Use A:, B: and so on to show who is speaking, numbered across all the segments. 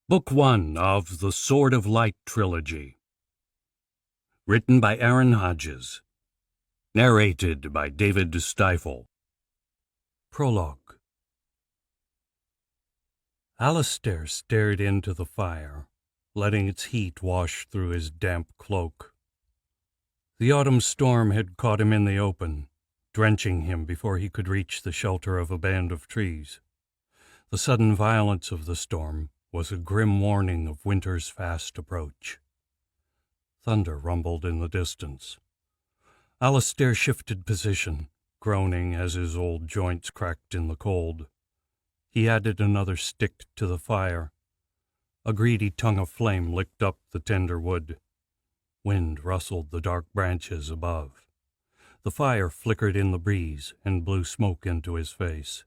A: Book 1 of the Sword of Light Trilogy. Written by Aaron Hodges. Narrated by David Stifel. Prologue. Alistair stared into the fire, letting its heat wash through his damp cloak. The autumn storm had caught him in the open, drenching him before he could reach the shelter of a band of trees. The sudden violence of the storm was a grim warning of winter's fast approach. Thunder rumbled in the distance. Alistair shifted position, groaning as his old joints cracked in the cold. He added another stick to the fire. A greedy tongue of flame licked up the tender wood. Wind rustled the dark branches above. The fire flickered in the breeze and blew smoke into his face.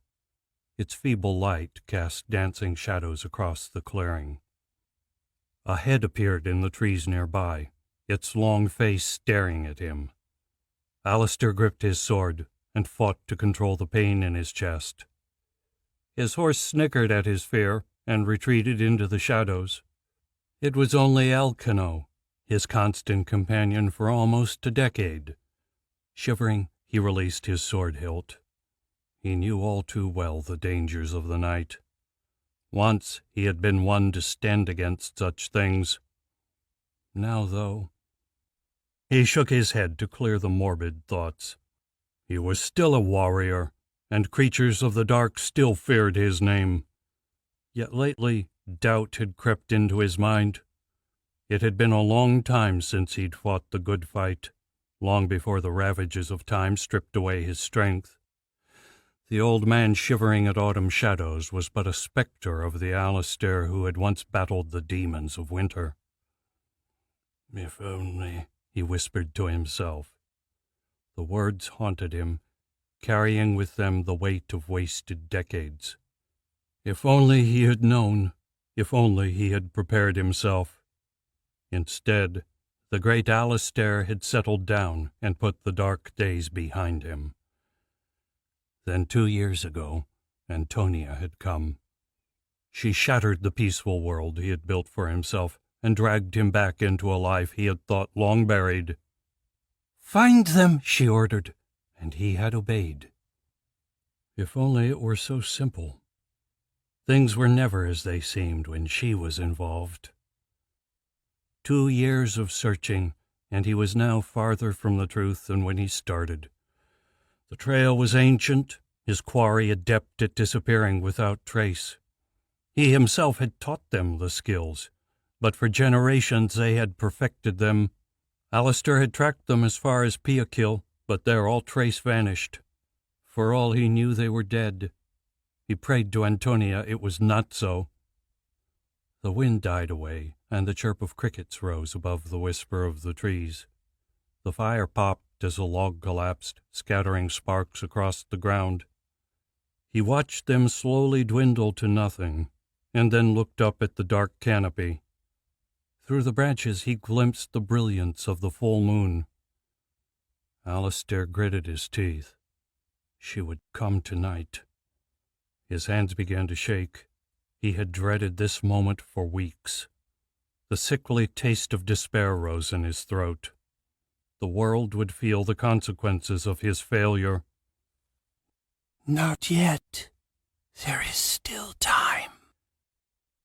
A: Its feeble light cast dancing shadows across the clearing. A head appeared in the trees nearby, its long face staring at him. Alistair gripped his sword and fought to control the pain in his chest. His horse snickered at his fear and retreated into the shadows. It was only Elkanah, his constant companion for almost a decade. Shivering, he released his sword hilt. He knew all too well the dangers of the night. Once he had been one to stand against such things. Now, though, he shook his head to clear the morbid thoughts. He was still a warrior, and creatures of the dark still feared his name. Yet lately, doubt had crept into his mind. It had been a long time since he'd fought the good fight, long before the ravages of time stripped away his strength. The old man shivering at autumn shadows was but a spectre of the Alistair who had once battled the demons of winter. "If only," he whispered to himself. The words haunted him, carrying with them the weight of wasted decades. If only he had known, if only he had prepared himself. Instead, the great Alistair had settled down and put the dark days behind him. Then 2 years ago, Antonia had come. She shattered the peaceful world he had built for himself and dragged him back into a life he had thought long buried. "Find them," she ordered, and he had obeyed. If only it were so simple. Things were never as they seemed when she was involved. 2 years of searching, and he was now farther from the truth than when he started. The trail was ancient, his quarry adept at disappearing without trace. He himself had taught them the skills, but for generations they had perfected them. Alistair had tracked them as far as Piakil, but there all trace vanished. For all he knew, they were dead. He prayed to Antonia it was not so. The wind died away, and the chirp of crickets rose above the whisper of the trees. The fire popped as a log collapsed, scattering sparks across the ground. He watched them slowly dwindle to nothing, and then looked up at the dark canopy. Through the branches he glimpsed the brilliance of the full moon. Alistair gritted his teeth. She would come tonight. His hands began to shake. He had dreaded this moment for weeks. The sickly taste of despair rose in his throat. The world would feel the consequences of his failure. "Not yet. There is still time."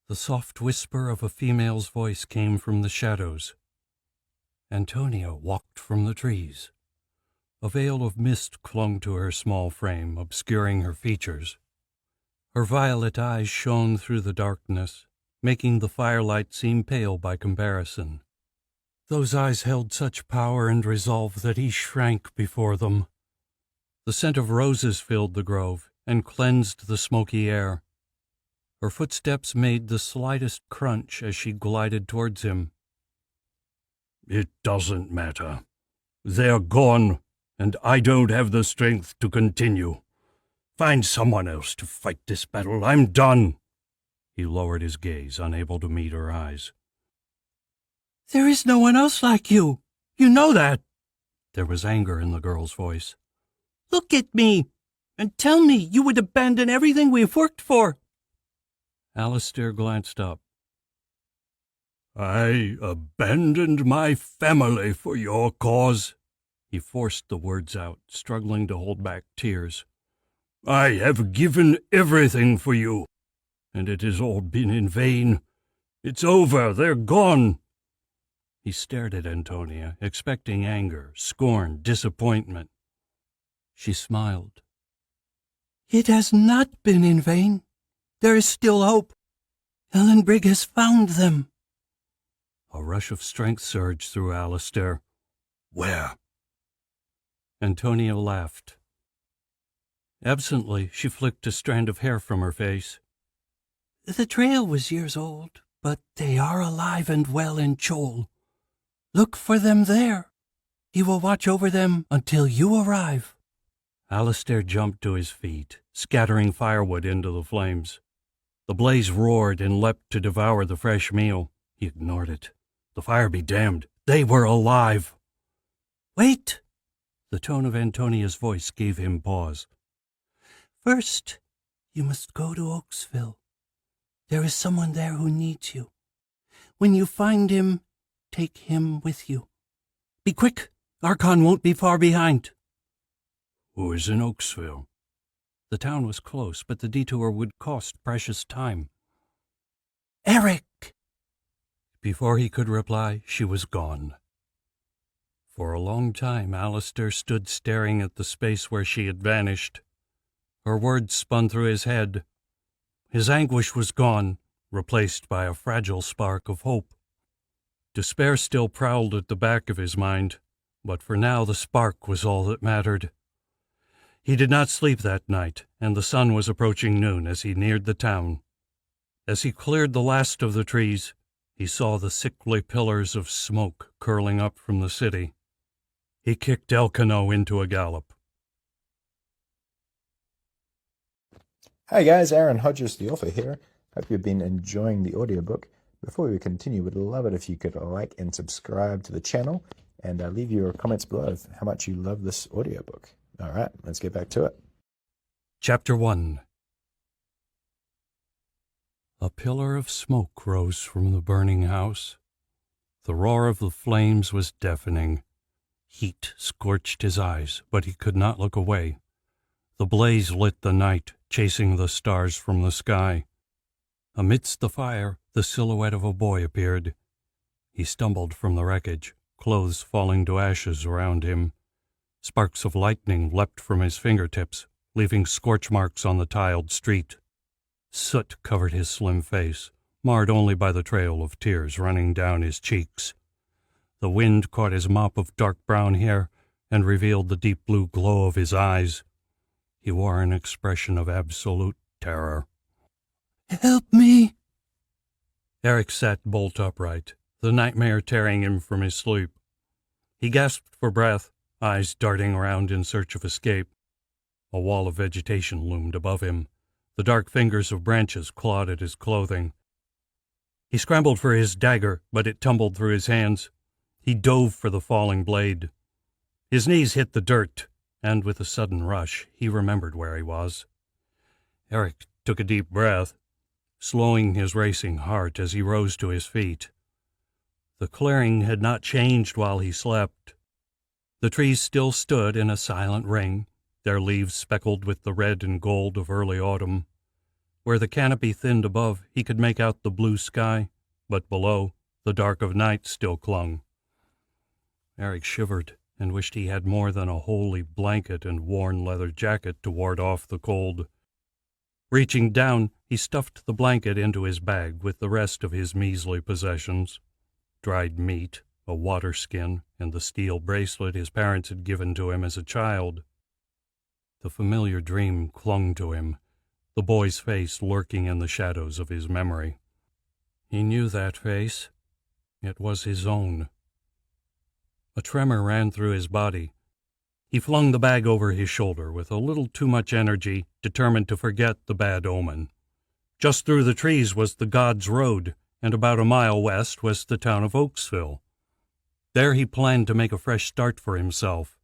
A: The soft whisper of a female's voice came from the shadows. Antonia walked from the trees. A veil of mist clung to her small frame, obscuring her features. Her violet eyes shone through the darkness, making the firelight seem pale by comparison. Those eyes held such power and resolve that he shrank before them. The scent of roses filled the grove and cleansed the smoky air. Her footsteps made the slightest crunch as she glided towards him. "It doesn't matter. They're gone, and I don't have the strength to continue. Find someone else to fight this battle. I'm done." He lowered his gaze, unable to meet her eyes. "There is no one else like you. You know that." There was anger in the girl's voice. "Look at me, and tell me you would abandon everything we've worked for." Alistair glanced up. I abandoned my family for your cause. He forced the words out, struggling to hold back tears. I have given everything for you, and it has all been in vain. It's over. They're gone. He stared at Antonia, expecting anger, scorn, disappointment. She smiled. It has not been in vain. There is still hope. Ellenbrigg has found them. A rush of strength surged through Alistair. Where? Antonia laughed. Absently, she flicked a strand of hair from her face. The trail was years old, but they are alive and well in Chol. Look for them there. He will watch over them until you arrive. Alistair jumped to his feet, scattering firewood into the flames. The blaze roared and leapt to devour the fresh meal. He ignored it. The fire be damned. They were alive. Wait! The tone of Antonia's voice gave him pause. First, you must go to Oaksville. There is someone there who needs you. When you find him, take him with you. Be quick! Archon won't be far behind. Who is in Oaksville? The town was close, but the detour would cost precious time. Eric! Before he could reply, she was gone. For a long time, Alistair stood staring at the space where she had vanished. Her words spun through his head. His anguish was gone, replaced by a fragile spark of hope. Despair still prowled at the back of his mind, but for now the spark was all that mattered. He did not sleep that night, and the sun was approaching noon as he neared the town. As he cleared the last of the trees, he saw the sickly pillars of smoke curling up from the city. He kicked Elcano into a gallop.
B: Hi guys, Aaron Hodges, the author here. Hope you've been enjoying the audiobook. Before we continue, we'd love it if you could like and subscribe to the channel and leave your comments below of how much you love this audiobook. All right, let's get back to it.
A: Chapter 1. A pillar of smoke rose from the burning house. The roar of the flames was deafening. Heat scorched his eyes, but he could not look away. The blaze lit the night, chasing the stars from the sky. Amidst the fire, the silhouette of a boy appeared. He stumbled from the wreckage, clothes falling to ashes around him. Sparks of lightning leapt from his fingertips, leaving scorch marks on the tiled street. Soot covered his slim face, marred only by the trail of tears running down his cheeks. The wind caught his mop of dark brown hair and revealed the deep blue glow of his eyes. He wore an expression of absolute terror. "Help me!" Eric sat bolt upright, the nightmare tearing him from his sleep. He gasped for breath, eyes darting around in search of escape. A wall of vegetation loomed above him. The dark fingers of branches clawed at his clothing. He scrambled for his dagger, but it tumbled through his hands. He dove for the falling blade. His knees hit the dirt, and with a sudden rush, he remembered where he was. Eric took a deep breath, slowing his racing heart as he rose to his feet. The clearing had not changed while he slept. The trees still stood in a silent ring, their leaves speckled with the red and gold of early autumn. Where the canopy thinned above, he could make out the blue sky, but below, the dark of night still clung. Eric shivered and wished he had more than a holey blanket and worn leather jacket to ward off the cold. Reaching down, he stuffed the blanket into his bag with the rest of his measly possessions. Dried meat, a water skin, and the steel bracelet his parents had given to him as a child. The familiar dream clung to him, the boy's face lurking in the shadows of his memory. He knew that face. It was his own. A tremor ran through his body. He flung the bag over his shoulder with a little too much energy, determined to forget the bad omen. Just through the trees was the God's Road, and about a mile west was the town of Oaksville. There he planned to make a fresh start for himself.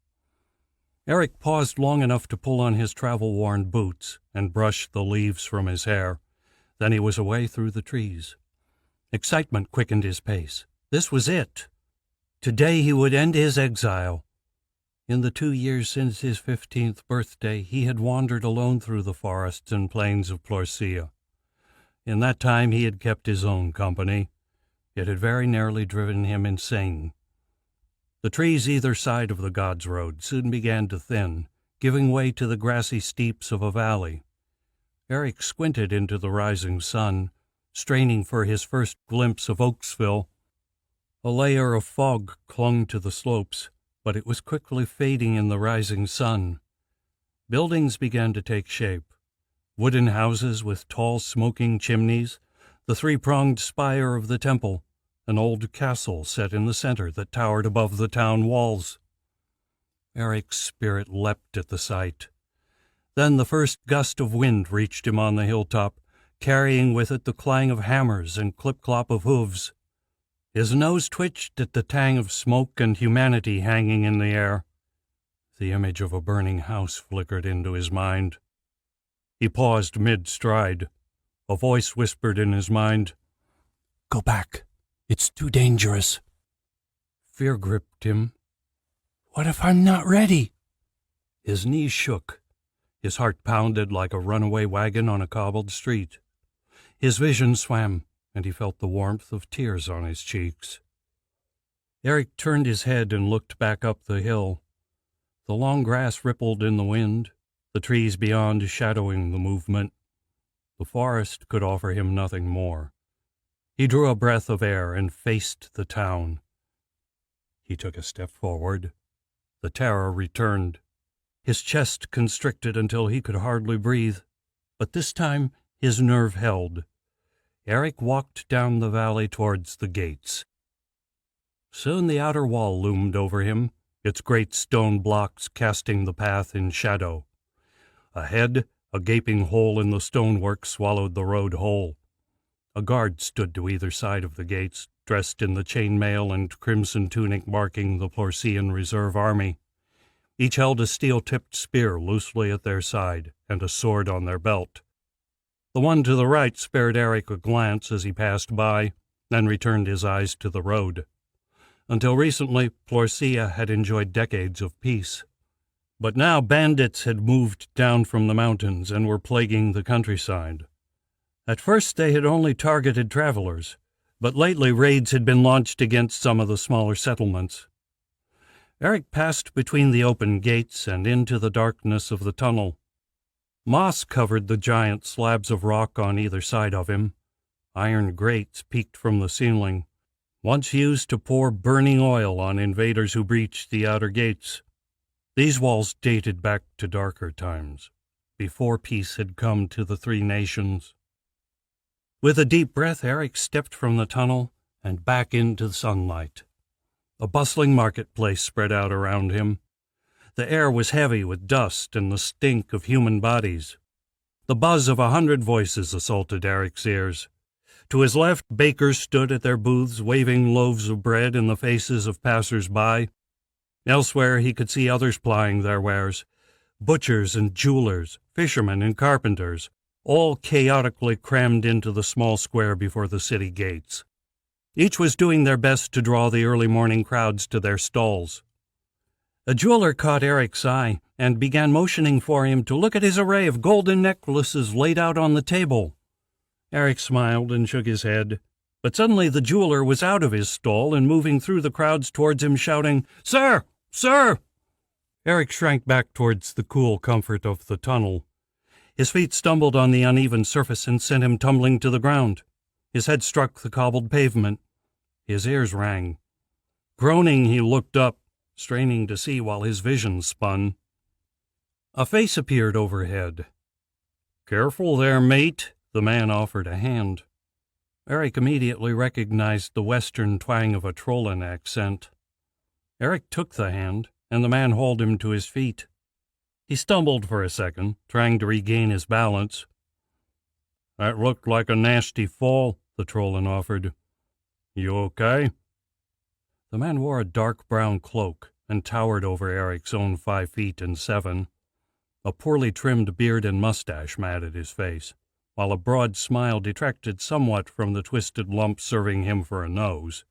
A: Eric paused long enough to pull on his travel-worn boots and brush the leaves from his hair. Then he was away through the trees. Excitement quickened his pace. This was it. Today he would end his exile. In the 2 years since his 15th birthday, he had wandered alone through the forests and plains of Plorcia. In that time he had kept his own company. It had very nearly driven him insane. The trees either side of the God's Road soon began to thin, giving way to the grassy steeps of a valley. Eric squinted into the rising sun, straining for his first glimpse of Oaksville. A layer of fog clung to the slopes, but it was quickly fading in the rising sun. Buildings began to take shape. Wooden houses with tall smoking chimneys, the three-pronged spire of the temple, an old castle set in the center that towered above the town walls. Eric's spirit leapt at the sight. Then the first gust of wind reached him on the hilltop, carrying with it the clang of hammers and clip-clop of hooves. His nose twitched at the tang of smoke and humanity hanging in the air. The image of a burning house flickered into his mind. He paused mid-stride. A voice whispered in his mind, "Go back. It's too dangerous." Fear gripped him. What if I'm not ready? His knees shook. His heart pounded like a runaway wagon on a cobbled street. His vision swam, and he felt the warmth of tears on his cheeks. Eric turned his head and looked back up the hill. The long grass rippled in the wind, the trees beyond shadowing the movement. The forest could offer him nothing more. He drew a breath of air and faced the town. He took a step forward. The terror returned. His chest constricted until he could hardly breathe, but this time his nerve held. Eric walked down the valley towards the gates. Soon the outer wall loomed over him, its great stone blocks casting the path in shadow. Ahead, a gaping hole in the stonework swallowed the road whole. A guard stood to either side of the gates, dressed in the chainmail and crimson tunic marking the Plorcian Reserve Army. Each held a steel-tipped spear loosely at their side and a sword on their belt. The one to the right spared Eric a glance as he passed by, then returned his eyes to the road. Until recently, Plorcia had enjoyed decades of peace. But now bandits had moved down from the mountains and were plaguing the countryside. At first they had only targeted travelers, but lately raids had been launched against some of the smaller settlements. Eric passed between the open gates and into the darkness of the tunnel. Moss covered the giant slabs of rock on either side of him. Iron grates peeked from the ceiling, once used to pour burning oil on invaders who breached the outer gates. These walls dated back to darker times, before peace had come to the three nations. With a deep breath, Eric stepped from the tunnel and back into the sunlight. A bustling marketplace spread out around him. The air was heavy with dust and the stink of human bodies. The buzz of 100 voices assaulted Eric's ears. To his left, bakers stood at their booths waving loaves of bread in the faces of passers-by. Elsewhere he could see others plying their wares, butchers and jewelers, fishermen and carpenters, all chaotically crammed into the small square before the city gates. Each was doing their best to draw the early morning crowds to their stalls. A jeweler caught Eric's eye and began motioning for him to look at his array of golden necklaces laid out on the table. Eric smiled and shook his head, but suddenly the jeweler was out of his stall and moving through the crowds towards him, shouting, "Sir! Sir!" Eric shrank back towards the cool comfort of the tunnel. His feet stumbled on the uneven surface and sent him tumbling to the ground. His head struck the cobbled pavement. His ears rang. Groaning, he looked up, straining to see while his vision spun. A face appeared overhead. "Careful there, mate." The man offered a hand. Eric immediately recognized the western twang of a Trollan accent. Eric took the hand, and the man hauled him to his feet. He stumbled for a second, trying to regain his balance. "That looked like a nasty fall," the Trollan offered. "You okay?" The man wore a dark brown cloak and towered over Eric's own 5 feet and 7. A poorly trimmed beard and mustache matted his face. while a broad smile detracted somewhat from the twisted lump serving him for a nose.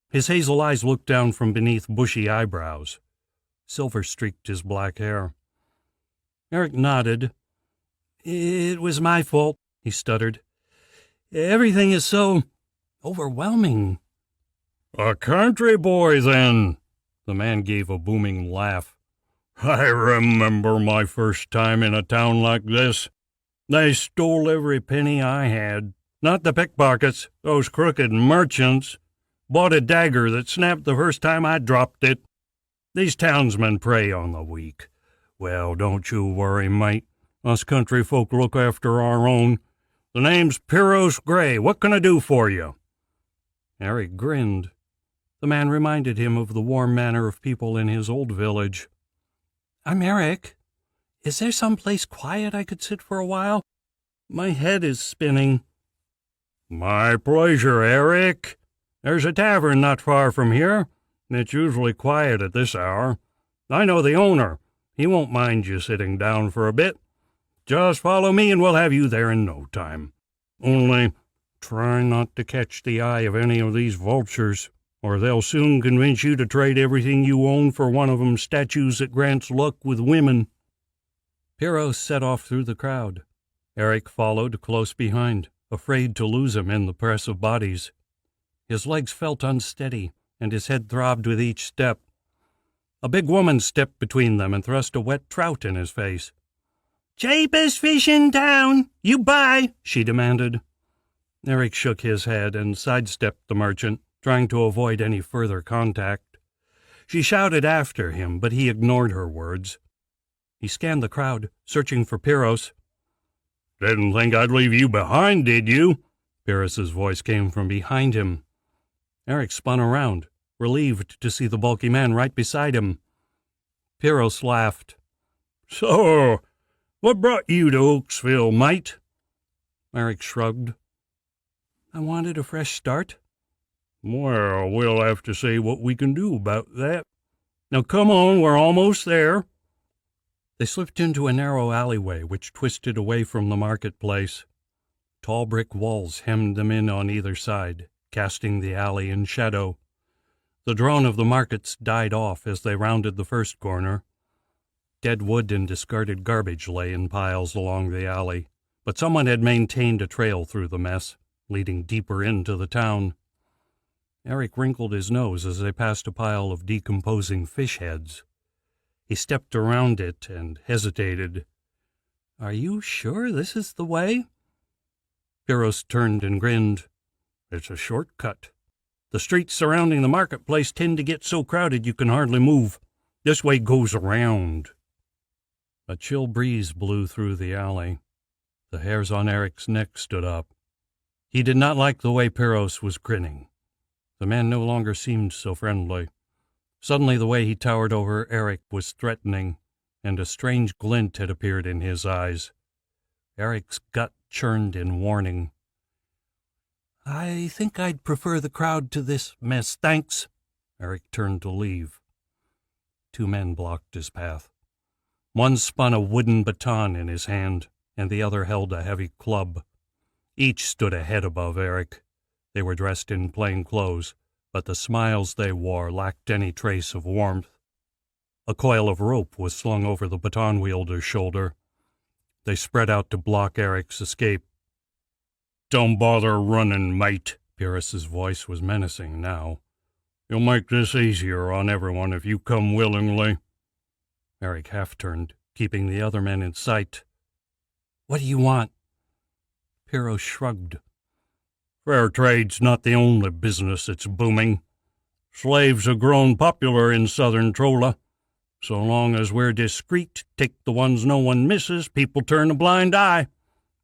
A: His hazel eyes looked down from beneath bushy eyebrows. Silver streaked his black hair. Eric nodded. "It was my fault," he stuttered. "Everything is so overwhelming."
C: "A country boy, then?" The man gave a booming laugh. "I remember my first time in a town like this. They stole every penny I had. Not the pickpockets, those crooked merchants. Bought a dagger that snapped the first time I dropped it. These townsmen prey on the weak. Well, don't you worry, mate. Us country folk look after our own. The name's Pyros Gray. What can I do for you?"
A: Eric grinned. The man reminded him of the warm manner of people in his old village. "I'm Eric. Is there some place quiet I could sit for a while? My head is spinning."
C: "My pleasure, Eric. There's a tavern not far from here. It's usually quiet at this hour. I know the owner. He won't mind you sitting down for a bit. Just follow me and we'll have you there in no time. Only try not to catch the eye of any of these vultures, or they'll soon convince you to trade everything you own for one of them statues that grants luck with women."
A: Pyros set off through the crowd. Eric followed close behind, afraid to lose him in the press of bodies. His legs felt unsteady, and his head throbbed with each step. A big woman stepped between them and thrust a wet trout in his face. "Cheapest fish in town. You buy," she demanded. Eric shook his head and sidestepped the merchant, trying to avoid any further contact. She shouted after him, but he ignored her words. He scanned the crowd, searching for Pyros.
C: "Didn't think I'd leave you behind, did you?"
A: Pyrrhus's voice came from behind him. Eric spun around, relieved to see the bulky man right beside him. Pyros laughed.
C: "So, what brought you to Oaksville, mate?"
A: Eric shrugged. "I wanted a fresh start."
C: "Well, we'll have to see what we can do about that. Now come on, we're almost there."
A: They slipped into a narrow alleyway which twisted away from the marketplace. Tall brick walls hemmed them in on either side, casting the alley in shadow. The drone of the markets died off as they rounded the first corner. Dead wood and discarded garbage lay in piles along the alley, but someone had maintained a trail through the mess, leading deeper into the town. Eric wrinkled his nose as they passed a pile of decomposing fish heads. He stepped around it and hesitated. "Are you sure this is the way?" Pyros turned and grinned. "It's a shortcut. The streets surrounding the marketplace tend to get so crowded you can hardly move. This way goes around." A chill breeze blew through the alley. The hairs on Eric's neck stood up. He did not like the way Pyros was grinning. The man no longer seemed so friendly. Suddenly the way he towered over Eric was threatening, and a strange glint had appeared in his eyes. Eric's gut churned in warning. "I think I'd prefer the crowd to this mess, thanks." Eric turned to leave. Two men blocked his path. One spun a wooden baton in his hand, and the other held a heavy club. Each stood a head above Eric. They were dressed in plain clothes, but the smiles they wore lacked any trace of warmth. A coil of rope was slung over the baton wielder's shoulder. They spread out to block Eric's escape.
C: "Don't bother running, mate."
A: Pyrrhus's voice was menacing now.
C: "You'll make this easier on everyone if you come willingly."
A: Eric half-turned, keeping the other men in sight. "What do you want?" Pyros shrugged.
C: "Fair trade's not the only business that's booming. Slaves have grown popular in southern Trolla. So long as we're discreet, take the ones no one misses, people turn a blind eye.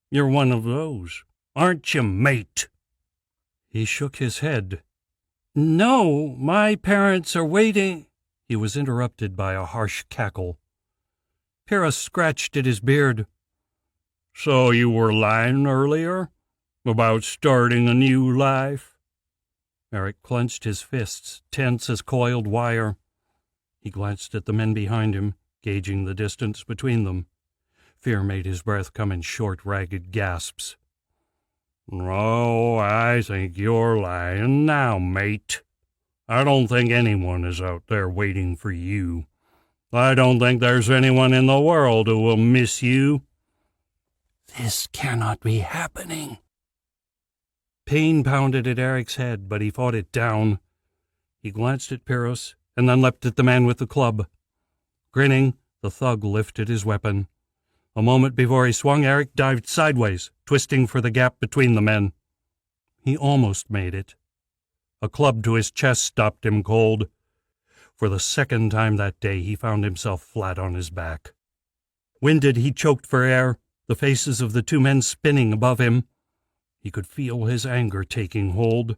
C: You're one of those, aren't you, mate?"
A: He shook his head. "No, my parents are waiting." He was interrupted by a harsh cackle. Pyros scratched at his beard.
C: "So you were lying earlier? About starting a new life?"
A: Eric clenched his fists, tense as coiled wire. He glanced at the men behind him, gauging the distance between them. Fear made his breath come in short, ragged gasps.
C: "No, I think you're lying now, mate. I don't think anyone is out there waiting for you. I don't think there's anyone in the world who will miss you."
A: "This cannot be happening." Pain pounded at Eric's head, but he fought it down. He glanced at Pyrrhus, and then leapt at the man with the club. Grinning, the thug lifted his weapon. A moment before he swung, Eric dived sideways, twisting for the gap between the men. He almost made it. A club to his chest stopped him cold. For the second time that day, he found himself flat on his back. Winded, he choked for air, the faces of the two men spinning above him. He could feel his anger taking hold.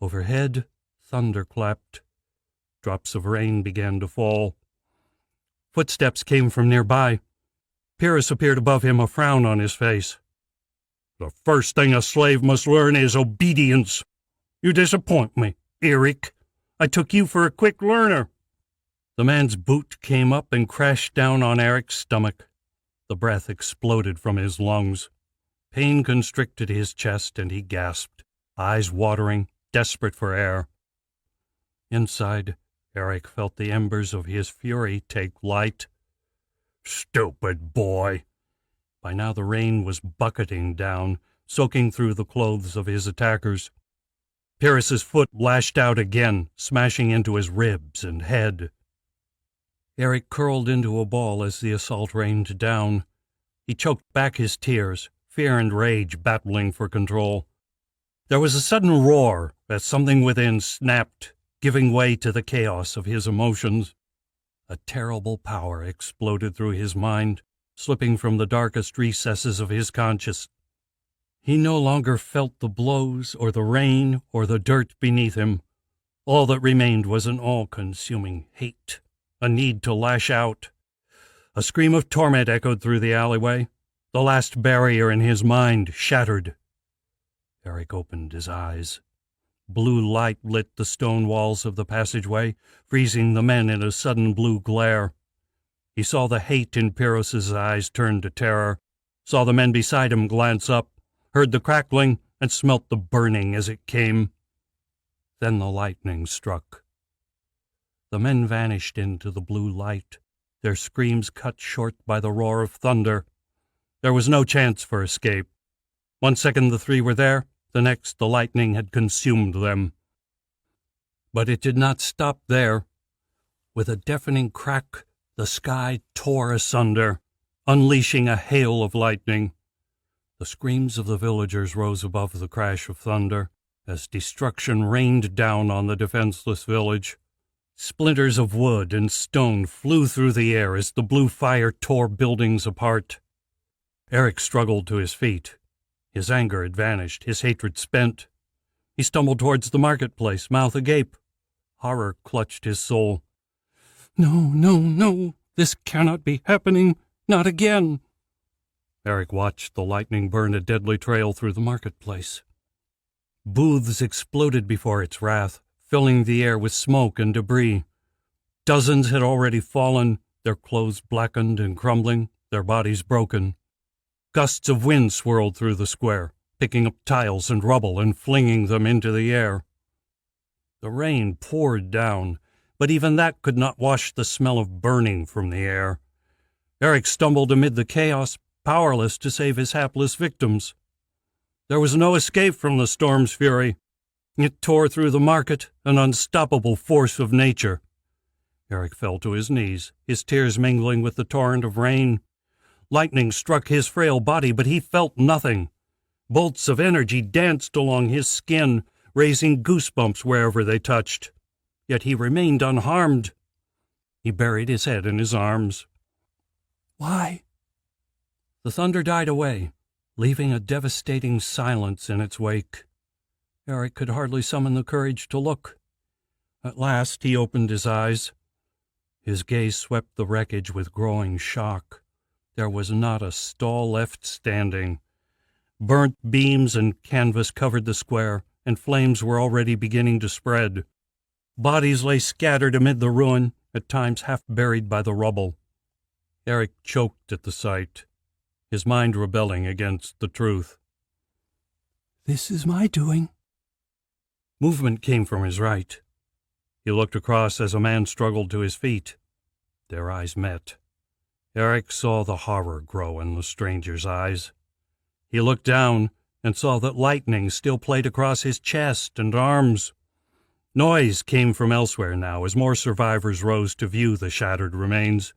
A: Overhead, thunder clapped. Drops of rain began to fall. Footsteps came from nearby. Pyrrhus appeared above him, a frown on his face.
C: "The first thing a slave must learn is obedience. You disappoint me, Eric. I took you for a quick learner."
A: The man's boot came up and crashed down on Eric's stomach. The breath exploded from his lungs. Pain constricted his chest, and he gasped, eyes watering, desperate for air. Inside, Eric felt the embers of his fury take light.
C: "Stupid boy."
A: By now the rain was bucketing down, soaking through the clothes of his attackers. Pyrrhus's foot lashed out again, smashing into his ribs and head. Eric curled into a ball as the assault rained down. He choked back his tears, fear and rage battling for control. There was a sudden roar as something within snapped, giving way to the chaos of his emotions. A terrible power exploded through his mind, slipping from the darkest recesses of his conscience. He no longer felt the blows or the rain or the dirt beneath him. All that remained was an all-consuming hate, a need to lash out. A scream of torment echoed through the alleyway. The last barrier in his mind shattered. Eric opened his eyes. Blue light lit the stone walls of the passageway, freezing the men in a sudden blue glare. He saw the hate in Pyrrhus's eyes turn to terror, saw the men beside him glance up, heard the crackling, and smelt the burning as it came. Then the lightning struck. The men vanished into the blue light, their screams cut short by the roar of thunder. There was no chance for escape. 1 second the three were there, the next the lightning had consumed them. But it did not stop there. With a deafening crack, the sky tore asunder, unleashing a hail of lightning. The screams of the villagers rose above the crash of thunder as destruction rained down on the defenseless village. Splinters of wood and stone flew through the air as the blue fire tore buildings apart. Eric struggled to his feet. His anger had vanished, his hatred spent. He stumbled towards the marketplace, mouth agape. Horror clutched his soul. "No, no, no! This cannot be happening! Not again!" Eric watched the lightning burn a deadly trail through the marketplace. Booths exploded before its wrath, filling the air with smoke and debris. Dozens had already fallen, their clothes blackened and crumbling, their bodies broken. Gusts of wind swirled through the square, picking up tiles and rubble and flinging them into the air. The rain poured down, but even that could not wash the smell of burning from the air. Eric stumbled amid the chaos, powerless to save his hapless victims. There was no escape from the storm's fury. It tore through the market, an unstoppable force of nature. Eric fell to his knees, his tears mingling with the torrent of rain. Lightning struck his frail body, but he felt nothing. Bolts of energy danced along his skin, raising goosebumps wherever they touched. Yet he remained unharmed. He buried his head in his arms. Why? The thunder died away, leaving a devastating silence in its wake. Eric could hardly summon the courage to look. At last he opened his eyes. His gaze swept the wreckage with growing shock. There was not a stall left standing. Burnt beams and canvas covered the square, and flames were already beginning to spread. Bodies lay scattered amid the ruin, at times half buried by the rubble. Eric choked at the sight, his mind rebelling against the truth. "This is my doing." Movement came from his right. He looked across as a man struggled to his feet. Their eyes met. Eric saw the horror grow in the stranger's eyes. He looked down and saw that lightning still played across his chest and arms. Noise came from elsewhere now as more survivors rose to view the shattered remains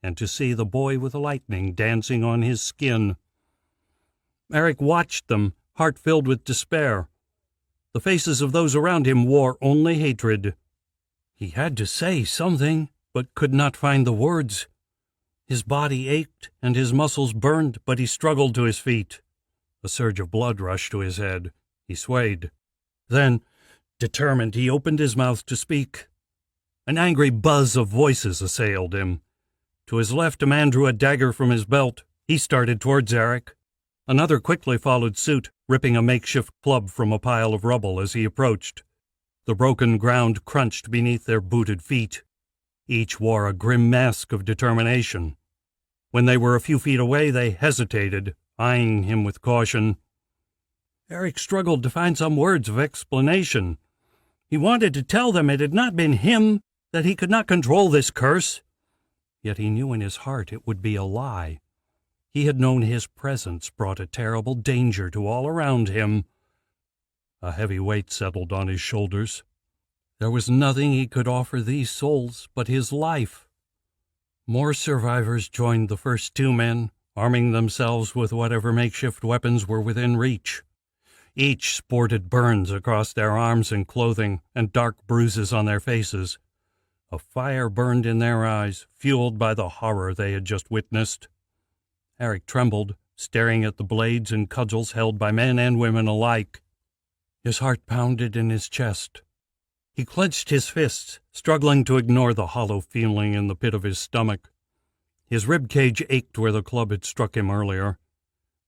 A: and to see the boy with the lightning dancing on his skin. Eric watched them, heart filled with despair. The faces of those around him wore only hatred. He had to say something, but could not find the words. His body ached and his muscles burned, but he struggled to his feet. A surge of blood rushed to his head. He swayed. Then, determined, he opened his mouth to speak. An angry buzz of voices assailed him. To his left, a man drew a dagger from his belt. He started towards Eric. Another quickly followed suit, ripping a makeshift club from a pile of rubble as he approached. The broken ground crunched beneath their booted feet. Each wore a grim mask of determination. When they were a few feet away, they hesitated, eyeing him with caution. Eric struggled to find some words of explanation. He wanted to tell them it had not been him, that he could not control this curse. Yet he knew in his heart it would be a lie. He had known his presence brought a terrible danger to all around him. A heavy weight settled on his shoulders. There was nothing he could offer these souls but his life. More survivors joined the first two men, arming themselves with whatever makeshift weapons were within reach. Each sported burns across their arms and clothing and dark bruises on their faces. A fire burned in their eyes, fueled by the horror they had just witnessed. Eric trembled, staring at the blades and cudgels held by men and women alike. His heart pounded in his chest. He clenched his fists, struggling to ignore the hollow feeling in the pit of his stomach. His rib cage ached where the club had struck him earlier.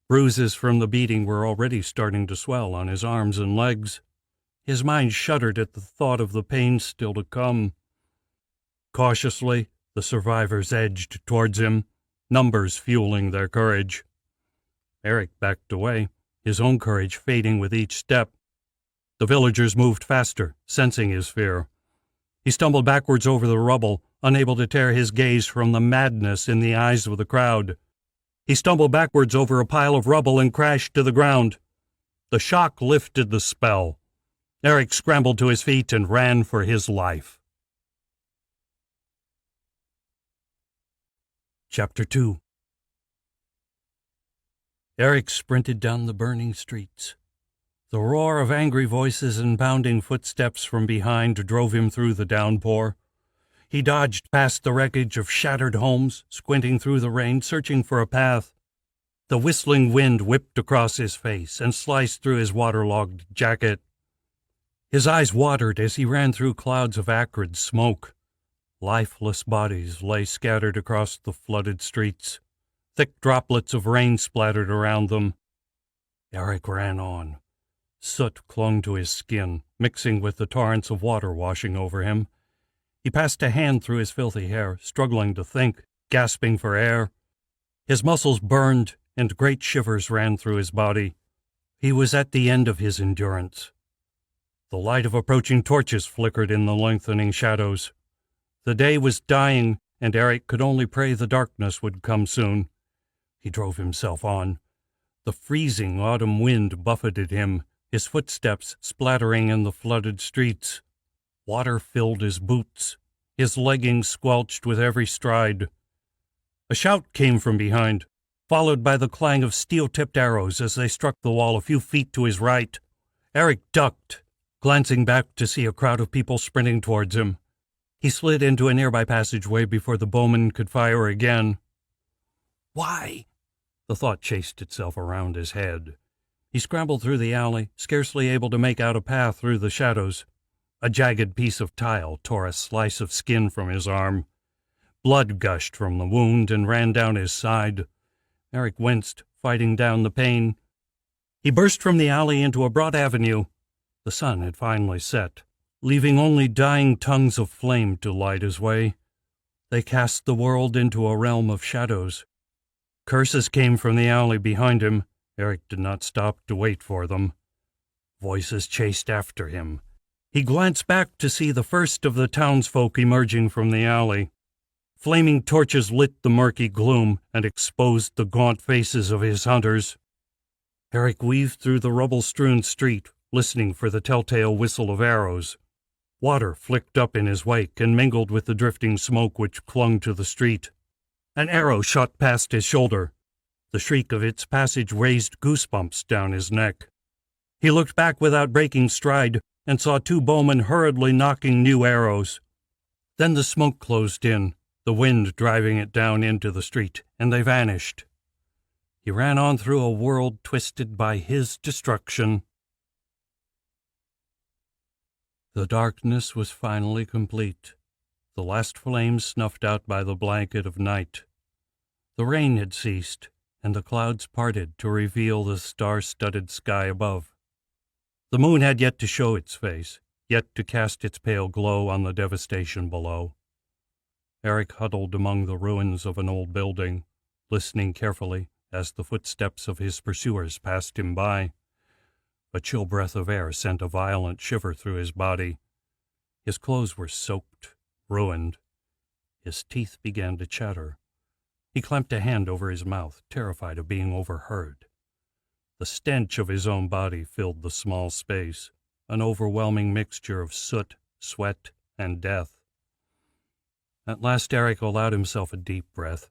A: Bruises from the beating were already starting to swell on his arms and legs. His mind shuddered at the thought of the pain still to come. Cautiously, the survivors edged towards him, numbers fueling their courage. Eric backed away, his own courage fading with each step. The villagers moved faster, sensing his fear. He stumbled backwards over the rubble, unable to tear his gaze from the madness in the eyes of the crowd. He stumbled backwards over a pile of rubble and crashed to the ground. The shock lifted the spell. Eric scrambled to his feet and ran for his life. Chapter 2. Eric sprinted down the burning streets. The roar of angry voices and pounding footsteps from behind drove him through the downpour. He dodged past the wreckage of shattered homes, squinting through the rain, searching for a path. The whistling wind whipped across his face and sliced through his waterlogged jacket. His eyes watered as he ran through clouds of acrid smoke. Lifeless bodies lay scattered across the flooded streets. Thick droplets of rain splattered around them. Eric ran on. Soot clung to his skin, mixing with the torrents of water washing over him. He passed a hand through his filthy hair, struggling to think, gasping for air. His muscles burned, and great shivers ran through his body. He was at the end of his endurance. The light of approaching torches flickered in the lengthening shadows. The day was dying, and Eric could only pray the darkness would come soon. He drove himself on. The freezing autumn wind buffeted him, his footsteps splattering in the flooded streets. Water filled his boots. His leggings squelched with every stride. A shout came from behind, followed by the clang of steel-tipped arrows as they struck the wall a few feet to his right. Eric ducked, glancing back to see a crowd of people sprinting towards him. He slid into a nearby passageway before the bowman could fire again. Why? The thought chased itself around his head. He scrambled through the alley, scarcely able to make out a path through the shadows. A jagged piece of tile tore a slice of skin from his arm. Blood gushed from the wound and ran down his side. Eric winced, fighting down the pain. He burst from the alley into a broad avenue. The sun had finally set, leaving only dying tongues of flame to light his way. They cast the world into a realm of shadows. Curses came from the alley behind him. Eric did not stop to wait for them. Voices chased after him. He glanced back to see the first of the townsfolk emerging from the alley. Flaming torches lit the murky gloom and exposed the gaunt faces of his hunters. Eric weaved through the rubble-strewn street, listening for the telltale whistle of arrows. Water flicked up in his wake and mingled with the drifting smoke which clung to the street. An arrow shot past his shoulder. The shriek of its passage raised goosebumps down his neck. He looked back without breaking stride and saw two bowmen hurriedly knocking new arrows. Then the smoke closed in, the wind driving it down into the street, and they vanished. He ran on through a world twisted by his destruction. The darkness was finally complete, the last flames snuffed out by the blanket of night. The rain had ceased, and the clouds parted to reveal the star-studded sky above. The moon had yet to show its face, yet to cast its pale glow on the devastation below. Eric huddled among the ruins of an old building, listening carefully as the footsteps of his pursuers passed him by. A chill breath of air sent a violent shiver through his body. His clothes were soaked, ruined. His teeth began to chatter. He clamped a hand over his mouth, terrified of being overheard. The stench of his own body filled the small space, an overwhelming mixture of soot, sweat, and death. At last Eric allowed himself a deep breath,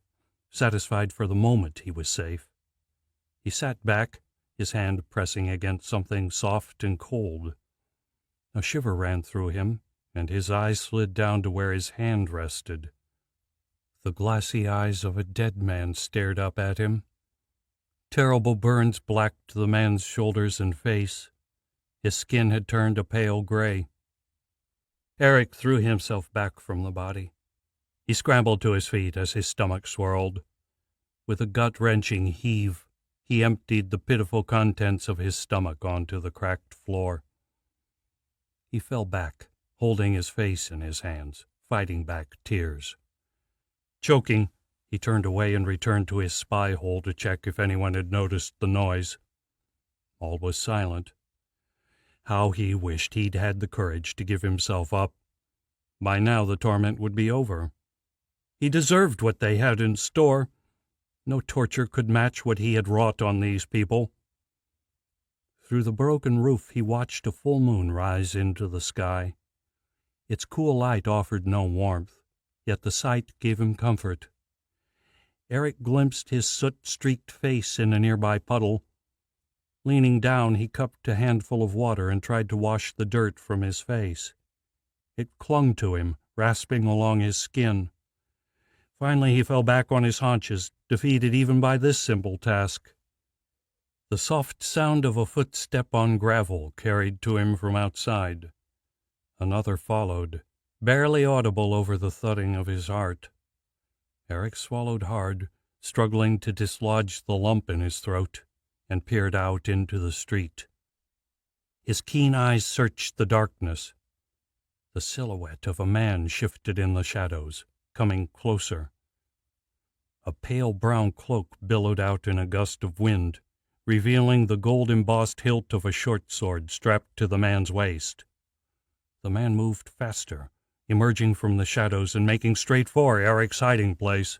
A: satisfied for the moment he was safe. He sat back, his hand pressing against something soft and cold. A shiver ran through him, and his eyes slid down to where his hand rested. The glassy eyes of a dead man stared up at him. Terrible burns blacked the man's shoulders and face. His skin had turned a pale gray. Eric threw himself back from the body. He scrambled to his feet as his stomach swirled. With a gut-wrenching heave, he emptied the pitiful contents of his stomach onto the cracked floor. He fell back, holding his face in his hands, fighting back tears. Choking, he turned away and returned to his spy hole to check if anyone had noticed the noise. All was silent. How he wished he'd had the courage to give himself up. By now the torment would be over. He deserved what they had in store. No torture could match what he had wrought on these people. Through the broken roof he watched a full moon rise into the sky. Its cool light offered no warmth, yet the sight gave him comfort. Eric glimpsed his soot-streaked face in a nearby puddle. Leaning down, he cupped a handful of water and tried to wash the dirt from his face. It clung to him, rasping along his skin. Finally, he fell back on his haunches, defeated even by this simple task. The soft sound of a footstep on gravel carried to him from outside. Another followed, barely audible over the thudding of his heart. Eric swallowed hard, struggling to dislodge the lump in his throat, and peered out into the street. His keen eyes searched the darkness. The silhouette of a man shifted in the shadows, coming closer. A pale brown cloak billowed out in a gust of wind, revealing the gold-embossed hilt of a short sword strapped to the man's waist. The man moved faster, emerging from the shadows and making straight for Eric's hiding place.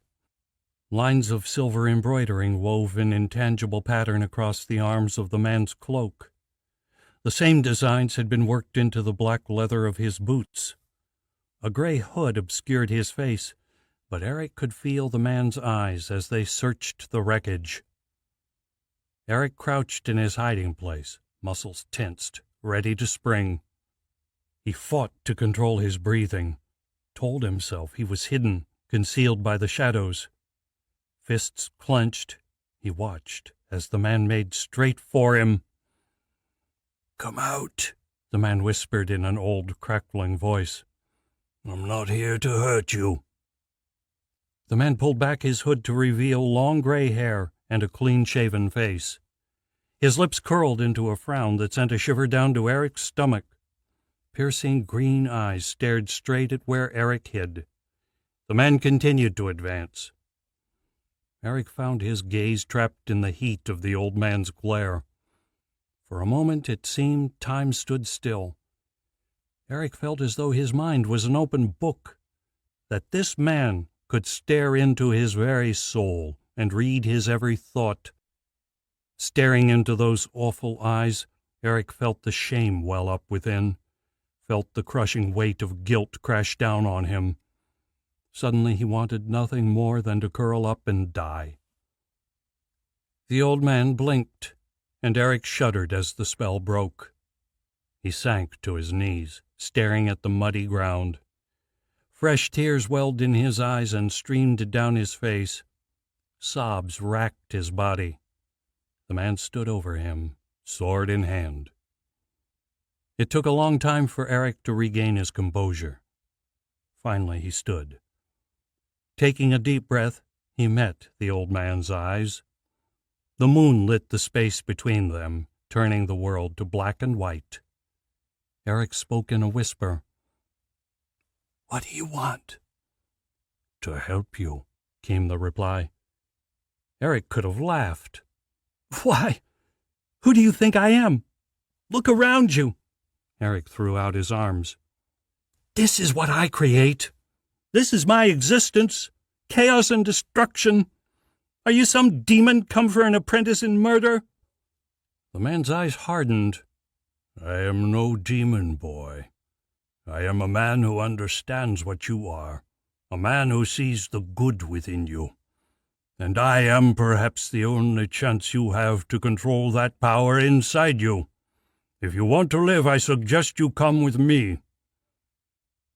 A: Lines of silver embroidering wove an intangible pattern across the arms of the man's cloak. The same designs had been worked into the black leather of his boots. A gray hood obscured his face, but Eric could feel the man's eyes as they searched the wreckage. Eric crouched in his hiding place, muscles tensed, ready to spring. He fought to control his breathing, told himself he was hidden, concealed by the shadows. Fists clenched, he watched as the man made straight for him. "Come out," the man whispered in an old, crackling voice. "I'm not here to hurt you." The man pulled back his hood to reveal long gray hair and a clean-shaven face. His lips curled into a frown that sent a shiver down to Eric's stomach. Piercing green eyes stared straight at where Eric hid. The man continued to advance. Eric found his gaze trapped in the heat of the old man's glare. For a moment it seemed time stood still. Eric felt as though his mind was an open book, that this man could stare into his very soul and read his every thought. Staring into those awful eyes, Eric felt the shame well up within, felt the crushing weight of guilt crash down on him. Suddenly he wanted nothing more than to curl up and die. The old man blinked, and Eric shuddered as the spell broke. He sank to his knees, staring at the muddy ground. Fresh tears welled in his eyes and streamed down his face. Sobs racked his body. The man stood over him, sword in hand. It took a long time for Eric to regain his composure. Finally he stood. Taking a deep breath, he met the old man's eyes. The moon lit the space between them, turning the world to black and white. Eric spoke in a whisper. "What do you want?" "To help you," came the reply. Eric could have laughed. "Why? Who do you think I am? Look around you." Eric threw out his arms. "This is what I create. This is my existence. Chaos and destruction. Are you some demon come for an apprentice in murder?" The man's eyes hardened. "I am no demon, boy. I am a man who understands what you are, a man who sees the good within you. And I am perhaps the only chance you have to control that power inside you. If you want to live, I suggest you come with me."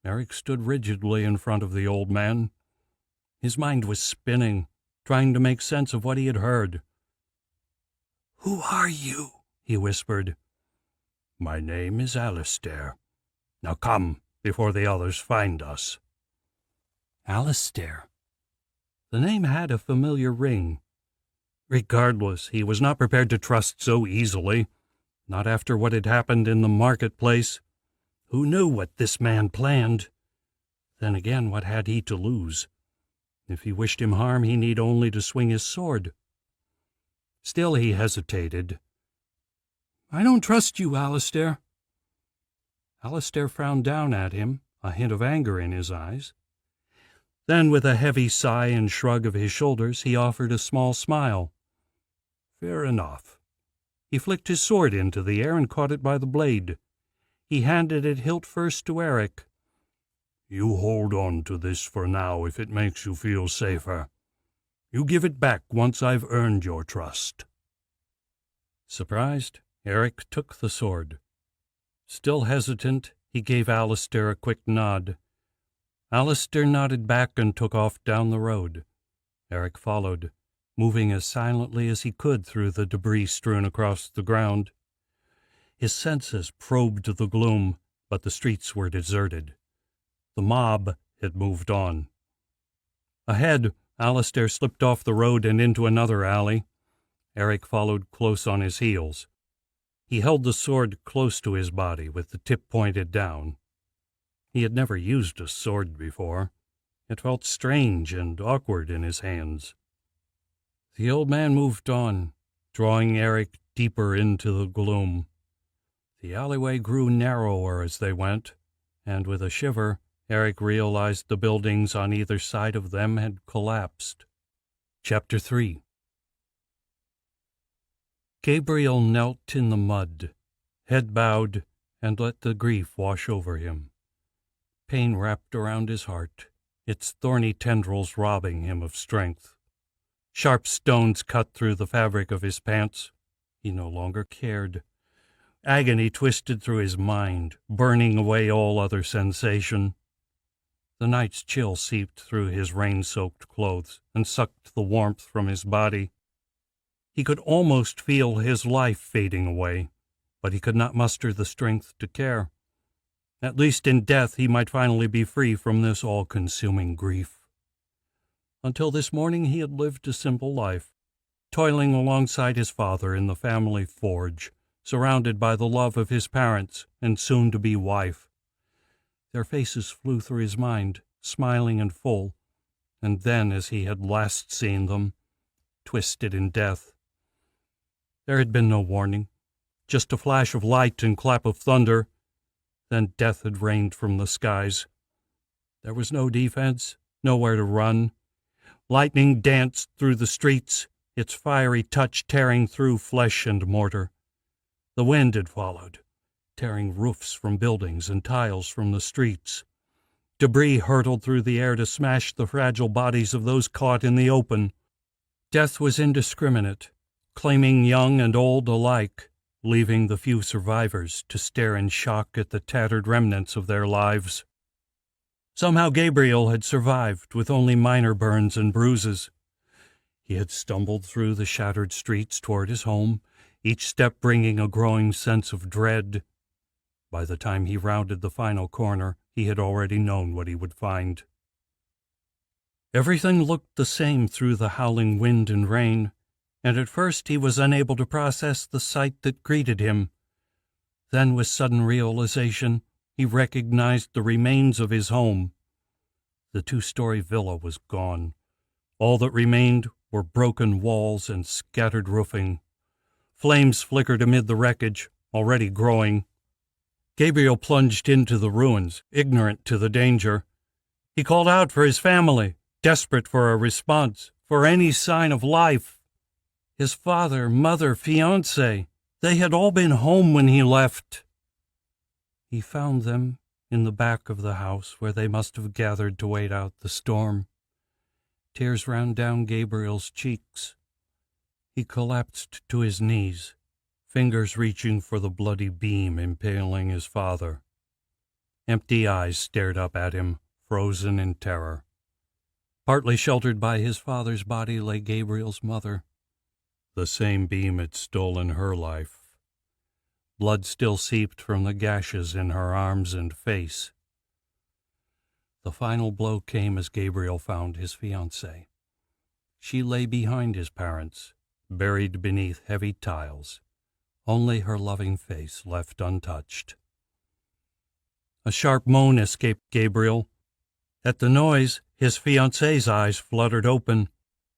A: Eric stood rigidly in front of the old man. His mind was spinning, trying to make sense of what he had heard. "Who are you?" he whispered. "My name is Alistair. Now come, before the others find us." Alistair. The name had a familiar ring. Regardless, he was not prepared to trust so easily, not after what had happened in the marketplace. Who knew what this man planned? Then again, what had he to lose? If he wished him harm, he need only to swing his sword. Still he hesitated. "I don't trust you, Alistair." Alistair frowned down at him, a hint of anger in his eyes. Then, with a heavy sigh and shrug of his shoulders, he offered a small smile. "Fair enough." He flicked his sword into the air and caught it by the blade. He handed it hilt first to Eric. "You hold on to this for now if it makes you feel safer. You give it back once I've earned your trust." Surprised, Eric took the sword. Still hesitant, he gave Alistair a quick nod. Alistair nodded back and took off down the road. Eric followed, moving as silently as he could through the debris strewn across the ground. His senses probed the gloom, but the streets were deserted. The mob had moved on. Ahead, Alistair slipped off the road and into another alley. Eric followed close on his heels. He held the sword close to his body with the tip pointed down. He had never used a sword before. It felt strange and awkward in his hands. The old man moved on, drawing Eric deeper into the gloom. The alleyway grew narrower as they went, and with a shiver, Eric realized the buildings on either side of them had collapsed. Chapter 3. Gabriel knelt in the mud, head bowed, and let the grief wash over him. Pain wrapped around his heart, its thorny tendrils robbing him of strength. Sharp stones cut through the fabric of his pants. He no longer cared. Agony twisted through his mind, burning away all other sensation. The night's chill seeped through his rain-soaked clothes and sucked the warmth from his body. He could almost feel his life fading away, but he could not muster the strength to care. At least in death he might finally be free from this all-consuming grief. Until this morning he had lived a simple life, toiling alongside his father in the family forge, surrounded by the love of his parents and soon-to-be wife. Their faces flew through his mind, smiling and full, and then as he had last seen them, twisted in death. There had been no warning, just a flash of light and clap of thunder. Then death had rained from the skies. There was no defense, nowhere to run. Lightning danced through the streets, its fiery touch tearing through flesh and mortar. The wind had followed, tearing roofs from buildings and tiles from the streets. Debris hurtled through the air to smash the fragile bodies of those caught in the open. Death was indiscriminate, claiming young and old alike, leaving the few survivors to stare in shock at the tattered remnants of their lives. Somehow Gabriel had survived with only minor burns and bruises. He had stumbled through the shattered streets toward his home, each step bringing a growing sense of dread. By the time he rounded the final corner, he had already known what he would find. Everything looked the same through the howling wind and rain, and at first he was unable to process the sight that greeted him. Then, with sudden realization, he recognized the remains of his home. The 2-story villa was gone. All that remained were broken walls and scattered roofing. Flames flickered amid the wreckage, already growing. Gabriel plunged into the ruins, ignorant to the danger. He called out for his family, desperate for a response, for any sign of life. His father, mother, fiancé, they had all been home when he left. He found them in the back of the house where they must have gathered to wait out the storm. Tears ran down Gabriel's cheeks. He collapsed to his knees, fingers reaching for the bloody beam impaling his father. Empty eyes stared up at him, frozen in terror. Partly sheltered by his father's body lay Gabriel's mother. The same beam had stolen her life. Blood still seeped from the gashes in her arms and face. The final blow came as Gabriel found his fiancée. She lay behind his parents, buried beneath heavy tiles, only her loving face left untouched. A sharp moan escaped Gabriel. At the noise, his fiancée's eyes fluttered open.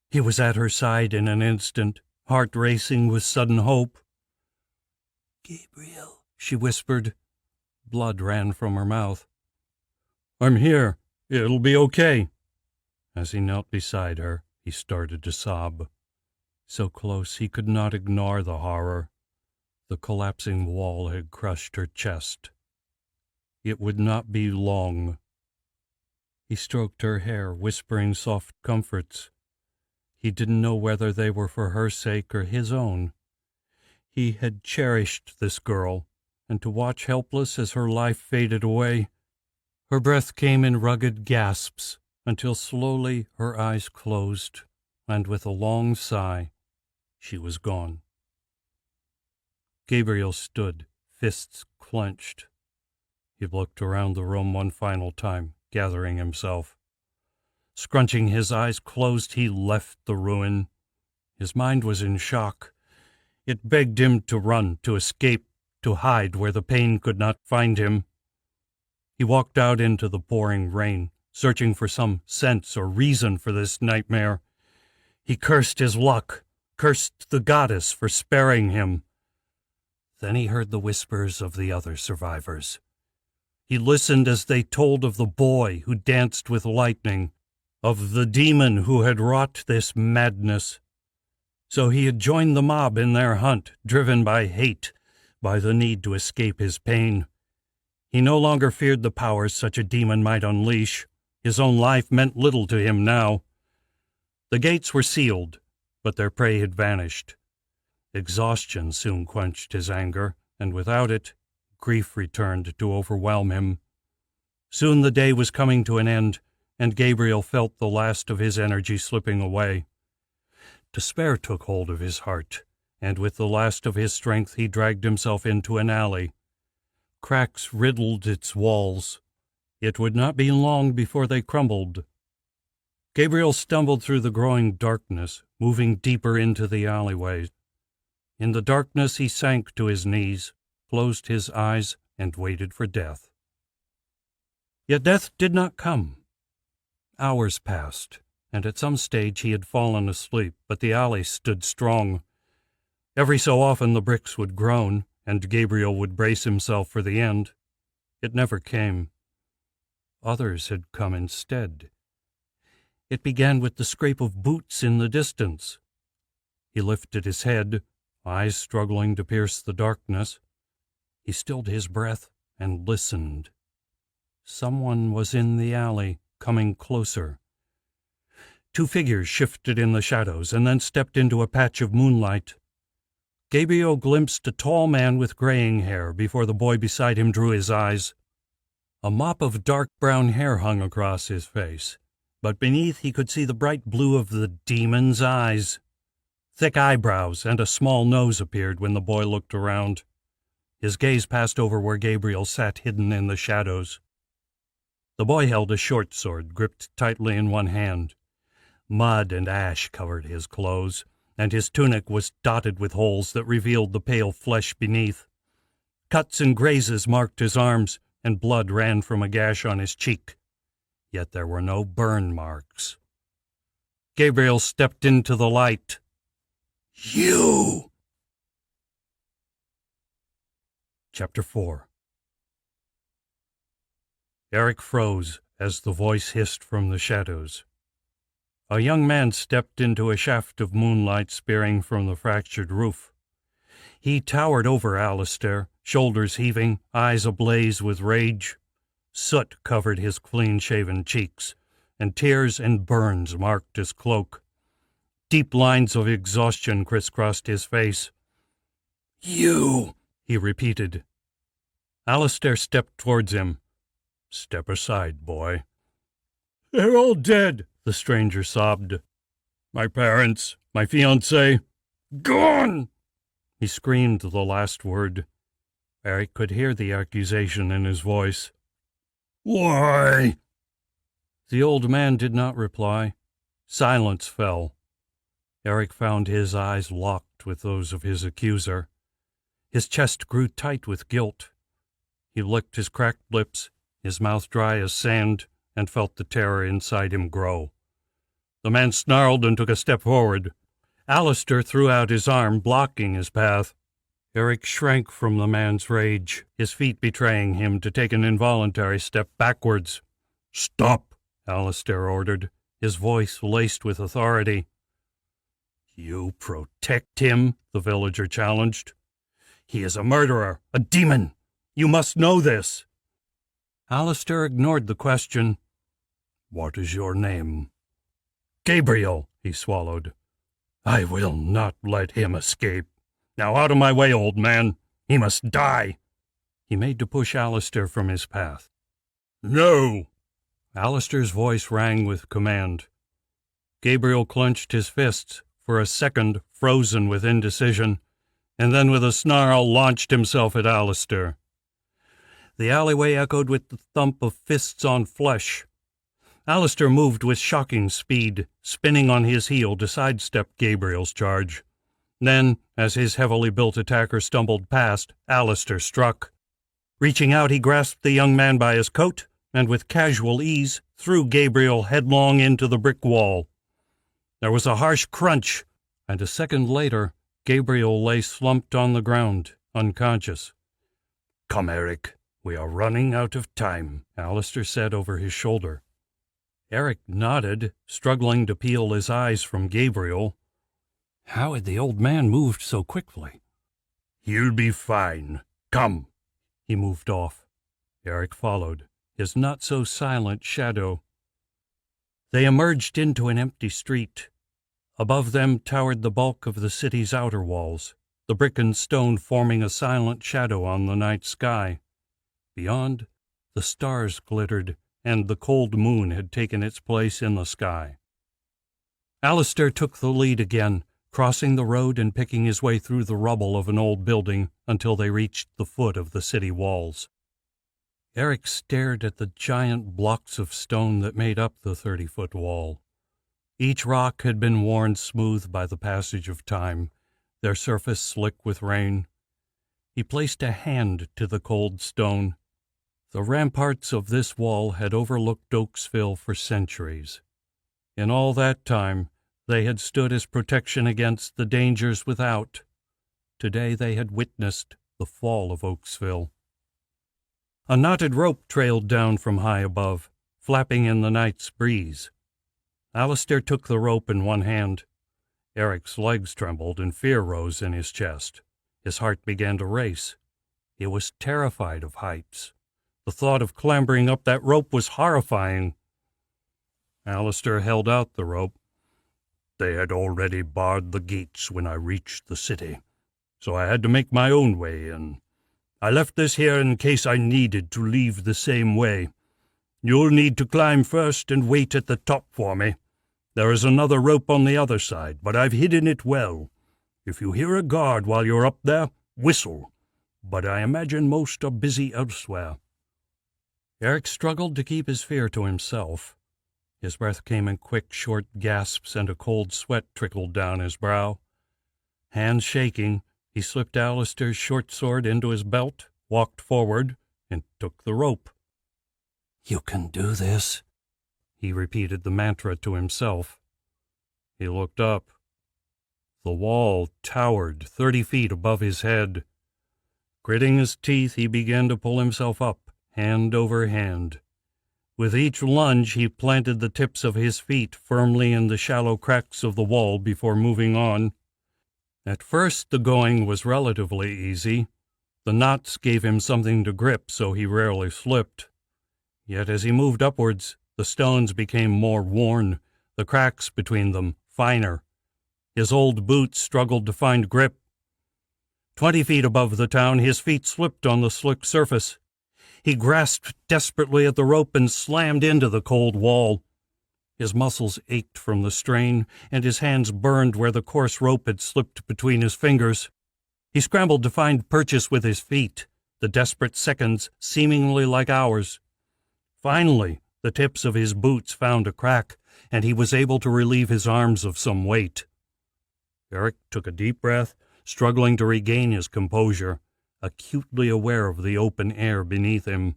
A: He was at her side in an instant, heart racing with sudden hope. "Gabriel," she whispered. Blood ran from her mouth. "I'm here. It'll be okay." As he knelt beside her, he started to sob. So close he could not ignore the horror. The collapsing wall had crushed her chest. It would not be long. He stroked her hair, whispering soft comforts. He didn't know whether they were for her sake or his own. He had cherished this girl, and to watch helpless as her life faded away. Her breath came in rugged gasps, until slowly her eyes closed, and with a long sigh, she was gone. Gabriel stood, fists clenched. He looked around the room one final time, gathering himself. Scrunching his eyes closed, he left the ruin. His mind was in shock. It begged him to run, to escape, to hide where the pain could not find him. He walked out into the pouring rain, searching for some sense or reason for this nightmare. He cursed his luck, cursed the goddess for sparing him. Then he heard the whispers of the other survivors. He listened as they told of the boy who danced with lightning, of the demon who had wrought this madness. So he had joined the mob in their hunt, driven by hate, by the need to escape his pain. He no longer feared the powers such a demon might unleash. His own life meant little to him now. The gates were sealed, but their prey had vanished. Exhaustion soon quenched his anger, and without it, grief returned to overwhelm him. Soon the day was coming to an end, and Gabriel felt the last of his energy slipping away. Despair took hold of his heart, and with the last of his strength he dragged himself into an alley. Cracks riddled its walls. It would not be long before they crumbled. Gabriel stumbled through the growing darkness, moving deeper into the alleyway. In the darkness he sank to his knees, closed his eyes, and waited for death. Yet death did not come. Hours passed, and at some stage he had fallen asleep, but the alley stood strong. Every so often the bricks would groan, and Gabriel would brace himself for the end. It never came. Others had come instead. It began with the scrape of boots in the distance. He lifted his head, eyes struggling to pierce the darkness. He stilled his breath and listened. Someone was in the alley, coming closer. Two figures shifted in the shadows and then stepped into a patch of moonlight. Gabriel glimpsed a tall man with graying hair before the boy beside him drew his eyes. A mop of dark brown hair hung across his face, but beneath he could see the bright blue of the demon's eyes. Thick eyebrows and a small nose appeared when the boy looked around. His gaze passed over where Gabriel sat hidden in the shadows. The boy held a short sword gripped tightly in one hand. Mud and ash covered his clothes, and his tunic was dotted with holes that revealed the pale flesh beneath. Cuts and grazes marked his arms, and blood ran from a gash on his cheek. Yet there were no burn marks. Gabriel stepped into the light. "You!" Chapter 4. Eric froze as the voice hissed from the shadows. A young man stepped into a shaft of moonlight spearing from the fractured roof. He towered over Alistair, shoulders heaving, eyes ablaze with rage. Soot covered his clean-shaven cheeks, and tears and burns marked his cloak. Deep lines of exhaustion crisscrossed his face. "You!" he repeated. Alistair stepped towards him. "Step aside, boy." "They're all dead," the stranger sobbed. "My parents, my fiancée, gone!" He screamed the last word. Eric could hear the accusation in his voice. "Why?" The old man did not reply. Silence fell. Eric found his eyes locked with those of his accuser. His chest grew tight with guilt. He licked his cracked lips, his mouth dry as sand, and felt the terror inside him grow. The man snarled and took a step forward. Alistair threw out his arm, blocking his path. Eric shrank from the man's rage, his feet betraying him to take an involuntary step backwards. "Stop!" Alistair ordered, his voice laced with authority. "You protect him?" the villager challenged. "He is a murderer, a demon. You must know this." Alistair ignored the question. "What is your name?" "Gabriel," he swallowed. "I will not let him escape. Now out of my way, old man. He must die." He made to push Alistair from his path. "No!" Alistair's voice rang with command. Gabriel clenched his fists, for a second frozen with indecision, and then with a snarl launched himself at Alistair. The alleyway echoed with the thump of fists on flesh. Alistair moved with shocking speed, spinning on his heel to sidestep Gabriel's charge. Then, as his heavily built attacker stumbled past, Alistair struck. Reaching out, he grasped the young man by his coat, and with casual ease threw Gabriel headlong into the brick wall. There was a harsh crunch, and a second later, Gabriel lay slumped on the ground, unconscious. "Come, Eric, we are running out of time," Alistair said over his shoulder. Eric nodded, struggling to peel his eyes from Gabriel. How had the old man moved so quickly? "He'll be fine. Come." He moved off. Eric followed, his not-so-silent shadow. They emerged into an empty street. Above them towered the bulk of the city's outer walls, the brick and stone forming a silent shadow on the night sky. Beyond, the stars glittered, and the cold moon had taken its place in the sky. Alistair took the lead again, crossing the road and picking his way through the rubble of an old building until they reached the foot of the city walls. Eric stared at the giant blocks of stone that made up the 30-foot wall. Each rock had been worn smooth by the passage of time, their surface slick with rain. He placed a hand to the cold stone. The ramparts of this wall had overlooked Oaksville for centuries. In all that time, they had stood as protection against the dangers without. Today they had witnessed the fall of Oaksville. A knotted rope trailed down from high above, flapping in the night's breeze. Alistair took the rope in one hand. Eric's legs trembled and fear rose in his chest. His heart began to race. He was terrified of heights. The thought of clambering up that rope was horrifying. Alistair held out the rope.
C: They had already barred the gates when I reached the city, so I had to make my own way in. I left this here in case I needed to leave the same way. You'll need to climb first and wait at the top for me. There is another rope on the other side, but I've hidden it well. If you hear a guard while you're up there, whistle. But I imagine most are busy elsewhere."
A: Eric struggled to keep his fear to himself. His breath came in quick, short gasps, and a cold sweat trickled down his brow. Hands shaking, he slipped Alistair's short sword into his belt, walked forward, and took the rope. "You can do this," he repeated the mantra to himself. He looked up. The wall towered 30 feet above his head. Gritting his teeth, he began to pull himself up, hand over hand. With each lunge, he planted the tips of his feet firmly in the shallow cracks of the wall before moving on. At first, the going was relatively easy. The knots gave him something to grip, so he rarely slipped. Yet as he moved upwards, the stones became more worn, the cracks between them finer. His old boots struggled to find grip. 20 feet above the town, his feet slipped on the slick surface. He grasped desperately at the rope and slammed into the cold wall. His muscles ached from the strain, and his hands burned where the coarse rope had slipped between his fingers. He scrambled to find purchase with his feet, the desperate seconds seemingly like hours. Finally, the tips of his boots found a crack, and he was able to relieve his arms of some weight. Eric took a deep breath, struggling to regain his composure, acutely aware of the open air beneath him.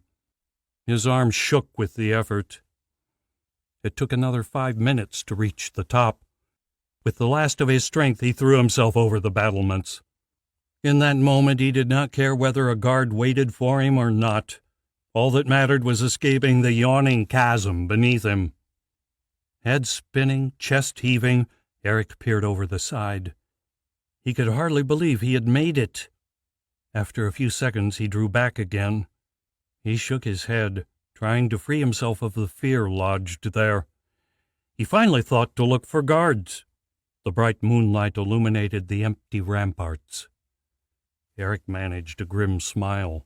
A: His arms shook with the effort. It took another 5 minutes to reach the top. With the last of his strength, he threw himself over the battlements. In that moment, he did not care whether a guard waited for him or not. All that mattered was escaping the yawning chasm beneath him. Head spinning, chest heaving, Eric peered over the side. He could hardly believe he had made it. After a few seconds, he drew back again. He shook his head, trying to free himself of the fear lodged there. He finally thought to look for guards. The bright moonlight illuminated the empty ramparts. Eric managed a grim smile.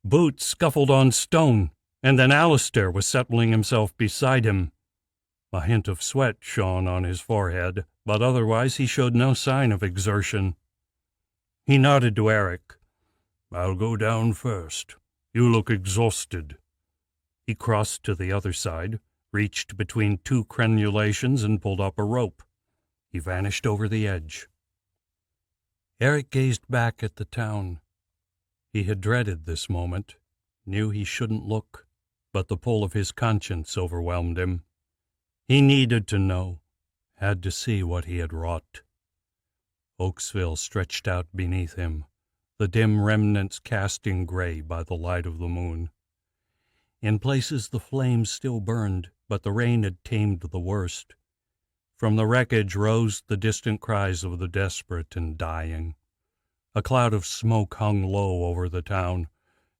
A: Boots scuffled on stone, and then Alistair was settling himself beside him. A hint of sweat shone on his forehead, but otherwise he showed no sign of exertion. He nodded to Eric.
C: "I'll go down first. You look exhausted."
A: He crossed to the other side, reached between two crenulations, and pulled up a rope. He vanished over the edge. Eric gazed back at the town. He had dreaded this moment, knew he shouldn't look, but the pull of his conscience overwhelmed him. He needed to know, had to see what he had wrought. Oaksville stretched out beneath him, the dim remnants cast in gray by the light of the moon. In places the flames still burned, but the rain had tamed the worst. From the wreckage rose the distant cries of the desperate and dying. A cloud of smoke hung low over the town,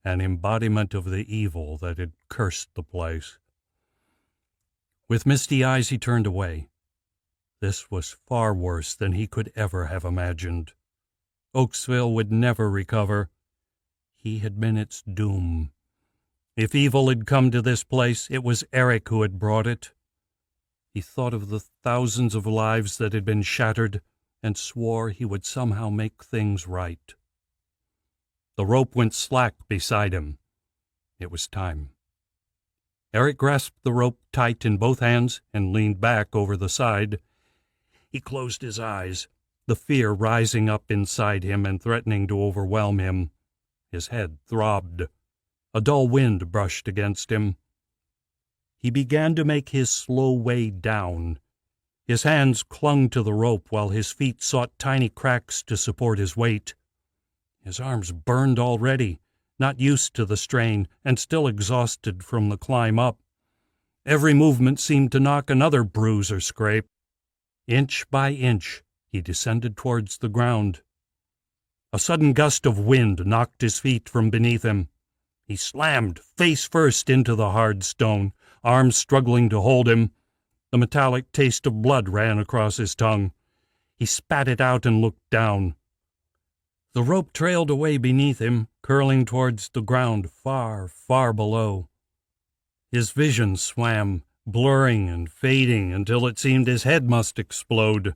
A: an embodiment of the evil that had cursed the place. With misty eyes he turned away. This was far worse than he could ever have imagined. Oaksville would never recover. He had been its doom. If evil had come to this place, it was Eric who had brought it. He thought of the thousands of lives that had been shattered and swore he would somehow make things right. The rope went slack beside him. It was time. Eric grasped the rope tight in both hands and leaned back over the side. He closed his eyes, the fear rising up inside him and threatening to overwhelm him. His head throbbed. A dull wind brushed against him. he began to make his slow way down. His hands clung to the rope while his feet sought tiny cracks to support his weight. His arms burned already, not used to the strain and still exhausted from the climb up. Every movement seemed to knock another bruise or scrape. Inch by inch, he descended towards the ground. A sudden gust of wind knocked his feet from beneath him. He slammed face first into the hard stone, arms struggling to hold him. The metallic taste of blood ran across his tongue. He spat it out and looked down. The rope trailed away beneath him, curling towards the ground far, far below. His vision swam, blurring and fading until it seemed his head must explode.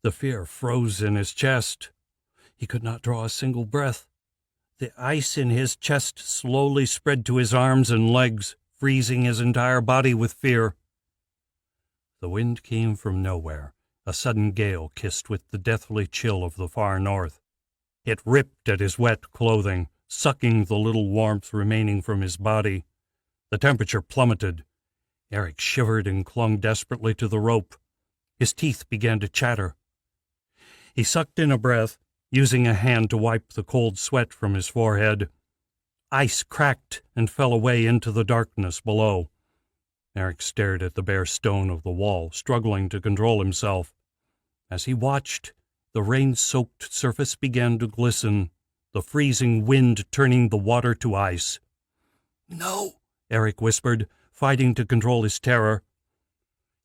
A: The fear froze in his chest. He could not draw a single breath. The ice in his chest slowly spread to his arms and legs, freezing his entire body with fear. The wind came from nowhere, a sudden gale kissed with the deathly chill of the far north. It ripped at his wet clothing, sucking the little warmth remaining from his body. The temperature plummeted. Eric shivered and clung desperately to the rope. His teeth began to chatter. He sucked in a breath, using a hand to wipe the cold sweat from his forehead. Ice cracked and fell away into the darkness below. Eric stared at the bare stone of the wall, struggling to control himself. As he watched, the rain-soaked surface began to glisten, the freezing wind turning the water to ice. "No," Eric whispered, fighting to control his terror.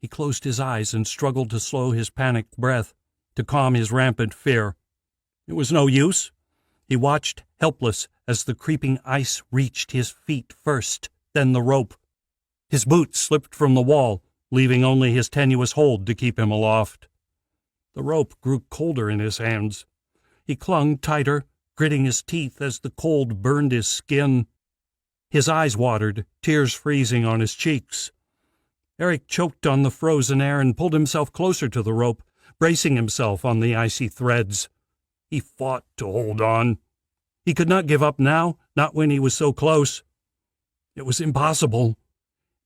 A: He closed his eyes and struggled to slow his panicked breath, to calm his rampant fear. It was no use. He watched, helpless, as the creeping ice reached his feet first, then the rope. His boots slipped from the wall, leaving only his tenuous hold to keep him aloft. The rope grew colder in his hands. He clung tighter, gritting his teeth as the cold burned his skin. His eyes watered, tears freezing on his cheeks. Eric choked on the frozen air and pulled himself closer to the rope, bracing himself on the icy threads. He fought to hold on. He could not give up now, not when he was so close. It was impossible.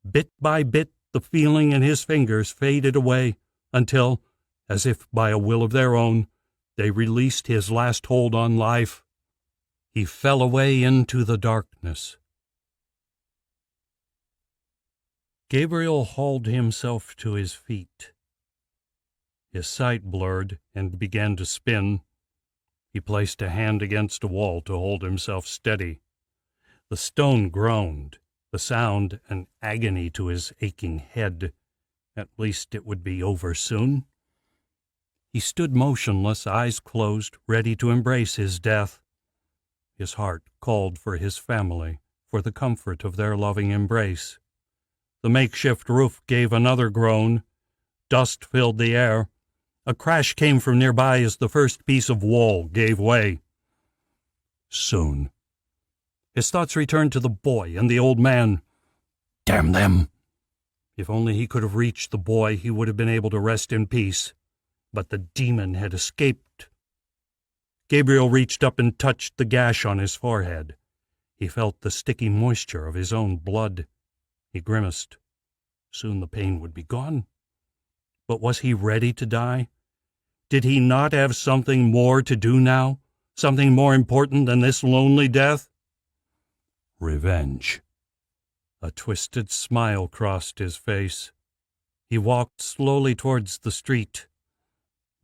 A: Bit by bit, the feeling in his fingers faded away until, as if by a will of their own, they released his last hold on life. He fell away into the darkness. Gabriel hauled himself to his feet. His sight blurred and began to spin. He placed a hand against a wall to hold himself steady. The stone groaned, the sound an agony to his aching head. At least it would be over soon. He stood motionless, eyes closed, ready to embrace his death. His heart called for his family, for the comfort of their loving embrace. The makeshift roof gave another groan. Dust filled the air. A crash came from nearby as the first piece of wall gave way. Soon. His thoughts returned to the boy and the old man. Damn them! If only he could have reached the boy, he would have been able to rest in peace. But the demon had escaped. Gabriel reached up and touched the gash on his forehead. He felt the sticky moisture of his own blood. He grimaced. Soon the pain would be gone. But was he ready to die? Did he not have something more to do now? Something more important than this lonely death? Revenge. A twisted smile crossed his face. He walked slowly towards the street.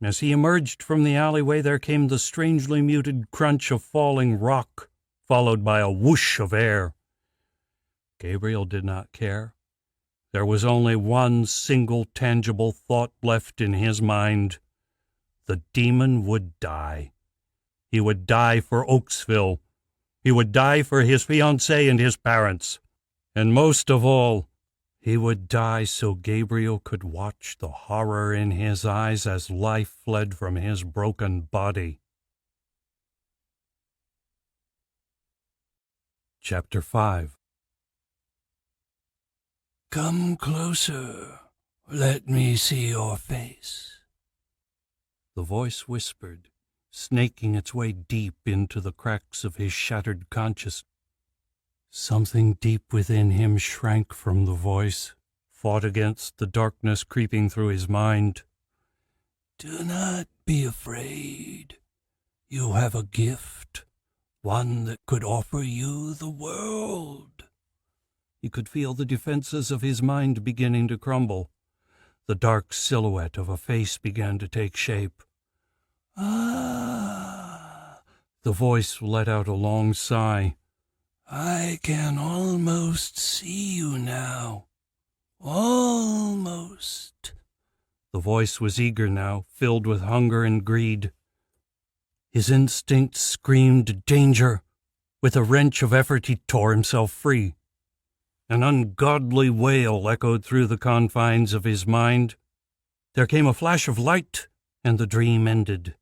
A: As he emerged from the alleyway, there came the strangely muted crunch of falling rock, followed by a whoosh of air. Gabriel did not care. There was only one single tangible thought left in his mind. The demon would die. He would die for Oaksville. He would die for his fiancée and his parents. And most of all, he would die so Gabriel could watch the horror in his eyes as life fled from his broken body. Chapter 5. Come closer. Let me see your face. The voice whispered, snaking its way deep into the cracks of his shattered consciousness. Something deep within him shrank from the voice, fought against the darkness creeping through his mind. "Do not be afraid. You have a gift, one that could offer you the world." He could feel the defenses of his mind beginning to crumble. The dark silhouette of a face began to take shape. "Ah," the voice let out a long sigh. "I can almost see you now. Almost." The voice was eager now, filled with hunger and greed. His instinct screamed danger. With a wrench of effort he tore himself free. An ungodly wail echoed through the confines of his mind. There came a flash of light, and the dream ended.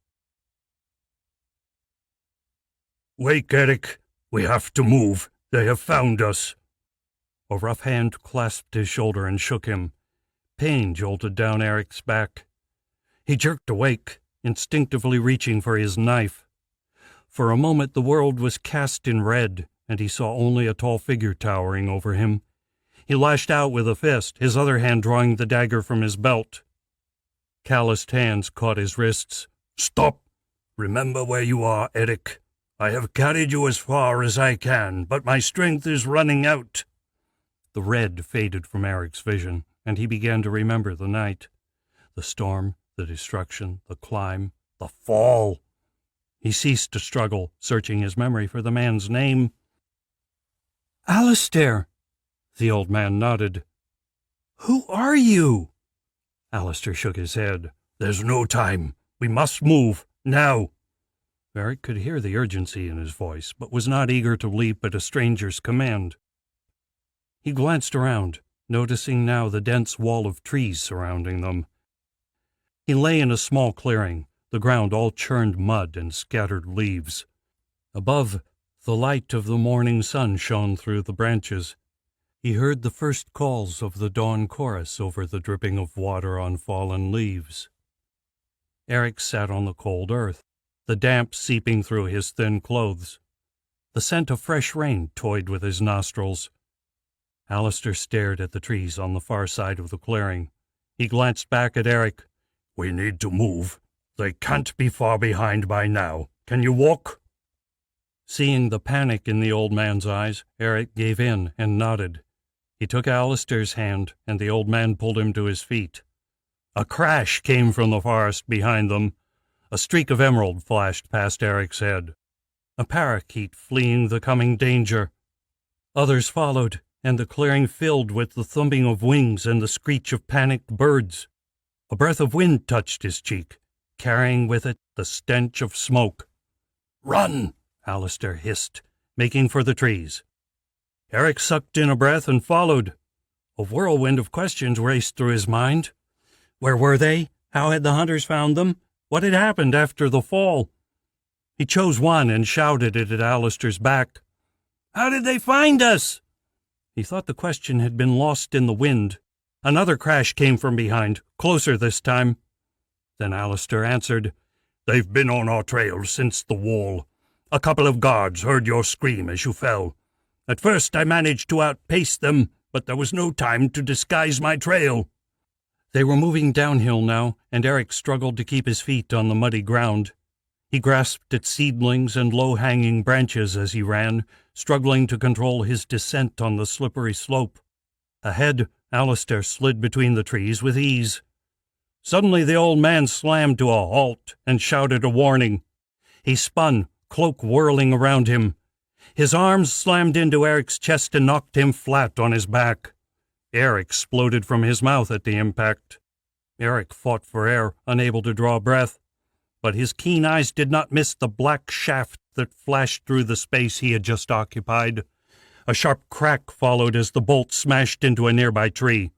C: "Wake, Eric. We have to move. They have found us."
A: A rough hand clasped his shoulder and shook him. Pain jolted down Eric's back. He jerked awake, instinctively reaching for his knife. For a moment the world was cast in red, and he saw only a tall figure towering over him. He lashed out with a fist, his other hand drawing the dagger from his belt. Calloused hands caught his wrists.
C: "Stop! Remember where you are, Eric. I have carried you as far as I can, but my strength is running out."
A: The red faded from Eric's vision, and he began to remember the night. The storm, the destruction, the climb, the fall. He ceased to struggle, searching his memory for the man's name. "Alistair!" The old man nodded. "Who are you?" Alistair shook his head.
C: "There's no time. We must move, now."
A: Eric could hear the urgency in his voice, but was not eager to leap at a stranger's command. He glanced around, noticing now the dense wall of trees surrounding them. He lay in a small clearing, the ground all churned mud and scattered leaves. Above, the light of the morning sun shone through the branches. He heard the first calls of the dawn chorus over the dripping of water on fallen leaves. Eric sat on the cold earth, the damp seeping through his thin clothes. The scent of fresh rain toyed with his nostrils. Alistair stared at the trees on the far side of the clearing. He glanced back at Eric.
C: "We need to move. They can't be far behind by now. Can you walk?"
A: Seeing the panic in the old man's eyes, Eric gave in and nodded. He took Alistair's hand, and the old man pulled him to his feet. A crash came from the forest behind them. A streak of emerald flashed past Eric's head. A parakeet fleeing the coming danger. Others followed, and the clearing filled with the thumping of wings and the screech of panicked birds. A breath of wind touched his cheek, carrying with it the stench of smoke. "Run!" Alistair hissed, making for the trees. Eric sucked in a breath and followed. A whirlwind of questions raced through his mind. Where were they? How had the hunters found them? What had happened after the fall? He chose one and shouted it at Alistair's back. "How did they find us?" He thought the question had been lost in the wind. Another crash came from behind, closer this time. Then Alistair answered, "They've been on our trail since the wall. A couple of guards heard your scream as you fell. At first I managed to outpace them, but there was no time to disguise my trail." They were moving downhill now, and Eric struggled to keep his feet on the muddy ground. He grasped at seedlings and low-hanging branches as he ran, struggling to control his descent on the slippery slope. Ahead, Alistair slid between the trees with ease. Suddenly the old man slammed to a halt and shouted a warning. He spun, cloak whirling around him. His arms slammed into Eric's chest and knocked him flat on his back. Air exploded from his mouth at the impact. Eric fought for air, unable to draw breath, but his keen eyes did not miss the black shaft that flashed through the space he had just occupied. A sharp crack followed as the bolt smashed into a nearby tree.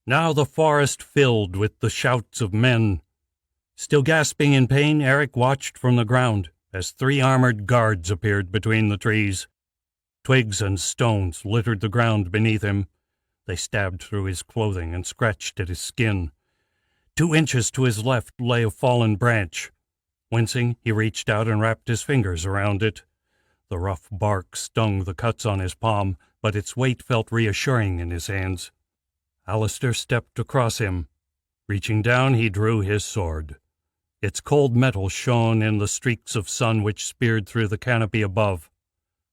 A: Now the forest filled with the shouts of men. Still gasping in pain, Eric watched from the ground as 3 armored guards appeared between the trees. Twigs and stones littered the ground beneath him. They stabbed through his clothing and scratched at his skin. 2 inches to his left lay a fallen branch. Wincing, he reached out and wrapped his fingers around it. The rough bark stung the cuts on his palm, but its weight felt reassuring in his hands. Alistair stepped across him. Reaching down, he drew his sword. Its cold metal shone in the streaks of sun which speared through the canopy above.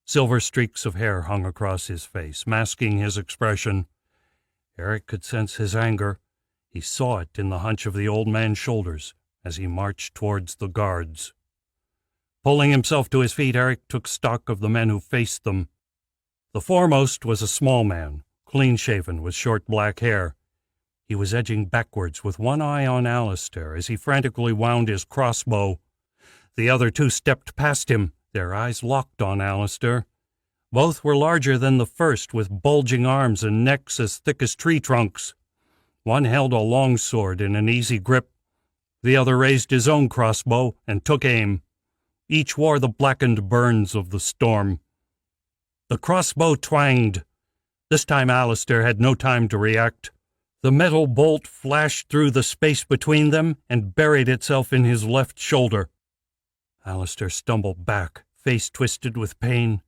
A: Silver streaks of hair hung across his face, masking his expression. Eric could sense his anger. He saw it in the hunch of the old man's shoulders as he marched towards the guards. Pulling himself to his feet, Eric took stock of the men who faced them. The foremost was a small man, clean-shaven, with short black hair. He was edging backwards with one eye on Alistair as he frantically wound his crossbow. The other two stepped past him, their eyes locked on Alistair. Both were larger than the first, with bulging arms and necks as thick as tree trunks. One held a long sword in an easy grip. The other raised his own crossbow and took aim. Each wore the blackened burns of the storm. The crossbow twanged. This time Alistair had no time to react. The metal bolt flashed through the space between them and buried itself in his left shoulder. Alistair stumbled back, face twisted with pain.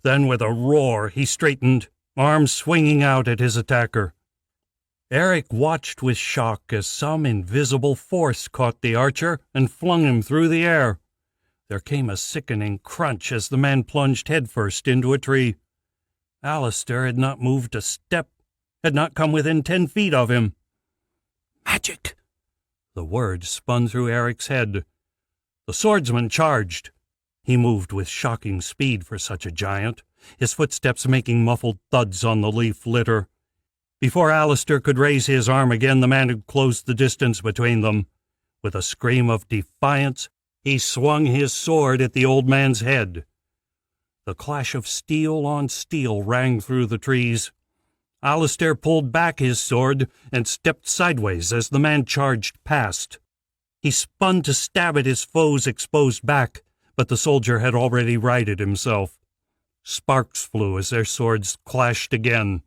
A: Then, with a roar, he straightened, arms swinging out at his attacker. Eric watched with shock as some invisible force caught the archer and flung him through the air. There came a sickening crunch as the man plunged headfirst into a tree. Alistair had not moved a step, had not come within 10 feet of him. Magic! The word spun through Eric's head. The swordsman charged. He moved with shocking speed for such a giant, his footsteps making muffled thuds on the leaf litter. Before Alistair could raise his arm again, the man had closed the distance between them. With a scream of defiance, he swung his sword at the old man's head. The clash of steel on steel rang through the trees. Alistair pulled back his sword and stepped sideways as the man charged past. He spun to stab at his foe's exposed back, but the soldier had already righted himself. Sparks flew as their swords clashed again.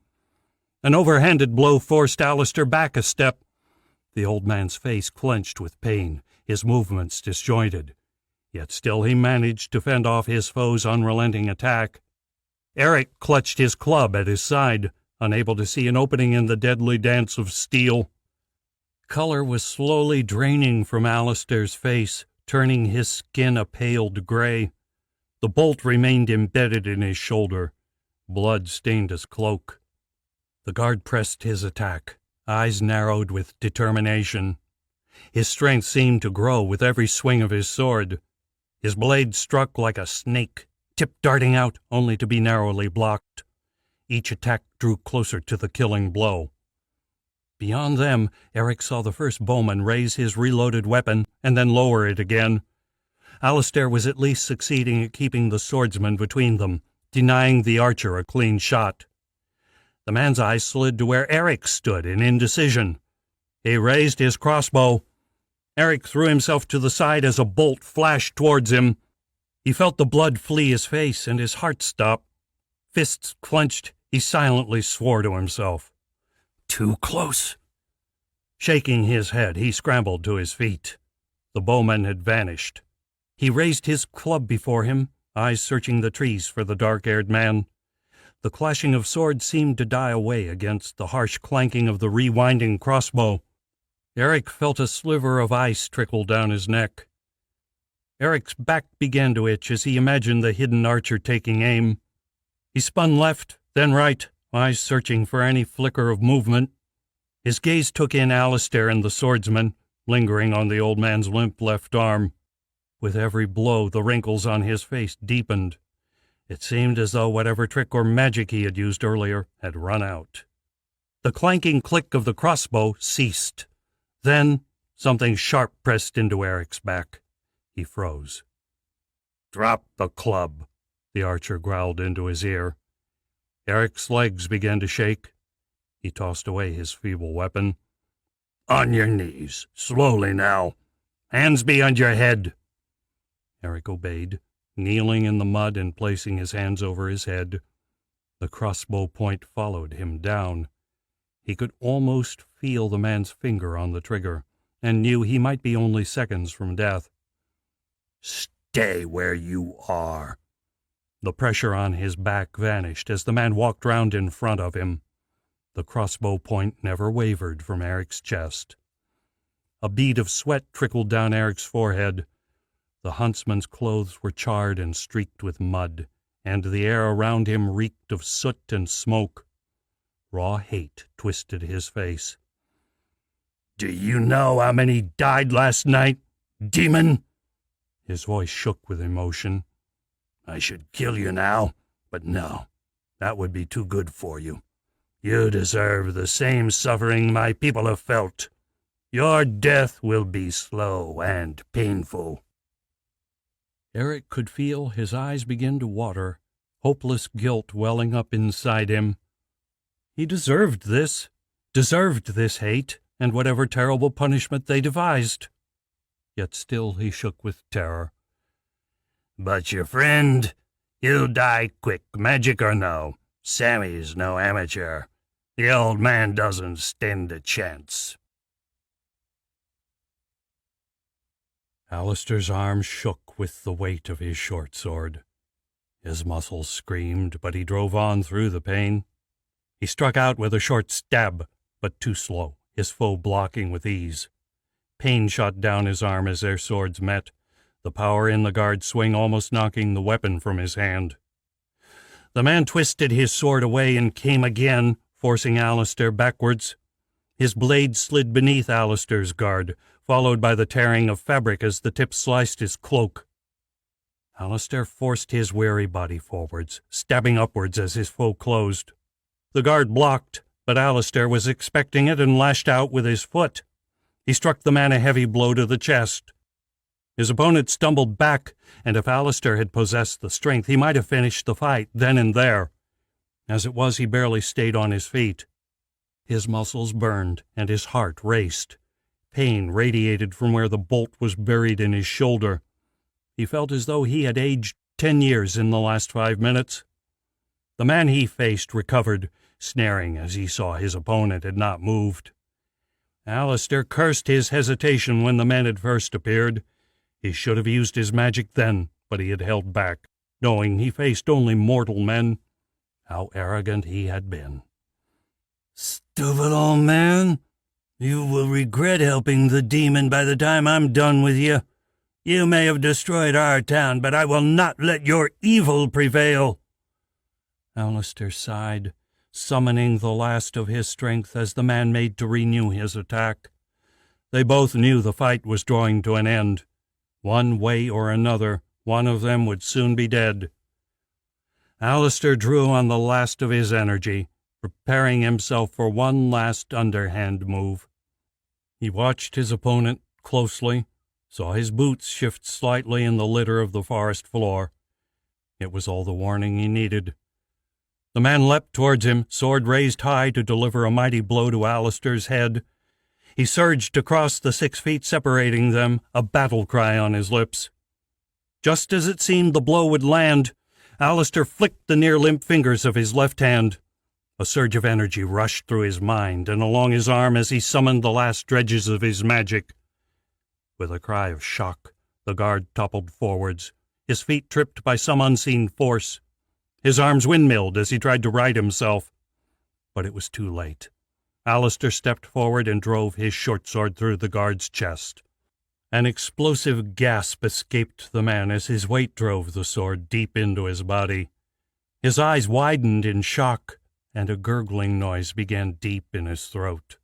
A: An overhanded blow forced Alistair back a step. The old man's face clenched with pain, his movements disjointed. Yet still he managed to fend off his foe's unrelenting attack. Eric clutched his club at his side, unable to see an opening in the deadly dance of steel. Color was slowly draining from Alistair's face, turning his skin a paled gray. The bolt remained embedded in his shoulder. Blood stained his cloak. The guard pressed his attack, eyes narrowed with determination. His strength seemed to grow with every swing of his sword. His blade struck like a snake, tip darting out only to be narrowly blocked. Each attack drew closer to the killing blow. Beyond them, Eric saw the first bowman raise his reloaded weapon and then lower it again. Alistair was at least succeeding at keeping the swordsman between them, denying the archer a clean shot. The man's eyes slid to where Eric stood in indecision. He raised his crossbow. Eric threw himself to the side as a bolt flashed towards him. He felt the blood flee his face and his heart stop. Fists clenched, he silently swore to himself. Too close. Shaking his head, he scrambled to his feet. The bowman had vanished. He raised his club before him, eyes searching the trees for the dark-haired man. The clashing of swords seemed to die away against the harsh clanking of the rewinding crossbow. Eric felt a sliver of ice trickle down his neck. Eric's back began to itch as he imagined the hidden archer taking aim. He spun left, then right, eyes searching for any flicker of movement. His gaze took in Alistair and the swordsman, lingering on the old man's limp left arm. With every blow, the wrinkles on his face deepened. It seemed as though whatever trick or magic he had used earlier had run out. The clanking click of the crossbow ceased. Then something sharp pressed into Eric's back. He froze. "Drop the club," the archer growled into his ear. Eric's legs began to shake. He tossed away his feeble weapon. "On your knees, slowly now. Hands behind your head." Eric obeyed, kneeling in the mud and placing his hands over his head. The crossbow point followed him down. He could almost feel the man's finger on the trigger, and knew he might be only seconds from death. "Stay where you are." The pressure on his back vanished as the man walked round in front of him. The crossbow point never wavered from Eric's chest. A bead of sweat trickled down Eric's forehead. The huntsman's clothes were charred and streaked with mud, and the air around him reeked of soot and smoke. Raw hate twisted his face. "Do you know how many died last night, demon?" His voice shook with emotion. "I should kill you now, but no, that would be too good for you. You deserve the same suffering my people have felt. Your death will be slow and painful." Eric could feel his eyes begin to water, hopeless guilt welling up inside him. He deserved this hate, and whatever terrible punishment they devised. Yet still he shook with terror. "But your friend, he'll die quick, magic or no. Sammy's no amateur. The old man doesn't stand a chance." Alistair's arm shook with the weight of his short sword. His muscles screamed, but he drove on through the pain. He struck out with a short stab, but too slow, his foe blocking with ease. Pain shot down his arm as their swords met, the power in the guard's swing almost knocking the weapon from his hand. The man twisted his sword away and came again, forcing Alistair backwards. His blade slid beneath Alistair's guard, followed by the tearing of fabric as the tip sliced his cloak. Alistair forced his weary body forwards, stabbing upwards as his foe closed. The guard blocked, but Alistair was expecting it and lashed out with his foot. He struck the man a heavy blow to the chest. His opponent stumbled back, and if Alistair had possessed the strength, he might have finished the fight then and there. As it was, he barely stayed on his feet. His muscles burned, and his heart raced. Pain radiated from where the bolt was buried in his shoulder. He felt as though he had aged 10 years in the last 5 minutes. The man he faced recovered, snaring as he saw his opponent had not moved. Alistair cursed his hesitation when the men had first appeared. He should have used his magic then, but he had held back, knowing he faced only mortal men. How arrogant he had been. "Stupid old man, you will regret helping the demon by the time I'm done with you. You may have destroyed our town, but I will not let your evil prevail." Alistair sighed, summoning the last of his strength as the man made to renew his attack. They both knew the fight was drawing to an end. One way or another, one of them would soon be dead. Alistair drew on the last of his energy, preparing himself for one last underhand move. He watched his opponent closely, saw his boots shift slightly in the litter of the forest floor. It was all the warning he needed. The man leapt towards him, sword raised high to deliver a mighty blow to Alistair's head. He surged across the 6 feet separating them, a battle cry on his lips. Just as it seemed the blow would land, Alistair flicked the near-limp fingers of his left hand. A surge of energy rushed through his mind and along his arm as he summoned the last dredges of his magic. With a cry of shock, the guard toppled forwards, his feet tripped by some unseen force. His arms windmilled as he tried to right himself. But it was too late. Alistair stepped forward and drove his short sword through the guard's chest. An explosive gasp escaped the man as his weight drove the sword deep into his body. His eyes widened in shock, and a gurgling noise began deep in his throat.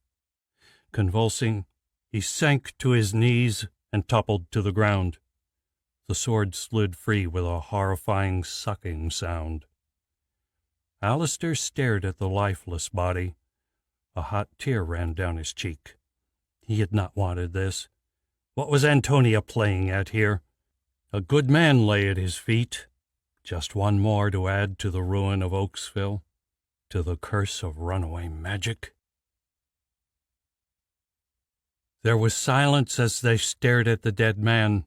A: Convulsing, he sank to his knees and toppled to the ground. The sword slid free with a horrifying sucking sound. Alistair stared at the lifeless body. A hot tear ran down his cheek. He had not wanted this. What was Antonia playing at here? A good man lay at his feet. Just one more to add to the ruin of Oaksville, to the curse of runaway magic. There was silence as they stared at the dead man.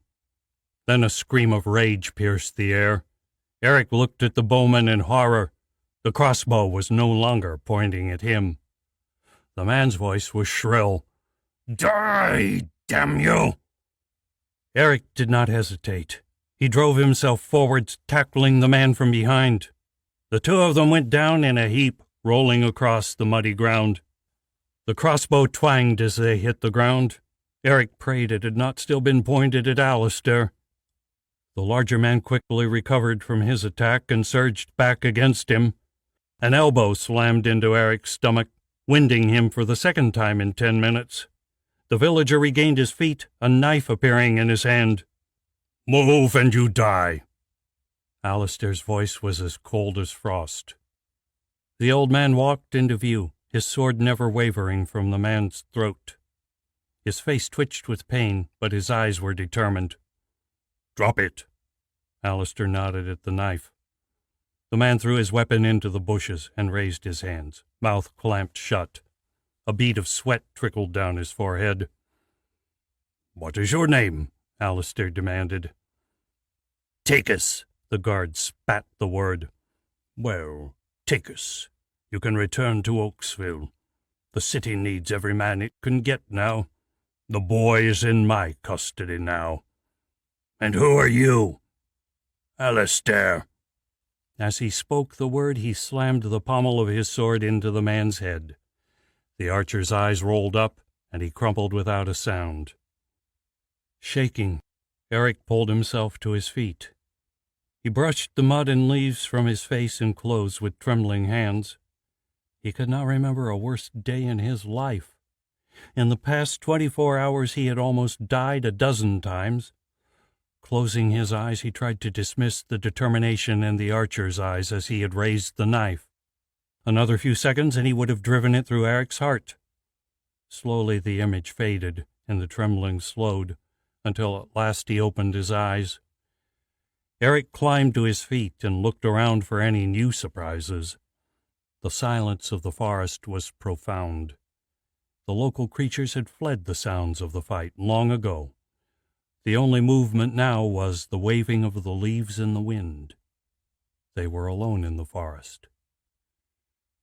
A: Then a scream of rage pierced the air. Eric looked at the bowman in horror. The crossbow was no longer pointing at him. The man's voice was shrill. "Die, damn you!" Eric did not hesitate. He drove himself forwards, tackling the man from behind. The two of them went down in a heap, rolling across the muddy ground. The crossbow twanged as they hit the ground. Eric prayed it had not still been pointed at Alistair. The larger man quickly recovered from his attack and surged back against him. An elbow slammed into Eric's stomach, winding him for the second time in 10 minutes. The villager regained his feet, a knife appearing in his hand. "Move and you die." Alistair's voice was as cold as frost. The old man walked into view, his sword never wavering from the man's throat. His face twitched with pain, but his eyes were determined. "Drop it." Alistair nodded at the knife. The man threw his weapon into the bushes and raised his hands, mouth clamped shut. A bead of sweat trickled down his forehead. "What is your name?" Alistair demanded. "Take us." The guard spat the word. "Well, take us. You can return to Oaksville. The city needs every man it can get now. The boy is in my custody now." "And who are you?" "Alistair." As he spoke the word, he slammed the pommel of his sword into the man's head. The archer's eyes rolled up, and he crumpled without a sound. Shaking, Eric pulled himself to his feet. He brushed the mud and leaves from his face and clothes with trembling hands. He could not remember a worse day in his life. In the past 24 hours he had almost died a dozen times. Closing his eyes, he tried to dismiss the determination in the archer's eyes as he had raised the knife. Another few seconds and he would have driven it through Eric's heart. Slowly the image faded and the trembling slowed, until at last he opened his eyes. Eric climbed to his feet and looked around for any new surprises. The silence of the forest was profound. The local creatures had fled the sounds of the fight long ago. The only movement now was the waving of the leaves in the wind. They were alone in the forest.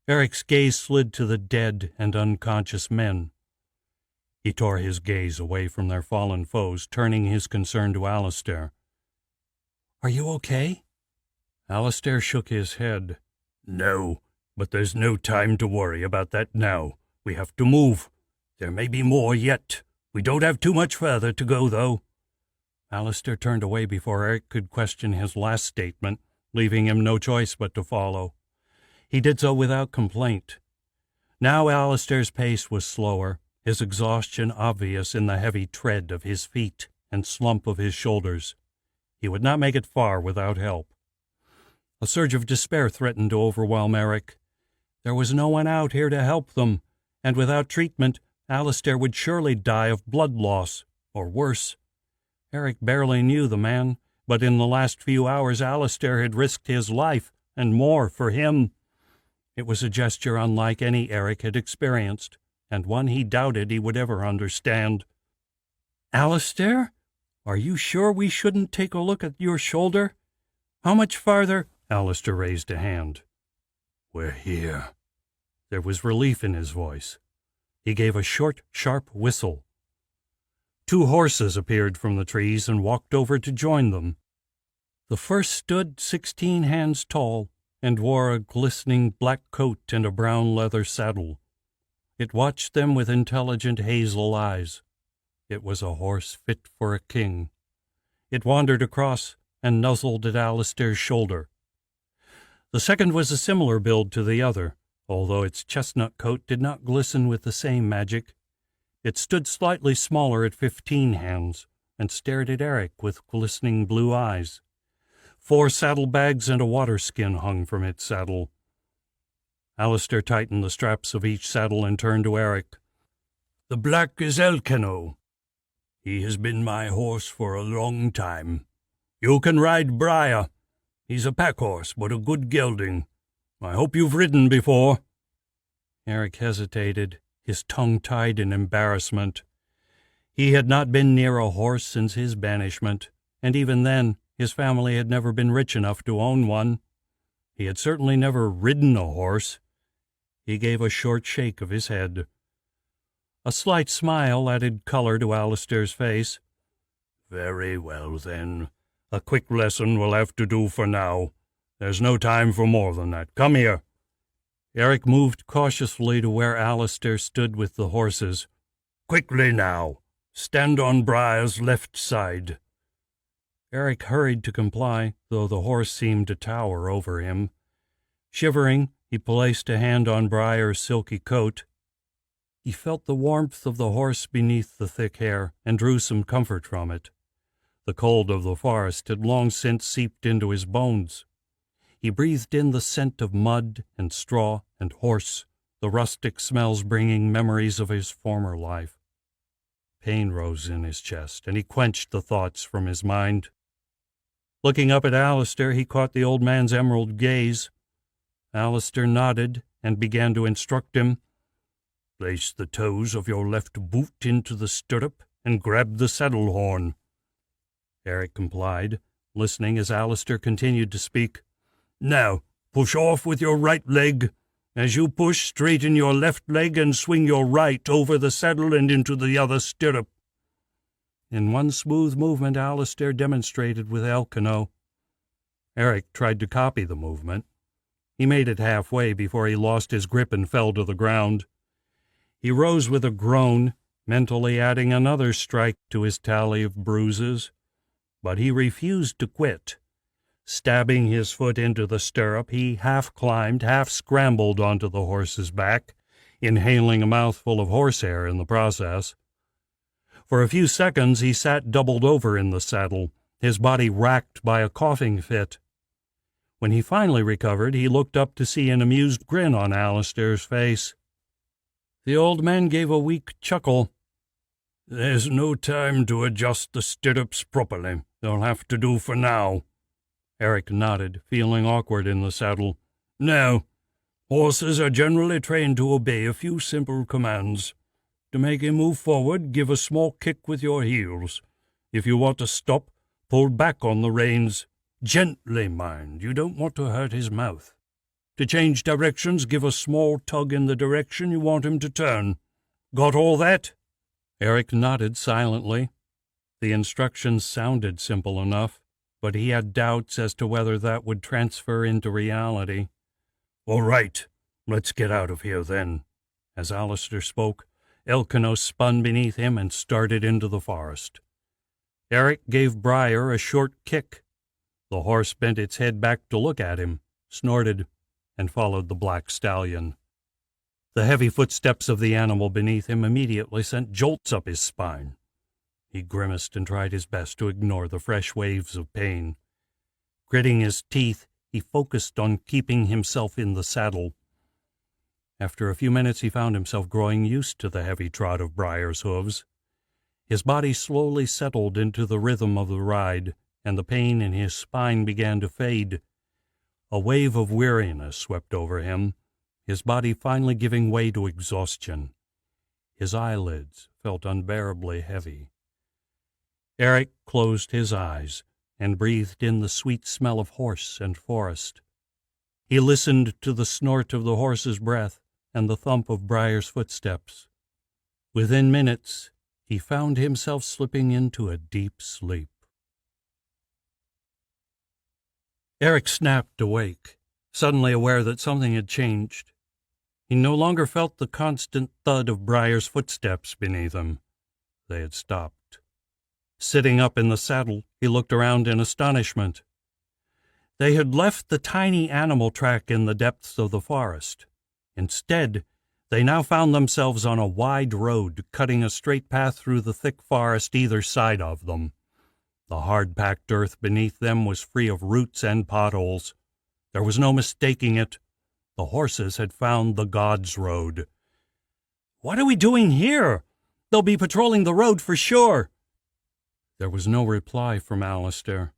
A: Eric's gaze slid to the dead and unconscious men. He tore his gaze away from their fallen foes, turning his concern to Alistair. "Are you okay?" Alistair shook his head. "No, but there's no time to worry about that now. We have to move. There may be more yet. We don't have too much further to go, though." Alistair turned away before Eric could question his last statement, leaving him no choice but to follow. He did so without complaint. Now Alistair's pace was slower, his exhaustion obvious in the heavy tread of his feet and slump of his shoulders. He would not make it far without help. A surge of despair threatened to overwhelm Eric. There was no one out here to help them, and without treatment, Alistair would surely die of blood loss, or worse. Eric barely knew the man, but in the last few hours Alistair had risked his life, and more, for him. It was a gesture unlike any Eric had experienced, and one he doubted he would ever understand. "Alistair, are you sure we shouldn't take a look at your shoulder? How much farther?" Alistair raised a hand. "We're here." There was relief in his voice. He gave a short, sharp whistle. 2 horses appeared from the trees and walked over to join them. The first stood 16 hands tall and wore a glistening black coat and a brown leather saddle. It watched them with intelligent hazel eyes. It was a horse fit for a king. It wandered across and nuzzled at Alistair's shoulder. The second was a similar build to the other, although its chestnut coat did not glisten with the same magic. It stood slightly smaller at 15 hands and stared at Eric with glistening blue eyes. 4 saddlebags and a water skin hung from its saddle. Alistair tightened the straps of each saddle and turned to Eric. "The black is Elcano. He has been my horse for a long time. You can ride Briar. He's a pack horse, but a good gelding. I hope you've ridden before." Eric hesitated, his tongue tied in embarrassment. He had not been near a horse since his banishment, and even then his family had never been rich enough to own one. He had certainly never ridden a horse. He gave a short shake of his head. A slight smile added color to Alistair's face. "Very well, then.
C: A quick lesson will have to do for now. There's no time for more than that. Come here."
A: Eric moved cautiously to where Alistair stood with the horses.
C: "Quickly now. Stand on Briar's left side."
A: Eric hurried to comply, though the horse seemed to tower over him. Shivering, he placed a hand on Briar's silky coat. He felt the warmth of the horse beneath the thick hair and drew some comfort from it. The cold of the forest had long since seeped into his bones. He breathed in the scent of mud and straw and horse, the rustic smells bringing memories of his former life. Pain rose in his chest, and he quenched the thoughts from his mind. Looking up at Alistair, he caught the old man's emerald gaze. Alistair nodded and began to instruct him.
C: "Place the toes of your left boot into the stirrup and grab the saddle horn."
A: Eric complied, listening as Alistair continued to speak.
C: "Now, push off with your right leg. As you push, straighten your left leg and swing your right over the saddle and into the other stirrup."
A: In one smooth movement Alistair demonstrated with Elkanah. Eric tried to copy the movement. He made it halfway before he lost his grip and fell to the ground. He rose with a groan, mentally adding another strike to his tally of bruises. But he refused to quit. Stabbing his foot into the stirrup, he half climbed, half scrambled onto the horse's back, inhaling a mouthful of horsehair in the process. For a few seconds he sat doubled over in the saddle, his body racked by a coughing fit. When he finally recovered, he looked up to see an amused grin on Alistair's face. The old man gave a weak chuckle.
C: "There's no time to adjust the stirrups properly. They'll have to do for now."
A: Eric nodded, feeling awkward in the saddle.
C: "Now, horses are generally trained to obey a few simple commands. To make him move forward, give a small kick with your heels. If you want to stop, pull back on the reins. Gently, mind. You don't want to hurt his mouth. To change directions, give a small tug in the direction you want him to turn. Got all that?"
A: Eric nodded silently. The instructions sounded simple enough, but he had doubts as to whether that would transfer into reality.
C: "All right, let's get out of here then."
A: As Alistair spoke, Elkanah spun beneath him and started into the forest. Eric gave Briar a short kick. The horse bent its head back to look at him, snorted, and followed the black stallion. The heavy footsteps of the animal beneath him immediately sent jolts up his spine. He grimaced and tried his best to ignore the fresh waves of pain. Gritting his teeth, he focused on keeping himself in the saddle. After a few minutes he found himself growing used to the heavy trot of Briar's hooves. His body slowly settled into the rhythm of the ride, and the pain in his spine began to fade. A wave of weariness swept over him, his body finally giving way to exhaustion. His eyelids felt unbearably heavy. Eric closed his eyes and breathed in the sweet smell of horse and forest. He listened to the snort of the horse's breath and the thump of Briar's footsteps. Within minutes, he found himself slipping into a deep sleep. Eric snapped awake, suddenly aware that something had changed. He no longer felt the constant thud of Briar's footsteps beneath him. They had stopped. Sitting up in the saddle, he looked around in astonishment. They had left the tiny animal track in the depths of the forest. Instead, they now found themselves on a wide road, cutting a straight path through the thick forest either side of them. The hard-packed earth beneath them was free of roots and potholes. There was no mistaking it. The horses had found the God's Road. "What are we doing here? They'll be patrolling the road for sure." There was no reply from Alistair.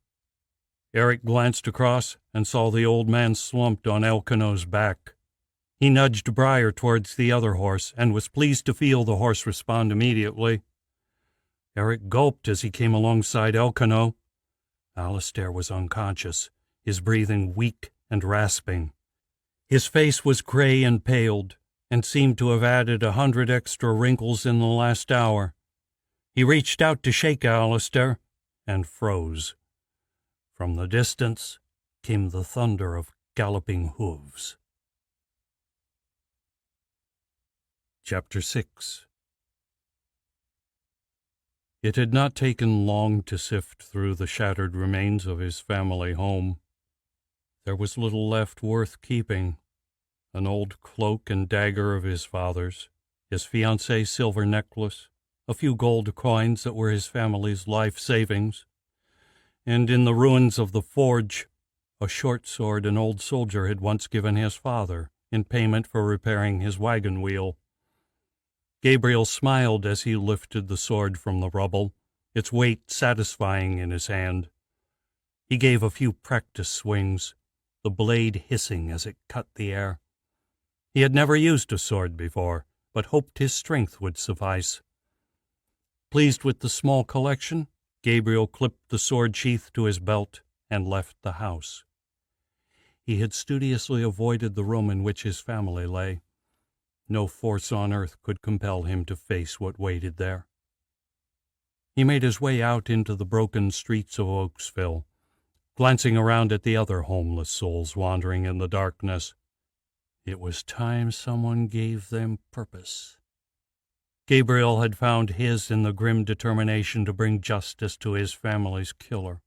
A: Eric glanced across and saw the old man slumped on Elkanah's back. He nudged Briar towards the other horse and was pleased to feel the horse respond immediately. Eric gulped as he came alongside Elkanah. Alistair was unconscious, his breathing weak and rasping. His face was gray and paled, and seemed to have added 100 extra wrinkles in the last hour. He reached out to shake Alistair, and froze. From the distance came the thunder of galloping hooves. Chapter 6. It had not taken long to sift through the shattered remains of his family home. There was little left worth keeping: an old cloak and dagger of his father's, his fiancée's silver necklace, a few gold coins that were his family's life savings, and in the ruins of the forge, a short sword an old soldier had once given his father in payment for repairing his wagon wheel. Gabriel smiled as he lifted the sword from the rubble, its weight satisfying in his hand. He gave a few practice swings, the blade hissing as it cut the air. He had never used a sword before, but hoped his strength would suffice. Pleased with the small collection, Gabriel clipped the sword sheath to his belt and left the house. He had studiously avoided the room in which his family lay. No force on earth could compel him to face what waited there. He made his way out into the broken streets of Oaksville, glancing around at the other homeless souls wandering in the darkness. It was time someone gave them purpose. Gabriel had found his in the grim determination to bring justice to his family's killer.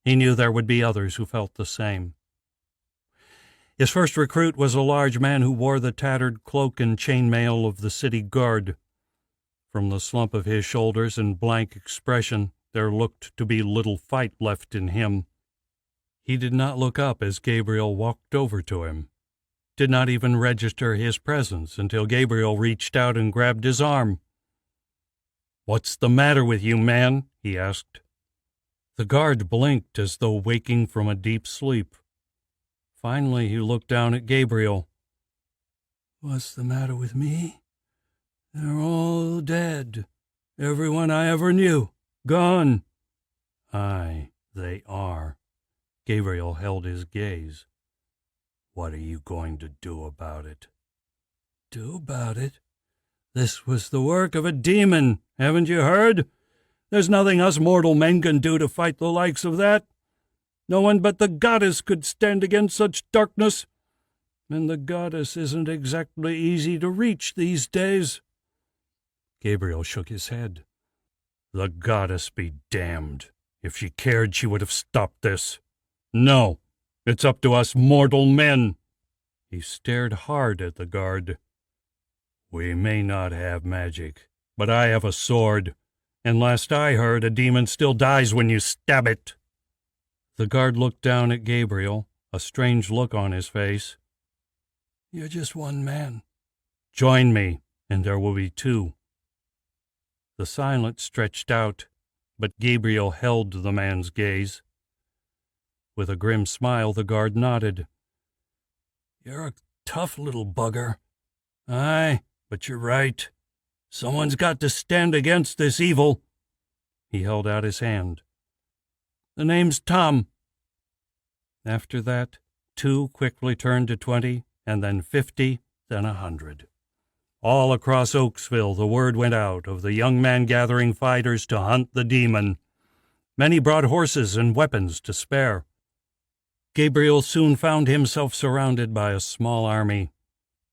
A: He knew there would be others who felt the same. His first recruit was a large man who wore the tattered cloak and chainmail of the city guard. From the slump of his shoulders and blank expression, there looked to be little fight left in him. He did not look up as Gabriel walked over to him, did not even register his presence until Gabriel reached out and grabbed his arm. "What's the matter with you, man?" he asked. The guard blinked as though waking from a deep sleep. Finally, he looked down at Gabriel. "What's the matter with me? They're all dead. Everyone I ever knew. Gone." "Aye, they are." Gabriel held his gaze. "What are you going to do about it?" "Do about it? This was the work of a demon, haven't you heard? There's nothing us mortal men can do to fight the likes of that. No one but the goddess could stand against such darkness, and the goddess isn't exactly easy to reach these days." Gabriel shook his head. "The goddess be damned. If she cared, she would have stopped this. No, it's up to us mortal men." He stared hard at the guard. "We may not have magic, but I have a sword, and last I heard, a demon still dies when you stab it." The guard looked down at Gabriel, a strange look on his face. "You're just one man." "Join me, and there will be two." The silence stretched out, but Gabriel held the man's gaze. With a grim smile, the guard nodded. "You're a tough little bugger. Aye, but you're right. Someone's got to stand against this evil." He held out his hand. "The name's Tom." After that, 2 quickly turned to 20, and then 50, then 100. All across Oaksville the word went out of the young man gathering fighters to hunt the demon. Many brought horses and weapons to spare. Gabriel soon found himself surrounded by a small army,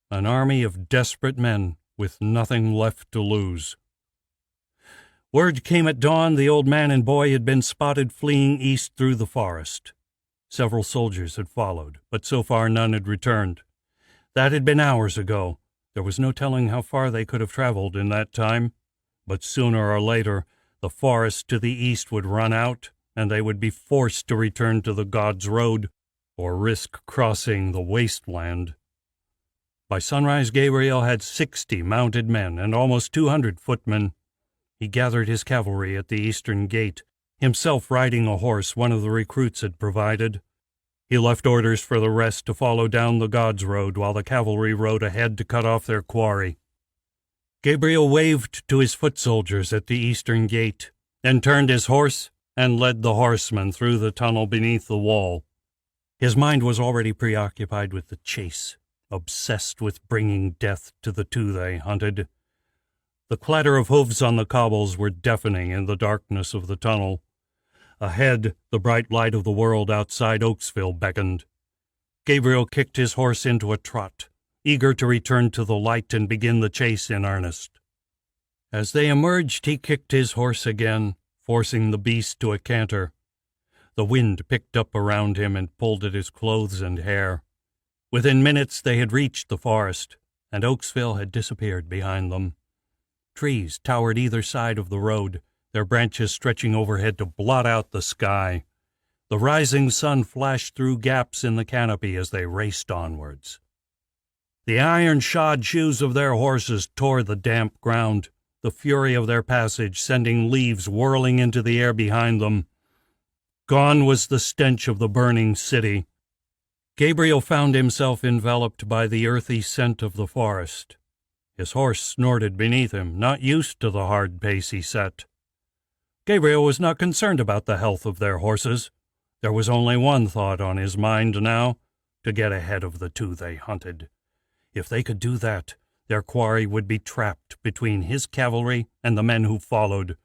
A: an army of desperate men with nothing left to lose. Word came at dawn the old man and boy had been spotted fleeing east through the forest. Several soldiers had followed, but so far none had returned. That had been hours ago. There was no telling how far they could have traveled in that time, but sooner or later the forest to the east would run out, and they would be forced to return to the God's Road or risk crossing the wasteland. By sunrise, Gabriel had 60 mounted men and almost 200 footmen. He gathered his cavalry at the eastern gate, himself riding a horse one of the recruits had provided. He left orders for the rest to follow down the God's Road while the cavalry rode ahead to cut off their quarry. Gabriel waved to his foot soldiers at the eastern gate, then turned his horse and led the horsemen through the tunnel beneath the wall. His mind was already preoccupied with the chase, obsessed with bringing death to the two they hunted. The clatter of hooves on the cobbles were deafening in the darkness of the tunnel. Ahead, the bright light of the world outside Oaksville beckoned. Gabriel kicked his horse into a trot, eager to return to the light and begin the chase in earnest. As they emerged, he kicked his horse again, forcing the beast to a canter. The wind picked up around him and pulled at his clothes and hair. Within minutes they had reached the forest, and Oaksville had disappeared behind them. Trees towered either side of the road, their branches stretching overhead to blot out the sky. The rising sun flashed through gaps in the canopy as they raced onwards. The iron-shod shoes of their horses tore the damp ground, the fury of their passage sending leaves whirling into the air behind them. Gone was the stench of the burning city. Gabriel found himself enveloped by the earthy scent of the forest. His horse snorted beneath him, not used to the hard pace he set. Gabriel was not concerned about the health of their horses. There was only one thought on his mind now, to get ahead of the two they hunted. If they could do that, their quarry would be trapped between his cavalry and the men who followed.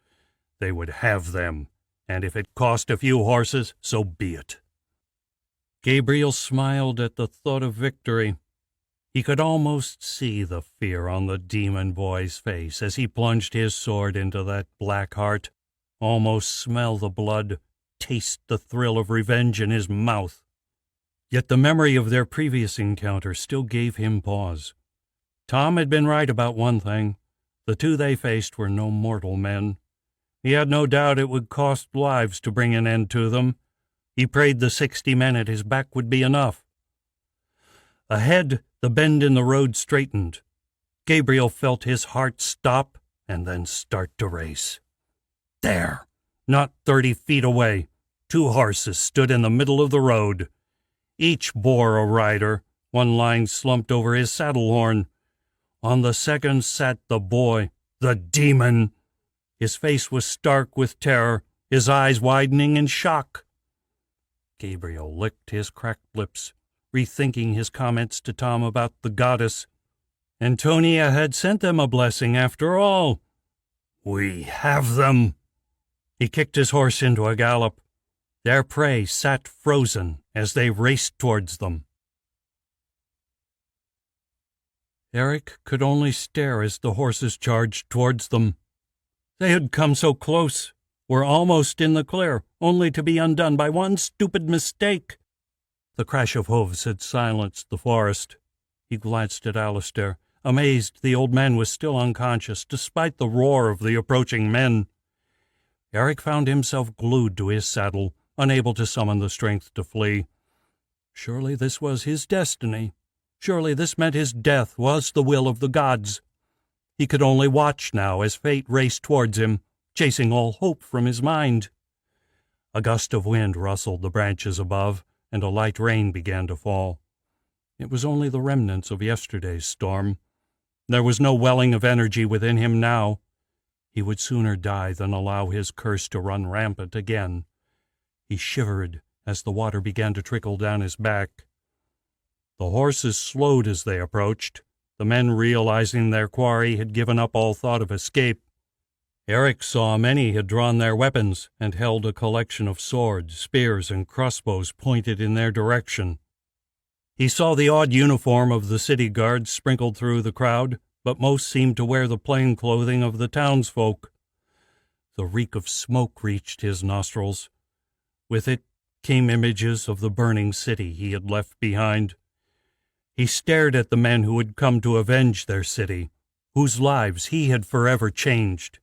A: They would have them, and if it cost a few horses, so be it. Gabriel smiled at the thought of victory. He could almost see the fear on the demon boy's face as he plunged his sword into that black heart, almost smell the blood, taste the thrill of revenge in his mouth. Yet the memory of their previous encounter still gave him pause. Tom had been right about one thing. The two they faced were no mortal men. He had no doubt it would cost lives to bring an end to them. He prayed the 60 men at his back would be enough. Ahead, the bend in the road straightened. Gabriel felt his heart stop and then start to race. There, not 30 feet away, 2 horses stood in the middle of the road. Each bore a rider, one lying slumped over his saddle horn. On the second sat the boy, the demon. His face was stark with terror, his eyes widening in shock. Gabriel licked his cracked lips, rethinking his comments to Tom about the goddess. Antonia had sent them a blessing after all. We have them. He kicked his horse into a gallop. Their prey sat frozen as they raced towards them. Eric could only stare as the horses charged towards them. They had come so close, were almost in the clear, only to be undone by one stupid mistake. The crash of hooves had silenced the forest. He glanced at Alistair, amazed the old man was still unconscious, despite the roar of the approaching men. Eric found himself glued to his saddle, unable to summon the strength to flee. Surely this was his destiny. Surely this meant his death was the will of the gods. He could only watch now as fate raced towards him, chasing all hope from his mind. A gust of wind rustled the branches above, and a light rain began to fall. It was only the remnants of yesterday's storm. There was no welling of energy within him now. He would sooner die than allow his curse to run rampant again. He shivered as the water began to trickle down his back. The horses slowed as they approached, the men realizing their quarry had given up all thought of escape. Eric saw many had drawn their weapons and held a collection of swords, spears, and crossbows pointed in their direction. He saw the odd uniform of the city guards sprinkled through the crowd, but most seemed to wear the plain clothing of the townsfolk. The reek of smoke reached his nostrils. With it came images of the burning city he had left behind. He stared at the men who had come to avenge their city, whose lives he had forever changed.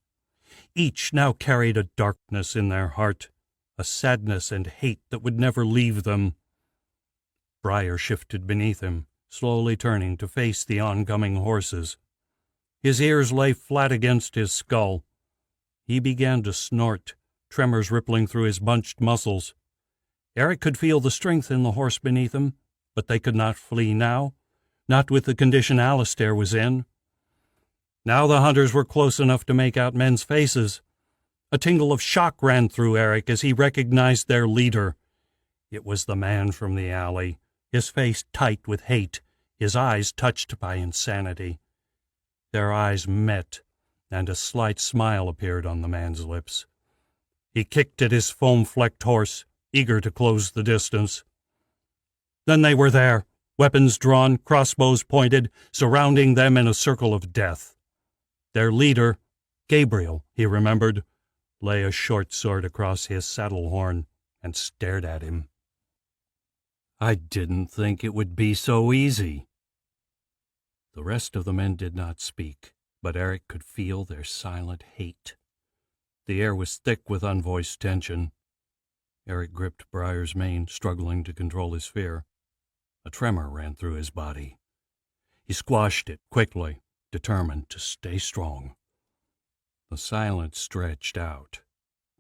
A: Each now carried a darkness in their heart, a sadness and hate that would never leave them. Briar shifted beneath him, slowly turning to face the oncoming horses. His ears lay flat against his skull. He began to snort, tremors rippling through his bunched muscles. Eric could feel the strength in the horse beneath him, but they could not flee now, not with the condition Alistair was in. Now the hunters were close enough to make out men's faces. A tingle of shock ran through Eric as he recognized their leader. It was the man from the alley, his face tight with hate, his eyes touched by insanity. Their eyes met, and a slight smile appeared on the man's lips. He kicked at his foam-flecked horse, eager to close the distance. Then they were there, weapons drawn, crossbows pointed, surrounding them in a circle of death. Their leader, Gabriel, he remembered, lay a short sword across his saddle horn and stared at him. I didn't think it would be so easy. The rest of the men did not speak, but Eric could feel their silent hate. The air was thick with unvoiced tension. Eric gripped Briar's mane, struggling to control his fear. A tremor ran through his body. He squashed it quickly, determined to stay strong. The silence stretched out,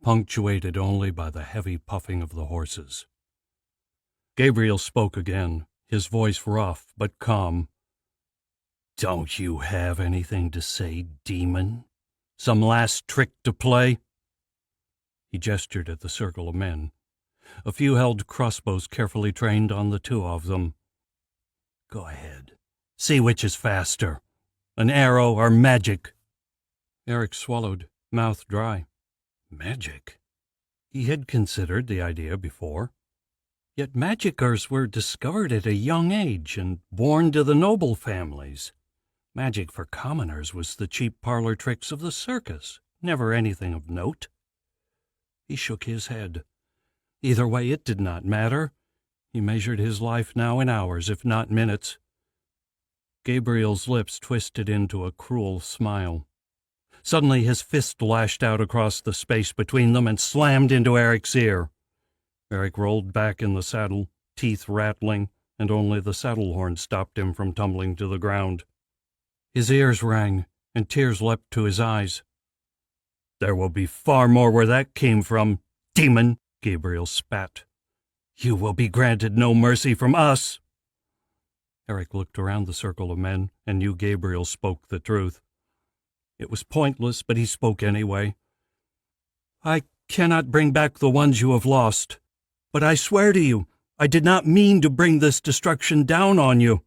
A: punctuated only by the heavy puffing of the horses. Gabriel spoke again, his voice rough but calm. "Don't you have anything to say, demon? Some last trick to play?" He gestured at the circle of men. A few held crossbows carefully trained on the two of them. "Go ahead. See which is faster. An arrow or magic?" Eric swallowed, mouth dry. Magic? He had considered the idea before. Yet magicers were discovered at a young age and born to the noble families. Magic for commoners was the cheap parlor tricks of the circus, never anything of note. He shook his head. Either way, it did not matter. He measured his life now in hours, if not minutes. Gabriel's lips twisted into a cruel smile. Suddenly his fist lashed out across the space between them and slammed into Eric's ear. Eric rolled back in the saddle, teeth rattling, and only the saddle horn stopped him from tumbling to the ground. His ears rang, and tears leapt to his eyes. "There will be far more where that came from, demon!" Gabriel spat. "You will be granted no mercy from us." Eric looked around the circle of men and knew Gabriel spoke the truth. It was pointless, but he spoke anyway. "I cannot bring back the ones you have lost, but I swear to you, I did not mean to bring this destruction down on you.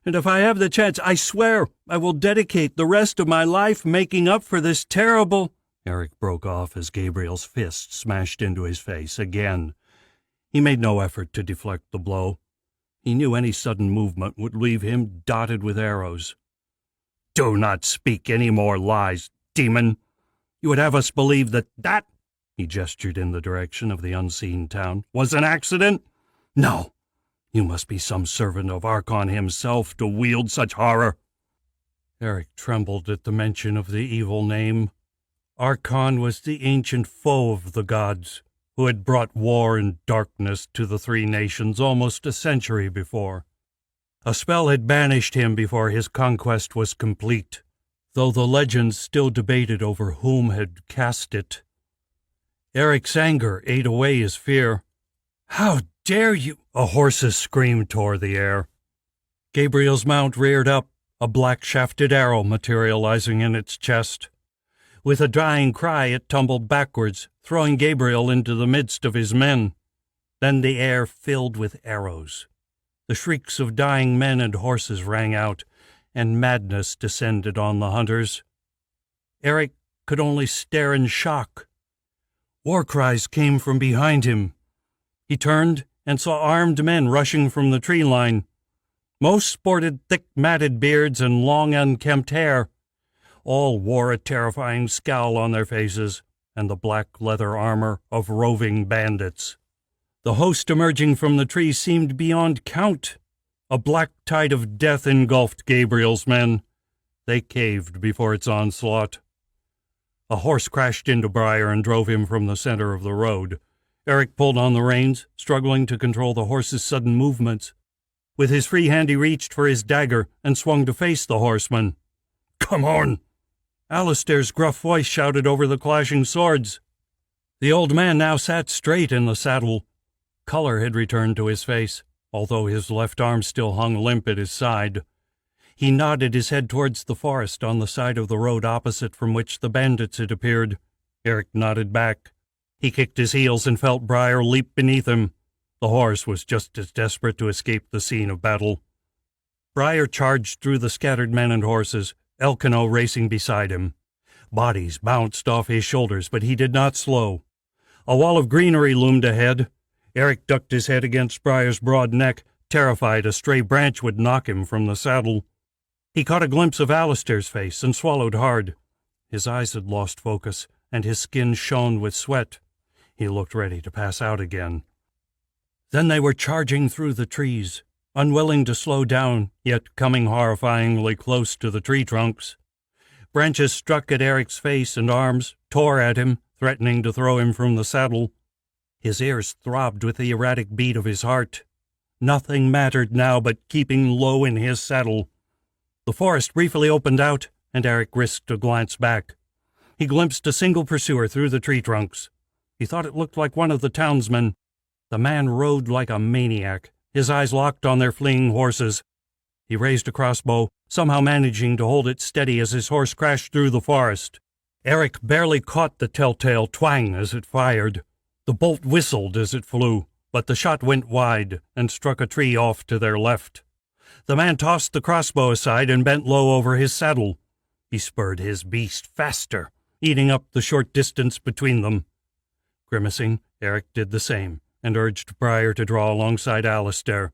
A: And if I have the chance, I swear I will dedicate the rest of my life making up for this terrible—" Eric broke off as Gabriel's fist smashed into his face again. He made no effort to deflect the blow. He knew any sudden movement would leave him dotted with arrows. "Do not speak any more lies, demon. You would have us believe that, he gestured in the direction of the unseen town, was an accident? No, you must be some servant of Archon himself to wield such horror." Eric trembled at the mention of the evil name. Archon was the ancient foe of the gods, who had brought war and darkness to the three nations almost a century before. A spell had banished him before his conquest was complete, though the legends still debated over whom had cast it. Eric's anger ate away his fear. "How dare you!" A horse's scream tore the air. Gabriel's mount reared up, a black-shafted arrow materializing in its chest. With a dying cry, it tumbled backwards, throwing Gabriel into the midst of his men. Then the air filled with arrows. The shrieks of dying men and horses rang out, and madness descended on the hunters. Eric could only stare in shock. War cries came from behind him. He turned and saw armed men rushing from the tree line. Most sported thick matted beards and long unkempt hair. All wore a terrifying scowl on their faces and the black leather armor of roving bandits. The host emerging from the trees seemed beyond count. A black tide of death engulfed Gabriel's men. They caved before its onslaught. A horse crashed into Briar and drove him from the center of the road. Eric pulled on the reins, struggling to control the horse's sudden movements. With his free hand he reached for his dagger and swung to face the horseman. "Come on!" Alistair's gruff voice shouted over the clashing swords. The old man now sat straight in the saddle. Color had returned to his face, although his left arm still hung limp at his side. He nodded his head towards the forest on the side of the road opposite from which the bandits had appeared. Eric nodded back. He kicked his heels and felt Briar leap beneath him. The horse was just as desperate to escape the scene of battle. Briar charged through the scattered men and horses, Elkano racing beside him. Bodies bounced off his shoulders, but he did not slow. A wall of greenery loomed ahead. Eric ducked his head against Briar's broad neck, terrified a stray branch would knock him from the saddle. He caught a glimpse of Alistair's face and swallowed hard. His eyes had lost focus, and his skin shone with sweat. He looked ready to pass out again. Then they were charging through the trees, unwilling to slow down, yet coming horrifyingly close to the tree trunks. Branches struck at Eric's face and arms, tore at him, threatening to throw him from the saddle. His ears throbbed with the erratic beat of his heart. Nothing mattered now but keeping low in his saddle. The forest briefly opened out, and Eric risked a glance back. He glimpsed a single pursuer through the tree trunks. He thought it looked like one of the townsmen. The man rode like a maniac, his eyes locked on their fleeing horses. He raised a crossbow, somehow managing to hold it steady as his horse crashed through the forest. Eric barely caught the telltale twang as it fired. The bolt whistled as it flew, but the shot went wide and struck a tree off to their left. The man tossed the crossbow aside and bent low over his saddle. He spurred his beast faster, eating up the short distance between them. Grimacing, Eric did the same, and urged Briar to draw alongside Alistair.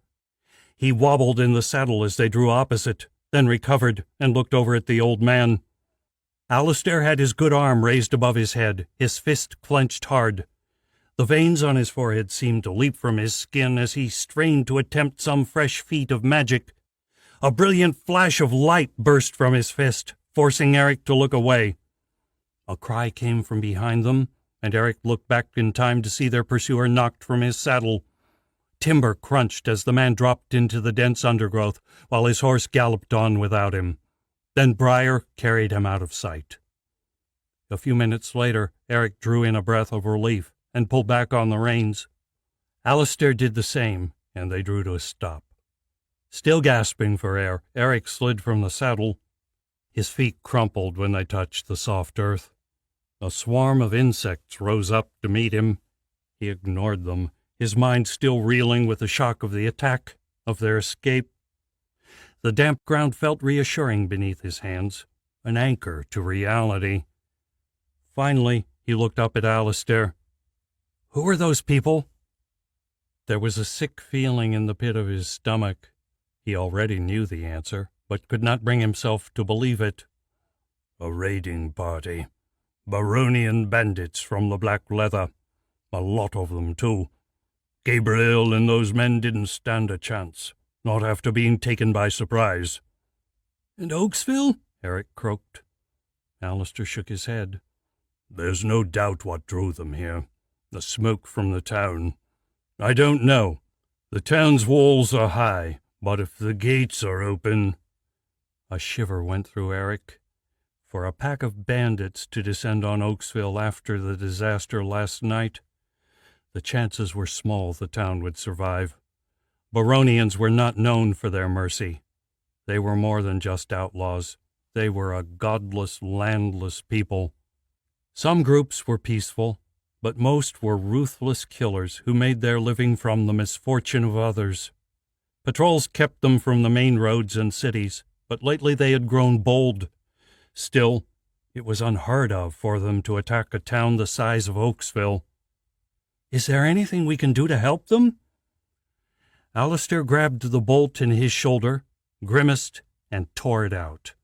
A: He wobbled in the saddle as they drew opposite, then recovered and looked over at the old man. Alistair had his good arm raised above his head, his fist clenched hard. The veins on his forehead seemed to leap from his skin as he strained to attempt some fresh feat of magic. A brilliant flash of light burst from his fist, forcing Eric to look away. A cry came from behind them, and Eric looked back in time to see their pursuer knocked from his saddle. Timber crunched as the man dropped into the dense undergrowth, while his horse galloped on without him. Then Briar carried him out of sight. A few minutes later, Eric drew in a breath of relief and pulled back on the reins. Alistair did the same, and they drew to a stop. Still gasping for air, Eric slid from the saddle. His feet crumpled when they touched the soft earth. A swarm of insects rose up to meet him. He ignored them, his mind still reeling with the shock of the attack, of their escape. The damp ground felt reassuring beneath his hands, an anchor to reality. Finally, he looked up at Alistair. "Who are those people?" There was a sick feeling in the pit of his stomach. He already knew the answer, but could not bring himself to believe it. "A raiding party. Baronian bandits from the Black Leather. A lot of them, too. Gabriel and those men didn't stand a chance, not after being taken by surprise." "And Oaksville?" Eric croaked. Alistair shook his head. "There's no doubt what drew them here. The smoke from the town. I don't know. The town's walls are high, but if the gates are open—" A shiver went through Eric. For a pack of bandits to descend on Oaksville after the disaster last night, the chances were small the town would survive. Baronians were not known for their mercy. They were more than just outlaws. They were a godless, landless people. Some groups were peaceful, but most were ruthless killers who made their living from the misfortune of others. Patrols kept them from the main roads and cities, but lately they had grown bold. Still, it was unheard of for them to attack a town the size of Oaksville. "Is there anything we can do to help them?" Alistair grabbed the bolt in his shoulder, grimaced, and tore it out.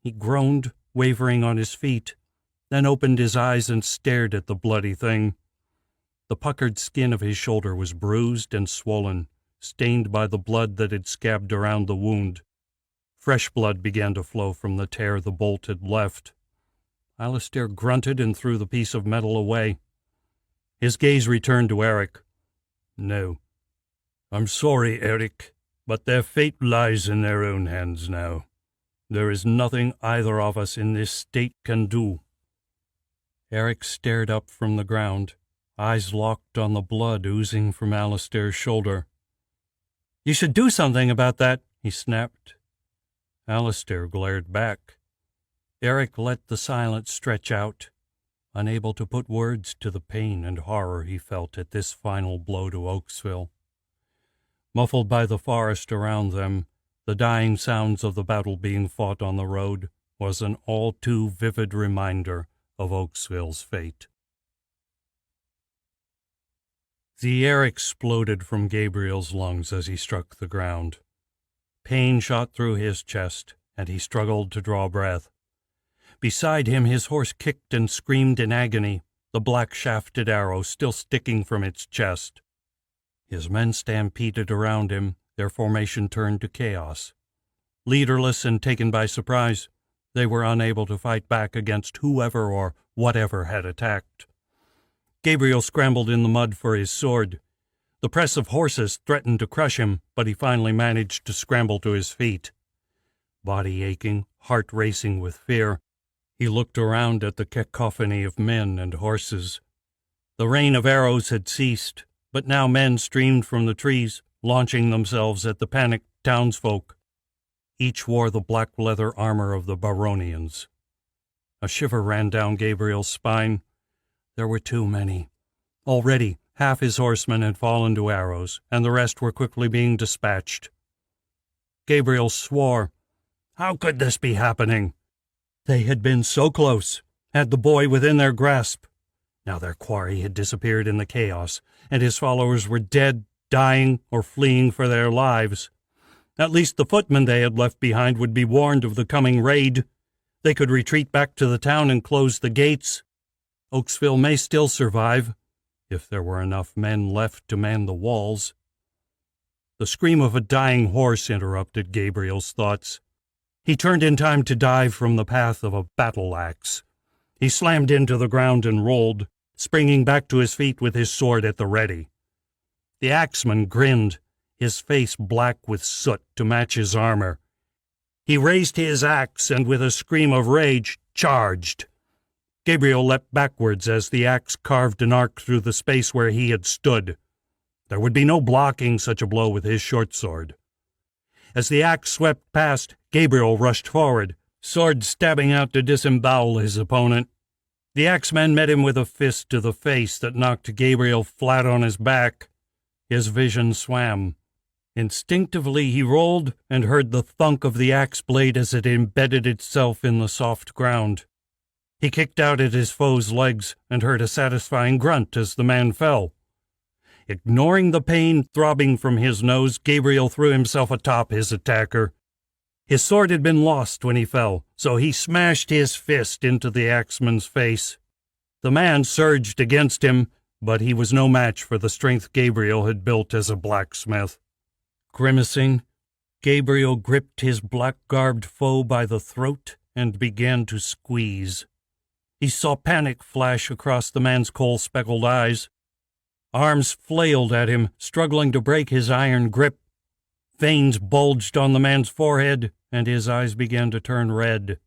A: He groaned, wavering on his feet, then opened his eyes and stared at the bloody thing. The puckered skin of his shoulder was bruised and swollen, stained by the blood that had scabbed around the wound. Fresh blood began to flow from the tear the bolt had left. Alistair grunted and threw the piece of metal away. His gaze returned to Eric. "No. I'm sorry, Eric, but their fate lies in their own hands now. There is nothing either of us in this state can do." Eric stared up from the ground, eyes locked on the blood oozing from Alistair's shoulder. "You should do something about that," he snapped. Alistair glared back. Eric let the silence stretch out, unable to put words to the pain and horror he felt at this final blow to Oaksville. Muffled by the forest around them, the dying sounds of the battle being fought on the road was an all too vivid reminder of Oaksville's fate. The air exploded from Gabriel's lungs as he struck the ground. Pain shot through his chest, and he struggled to draw breath. Beside him, his horse kicked and screamed in agony, the black-shafted arrow still sticking from its chest. His men stampeded around him, their formation turned to chaos. Leaderless and taken by surprise, they were unable to fight back against whoever or whatever had attacked. Gabriel scrambled in the mud for his sword. The press of horses threatened to crush him, but he finally managed to scramble to his feet. Body aching, heart racing with fear, he looked around at the cacophony of men and horses. The rain of arrows had ceased, but now men streamed from the trees, launching themselves at the panicked townsfolk. Each wore the black leather armor of the Baronians. A shiver ran down Gabriel's spine. There were too many. Already, half his horsemen had fallen to arrows, and the rest were quickly being dispatched. Gabriel swore. How could this be happening? They had been so close, had the boy within their grasp. Now their quarry had disappeared in the chaos, and his followers were dead, dying, or fleeing for their lives. At least the footmen they had left behind would be warned of the coming raid. They could retreat back to the town and close the gates. Oaksville may still survive, if there were enough men left to man the walls. The scream of a dying horse interrupted Gabriel's thoughts. He turned in time to dive from the path of a battle axe. He slammed into the ground and rolled, springing back to his feet with his sword at the ready. The axeman grinned, his face black with soot to match his armor. He raised his axe and, with a scream of rage, charged. Gabriel leapt backwards as the axe carved an arc through the space where he had stood. There would be no blocking such a blow with his short sword. As the axe swept past, Gabriel rushed forward, sword stabbing out to disembowel his opponent. The axeman met him with a fist to the face that knocked Gabriel flat on his back. His vision swam. Instinctively he rolled and heard the thunk of the axe blade as it embedded itself in the soft ground. He kicked out at his foe's legs and heard a satisfying grunt as the man fell. Ignoring the pain throbbing from his nose, Gabriel threw himself atop his attacker. His sword had been lost when he fell, so he smashed his fist into the axeman's face. The man surged against him, but he was no match for the strength Gabriel had built as a blacksmith. Grimacing, Gabriel gripped his black-garbed foe by the throat and began to squeeze. He saw panic flash across the man's coal-speckled eyes. Arms flailed at him, struggling to break his iron grip. Veins bulged on the man's forehead, and his eyes began to turn red.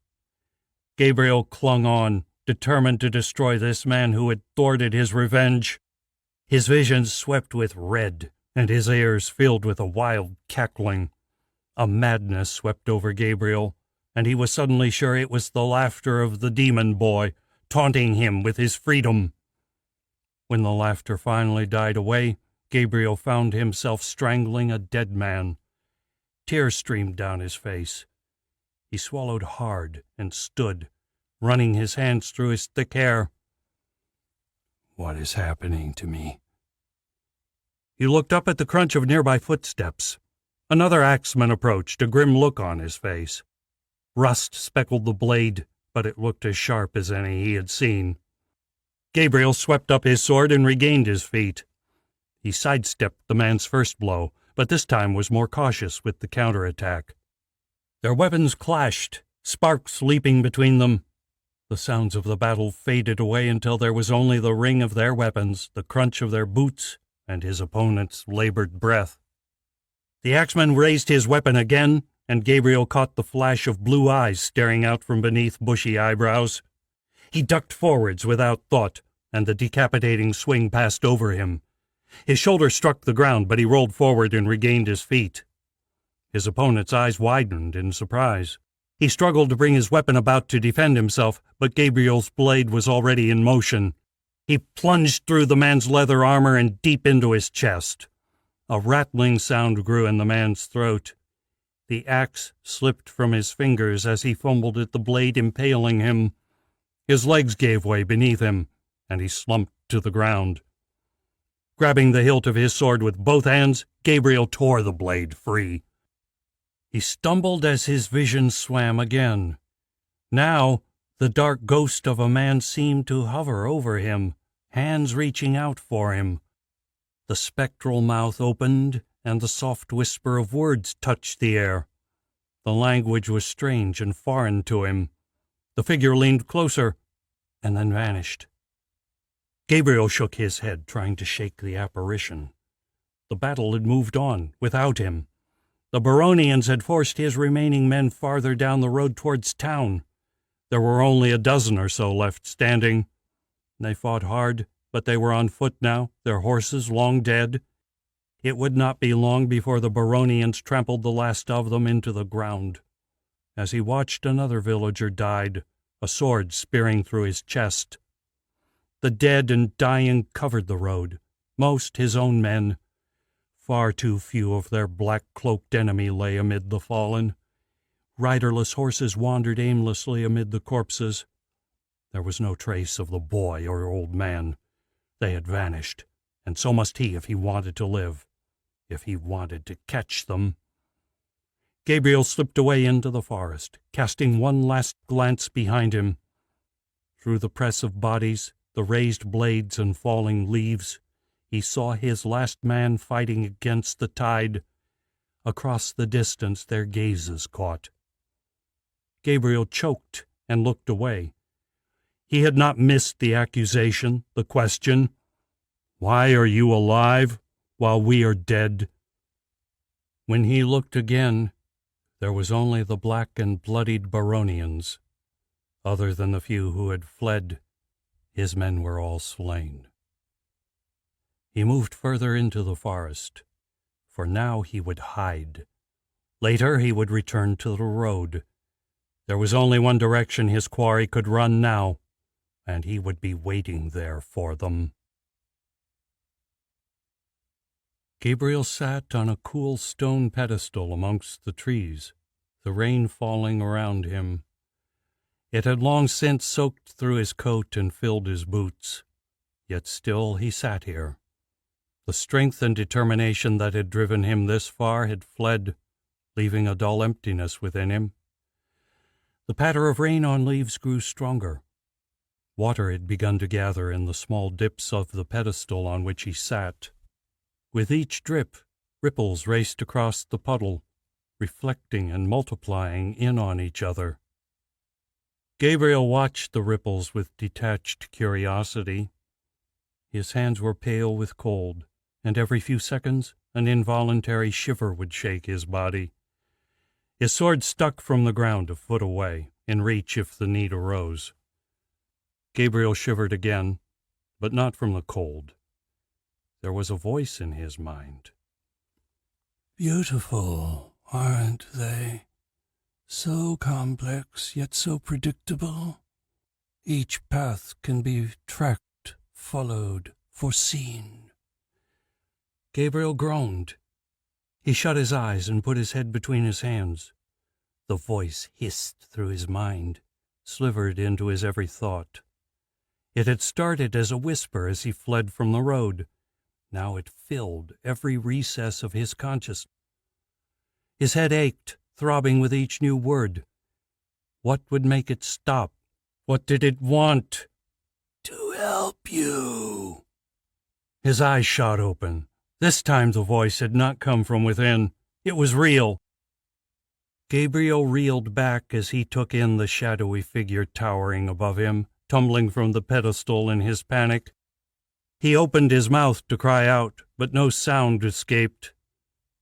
A: Gabriel clung on, determined to destroy this man who had thwarted his revenge. His vision swept with red, and his ears filled with a wild cackling. A madness swept over Gabriel, and he was suddenly sure it was the laughter of the demon boy, taunting him with his freedom. When the laughter finally died away, Gabriel found himself strangling a dead man. Tears streamed down his face. He swallowed hard and stood, running his hands through his thick hair. What is happening to me? He looked up at the crunch of nearby footsteps. Another axeman approached, a grim look on his face. Rust speckled the blade, but it looked as sharp as any he had seen. Gabriel swept up his sword and regained his feet. He sidestepped the man's first blow, but this time was more cautious with the counterattack. Their weapons clashed, sparks leaping between them. The sounds of the battle faded away until there was only the ring of their weapons, the crunch of their boots, and his opponent's labored breath. The axeman raised his weapon again, and Gabriel caught the flash of blue eyes staring out from beneath bushy eyebrows. He ducked forwards without thought, and the decapitating swing passed over him. His shoulder struck the ground, but he rolled forward and regained his feet. His opponent's eyes widened in surprise. He struggled to bring his weapon about to defend himself, but Gabriel's blade was already in motion. He plunged through the man's leather armor and deep into his chest. A rattling sound grew in the man's throat. The axe slipped from his fingers as he fumbled at the blade impaling him. His legs gave way beneath him, and he slumped to the ground. Grabbing the hilt of his sword with both hands, Gabriel tore the blade free. He stumbled as his vision swam again. Now, the dark ghost of a man seemed to hover over him, hands reaching out for him. The spectral mouth opened, and the soft whisper of words touched the air. The language was strange and foreign to him. The figure leaned closer, and then vanished. Gabriel shook his head, trying to shake the apparition. The battle had moved on, without him. The Baronians had forced his remaining men farther down the road towards town. There were only a dozen or so left standing. They fought hard, but they were on foot now, their horses long dead. It would not be long before the Baronians trampled the last of them into the ground. As he watched, another villager died, a sword spearing through his chest. The dead and dying covered the road, most his own men. Far too few of their black-cloaked enemy lay amid the fallen. Riderless horses wandered aimlessly amid the corpses. There was no trace of the boy or old man. They had vanished, and so must he if he wanted to live, if he wanted to catch them. Gabriel slipped away into the forest, casting one last glance behind him. Through the press of bodies, the raised blades and falling leaves, he saw his last man fighting against the tide. Across the distance their gazes caught. Gabriel choked and looked away. He had not missed the accusation, the question. Why are you alive while we are dead? When he looked again, there was only the black and bloodied Baronians. Other than the few who had fled, his men were all slain. He moved further into the forest, for now he would hide. Later he would return to the road. There was only one direction his quarry could run now, and he would be waiting there for them. Gabriel sat on a cool stone pedestal amongst the trees, the rain falling around him. It had long since soaked through his coat and filled his boots, yet still he sat here. The strength and determination that had driven him this far had fled, leaving a dull emptiness within him. The patter of rain on leaves grew stronger. Water had begun to gather in the small dips of the pedestal on which he sat. With each drip, ripples raced across the puddle, reflecting and multiplying in on each other. Gabriel watched the ripples with detached curiosity. His hands were pale with cold, and every few seconds an involuntary shiver would shake his body. His sword stuck from the ground a foot away, in reach if the need arose. Gabriel shivered again, but not from the cold. There was a voice in his mind. "Beautiful, aren't they? So complex, yet so predictable. Each path can be tracked, followed, foreseen." Gabriel groaned. He shut his eyes and put his head between his hands. The voice hissed through his mind, slivered into his every thought. It had started as a whisper as he fled from the road. Now it filled every recess of his consciousness. His head ached, throbbing with each new word. What would make it stop? What did it want? "To help you." His eyes shot open. This time the voice had not come from within. It was real. Gabriel reeled back as he took in the shadowy figure towering above him, tumbling from the pedestal in his panic. He opened his mouth to cry out, but no sound escaped.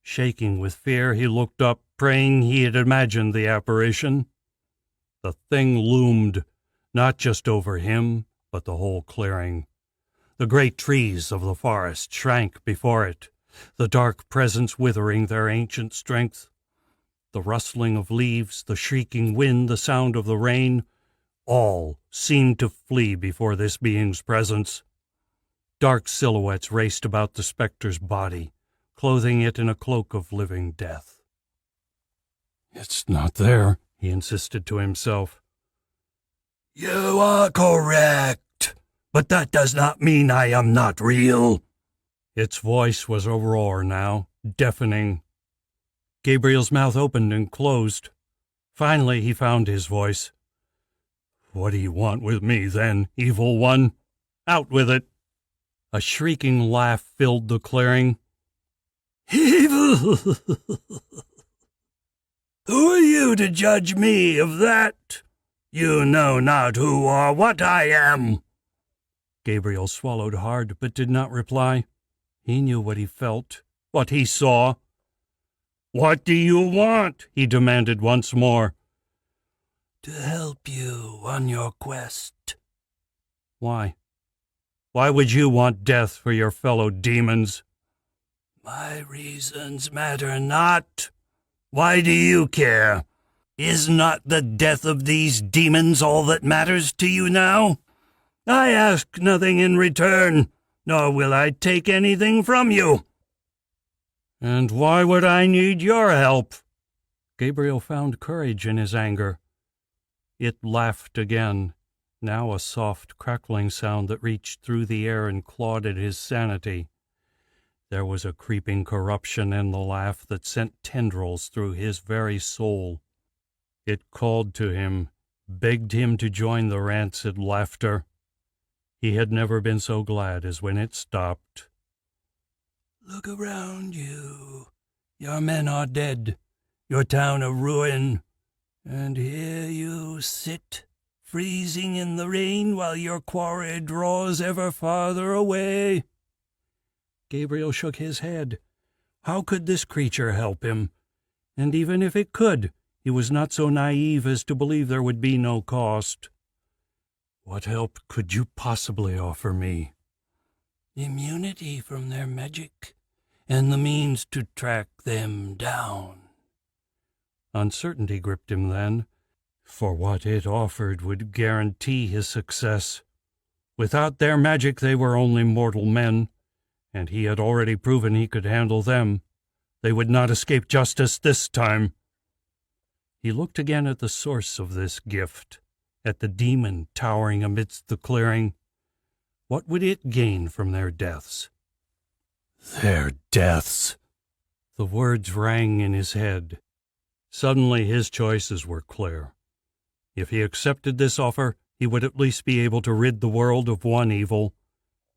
A: Shaking with fear, he looked up, praying he had imagined the apparition. The thing loomed, not just over him, but the whole clearing. The great trees of the forest shrank before it, the dark presence withering their ancient strength. The rustling of leaves, the shrieking wind, the sound of the rain, all seemed to flee before this being's presence. Dark silhouettes raced about the specter's body, clothing it in a cloak of living death. "It's not there," he insisted to himself. "You are correct, but that does not mean I am not real." Its voice was a roar now, deafening. Gabriel's mouth opened and closed. Finally he found his voice. "What do you want with me, then, evil one? Out with it!" A shrieking laugh filled the clearing. "Evil! Who are you to judge me of that? You know not who or what I am." Gabriel swallowed hard, but did not reply. He knew what he felt, what he saw. "What do you want?" he demanded once more. "To help you on your quest." "Why? Why would you want death for your fellow demons?" "My reasons matter not. Why do you care? Is not the death of these demons all that matters to you now? I ask nothing in return, nor will I take anything from you." "And why would I need your help?" Gabriel found courage in his anger. It laughed again, now a soft, crackling sound that reached through the air and clawed at his sanity. There was a creeping corruption in the laugh that sent tendrils through his very soul. It called to him, begged him to join the rancid laughter. He had never been so glad as when it stopped. "Look around you. Your men are dead, your town a ruin, and here you sit, freezing in the rain while your quarry draws ever farther away." Gabriel shook his head. How could this creature help him? And even if it could, he was not so naive as to believe there would be no cost. "What help could you possibly offer me?" "Immunity from their magic, and the means to track them down." Uncertainty gripped him then, for what it offered would guarantee his success. Without their magic they were only mortal men, and he had already proven he could handle them. They would not escape justice this time. He looked again at the source of this gift, at the demon towering amidst the clearing. What would it gain from their deaths? Their deaths! The words rang in his head. Suddenly his choices were clear. If he accepted this offer, he would at least be able to rid the world of one evil.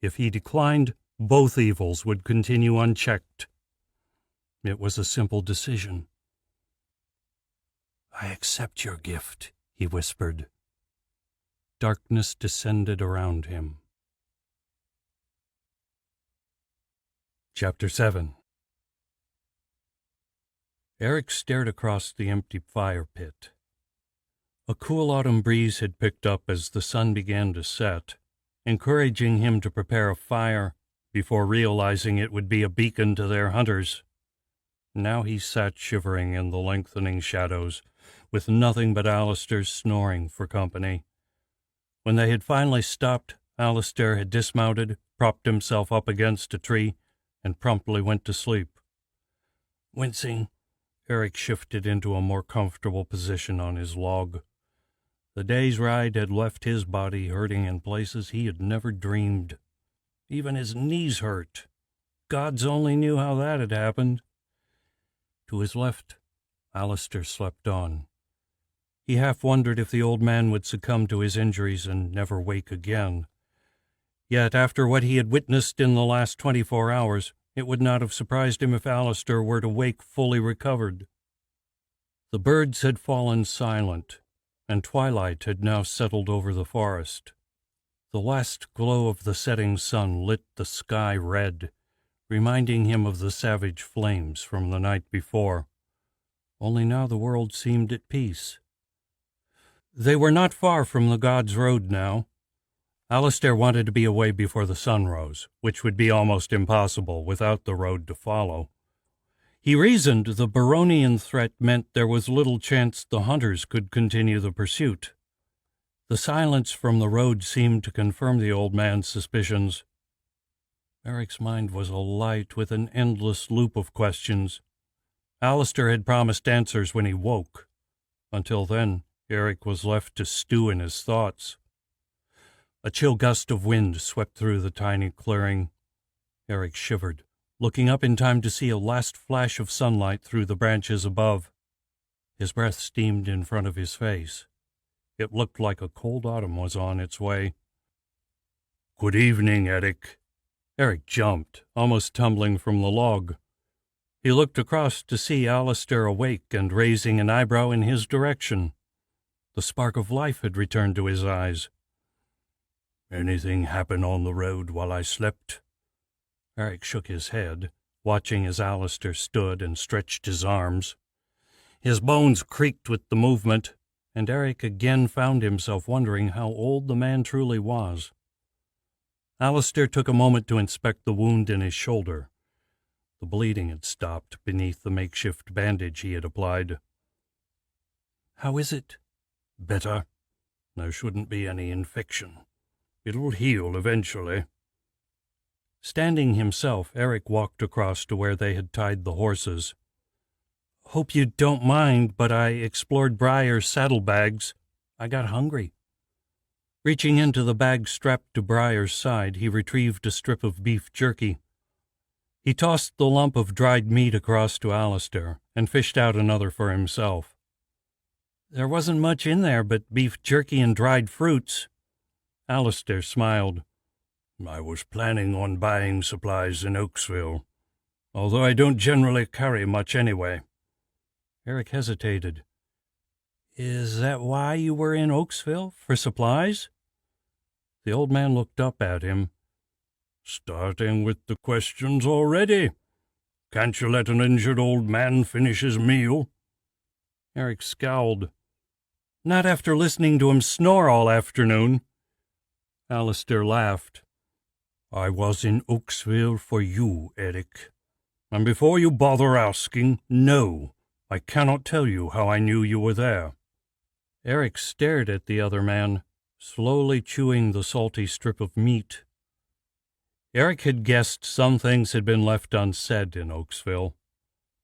A: If he declined, both evils would continue unchecked. It was a simple decision. "I accept your gift," he whispered. Darkness descended around him. Chapter 7. Eric stared across the empty fire pit. A cool autumn breeze had picked up as the sun began to set, encouraging him to prepare a fire before realizing it would be a beacon to their hunters. Now he sat shivering in the lengthening shadows, with nothing but Alistair's snoring for company. When they had finally stopped, Alistair had dismounted, propped himself up against a tree, and promptly went to sleep. Wincing, Eric shifted into a more comfortable position on his log. The day's ride had left his body hurting in places he had never dreamed. Even his knees hurt. Gods only knew how that had happened. To his left, Alistair slept on. He half wondered if the old man would succumb to his injuries and never wake again. Yet after what he had witnessed in the last 24 hours, it would not have surprised him if Alistair were to wake fully recovered. The birds had fallen silent, and twilight had now settled over the forest. The last glow of the setting sun lit the sky red, reminding him of the savage flames from the night before. Only now the world seemed at peace. They were not far from the God's Road now. Alistair wanted to be away before the sun rose, which would be almost impossible without the road to follow. He reasoned the Baronian threat meant there was little chance the hunters could continue the pursuit. The silence from the road seemed to confirm the old man's suspicions. Eric's mind was alight with an endless loop of questions. Alistair had promised answers when he woke. Until then, Eric was left to stew in his thoughts. A chill gust of wind swept through the tiny clearing. Eric shivered, looking up in time to see a last flash of sunlight through the branches above. His breath steamed in front of his face. It looked like a cold autumn was on its way.
C: Good evening, Eric.
A: Eric jumped, almost tumbling from the log. He looked across to see Alistair awake and raising an eyebrow in his direction. The spark of life had returned to his eyes.
C: Anything happen on the road while I slept?
A: Eric shook his head, watching as Alistair stood and stretched his arms. His bones creaked with the movement, and Eric again found himself wondering how old the man truly was. Alistair took a moment to inspect the wound in his shoulder. The bleeding had stopped beneath the makeshift bandage he had applied.
B: "How is it?"
C: "Better. There shouldn't be any infection. It'll heal eventually."
A: Standing himself, Eric walked across to where they had tied the horses. "Hope you don't mind, but I explored Briar's saddlebags. I got hungry." Reaching into the bag strapped to Briar's side, he retrieved a strip of beef jerky. He tossed the lump of dried meat across to Alistair and fished out another for himself. There wasn't much in there but beef jerky and dried fruits. Alistair smiled.
C: "I was planning on buying supplies in Oaksville, although I don't generally carry much anyway."
A: Eric hesitated. "Is that why you were in Oaksville, for supplies?" The old man looked up at him.
C: "Starting with the questions already. Can't you let an injured old man finish his meal?"
A: Eric scowled. "Not after listening to him snore all afternoon." Alistair laughed.
C: "I was in Oaksville for you, Eric. And before you bother asking, no, I cannot tell you how I knew you were there."
A: Eric stared at the other man, slowly chewing the salty strip of meat. Eric had guessed some things had been left unsaid in Oaksville.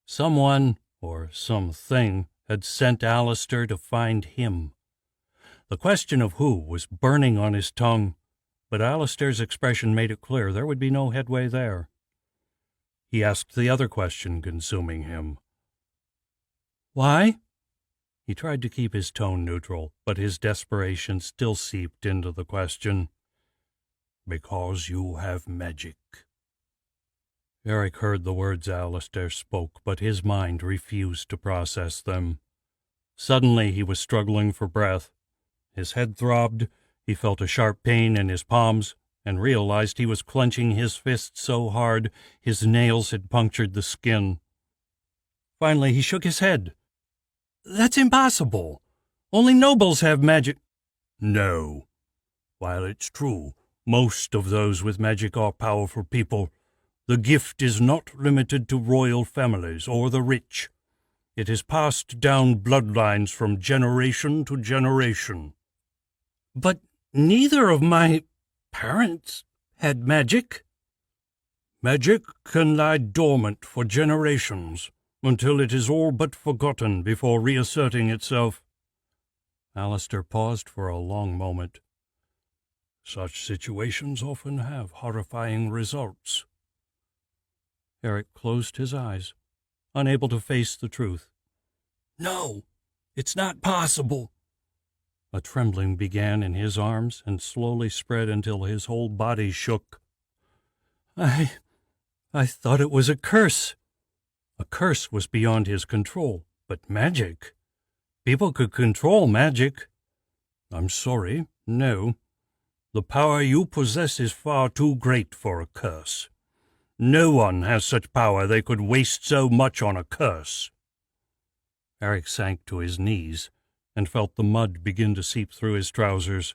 A: Someone, or something, had sent Alistair to find him. The question of who was burning on his tongue, but Alistair's expression made it clear there would be no headway there. He asked the other question consuming him. "Why?" He tried to keep his tone neutral, but his desperation still seeped into the question.
C: "Because you have magic."
A: Eric heard the words Alistair spoke, but his mind refused to process them. Suddenly he was struggling for breath. His head throbbed, he felt a sharp pain in his palms, and realized he was clenching his fist so hard his nails had punctured the skin. Finally he shook his head. "That's impossible. Only nobles have magic."
C: "No. While it's true, most of those with magic are powerful people, the gift is not limited to royal families or the rich. It is passed down bloodlines from generation to generation."
A: "But neither of my parents had magic."
C: "Magic can lie dormant for generations, until it is all but forgotten before reasserting itself."
A: Alistair paused for a long moment.
C: "Such situations often have horrifying results."
A: Eric closed his eyes, unable to face the truth.
C: "No, it's not possible."
A: A trembling began in his arms and slowly spread until his whole body shook. I thought it was a curse." A curse was beyond his control, but magic? People could control magic.
C: "I'm sorry, no. The power you possess is far too great for a curse. No one has such power they could waste so much on a curse."
A: Eric sank to his knees and felt the mud begin to seep through his trousers.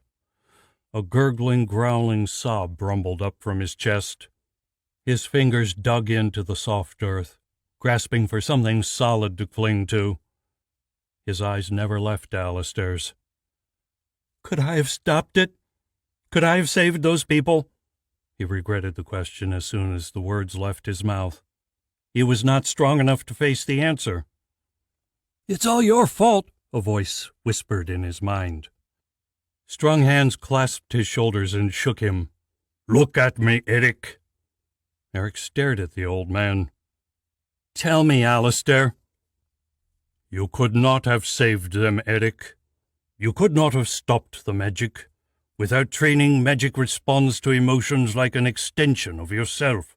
A: A gurgling, growling sob rumbled up from his chest. His fingers dug into the soft earth, grasping for something solid to cling to. His eyes never left Alistair's. "Could I have stopped it? Could I have saved those people?" He regretted the question as soon as the words left his mouth. He was not strong enough to face the answer. "It's all your fault," a voice whispered in his mind. Strong hands clasped his shoulders and shook him.
C: "Look at me, Eric."
A: Eric stared at the old man. "Tell me, Alistair." "You could not have saved them, Eric. You could not have stopped the magic. Without training, magic responds to emotions like an extension of yourself.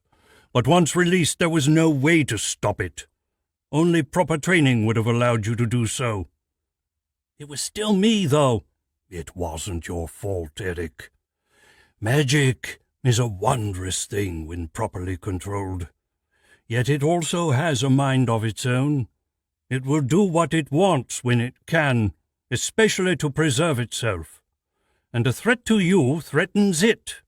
A: But once released, there was no way to stop it. Only proper training would have allowed you to do so." "It was still me, though." "It wasn't your fault, Eric. Magic is a wondrous thing when properly controlled. Yet it also has a mind of its own. It will do what it wants when it can, especially to preserve itself. And a threat to you threatens it.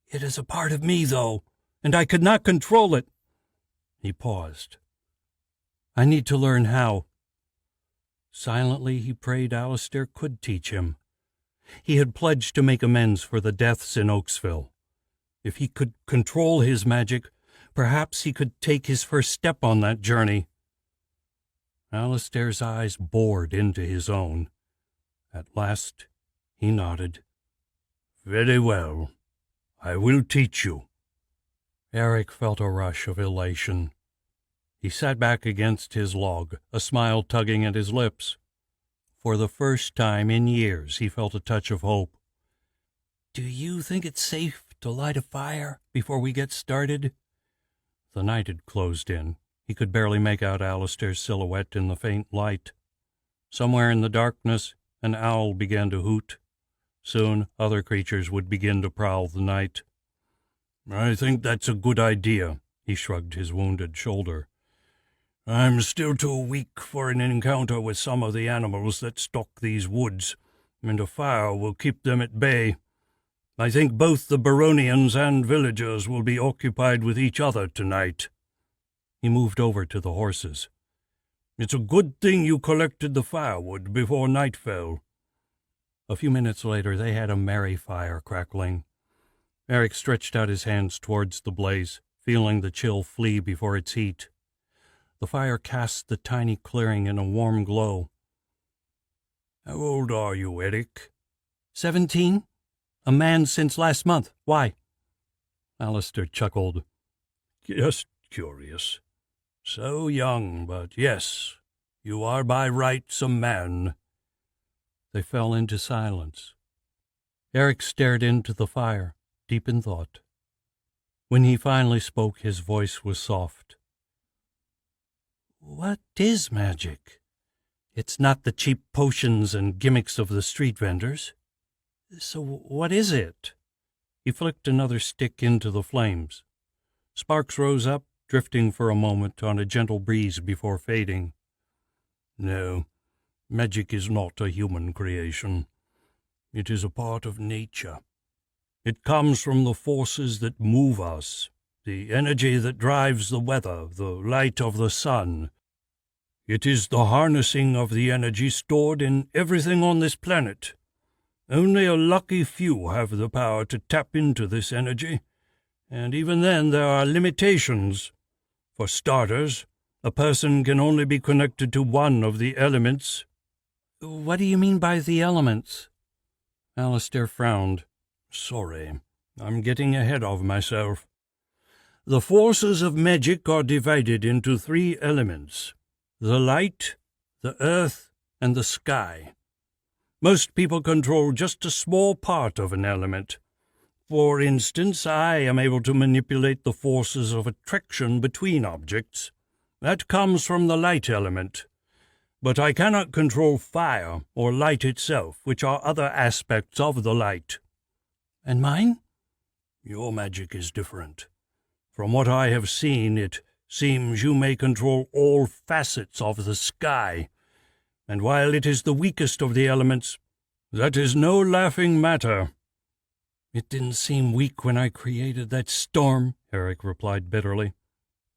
A: It is a part of me, though, and I could not control it." He paused. "I need to learn how." Silently he prayed Alistair could teach him. He had pledged to make amends for the deaths in Oaksville. If he could control his magic, perhaps he could take his first step on that journey. Alistair's eyes bored into his own. At last he nodded. "Very well. I will teach you." Eric felt a rush of elation. He sat back against his log, a smile tugging at his lips. For the first time in years, he felt a touch of hope. "Do you think it's safe to light a fire before we get started?" The night had closed in. He could barely make out Alistair's silhouette in the faint light. Somewhere in the darkness, an owl began to hoot. Soon, other creatures would begin to prowl the night. "I think that's a good idea," he shrugged his wounded shoulder. "I'm still too weak for an encounter with some of the animals that stalk these woods, and a fire will keep them at bay. I think both the Baronians and villagers will be occupied with each other tonight." He moved over to the horses. "It's a good thing you collected the firewood before night fell." A few minutes later they had a merry fire crackling. Eric stretched out his hands towards the blaze, feeling the chill flee before its heat. The fire cast the tiny clearing in a warm glow. "How old are you, Eric?" 17. A man since last month. Why?" Alistair chuckled. "Just curious. So young, but yes, you are by rights a man." They fell into silence. Eric stared into the fire, deep in thought. When he finally spoke, his voice was soft. "What is magic? It's not the cheap potions and gimmicks of the street vendors. So what is it?" He flicked another stick into the flames. Sparks rose up, drifting for a moment on a gentle breeze before fading. "No, magic is not a human creation. It is a part of nature. It comes from the forces that move us, the energy that drives the weather, the light of the sun. It is the harnessing of the energy stored in everything on this planet. Only a lucky few have the power to tap into this energy, and even then there are limitations. For starters, a person can only be connected to one of the elements." "What do you mean by the elements?" Alistair frowned. "Sorry, I'm getting ahead of myself. The forces of magic are divided into 3 elements: the light, the earth, and the sky. Most people control just a small part of an element. For instance, I am able to manipulate the forces of attraction between objects. That comes from the light element. But I cannot control fire or light itself, which are other aspects of the light." "And mine?" "Your magic is different. From what I have seen, it seems you may control all facets of the sky. And while it is the weakest of the elements, that is no laughing matter." "It didn't seem weak when I created that storm," Eric replied bitterly.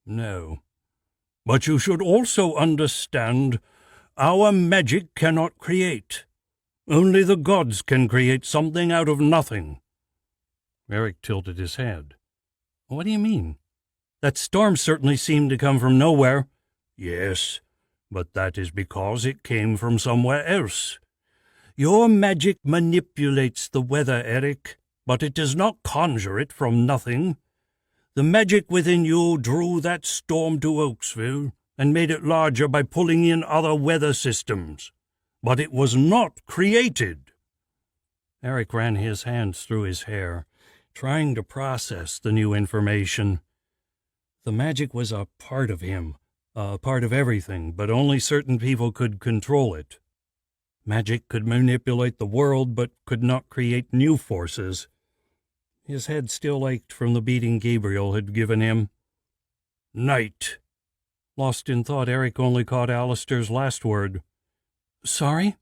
A: "No. But you should also understand, our magic cannot create. Only the gods can create something out of nothing." Eric tilted his head. "What do you mean? That storm certainly seemed to come from nowhere." "Yes, but that is because it came from somewhere else. Your magic manipulates the weather, Eric, but it does not conjure it from nothing.
C: The magic within you drew that storm to Oaksville and made it larger by pulling in other weather systems. But it was not created." Eric ran his hands through his hair, trying to process the new information. The magic was a part of him, a part of everything, but only certain people could control it. Magic could manipulate the world, but could not create new forces. His head still ached from the beating Gabriel had given him. "Night." Lost in thought, Eric only caught Alistair's last word. "Sorry?"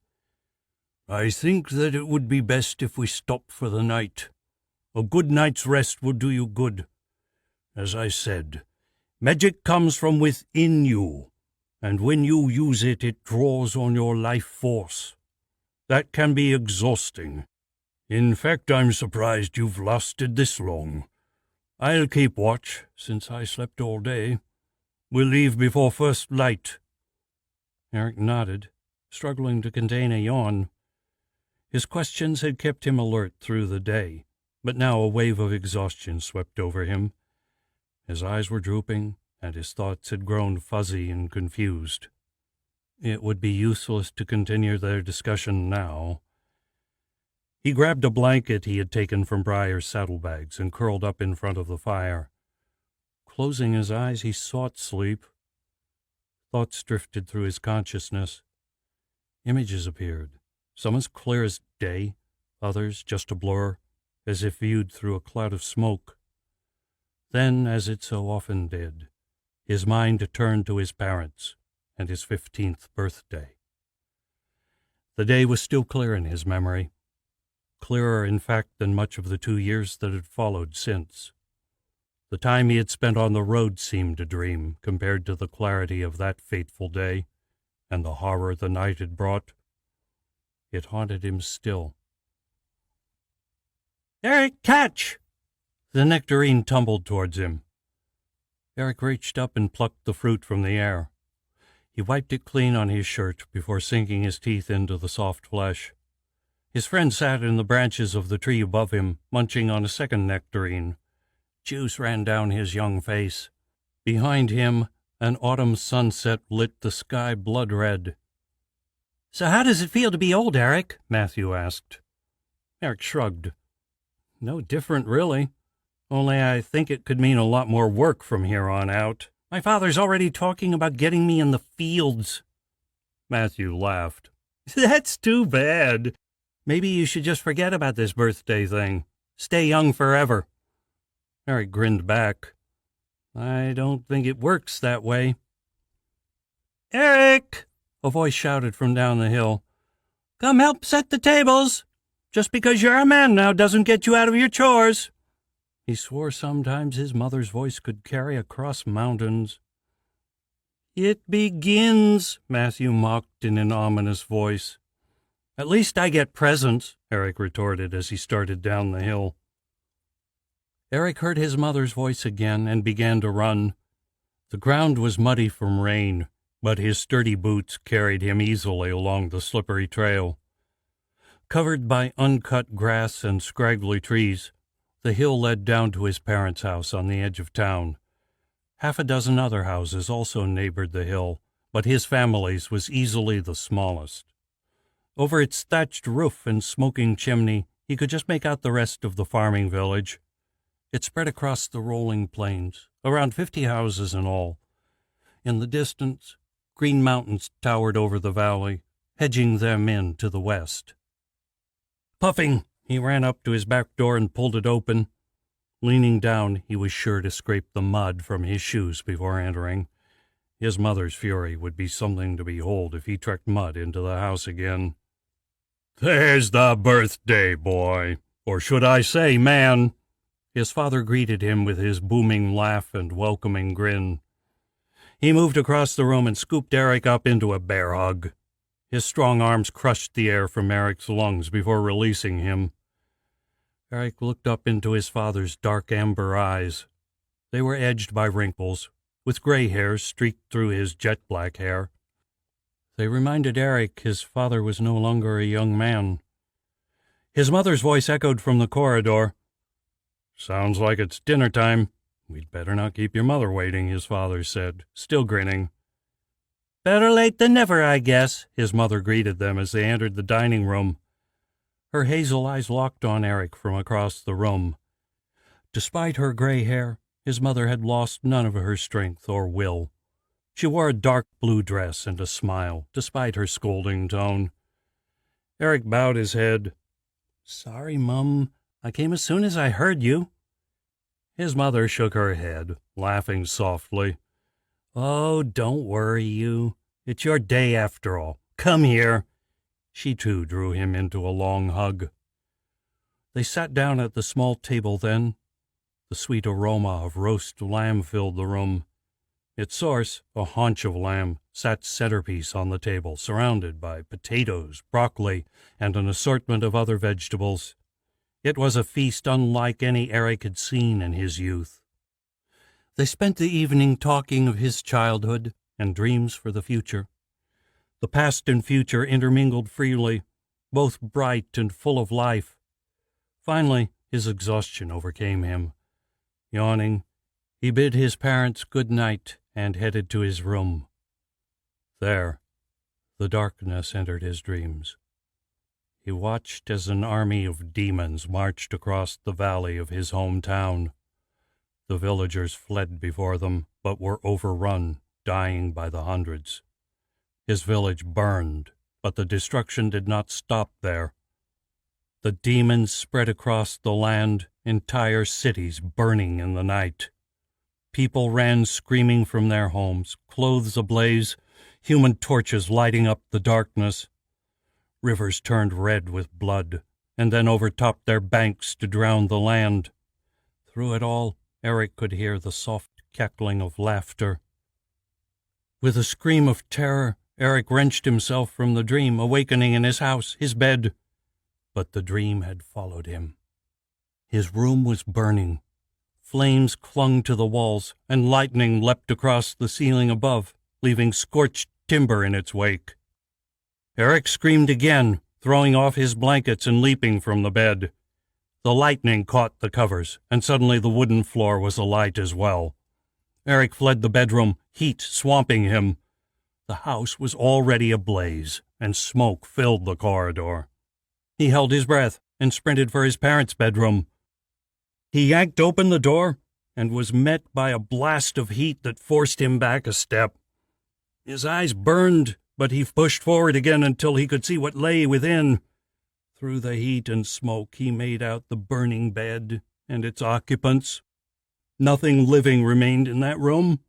C: "I think that it would be best if we stop for the night. A good night's rest will do you good. As I said, magic comes from within you, and when you use it, it draws on your life force. That can be exhausting. In fact, I'm surprised you've lasted this long. I'll keep watch, since I slept all day. We'll leave before first light." Eric nodded, struggling to contain a yawn. His questions had kept him alert through the day, but now a wave of exhaustion swept over him. His eyes were drooping, and his thoughts had grown fuzzy and confused. It would be useless to continue their discussion now. He grabbed a blanket he had taken from Briar's saddlebags and curled up in front of the fire. Closing his eyes, he sought sleep. Thoughts drifted through his consciousness. Images appeared, some as clear as day, others just a blur, as if viewed through a cloud of smoke. Then, as it so often did, his mind turned to his parents and his 15th birthday. The day was still clear in his memory, clearer in fact than much of the 2 years that had followed since. The time he had spent on the road seemed a dream compared to the clarity of that fateful day and the horror the night had brought. It haunted him still. "Eric, catch!" The nectarine tumbled towards him. Eric reached up and plucked the fruit from the air. He wiped it clean on his shirt before sinking his teeth into the soft flesh. His friend sat in the branches of the tree above him, munching on a second nectarine. Juice ran down his young face. Behind him, an autumn sunset lit the sky blood red. "So how does it feel to be old, Eric?" Matthew asked. Eric shrugged. "No different, really. Only I think it could mean a lot more work from here on out. My father's already talking about getting me in the fields." Matthew laughed. "That's too bad. Maybe you should just forget about this birthday thing. Stay young forever." Eric grinned back. "I don't think it works that way." "Eric!" a voice shouted from down the hill. "Come help set the tables. Just because you're a man now doesn't get you out of your chores." He swore sometimes his mother's voice could carry across mountains. "It begins," Matthew mocked in an ominous voice. "At least I get presents," Eric retorted as he started down the hill. Eric heard his mother's voice again and began to run. The ground was muddy from rain, but his sturdy boots carried him easily along the slippery trail. Covered by uncut grass and scraggly trees, the hill led down to his parents' house on the edge of town. Half a dozen other houses also neighbored the hill, but his family's was easily the smallest. Over its thatched roof and smoking chimney, he could just make out the rest of the farming village. It spread across the rolling plains, around 50 houses in all. In the distance, green mountains towered over the valley, hedging them in to the west. Puffing, he ran up to his back door and pulled it open. Leaning down, he was sure to scrape the mud from his shoes before entering. His mother's fury would be something to behold if he trekked mud into the house again. "There's the birthday boy, or should I say man?" His father greeted him with his booming laugh and welcoming grin. He moved across the room and scooped Eric up into a bear hug. His strong arms crushed the air from Eric's lungs before releasing him. Eric looked up into his father's dark amber eyes. They were edged by wrinkles, with gray hairs streaked through his jet-black hair. They reminded Eric his father was no longer a young man. His mother's voice echoed from the corridor. "Sounds like it's dinner time. We'd better not keep your mother waiting, his father said, still grinning. Better late than never, I guess, his mother greeted them as they entered the dining room. Her hazel eyes locked on Eric from across the room. Despite her gray hair, his mother had lost none of her strength or will. She wore a dark blue dress and a smile, despite her scolding tone. Eric bowed his head. Sorry, Mum. I came as soon as I heard you. His mother shook her head, laughing softly. Oh, don't worry, you. It's your day after all. Come here. She, too, drew him into a long hug. They sat down at the small table then. The sweet aroma of roast lamb filled the room. Its source, a haunch of lamb, sat centerpiece on the table, surrounded by potatoes, broccoli, and an assortment of other vegetables. It was a feast unlike any Eric had seen in his youth. They spent the evening talking of his childhood and dreams for the future. The past and future intermingled freely, both bright and full of life. Finally, his exhaustion overcame him. Yawning, he bid his parents good night and headed to his room. There, the darkness entered his dreams. He watched as an army of demons marched across the valley of his hometown. The villagers fled before them, but were overrun, dying by the hundreds. His village burned, but the destruction did not stop there. The demons spread across the land, entire cities burning in the night. People ran screaming from their homes, clothes ablaze, human torches lighting up the darkness. Rivers turned red with blood, and then overtopped their banks to drown the land. Through it all, Eric could hear the soft cackling of laughter. With a scream of terror, Eric wrenched himself from the dream, awakening in his house, his bed. But the dream had followed him. His room was burning. Flames clung to the walls, and lightning leapt across the ceiling above, leaving scorched timber in its wake. Eric screamed again, throwing off his blankets and leaping from the bed. The lightning caught the covers, and suddenly the wooden floor was alight as well. Eric fled the bedroom, heat swamping him. The house was already ablaze, and smoke filled the corridor. He held his breath and sprinted for his parents' bedroom. He yanked open the door and was met by a blast of heat that forced him back a step. His eyes burned, but he pushed forward again until he could see what lay within. Through the heat and smoke he made out the burning bed and its occupants. Nothing living remained in that room.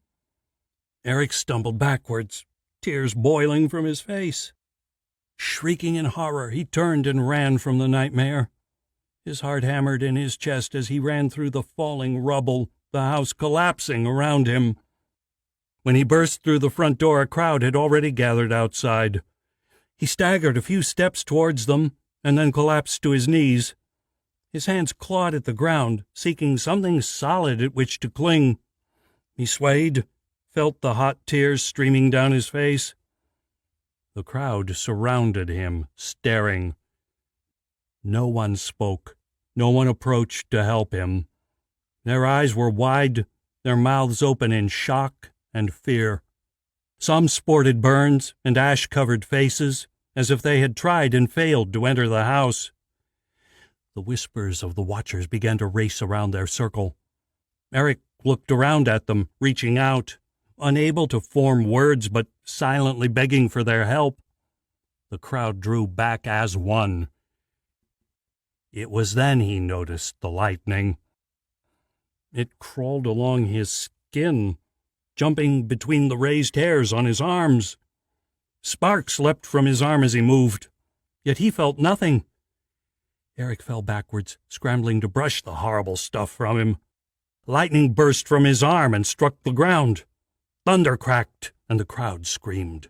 C: Eric stumbled backwards, tears boiling from his face. Shrieking in horror, he turned and ran from the nightmare. His heart hammered in his chest as he ran through the falling rubble, the house collapsing around him. When he burst through the front door, a crowd had already gathered outside. He staggered a few steps towards them, and then collapsed to his knees. His hands clawed at the ground, seeking something solid at which to cling. He swayed, felt the hot tears streaming down his face. The crowd surrounded him, staring. No one spoke. No one approached to help him. Their eyes were wide, their mouths open in shock and fear. Some sported burns and ash-covered faces, as if they had tried and failed to enter the house. The whispers of the watchers began to race around their circle. Eric looked around at them, reaching out, unable to form words but silently begging for their help. The crowd drew back as one. It was then he noticed the lightning. It crawled along his skin, jumping between the raised hairs on his arms. Sparks leapt from his arm as he moved, yet he felt nothing. Eric fell backwards, scrambling to brush the horrible stuff from him. Lightning burst from his arm and struck the ground. Thunder cracked, and the crowd screamed.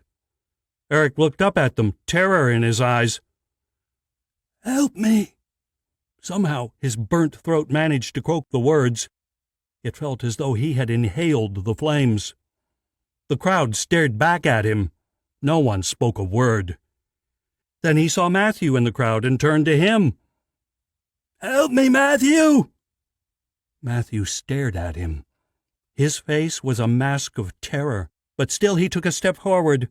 C: Eric looked up at them, terror in his eyes. "Help me!" Somehow his burnt throat managed to croak the words. It felt as though he had inhaled the flames. The crowd stared back at him. No one spoke a word. Then he saw Matthew in the crowd and turned to him. "Help me, Matthew!" Matthew stared at him,
A: His face was a mask of terror, but still he took a step forward.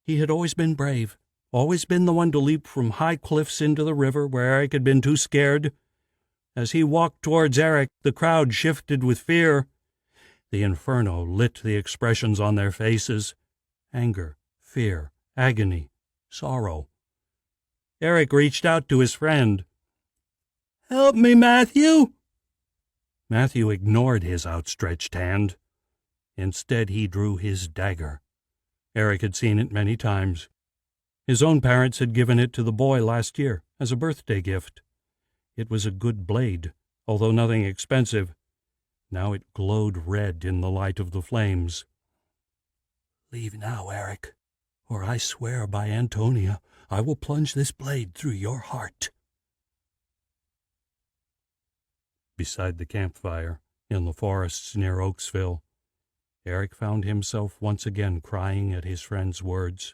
A: He had always been brave, always been the one to leap from high cliffs into the river where Eric had been too scared. As he walked towards Eric, the crowd shifted with fear. The inferno lit the expressions on their faces: anger, fear, agony, sorrow. Eric reached out to his friend. "Help me, Matthew!" Matthew ignored his outstretched hand. Instead, he drew his dagger. Eric had seen it many times. His own parents had given it to the boy last year as a birthday gift. It was a good blade, although nothing expensive. Now it glowed red in the light of the flames. "Leave now, Eric, or I swear by Antonia I will plunge this blade through your heart." Beside the campfire, in the forests near Oaksville, Eric found himself once again crying at his friend's words,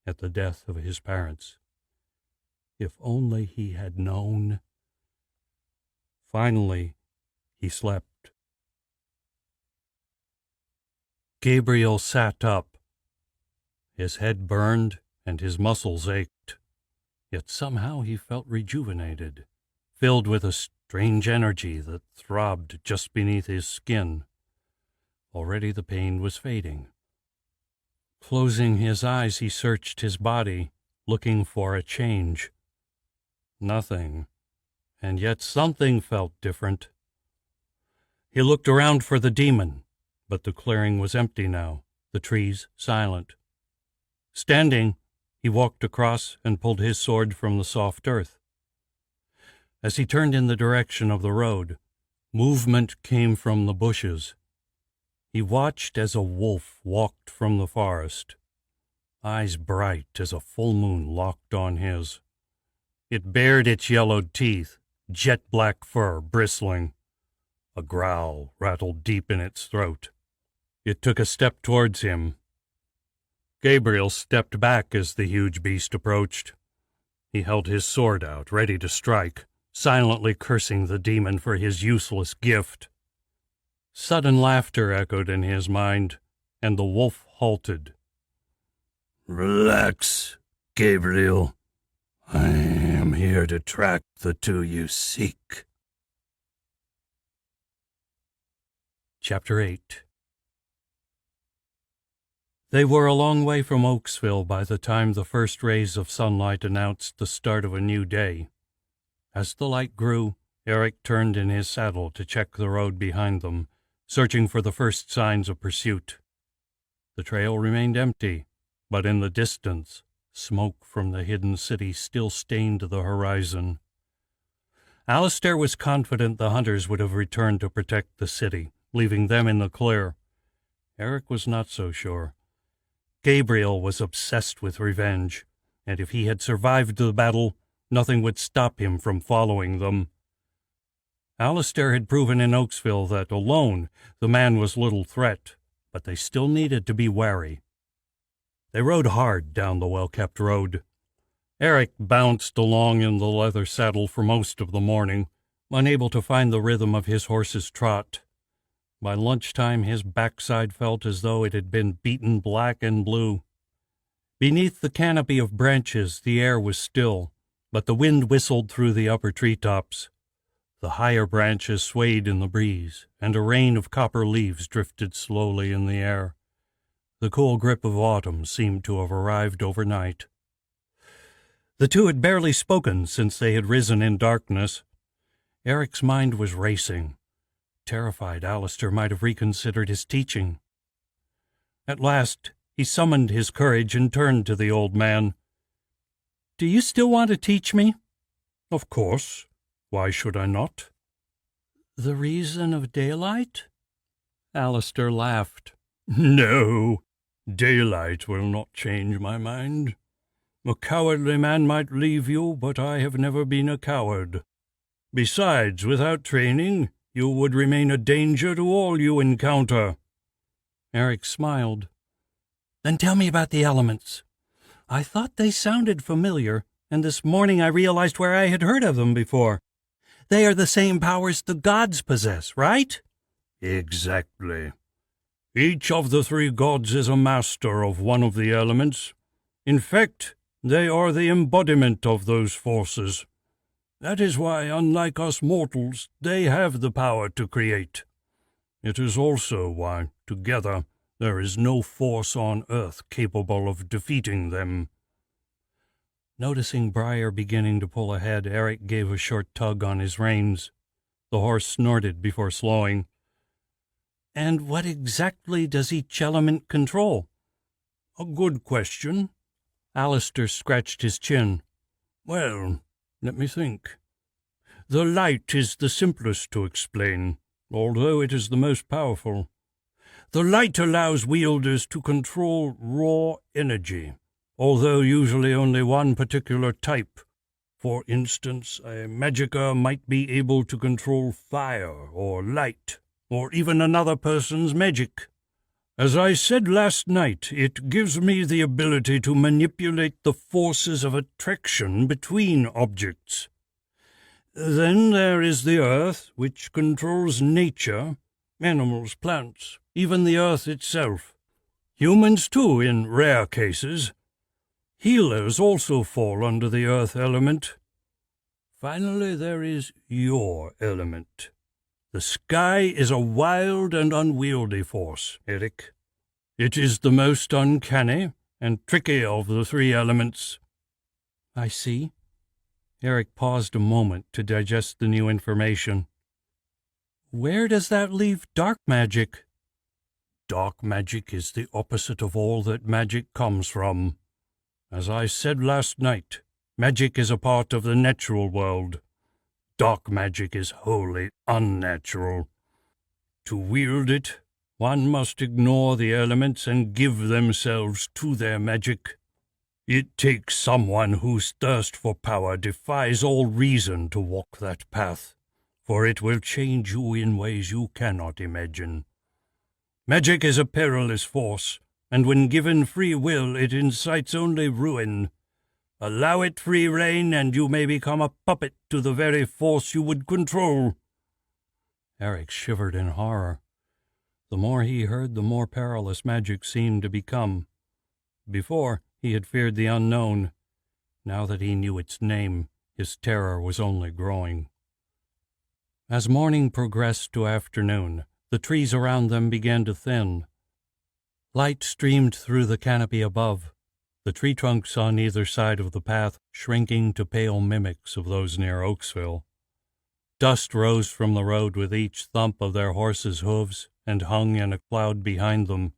A: at the death of his parents. If only he had known. Finally, he slept. Gabriel sat up. His head burned and his muscles ached, yet somehow he felt rejuvenated, filled with a strange energy that throbbed just beneath his skin. Already the pain was fading. Closing his eyes, he searched his body, looking for a change. Nothing, and yet something felt different. He looked around for the demon, but the clearing was empty now, the trees silent. Standing, he walked across and pulled his sword from the soft earth. As he turned in the direction of the road, movement came from the bushes. He watched as a wolf walked from the forest, eyes bright as a full moon locked on his. It bared its yellowed teeth, jet-black fur bristling. A growl rattled deep in its throat. It took a step towards him. Gabriel stepped back as the huge beast approached. He held his sword out, ready to strike, silently cursing the demon for his useless gift. Sudden laughter echoed in his mind, and the wolf halted. "Relax, Gabriel. I am here to track the two you seek." Chapter 8. They were a long way from Oaksville by the time the first rays of sunlight announced the start of a new day. As the light grew, Eric turned in his saddle to check the road behind them, searching for the first signs of pursuit. The trail remained empty, but in the distance, smoke from the hidden city still stained the horizon. Alistair was confident the hunters would have returned to protect the city, leaving them in the clear. Eric was not so sure. Gabriel was obsessed with revenge, and if he had survived the battle, nothing would stop him from following them. Alistair had proven in Oaksville that, alone, the man was little threat, but they still needed to be wary. They rode hard down the well-kept road. Eric bounced along in the leather saddle for most of the morning, unable to find the rhythm of his horse's trot. By lunchtime, his backside felt as though it had been beaten black and blue. Beneath the canopy of branches, the air was still, but the wind whistled through the upper treetops. The higher branches swayed in the breeze, and a rain of copper leaves drifted slowly in the air. The cool grip of autumn seemed to have arrived overnight. The two had barely spoken since they had risen in darkness. Eric's mind was racing. Terrified, Alistair might have reconsidered his teaching. At last, he summoned his courage and turned to the old man. "Do you still want to teach me?" "Of course. Why should I not?" "The reason of daylight?" Alistair laughed. "No, daylight will not change my mind. A cowardly man might leave you, but I have never been a coward. Besides, without training, you would remain a danger to all you encounter." Eric smiled. "Then tell me about the elements. I thought they sounded familiar, and this morning I realized where I had heard of them before. They are the same powers the gods possess, right?"
C: Exactly. Each of the three gods is a master of one of the elements. In fact, they are the embodiment of those forces. That is why, unlike us mortals, they have the power to create. It is also why, together, there is no force on earth capable of defeating them.
A: Noticing Briar beginning to pull ahead, Eric gave a short tug on his reins. The horse snorted before slowing. And what exactly does each element control?
C: A good question.
A: Alistair scratched his chin.
C: Well, let me think. The light is the simplest to explain, although it is the most powerful. The light allows wielders to control raw energy, although usually only one particular type. For instance, a magicka might be able to control fire or light, or even another person's magic. As I said last night, it gives me the ability to manipulate the forces of attraction between objects. Then there is the earth, which controls nature, animals, plants, even the earth itself. Humans, too, in rare cases. Healers also fall under the earth element. Finally, there is your element. The sky is a wild and unwieldy force, Eric. It is the most uncanny and tricky of the three elements.
A: I see. Eric paused a moment to digest the new information. Where does that leave dark magic?
C: Dark magic is the opposite of all that magic comes from. As I said last night, magic is a part of the natural world. Dark magic is wholly unnatural. To wield it, one must ignore the elements and give themselves to their magic. It takes someone whose thirst for power defies all reason to walk that path, for it will change you in ways you cannot imagine. Magic is a perilous force, and when given free will, it incites only ruin. Allow it free rein, and you may become a puppet to the very force you would control.
A: Eric shivered in horror. The more he heard, the more perilous magic seemed to become. Before, he had feared the unknown. Now that he knew its name, his terror was only growing. As morning progressed to afternoon, the trees around them began to thin. Light streamed through the canopy above, the tree trunks on either side of the path shrinking to pale mimics of those near Oaksville. Dust rose from the road with each thump of their horses' hooves and hung in a cloud behind them.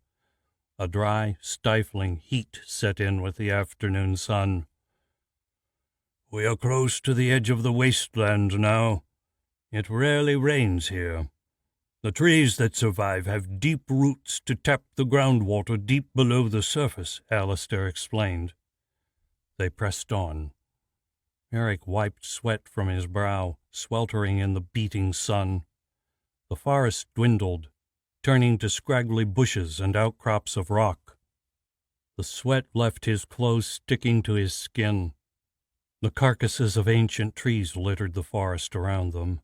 A: A dry, stifling heat set in with the afternoon sun.
C: We are close to the edge of the wasteland now. It rarely rains here. The trees that survive have deep roots to tap the groundwater deep below the surface, Alistair explained.
A: They pressed on. Eric wiped sweat from his brow, sweltering in the beating sun. The forest dwindled, turning to scraggly bushes and outcrops of rock. The sweat left his clothes sticking to his skin. The carcasses of ancient trees littered the forest around them.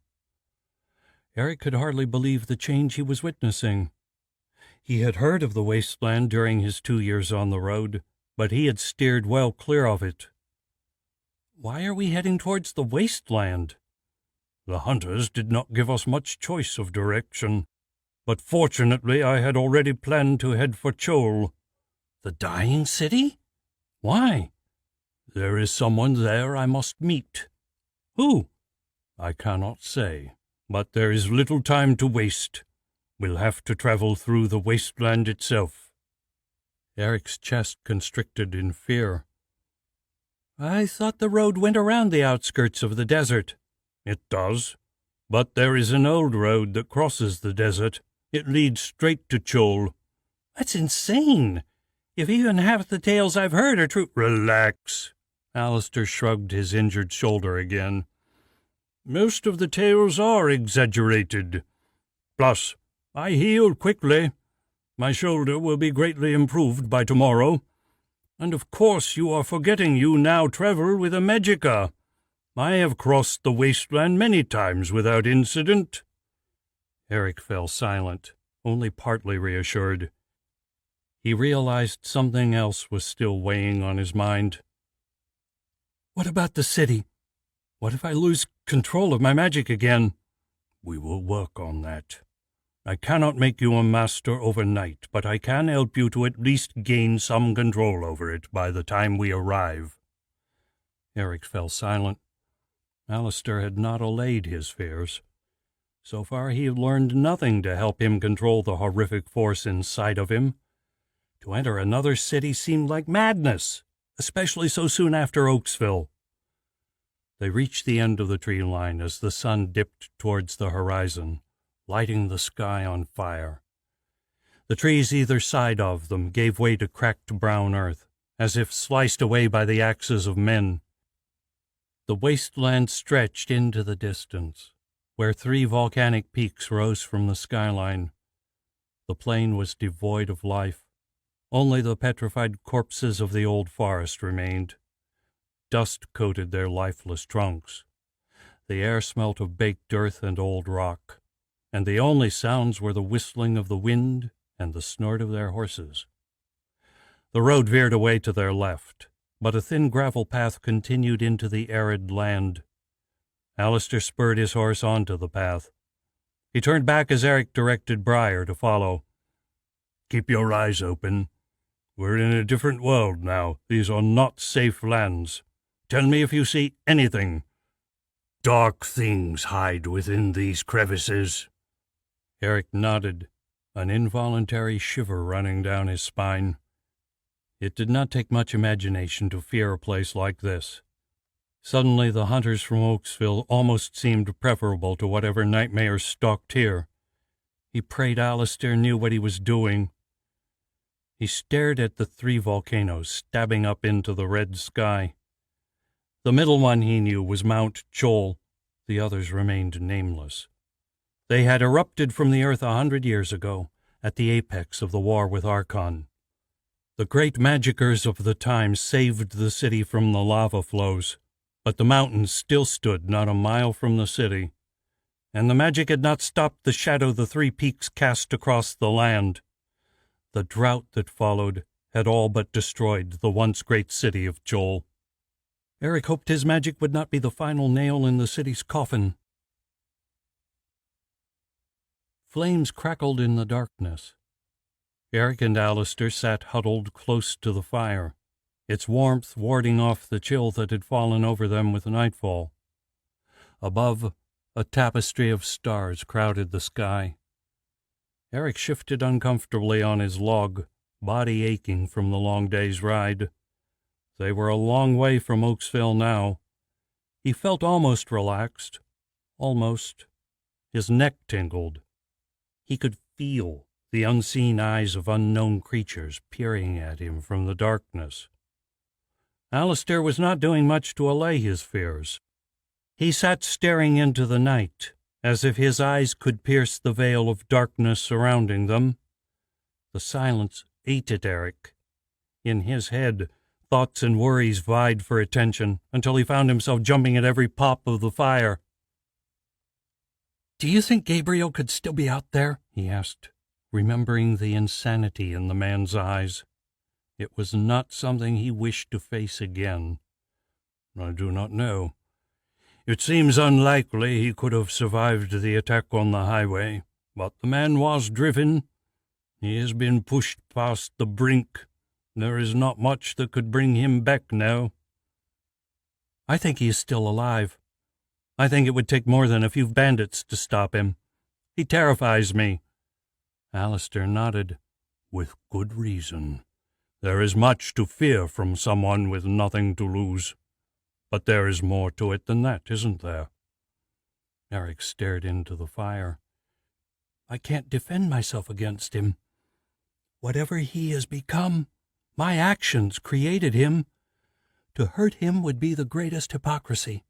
A: Eric could hardly believe the change he was witnessing. He had heard of the wasteland during his 2 years on the road, but he had steered well clear of it. Why are we heading towards the wasteland?
C: The hunters did not give us much choice of direction, but fortunately I had already planned to head for Chol.
A: The dying city? Why?
C: There is someone there I must meet.
A: Who?
C: I cannot say. But there is little time to waste. We'll have to travel through the wasteland itself.
A: Eric's chest constricted in fear. I thought the road went around the outskirts of the desert.
C: It does. But there is an old road that crosses the desert. It leads straight to Chol.
A: That's insane. If even half the tales I've heard are true—
C: Relax. Alistair shrugged his injured shoulder again. Most of the tales are exaggerated. Plus, I healed quickly. My shoulder will be greatly improved by tomorrow. And of course you are forgetting you now travel with a magicka. I have crossed the wasteland many times without incident.
A: Eric fell silent, only partly reassured. He realized something else was still weighing on his mind. What about the city? What if I lose control of my magic again? We will work on that. I cannot make you a master overnight, but I can help you to at least gain some control over it by the time we arrive. Eric fell silent. Alistair had not allayed his fears. So far he had learned nothing to help him control the horrific force inside of him. To enter another city seemed like madness, especially so soon after Oaksville. They reached the end of the tree line as the sun dipped towards the horizon, lighting the sky on fire. The trees either side of them gave way to cracked brown earth, as if sliced away by the axes of men. The wasteland stretched into the distance, where 3 volcanic peaks rose from the skyline. The plain was devoid of life. Only the petrified corpses of the old forest remained. Dust coated their lifeless trunks. The air smelt of baked earth and old rock, and the only sounds were the whistling of the wind and the snort of their horses. The road veered away to their left, but a thin gravel path continued into the arid land. Alistair spurred his horse onto the path. He turned back as Eric directed Briar to follow. Keep your eyes open. We're in a different world now. These are not safe lands. Tell me if you see anything. Dark things hide within these crevices. Eric nodded, an involuntary shiver running down his spine. It did not take much imagination to fear a place like this. Suddenly the hunters from Oaksville almost seemed preferable to whatever nightmares stalked here. He prayed Alistair knew what he was doing. He stared at the 3 volcanoes stabbing up into the red sky. The middle one he knew was Mount Chol. The others remained nameless. They had erupted from the earth 100 years ago, at the apex of the war with Archon. The great magicers of the time saved the city from the lava flows, but the mountains still stood not a mile from the city, and the magic had not stopped the shadow the 3 peaks cast across the land. The drought that followed had all but destroyed the once great city of Chol. Eric hoped his magic would not be the final nail in the city's coffin. Flames crackled in the darkness. Eric and Alistair sat huddled close to the fire, its warmth warding off the chill that had fallen over them with nightfall. Above, a tapestry of stars crowded the sky. Eric shifted uncomfortably on his log, body aching from the long day's ride. They were a long way from Oaksville now. He felt almost relaxed. Almost. His neck tingled. He could feel the unseen eyes of unknown creatures peering at him from the darkness. Alistair was not doing much to allay his fears. He sat staring into the night, as if his eyes could pierce the veil of darkness surrounding them. The silence ate at Eric. In his head, thoughts and worries vied for attention until he found himself jumping at every pop of the fire. "Do you think Gabriel could still be out there?" he asked, remembering the insanity in the man's eyes. It was not something he wished to face again. "I do not know. It seems unlikely he could have survived the attack on the highway, but the man was driven. He has been pushed past the brink. There is not much that could bring him back now." "I think he is still alive. I think it would take more than a few bandits to stop him. He terrifies me." Alistair nodded. "With good reason. There is much to fear from someone with nothing to lose. But there is more to it than that, isn't there?" Eric stared into the fire. "I can't defend myself against him. Whatever he has become, my actions created him. To hurt him would be the greatest hypocrisy."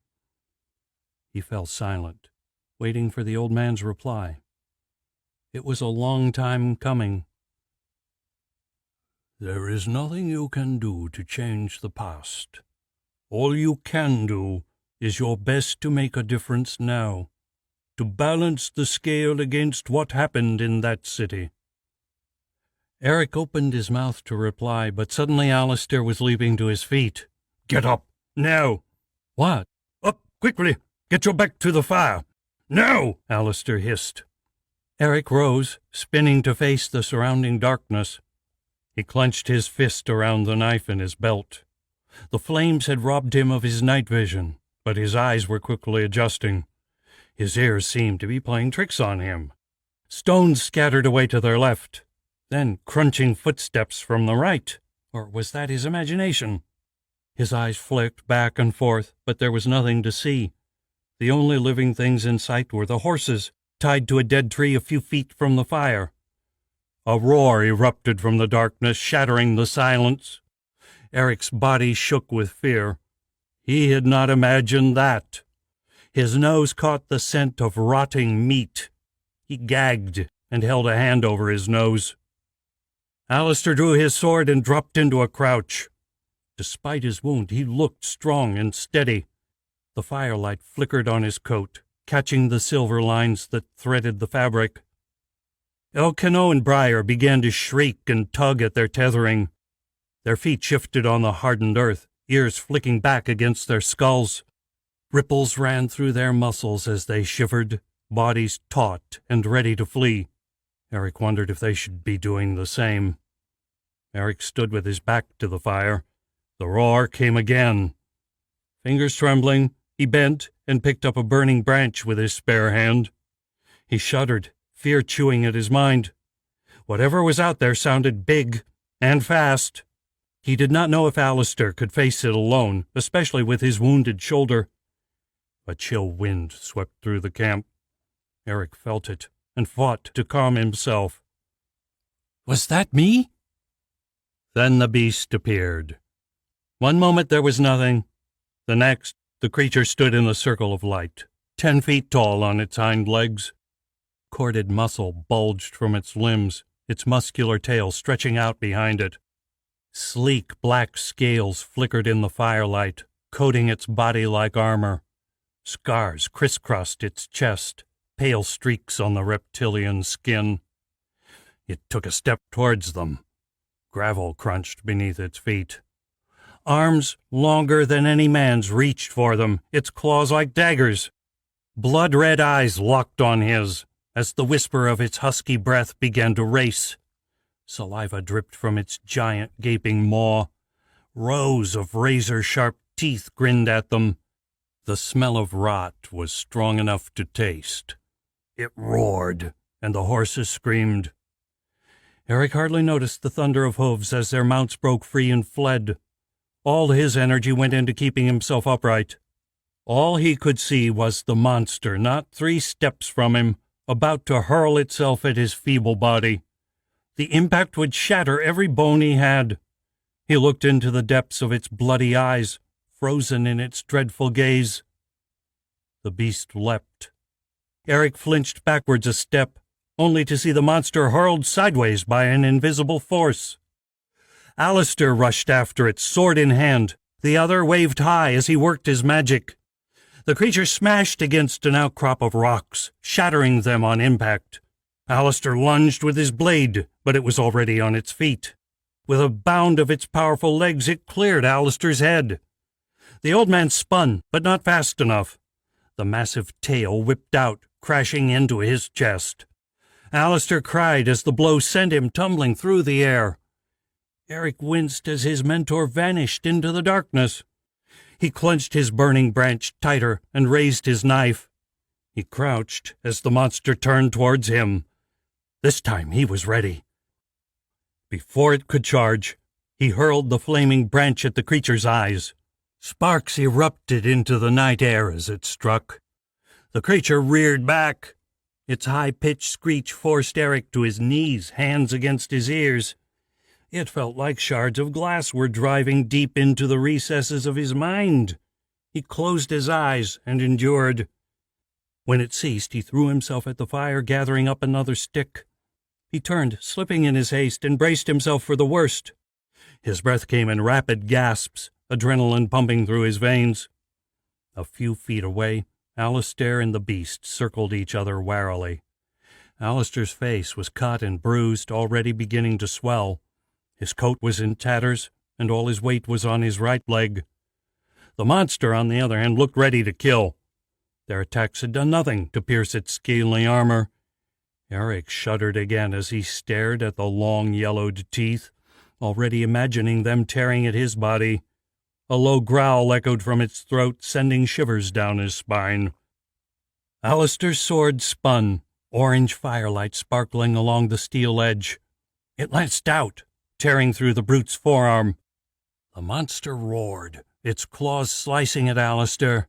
A: He fell silent, waiting for the old man's reply. It was a long time coming. "There is nothing you can do to change the past. All you can do is your best to make a difference now. to balance the scale against what happened in that city." Eric opened his mouth to reply, but suddenly Alistair was leaping to his feet.
C: "Get up, now!"
A: "What?"
C: "Up, quickly! Get your back to the fire! Now!"
A: Alistair hissed. Eric rose, spinning to face the surrounding darkness. He clenched his fist around the knife in his belt. The flames had robbed him of his night vision, but his eyes were quickly adjusting. His ears seemed to be playing tricks on him. Stones scattered away to their left, then crunching footsteps from the right. Or was that his imagination? His eyes flicked back and forth, but there was nothing to see. The only living things in sight were the horses, tied to a dead tree a few feet from the fire. A roar erupted from the darkness, shattering the silence. Eric's body shook with fear. He had not imagined that. His nose caught the scent of rotting meat. He gagged and held a hand over his nose. Alistair drew his sword and dropped into a crouch. Despite his wound, he looked strong and steady. The firelight flickered on his coat, catching the silver lines that threaded the fabric. Elcano and Briar began to shriek and tug at their tethering. Their feet shifted on the hardened earth, ears flicking back against their skulls. Ripples ran through their muscles as they shivered, bodies taut and ready to flee. Eric wondered if they should be doing the same. Eric stood with his back to the fire. The roar came again. Fingers trembling, he bent and picked up a burning branch with his spare hand. He shuddered, fear chewing at his mind. Whatever was out there sounded big and fast. He did not know if Alistair could face it alone, especially with his wounded shoulder. A chill wind swept through the camp. Eric felt it and fought to calm himself. "Was that me?" Then the beast appeared. One moment there was nothing. The next, the creature stood in a circle of light, 10 feet tall on its hind legs. Corded muscle bulged from its limbs, its muscular tail stretching out behind it. Sleek black scales flickered in the firelight, coating its body like armor. Scars crisscrossed its chest, pale streaks on the reptilian skin. It took a step towards them. Gravel crunched beneath its feet. Arms longer than any man's reached for them, its claws like daggers. Blood-red eyes locked on his as the whisper of its husky breath began to race. Saliva dripped from its giant gaping maw. Rows of razor-sharp teeth grinned at them. The smell of rot was strong enough to taste. It roared, and the horses screamed. Eric hardly noticed the thunder of hooves as their mounts broke free and fled. All his energy went into keeping himself upright. All he could see was the monster, not 3 steps from him, about to hurl itself at his feeble body. The impact would shatter every bone he had. He looked into the depths of its bloody eyes, frozen in its dreadful gaze. The beast leapt. Eric flinched backwards a step, only to see the monster hurled sideways by an invisible force. Alistair rushed after it, sword in hand. The other waved high as he worked his magic. The creature smashed against an outcrop of rocks, shattering them on impact. Alistair lunged with his blade, but it was already on its feet. With a bound of its powerful legs, it cleared Alistair's head. The old man spun, but not fast enough. The massive tail whipped out, crashing into his chest. Alistair cried as the blow sent him tumbling through the air. Eric winced as his mentor vanished into the darkness. He clenched his burning branch tighter and raised his knife. He crouched as the monster turned towards him. This time he was ready. Before it could charge, he hurled the flaming branch at the creature's eyes. Sparks erupted into the night air as it struck. The creature reared back. Its high-pitched screech forced Eric to his knees, hands against his ears. It felt like shards of glass were driving deep into the recesses of his mind. He closed his eyes and endured. When it ceased, he threw himself at the fire, gathering up another stick. He turned, slipping in his haste, and braced himself for the worst. His breath came in rapid gasps, adrenaline pumping through his veins. A few feet away, Alistair and the beast circled each other warily. Alistair's face was cut and bruised, already beginning to swell. His coat was in tatters, and all his weight was on his right leg. The monster, on the other hand, looked ready to kill. Their attacks had done nothing to pierce its scaly armor. Eric shuddered again as he stared at the long yellowed teeth, already imagining them tearing at his body. A low growl echoed from its throat, sending shivers down his spine. Alistair's sword spun, orange firelight sparkling along the steel edge. It lanced out, tearing through the brute's forearm. The monster roared, its claws slicing at Alistair.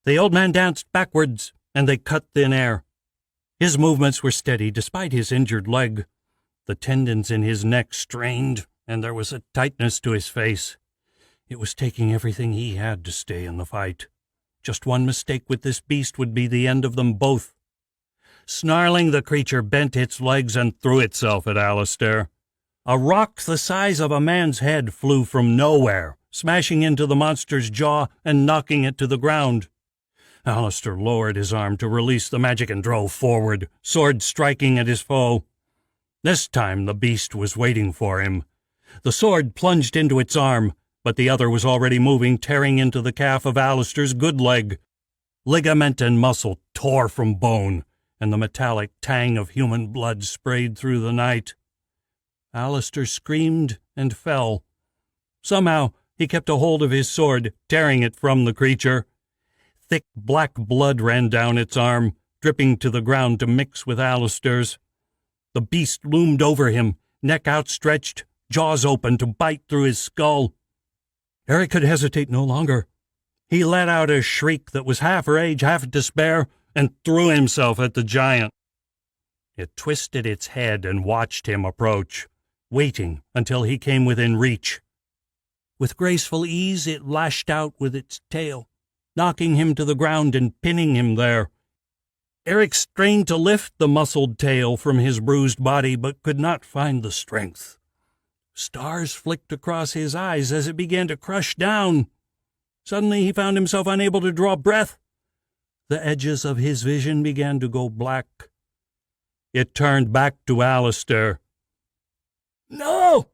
A: The old man danced backwards, and they cut thin air. His movements were steady despite his injured leg. The tendons in his neck strained, and there was a tightness to his face. It was taking everything he had to stay in the fight. Just one mistake with this beast would be the end of them both. Snarling, the creature bent its legs and threw itself at Alistair. A rock the size of a man's head flew from nowhere, smashing into the monster's jaw and knocking it to the ground. Alistair lowered his arm to release the magic and drove forward, sword striking at his foe. This time the beast was waiting for him. The sword plunged into its arm, but the other was already moving, tearing into the calf of Alistair's good leg. Ligament and muscle tore from bone, and the metallic tang of human blood sprayed through the night. Alistair screamed and fell. Somehow he kept a hold of his sword, tearing it from the creature. Thick black blood ran down its arm, dripping to the ground to mix with Alistair's. The beast loomed over him, neck outstretched, jaws open to bite through his skull. Eric could hesitate no longer. He let out a shriek that was half rage, half despair, and threw himself at the giant. It twisted its head and watched him approach, waiting until he came within reach. With graceful ease, it lashed out with its tail, knocking him to the ground and pinning him there. Eric strained to lift the muscled tail from his bruised body, but could not find the strength. Stars flicked across his eyes as it began to crush down. Suddenly he found himself unable to draw breath. The edges of his vision began to go black. It turned back to Alistair. "No!"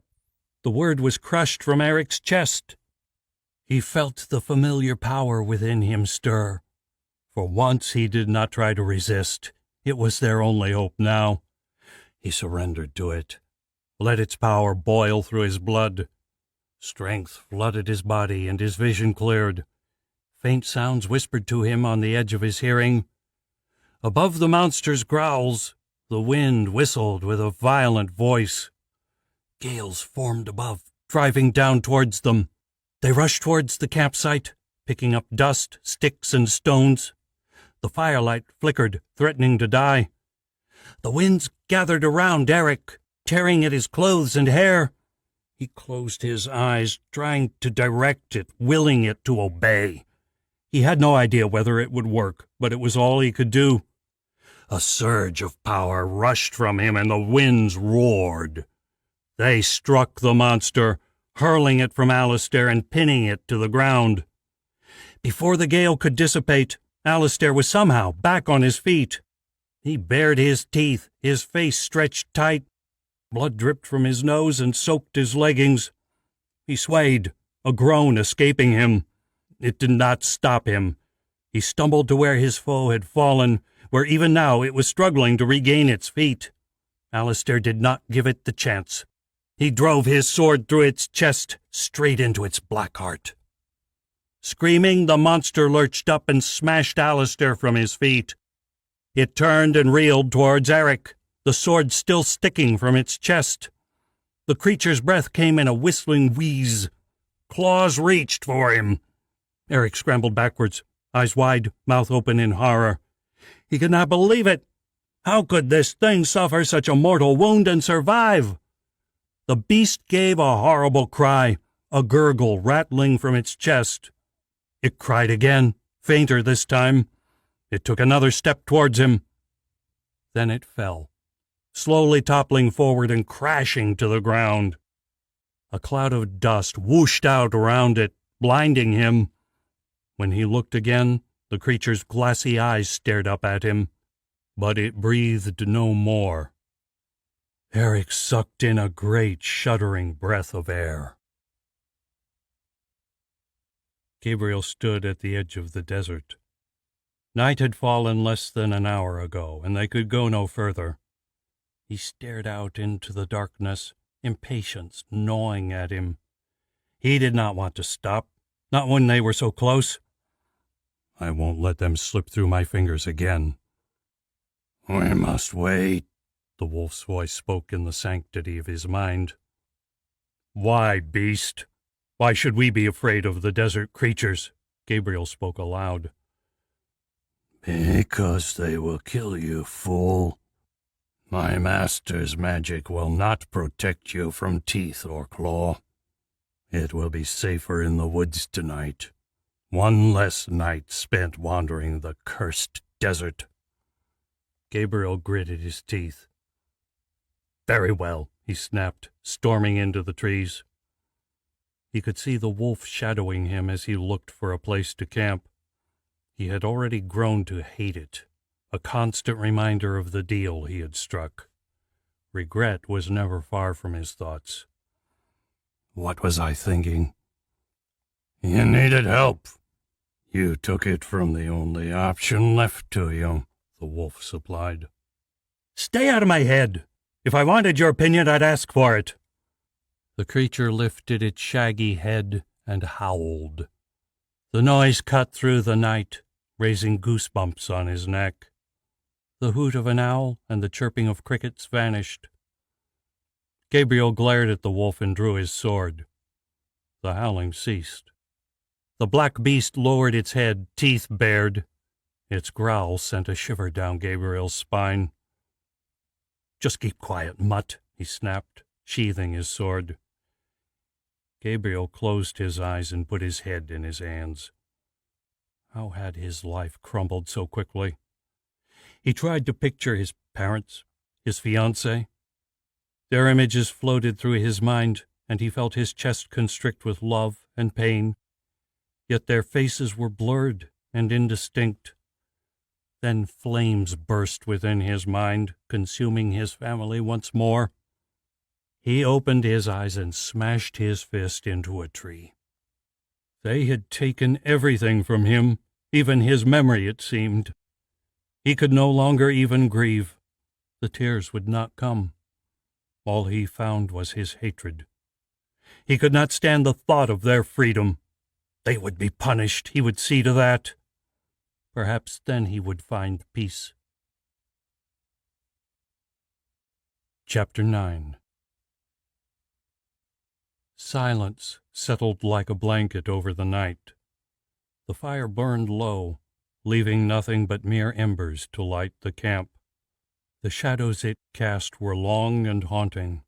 A: The word was crushed from Eric's chest. He felt the familiar power within him stir. For once he did not try to resist. It was their only hope now. He surrendered to it, let its power boil through his blood. Strength flooded his body and his vision cleared. Faint sounds whispered to him on the edge of his hearing. Above the monster's growls, the wind whistled with a violent voice. Gales formed above, driving down towards them. They rushed towards the campsite, picking up dust, sticks, and stones. The firelight flickered, threatening to die. The winds gathered around Eric, tearing at his clothes and hair. He closed his eyes, trying to direct it, willing it to obey. He had no idea whether it would work, but it was all he could do. A surge of power rushed from him, and the winds roared. They struck the monster, hurling it from Alistair and pinning it to the ground. Before the gale could dissipate, Alistair was somehow back on his feet. He bared his teeth, his face stretched tight. Blood dripped from his nose and soaked his leggings. He swayed, a groan escaping him. It did not stop him. He stumbled to where his foe had fallen, where even now it was struggling to regain its feet. Alistair did not give it the chance. He drove his sword through its chest, straight into its black heart. Screaming, the monster lurched up and smashed Alistair from his feet. It turned and reeled towards Eric, the sword still sticking from its chest. The creature's breath came in a whistling wheeze. Claws reached for him. Eric scrambled backwards, eyes wide, mouth open in horror. He could not believe it. How could this thing suffer such a mortal wound and survive? The beast gave a horrible cry, a gurgle rattling from its chest. It cried again, fainter this time. It took another step towards him. Then it fell, slowly toppling forward and crashing to the ground. A cloud of dust whooshed out around it, blinding him. When he looked again, The creature's glassy eyes stared up at him, but it breathed no more. Eric sucked in a great, shuddering breath of air. Gabriel stood at the edge of the desert. Night had fallen less than an hour ago, and they could go no further. He stared out into the darkness, impatience gnawing at him. He did not want to stop, not when they were so close. I won't let them slip through my fingers again. We must wait, the wolf's voice spoke in the sanctity of his mind. Why, beast? Why should we be afraid of the desert creatures? Gabriel spoke aloud. Because they will kill you, fool. My master's magic will not protect you from teeth or claw. It will be safer in the woods tonight. One less night spent wandering the cursed desert. Gabriel gritted his teeth. Very well, he snapped, storming into the trees. He could see the wolf shadowing him as he looked for a place to camp. He had already grown to hate it, a constant reminder of the deal he had struck. Regret was never far from his thoughts. What was I thinking? You needed help. You took it from the only option left to you, the wolf supplied. Stay out of my head. If I wanted your opinion, I'd ask for it. The creature lifted its shaggy head and howled. The noise cut through the night, raising goosebumps on his neck. The hoot of an owl and the chirping of crickets vanished. Gabriel glared at the wolf and drew his sword. The howling ceased. The black beast lowered its head, teeth bared. Its growl sent a shiver down Gabriel's spine. Just keep quiet, mutt, he snapped, sheathing his sword. Gabriel closed his eyes and put his head in his hands. How had his life crumbled so quickly? He tried to picture his parents, his fiancée. Their images floated through his mind, and he felt his chest constrict with love and pain. Yet their faces were blurred and indistinct. Then flames burst within his mind, consuming his family once more. He opened his eyes and smashed his fist into a tree. They had taken everything from him, even his memory, it seemed. He could no longer even grieve. The tears would not come. All he found was his hatred. He could not stand the thought of their freedom. They would be punished, he would see to that. Perhaps then he would find peace. Chapter 9. Silence settled like a blanket over the night. The fire burned low, leaving nothing but mere embers to light the camp. The shadows it cast were long and haunting.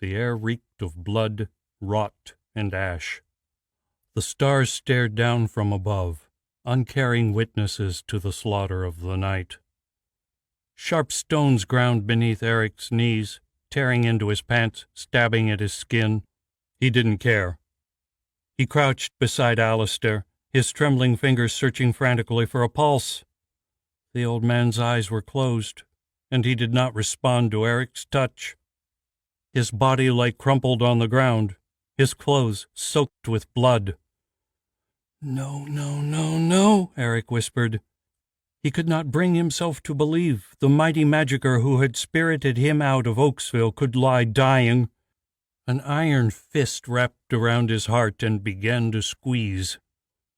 A: The air reeked of blood, rot, and ash. The stars stared down from above, uncaring witnesses to the slaughter of the night. Sharp stones ground beneath Eric's knees, tearing into his pants, stabbing at his skin. He didn't care. He crouched beside Alistair, his trembling fingers searching frantically for a pulse. The old man's eyes were closed, and he did not respond to Eric's touch. His body lay crumpled on the ground, his clothes soaked with blood. No, no, no, no, Eric whispered. He could not bring himself to believe the mighty magicier who had spirited him out of Oaksville could lie dying. An iron fist wrapped around his heart and began to squeeze.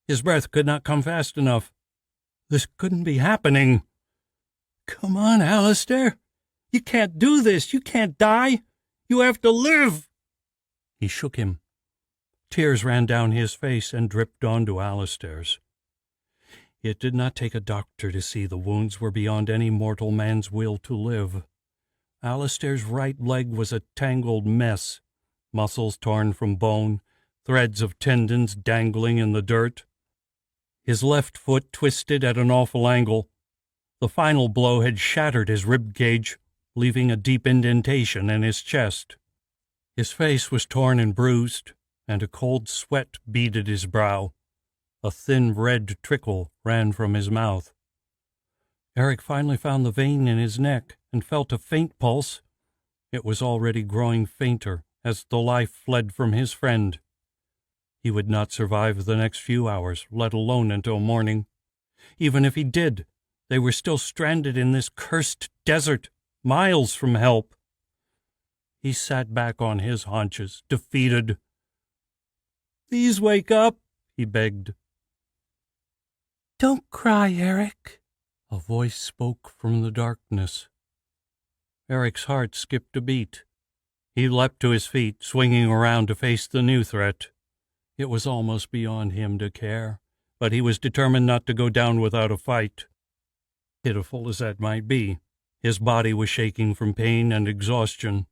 A: His breath could not come fast enough. This couldn't be happening. Come on, Alistair. You can't do this. You can't die. You have to live. He shook him. Tears ran down his face and dripped onto Alistair's. It did not take a doctor to see the wounds were beyond any mortal man's will to live. Alistair's right leg was a tangled mess, muscles torn from bone, threads of tendons dangling in the dirt. His left foot twisted at an awful angle. The final blow had shattered his rib cage, leaving a deep indentation in his chest. His face was torn and bruised, and a cold sweat beaded his brow. A thin red trickle ran from his mouth. Eric finally found the vein in his neck and felt a faint pulse. It was already growing fainter as the life fled from his friend. He would not survive the next few hours, let alone until morning. Even if he did, they were still stranded in this cursed desert, miles from help. He sat back on his haunches, defeated. "Please wake up," he begged. "Don't cry, Eric," a voice spoke from the darkness. Eric's heart skipped a beat. He leapt to his feet, swinging around to face the new threat. It was almost beyond him to care, but he was determined not to go down without a fight. Pitiful as that might be, his body was shaking from pain and exhaustion.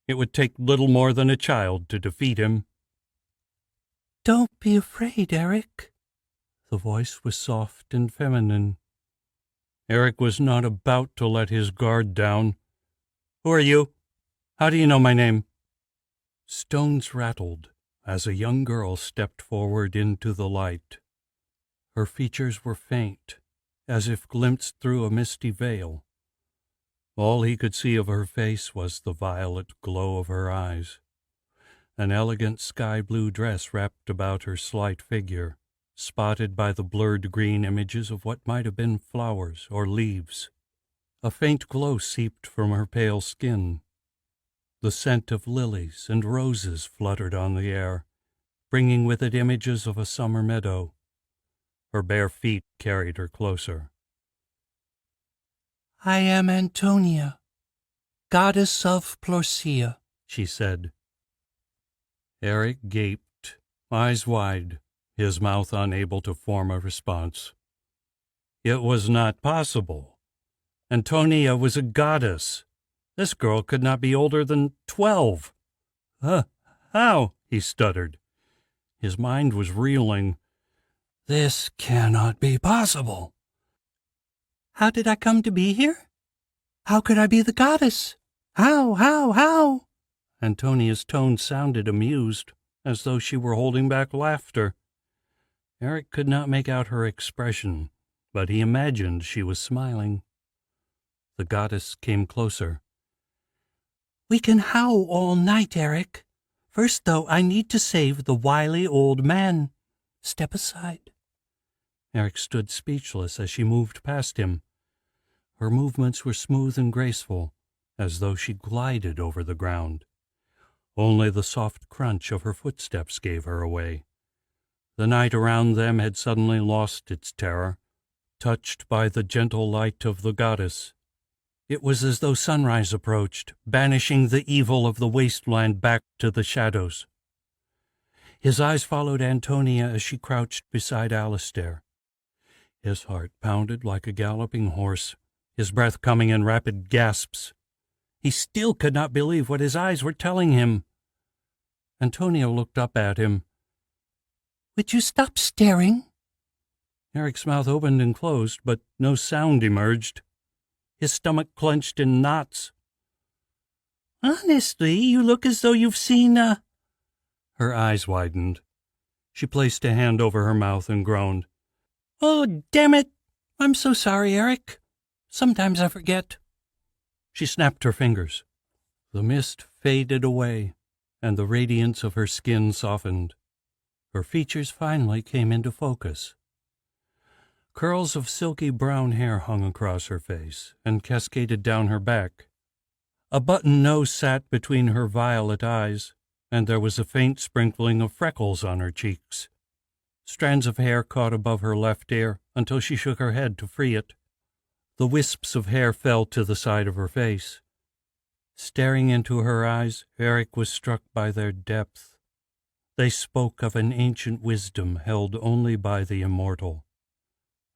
A: It would take little more than a child to defeat him. "Don't be afraid, Eric." The voice was soft and feminine. Eric was not about to let his guard down. "Who are you? How do you know my name?" Stones rattled as a young girl stepped forward into the light. Her features were faint, as if glimpsed through a misty veil. All he could see of her face was the violet glow of her eyes. An elegant sky-blue dress wrapped about her slight figure, spotted by the blurred green images of what might have been flowers or leaves. A faint glow seeped from her pale skin. The scent of lilies and roses fluttered on the air, bringing with it images of a summer meadow. Her bare feet carried her closer. "I am Antonia, goddess of Plorcia," she said. Eric gaped, eyes wide, his mouth unable to form a response. It was not possible. Antonia was a goddess. This girl could not be older than 12. How?" he stuttered. His mind was reeling. "This cannot be possible." "How did I come to be here? How could I be the goddess? How? Antonia's tone sounded amused, as though she were holding back laughter. Eric could not make out her expression, but he imagined she was smiling. The goddess came closer. "We can howl all night, Eric. First, though, I need to save the wily old man. Step aside." Eric stood speechless as she moved past him. Her movements were smooth and graceful, as though she glided over the ground. Only the soft crunch of her footsteps gave her away. The night around them had suddenly lost its terror, touched by the gentle light of the goddess. It was as though sunrise approached, banishing the evil of the wasteland back to the shadows. His eyes followed Antonia as she crouched beside Alistair. His heart pounded like a galloping horse, his breath coming in rapid gasps. He still could not believe what his eyes were telling him. Antonia looked up at him. "Would you stop staring?" Eric's mouth opened and closed, but no sound emerged. His stomach clenched in knots. "Honestly, you look as though you've seen a—" Her eyes widened. She placed a hand over her mouth and groaned. "Oh, damn it! I'm so sorry, Eric. Sometimes I forget." She snapped her fingers. The mist faded away, and the radiance of her skin softened. Her features finally came into focus. Curls of silky brown hair hung across her face and cascaded down her back. A button nose sat between her violet eyes, and there was a faint sprinkling of freckles on her cheeks. Strands of hair caught above her left ear until she shook her head to free it. The wisps of hair fell to the side of her face. Staring into her eyes, Eric was struck by their depth. They spoke of an ancient wisdom held only by the immortal.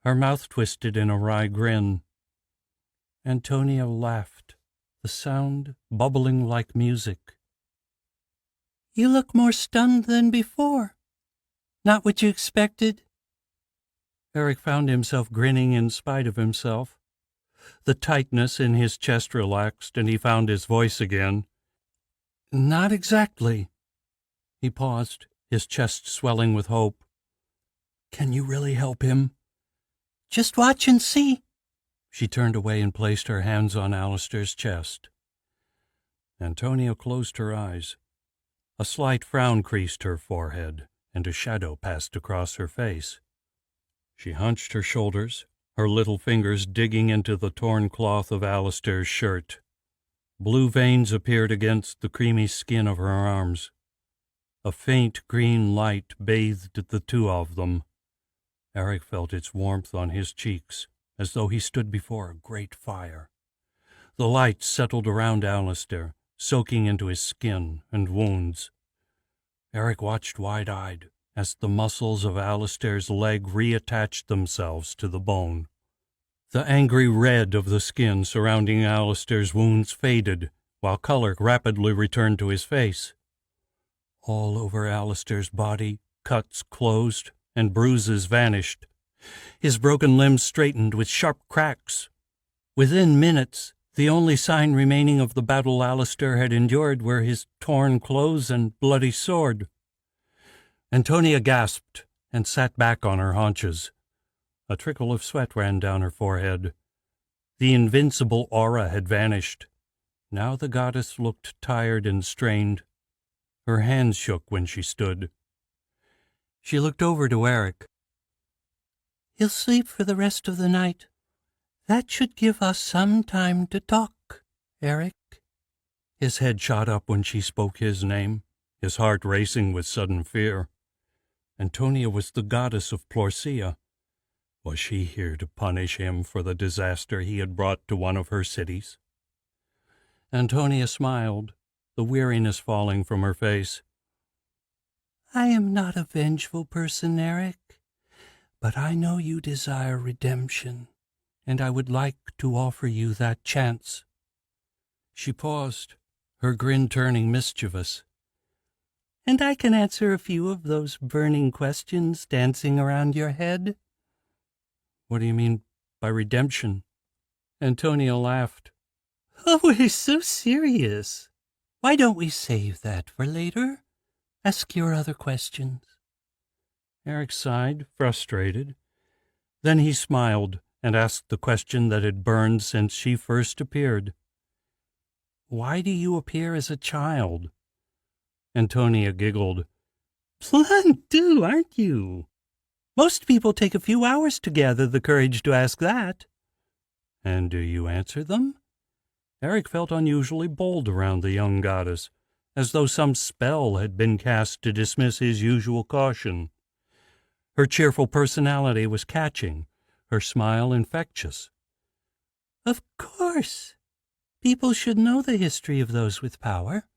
A: Her mouth twisted in a wry grin. Antonia laughed, the sound bubbling like music. "You look more stunned than before. Not what you expected?" Eric found himself grinning in spite of himself. The tightness in his chest relaxed, and he found his voice again. "Not exactly." He paused, his chest swelling with hope. Can you really help him? Just watch and see. She turned away and placed her hands on Alistair's chest. Antonia closed her eyes. A slight frown creased her forehead, and a shadow passed across her face. She hunched her shoulders, her little fingers digging into the torn cloth of Alistair's shirt. Blue veins appeared against the creamy skin of her arms. A faint green light bathed the two of them. Eric felt its warmth on his cheeks, as though he stood before a great fire. The light settled around Alistair, soaking into his skin and wounds. Eric watched wide-eyed as the muscles of Alistair's leg reattached themselves to the bone. The angry red of the skin surrounding Alistair's wounds faded, while color rapidly returned to his face. All over Alistair's body, cuts closed, and bruises vanished. His broken limbs straightened with sharp cracks. Within minutes, the only sign remaining of the battle Alistair had endured were his torn clothes and bloody sword. Antonia gasped and sat back on her haunches. A trickle of sweat ran down her forehead. The invincible aura had vanished. Now the goddess looked tired and strained. Her hands shook when she stood. She looked over to Eric. "He'll sleep for the rest of the night. That should give us some time to talk, Eric." His head shot up when she spoke his name, his heart racing with sudden fear. Antonia was the goddess of Plorcia. Was she here to punish him for the disaster he had brought to one of her cities? Antonia smiled, the weariness falling from her face. "I am not a vengeful person, Eric, but I know you desire redemption, and I would like to offer you that chance." She paused, her grin turning mischievous. "And I can answer a few of those burning questions dancing around your head." "What do you mean by redemption?" Antonia laughed. "Oh, we're so serious. Why don't we save that for later? Ask your other questions." Eric sighed, frustrated. Then he smiled and asked the question that had burned since she first appeared. "Why do you appear as a child?" Antonia giggled. "Blunt, too, aren't you? Most people take a few hours to gather the courage to ask that." "And do you answer them?" Eric felt unusually bold around the young goddess, as though some spell had been cast to dismiss his usual caution. Her cheerful personality was catching, her smile infectious. "Of course. People should know the history of those with power,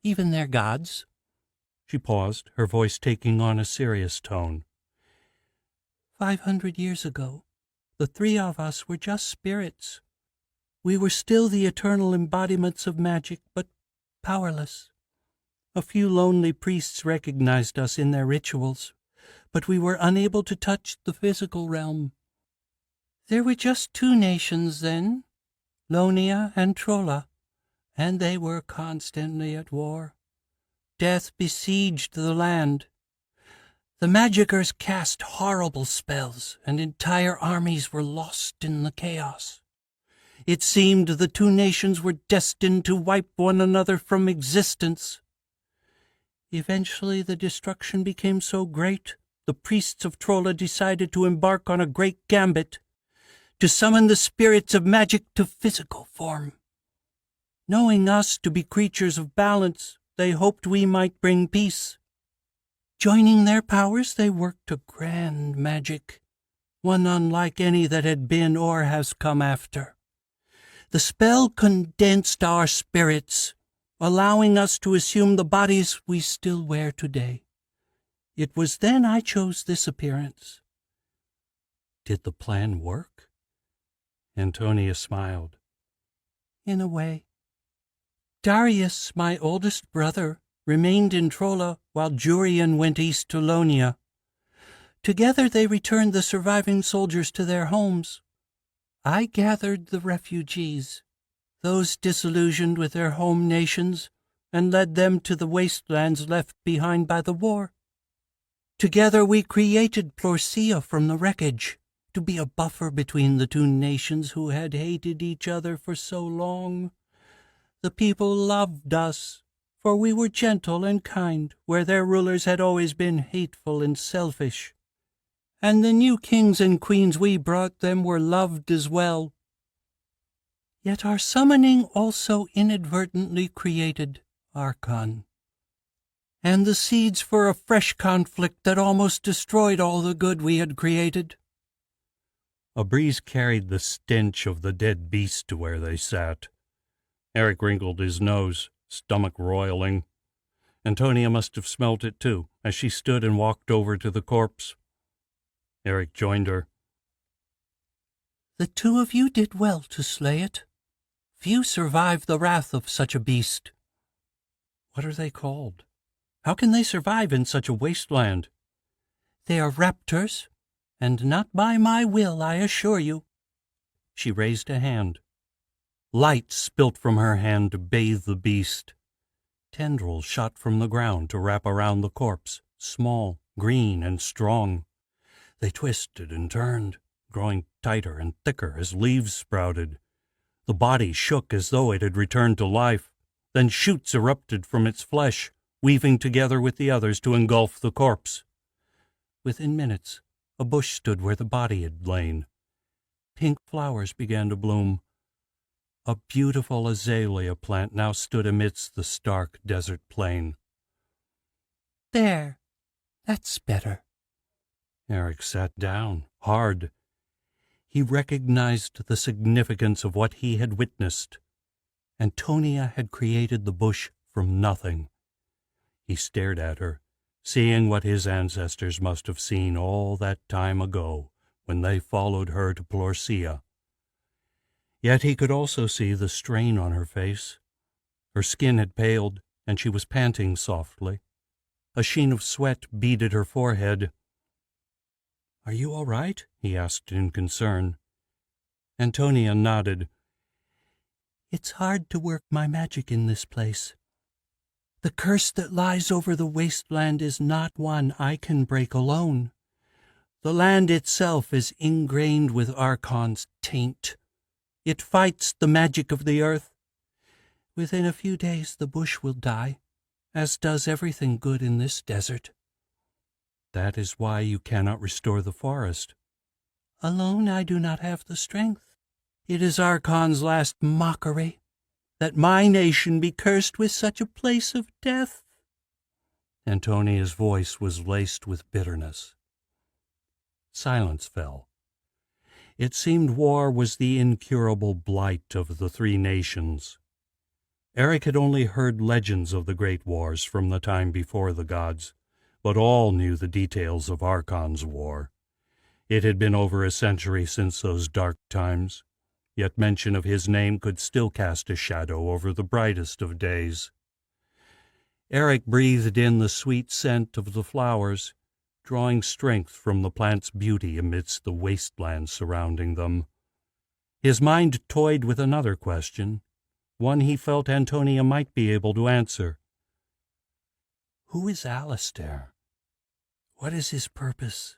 A: even their gods." She paused, her voice taking on a serious tone. 500 years ago, the three of us were just spirits. We were still the eternal embodiments of magic, but powerless. A few lonely priests recognized us in their rituals, but we were unable to touch the physical realm. There were just two nations then, Lonia and Trolla, and they were constantly at war. Death besieged the land. The magickers cast horrible spells, and entire armies were lost in the chaos. It seemed the two nations were destined to wipe one another from existence. Eventually the destruction became so great, the priests of Trolla decided to embark on a great gambit, to summon the spirits of magic to physical form. Knowing us to be creatures of balance, they hoped we might bring peace. Joining their powers, they worked a grand magic, one unlike any that had been or has come after. The spell condensed our spirits, allowing us to assume the bodies we still wear today. It was then I chose this appearance." "Did the plan work?" Antonia smiled. "In a way. Darius, my oldest brother, remained in Trolla while Jurian went east to Lonia. Together they returned the surviving soldiers to their homes. I gathered the refugees, those disillusioned with their home nations, and led them to the wastelands left behind by the war. Together we created Plorcia from the wreckage, to be a buffer between the two nations who had hated each other for so long. The people loved us, for we were gentle and kind, where their rulers had always been hateful and selfish. And the new kings and queens we brought them were loved as well. Yet our summoning also inadvertently created Archon, and the seeds for a fresh conflict that almost destroyed all the good we had created. A breeze carried the stench of the dead beast to where they sat. Eric wrinkled his nose, stomach roiling. Antonia must have smelt it too, as she stood and walked over to the corpse. Eric joined her. The two of you did well to slay it. Few survive the wrath of such a beast. What are they called? How can they survive in such a wasteland? They are raptors, and not by my will, I assure you. She raised a hand. Light spilt from her hand to bathe the beast. Tendrils shot from the ground to wrap around the corpse, small, green, and strong. They twisted and turned, growing tighter and thicker as leaves sprouted. The body shook as though it had returned to life. Then shoots erupted from its flesh, weaving together with the others to engulf the corpse. Within minutes, a bush stood where the body had lain. Pink flowers began to bloom. A beautiful azalea plant now stood amidst the stark desert plain. There, that's better. Eric sat down, hard. He recognized the significance of what he had witnessed. Antonia had created the bush from nothing. He stared at her, seeing what his ancestors must have seen all that time ago when they followed her to Plorcia. Yet he could also see the strain on her face. Her skin had paled, and she was panting softly. A sheen of sweat beaded her forehead. "Are you all right?" he asked in concern. Antonia nodded. "It's hard to work my magic in this place. The curse that lies over the wasteland is not one I can break alone. The land itself is ingrained with Archon's taint. It fights the magic of the earth. Within a few days the bush will die, as does everything good in this desert. That is why you cannot restore the forest. Alone I do not have the strength. It is Archon's last mockery, that my nation be cursed with such a place of death." Antonia's voice was laced with bitterness. Silence fell. It seemed war was the incurable blight of the three nations. Eric had only heard legends of the great wars from the time before the gods, but all knew the details of Archon's war. It had been over a century since those dark times, yet mention of his name could still cast a shadow over the brightest of days. Eric breathed in the sweet scent of the flowers, drawing strength from the plant's beauty amidst the wasteland surrounding them. His mind toyed with another question, one he felt Antonia might be able to answer. Who is Alistair? What is his purpose?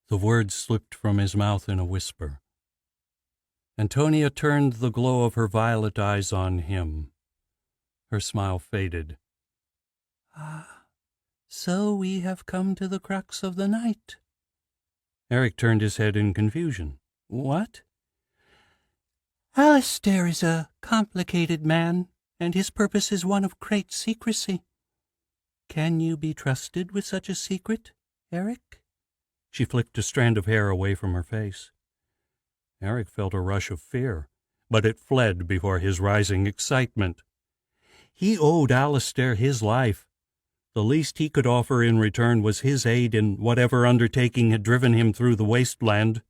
A: The words slipped from his mouth in a whisper. Antonia turned the glow of her violet eyes on him. Her smile faded. "Ah, so we have come to the crux of the night." Eric turned his head in confusion. "What?" "Alistair is a complicated man, and his purpose is one of great secrecy. Can you be trusted with such a secret, Eric?" She flicked a strand of hair away from her face. Eric felt a rush of fear, but it fled before his rising excitement. He owed Alistair his life. The least he could offer in return was his aid in whatever undertaking had driven him through the wasteland.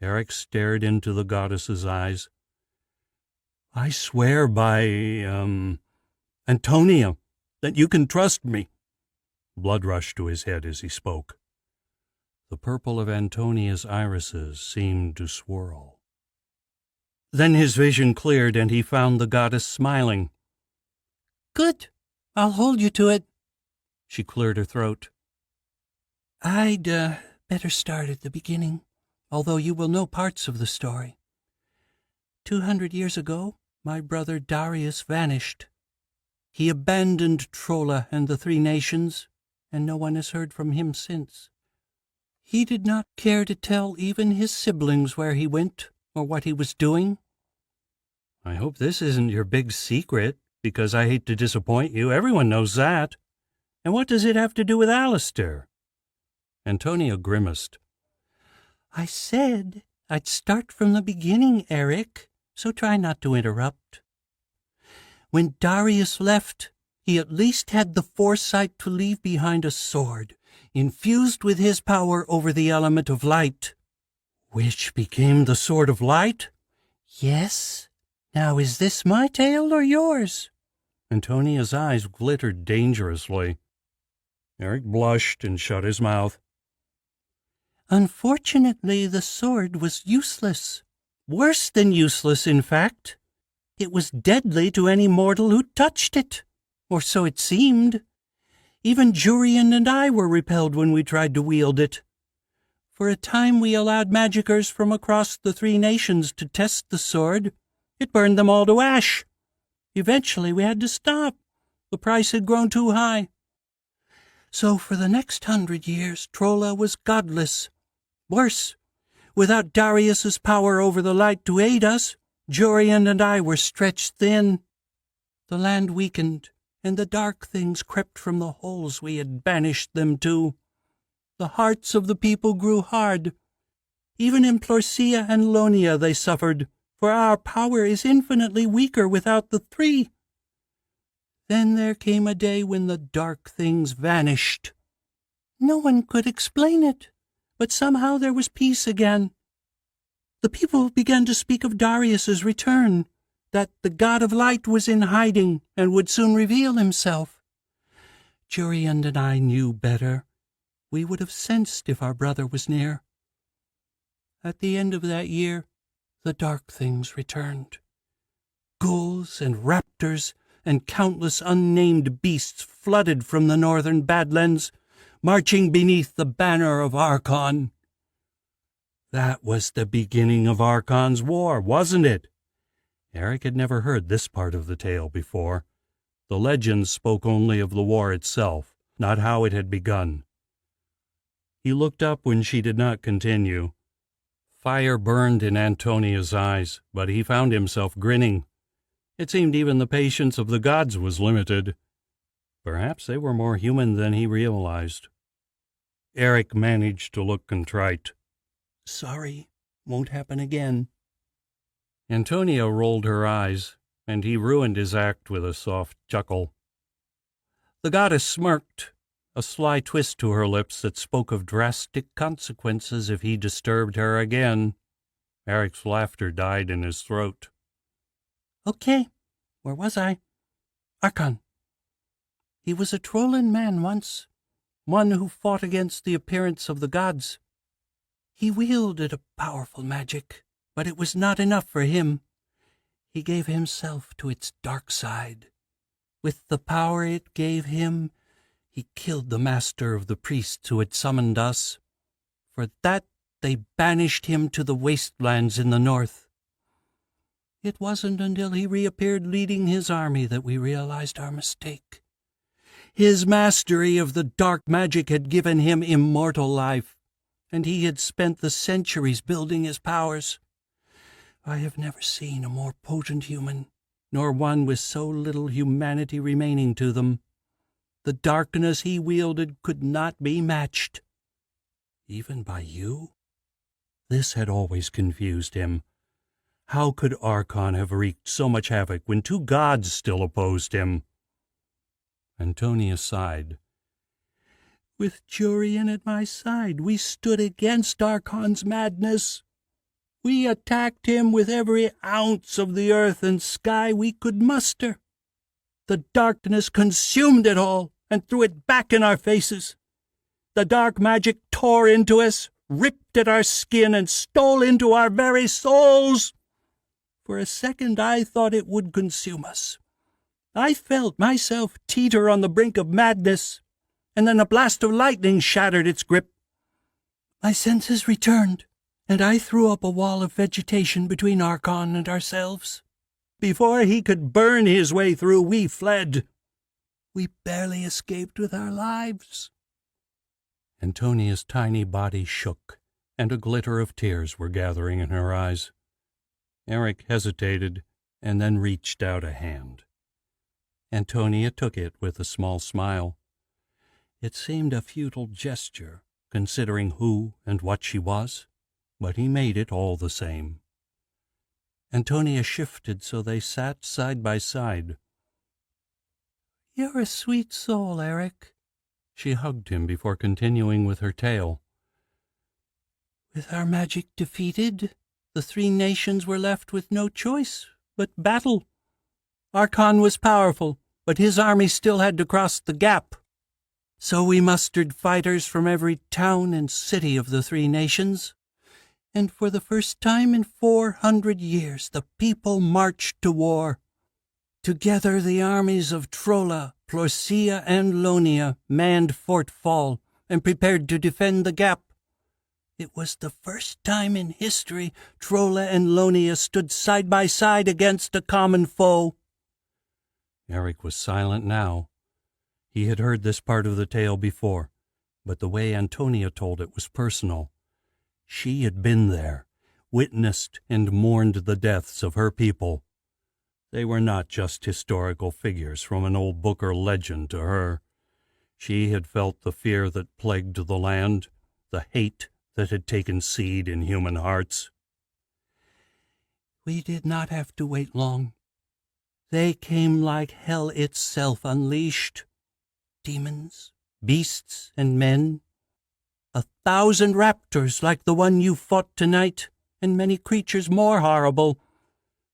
A: Eric stared into the goddess's eyes. "I swear by, Antonia, that you can trust me." Blood rushed to his head as he spoke. The purple of Antonia's irises seemed to swirl. Then his vision cleared, and he found the goddess smiling. "Good. I'll hold you to it." She cleared her throat. I'd better start at the beginning, although you will know parts of the story. 200 years ago, my brother Darius vanished. He abandoned Trolla and the three nations, and no one has heard from him since. He did not care to tell even his siblings where he went or what he was doing. I hope this isn't your big secret, because I hate to disappoint you. Everyone knows that. And what does it have to do with Alistair? Antonia grimaced. I said I'd start from the beginning, Eric, so try not to interrupt. When Darius left, he at least had the foresight to leave behind a sword, infused with his power over the element of light. Which became the Sword of Light? Yes. Now is this my tale or yours? Antonia's eyes glittered dangerously. Eric blushed and shut his mouth. Unfortunately, the sword was useless. Worse than useless, in fact. It was deadly to any mortal who touched it, or so it seemed. Even Jurian and I were repelled when we tried to wield it. For a time we allowed magickers from across the three nations to test the sword. It burned them all to ash. Eventually we had to stop. The price had grown too high. So for the next 100 years, Trolla was godless. Worse, without Darius's power over the light to aid us, Jurian and I were stretched thin. The land weakened, and the dark things crept from the holes we had banished them to. The hearts of the people grew hard. Even in Plorcia and Lonia they suffered, for our power is infinitely weaker without the three. Then there came a day when the dark things vanished. No one could explain it, but somehow there was peace again. The people began to speak of Darius's return, that the god of light was in hiding and would soon reveal himself. Jurian and I knew better. We would have sensed if our brother was near. At the end of that year, the dark things returned. Ghouls and raptors and countless unnamed beasts flooded from the northern Badlands, marching beneath the banner of Archon. That was the beginning of Archon's war, wasn't it? Eric had never heard this part of the tale before. The legends spoke only of the war itself, not how it had begun. He looked up when she did not continue. Fire burned in Antonia's eyes, but he found himself grinning. It seemed even the patience of the gods was limited. Perhaps they were more human than he realized. Eric managed to look contrite. Sorry, won't happen again. Antonia rolled her eyes, and he ruined his act with a soft chuckle. The goddess smirked, a sly twist to her lips that spoke of drastic consequences if he disturbed her again. Eric's laughter died in his throat. Okay, where was I? Archon. He was a Trollan man once, one who fought against the appearance of the gods. He wielded a powerful magic, but it was not enough for him. He gave himself to its dark side. With the power it gave him, he killed the master of the priests who had summoned us. For that, they banished him to the wastelands in the north. It wasn't until he reappeared leading his army that we realized our mistake. His mastery of the dark magic had given him immortal life, and he had spent the centuries building his powers. I have never seen a more potent human, nor one with so little humanity remaining to them. The darkness he wielded could not be matched. Even by you? This had always confused him. How could Archon have wreaked so much havoc when two gods still opposed him? Antonia sighed. With Jurian at my side, we stood against Archon's madness. We attacked him with every ounce of the earth and sky we could muster. The darkness consumed it all and threw it back in our faces. The dark magic tore into us, ripped at our skin, and stole into our very souls. For a second I thought it would consume us. I felt myself teeter on the brink of madness, and then a blast of lightning shattered its grip. My senses returned, and I threw up a wall of vegetation between Archon and ourselves. Before he could burn his way through, we fled. We barely escaped with our lives." Antonia's tiny body shook, and a glitter of tears were gathering in her eyes. Eric hesitated, and then reached out a hand. Antonia took it with a small smile. It seemed a futile gesture, considering who and what she was, but he made it all the same. Antonia shifted so they sat side by side. "You're a sweet soul, Eric." She hugged him before continuing with her tale. "With our magic defeated, the three nations were left with no choice but battle. Archon was powerful, but his army still had to cross the gap. So we mustered fighters from every town and city of the three nations, and for the first time in 400 years the people marched to war. Together the armies of Trolla, Plorcia, and Lonia manned Fort Fall and prepared to defend the gap. It was the first time in history Trolla and Lonia stood side by side against a common foe." Eric was silent now. He had heard this part of the tale before, but the way Antonia told it was personal. She had been there, witnessed and mourned the deaths of her people. They were not just historical figures from an old book or legend to her. She had felt the fear that plagued the land, the hate that had taken seed in human hearts. "We did not have to wait long. They came like hell itself unleashed. Demons, beasts, and men. 1,000 raptors like the one you fought tonight, and many creatures more horrible.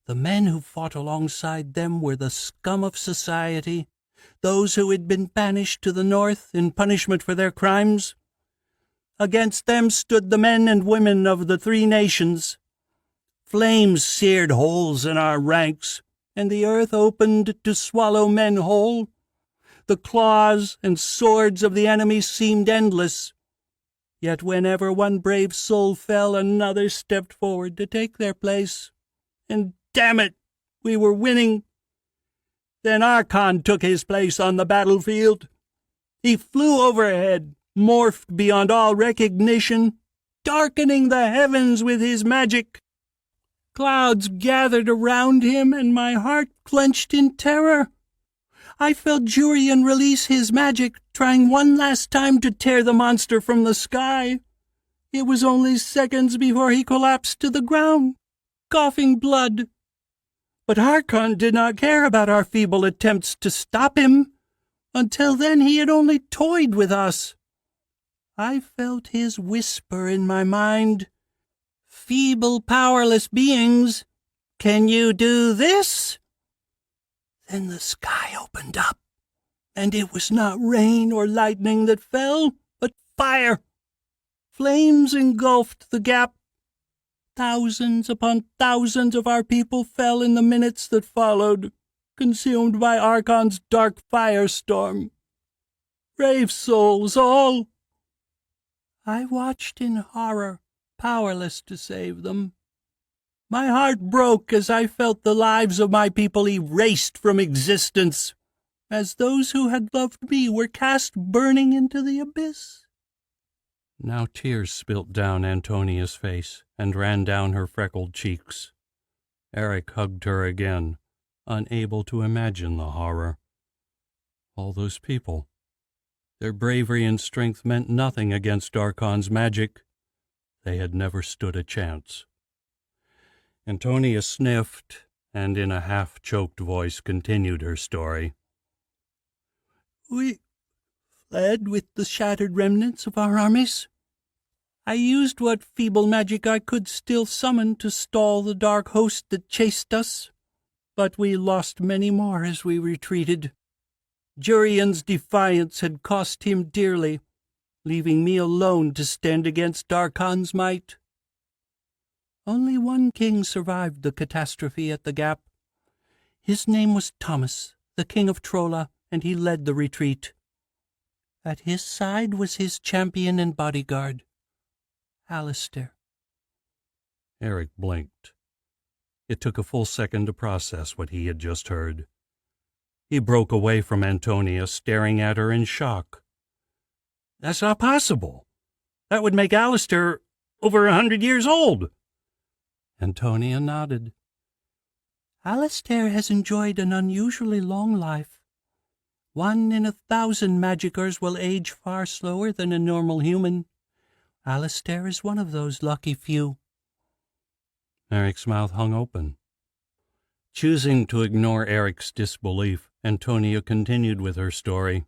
A: The men who fought alongside them were the scum of society, those who had been banished to the north in punishment for their crimes. Against them stood the men and women of the three nations. Flames seared holes in our ranks, and the earth opened to swallow men whole. The claws and swords of the enemy seemed endless. Yet whenever one brave soul fell, another stepped forward to take their place. And damn it, we were winning. Then Archon took his place on the battlefield. He flew overhead, morphed beyond all recognition, darkening the heavens with his magic. Clouds gathered around him, and my heart clenched in terror. I felt Jurian release his magic, trying one last time to tear the monster from the sky. It was only seconds before he collapsed to the ground, coughing blood. But Archon did not care about our feeble attempts to stop him. Until then he had only toyed with us. I felt his whisper in my mind. "Feeble, powerless beings, can you do this?" Then the sky opened up, and it was not rain or lightning that fell, but fire. Flames engulfed the gap. Thousands upon thousands of our people fell in the minutes that followed, consumed by Archon's dark firestorm. Brave souls all! I watched in horror, powerless to save them. My heart broke as I felt the lives of my people erased from existence, as those who had loved me were cast burning into the abyss. Now tears spilt down Antonia's face and ran down her freckled cheeks. Eric hugged her again, unable to imagine the horror. All those people. Their bravery and strength meant nothing against Archon's magic. They had never stood a chance. Antonia sniffed, and in a half-choked voice continued her story. "We fled with the shattered remnants of our armies. I used what feeble magic I could still summon to stall the dark host that chased us, but we lost many more as we retreated. Jurian's defiance had cost him dearly, leaving me alone to stand against Archon's might. Only one king survived the catastrophe at the gap. His name was Thomas, the king of Trolla, and he led the retreat. At his side was his champion and bodyguard, Alistair. Eric blinked. It took a full second to process what he had just heard. He broke away from Antonia, staring at her in shock. That's not possible. That would make Alistair over 100 years old. Antonia nodded. Alistair has enjoyed an unusually long life. 1 in 1,000 magikers will age far slower than a normal human. Alistair is one of those lucky few. Eric's mouth hung open. Choosing to ignore Eric's disbelief, Antonia continued with her story.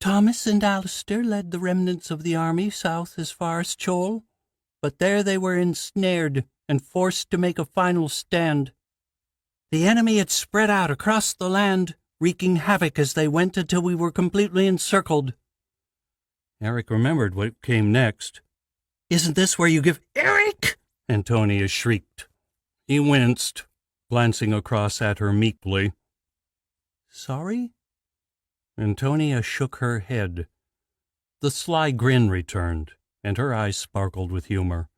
A: Thomas and Alistair led the remnants of the army south as far as Chol, but there they were ensnared and forced to make a final stand. The enemy had spread out across the land, wreaking havoc as they went until we were completely encircled. Eric remembered what came next. Isn't this where you give— Eric! Antonia shrieked. He winced, glancing across at her meekly. Sorry? Antonia shook her head. The sly grin returned, and her eyes sparkled with humor.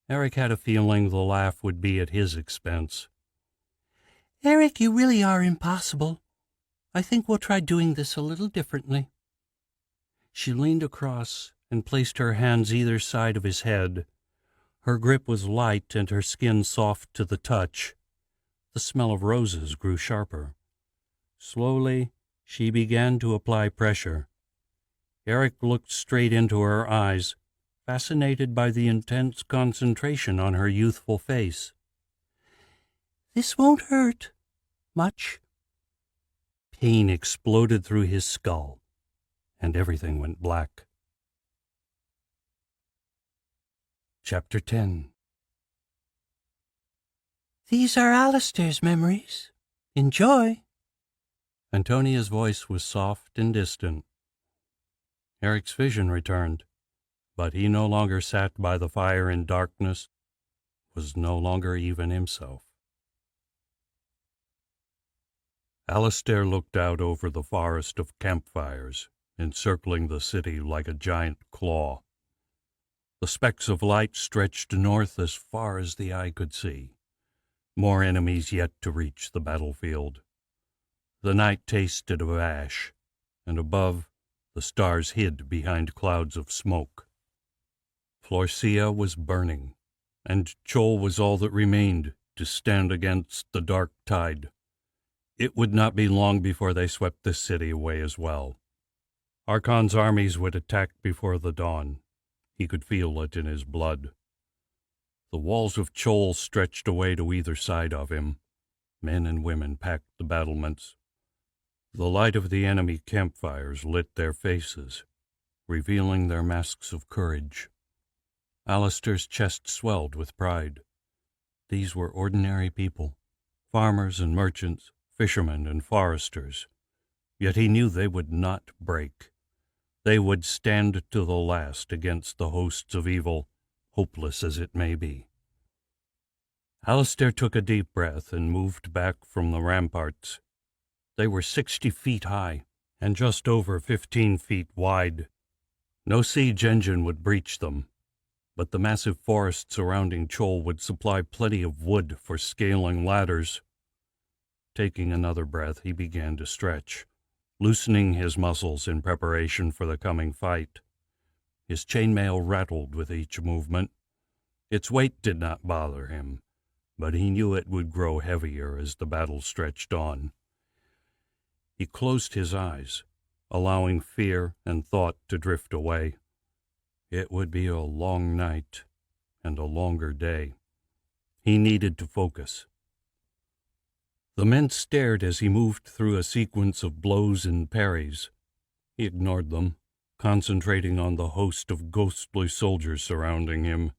A: Eric had a feeling the laugh would be at his expense. Eric, you really are impossible. I think we'll try doing this a little differently. She leaned across and placed her hands either side of his head. Her grip was light and her skin soft to the touch. The smell of roses grew sharper. Slowly, she began to apply pressure. Eric looked straight into her eyes, fascinated by the intense concentration on her youthful face. This won't hurt much. Pain exploded through his skull, and everything went black. Chapter 10. These are Alistair's memories. Enjoy. Antonia's voice was soft and distant. Eric's vision returned, but he no longer sat by the fire in darkness, was no longer even himself. Alistair looked out over the forest of campfires, encircling the city like a giant claw. The specks of light stretched north as far as the eye could see. More enemies yet to reach the battlefield. The night tasted of ash, and above, the stars hid behind clouds of smoke. Florcia was burning, and Chol was all that remained to stand against the dark tide. It would not be long before they swept the city away as well. Archon's armies would attack before the dawn. He could feel it in his blood. The walls of Chol stretched away to either side of him. Men and women packed the battlements. The light of the enemy campfires lit their faces, revealing their masks of courage. Alistair's chest swelled with pride. These were ordinary people, farmers and merchants, fishermen and foresters. Yet he knew they would not break. They would stand to the last against the hosts of evil, hopeless as it may be. Alistair took a deep breath and moved back from the ramparts. They were 60 feet high and just over 15 feet wide. No siege engine would breach them, but the massive forest surrounding Chol would supply plenty of wood for scaling ladders. Taking another breath, he began to stretch, loosening his muscles in preparation for the coming fight. His chainmail rattled with each movement. Its weight did not bother him, but he knew it would grow heavier as the battle stretched on. He closed his eyes, allowing fear and thought to drift away. It would be a long night and a longer day. He needed to focus. The men stared as he moved through a sequence of blows and parries. He ignored them, concentrating on the host of ghostly soldiers surrounding him.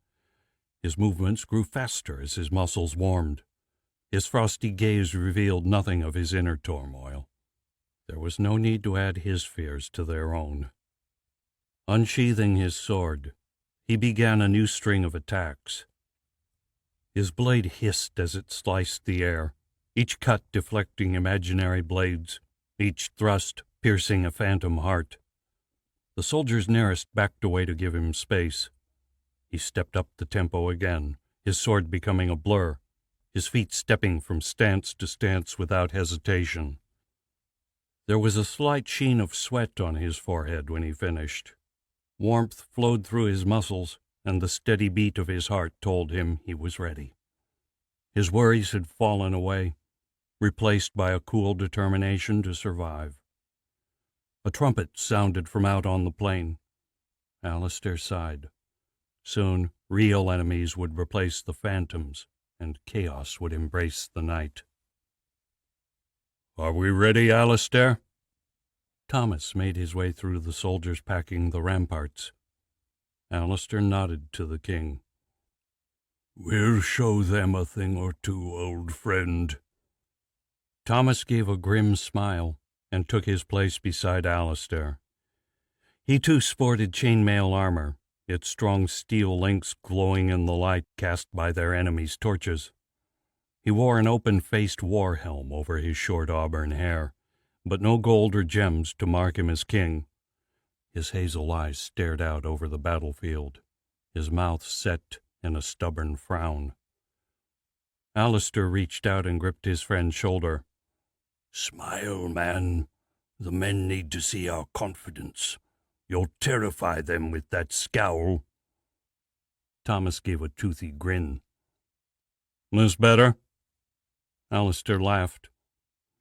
A: His movements grew faster as his muscles warmed. His frosty gaze revealed nothing of his inner turmoil. There was no need to add his fears to their own. Unsheathing his sword, he began a new string of attacks. His blade hissed as it sliced the air, each cut deflecting imaginary blades, each thrust piercing a phantom heart. The soldiers nearest backed away to give him space. He stepped up the tempo again, his sword becoming a blur, his feet stepping from stance to stance without hesitation. There was a slight sheen of sweat on his forehead when he finished. Warmth flowed through his muscles, and the steady beat of his heart told him he was ready. His worries had fallen away, replaced by a cool determination to survive. A trumpet sounded from out on the plain. Alistair sighed. Soon, real enemies would replace the phantoms, and chaos would embrace the night. "Are we ready, Alistair?" Thomas made his way through the soldiers packing the ramparts. Alistair nodded to the king. "We'll show them a thing or two, old friend." Thomas gave a grim smile and took his place beside Alistair. He too sported chainmail armor, its strong steel links glowing in the light cast by their enemies' torches. He wore an open-faced war helm over his short auburn hair, but no gold or gems to mark him as king. His hazel eyes stared out over the battlefield, his mouth set in a stubborn frown. Alistair reached out and gripped his friend's shoulder. "Smile, man. The men need to see our confidence. You'll terrify them with that scowl." Thomas gave a toothy grin. "This better?" Alistair laughed.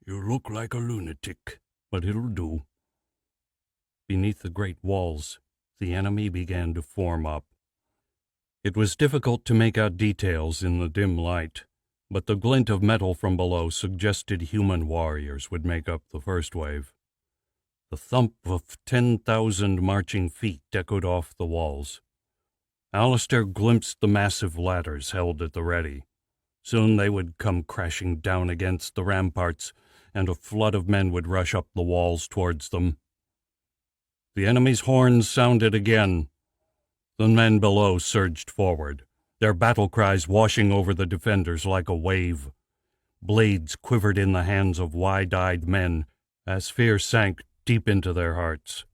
A: "You look like a lunatic, but it'll do." Beneath the great walls, the enemy began to form up. It was difficult to make out details in the dim light, but the glint of metal from below suggested human warriors would make up the first wave. The thump of 10,000 marching feet echoed off the walls. Alistair glimpsed the massive ladders held at the ready. Soon they would come crashing down against the ramparts, and a flood of men would rush up the walls towards them. The enemy's horns sounded again. The men below surged forward, their battle cries washing over the defenders like a wave. Blades quivered in the hands of wide-eyed men as fear sank deep into their hearts.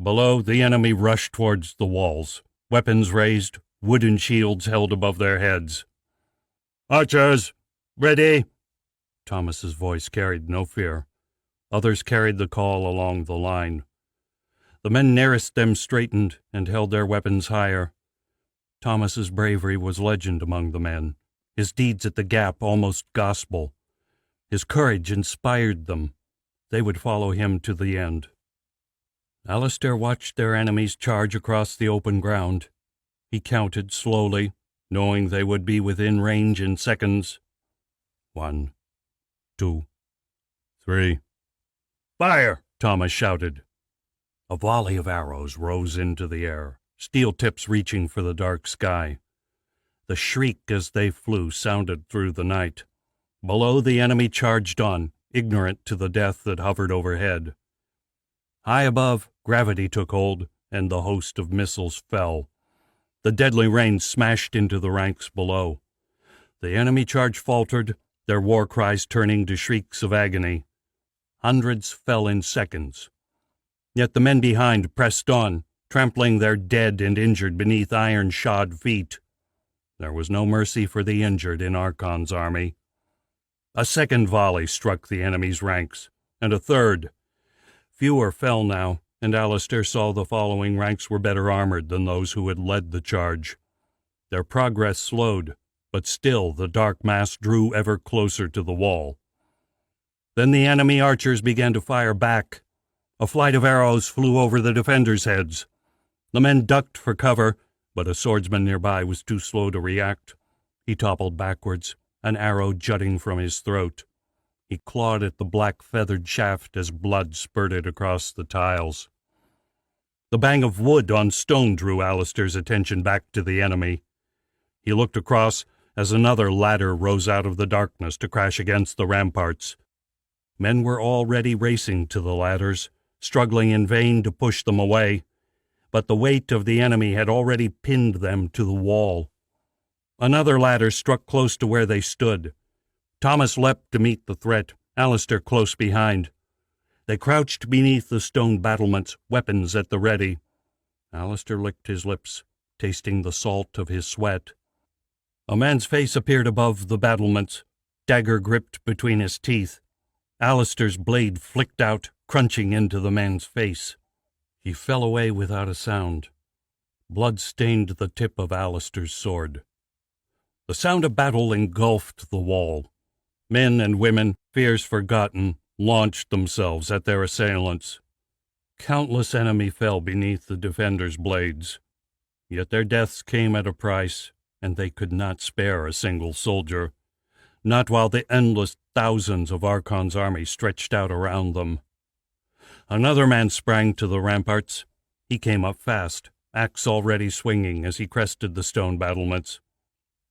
A: Below, the enemy rushed towards the walls, weapons raised, wooden shields held above their heads. "Archers, ready!" Thomas's voice carried no fear. Others carried the call along the line. The men nearest them straightened and held their weapons higher. Thomas's bravery was legend among the men, his deeds at the gap almost gospel. His courage inspired them. They would follow him to the end. Alistair watched their enemies charge across the open ground. He counted slowly, knowing they would be within range in seconds. 1, 2, 3. "Fire!" Thomas shouted. A volley of arrows rose into the air, steel tips reaching for the dark sky. The shriek as they flew sounded through the night. Below, the enemy charged on, ignorant to the death that hovered overhead. High above, gravity took hold, and the host of missiles fell. The deadly rain smashed into the ranks below. The enemy charge faltered, their war cries turning to shrieks of agony. Hundreds fell in seconds. Yet the men behind pressed on, trampling their dead and injured beneath iron-shod feet. There was no mercy for the injured in Archon's army. A second volley struck the enemy's ranks, and a third. Fewer fell now, and Alistair saw the following ranks were better armored than those who had led the charge. Their progress slowed, but still the dark mass drew ever closer to the wall. Then the enemy archers began to fire back. A flight of arrows flew over the defenders' heads. The men ducked for cover, but a swordsman nearby was too slow to react. He toppled backwards, an arrow jutting from his throat. He clawed at the black feathered shaft as blood spurted across the tiles. The bang of wood on stone drew Alistair's attention back to the enemy. He looked across as another ladder rose out of the darkness to crash against the ramparts. Men were already racing to the ladders, struggling in vain to push them away, but the weight of the enemy had already pinned them to the wall. Another ladder struck close to where they stood. Thomas leapt to meet the threat, Alistair close behind. They crouched beneath the stone battlements, weapons at the ready. Alistair licked his lips, tasting the salt of his sweat. A man's face appeared above the battlements, dagger gripped between his teeth. Alistair's blade flicked out, crunching into the man's face. He fell away without a sound. Blood stained the tip of Alistair's sword. The sound of battle engulfed the wall. Men and women, fears forgotten, launched themselves at their assailants. Countless enemy fell beneath the defenders' blades. Yet their deaths came at a price, and they could not spare a single soldier, not while the endless thousands of Archon's army stretched out around them. Another man sprang to the ramparts. He came up fast, axe already swinging as he crested the stone battlements.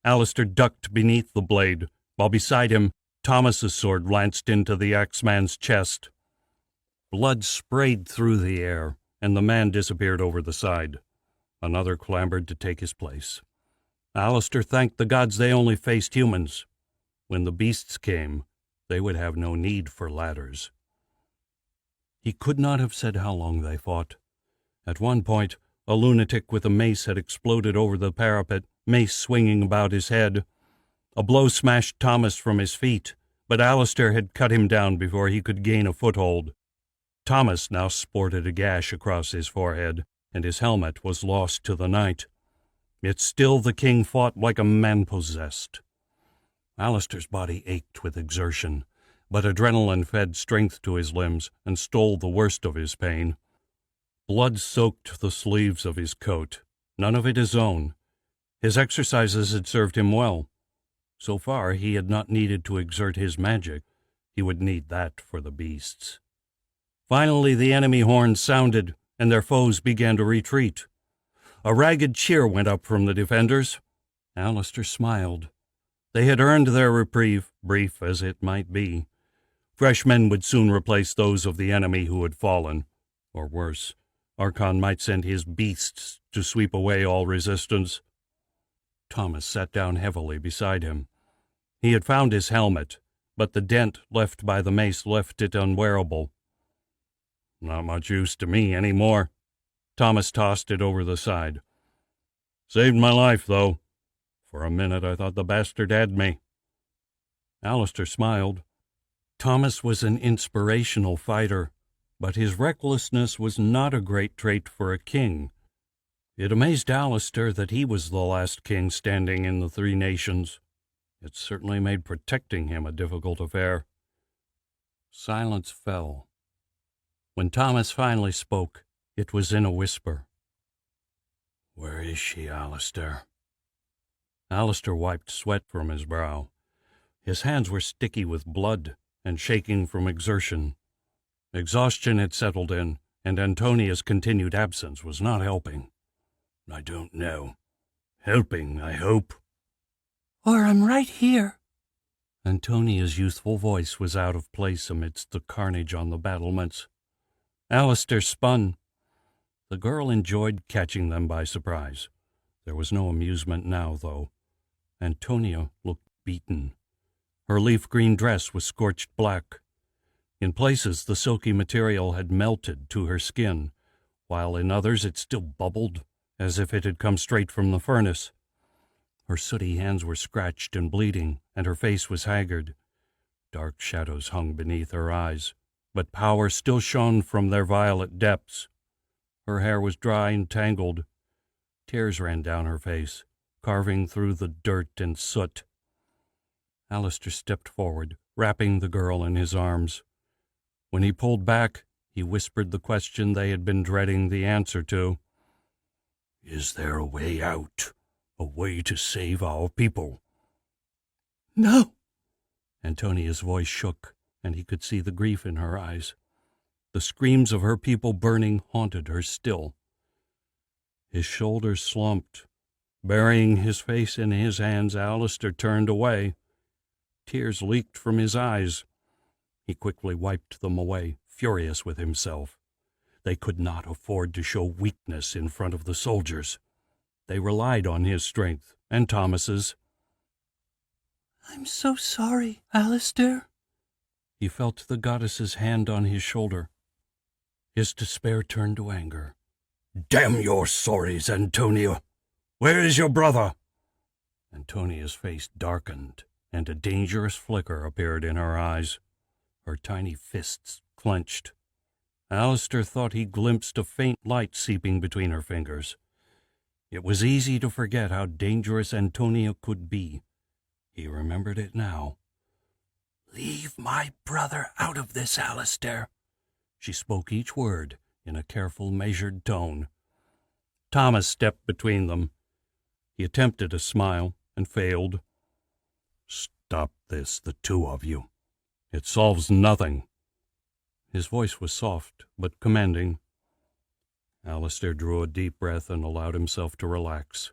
A: Alistair ducked beneath the blade, while beside him Thomas's sword lanced into the axeman's chest. Blood sprayed through the air, and the man disappeared over the side. Another clambered to take his place. Alistair thanked the gods they only faced humans. When the beasts came, they would have no need for ladders. He could not have said how long they fought. At one point, a lunatic with a mace had exploded over the parapet, mace swinging about his head. A blow smashed Thomas from his feet, but Alistair had cut him down before he could gain a foothold. Thomas now sported a gash across his forehead, and his helmet was lost to the night. Yet still the king fought like a man possessed. Alistair's body ached with exertion, but adrenaline fed strength to his limbs and stole the worst of his pain. Blood soaked the sleeves of his coat, none of it his own. His exercises had served him well. So far, he had not needed to exert his magic. He would need that for the beasts. Finally, the enemy horns sounded, and their foes began to retreat. A ragged cheer went up from the defenders. Alistair smiled. They had earned their reprieve, brief as it might be. Fresh men would soon replace those of the enemy who had fallen. Or worse, Archon might send his beasts to sweep away all resistance. Thomas sat down heavily beside him. He had found his helmet, but the dent left by the mace left it unwearable. Not much use to me any more. Thomas tossed it over the side. Saved my life, though. For a minute I thought the bastard had me. Alistair smiled. Thomas was an inspirational fighter, but his recklessness was not a great trait for a king. It amazed Alistair that he was the last king standing in the Three Nations. It certainly made protecting him a difficult affair. Silence fell. When Thomas finally spoke, it was in a whisper. "Where is she, Alistair?" Alistair wiped sweat from his brow. His hands were sticky with blood and shaking from exertion. Exhaustion had settled in, and Antonia's continued absence was not helping. "I don't know. Helping, I hope."
D: "Or I'm right here."
A: Antonia's youthful voice was out of place amidst the carnage on the battlements. Alistair spun. The girl enjoyed catching them by surprise. There was no amusement now, though. Antonia looked beaten. Her leaf-green dress was scorched black. In places, the silky material had melted to her skin, while in others it still bubbled, as if it had come straight from the furnace. Her sooty hands were scratched and bleeding, and her face was haggard. Dark shadows hung beneath her eyes, but power still shone from their violet depths. Her hair was dry and tangled. Tears ran down her face, carving through the dirt and soot. Alistair stepped forward, wrapping the girl in his arms. When he pulled back, he whispered the question they had been dreading the answer to. "Is there a way out? A way to save our people?"
D: "No."
A: Antonia's voice shook, and he could see the grief in her eyes. The screams of her people burning haunted her still. His shoulders slumped. Burying his face in his hands, Alistair turned away. Tears leaked from his eyes. He quickly wiped them away, furious with himself. They could not afford to show weakness in front of the soldiers. They relied on his strength, and Thomas's.
D: "I'm so sorry, Alistair."
A: He felt the goddess's hand on his shoulder. His despair turned to anger.
C: Damn your sorries, Antonia! Where is your brother?
A: Antonia's face darkened, and a dangerous flicker appeared in her eyes. Her tiny fists clenched. Alistair thought he glimpsed a faint light seeping between her fingers. It was easy to forget how dangerous Antonia could be. He remembered it now. "Leave my brother out of this, Alistair." She spoke each word in a careful, measured tone. Thomas stepped between them. He attempted a smile and failed.
C: "Stop this, the two of you. It solves nothing."
A: His voice was soft but commanding. Alistair drew a deep breath and allowed himself to relax.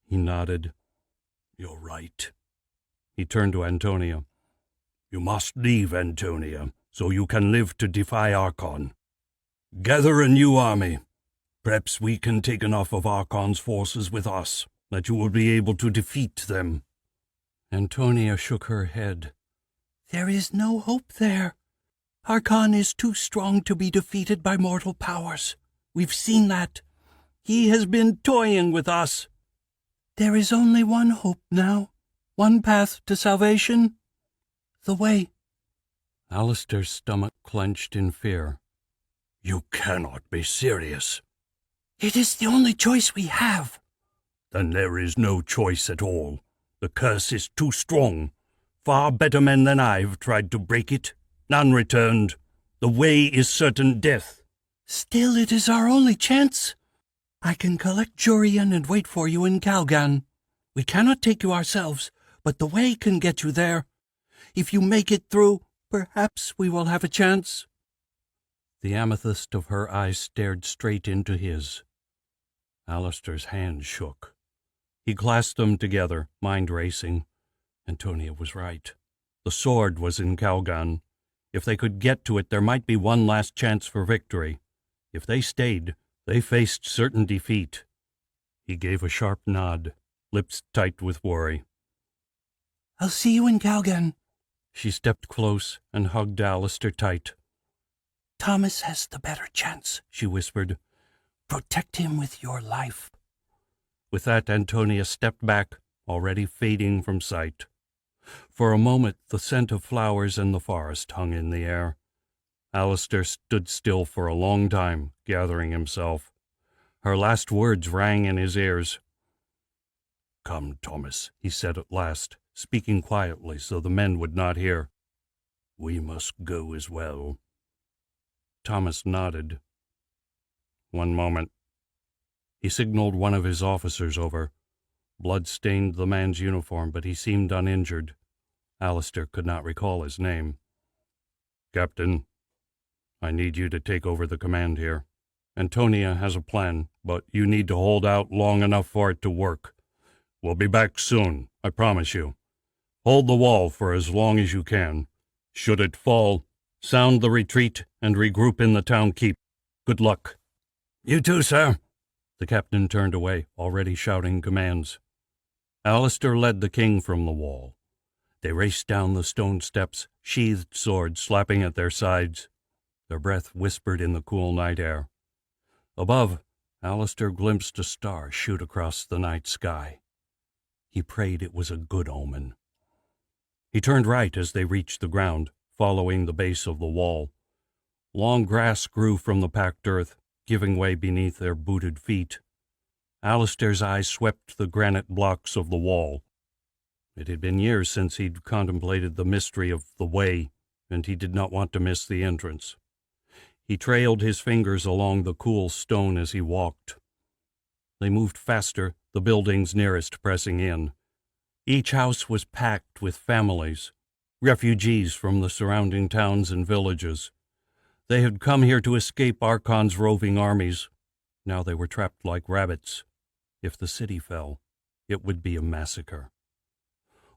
A: He nodded.
C: "You're right."
A: He turned to Antonia.
C: "You must leave, Antonia, so you can live to defy Archon. Gather a new army. Perhaps we can take enough of Archon's forces with us that you will be able to defeat them."
A: Antonia shook her head.
D: There is no hope there. Archon is too strong to be defeated by mortal powers. We've seen that. He has been toying with us. There is only one hope now, one path to salvation. The way.
A: Alistair's stomach clenched in fear.
C: "You cannot be serious."
D: It is the only choice we have.
C: "Then there is no choice at all. The curse is too strong. Far better men than I have tried to break it. None returned. The way is certain death."
D: Still, it is our only chance. I can collect Jurian and wait for you in Calgan. We cannot take you ourselves, but the way can get you there. If you make it through, perhaps we will have a chance.
A: The amethyst of her eyes stared straight into his. Alistair's hand shook. He clasped them together, mind racing. Antonia was right. The sword was in Calgan. If they could get to it, there might be one last chance for victory. If they stayed, they faced certain defeat. He gave a sharp nod, lips tight with worry.
D: I'll see you in Calgan.
A: She stepped close and hugged Alistair tight.
D: Thomas has the better chance, she whispered. Protect him with your life.
A: With that, Antonia stepped back, already fading from sight. For a moment, the scent of flowers and the forest hung in the air. Alistair stood still for a long time, gathering himself. Her last words rang in his ears.
C: "Come, Thomas,"
A: he said at last, speaking quietly so the men would not hear.
C: "We must go as well."
A: Thomas nodded. One moment. He signaled one of his officers over. Blood stained the man's uniform, but he seemed uninjured. Alistair could not recall his name.
C: "Captain,
A: I need you to take over the command here. Antonia has a plan, but you need to hold out long enough for it to work. We'll be back soon, I promise you. Hold the wall for as long as you can. Should it fall, sound the retreat and regroup in the town keep. Good luck."
C: "You too, sir."
A: The captain turned away, already shouting commands. Alistair led the king from the wall. They raced down the stone steps, sheathed swords slapping at their sides. Their breath whispered in the cool night air. Above, Alistair glimpsed a star shoot across the night sky. He prayed it was a good omen. He turned right as they reached the ground, following the base of the wall. Long grass grew from the packed earth, giving way beneath their booted feet. Alistair's eyes swept the granite blocks of the wall. It had been years since he'd contemplated the mystery of the way, and he did not want to miss the entrance. He trailed his fingers along the cool stone as he walked. They moved faster, the buildings nearest pressing in. Each house was packed with families, refugees from the surrounding towns and villages. They had come here to escape Archon's roving armies. Now they were trapped like rabbits. If the city fell, it would be a massacre.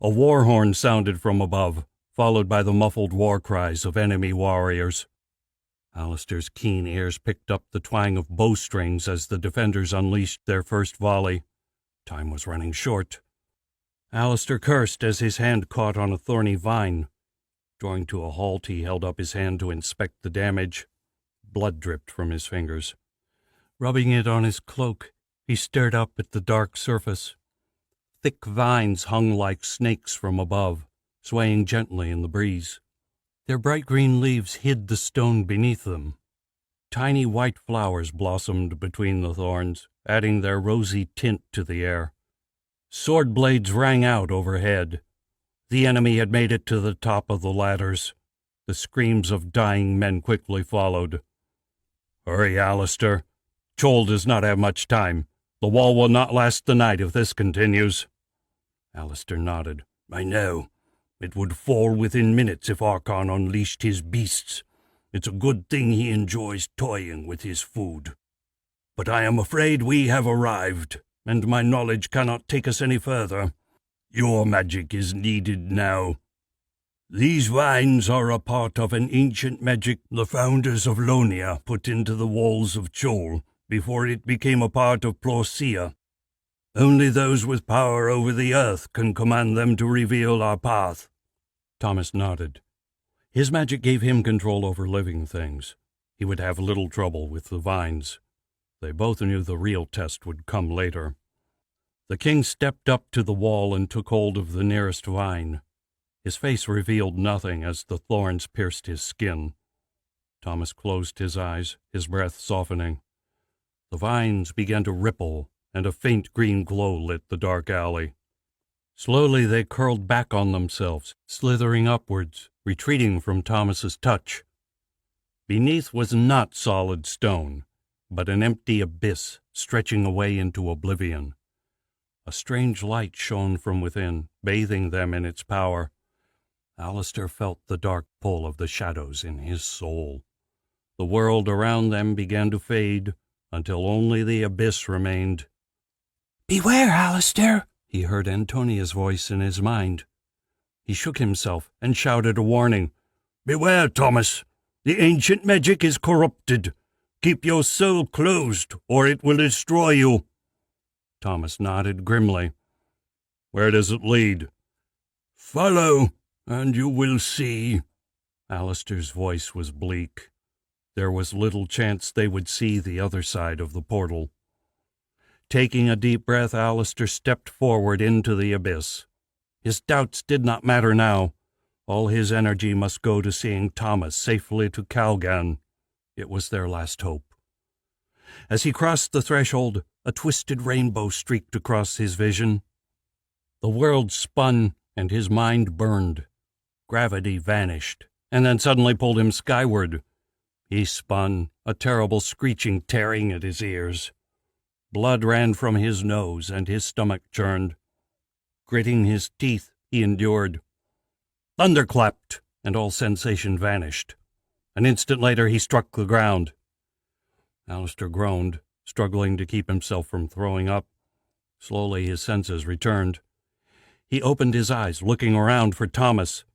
A: A war horn sounded from above, followed by the muffled war cries of enemy warriors. Alistair's keen ears picked up the twang of bowstrings as the defenders unleashed their first volley. Time was running short. Alistair cursed as his hand caught on a thorny vine. Drawing to a halt, he held up his hand to inspect the damage. Blood dripped from his fingers. Rubbing it on his cloak, he stared up at the dark surface. Thick vines hung like snakes from above, swaying gently in the breeze. Their bright green leaves hid the stone beneath them. Tiny white flowers blossomed between the thorns, adding their rosy tint to the air. Sword blades rang out overhead. The enemy had made it to the top of the ladders. The screams of dying men quickly followed. "Hurry, Alistair. Chol does not have much time. The wall will not last the night if this continues." Alistair nodded. "I know. It would fall within minutes if Archon unleashed his beasts. It's a good thing he enjoys toying with his food. But I am afraid we have arrived, and my knowledge cannot take us any further. Your magic is needed now. These vines are a part of an ancient magic the founders of Lonia put into the walls of Chol before it became a part of Plorsia. Only those with power over the earth can command them to reveal our path." Thomas nodded. His magic gave him control over living things. He would have little trouble with the vines. They both knew the real test would come later. The king stepped up to the wall and took hold of the nearest vine. His face revealed nothing as the thorns pierced his skin. Thomas closed his eyes, his breath softening. The vines began to ripple, and a faint green glow lit the dark alley. Slowly they curled back on themselves, slithering upwards, retreating from Thomas's touch. Beneath was not solid stone, but an empty abyss stretching away into oblivion. A strange light shone from within, bathing them in its power. Alistair felt the dark pull of the shadows in his soul. The world around them began to fade, until only the abyss remained.
D: "Beware, Alistair,"
A: he heard Antonia's voice in his mind. He shook himself and shouted a warning. "Beware, Thomas! The ancient magic is corrupted. Keep your soul closed, or it will destroy you." Thomas nodded grimly. "Where does it lead?" "Follow, and you will see." Alistair's voice was bleak. There was little chance they would see the other side of the portal. Taking a deep breath, Alistair stepped forward into the abyss. His doubts did not matter now. All his energy must go to seeing Thomas safely to Calgan. It was their last hope. As he crossed the threshold, a twisted rainbow streaked across his vision. The world spun, and his mind burned. Gravity vanished, and then suddenly pulled him skyward. He spun, a terrible screeching tearing at his ears. Blood ran from his nose, and his stomach churned. Gritting his teeth, he endured. Thunder clapped, and all sensation vanished. An instant later, he struck the ground. Alistair groaned, struggling to keep himself from throwing up. Slowly his senses returned. He opened his eyes, looking around for Thomas.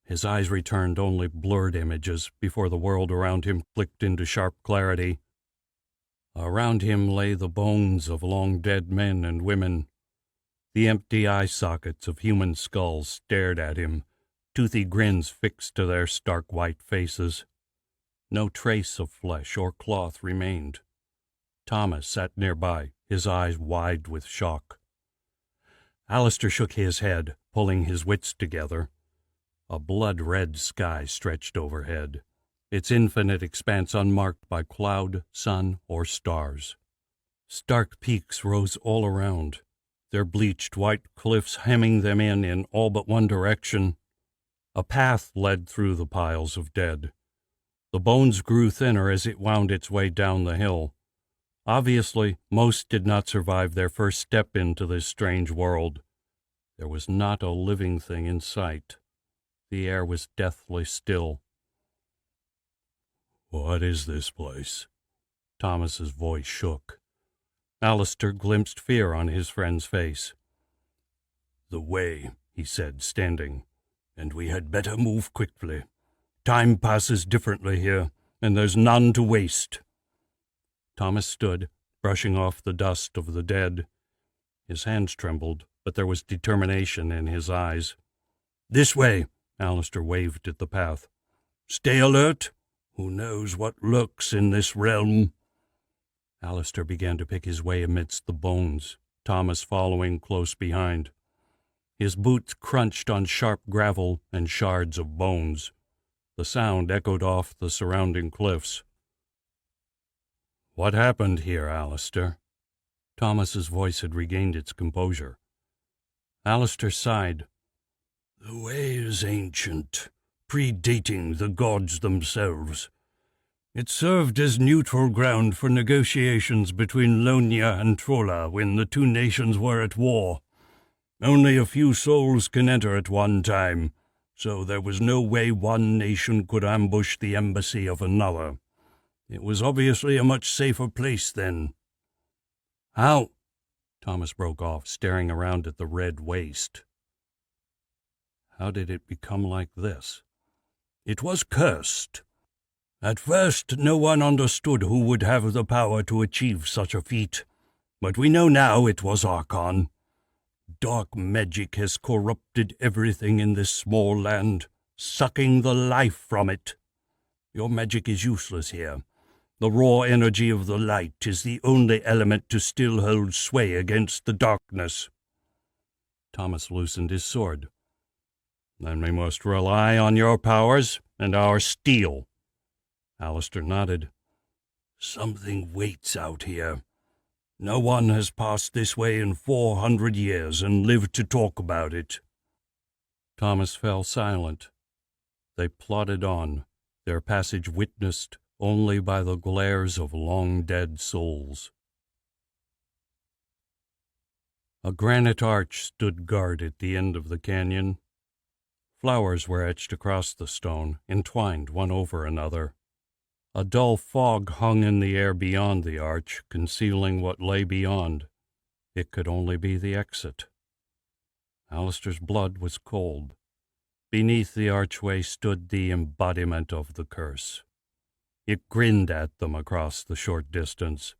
A: His eyes returned only blurred images before the world around him clicked into sharp clarity. Around him lay the bones of long-dead men and women. The empty eye sockets of human skulls stared at him, toothy grins fixed to their stark white faces. No trace of flesh or cloth remained. Thomas sat nearby, his eyes wide with shock. Alistair shook his head, pulling his wits together. A blood-red sky stretched overhead, its infinite expanse unmarked by cloud, sun, or stars. Stark peaks rose all around, their bleached white cliffs hemming them in all but one direction. A path led through the piles of dead. The bones grew thinner as it wound its way down the hill. Obviously, most did not survive their first step into this strange world. There was not a living thing in sight. The air was deathly still. "What is this place?" Thomas's voice shook. Alistair glimpsed fear on his friend's face. "The way," he said, standing, "and we had better move quickly. Time passes differently here, and there's none to waste." Thomas stood, brushing off the dust of the dead. His hands trembled, but there was determination in his eyes. "This way,"
C: Alistair waved at the path. "Stay alert. Who knows what lurks in this realm?" Alistair began to pick his way amidst the bones, Thomas following close behind. His boots crunched on sharp gravel and shards of bones. The sound echoed off the surrounding cliffs. "What happened here, Alistair?" Thomas's voice had regained its composure. Alistair sighed. "The way is ancient, predating the gods themselves. It served as neutral ground for negotiations between Lonia and Trolla when the two nations were at war. Only a few souls can enter at one time, so there was no way one nation could ambush the embassy of another. It was obviously a much safer place then." "How?" Thomas broke off, staring around at the red waste. How did it become like this? "It was cursed. At first, no one understood who would have the power to achieve such a feat, but we know now it was Archon. Dark magic has corrupted everything in this small land, sucking the life from it. Your magic is useless here. The raw energy of the light is the only element to still hold sway against the darkness." Thomas loosened his sword. "Then we must rely on your powers and our steel." Alistair nodded. "Something waits out here. No one has passed this way in 400 years and lived to talk about it." Thomas fell silent. They plodded on, their passage witnessed only by the glares of long-dead souls. A granite arch stood guard at the end of the canyon. Flowers were etched across the stone, entwined one over another. A dull fog hung in the air beyond the arch, concealing what lay beyond. It could only be the exit. Alistair's blood was cold. Beneath the archway stood the embodiment of the curse. It grinned at them across the short distance,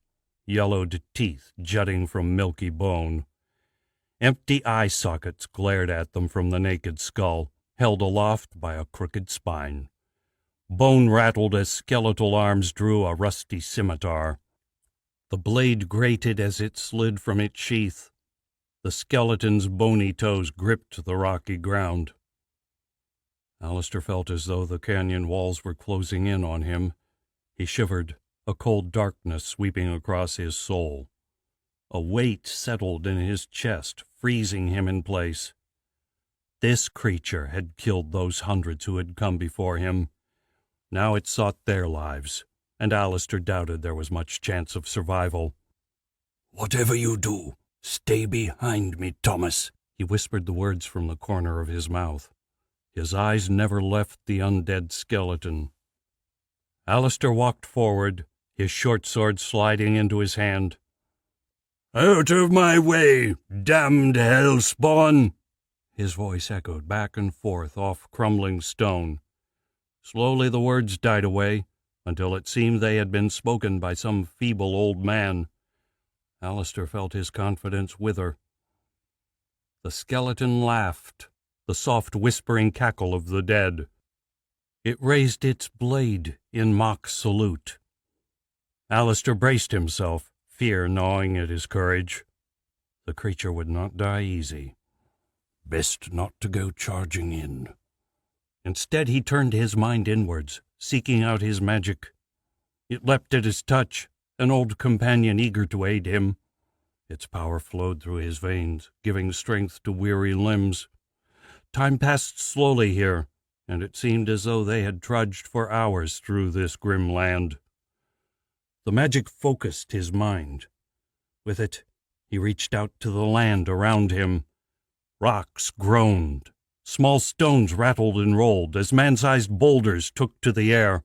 C: yellowed teeth jutting from milky bone. Empty eye sockets glared at them from the naked skull, held aloft by a crooked spine. Bone rattled as skeletal arms drew a rusty scimitar. The blade grated as it slid from its sheath. The skeleton's bony toes gripped the rocky ground. Alistair felt as though the canyon walls were closing in on him. He shivered, a cold darkness sweeping across his soul. A weight settled in his chest, freezing him in place. This creature had killed those hundreds who had come before him. Now it sought their lives, and Alistair doubted there was much chance of survival. "Whatever you do, stay behind me, Thomas," he whispered the words from the corner of his mouth. His eyes never left the undead skeleton. Alistair walked forward, his short sword sliding into his hand. "Out of my way, damned hellspawn!" His voice echoed back and forth off crumbling stone. Slowly the words died away, until it seemed they had been spoken by some feeble old man. Alistair felt his confidence wither. The skeleton laughed, the soft whispering cackle of the dead. It raised its blade in mock salute. Alistair braced himself, fear gnawing at his courage. The creature would not die easy. Best not to go charging in. Instead, he turned his mind inwards, seeking out his magic. It leapt at his touch, an old companion eager to aid him. Its power flowed through his veins, giving strength to weary limbs. Time passed slowly here, and it seemed as though they had trudged for hours through this grim land. The magic focused his mind. With it, he reached out to the land around him. Rocks groaned. Small stones rattled and rolled as man-sized boulders took to the air.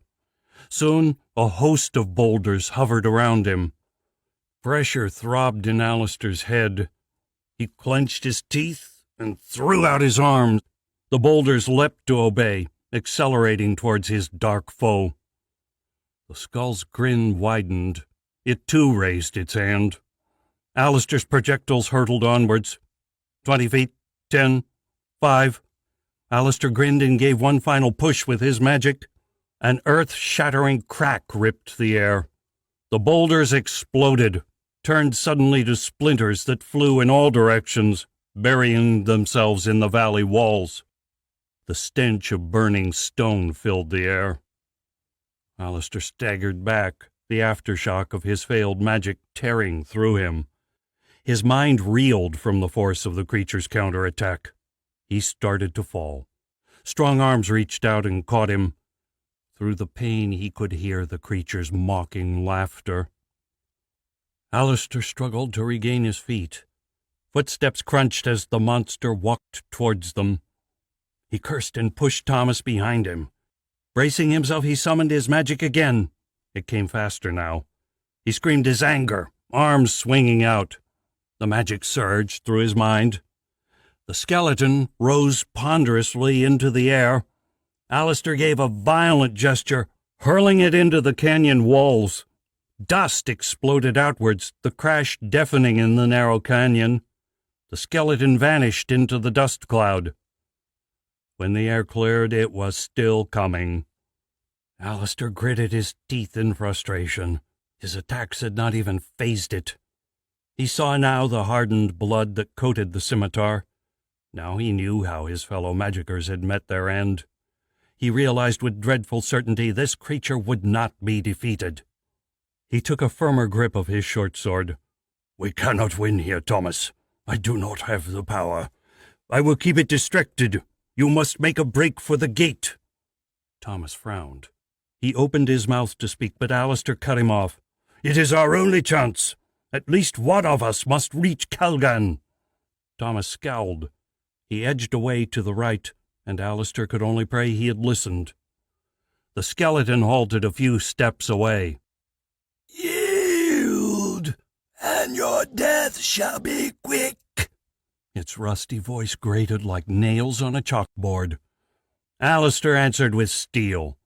C: Soon, a host of boulders hovered around him. Pressure throbbed in Alistair's head. He clenched his teeth and threw out his arms. The boulders leapt to obey, accelerating towards his dark foe. The skull's grin widened. It too raised its hand. Alistair's projectiles hurtled onwards. 20 feet, 10, 5.
A: Alistair grinned and gave one final push with his magic. An earth-shattering crack ripped the air. The boulders exploded, turned suddenly to splinters that flew in all directions, burying themselves in the valley walls. The stench of burning stone filled the air. Alistair staggered back, the aftershock of his failed magic tearing through him. His mind reeled from the force of the creature's counterattack. He started to fall. Strong arms reached out and caught him. Through the pain he could hear the creature's mocking laughter. Alistair struggled to regain his feet. Footsteps crunched as the monster walked towards them. He cursed and pushed Thomas behind him. Bracing himself, he summoned his magic again. It came faster now. He screamed his anger, arms swinging out. The magic surged through his mind. The skeleton rose ponderously into the air. Alistair gave a violent gesture, hurling it into the canyon walls. Dust exploded outwards, the crash deafening in the narrow canyon. The skeleton vanished into the dust cloud. When the air cleared, it was still coming. Alistair gritted his teeth in frustration. His attacks had not even phased it. He saw now the hardened blood that coated the scimitar. Now he knew how his fellow magicers had met their end. He realized with dreadful certainty this creature would not be defeated. He took a firmer grip of his short sword. "We cannot win here, Thomas. I do not have the power. I will keep it distracted. You must make a break for the gate." Thomas frowned. He opened his mouth to speak, but Alistair cut him off. "It is our only chance. At least one of us must reach Calgan." Thomas scowled. He edged away to the right, and Alistair could only pray he had listened. The skeleton halted a few steps away. "Yield, and your death shall be quick." Its rusty voice grated like nails on a chalkboard. Alistair answered with steel.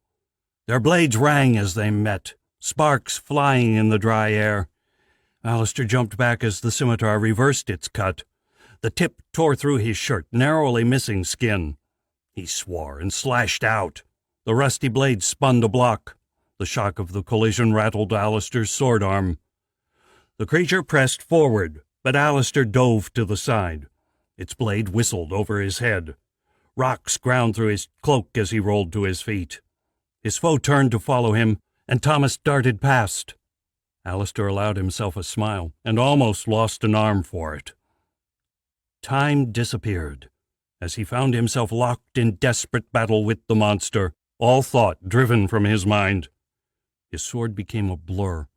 A: Their blades rang as they met, sparks flying in the dry air. Alistair jumped back as the scimitar reversed its cut. The tip tore through his shirt, narrowly missing skin. He swore and slashed out. The rusty blade spun to block. The shock of the collision rattled Alistair's sword arm. The creature pressed forward, but Alistair dove to the side. Its blade whistled over his head. Rocks ground through his cloak as he rolled to his feet. His foe turned to follow him, and Thomas darted past. Alistair allowed himself a smile, and almost lost an arm for it. Time disappeared, as he found himself locked in desperate battle with the monster, all thought driven from his mind. His sword became a blur,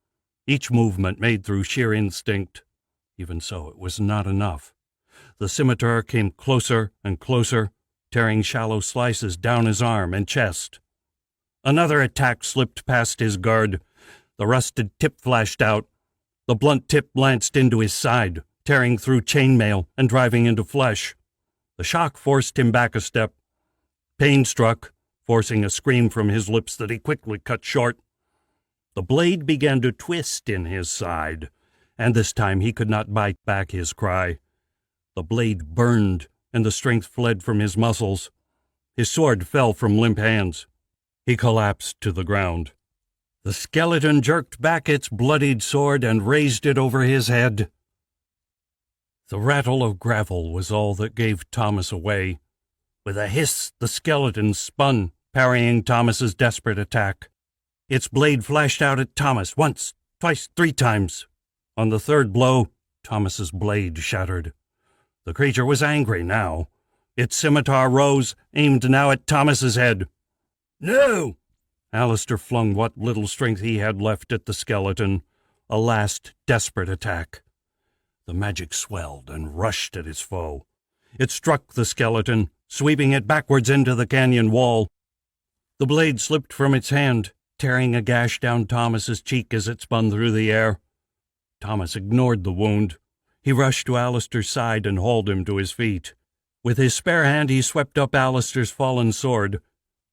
A: each movement made through sheer instinct. Even so, it was not enough. The scimitar came closer and closer, tearing shallow slices down his arm and chest. Another attack slipped past his guard. The rusted tip flashed out. The blunt tip lanced into his side, tearing through chainmail and driving into flesh. The shock forced him back a step. Pain struck, forcing a scream from his lips that he quickly cut short. The blade began to twist in his side, and this time he could not bite back his cry. The blade burned, and the strength fled from his muscles. His sword fell from limp hands. He collapsed to the ground. The skeleton jerked back its bloodied sword and raised it over his head. The rattle of gravel was all that gave Thomas away. With a hiss, the skeleton spun, parrying Thomas's desperate attack. Its blade flashed out at Thomas once, twice, 3 times. On the third blow, Thomas's blade shattered. The creature was angry now. Its scimitar rose, aimed now at Thomas's head. "No!" Alistair flung what little strength he had left at the skeleton, a last desperate attack. The magic swelled and rushed at his foe. It struck the skeleton, sweeping it backwards into the canyon wall. The blade slipped from its hand, tearing a gash down Thomas's cheek as it spun through the air. Thomas ignored the wound. He rushed to Alistair's side and hauled him to his feet. With his spare hand he swept up Alistair's fallen sword.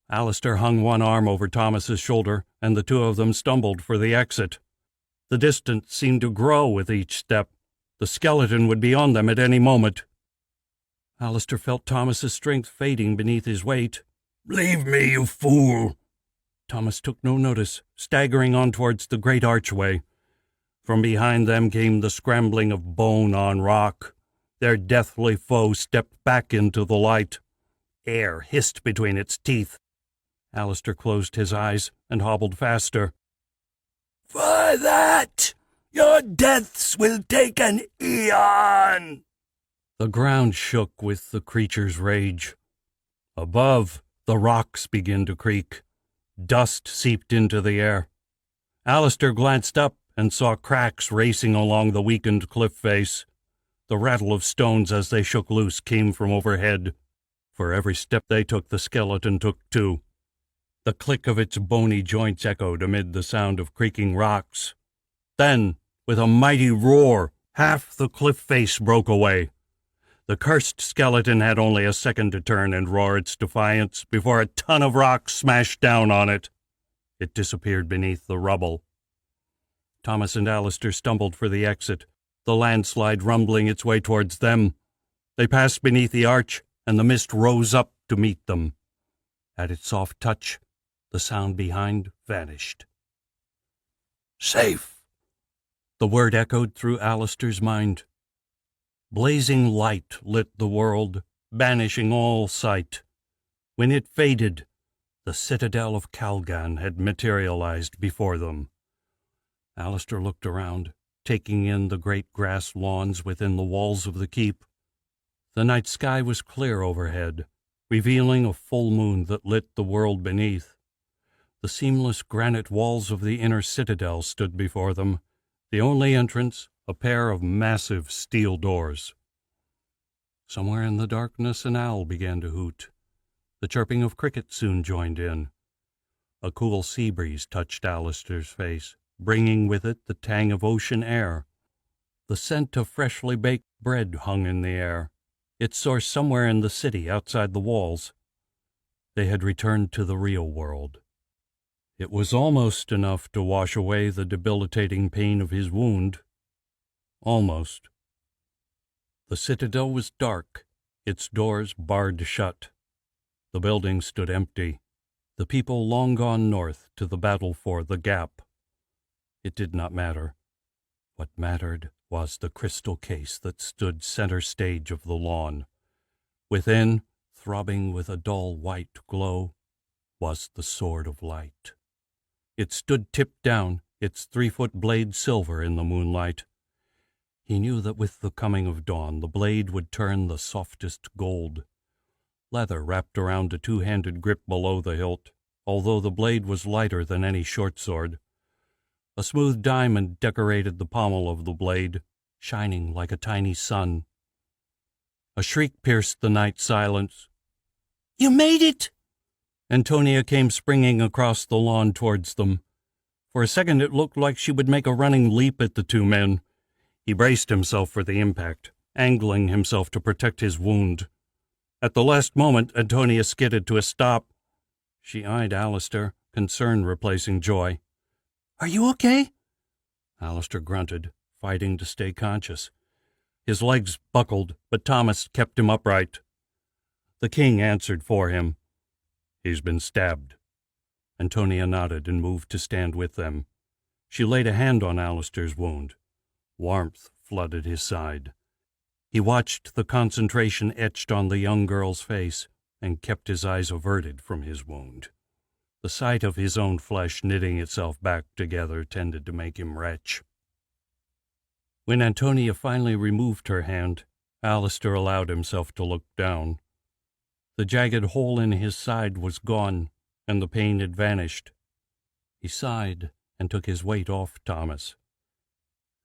A: Alistair hung one arm over Thomas's shoulder, and the two of them stumbled for the exit. The distance seemed to grow with each step. The skeleton would be on them at any moment. Alistair felt Thomas's strength fading beneath his weight.
C: "Leave me, you fool!"
A: Thomas took no notice, staggering on towards the great archway. From behind them came the scrambling of bone on rock. Their deathly foe stepped back into the light. Air hissed between its teeth. Alistair closed his eyes and hobbled faster.
D: "For that, your deaths will take an eon!"
A: The ground shook with the creature's rage. Above, the rocks began to creak. Dust seeped into the air. Alistair glanced up and saw cracks racing along the weakened cliff face. The rattle of stones as they shook loose came from overhead. For every step they took, the skeleton took two. The click of its bony joints echoed amid the sound of creaking rocks. Then, with a mighty roar, half the cliff face broke away. The cursed skeleton had only a second to turn and roar its defiance before a ton of rocks smashed down on it. It disappeared beneath the rubble. Thomas and Alistair stumbled for the exit, the landslide rumbling its way towards them. They passed beneath the arch, and the mist rose up to meet them. At its soft touch, the sound behind vanished.
D: "Safe!"
A: The word echoed through Alistair's mind. Blazing light lit the world, banishing all sight. When it faded, the citadel of Calgan had materialized before them. Alistair looked around, taking in the great grass lawns within the walls of the keep. The night sky was clear overhead, revealing a full moon that lit the world beneath. The seamless granite walls of the inner citadel stood before them, the only entrance a pair of massive steel doors. Somewhere in the darkness an owl began to hoot. The chirping of crickets soon joined in. A cool sea breeze touched Alistair's face, bringing with it the tang of ocean air. The scent of freshly baked bread hung in the air, its source somewhere in the city outside the walls. They had returned to the real world. It was almost enough to wash away the debilitating pain of his wound. Almost. The citadel was dark, its doors barred shut. The building stood empty, the people long gone north to the battle for the Gap. It did not matter. What mattered was the crystal case that stood center stage of the lawn. Within, throbbing with a dull white glow, was the Sword of Light. It stood tipped down, its 3-foot blade silver in the moonlight. He knew that with the coming of dawn the blade would turn the softest gold. Leather wrapped around a 2-handed grip below the hilt, although the blade was lighter than any short sword. A smooth diamond decorated the pommel of the blade, shining like a tiny sun. A shriek pierced the night silence.
D: "You made it!"
A: Antonia came springing across the lawn towards them. For a second it looked like she would make a running leap at the two men. He braced himself for the impact, angling himself to protect his wound. At the last moment, Antonia skidded to a stop. She eyed Alistair, concern replacing joy.
D: "Are you okay?"
A: Alistair grunted, fighting to stay conscious. His legs buckled, but Thomas kept him upright. The king answered for him. "He's been stabbed." Antonia nodded and moved to stand with them. She laid a hand on Alistair's wound. Warmth flooded his side. He watched the concentration etched on the young girl's face and kept his eyes averted from his wound. The sight of his own flesh knitting itself back together tended to make him retch. When Antonia finally removed her hand, Alistair allowed himself to look down. The jagged hole in his side was gone, and the pain had vanished. He sighed and took his weight off Thomas.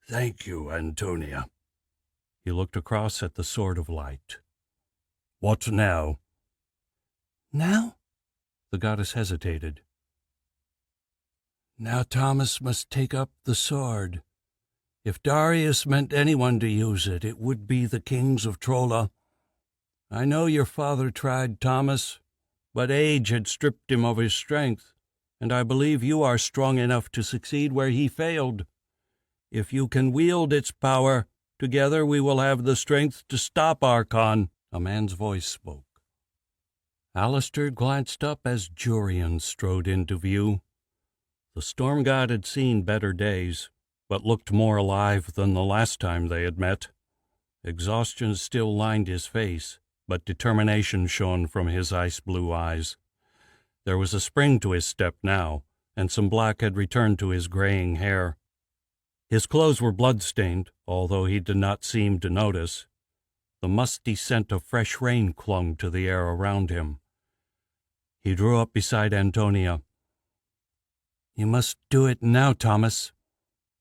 C: "Thank you, Antonia."
A: He looked across at the Sword of Light.
C: "What now?"
D: "Now?"
A: The goddess hesitated.
D: "Now Thomas must take up the sword. If Darius meant anyone to use it, it would be the kings of Trolla. I know your father tried, Thomas, but age had stripped him of his strength, and I believe you are strong enough to succeed where he failed. If you can wield its power, together we will have the strength to stop Archon."
A: A man's voice spoke. Alistair glanced up as Jurian strode into view. The storm god had seen better days, but looked more alive than the last time they had met. Exhaustion still lined his face, but determination shone from his ice-blue eyes. There was a spring to his step now, and some black had returned to his graying hair. His clothes were blood-stained, although he did not seem to notice. The musty scent of fresh rain clung to the air around him. He drew up beside Antonia. "You must do it now, Thomas.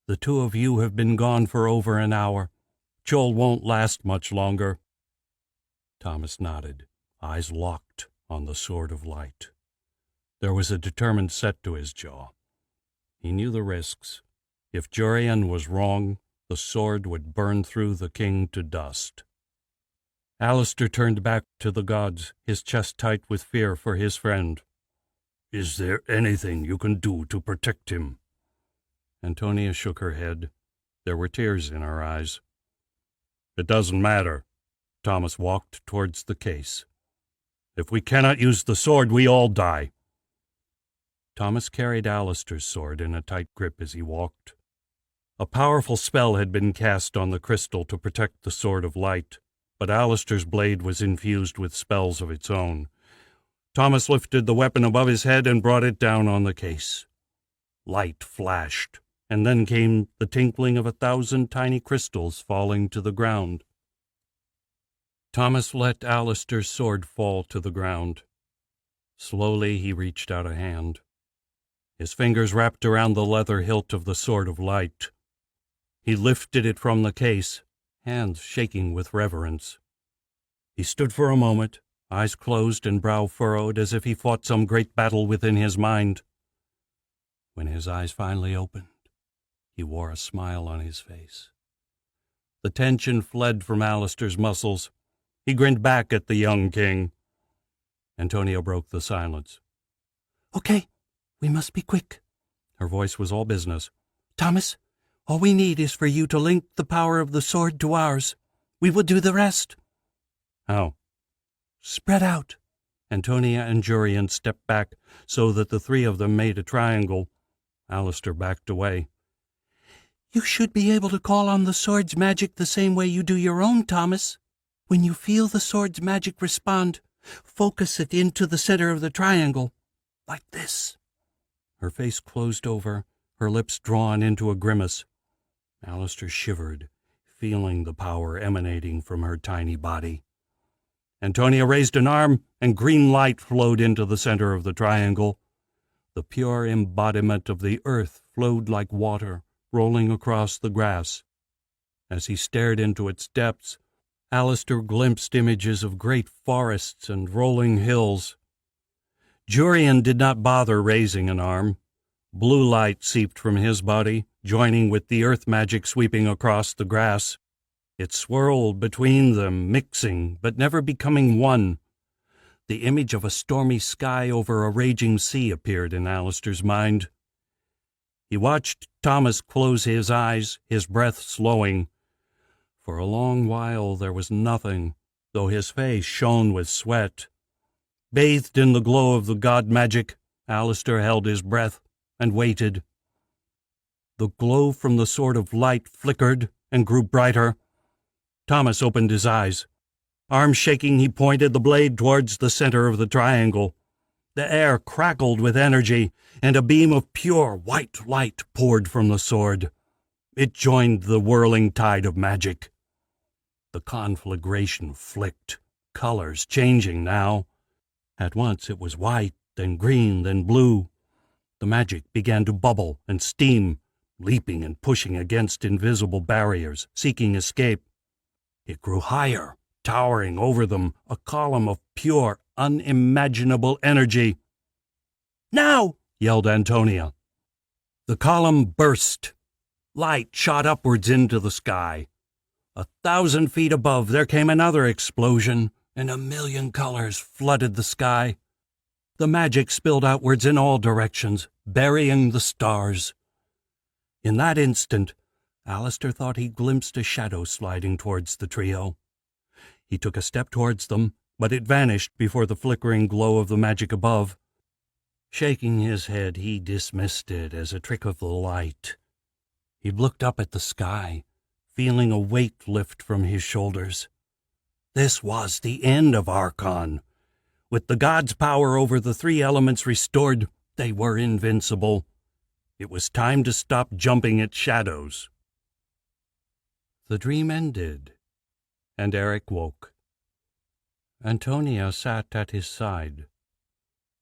A: The two of you have been gone for over an hour. Joel won't last much longer." Thomas nodded, eyes locked on the sword of light. There was a determined set to his jaw. He knew the risks. If Jurian was wrong, the sword would burn through the king to dust. Alistair turned back to the gods, his chest tight with fear for his friend. "Is there anything you can do to protect him?" Antonia shook her head. There were tears in her eyes. "It doesn't matter." Thomas walked towards the case. "If we cannot use the sword, we all die." Thomas carried Alistair's sword in a tight grip as he walked. A powerful spell had been cast on the crystal to protect the sword of light, but Alistair's blade was infused with spells of its own. Thomas lifted the weapon above his head and brought it down on the case. Light flashed, and then came the tinkling of 1,000 tiny crystals falling to the ground. Thomas let Alistair's sword fall to the ground. Slowly he reached out a hand. His fingers wrapped around the leather hilt of the sword of light. He lifted it from the case, hands shaking with reverence. He stood for a moment, eyes closed and brow furrowed as if he fought some great battle within his mind. When his eyes finally opened, he wore a smile on his face. The tension fled from Alistair's muscles. He grinned back at the young king. Antonia broke the silence. "Okay, we must be quick." Her voice was all business. "Thomas, all we need is for you to link the power of the sword to ours. We will do the rest." "How?" "Spread out." Antonia and Jurian stepped back so that the three of them made a triangle. Alistair backed away. "You should be able to call on the sword's magic the same way you do your own, Thomas. When you feel the sword's magic respond, focus it into the center of the triangle, like this." Her face closed over, her lips drawn into a grimace. Alistair shivered, feeling the power emanating from her tiny body. Antonia raised an arm, and green light flowed into the center of the triangle. The pure embodiment of the earth flowed like water, rolling across the grass. As he stared into its depths, Alistair glimpsed images of great forests and rolling hills. Jurian did not bother raising an arm. Blue light seeped from his body, joining with the earth magic sweeping across the grass. It swirled between them, mixing, but never becoming one. The image of a stormy sky over a raging sea appeared in Alistair's mind. He watched Thomas close his eyes, his breath slowing. For a long while there was nothing, though his face shone with sweat. Bathed in the glow of the god magic, Alistair held his breath and waited. The glow from the sword of light flickered and grew brighter. Thomas opened his eyes. Arm shaking, he pointed the blade towards the center of the triangle. The air crackled with energy, and a beam of pure white light poured from the sword. It joined the whirling tide of magic. The conflagration flicked, colors changing now. At once it was white, then green, then blue. The magic began to bubble and steam, leaping and pushing against invisible barriers, seeking escape. It grew higher, towering over them, a column of pure, unimaginable energy. "Now!" yelled Antonia. The column burst. Light shot upwards into the sky. 1,000 feet above there came another explosion, and 1,000,000 colors flooded the sky. The magic spilled outwards in all directions, burying the stars. In that instant, Alistair thought he glimpsed a shadow sliding towards the trio. He took a step towards them, but it vanished before the flickering glow of the magic above. Shaking his head, he dismissed it as a trick of the light. He looked up at the sky, feeling a weight lift from his shoulders. This was the end of Archon. With the gods' power over the three elements restored, they were invincible. It was time to stop jumping at shadows. The dream ended, and Eric woke. Antonia sat at his side.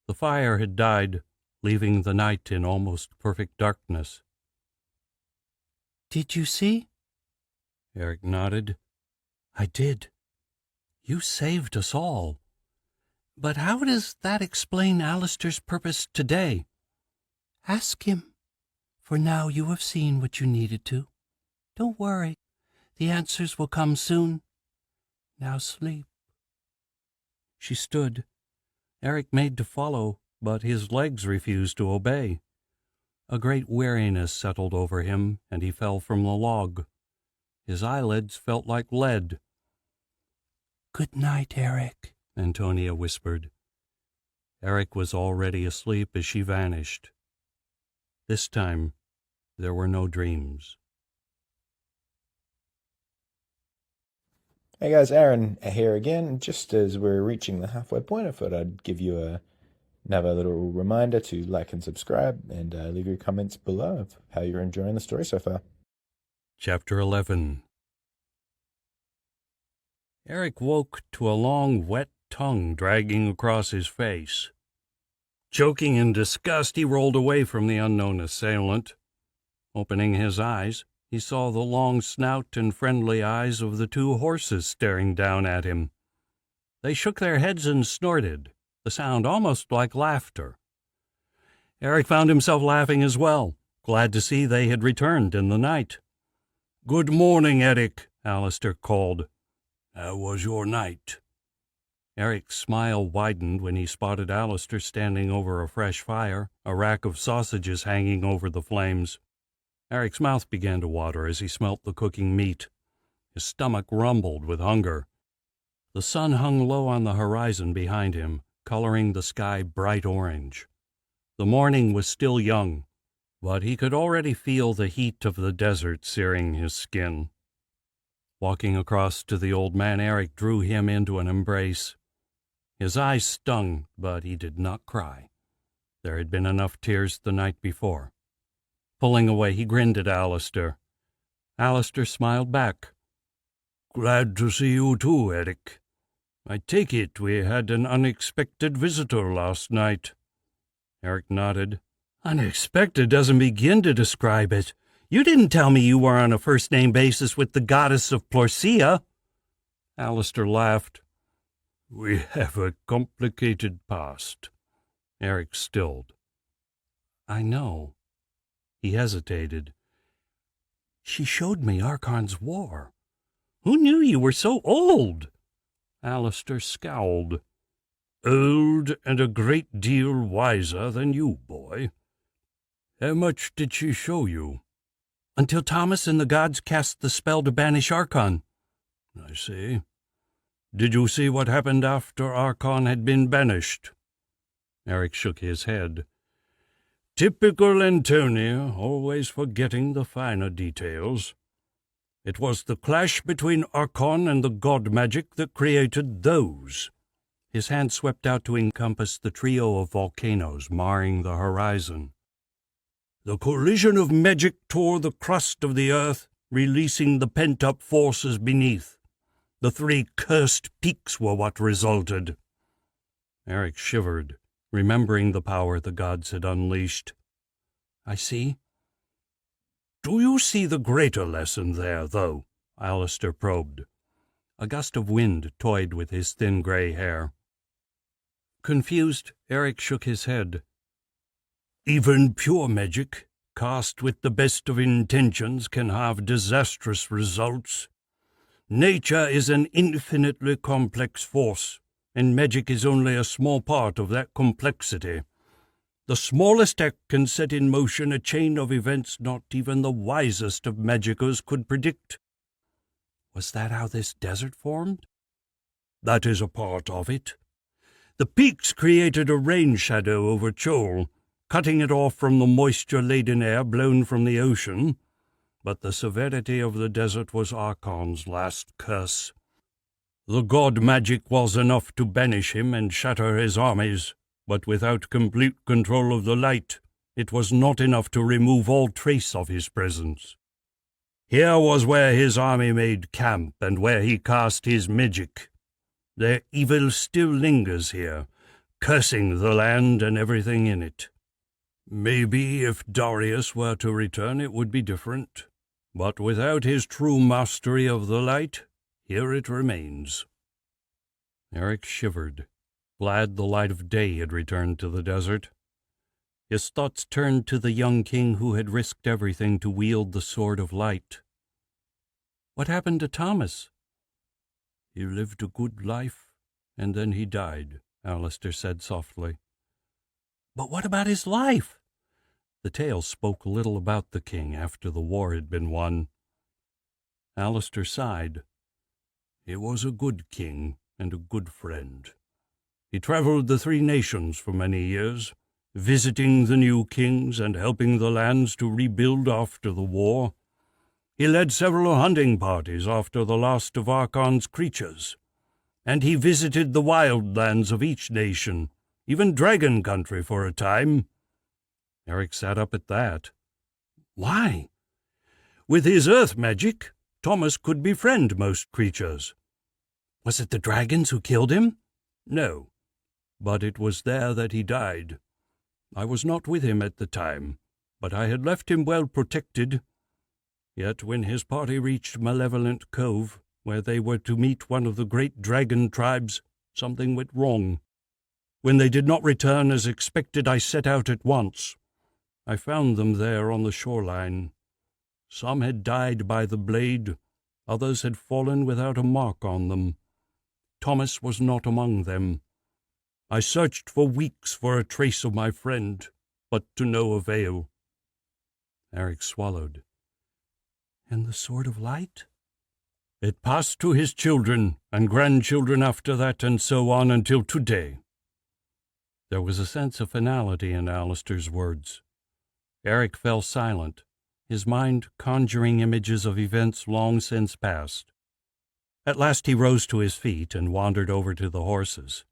A: The fire had died, leaving the night in almost perfect darkness. "Did you see?" Eric nodded. "I did. You saved us all. But how does that explain Alistair's purpose today?" "Ask him. For now you have seen what you needed to. Don't worry. The answers will come soon. Now sleep." She stood. Eric made to follow, but his legs refused to obey. A great weariness settled over him, and he fell from the log. His eyelids felt like lead. "Good night, Eric," Antonia whispered. Eric was already asleep as she vanished. This time, there were no dreams.
B: Hey guys, Aaron here again. Just as we're reaching the halfway point, I thought I'd give you another little reminder to like and subscribe and leave your comments below of how you're enjoying the story so far.
A: Chapter 11. Eric woke to a long, wet tongue dragging across his face. Choking in disgust, he rolled away from the unknown assailant. Opening his eyes, he saw the long snout and friendly eyes of the two horses staring down at him. They shook their heads and snorted, the sound almost like laughter. Eric found himself laughing as well, glad to see they had returned in the night. "Good morning, Eric," Alistair called. "How was your night?" Eric's smile widened when he spotted Alistair standing over a fresh fire, a rack of sausages hanging over the flames. Eric's mouth began to water as he smelt the cooking meat. His stomach rumbled with hunger. The sun hung low on the horizon behind him, coloring the sky bright orange. The morning was still young, but he could already feel the heat of the desert searing his skin. Walking across to the old man, Eric drew him into an embrace. His eyes stung, but he did not cry. There had been enough tears the night before. Pulling away, he grinned at Alistair. Alistair smiled back. "Glad to see you too, Eric. I take it we had an unexpected visitor last night." Eric nodded. "Unexpected doesn't begin to describe it. You didn't tell me you were on a first-name basis with the goddess of Plorcia." Alistair laughed. "We have a complicated past." Eric stilled. "I know." He hesitated. "She showed me Archon's war. Who knew you were so old?" Alistair scowled. "Old and a great deal wiser than you, boy. How much did she show you?" "Until Thomas and the gods cast the spell to banish Archon." "I see. Did you see what happened after Archon had been banished?" Eric shook his head. "Typical Antonia, always forgetting the finer details. It was the clash between Archon and the god magic that created those." His hand swept out to encompass the trio of volcanoes marring the horizon. "The collision of magic tore the crust of the earth, releasing the pent-up forces beneath. The three cursed peaks were what resulted." Eric shivered, remembering the power the gods had unleashed. "I see." "Do you see the greater lesson there, though?" Alistair probed. A gust of wind toyed with his thin gray hair. Confused, Eric shook his head. "Even pure magic, cast with the best of intentions, can have disastrous results. Nature is an infinitely complex force, and magic is only a small part of that complexity. The smallest act can set in motion a chain of events not even the wisest of magicers could predict." Was that how this desert formed?
C: That is a part of it. The peaks created a rain shadow over Chol, cutting it off from the moisture-laden air blown from the ocean. But the severity of the desert was Archon's last curse. The god magic was enough to banish him and shatter his armies, but without complete control of the light, it was not enough to remove all trace of his presence. Here was where his army made camp and where he cast his magic. Their evil still lingers here, cursing the land and everything in it. Maybe if Darius were to return it would be different, but without his true mastery of the light, here it remains. Eric shivered, glad the light of day had returned to the desert. His thoughts turned to the young king who had risked everything to wield the sword of light. What happened to Thomas? He lived a good life, and then he died, Alistair said softly. But what about his life? The tale spoke little about the king after the war had been won. Alistair sighed. He was a good king and a good friend. He travelled the three nations for many years, visiting the new kings and helping the lands to rebuild after the war. He led several hunting parties after the last of Archon's creatures, and he visited the wild lands of each nation, even dragon country for a time. Eric sat up at that. Why? With his earth magic, Thomas could befriend most creatures. Was it the dragons who killed him? No, but it was there that he died. I was not with him at the time, but I had left him well protected. Yet when his party reached Malevolent Cove, where they were to meet one of the great dragon tribes, something went wrong. When they did not return as expected, I set out at once. I found them there on the shoreline. Some had died by the blade, others had fallen without a mark on them. Thomas was not among them. I searched for weeks for a trace of my friend, but to no avail. Eric swallowed. And the Sword of Light? It passed to his children and grandchildren after that, and so on until today. There was a sense of finality in Alistair's words. Eric fell silent, his mind conjuring images of events long since past. At last he rose to his feet and wandered over to the horses.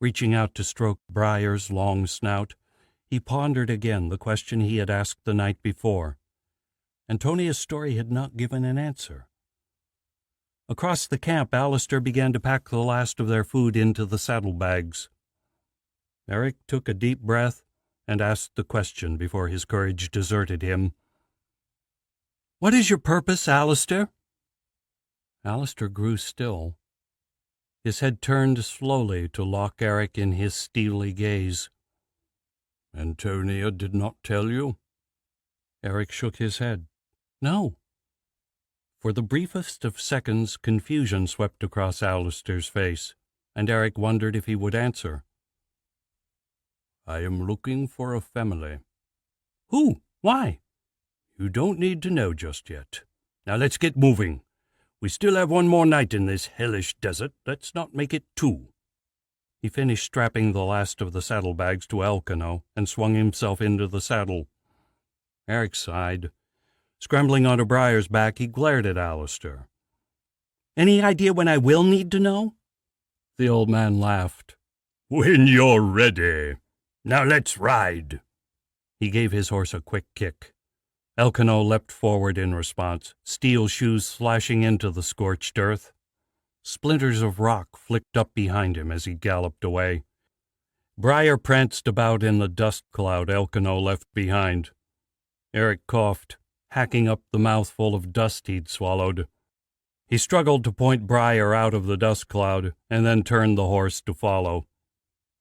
C: Reaching out to stroke Briar's long snout, he pondered again the question he had asked the night before. Antonia's story had not given an answer. Across the camp, Alistair began to pack the last of their food into the saddlebags. Eric took a deep breath and asked the question before his courage deserted him. "What is your purpose, Alistair?" Alistair grew still. His head turned slowly to lock Eric in his steely gaze. "Antonia did not tell you?" Eric shook his head. "No." For the briefest of seconds, confusion swept across Alistair's face, and Eric wondered if he would answer. "I am looking for a family." "Who? Why?" "You don't need to know just yet. Now let's get moving. We still have one more night in this hellish desert. Let's not make it two." He finished strapping the last of the saddlebags to Elkanah and swung himself into the saddle. Eric sighed. Scrambling onto Briar's back, he glared at Alistair. "Any idea when I will need to know?" The old man laughed. "When you're ready. Now let's ride." He gave his horse a quick kick. Elkanah leapt forward in response, steel shoes slashing into the scorched earth. Splinters of rock flicked up behind him as he galloped away. Briar pranced about in the dust cloud Elkanah left behind. Eric coughed, hacking up the mouthful of dust he'd swallowed. He struggled to point Briar out of the dust cloud, and then turned the horse to follow.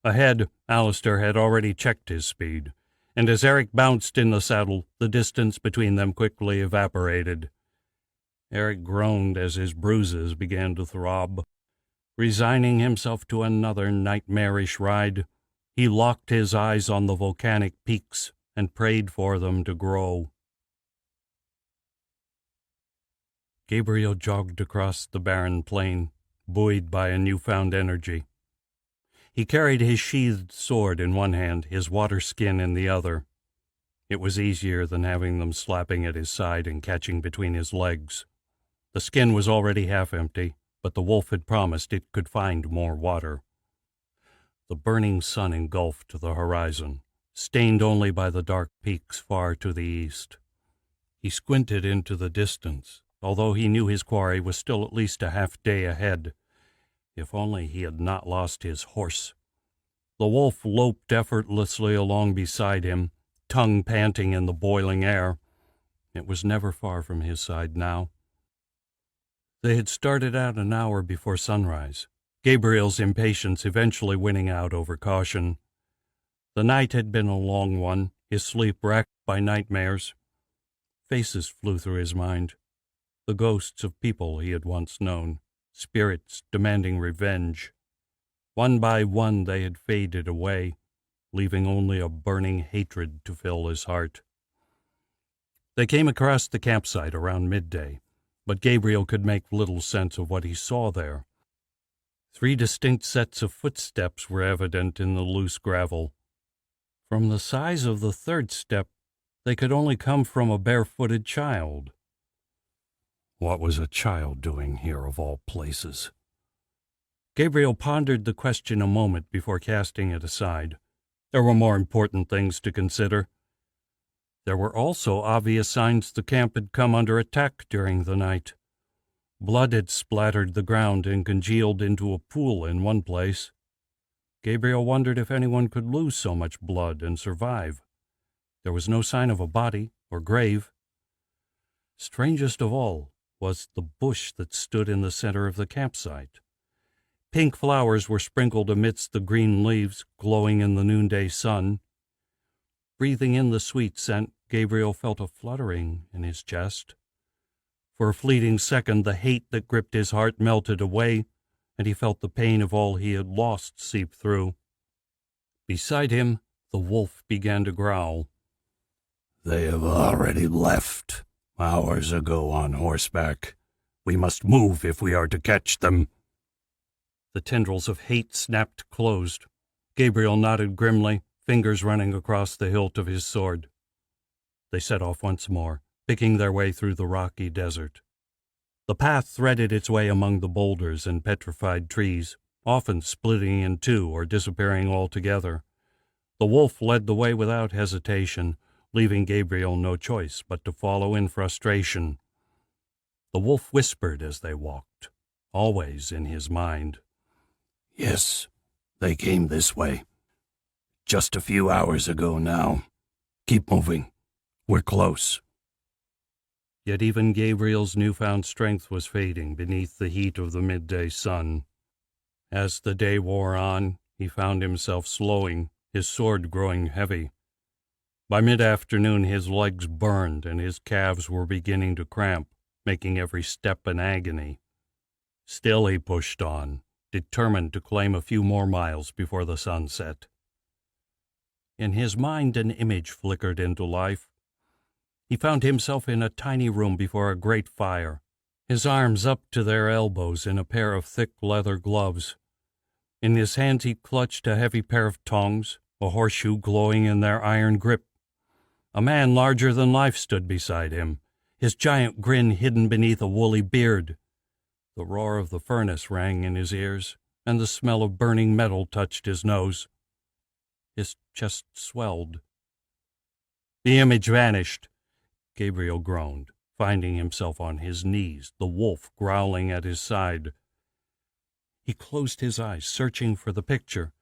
C: Ahead, Alistair had already checked his speed, and as Eric bounced in the saddle, the distance between them quickly evaporated. Eric groaned as his bruises began to throb. Resigning himself to another nightmarish ride, he locked his eyes on the volcanic peaks and prayed for them to grow. Gabriel jogged across the barren plain,
A: buoyed by a newfound energy. He carried his sheathed sword in one hand, his water skin in the other. It was easier than having them slapping at his side and catching between his legs. The skin was already half empty, but the wolf had promised it could find more water. The burning sun engulfed the horizon, stained only by the dark peaks far to the east. He squinted into the distance, although he knew his quarry was still at least a half-day ahead. If only he had not lost his horse. The wolf loped effortlessly along beside him, tongue panting in the boiling air. It was never far from his side now. They had started out an hour before sunrise, Gabriel's impatience eventually winning out over caution. The night had been a long one, his sleep racked by nightmares. Faces flew through his mind, the ghosts of people he had once known, spirits demanding revenge. One by one they had faded away, leaving only a burning hatred to fill his heart. They came across the campsite around midday, but Gabriel could make little sense of what he saw there. 3 distinct sets of footsteps were evident in the loose gravel. From the size of the third step, they could only come from a barefooted child. What was a child doing here of all places? Gabriel pondered the question a moment before casting it aside. There were more important things to consider. There were also obvious signs the camp had come under attack during the night. Blood had splattered the ground and congealed into a pool in one place. Gabriel wondered if anyone could lose so much blood and survive. There was no sign of a body or grave. Strangest of all was the bush that stood in the center of the campsite. Pink flowers were sprinkled amidst the green leaves, glowing in the noonday sun. Breathing in the sweet scent, Gabriel felt a fluttering in his chest. For a fleeting second, the hate that gripped his heart melted away, and he felt the pain of all he had lost seep through. Beside him, the wolf began to growl. "They have already left, hours ago on horseback. We must move if we are to catch them." The tendrils of hate snapped closed. Gabriel nodded grimly, fingers running across the hilt of his sword. They set off once more, picking their way through the rocky desert. The path threaded its way among the boulders and petrified trees, often splitting in two or disappearing altogether. The wolf led the way without hesitation, leaving Gabriel no choice but to follow in frustration. The wolf whispered as they walked, always in his mind. "Yes, they came this way. Just a few hours ago now. Keep moving. We're close." Yet even Gabriel's newfound strength was fading beneath the heat of the midday sun. As the day wore on, he found himself slowing, his sword growing heavy. By mid-afternoon his legs burned and his calves were beginning to cramp, making every step an agony. Still he pushed on, determined to claim a few more miles before the sun set. In his mind an image flickered into life. He found himself in a tiny room before a great fire, his arms up to their elbows in a pair of thick leather gloves. In his hands he clutched a heavy pair of tongs, a horseshoe glowing in their iron grip. A man larger than life stood beside him, his giant grin hidden beneath a woolly beard. The roar of the furnace rang in his ears, and the smell of burning metal touched his nose. His chest swelled. The image vanished. Gabriel groaned, finding himself on his knees, the wolf growling at his side. He closed his eyes, searching for the picture,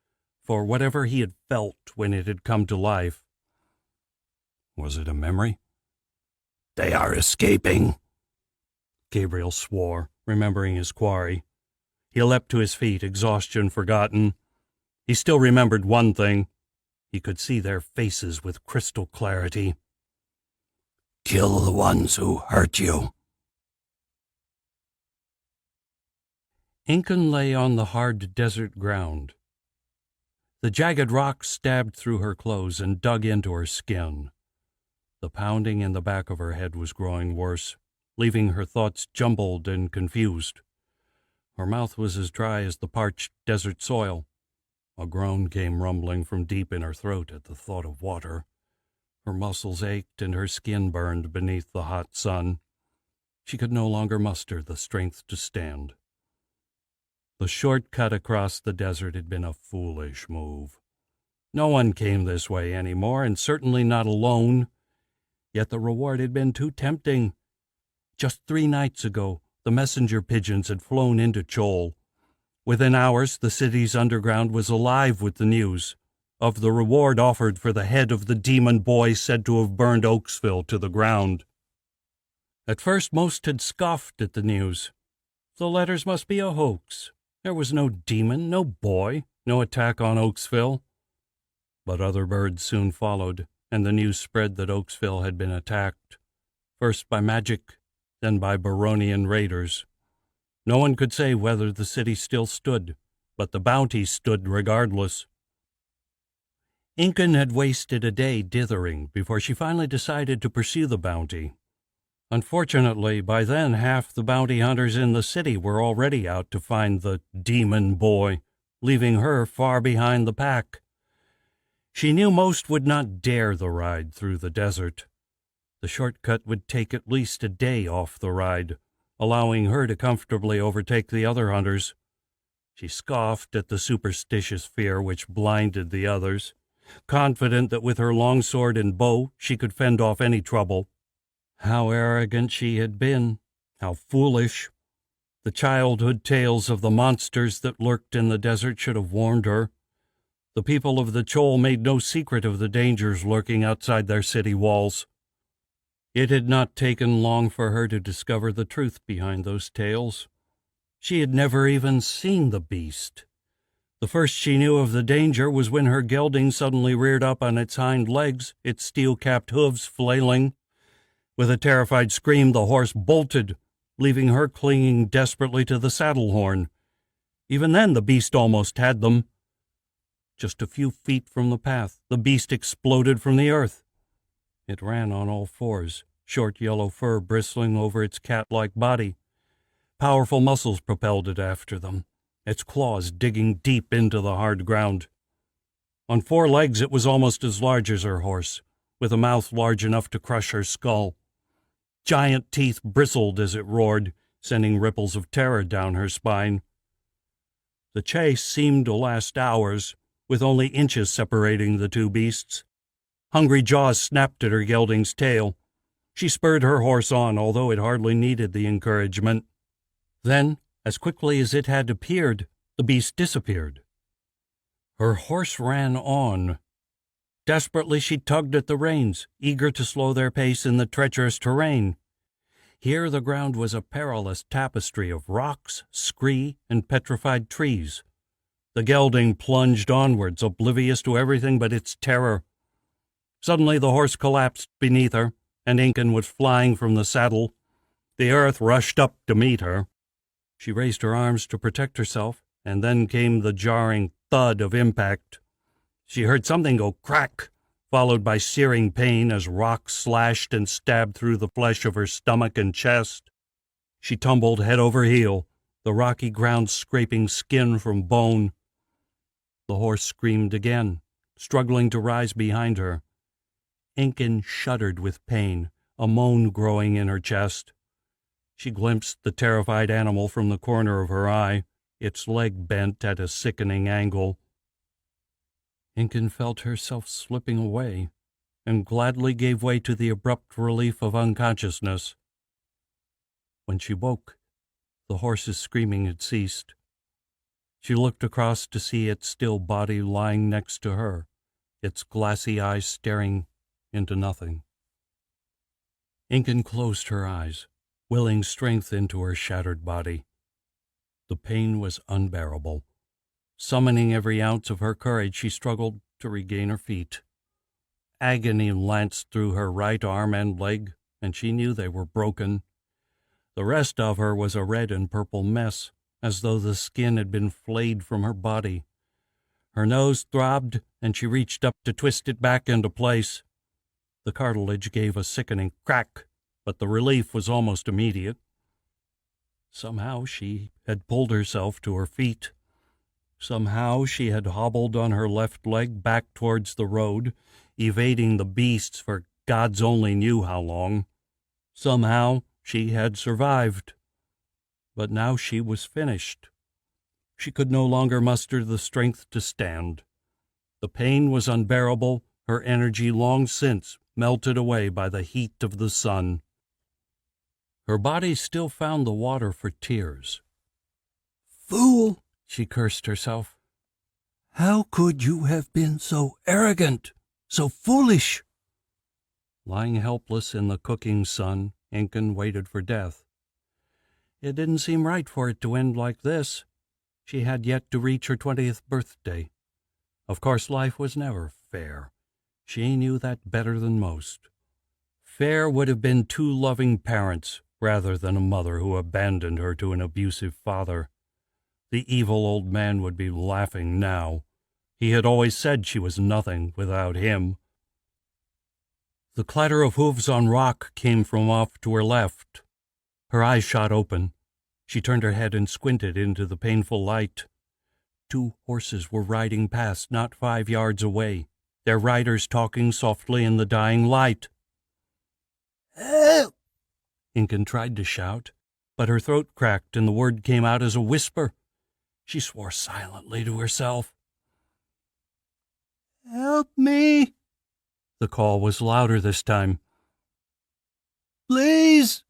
A: for whatever he had felt when it had come to life. Was it a memory? "They are escaping," Gabriel swore, remembering his quarry. He leapt to his feet, exhaustion forgotten. He still remembered one thing. He could see their faces with crystal clarity. "Kill the ones who hurt you." Incan lay on the hard desert ground. The jagged rocks stabbed through her clothes and dug into her skin. The pounding in the back of her head was growing worse, leaving her thoughts jumbled and confused. Her mouth was as dry as the parched desert soil. A groan came rumbling from deep in her throat at the thought of water. Her muscles ached and her skin burned beneath the hot sun. She could no longer muster the strength to stand. The short cut across the desert had been a foolish move. No one came this way anymore, and certainly not alone. Yet the reward had been too tempting. Just 3 nights ago, the messenger pigeons had flown into Chol. Within hours, the city's underground was alive with the news of the reward offered for the head of the demon boy said to have burned Oaksville to the ground. At first, most had scoffed at the news. The letters must be a hoax. There was no demon, no boy, no attack on Oaksville. But other birds soon followed, and the news spread that Oaksville had been attacked, first by magic, then by Baronian raiders. No one could say whether the city still stood, but the bounty stood regardless. Incan had wasted a day dithering before she finally decided to pursue the bounty. Unfortunately, by then half the bounty hunters in the city were already out to find the demon boy, leaving her far behind the pack. She knew most would not dare the ride through the desert. The shortcut would take at least a day off the ride, allowing her to comfortably overtake the other hunters. She scoffed at the superstitious fear which blinded the others, confident that with her longsword and bow she could fend off any trouble. How arrogant she had been, how foolish. The childhood tales of the monsters that lurked in the desert should have warned her. The people of the Chol made no secret of the dangers lurking outside their city walls. It had not taken long for her to discover the truth behind those tales. She had never even seen the beast. The first she knew of the danger was when her gelding suddenly reared up on its hind legs, its steel-capped hooves flailing. With a terrified scream, the horse bolted, leaving her clinging desperately to the saddle horn. Even then, the beast almost had them. Just a few feet from the path, the beast exploded from the earth. It ran on all fours, short yellow fur bristling over its cat-like body. Powerful muscles propelled it after them, its claws digging deep into the hard ground. On 4 legs it was almost as large as her horse, with a mouth large enough to crush her skull. Giant teeth bristled as it roared, sending ripples of terror down her spine. The chase seemed to last hours, with only inches separating the two beasts. Hungry jaws snapped at her gelding's tail. She spurred her horse on, although it hardly needed the encouragement. Then, as quickly as it had appeared, the beast disappeared. Her horse ran on. Desperately she tugged at the reins, eager to slow their pace in the treacherous terrain. Here the ground was a perilous tapestry of rocks, scree, and petrified trees. The gelding plunged onwards, oblivious to everything but its terror. Suddenly the horse collapsed beneath her, and Incan was flying from the saddle. The earth rushed up to meet her. She raised her arms to protect herself, and then came the jarring thud of impact. She heard something go crack, followed by searing pain as rocks slashed and stabbed through the flesh of her stomach and chest. She tumbled head over heel, the rocky ground scraping skin from bone. The horse screamed again, struggling to rise behind her. Incan shuddered with pain, a moan growing in her chest. She glimpsed the terrified animal from the corner of her eye, its leg bent at a sickening angle. Incan felt herself slipping away, and gladly gave way to the abrupt relief of unconsciousness. When she woke, the horse's screaming had ceased. She looked across to see its still body lying next to her, its glassy eyes staring into nothing. Incan closed her eyes, willing strength into her shattered body. The pain was unbearable. Summoning every ounce of her courage, she struggled to regain her feet. Agony lanced through her right arm and leg, and she knew they were broken. The rest of her was a red and purple mess, as though the skin had been flayed from her body. Her nose throbbed, and she reached up to twist it back into place. The cartilage gave a sickening crack, but the relief was almost immediate. Somehow she had pulled herself to her feet. Somehow she had hobbled on her left leg back towards the road, evading the beasts for gods only knew how long. Somehow she had survived. But now she was finished. She could no longer muster the strength to stand. The pain was unbearable, her energy long since melted away by the heat of the sun. Her body still found the water for tears.
D: "Fool!"
A: she cursed herself.
D: "How could you have been so arrogant, so foolish?"
A: Lying helpless in the cooking sun, Incan waited for death. It didn't seem right for it to end like this. She had yet to reach her 20th birthday. Of course, life was never fair. She knew that better than most. Fair would have been 2 loving parents rather than a mother who abandoned her to an abusive father. The evil old man would be laughing now. He had always said she was nothing without him. The clatter of hooves on rock came from off to her left. Her eyes shot open. She turned her head and squinted into the painful light. 2 horses were riding past not 5 yards away, their riders talking softly in the dying light.
D: "Help!"
A: Incan tried to shout, but her throat cracked and the word came out as a whisper. She swore silently to herself.
D: "Help me!
A: The call was louder this time.
D: Please!"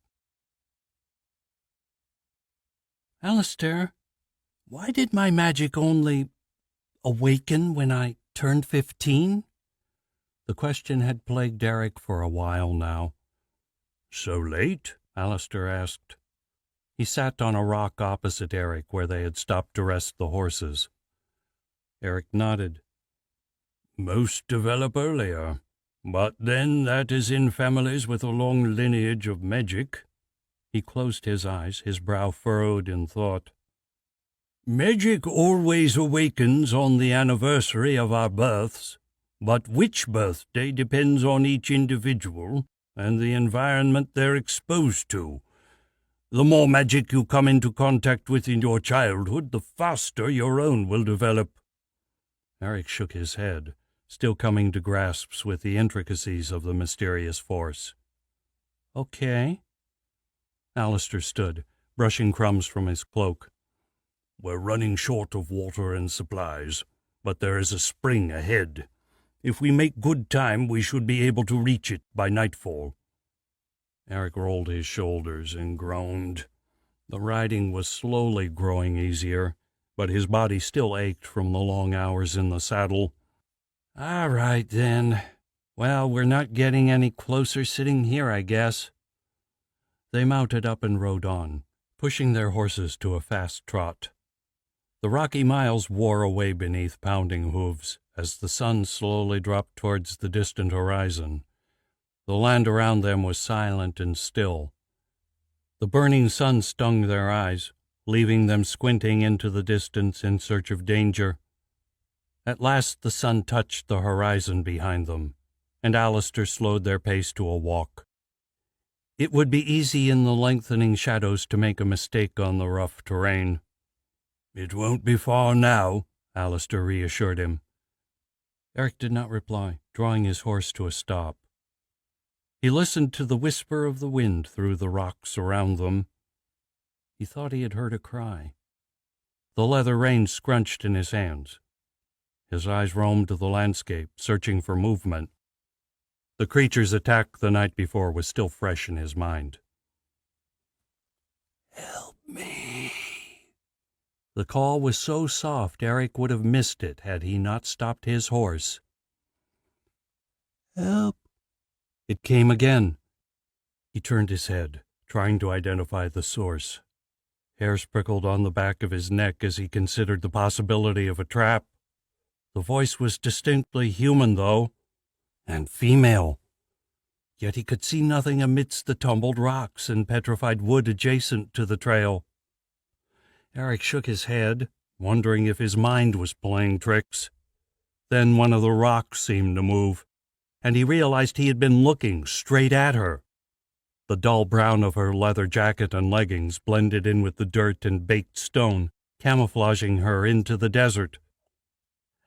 A: Alistair, why did my magic only awaken when I turned 15? The question had plagued Eric for a while now. So late? Alistair asked. He sat on a rock opposite Eric where they had stopped to rest the horses. Eric nodded. Most develop earlier, but then that is in families with a long lineage of magic. He closed his eyes, his brow furrowed in thought. Magic always awakens on the anniversary of our births, but which birthday depends on each individual and the environment they're exposed to. The more magic you come into contact with in your childhood, the faster your own will develop. Eric shook his head, still coming to grasps with the intricacies of the mysterious force. Okay. Alistair stood, brushing crumbs from his cloak. We're running short of water and supplies, but there is a spring ahead. If we make good time, we should be able to reach it by nightfall. Eric rolled his shoulders and groaned. The riding was slowly growing easier, but his body still ached from the long hours in the saddle. All right, then. Well, we're not getting any closer sitting here, I guess. They mounted up and rode on, pushing their horses to a fast trot. The rocky miles wore away beneath pounding hooves as the sun slowly dropped towards the distant horizon. The land around them was silent and still. The burning sun stung their eyes, leaving them squinting into the distance in search of danger. At last the sun touched the horizon behind them, and Alistair slowed their pace to a walk. It would be easy in the lengthening shadows to make a mistake on the rough terrain. It won't be far now, Alistair reassured him. Eric did not reply, drawing his horse to a stop. He listened to the whisper of the wind through the rocks around them. He thought he had heard a cry. The leather rein scrunched in his hands. His eyes roamed the landscape, searching for movement. The creature's attack the night before was still fresh in his mind.
D: "Help me."
A: The call was so soft Eric would have missed it had he not stopped his horse.
D: "Help."
A: It came again. He turned his head, trying to identify the source. Hairs prickled on the back of his neck as he considered the possibility of a trap. The voice was distinctly human, though, and female. Yet he could see nothing amidst the tumbled rocks and petrified wood adjacent to the trail. Eric shook his head, wondering if his mind was playing tricks. Then one of the rocks seemed to move, and he realized he had been looking straight at her. The dull brown of her leather jacket and leggings blended in with the dirt and baked stone, camouflaging her into the desert.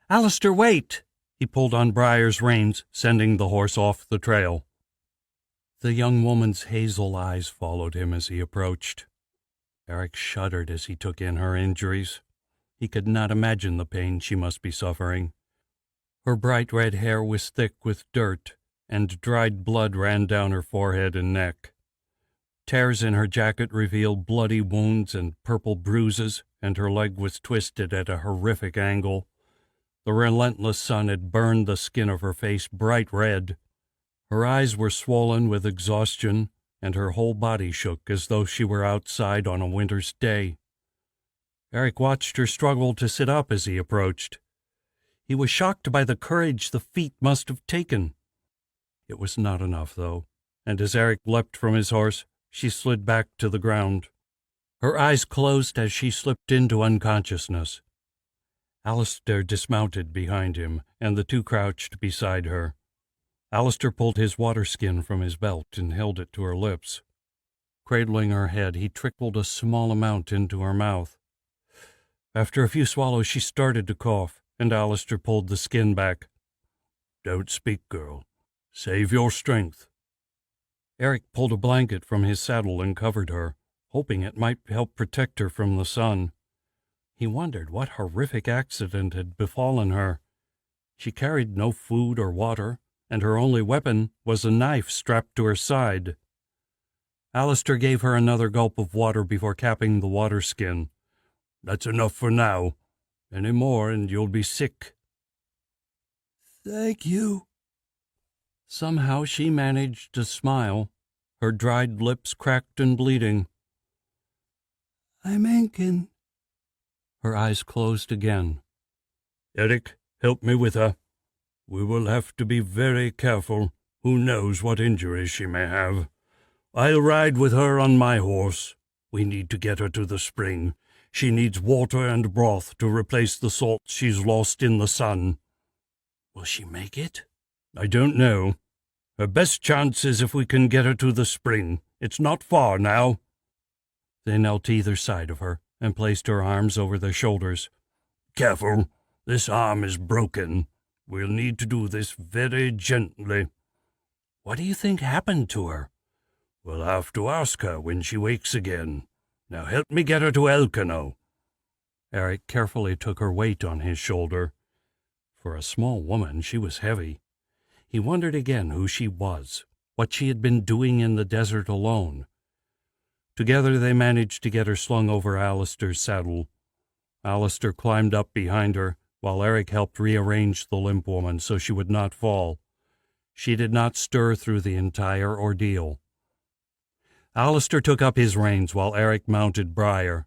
A: "Alistair, wait!" He pulled on Briar's reins, sending the horse off the trail. The young woman's hazel eyes followed him as he approached. Eric shuddered as he took in her injuries. He could not imagine the pain she must be suffering. Her bright red hair was thick with dirt, and dried blood ran down her forehead and neck. Tears in her jacket revealed bloody wounds and purple bruises, and her leg was twisted at a horrific angle. The relentless sun had burned the skin of her face bright red. Her eyes were swollen with exhaustion, and her whole body shook as though she were outside on a winter's day. Eric watched her struggle to sit up as he approached. He was shocked by the courage the feat must have taken. It was not enough, though, and as Eric leapt from his horse, she slid back to the ground. Her eyes closed as she slipped into unconsciousness. Alistair dismounted behind him, and the two crouched beside her. Alistair pulled his water-skin from his belt and held it to her lips. Cradling her head, he trickled a small amount into her mouth. After a few swallows, she started to cough, and Alistair pulled the skin back. "Don't speak, girl. Save your strength." Eric pulled a blanket from his saddle and covered her, hoping it might help protect her from the sun. He wondered what horrific accident had befallen her. She carried no food or water, and her only weapon was a knife strapped to her side. Alistair gave her another gulp of water before capping the water-skin. "That's enough for now. Any more and you'll be sick."
D: "Thank you."
A: Somehow she managed to smile, her dried lips cracked and bleeding.
D: "I'm Enkin."
A: Her eyes closed again. "Eric, help me with her. We will have to be very careful. Who knows what injuries she may have. I'll ride with her on my horse. We need to get her to the spring. She needs water and broth to replace the salt she's lost in the sun."
D: "Will she make it?"
A: "I don't know. Her best chance is if we can get her to the spring. It's not far now." They knelt either side of her and placed her arms over their shoulders. "Careful, this arm is broken. We'll need to do this very gently."
D: "What do you think happened to her?"
A: "We'll have to ask her when she wakes again. Now help me get her to Elcano." Eric carefully took her weight on his shoulder. For a small woman, she was heavy. He wondered again who she was, what she had been doing in the desert alone. Together they managed to get her slung over Alistair's saddle. Alistair climbed up behind her, while Eric helped rearrange the limp woman so she would not fall. She did not stir through the entire ordeal. Alistair took up his reins while Eric mounted Briar.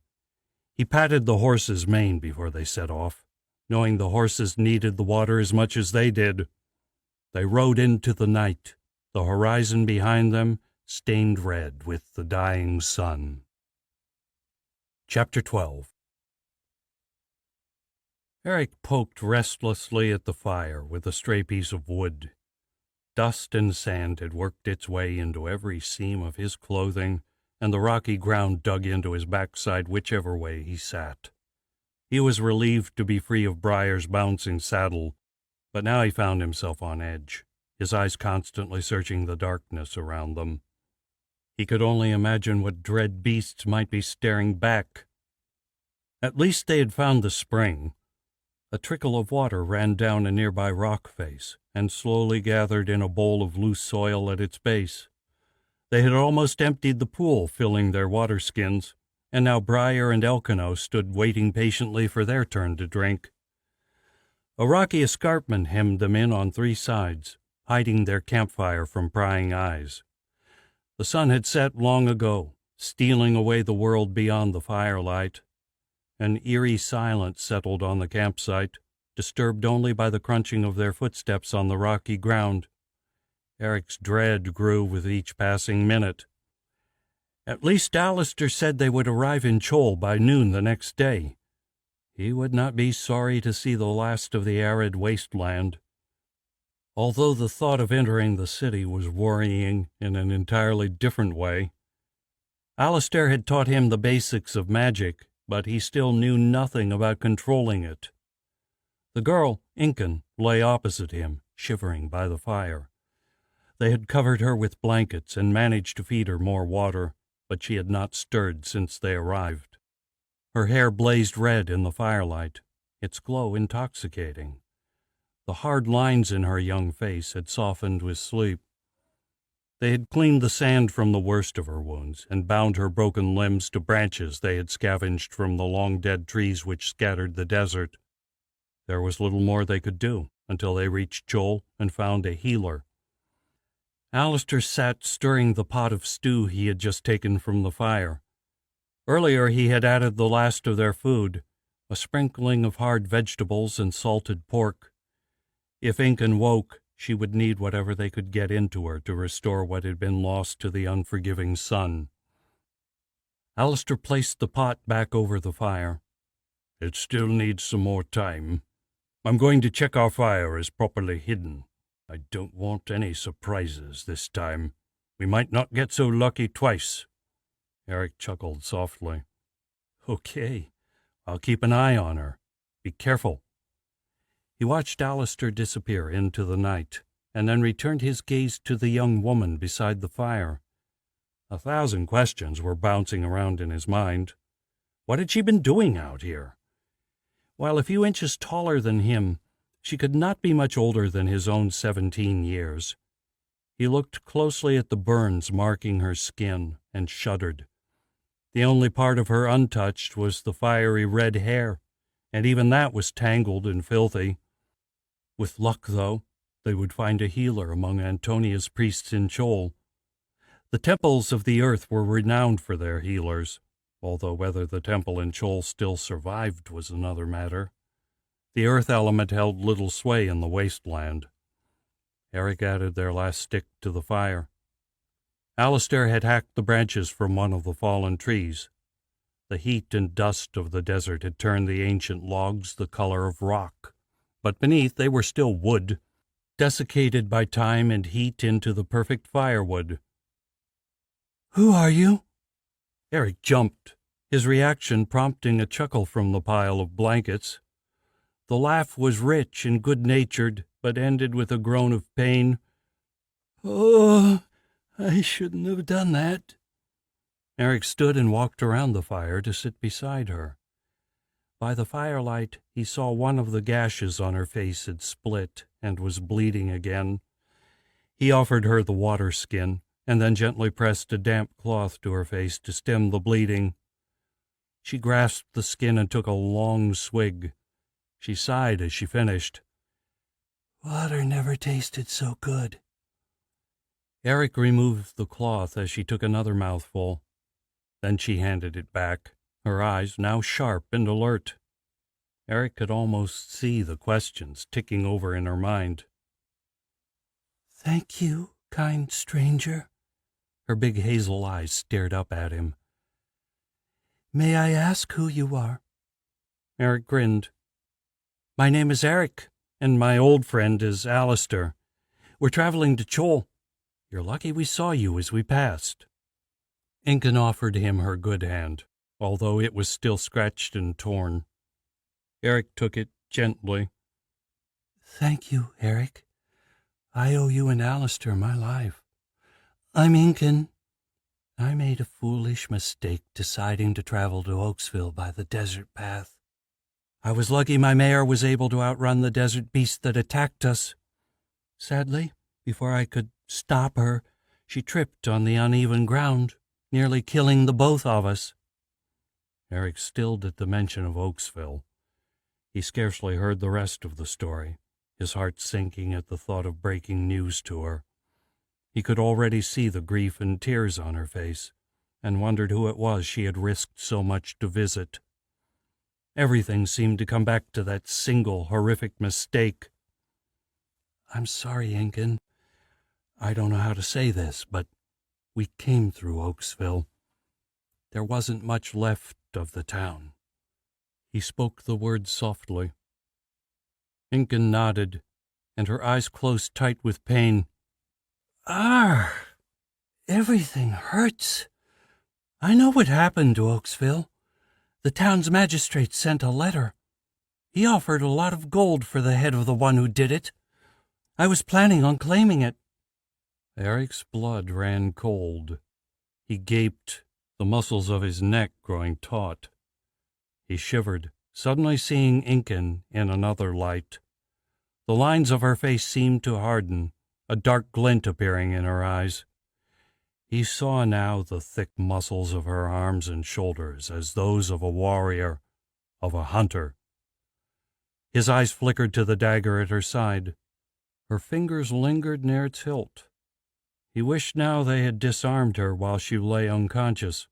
A: He patted the horse's mane before they set off, knowing the horses needed the water as much as they did. They rode into the night, the horizon behind them stained red with the dying sun. Chapter 12. Eric poked restlessly at the fire with a stray piece of wood. Dust and sand had worked its way into every seam of his clothing, and the rocky ground dug into his backside whichever way he sat. He was relieved to be free of Briar's bouncing saddle, but now he found himself on edge, his eyes constantly searching the darkness around them. He could only imagine what dread beasts might be staring back. At least they had found the spring. A trickle of water ran down a nearby rock face and slowly gathered in a bowl of loose soil at its base. They had almost emptied the pool, filling their water skins, and now Briar and Elcano stood waiting patiently for their turn to drink. A rocky escarpment hemmed them in on three sides, hiding their campfire from prying eyes. The sun had set long ago, stealing away the world beyond the firelight. An eerie silence settled on the campsite, disturbed only by the crunching of their footsteps on the rocky ground. Eric's dread grew with each passing minute. At least Alistair said they would arrive in Chol by noon the next day. He would not be sorry to see the last of the arid wasteland. Although the thought of entering the city was worrying in an entirely different way. Alistair had taught him the basics of magic, but he still knew nothing about controlling it. The girl, Incan, lay opposite him, shivering by the fire. They had covered her with blankets and managed to feed her more water, but she had not stirred since they arrived. Her hair blazed red in the firelight, its glow intoxicating. The hard lines in her young face had softened with sleep. They had cleaned the sand from the worst of her wounds and bound her broken limbs to branches they had scavenged from the long-dead trees which scattered the desert. There was little more they could do until they reached Joel and found a healer. Alistair sat stirring the pot of stew he had just taken from the fire. Earlier he had added the last of their food, a sprinkling of hard vegetables and salted pork. If Incan woke, she would need whatever they could get into her to restore what had been lost to the unforgiving sun. Alistair placed the pot back over the fire.
C: It still needs some more time. I'm going to check our fire is properly hidden. I don't want any surprises this time. We might not get so lucky twice.
A: Eric chuckled softly. Okay, I'll keep an eye on her. Be careful. He watched Alistair disappear into the night, and then returned his gaze to the young woman beside the fire. 1,000 questions were bouncing around in his mind. What had she been doing out here? While a few inches taller than him, she could not be much older than his own 17 years. He looked closely at the burns marking her skin and shuddered. The only part of her untouched was the fiery red hair, and even that was tangled and filthy. With luck, though, they would find a healer among Antonia's priests in Chol. The temples of the earth were renowned for their healers, although whether the temple in Chol still survived was another matter. The earth element held little sway in the wasteland. Eric added their last stick to the fire. Alistair had hacked the branches from one of the fallen trees. The heat and dust of the desert had turned the ancient logs the color of rock, but beneath they were still wood, desiccated by time and heat into the perfect firewood.
D: "Who are you?"
A: Eric jumped, his reaction prompting a chuckle from the pile of blankets. The laugh was rich and good-natured, but ended with a groan of pain.
D: "Oh, I shouldn't have done that."
A: Eric stood and walked around the fire to sit beside her. By the firelight, he saw one of the gashes on her face had split and was bleeding again. He offered her the water skin, and then gently pressed a damp cloth to her face to stem the bleeding. She grasped the skin and took a long swig. She sighed as she finished.
D: "Water never tasted so good."
A: Eric removed the cloth as she took another mouthful. Then she handed it back, her eyes now sharp and alert. Eric could almost see the questions ticking over in her mind.
D: "Thank you, kind stranger."
A: Her big hazel eyes stared up at him.
D: "May I ask who you are?"
A: Eric grinned. "My name is Eric, and my old friend is Alistair. We're traveling to Chol. You're lucky we saw you as we passed." Incan offered him her good hand, although it was still scratched and torn. Eric took it gently.
D: "Thank you, Eric. I owe you and Alistair my life. I'm Incan. I made a foolish mistake deciding to travel to Oaksville by the desert path. I was lucky my mare was able to outrun the desert beast that attacked us. Sadly, before I could stop her, she tripped on the uneven ground, nearly killing the both of us." Eric stilled at the mention of Oaksville. He scarcely heard the rest of the story, his heart sinking at the thought of breaking news to her. He could already see the grief and tears on her face, and wondered who it was she had risked so much to visit. Everything seemed to come back to that single horrific mistake. "I'm sorry, Incan. I don't know how to say this, but we came through Oaksville. There wasn't much left of the town." He spoke the words softly. Incan nodded.
A: and her eyes closed tight with pain.
D: "Arr! Everything hurts. I know what happened to Oaksville. The town's magistrate sent a letter. He offered a lot of gold for the head of the one who did it. I was planning on claiming it."
A: Eric's blood ran cold. He gaped, the muscles of his neck growing taut. He shivered, suddenly seeing Incan in another light. The lines of her face seemed to harden, a dark glint appearing in her eyes. He saw now the thick muscles of her arms and shoulders as those of a warrior, of a hunter. His eyes flickered to the dagger at her side. Her fingers lingered near its hilt. He wished now they had disarmed her while she lay unconscious.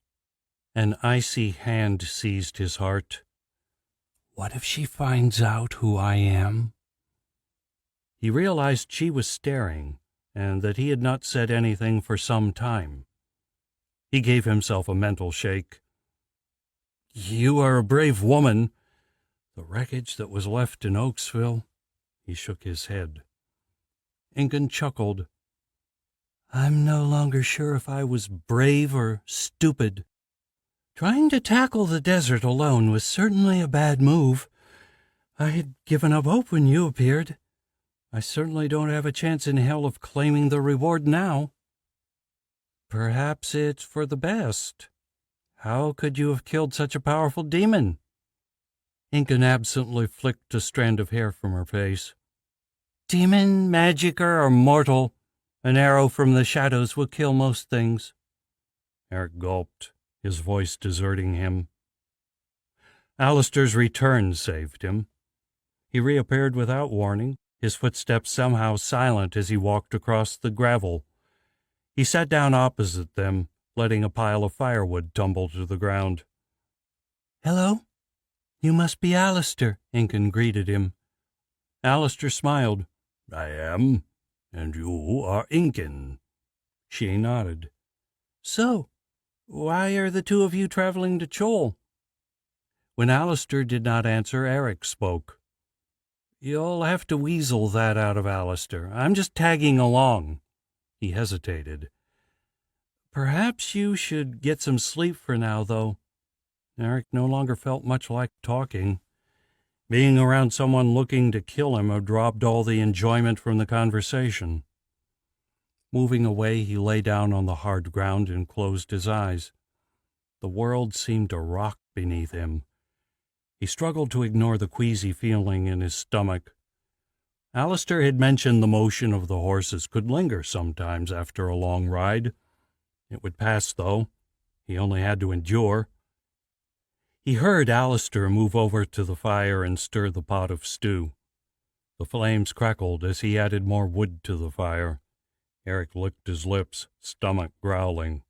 A: An icy hand seized his heart.
D: What if she finds out who I am?
A: He realized she was staring, and that he had not said anything for some time. He gave himself a mental shake.
D: You are a brave woman.
A: The wreckage that was left in Oaksville. He shook his head. Incan chuckled.
D: I'm no longer sure if I was brave or stupid. Trying to tackle the desert alone was certainly a bad move. I had given up hope when you appeared. I certainly don't have a chance in hell of claiming the reward now.
A: Perhaps it's for the best. How could you have killed such a powerful demon? Incan absently flicked a strand of hair from her face.
D: Demon, magicer, or mortal, an arrow from the shadows will kill most things.
A: Eric gulped, his voice deserting him. Alistair's return saved him. He reappeared without warning, his footsteps somehow silent as he walked across the gravel. He sat down opposite them, letting a pile of firewood tumble to the ground.
D: Hello? You must be Alistair,
A: Incan greeted him. Alistair smiled. I am, and you are Incan. She nodded.
D: So, why are the two of you traveling to Chol?
A: When Alistair did not answer, Eric spoke. You'll have to weasel that out of Alistair. I'm just tagging along. He hesitated. Perhaps you should get some sleep for now, though. Eric no longer felt much like talking. Being around someone looking to kill him had robbed all the enjoyment from the conversation. Moving away, he lay down on the hard ground and closed his eyes. The world seemed to rock beneath him. He struggled to ignore the queasy feeling in his stomach. Alistair had mentioned the motion of the horses could linger sometimes after a long ride. It would pass, though. He only had to endure. He heard Alistair move over to the fire and stir the pot of stew. The flames crackled as he added more wood to the fire. Eric licked his lips, stomach growling.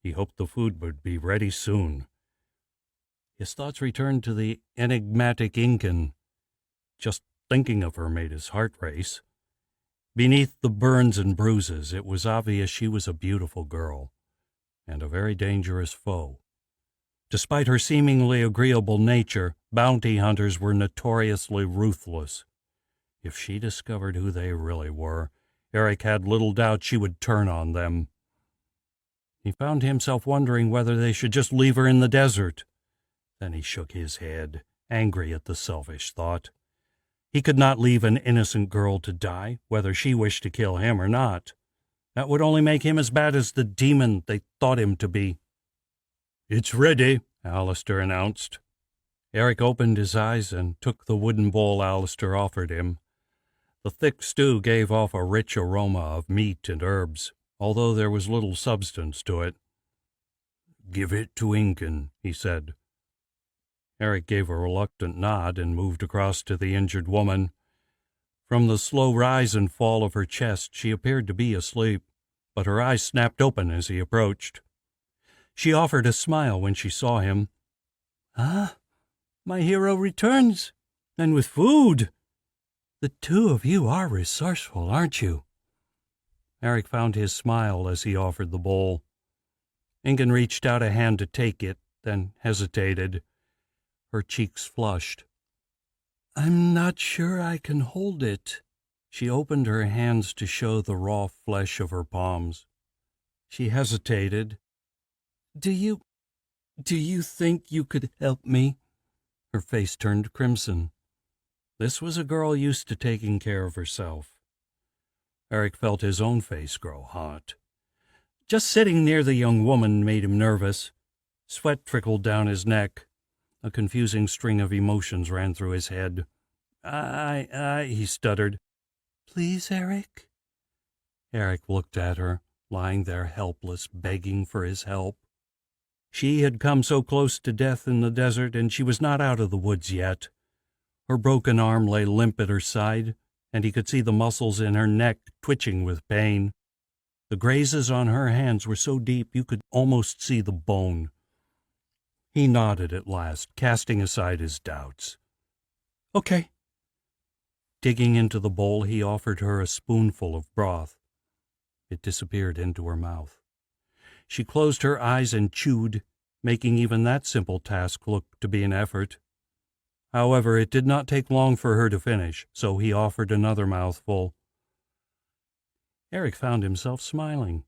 A: He hoped the food would be ready soon. His thoughts returned to the enigmatic Incan. Just thinking of her made his heart race. Beneath the burns and bruises, it was obvious she was a beautiful girl, and a very dangerous foe. Despite her seemingly agreeable nature, bounty hunters were notoriously ruthless. If she discovered who they really were, Eric had little doubt she would turn on them. He found himself wondering whether they should just leave her in the desert. Then he shook his head, angry at the selfish thought. He could not leave an innocent girl to die, whether she wished to kill him or not. That would only make him as bad as the demon they thought him to be. It's ready, Alistair announced. Eric opened his eyes and took the wooden bowl Alistair offered him. The thick stew gave off a rich aroma of meat and herbs, although there was little substance to it. Give it to Incan, he said. Eric gave a reluctant nod and moved across to the injured woman. From the slow rise and fall of her chest, she appeared to be asleep, but her eyes snapped open as he approached. She offered a smile when she saw him.
D: Ah, my hero returns, and with food. The two of you are resourceful, aren't you?
A: Eric found his smile as he offered the bowl. Incan reached out a hand to take it, then hesitated. Her cheeks flushed.
D: I'm not sure I can hold it,
A: She opened her hands to show the raw flesh of her palms. She hesitated. Do you think you could help me?" Her face turned crimson. This was a girl used to taking care of herself. Eric felt his own face grow hot. Just sitting near the young woman made him nervous. Sweat trickled down his neck. A confusing string of emotions ran through his head. He stuttered. "Please, Eric?" Eric looked at her, lying there helpless, begging for his help. She had come so close to death in the desert, and she was not out of the woods yet. Her broken arm lay limp at her side, and he could see the muscles in her neck twitching with pain. The grazes on her hands were so deep you could almost see the bone. He nodded at last, casting aside his doubts. "Okay." Digging into the bowl, he offered her a spoonful of broth. It disappeared into her mouth. She closed her eyes and chewed, making even that simple task look to be an effort. However, it did not take long for her to finish, so he offered another mouthful. Eric found himself smiling.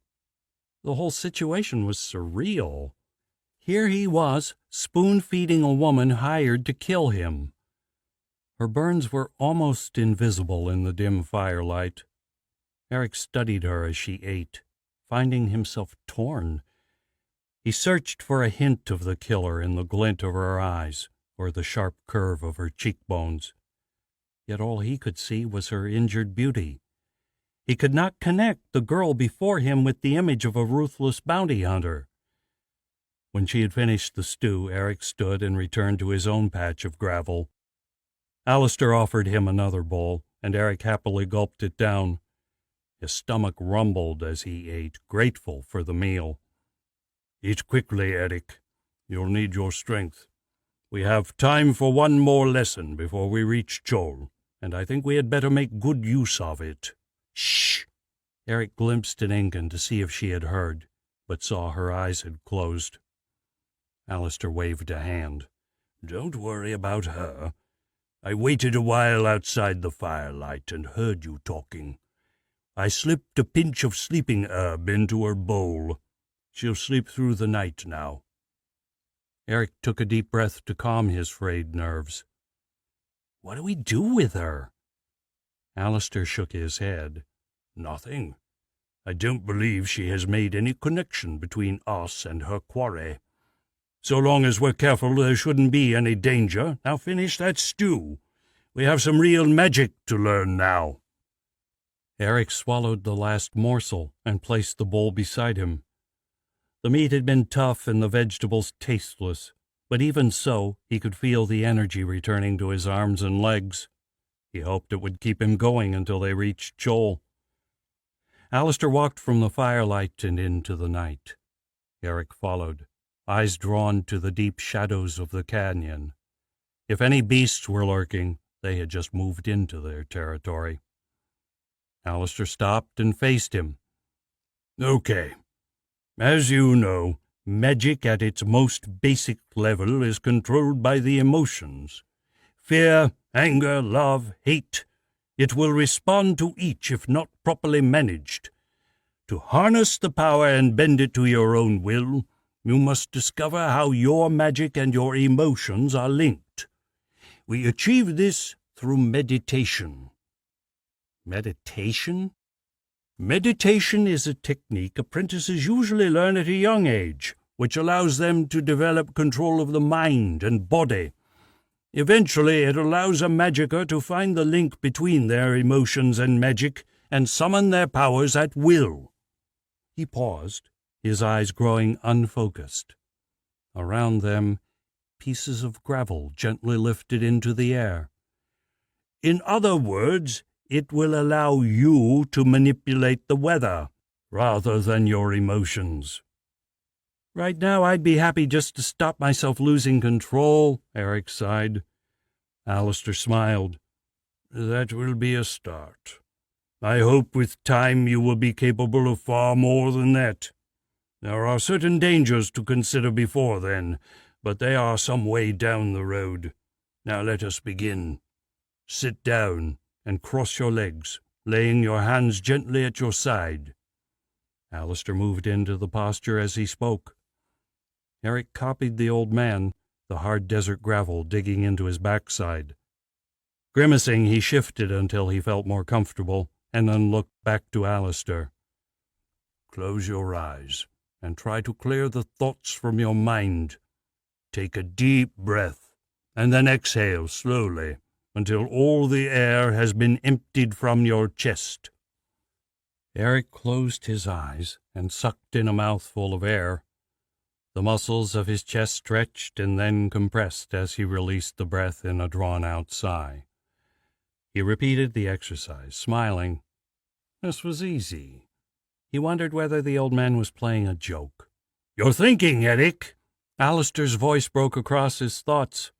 A: The whole situation was surreal. Here he was, spoon-feeding a woman hired to kill him. Her burns were almost invisible in the dim firelight. Eric studied her as she ate, finding himself torn. He searched for a hint of the killer in the glint of her eyes or the sharp curve of her cheekbones. Yet all he could see was her injured beauty. He could not connect the girl before him with the image of a ruthless bounty hunter. When she had finished the stew, Eric stood and returned to his own patch of gravel. Alistair offered him another bowl, and Eric happily gulped it down. His stomach rumbled as he ate, grateful for the meal. "Eat quickly, Eric. You'll need your strength. We have time for one more lesson before we reach Chol, and I think we had better make good use of it." "Shh!" Eric glimpsed at Ingun to see if she had heard, but saw her eyes had closed. Alistair waved a hand. "Don't worry about her. I waited a while outside the firelight and heard you talking. I slipped a pinch of sleeping herb into her bowl. She'll sleep through the night now." Eric took a deep breath to calm his frayed nerves. "What do we do with her?" Alistair shook his head. "Nothing. I don't believe she has made any connection between us and her quarry. So long as we're careful, there shouldn't be any danger. Now finish that stew. We have some real magic to learn now." Eric swallowed the last morsel and placed the bowl beside him. The meat had been tough and the vegetables tasteless, but even so, he could feel the energy returning to his arms and legs. He hoped it would keep him going until they reached Chol. Alistair walked from the firelight and into the night. Eric followed, eyes drawn to the deep shadows of the canyon. If any beasts were lurking, they had just moved into their territory. Alistair stopped and faced him. "Okay. As you know, magic at its most basic level is controlled by the emotions. Fear, anger, love, hate. It will respond to each if not properly managed. To harness the power and bend it to your own will, you must discover how your magic and your emotions are linked. We achieve this through meditation." "Meditation?" "Meditation is a technique apprentices usually learn at a young age, which allows them to develop control of the mind and body. Eventually, it allows a magicka to find the link between their emotions and magic and summon their powers at will." He paused, his eyes growing unfocused. Around them, pieces of gravel gently lifted into the air. "In other words, it will allow you to manipulate the weather, rather than your emotions." "Right now, I'd be happy just to stop myself losing control," Eric sighed. Alistair smiled. "That will be a start. I hope with time you will be capable of far more than that. There are certain dangers to consider before then, but they are some way down the road. Now let us begin. Sit down and cross your legs.
C: laying your hands gently at your side." Alistair moved into the posture as he spoke. Eric copied the old man, the hard desert gravel digging into his backside. Grimacing, he shifted until he felt more comfortable, and then looked back to Alistair. "Close your eyes and try to clear the thoughts from your mind. Take a deep breath, and then exhale slowly until all the air has been emptied from your chest." Eric closed his eyes and sucked in a mouthful of air. The muscles of his chest stretched and then compressed as he released the breath in a drawn-out sigh. He repeated the exercise, smiling. This was easy. He wondered whether the old man was playing a joke. "You're thinking, Eric!" Alistair's voice broke across his thoughts.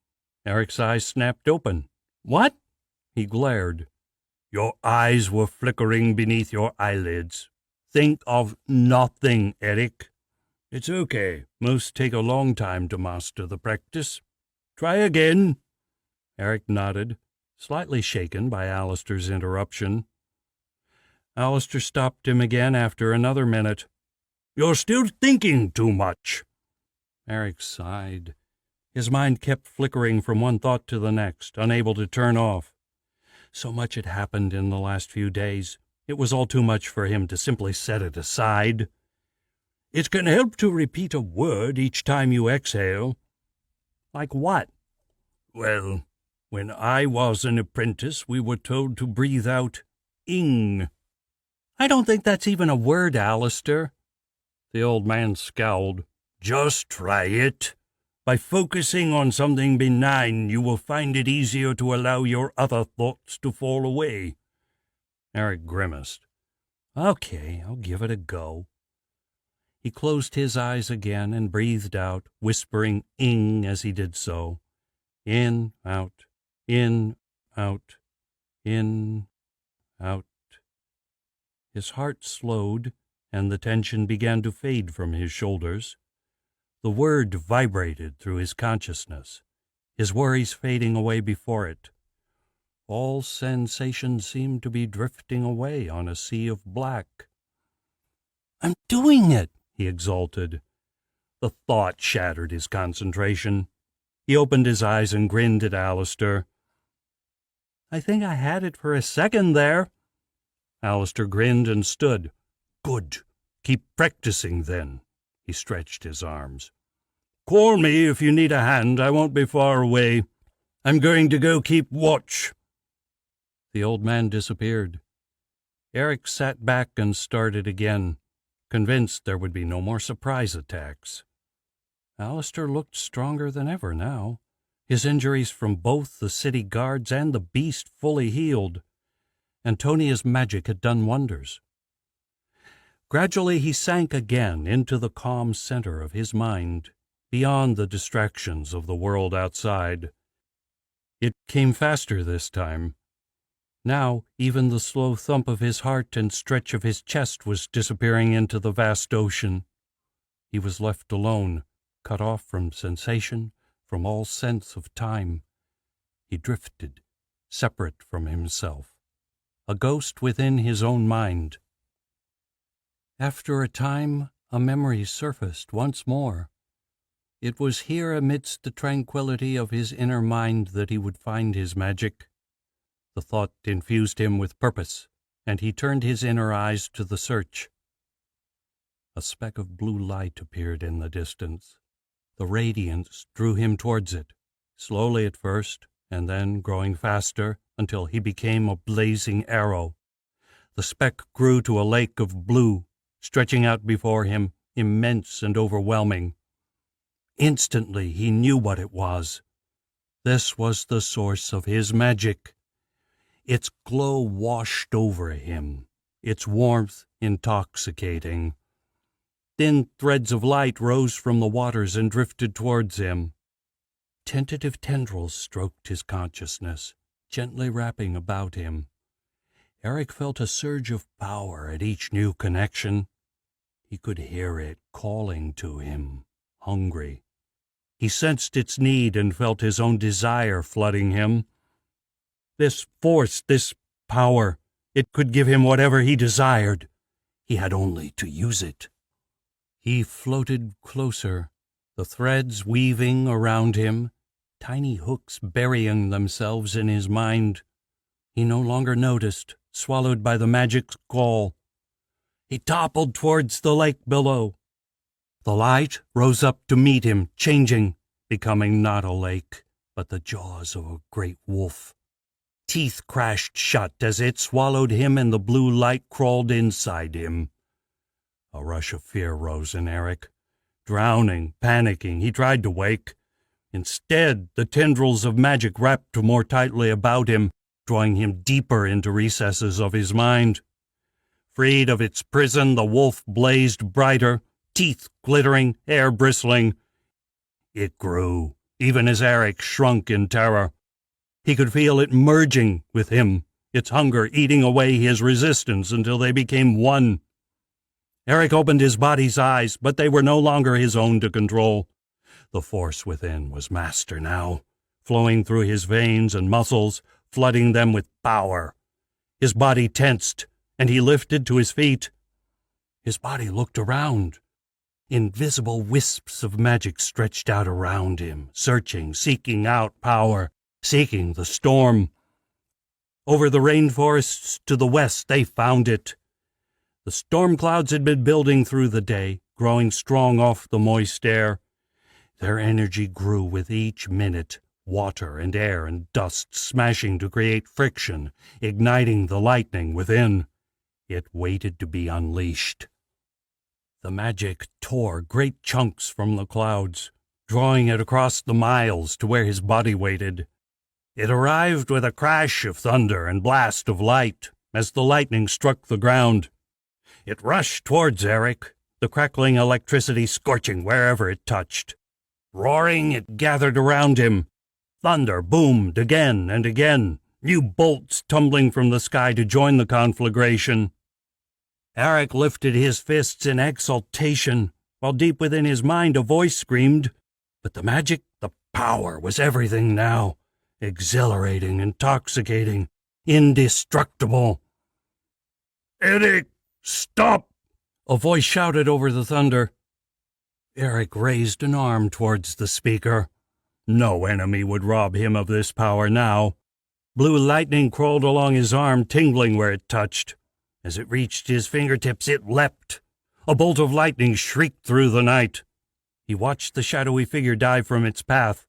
C: Eric's eyes snapped open. "What?" He glared. "Your eyes were flickering beneath your eyelids. Think of nothing, Eric. It's okay. Most take a long time to master the practice. Try again." Eric nodded, slightly shaken by Alistair's interruption. Alistair stopped him again after another minute. "You're still thinking too much." Eric sighed. His mind kept flickering from one thought to the next, unable to turn off. So much had happened in the last few days. It was all too much for him to simply set it aside. "It can help to repeat a word each time you exhale." "Like what?" "Well, when I was an apprentice, we were told to breathe out ing." "I don't think that's even a word, Alistair." The old man scowled. "Just try it. By focusing on something benign, you will find it easier to allow your other thoughts to fall away." Eric grimaced. "Okay, I'll give it a go." He closed his eyes again and breathed out, whispering ing as he did so. In, out, in, out, in, out. His heart slowed, and the tension began to fade from his shoulders. The word vibrated through his consciousness, his worries fading away before it. All sensation seemed to be drifting away on a sea of black. "I'm doing it!" he exulted. The thought shattered his concentration. He opened his eyes and grinned at Alistair. "I think I had it for a second there." Alistair grinned and stood. "Good. Keep practicing, then." He stretched his arms. "Call me if you need a hand. I won't be far away. I'm going to go keep watch." The old man disappeared. Eric sat back and started again, convinced there would be no more surprise attacks. Alistair looked stronger than ever now, his injuries from both the city guards and the beast fully healed. Antonia's magic had done wonders. Gradually he sank again into the calm center of his mind, beyond the distractions of the world outside. It came faster this time. Now even the slow thump of his heart and stretch of his chest was disappearing into the vast ocean. He was left alone, cut off from sensation, from all sense of time. He drifted, separate from himself, a ghost within his own mind. After a time, a memory surfaced once more. It was here amidst the tranquility of his inner mind that he would find his magic. The thought infused him with purpose, and he turned his inner eyes to the search. A speck of blue light appeared in the distance. The radiance drew him towards it, slowly at first, and then growing faster until he became a blazing arrow. The speck grew to a lake of blue, stretching out before him, immense and overwhelming. Instantly he knew what it was. This was the source of his magic. Its glow washed over him, its warmth intoxicating. Thin threads of light rose from the waters and drifted towards him. Tentative tendrils stroked his consciousness, gently wrapping about him. Eric felt a surge of power at each new connection. He could hear it calling to him, hungry. He sensed its need and felt his own desire flooding him. This force, this power,
A: It could give him whatever he desired. He had only to use it. He floated closer, the threads weaving around him, tiny hooks burying themselves in his mind. He no longer noticed, swallowed by the magic's call. He toppled towards the lake below. The light rose up to meet him, changing, becoming not a lake, but the jaws of a great wolf. Teeth crashed shut as it swallowed him, and the blue light crawled inside him. A rush of fear rose in Eric. Drowning, panicking, he tried to wake. Instead, the tendrils of magic wrapped more tightly about him, drawing him deeper into recesses of his mind. Freed of its prison, the wolf blazed brighter, teeth glittering, hair bristling. It grew, even as Eric shrunk in terror. He could feel it merging with him, its hunger eating away his resistance until they became one. Eric opened his body's eyes, but they were no longer his own to control. The force within was master now, flowing through his veins and muscles, flooding them with power. His body tensed, and he lifted to his feet. His body looked around. Invisible wisps of magic stretched out around him, searching, seeking out power, seeking the storm. Over the rainforests to the west they found it. The storm clouds had been building through the day, growing strong off the moist air. Their energy grew with each minute, water and air and dust smashing to create friction, igniting the lightning within. It waited to be unleashed. The magic tore great chunks from the clouds, drawing it across the miles to where his body waited. It arrived with a crash of thunder and blast of light as the lightning struck the ground. It rushed towards Eric, the crackling electricity scorching wherever it touched. Roaring, it gathered around him. Thunder boomed again and again, new bolts tumbling from the sky to join the conflagration. Eric lifted his fists in exultation, while deep within his mind a voice screamed, but the magic, the power was everything now, exhilarating, intoxicating, indestructible. "Eric, stop!" a voice shouted over the thunder. Eric raised an arm towards the speaker. No enemy would rob him of this power now. Blue lightning crawled along his arm, tingling where it touched. As it reached his fingertips, it leapt. A bolt of lightning shrieked through the night. He watched the shadowy figure dive from its path.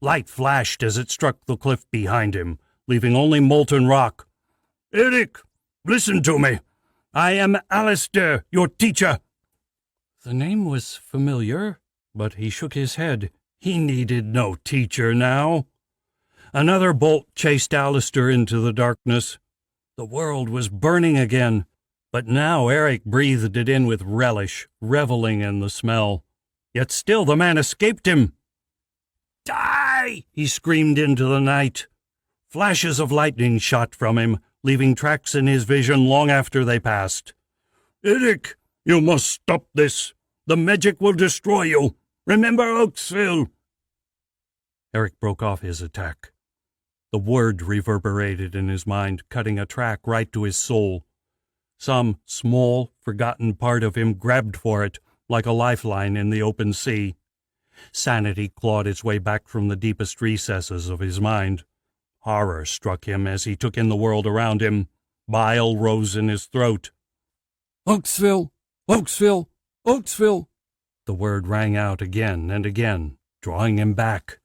A: Light flashed as it struck the cliff behind him, leaving only molten rock. "Eric, listen to me. I am Alistair, your teacher." The name was familiar, but he shook his head. He needed no teacher now. Another bolt chased Alistair into the darkness. The world was burning again, but now Eric breathed it in with relish, reveling in the smell. Yet still the man escaped him. "Die!" he screamed into the night. Flashes of lightning shot from him, leaving tracks in his vision long after they passed. "Eric, you must stop this. The magic will destroy you. Remember Oaksville." Eric broke off his attack. The word reverberated in his mind, cutting a track right to his soul. Some small, forgotten part of him grabbed for it, like a lifeline in the open sea. Sanity clawed its way back from the deepest recesses of his mind. Horror struck him as he took in the world around him. Bile rose in his throat. "Oaksville! Oaksville! Oaksville!" The word rang out again and again, drawing him back.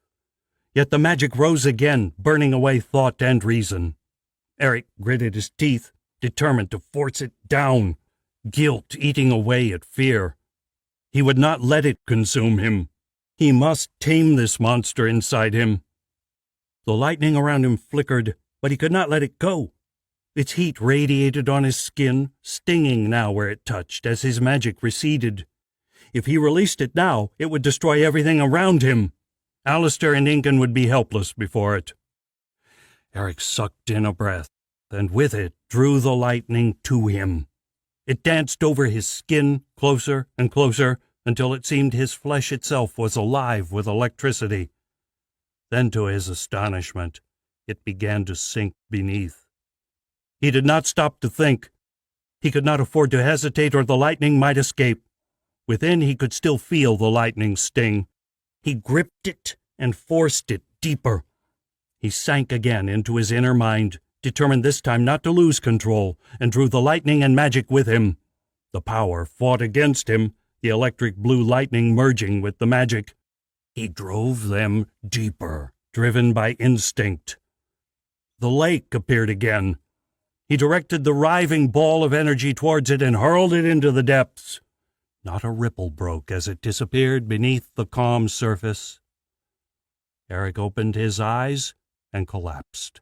A: Yet the magic rose again, burning away thought and reason. Eric gritted his teeth, determined to force it down, guilt eating away at fear. He would not let it consume him. He must tame this monster inside him. The lightning around him flickered, but he could not let it go. Its heat radiated on his skin, stinging now where it touched as his magic receded. If he released it now, it would destroy everything around him. Alistair and Incan would be helpless before it. Eric sucked in a breath, and with it drew the lightning to him. It danced over his skin, closer and closer, until it seemed his flesh itself was alive with electricity. Then, to his astonishment, it began to sink beneath.
D: He did not stop to think. He could not afford to hesitate, or the lightning might escape. Within, he could still feel the lightning sting. He gripped it and forced it deeper. He sank again into his inner mind, determined this time not to lose control, and drew the lightning and magic with him. The power fought against him, the electric blue lightning merging with the magic. He drove them deeper, driven by instinct. The lake appeared again. He directed the writhing ball of energy towards it and hurled it into the depths. Not a ripple broke as it disappeared beneath the calm surface. Eric opened his eyes and collapsed.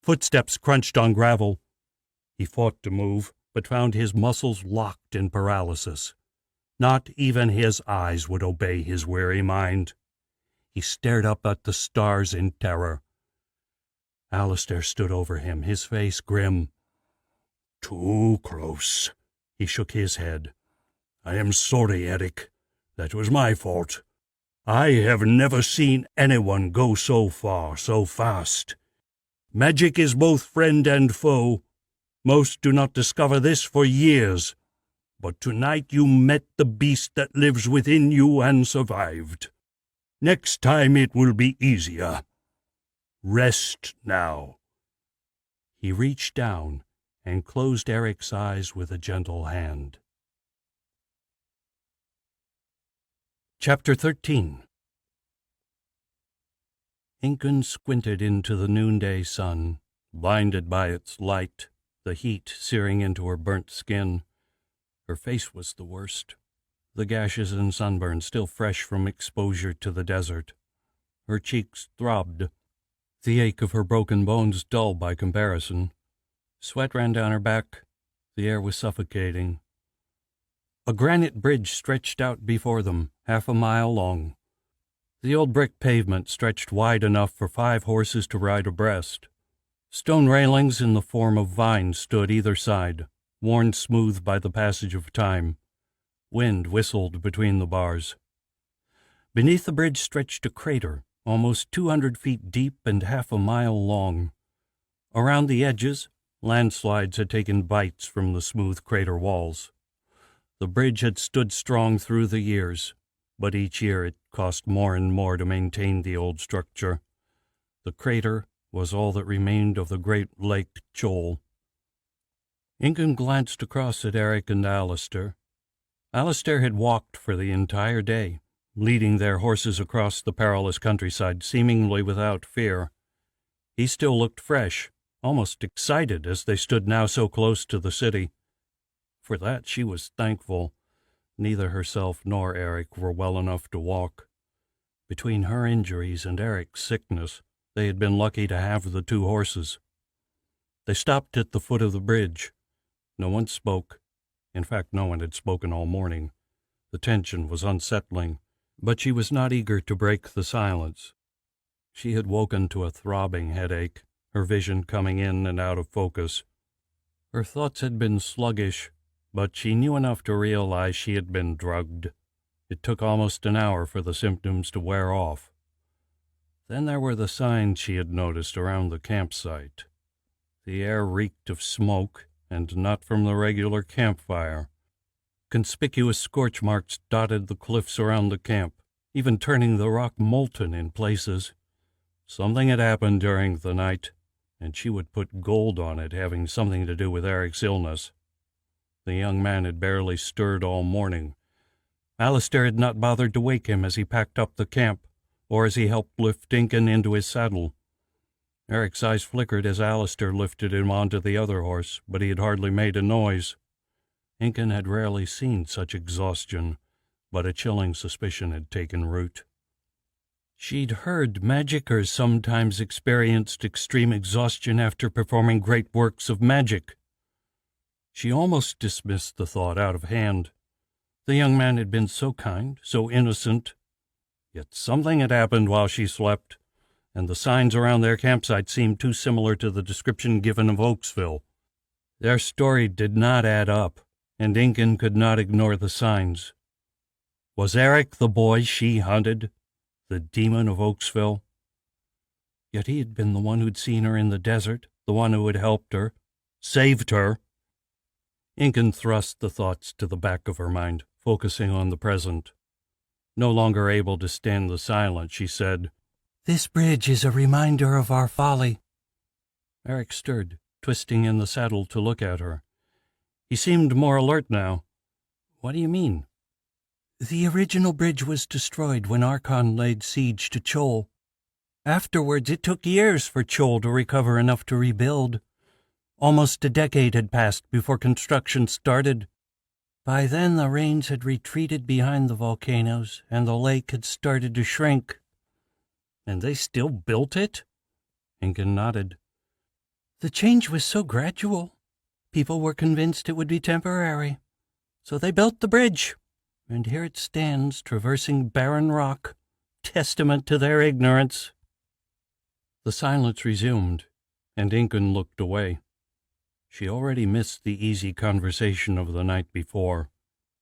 D: Footsteps crunched on gravel. He fought to move, but found his muscles locked in paralysis. Not even his eyes would obey his weary mind. He stared up at the stars in terror. Alistair stood over him, his face grim. "Too close." He shook his head. "I am sorry, Eric. That was my fault. I have never seen anyone go so far, so fast. Magic is both friend and foe. Most do not discover this for years. But tonight you met the beast that lives within you and survived. Next time it will be easier. Rest now." He reached down and closed Eric's eyes with a gentle hand. Chapter 13. Incan squinted into the noonday sun, blinded by its light, the heat searing into her burnt skin. Her face was the worst, the gashes and sunburn still fresh from exposure to the desert. Her cheeks throbbed, the ache of her broken bones dull by comparison. Sweat ran down her back. The air was suffocating. A granite bridge stretched out before them, 1/2 mile long. The old brick pavement stretched wide enough for 5 horses to ride abreast. Stone railings in the form of vines stood either side, worn smooth by the passage of time. Wind whistled between the bars. Beneath the bridge stretched a crater, almost 200 feet deep and 1/2 mile long. Around the edges, landslides had taken bites from the smooth crater walls. The bridge had stood strong through the years, but each year it cost more and more to maintain the old structure. The crater was all that remained of the great Lake Chol. Incan glanced across at Eric and Alistair. Alistair had walked for the entire day, leading their horses across the perilous countryside, seemingly without fear. He still looked fresh, almost excited as they stood now so close to the city. For that she was thankful. Neither herself nor Eric were well enough to walk. Between her injuries and Eric's sickness, they had been lucky to have the 2 horses. They stopped at the foot of the bridge. No one spoke. In fact, no one had spoken all morning. The tension was unsettling, but she was not eager to break the silence. She had woken to a throbbing headache, her vision coming in and out of focus. Her thoughts had been sluggish, but she knew enough to realize she had been drugged. It took almost an hour for the symptoms to wear off. Then there were the signs she had noticed around the campsite. The air reeked of smoke, and not from the regular campfire. Conspicuous scorch marks dotted the cliffs around the camp, even turning the rock molten in places. Something had happened during the night, and she would put gold on it having something to do with Eric's illness. The young man had barely stirred all morning. Alistair had not bothered to wake him as he packed up the camp, or as he helped lift Incan into his saddle. Eric's eyes flickered as Alistair lifted him onto the other horse, but he had hardly made a noise. Incan had rarely seen such exhaustion, but a chilling suspicion had taken root. She'd heard magickers sometimes experienced extreme exhaustion after performing great works of magic. She almost dismissed the thought out of hand. The young man had been so kind, so innocent. Yet something had happened while she slept, and the signs around their campsite seemed too similar to the description given of Oaksville. Their story did not add up, and Incan could not ignore the signs. Was Eric the boy she hunted, the demon of Oaksville? Yet he had been the one who'd seen her in the desert, the one who had helped her,
C: saved her.
A: Incan thrust the thoughts to the back of her mind, focusing on the present. No longer able to stand the silence, she said,
D: "This bridge is a reminder of our folly."
A: Eric stirred, twisting in the saddle to look at her. He seemed more alert now. "What do you mean?"
D: "The original bridge was destroyed when Archon laid siege to Chol. Afterwards, it took years for Chol to recover enough to rebuild. Almost a decade had passed before construction started. By then, the rains had retreated behind the volcanoes, and the lake had started to shrink."
A: "And they still built it?" Incan nodded.
D: "The change was so gradual. People were convinced it would be temporary. So they built the bridge, and here it stands, traversing barren rock, testament to their ignorance."
A: The silence resumed, and Incan looked away. She already missed the easy conversation of the night before.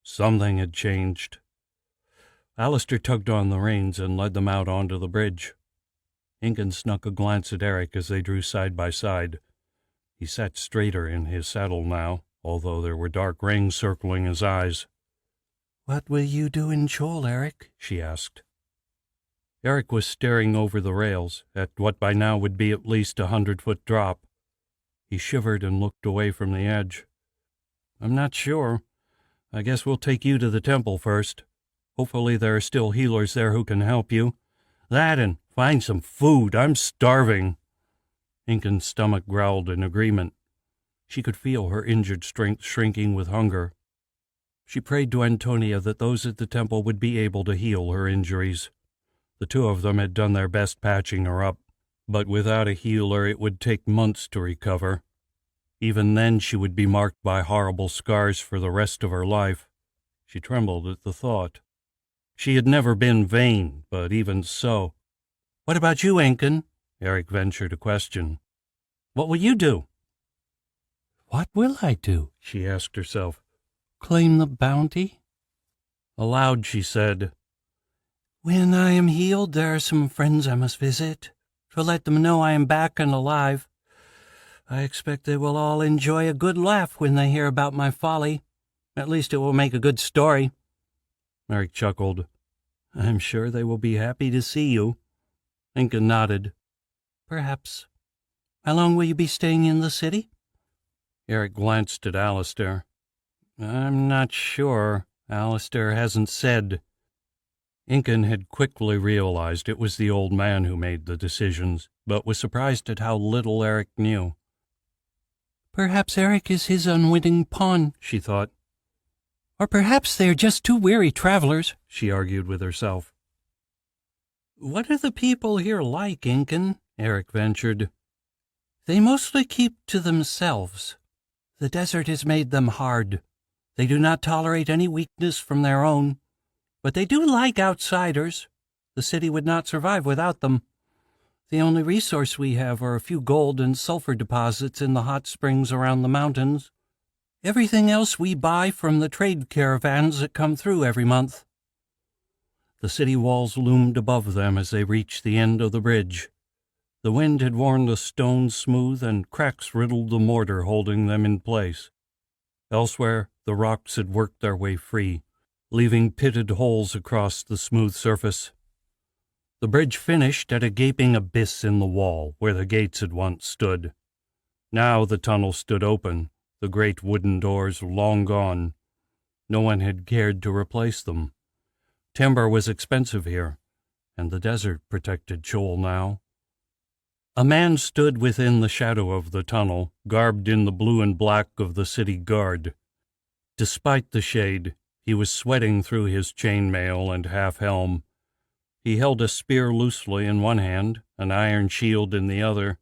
A: Something had changed. Alistair tugged on the reins and led them out onto the bridge. Incan snuck a glance at Eric as they drew side by side. He sat straighter in his saddle now, although there were dark rings circling his eyes.
D: "What will you do in Chol, Eric?" she asked.
A: Eric was staring over the rails at what by now would be at least 100-foot drop. He shivered and looked away from the edge. "I'm not sure. I guess we'll take you to the temple first. Hopefully there are still healers there who can help you. That and find some food. I'm starving." Incan's stomach growled in agreement. She could feel her injured strength shrinking with hunger. She prayed to Antonia that those at the temple would be able to heal her injuries. The two of them had done their best patching her up, but without a healer it would take months to recover. Even then she would be marked by horrible scars for the rest of her life. She trembled at the thought. She had never been vain, but even so.
D: "What about you, Incan?"
A: Eric ventured a question. "What will you do?"
D: "What will I do?"
A: she asked herself.
D: "Claim the bounty?"
A: Aloud she said,
D: "When I am healed, there are some friends I must visit, to let them know I am back and alive. I expect they will all enjoy a good laugh when they hear about my folly. At least it will make a good story."
A: Eric chuckled. "I'm sure they will be happy to see you." Incan nodded.
D: "Perhaps. How long will you be staying in the city?"
A: Eric glanced at Alistair. "I'm not sure. Alistair hasn't said." Incan had quickly realized it was the old man who made the decisions, but was surprised at how little Eric knew.
D: "Perhaps Eric is his unwitting pawn," she thought. "Or perhaps they are just two weary travelers," she argued with herself.
A: "What are the people here like, Incan?" Eric ventured.
D: "They mostly keep to themselves. The desert has made them hard. They do not tolerate any weakness from their own. But they do like outsiders. The city would not survive without them. The only resource we have are a few gold and sulfur deposits in the hot springs around the mountains. Everything else we buy from the trade caravans that come through every month."
A: The city walls loomed above them as they reached the end of the bridge. The wind had worn the stones smooth, and cracks riddled the mortar holding them in place. Elsewhere, the rocks had worked their way free, leaving pitted holes across the smooth surface. The bridge finished at a gaping abyss in the wall where the gates had once stood. Now the tunnel stood open, the great wooden doors long gone. No one had cared to replace them. Timber was expensive here, and the desert protected Chol now. A man stood within the shadow of the tunnel, garbed in the blue and black of the city guard. Despite the shade, he was sweating through his chainmail and half-helm. He held a spear loosely in one hand, an iron shield in the other.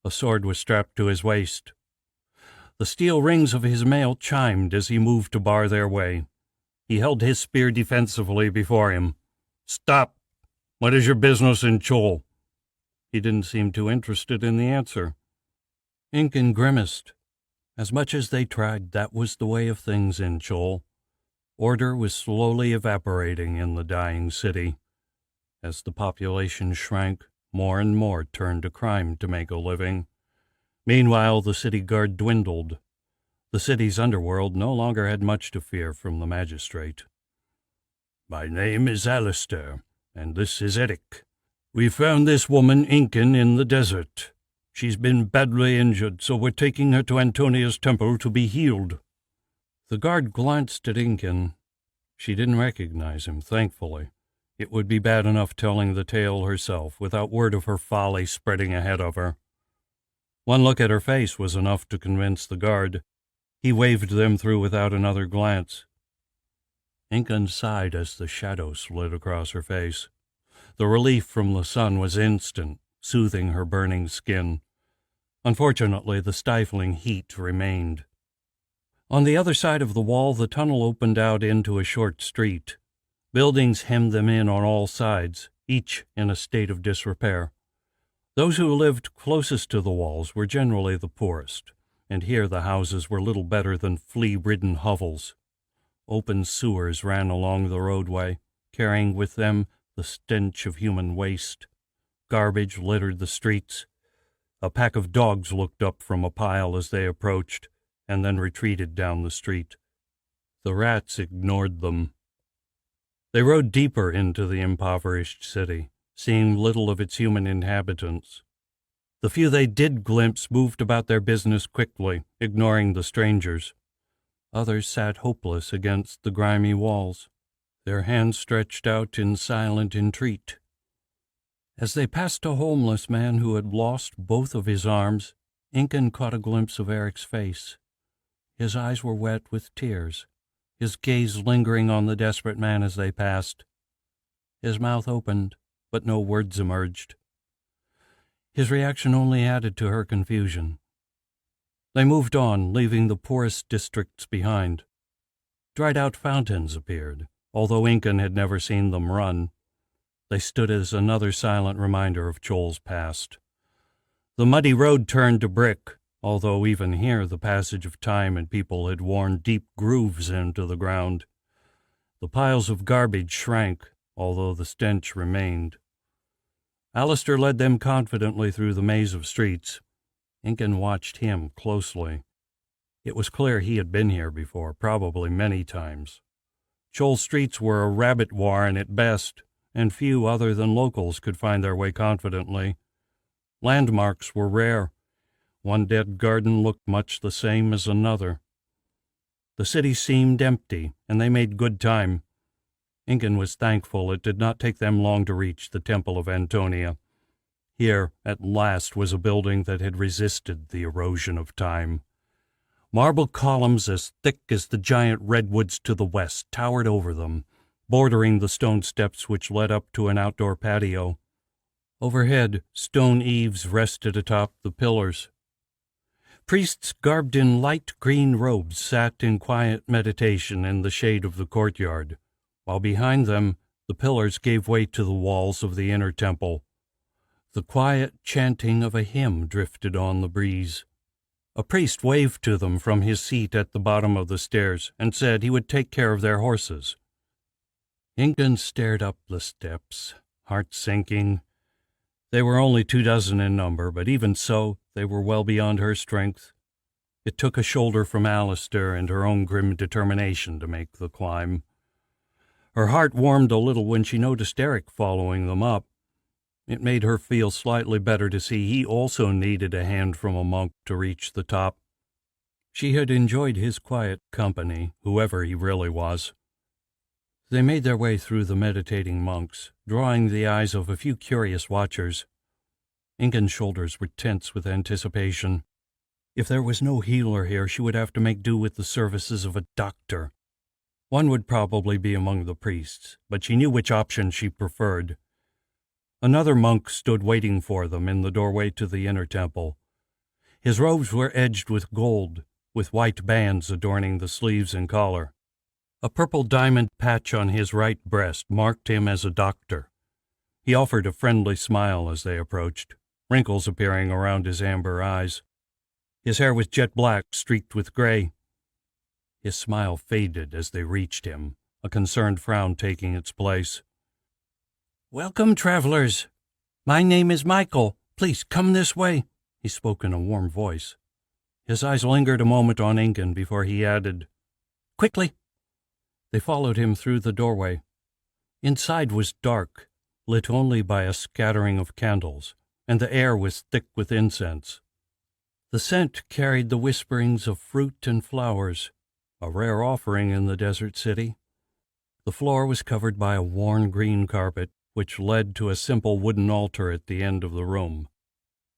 A: A sword was strapped to his waist. The steel rings of his mail chimed as he moved to bar their way. He held his spear defensively before him. "Stop! What is your business in Chol?" He didn't seem too interested in the answer. Incan grimaced. As much as they tried, that was the way of things in Chol. Order was slowly evaporating in the dying city. As the population shrank, more and more turned to crime to make a living. Meanwhile, the city guard dwindled. The city's underworld no longer had much to fear from the magistrate.
C: My name is Alistair, and this is Eric. We found this woman Incan in the desert. She's been badly injured, so we're taking her to Antonia's temple to be healed.
A: The guard glanced at Incan. She didn't recognize him, thankfully. It would be bad enough telling the tale herself, without word of her folly spreading ahead of her. One look at her face was enough to convince the guard. He waved them through without another glance. Incan sighed as the shadow slid across her face. The relief from the sun was instant, soothing her burning skin. Unfortunately, the stifling heat remained. On the other side of the wall, the tunnel opened out into a short street. Buildings hemmed them in on all sides, each in a state of disrepair. Those who lived closest to the walls were generally the poorest, and here the houses were little better than flea-ridden hovels. Open sewers ran along the roadway, carrying with them the stench of human waste. Garbage littered the streets. A pack of dogs looked up from a pile as they approached, and then retreated down the street. The rats ignored them. They rode deeper into the impoverished city, seeing little of its human inhabitants. The few they did glimpse moved about their business quickly, ignoring the strangers. Others sat hopeless against the grimy walls, their hands stretched out in silent entreat. As they passed a homeless man who had lost both of his arms, Incan caught a glimpse of Eric's face. His eyes were wet with tears, his gaze lingering on the desperate man as they passed. His mouth opened, but no words emerged. His reaction only added to her confusion. They moved on, leaving the poorest districts behind. Dried-out fountains appeared, although Incan had never seen them run. They stood as another silent reminder of Joel's past. The muddy road turned to brick, although even here the passage of time and people had worn deep grooves into the ground. The piles of garbage shrank, although the stench remained. Alistair led them confidently through the maze of streets. Incan watched him closely. It was clear he had been here before, probably many times. Joel's streets were a rabbit warren at best, and few other than locals could find their way confidently. Landmarks were rare. One dead garden looked much the same as another. The city seemed empty, and they made good time. Incan was thankful it did not take them long to reach the Temple of Antonia. Here, at last, was a building that had resisted the erosion of time. Marble columns as thick as the giant redwoods to the west towered over them, bordering the stone steps which led up to an outdoor patio. Overhead, stone eaves rested atop the pillars. Priests garbed in light green robes sat in quiet meditation in the shade of the courtyard, while behind them the pillars gave way to the walls of the inner temple. The quiet chanting of a hymn drifted on the breeze. A priest waved to them from his seat at the bottom of the stairs and said he would take care of their horses. Incan stared up the steps, heart sinking. They were only 24 in number, but even so, they were well beyond her strength. It took a shoulder from Alistair and her own grim determination to make the climb. Her heart warmed a little when she noticed Eric following them up. It made her feel slightly better to see he also needed a hand from a monk to reach the top. She had enjoyed his quiet company, whoever he really was. They made their way through the meditating monks, drawing the eyes of a few curious watchers. Incan's shoulders were tense with anticipation. If there was no healer here, she would have to make do with the services of a doctor. One would probably be among the priests, but she knew which option she preferred. Another monk stood waiting for them in the doorway to the inner temple. His robes were edged with gold, with white bands adorning the sleeves and collar. A purple diamond patch on his right breast marked him as a doctor. He offered a friendly smile as they approached, wrinkles appearing around his amber eyes. His hair was jet black, streaked with gray. His smile faded as they reached him, a concerned frown taking its place.
D: "Welcome, travelers. My name is Michael. Please come this way,"
A: He spoke in a warm voice. His eyes lingered a moment on Incan before he added, "Quickly!" They followed him through the doorway. Inside was dark, lit only by a scattering of candles, and the air was thick with incense. The scent carried the whisperings of fruit and flowers, a rare offering in the desert city. The floor was covered by a worn green carpet, which led to a simple wooden altar at the end of the room.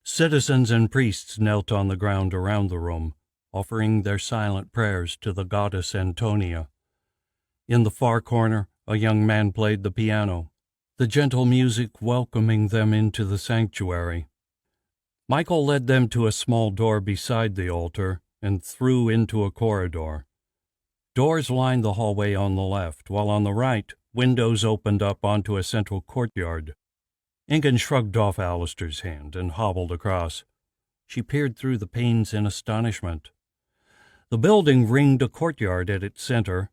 A: Citizens and priests knelt on the ground around the room, offering their silent prayers to the goddess Antonia. In the far corner, a young man played the piano, the gentle music welcoming them into the sanctuary. Michael led them to a small door beside the altar and through into a corridor. Doors lined the hallway on the left, while on the right, windows opened up onto a central courtyard. Incan shrugged off Alistair's hand and hobbled across. She peered through the panes in astonishment. The building ringed a courtyard at its center.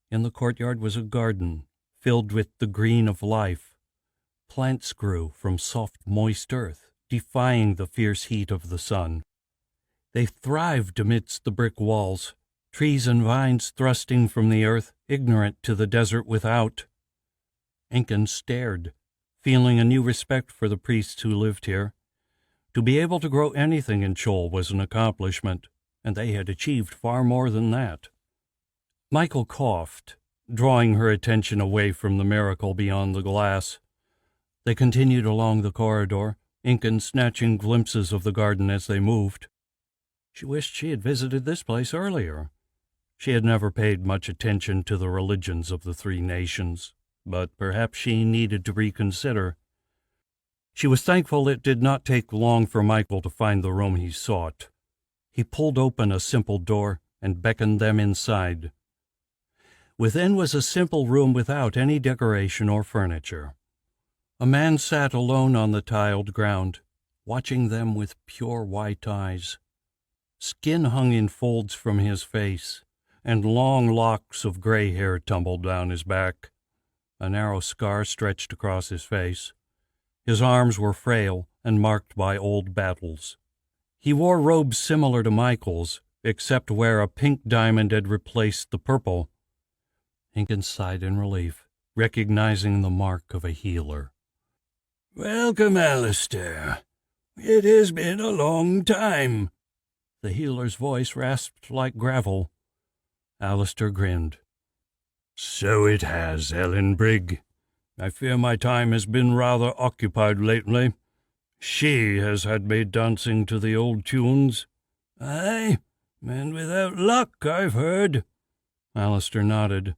A: In the courtyard was a garden, filled with the green of life. Plants grew from soft, moist earth, defying the fierce heat of the sun. They thrived amidst the brick walls, trees and vines thrusting from the earth, ignorant to the desert without. Incan stared, feeling a new respect for the priests who lived here. To be able to grow anything in Chol was an accomplishment, and they had achieved far more than that. Michael coughed, drawing her attention away from the miracle beyond the glass. They continued along the corridor, Incan snatching glimpses of the garden as they moved. She wished she had visited this place earlier. She had never paid much attention to the religions of the three nations, but perhaps she needed to reconsider. She was thankful it did not take long for Michael to find the room he sought. He pulled open a simple door and beckoned them inside. Within was a simple room without any decoration or furniture. A man sat alone on the tiled ground, watching them with pure white eyes. Skin hung in folds from his face, and long locks of gray hair tumbled down his back. A narrow scar stretched across his face. His arms were frail and marked by old battles. He wore robes similar to Michael's, except where a pink diamond had replaced the purple. Incan sighed in relief, recognizing the mark of a healer.
C: "Welcome, Alistair. It has been a long time."
A: The healer's voice rasped like gravel. Alistair grinned.
C: "So it has, Ellen Brigg. I fear my time has been rather occupied lately. She has had me dancing to the old tunes." "Aye, and without luck, I've heard."
A: Alistair nodded.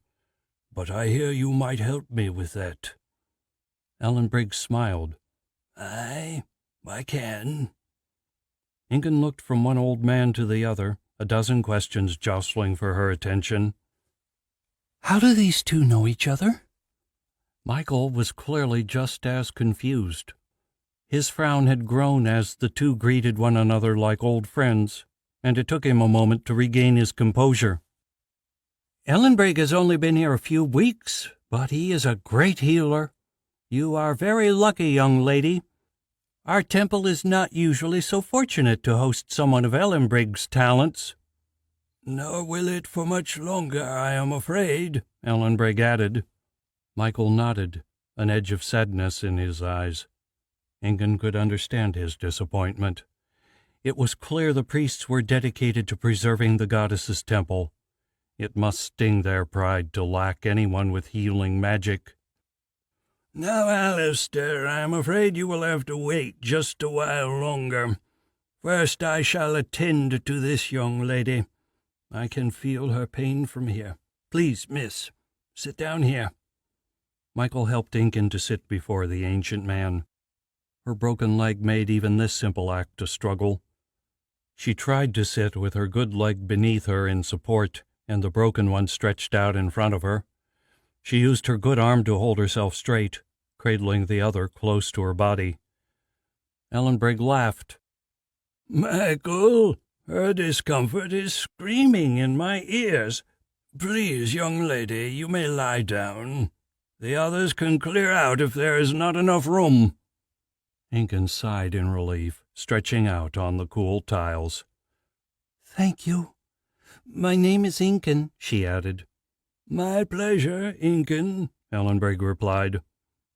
C: "But I hear you might help me with that."
A: Ellen Briggs smiled.
C: "Aye, I can."
A: Incan looked from one old man to the other, a dozen questions jostling for her attention.
D: "How do these two know each other?"
A: Michael was clearly just as confused. His frown had grown as the two greeted one another like old friends, and it took him a moment to regain his composure.
D: "Ellenbrigg has only been here a few weeks, but he is a great healer. You are very lucky, young lady. Our temple is not usually so fortunate to host someone of Ellenbrigg's talents."
C: "Nor will it for much longer, I am afraid,"
A: Ellenbrigg added. Michael nodded, an edge of sadness in his eyes. Incan could understand his disappointment. It was clear the priests were dedicated to preserving the goddess's temple. It must sting their pride to lack anyone with healing magic.
C: "Now, Alistair, I am afraid you will have to wait just a while longer. First I shall attend to this young lady. I can feel her pain from here. Please, miss, sit down here."
A: Michael helped Incan to sit before the ancient man. Her broken leg made even this simple act a struggle. She tried to sit with her good leg beneath her in support and the broken one stretched out in front of her. She used her good arm to hold herself straight, cradling the other close to her body. Ellenbrigg laughed.
C: "Michael, her discomfort is screaming in my ears. Please, young lady, you may lie down. The others can clear out if there is not enough room."
A: Incan sighed in relief, stretching out on the cool tiles.
D: "Thank you. My name is Incan," she added.
C: "My pleasure, Incan," Ellenbrigg replied.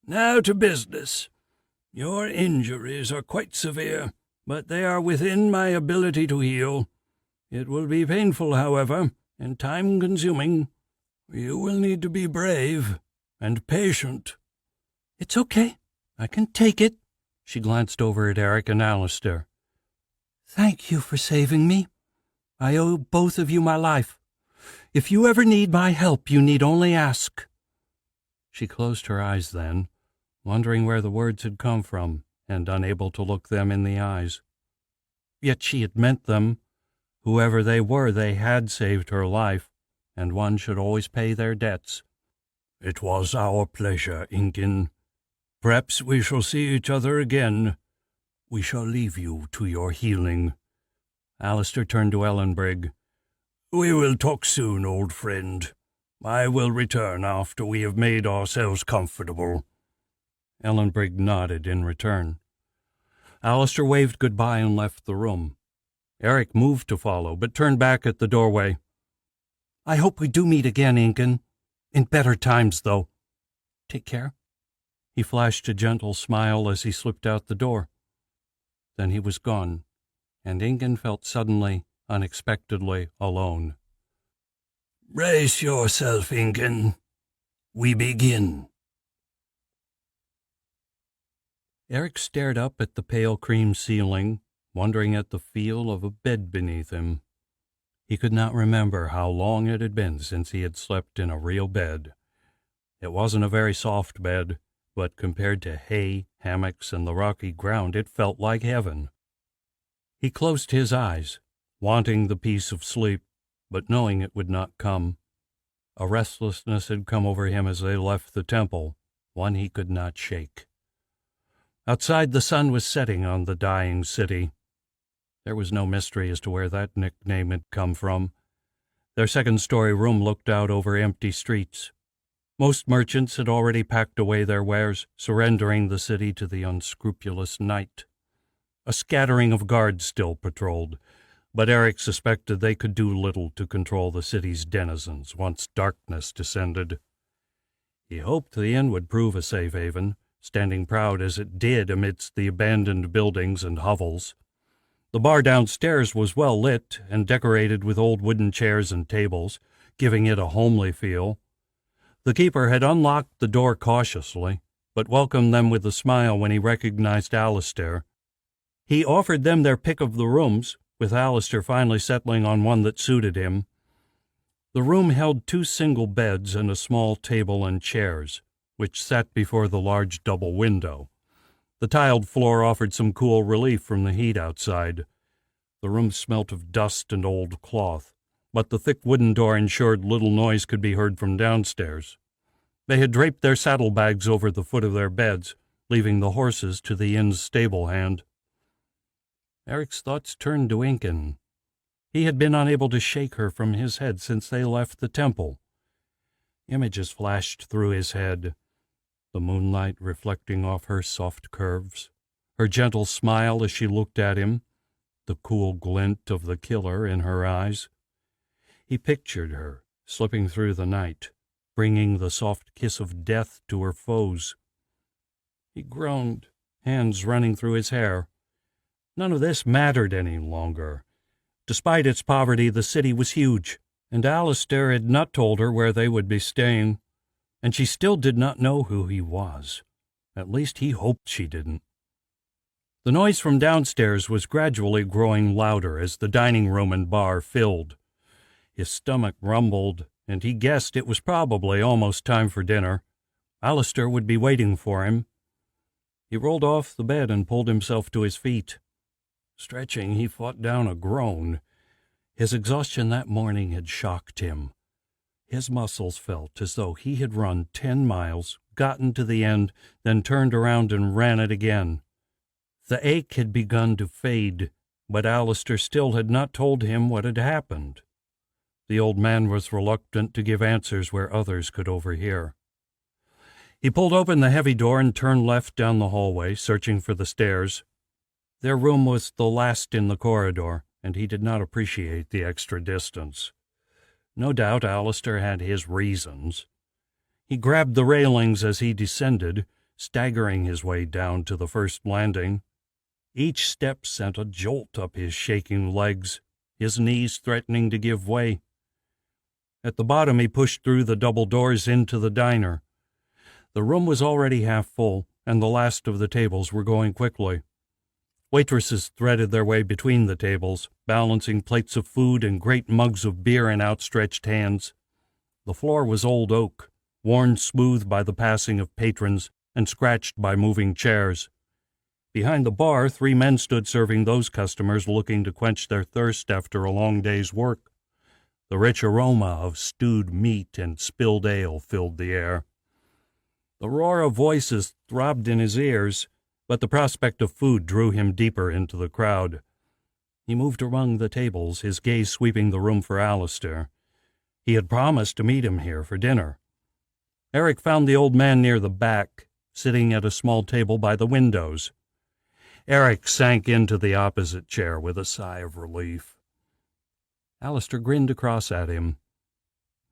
C: "Now to business. Your injuries are quite severe, but they are within my ability to heal. It will be painful, however, and time-consuming. You will need to be brave and patient."
D: "It's okay. I can take it."
A: She glanced over at Eric and Alistair.
D: "Thank you for saving me. I owe both of you my life. If you ever need my help, you need only ask."
A: She closed her eyes then, wondering where the words had come from, and unable to look them in the eyes. Yet she had meant them. Whoever they were, they had saved her life, and one should always pay their debts.
C: "It was our pleasure, Incan. Perhaps we shall see each other again. We shall leave you to your healing."
A: Alistair turned to Ellenbrigg.
C: "We will talk soon, old friend. I will return after we have made ourselves comfortable."
A: Ellenbrigg nodded in return. Alistair waved goodbye and left the room. Eric moved to follow, but turned back at the doorway.
D: "I hope we do meet again, Incan. In better times, though. Take care."
A: He flashed a gentle smile as he slipped out the door. Then he was gone, and Incan felt suddenly, unexpectedly alone.
C: "Brace yourself, Incan. We begin."
A: Eric stared up at the pale cream ceiling, wondering at the feel of a bed beneath him. He could not remember how long it had been since he had slept in a real bed. It wasn't a very soft bed, but compared to hay, hammocks, and the rocky ground, it felt like heaven. He closed his eyes, wanting the peace of sleep, but knowing it would not come. A restlessness had come over him as they left the temple, one he could not shake. Outside, the sun was setting on the dying city. There was no mystery as to where that nickname had come from. Their second-story room looked out over empty streets. Most merchants had already packed away their wares, surrendering the city to the unscrupulous night. A scattering of guards still patrolled, but Eric suspected they could do little to control the city's denizens once darkness descended. He hoped the inn would prove a safe haven, standing proud as it did amidst the abandoned buildings and hovels. The bar downstairs was well lit and decorated with old wooden chairs and tables, giving it a homely feel. The keeper had unlocked the door cautiously, but welcomed them with a smile when he recognized Alistair. He offered them their pick of the rooms, with Alistair finally settling on one that suited him. The room held 2 single beds and a small table and chairs, which sat before the large double window. The tiled floor offered some cool relief from the heat outside. The room smelt of dust and old cloth, but the thick wooden door ensured little noise could be heard from downstairs. They had draped their saddlebags over the foot of their beds, leaving the horses to the inn's stable hand. Eric's thoughts turned to Incan. He had been unable to shake her from his head since they left the temple. Images flashed through his head, the moonlight reflecting off her soft curves, her gentle smile as she looked at him, the cool glint of the killer in her eyes. He pictured her slipping through the night, bringing the soft kiss of death to her foes. He groaned, hands running through his hair. None of this mattered any longer. Despite its poverty, the city was huge, and Alistair had not told her where they would be staying, and she still did not know who he was. At least he hoped she didn't. The noise from downstairs was gradually growing louder as the dining room and bar filled. His stomach rumbled, and he guessed it was probably almost time for dinner. Alistair would be waiting for him. He rolled off the bed and pulled himself to his feet. Stretching, he fought down a groan. His exhaustion that morning had shocked him. His muscles felt as though he had run 10 miles, gotten to the end, then turned around and ran it again. The ache had begun to fade, but Alistair still had not told him what had happened. The old man was reluctant to give answers where others could overhear. He pulled open the heavy door and turned left down the hallway, searching for the stairs. Their room was the last in the corridor, and he did not appreciate the extra distance. No doubt Alistair had his reasons. He grabbed the railings as he descended, staggering his way down to the first landing. Each step sent a jolt up his shaking legs, his knees threatening to give way. At the bottom, he pushed through the double doors into the diner. The room was already half full, and the last of the tables were going quickly. Waitresses threaded their way between the tables, balancing plates of food and great mugs of beer in outstretched hands. The floor was old oak, worn smooth by the passing of patrons and scratched by moving chairs. Behind the bar, 3 men stood serving those customers looking to quench their thirst after a long day's work. The rich aroma of stewed meat and spilled ale filled the air. The roar of voices throbbed in his ears, but the prospect of food drew him deeper into the crowd. He moved among the tables, his gaze sweeping the room for Alistair. He had promised to meet him here for dinner. Eric found the old man near the back, sitting at a small table by the windows. Eric sank into the opposite chair with a sigh of relief. Alistair grinned across at him.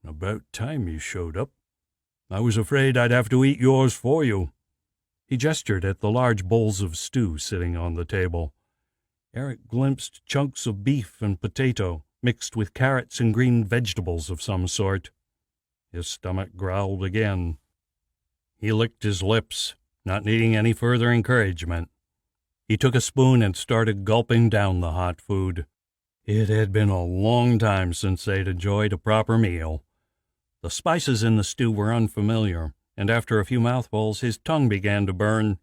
A: "About time you showed up. I was afraid I'd have to eat yours for you." He gestured at the large bowls of stew sitting on the table. Eric glimpsed chunks of beef and potato, mixed with carrots and green vegetables of some sort. His stomach growled again. He licked his lips, not needing any further encouragement. He took a spoon and started gulping down the hot food. It had been a long time since they'd enjoyed a proper meal. The spices in the stew were unfamiliar, and after a few mouthfuls his tongue began to burn.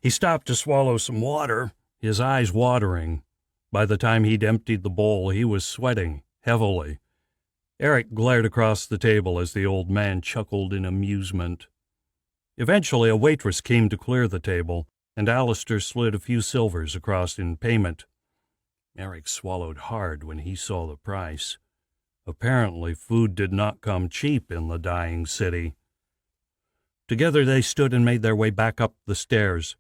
A: He stopped to swallow some water, his eyes watering. By the time he'd emptied the bowl, he was sweating heavily. Eric glared across the table as the old man chuckled in amusement. Eventually, a waitress came to clear the table, and Alistair slid a few silvers across in payment. Eric swallowed hard when he saw the price. Apparently, food did not come cheap in the dying city. Together they stood and made their way back up the stairs.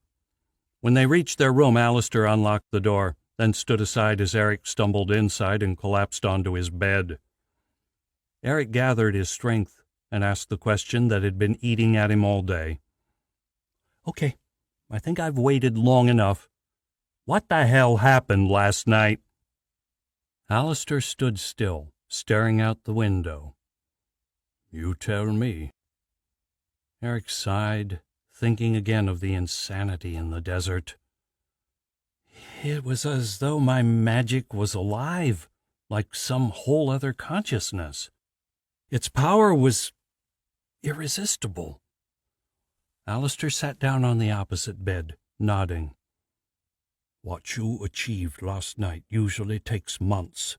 A: When they reached their room, Alistair unlocked the door, then stood aside as Eric stumbled inside and collapsed onto his bed. Eric gathered his strength and asked the question that had been eating at him all day. "Okay, I think I've waited long enough. What the hell happened last night?" Alistair stood still, staring out the window. "You tell me." Eric sighed, thinking again of the insanity in the desert. It was as though my magic was alive, like some whole other consciousness. Its power was irresistible. Alistair sat down on the opposite bed, nodding. "What you achieved last night usually takes months.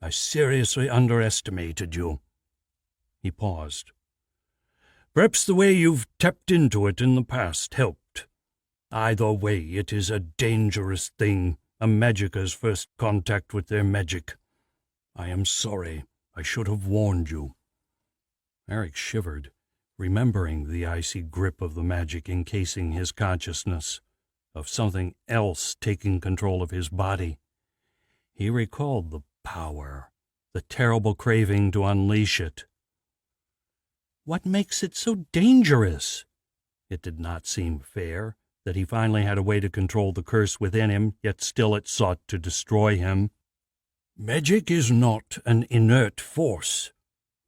A: I seriously underestimated you." He paused. "Perhaps the way you've tapped into it in the past helped. Either way, it is a dangerous thing, a magicker's first contact with their magic. I am sorry. I should have warned you." Eric shivered, remembering the icy grip of the magic encasing his consciousness, of something else taking control of his body. He recalled the power, the terrible craving to unleash it. What makes it so dangerous? It did not seem fair that he finally had a way to control the curse within him, yet still it sought to destroy him. "Magic is not an inert force.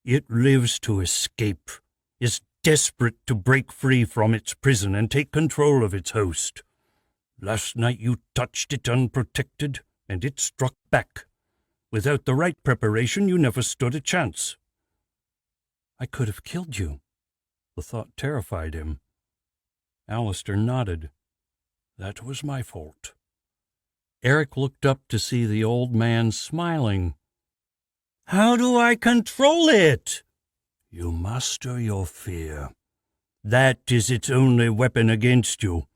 A: It lives to escape, is desperate to break free from its prison and take control of its host. Last night you touched it unprotected, and it struck back. Without the right preparation, you never stood a chance." "I could have killed you." The thought terrified him. Alistair nodded. "That was my fault." Eric looked up to see the old man smiling. "How do I control it?" "You master your fear. That is its only weapon against you.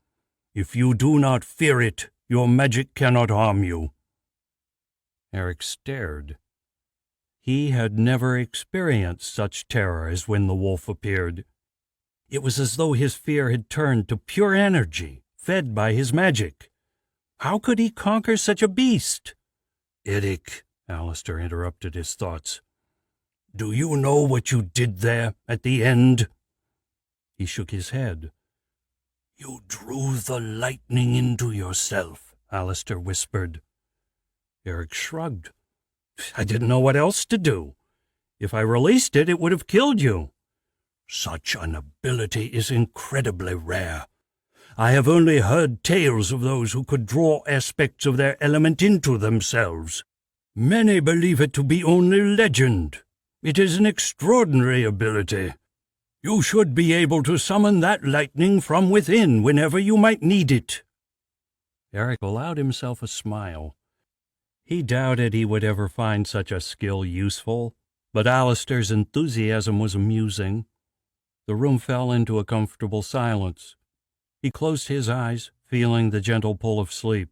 A: If you do not fear it, your magic cannot harm you." Eric stared. He had never experienced such terror as when the wolf appeared. It was as though his fear had turned to pure energy, fed by his magic.
D: How could he conquer such a beast?
A: Eric, Alistair interrupted his thoughts. Do you know what you did there at the end? He shook his head. You drew the lightning into yourself, Alistair whispered. Eric shrugged. I didn't know what else to do. If I released it, it would have killed you. Such an ability is incredibly rare. I have only heard tales of those who could draw aspects of their element into themselves. Many believe it to be only legend. It is an extraordinary ability. You should be able to summon that lightning from within whenever you might need it. Eric allowed himself a smile. He doubted he would ever find such a skill useful, but Alistair's enthusiasm was amusing. The room fell into a comfortable silence. He closed his eyes, feeling the gentle pull of sleep.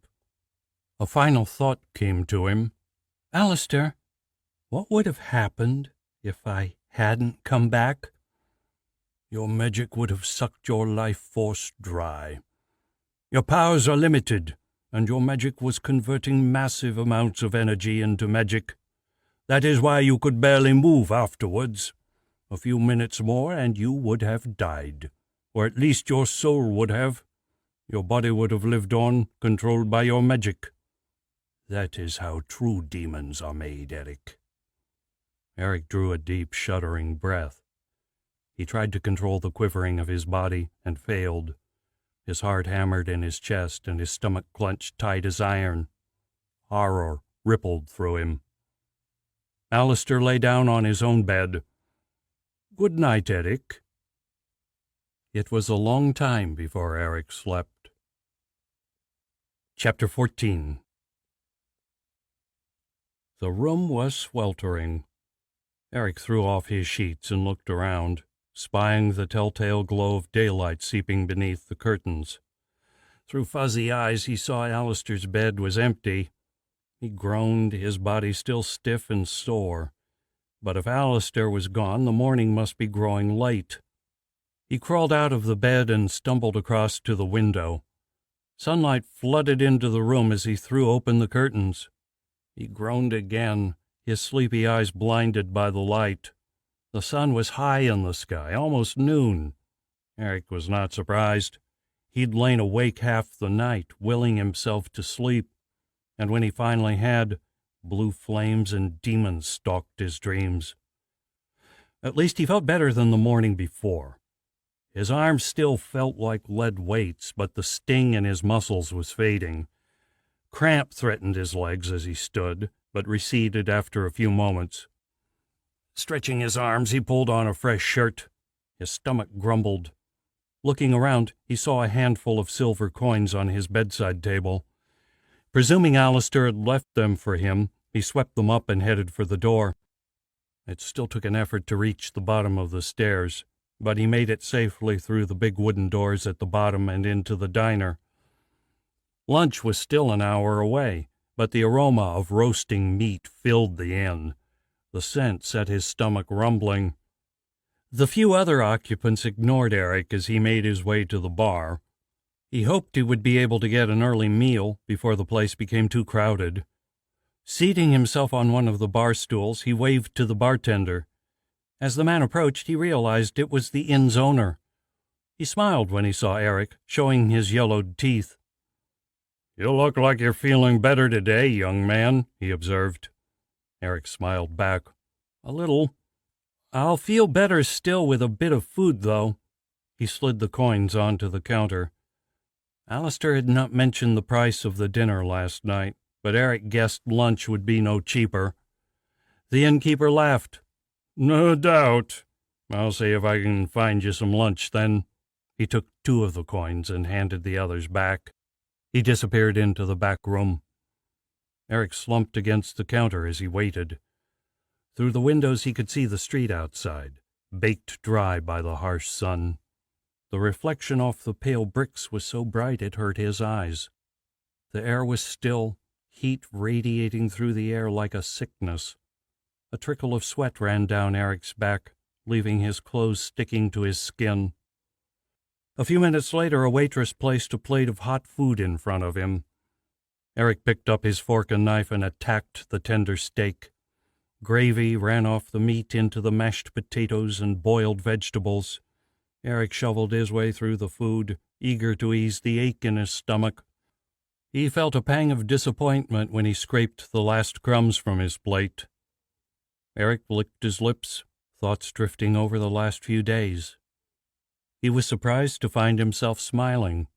A: A final thought came to him. Alistair, what would have happened if I hadn't come back? Your magic would have sucked your life force dry. Your powers are limited, and your magic was converting massive amounts of energy into magic. That is why you could barely move afterwards. A few minutes more and you would have died, or at least your soul would have. Your body would have lived on, controlled by your magic. That is how true demons are made, Eric. Eric drew a deep, shuddering breath. He tried to control the quivering of his body and failed. His heart hammered in his chest and his stomach clenched tight as iron. Horror rippled through him. Alistair lay down on his own bed. Good night, Eric. It was a long time before Eric slept. Chapter 14. The room was sweltering. Eric threw off his sheets and looked around, spying the telltale glow of daylight seeping beneath the curtains. Through fuzzy eyes he saw Alistair's bed was empty. He groaned, his body still stiff and sore. But if Alistair was gone, the morning must be growing late. He crawled out of the bed and stumbled across to the window. Sunlight flooded into the room as he threw open the curtains. He groaned again, his sleepy eyes blinded by the light. The sun was high in the sky, almost noon. Eric was not surprised. He'd lain awake half the night, willing himself to sleep, and when he finally had, blue flames and demons stalked his dreams. At least he felt better than the morning before. His arms still felt like lead weights, but the sting in his muscles was fading. Cramp threatened his legs as he stood, but receded after a few moments. Stretching his arms, he pulled on a fresh shirt. His stomach grumbled. Looking around, he saw a handful of silver coins on his bedside table. Presuming Alistair had left them for him, he swept them up and headed for the door. It still took an effort to reach the bottom of the stairs, but he made it safely through the big wooden doors at the bottom and into the diner. Lunch was still an hour away, but the aroma of roasting meat filled the inn. The scent set his stomach rumbling. The few other occupants ignored Eric as he made his way to the bar. He hoped he would be able to get an early meal before the place became too crowded. Seating himself on one of the bar stools, he waved to the bartender. As the man approached, he realized it was the inn's owner. He smiled when he saw Eric, showing his yellowed teeth. "You look like you're feeling better today, young man," he observed. Eric smiled back. "A little. I'll feel better still with a bit of food, though." He slid the coins onto the counter. Alistair had not mentioned the price of the dinner last night, but Eric guessed lunch would be no cheaper. The innkeeper laughed. "No doubt. I'll see if I can find you some lunch, then." He took 2 of the coins and handed the others back. He disappeared into the back room. Eric slumped against the counter as he waited. Through the windows he could see the street outside, baked dry by the harsh sun. The reflection off the pale bricks was so bright it hurt his eyes. The air was still, heat radiating through the air like a sickness. A trickle of sweat ran down Eric's back, leaving his clothes sticking to his skin. A few minutes later, a waitress placed a plate of hot food in front of him. Eric picked up his fork and knife and attacked the tender steak. Gravy ran off the meat into the mashed potatoes and boiled vegetables. Eric shoveled his way through the food, eager to ease the ache in his stomach. He felt a pang of disappointment when he scraped the last crumbs from his plate. Eric licked his lips, thoughts drifting over the last few days. He was surprised to find himself smiling.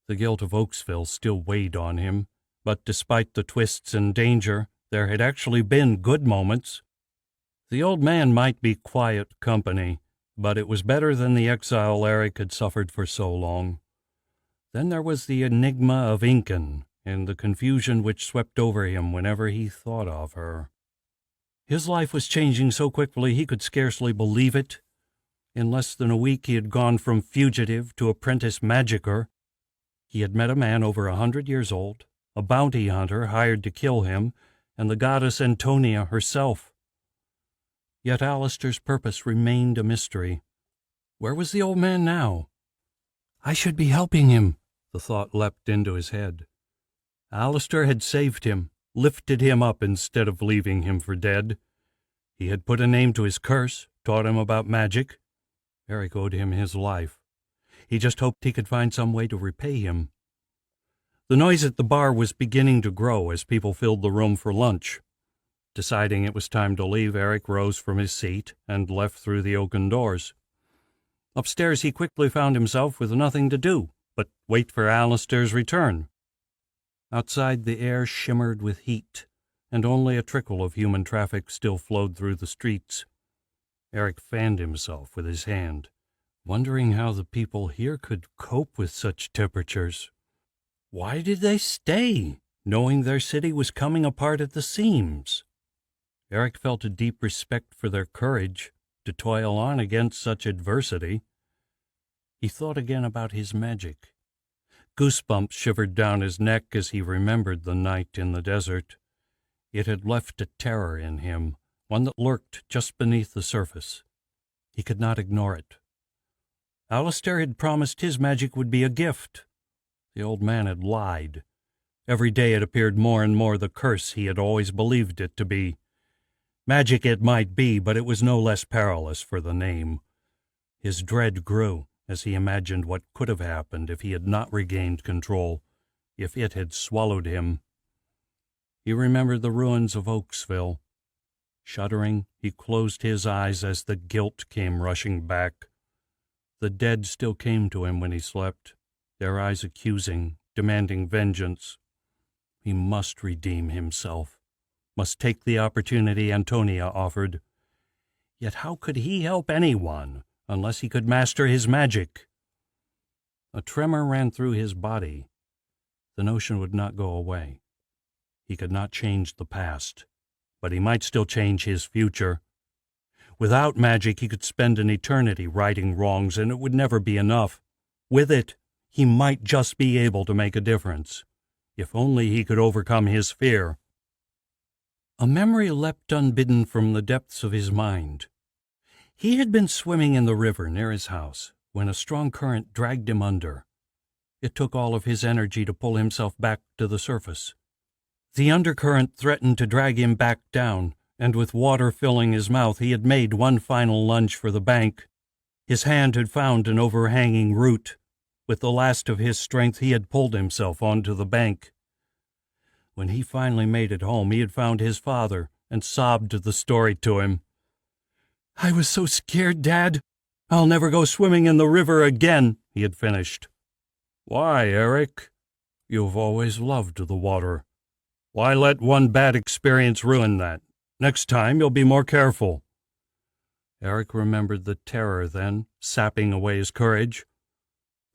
A: The guilt of Oaksville still weighed on him, but despite the twists and danger, there had actually been good moments. The old man might be quiet company, but it was better than the exile Eric had suffered for so long. Then there was the enigma of Incan and the confusion which swept over him whenever he thought of her. His life was changing so quickly he could scarcely believe it. In less than a week he had gone from fugitive to apprentice magicker. He had met a man over 100 years old, a bounty hunter hired to kill him, and the goddess Antonia herself. Yet Alistair's purpose remained a mystery. Where was the old man now? I should be helping him, the thought leapt into his head. Alistair had saved him, lifted him up instead of leaving him for dead. He had put a name to his curse, taught him about magic. Eric owed him his life. He just hoped he could find some way to repay him. The noise at the bar was beginning to grow as people filled the room for lunch. Deciding it was time to leave, Eric rose from his seat and left through the oaken doors. Upstairs he quickly found himself with nothing to do but wait for Alistair's return. Outside the air shimmered with heat, and only a trickle of human traffic still flowed through the streets. Eric fanned himself with his hand, wondering how the people here could cope with such temperatures. Why did they stay, knowing their city was coming apart at the seams? Eric felt a deep respect for their courage to toil on against such adversity. He thought again about his magic. Goosebumps shivered down his neck as he remembered the night in the desert. It had left a terror in him, one that lurked just beneath the surface. He could not ignore it. Alistair had promised his magic would be a gift. The old man had lied. Every day it appeared more and more the curse he had always believed it to be. Magic it might be, but it was no less perilous for the name. His dread grew as he imagined what could have happened if he had not regained control, if it had swallowed him. He remembered the ruins of Oaksville. Shuddering, he closed his eyes as the guilt came rushing back. The dead still came to him when he slept, their eyes accusing, demanding vengeance. He must redeem himself, must take the opportunity Antonia offered. Yet how could he help anyone unless he could master his magic? A tremor ran through his body. The notion would not go away. He could not change the past, but he might still change his future. Without magic, he could spend an eternity righting wrongs, and it would never be enough. With it, he might just be able to make a difference, if only he could overcome his fear. A memory leapt unbidden from the depths of his mind. He had been swimming in the river near his house when a strong current dragged him under. It took all of his energy to pull himself back to the surface. The undercurrent threatened to drag him back down, and with water filling his mouth, he had made one final lunge for the bank. His hand had found an overhanging root. With the last of his strength, he had pulled himself onto the bank. When he finally made it home, he had found his father and sobbed the story to him. "I was so scared, Dad. I'll never go swimming in the river again," he had finished. "Why, Eric? You've always loved the water. Why let one bad experience ruin that? Next time you'll be more careful." Eric remembered the terror then, sapping away his courage.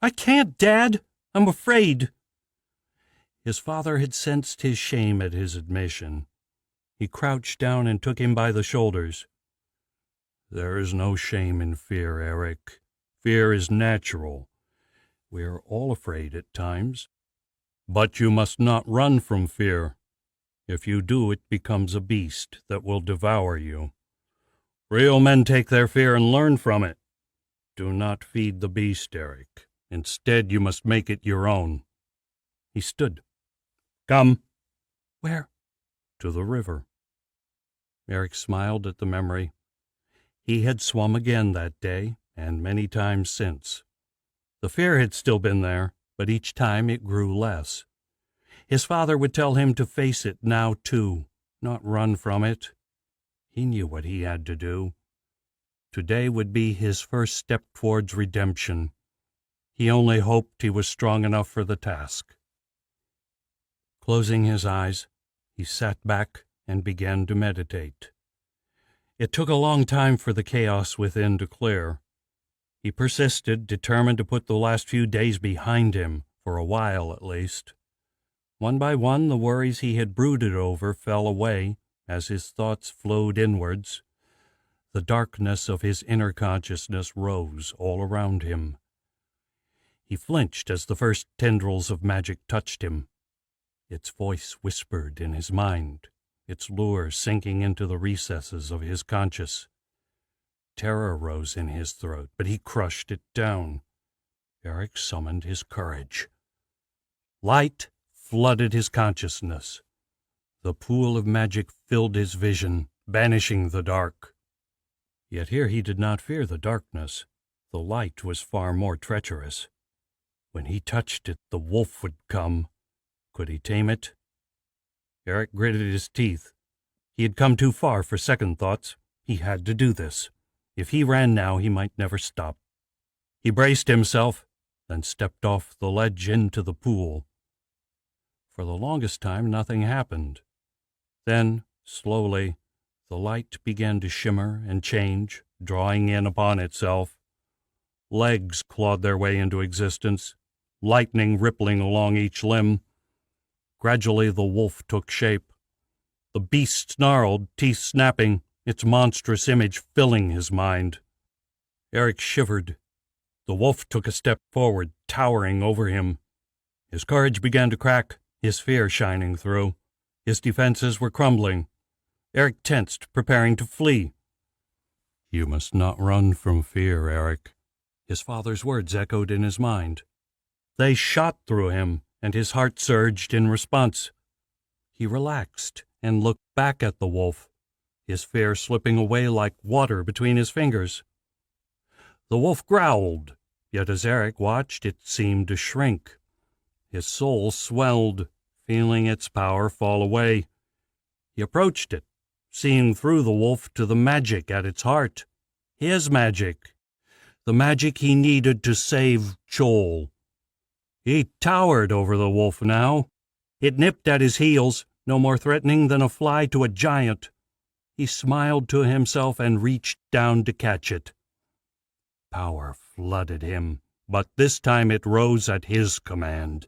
A: "I can't, Dad. I'm afraid." His father had sensed his shame at his admission. He crouched down and took him by the shoulders. "There is no shame in fear, Eric. Fear is natural. We are all afraid at times. But you must not run from fear. If you do, it becomes a beast that will devour you. Real men take their fear and learn from it. Do not feed the beast, Eric. Instead, you must make it your own." He stood.
C: Come.
D: Where?
A: To the river. Eric smiled at the memory. He had swum again that day, and many times since. The fear had still been there, but each time it grew less. His father would tell him to face it now, too, not run from it. He knew what he had to do. Today would be his first step towards redemption. He only hoped he was strong enough for the task. Closing his eyes, he sat back and began to meditate. It took a long time for the chaos within to clear. He persisted, determined to put the last few days behind him, for a while at least. One by one, the worries he had brooded over fell away as his thoughts flowed inwards. The darkness of his inner consciousness rose all around him. He flinched as the first tendrils of magic touched him. Its voice whispered in his mind, its lure sinking into the recesses of his conscious. Terror rose in his throat, but he crushed it down. Eric summoned his courage. Light flooded his consciousness. The pool of magic filled his vision, banishing the dark. Yet here he did not fear the darkness. The light was far more treacherous. When he touched it, the wolf would come. Could he tame it? Eric gritted his teeth. He had come too far for second thoughts. He had to do this. If he ran now, he might never stop. He braced himself, then stepped off the ledge into the pool. For the longest time, nothing happened. Then, slowly, the light began to shimmer and change, drawing in upon itself. Legs clawed their way into existence, lightning rippling along each limb. Gradually the wolf took shape. The beast snarled, teeth snapping, its monstrous image filling his mind. Eric shivered. The wolf took a step forward, towering over him. His courage began to crack, his fear shining through. His defenses were crumbling. Eric tensed, preparing to flee. "You must not run from fear, Eric." His father's words echoed in his mind. They shot through him, and his heart surged in response. He relaxed and looked back at the wolf, his fear slipping away like water between his fingers. The wolf growled, yet as Eric watched, it seemed to shrink. His soul swelled, feeling its power fall away. He approached it, seeing through the wolf to the magic at its heart. His magic. The magic he needed to save Joel. He towered over the wolf now. It nipped at his heels, no more threatening than a fly to a giant. He smiled to himself and reached down to catch it. Power flooded him, but this time it rose at his command.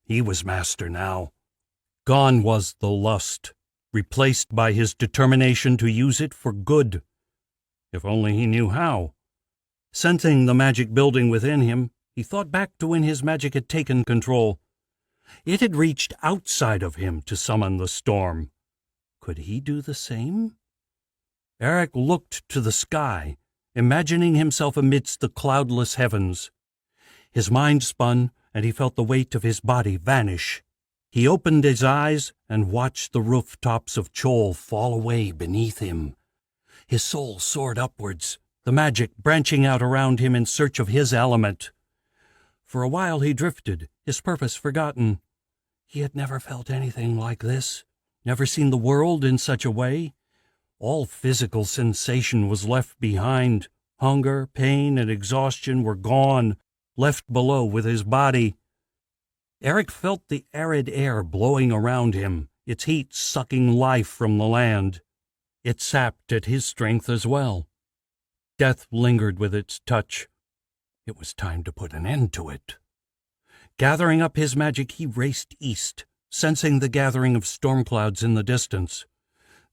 A: He was master now. Gone was the lust, replaced by his determination to use it for good. If only he knew how. Sensing the magic building within him, he thought back to when his magic had taken control. It had reached outside of him to summon the storm. Could he do the same? Eric looked to the sky, imagining himself amidst the cloudless heavens. His mind spun, and he felt the weight of his body vanish. He opened his eyes and watched the rooftops of Chol fall away beneath him. His soul soared upwards, the magic branching out around him in search of his element. For a while he drifted, his purpose forgotten. He had never felt anything like this, never seen the world in such a way. All physical sensation was left behind. Hunger, pain, and exhaustion were gone, left below with his body. Eric felt the arid air blowing around him, its heat sucking life from the land. It sapped at his strength as well. Death lingered with its touch. It was time to put an end to it. Gathering up his magic, he raced east, sensing the gathering of storm clouds in the distance.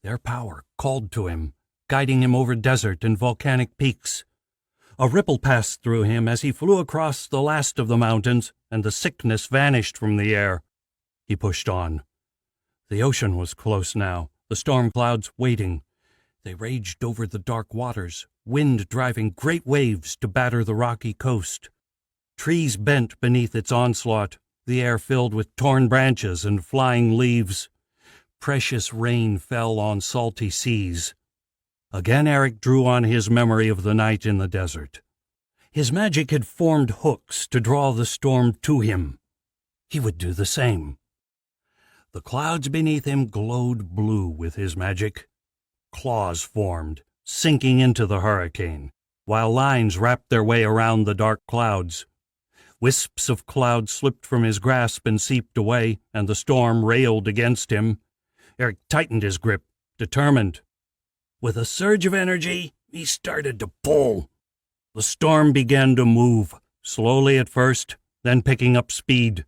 A: Their power called to him, guiding him over desert and volcanic peaks. A ripple passed through him as he flew across the last of the mountains, and the sickness vanished from the air. He pushed on. The ocean was close now, the storm clouds waiting. They raged over the dark waters, wind driving great waves to batter the rocky coast. Trees bent beneath its onslaught, the air filled with torn branches and flying leaves. Precious rain fell on salty seas. Again Eric drew on his memory of the night in the desert. His magic had formed hooks to draw the storm to him. He would do the same. The clouds beneath him glowed blue with his magic. Claws formed, sinking into the hurricane, while lines wrapped their way around the dark clouds. Wisps of cloud slipped from his grasp and seeped away, and the storm railed against him. Eric tightened his grip, determined. With a surge of energy, he started to pull. The storm began to move, slowly at first, then picking up speed.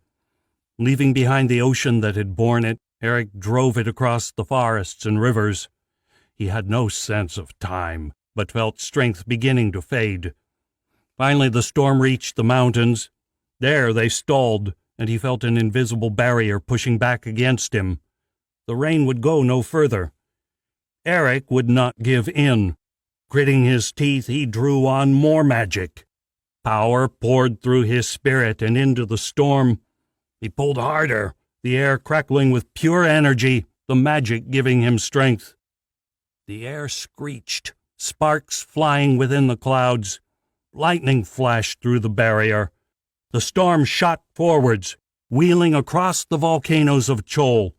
A: Leaving behind the ocean that had borne it, Eric drove it across the forests and rivers. He had no sense of time, but felt strength beginning to fade. Finally, the storm reached the mountains. There they stalled, and he felt an invisible barrier pushing back against him. The rain would go no further. Eric would not give in. Gritting his teeth, he drew on more magic. Power poured through his spirit and into the storm. He pulled harder, the air crackling with pure energy, the magic giving him strength. The air screeched, sparks flying within the clouds. Lightning flashed through the barrier. The storm shot forwards, wheeling across the volcanoes of Chol.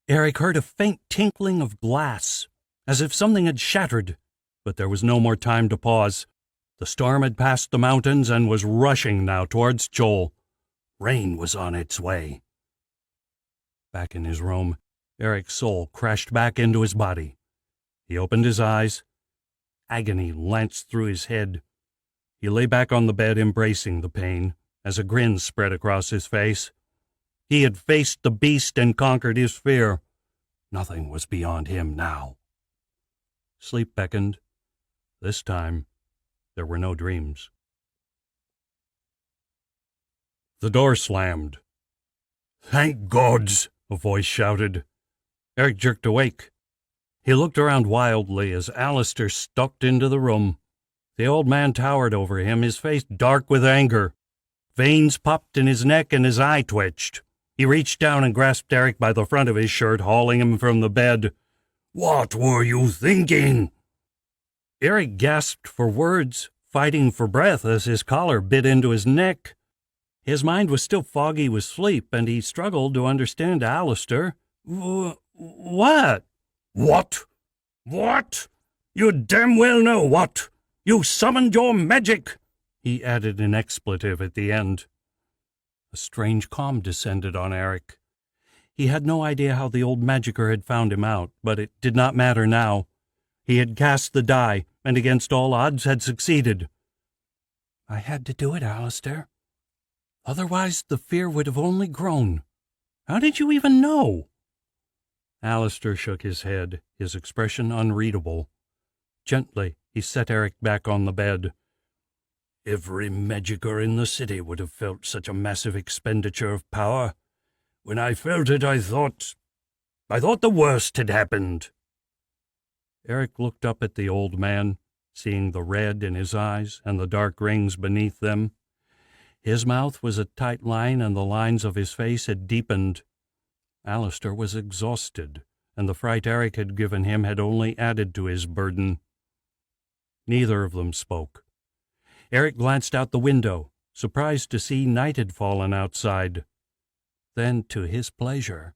A: Eric heard a faint tinkling of glass, as if something had shattered, but there was no more time to pause. The storm had passed the mountains and was rushing now towards Chol. Rain was on its way. Back in his room, Eric's soul crashed back into his body. He opened his eyes. Agony lanced through his head. He lay back on the bed, embracing the pain, as a grin spread across his face. He had faced the beast and conquered his fear. Nothing was beyond him now. Sleep beckoned. This time, there were no dreams. The door slammed. "Thank gods!" a voice shouted. Eric jerked awake. He looked around wildly as Alistair stalked into the room. The old man towered over him, his face dark with anger. Veins popped in his neck and his eye twitched. He reached down and grasped Eric by the front of his shirt, hauling him from the bed. "What were you thinking?" Eric gasped for words, fighting for breath as his collar bit into his neck. His mind was still foggy with sleep, and he struggled to understand Alistair. What? What? What? You damn well know what. You summoned your magic. He added an expletive at the end. A strange calm descended on Eric. He had no idea how the old magicier had found him out, but it did not matter now. He had cast the die, and against all odds had succeeded. "I had to do it, Alistair. Otherwise the fear would have only grown. How did you even know?" Alistair shook his head, his expression unreadable. Gently, he set Eric back on the bed. "Every magicier in the city would have felt such a massive expenditure of power. When I felt it, I thought the worst had happened." Eric looked up at the old man, seeing the red in his eyes and the dark rings beneath them. His mouth was a tight line, and the lines of his face had deepened. Alistair was exhausted, and the fright Eric had given him had only added to his burden. Neither of them spoke. Eric glanced out the window, surprised to see night had fallen outside. Then, to his pleasure,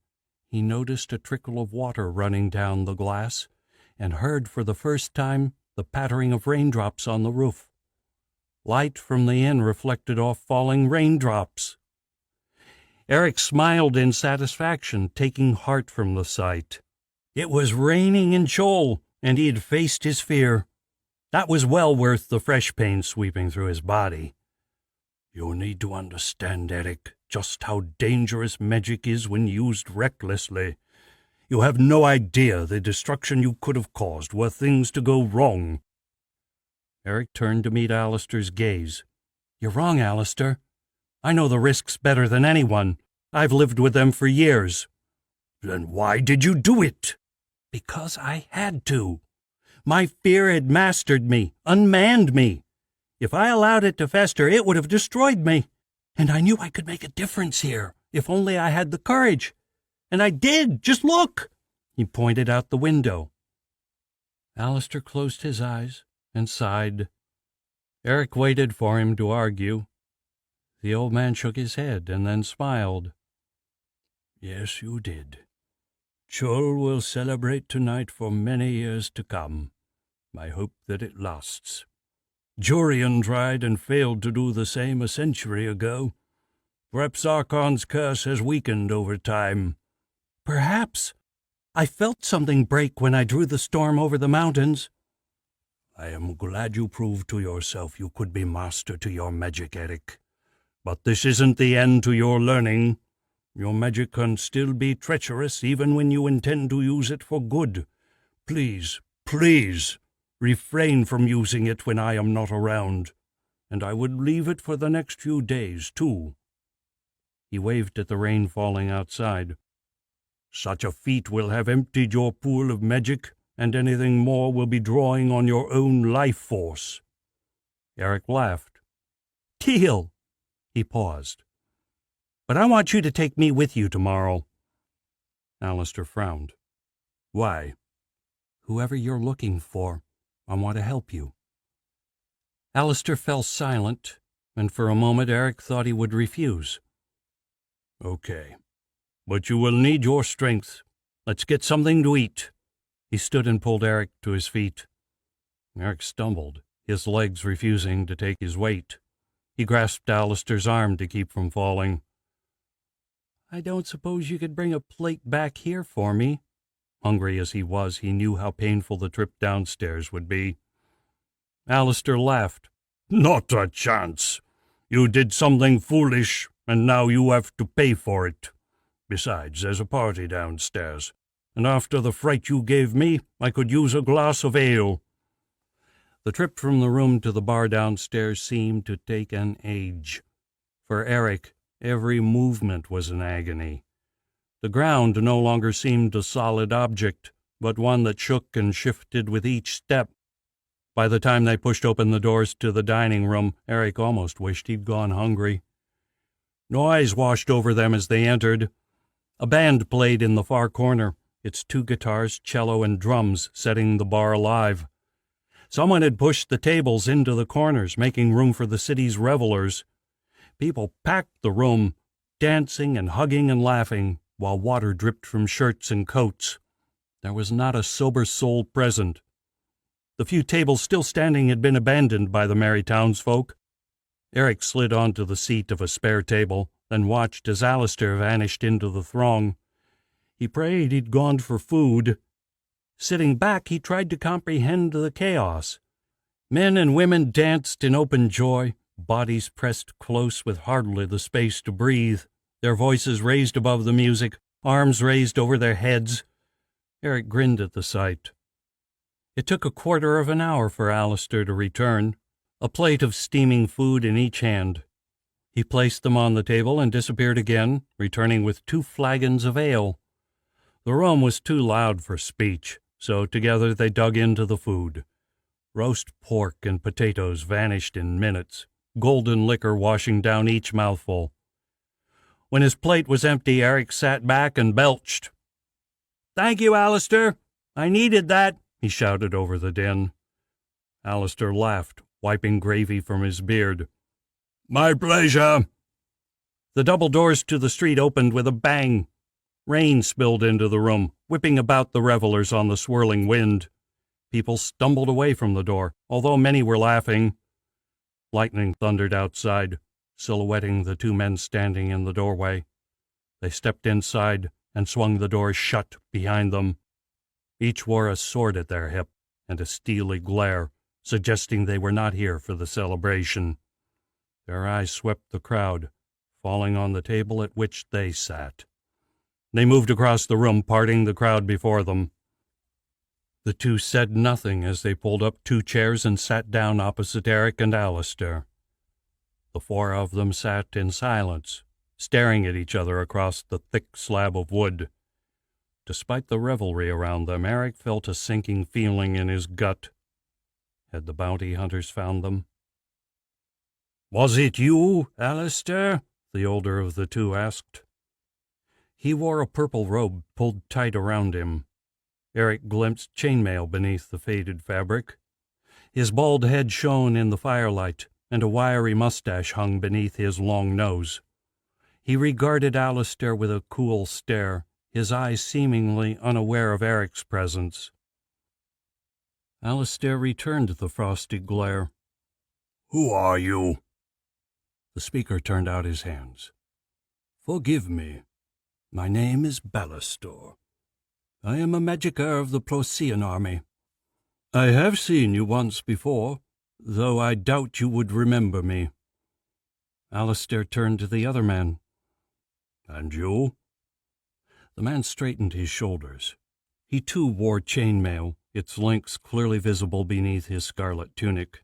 A: he noticed a trickle of water running down the glass, and heard for the first time the pattering of raindrops on the roof. Light from the inn reflected off falling raindrops. Eric smiled in satisfaction, taking heart from the sight. It was raining in Chol, and he had faced his fear. That was well worth the fresh pain sweeping through his body. "You need to understand, Eric, just how dangerous magic is when used recklessly. You have no idea the destruction you could have caused were things to go wrong." Eric turned to meet Alistair's gaze. "You're wrong, Alistair. I know the risks better than anyone. I've lived with them for years." "Then why did you do it?" "Because I had to. My fear had mastered me, unmanned me. If I allowed it to fester, it would have destroyed me.
D: And I knew I could make a difference here, if only I had the courage. And I did! Just look! He pointed out the window. Alistair closed his eyes and sighed. Eric waited for him to argue. The old man shook his head and then smiled. Yes, you did. Chol will celebrate tonight for many years to come. I hope that it lasts. Jorian tried and failed to do the same a century ago. Perhaps Archon's curse has weakened over time. Perhaps. I felt something break when I drew the storm over the mountains. I am glad you proved to yourself you could be master to your magic, Eric. But this isn't the end to your learning. Your magic can still be treacherous even when you intend to use it for good. Please, please, refrain from using it when I am not around. And I would leave it for the next few days, too. He waved at the rain falling outside. Such a feat will have emptied your pool of magic, and anything more will be drawing on your own life force. Eric laughed. Teal! He paused. But I want you to take me with you tomorrow. Alistair frowned. Why? Whoever you're looking for, I want to help you. Alistair fell silent, and for a moment Eric thought he would refuse. Okay, but you will need your strength. Let's get something to eat. He stood and pulled Eric to his feet. Eric stumbled, his legs refusing to take his weight. He grasped Alistair's arm to keep from falling. I don't suppose you could bring a plate back here for me? Hungry as he was, he knew how painful the trip downstairs would be. Alistair laughed. Not a chance. You did something foolish, and now you have to pay for it. Besides, there's a party downstairs, and after the fright you gave me, I could use a glass of ale. The trip from the room to the bar downstairs seemed to take an age. For Eric, every movement was an agony. The ground no longer seemed a solid object, but one that shook and shifted with each step. By the time they pushed open the doors to the dining room, Eric almost wished he'd gone hungry. Noise washed over them as they entered. A band played in the far corner, its 2 guitars, cello, and drums setting the bar alive. Someone had pushed the tables into the corners, making room for the city's revelers. People packed the room, dancing and hugging and laughing, while water dripped from shirts and coats. There was not a sober soul present. The few tables still standing had been abandoned by the merry townsfolk. Eric slid onto the seat of a spare table, then watched as Alistair vanished into the throng. He prayed he'd gone for food. Sitting back, he tried to comprehend the chaos. Men and women danced in open joy, bodies pressed close with hardly the space to breathe, their voices raised above the music, arms raised over their heads. Eric grinned at the sight. It took a quarter of an hour for Alistair to return, a plate of steaming food in each hand. He placed them on the table and disappeared again, returning with 2 flagons of ale. The room was too loud for speech, so together they dug into the food. Roast pork and potatoes vanished in minutes, golden liquor washing down each mouthful. When his plate was empty, Eric sat back and belched. "Thank you, Alistair. I needed that," he shouted over the din. Alistair laughed, wiping gravy from his beard. "My pleasure." The double doors to the street opened with a bang. Rain spilled into the room, whipping about the revelers on the swirling wind. People stumbled away from the door, although many were laughing. Lightning thundered outside, silhouetting the 2 men standing in the doorway. They stepped inside and swung the door shut behind them. Each wore a sword at their hip and a steely glare, suggesting they were not here for the celebration. Their eyes swept the crowd, falling on the table at which they sat. They moved across the room, parting the crowd before them. The 2 said nothing as they pulled up 2 chairs and sat down opposite Eric and Alistair. The 4 of them sat in silence, staring at each other across the thick slab of wood. Despite the revelry around them, Eric felt a sinking feeling in his gut. Had the bounty hunters found them?
C: Was it you, Alistair? The older of the two asked.
A: He wore a purple robe pulled tight around him. Eric glimpsed chainmail beneath the faded fabric. His bald head shone in the firelight, and a wiry mustache hung beneath his long nose. He regarded Alistair with a cool stare, his eyes seemingly unaware of Eric's presence. Alistair returned the frosty glare.
C: Who are you?
A: The speaker turned out his hands. Forgive me. My name is Ballastor. I am a magicier of the Procyon army. I have seen you once before, though I doubt you would remember me. Alistair turned to the other man.
C: And you?
A: The man straightened his shoulders. He too wore chainmail, its links clearly visible beneath his scarlet tunic.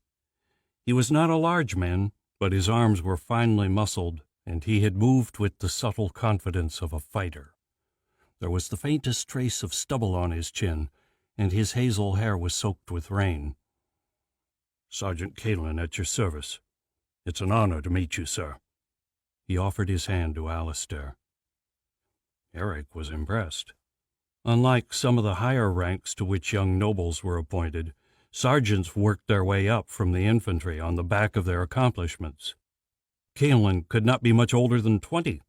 A: He was not a large man, but his arms were finely muscled, and he had moved with the subtle confidence of a fighter. There was the faintest trace of stubble on his chin, and his hazel hair was soaked with rain.
C: Sergeant Caitlin at your service. It's an honor to meet you, sir.
A: He offered his hand to Alistair. Eric was impressed. Unlike some of the higher ranks to which young nobles were appointed, sergeants worked their way up from the infantry on the back of their accomplishments. Caitlin could not be much older than 20.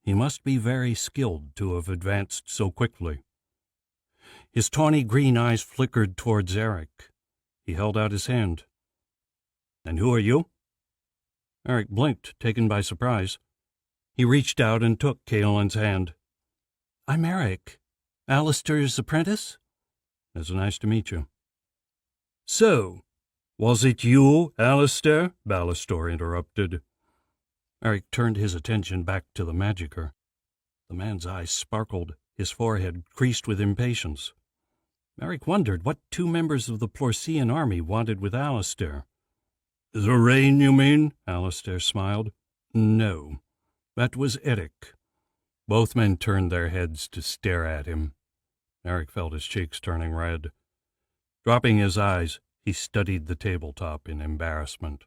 A: He must be very skilled to have advanced so quickly. His tawny green eyes flickered towards Eric. He held out his hand.
C: And who are you?
A: Eric blinked, taken by surprise. He reached out and took Caitlin's hand. I'm Eric, Alistair's apprentice. It's nice to meet you.
C: So, was it you, Alistair? Ballastor interrupted.
A: Eric turned his attention back to the magicier. The man's eyes sparkled, his forehead creased with impatience. Eric wondered what two members of the Procyon army wanted with Alistair.
C: The rain, you mean?
A: Alistair smiled. No, that was Eric. Both men turned their heads to stare at him. Eric felt his cheeks turning red. Dropping his eyes, he studied the tabletop in embarrassment.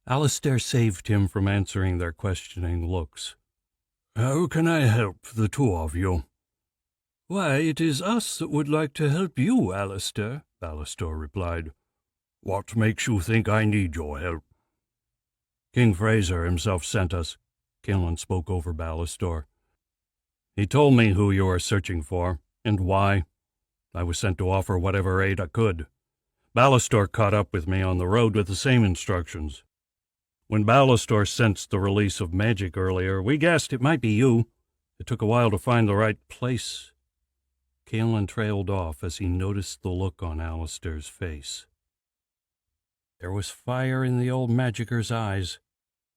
A: Alistair saved him from answering their questioning looks.
C: How can I help the two of you?
A: Why, it is us that would like to help you, Alistair, Ballastor replied.
C: What makes you think I need your help?
A: King Fraser himself sent us. Caitlin spoke over Ballastor. He told me who you are searching for, and why. I was sent to offer whatever aid I could. Ballastor caught up with me on the road with the same instructions. When Ballastor sensed the release of magic earlier, we guessed it might be you. It took a while to find the right place. Caitlin trailed off as he noticed the look on Alistair's face. There was fire in the old magicier's eyes.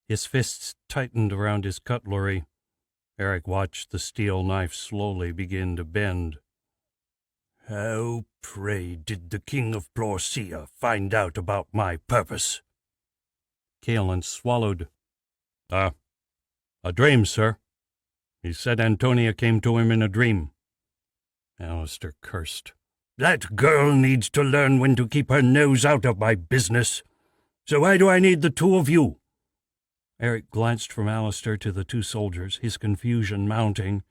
A: His fists tightened around his cutlery. Eric watched the steel knife slowly begin to bend.
C: How, pray, did the King of Procyon find out about my purpose?
A: Caitlin swallowed. A dream, sir. He said Antonia came to him in a dream. Alistair cursed.
C: That girl needs to learn when to keep her nose out of my business. So why do I need the two of you?
A: Eric glanced from Alistair to the two soldiers, his confusion mounting.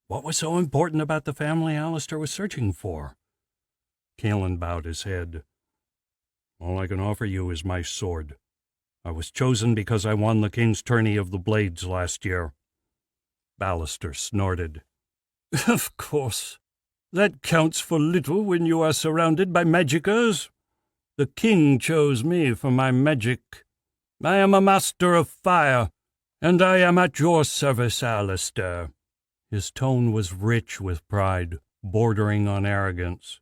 A: What was so important about the family Alistair was searching for? Caitlin bowed his head. All I can offer you is my sword. I was chosen because I won the King's Tourney of the Blades last year. Ballastor snorted.
C: Of course. That counts for little when you are surrounded by magiciers. The king chose me for my magic. I am a master of fire, and I am at your service, Alistair.
A: His tone was rich with pride, bordering on arrogance.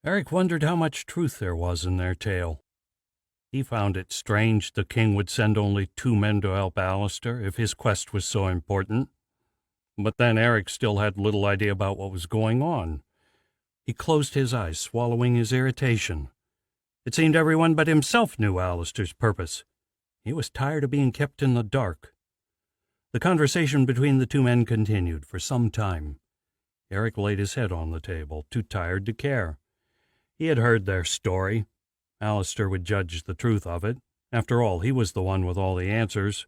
A: Eric wondered how much truth there was in their tale. He found it strange the king would send only 2 men to help Alistair if his quest was so important. But then Eric still had little idea about what was going on. He closed his eyes, swallowing his irritation. It seemed everyone but himself knew Alistair's purpose. He was tired of being kept in the dark. The conversation between the 2 men continued for some time. Eric laid his head on the table, too tired to care. He had heard their story. Alistair would judge the truth of it. After all, he was the one with all the answers.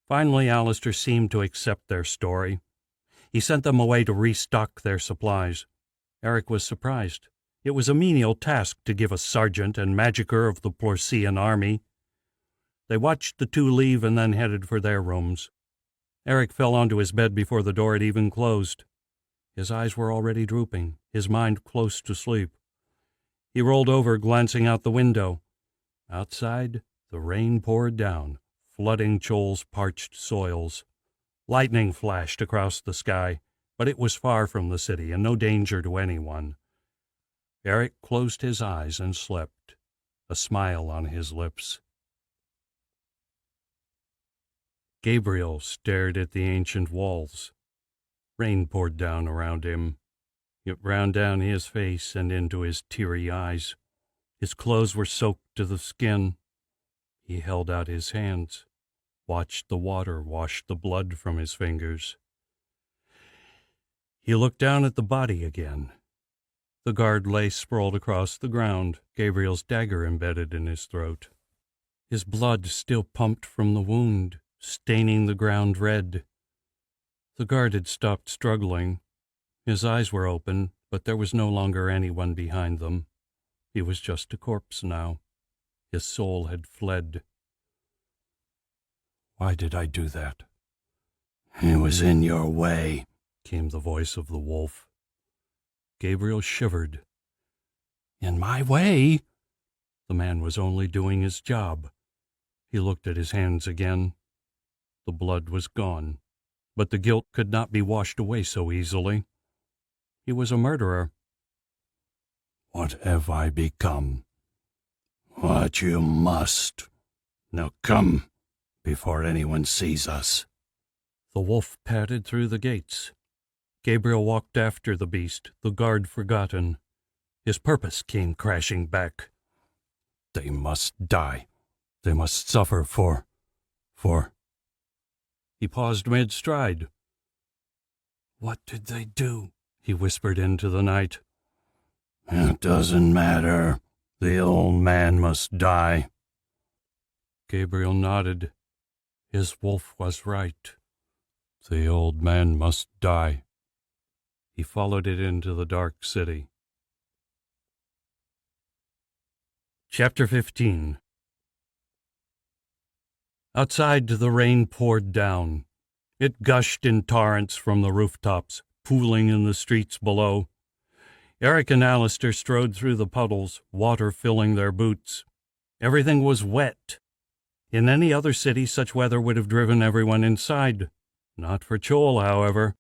A: Finally, Alistair seemed to accept their story. He sent them away to restock their supplies. Eric was surprised. It was a menial task to give a sergeant and magicka of the Plorsian army. They watched the two leave and then headed for their rooms. Eric fell onto his bed before the door had even closed. His eyes were already drooping, his mind close to sleep. He rolled over, glancing out the window. Outside, the rain poured down, flooding Chol's parched soils. Lightning flashed across the sky, but it was far from the city and no danger to anyone. Eric closed his eyes and slept, a smile on his lips. Gabriel stared at the ancient walls. Rain poured down around him. It ran down his face and into his teary eyes. His clothes were soaked to the skin. He held out his hands, watched the water wash the blood from his fingers. He looked down at the body again. The guard lay sprawled across the ground, Gabriel's dagger embedded in his throat. His blood still pumped from the wound, staining the ground red. The guard had stopped struggling. His eyes were open, but there was no longer anyone behind them. He was just a corpse now. His soul had fled. "Why did I do that?" "It was in your way," came the voice of the wolf. Gabriel shivered. "In my way?" The man was only doing his job. He looked at his hands again. The blood was gone, but the guilt could not be washed away so easily. He was a murderer. "What have I become?" "What you must. Now come, before anyone sees us." The wolf padded through the gates. Gabriel walked after the beast, the guard forgotten. His purpose came crashing back. They must die. They must suffer for... He paused mid-stride. "What did they do?" he whispered into the night. "It doesn't matter. The old man must die." Gabriel nodded. His wolf was right. The old man must die. He followed it into the dark city. Chapter 15. Outside, the rain poured down. It gushed in torrents from the rooftops, pooling in the streets below. Eric and Alistair strode through the puddles, water filling their boots. Everything was wet. In any other city, such weather would have driven everyone inside. Not for Chol, however.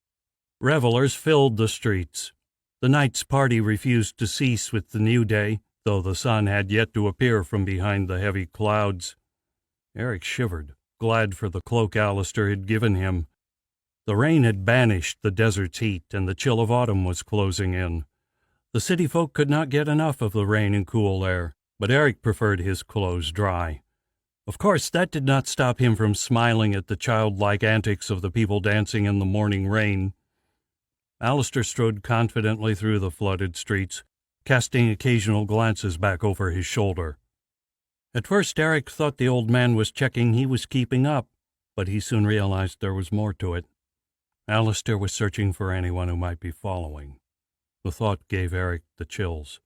A: Revelers filled the streets. The night's party refused to cease with the new day, though the sun had yet to appear from behind the heavy clouds. Eric shivered, glad for the cloak Alistair had given him. The rain had banished the desert's heat, and the chill of autumn was closing in. The city folk could not get enough of the rain and cool air, but Eric preferred his clothes dry. Of course, that did not stop him from smiling at the childlike antics of the people dancing in the morning rain. Alistair strode confidently through the flooded streets, casting occasional glances back over his shoulder. At first, Eric thought the old man was checking he was keeping up, but he soon realized there was more to it. Alistair was searching for anyone who might be following. The thought gave Eric the chills.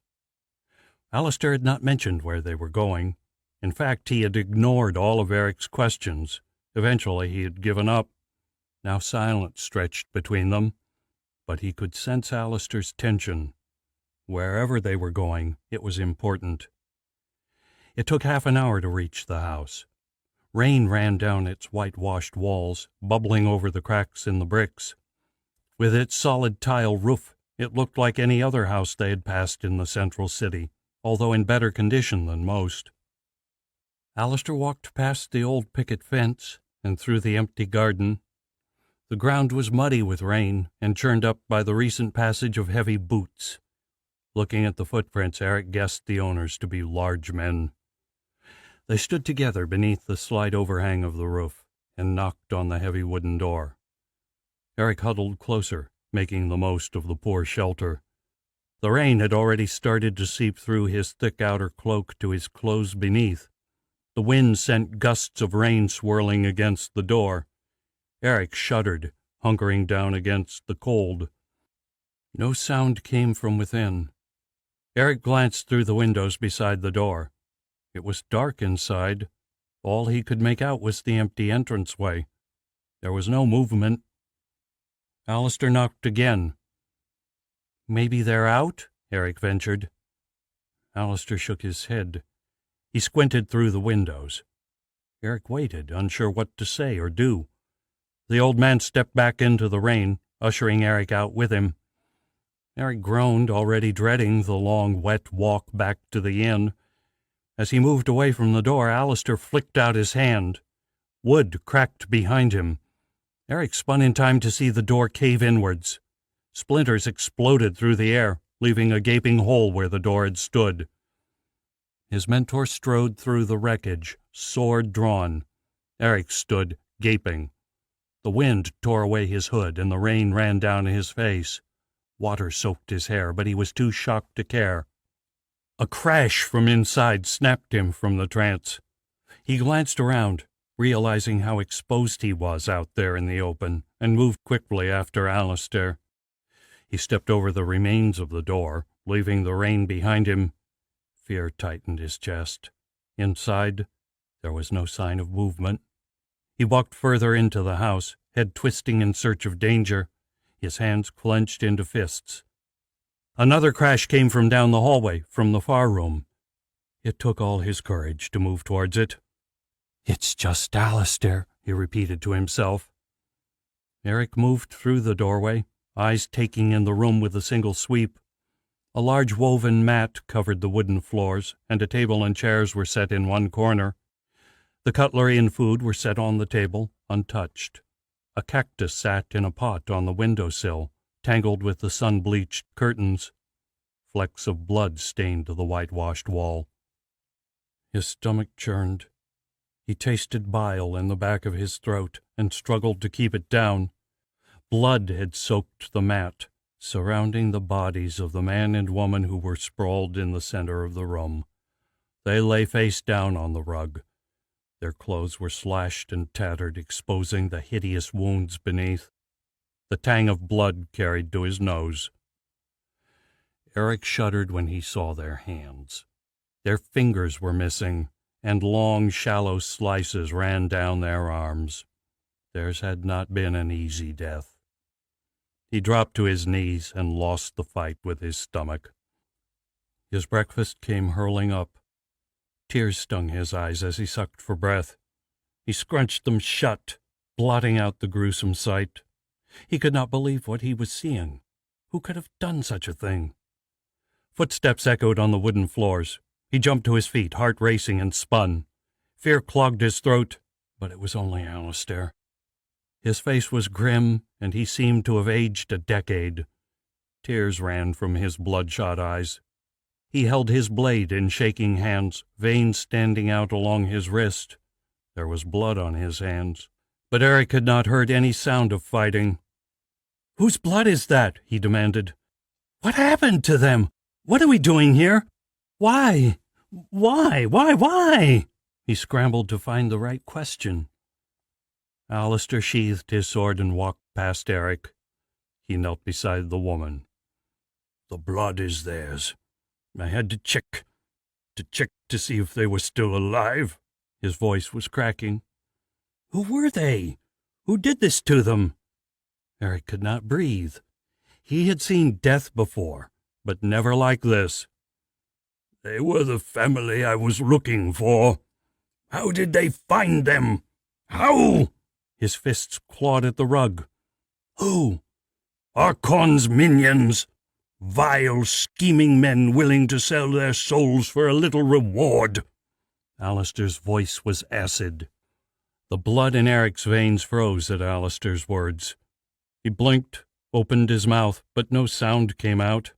A: Alistair had not mentioned where they were going. In fact, he had ignored all of Eric's questions. Eventually, he had given up. Now silence stretched between them, but he could sense Alistair's tension. Wherever they were going, it was important. It took half an hour to reach the house. Rain ran down its whitewashed walls, bubbling over the cracks in the bricks. With its solid tile roof, it looked like any other house they had passed in the central city, although in better condition than most. Alistair walked past the old picket fence and through the empty garden. The ground was muddy with rain and churned up by the recent passage of heavy boots. Looking at the footprints, Eric guessed the owners to be large men. They stood together beneath the slight overhang of the roof and knocked on the heavy wooden door. Eric huddled closer, making the most of the poor shelter. The rain had already started to seep through his thick outer cloak to his clothes beneath. The wind sent gusts of rain swirling against the door. Eric shuddered, hunkering down against the cold. No sound came from within. Eric glanced through the windows beside the door. It was dark inside. All he could make out was the empty entranceway. There was no movement. Alistair knocked again. "Maybe they're out?" Eric ventured. Alistair shook his head. He squinted through the windows. Eric waited, unsure what to say or do. The old man stepped back into the rain, ushering Eric out with him. Eric groaned, already dreading the long, wet walk back to the inn. As he moved away from the door, Alistair flicked out his hand. Wood cracked behind him. Eric spun in time to see the door cave inwards. Splinters exploded through the air, leaving a gaping hole where the door had stood. His mentor strode through the wreckage, sword drawn. Eric stood, gaping. The wind tore away his hood, and the rain ran down his face. Water soaked his hair, but he was too shocked to care. A crash from inside snapped him from the trance. He glanced around, realizing how exposed he was out there in the open, and moved quickly after Alistair. He stepped over the remains of the door, leaving the rain behind him. Fear tightened his chest. Inside, there was no sign of movement. He walked further into the house, head twisting in search of danger, his hands clenched into fists. Another crash came from down the hallway, from the far room. It took all his courage to move towards it. "It's just Alistair," he repeated to himself. Eric moved through the doorway, eyes taking in the room with a single sweep. A large woven mat covered the wooden floors, and a table and chairs were set in one corner. The cutlery and food were set on the table, untouched. A cactus sat in a pot on the windowsill, tangled with the sun-bleached curtains. Flecks of blood stained the whitewashed wall. His stomach churned. He tasted bile in the back of his throat and struggled to keep it down. Blood had soaked the mat, surrounding the bodies of the man and woman who were sprawled in the center of the room. They lay face down on the rug. Their clothes were slashed and tattered, exposing the hideous wounds beneath. The tang of blood carried to his nose. Eric shuddered when he saw their hands. Their fingers were missing, and long, shallow slices ran down their arms. Theirs had not been an easy death. He dropped to his knees and lost the fight with his stomach. His breakfast came hurling up. Tears stung his eyes as he sucked for breath. He scrunched them shut, blotting out the gruesome sight. He could not believe what he was seeing. Who could have done such a thing? Footsteps echoed on the wooden floors. He jumped to his feet, heart racing, and spun. Fear clogged his throat, but it was only Alistair. His face was grim, and he seemed to have aged a decade. Tears ran from his bloodshot eyes. He held his blade in shaking hands, veins standing out along his wrist. There was blood on his hands, but Eric had not heard any sound of fighting. "Whose blood is that?" he demanded. "What happened to them? What are we doing here? Why? Why? He scrambled to find the right question. Alistair sheathed his sword and walked past Eric. He knelt beside the woman. "The blood is theirs. I had to check to see if they were still alive." His voice was cracking. "Who were they? Who did this to them?" Eric could not breathe. He had seen death before, but never like this. "They were the family I was looking for. How did they find them? How?" His fists clawed at the rug. "Who?" "Archon's minions. Vile, scheming men willing to sell their souls for a little reward." Alistair's voice was acid. The blood in Eric's veins froze at Alistair's words. He blinked, opened his mouth, but no sound came out.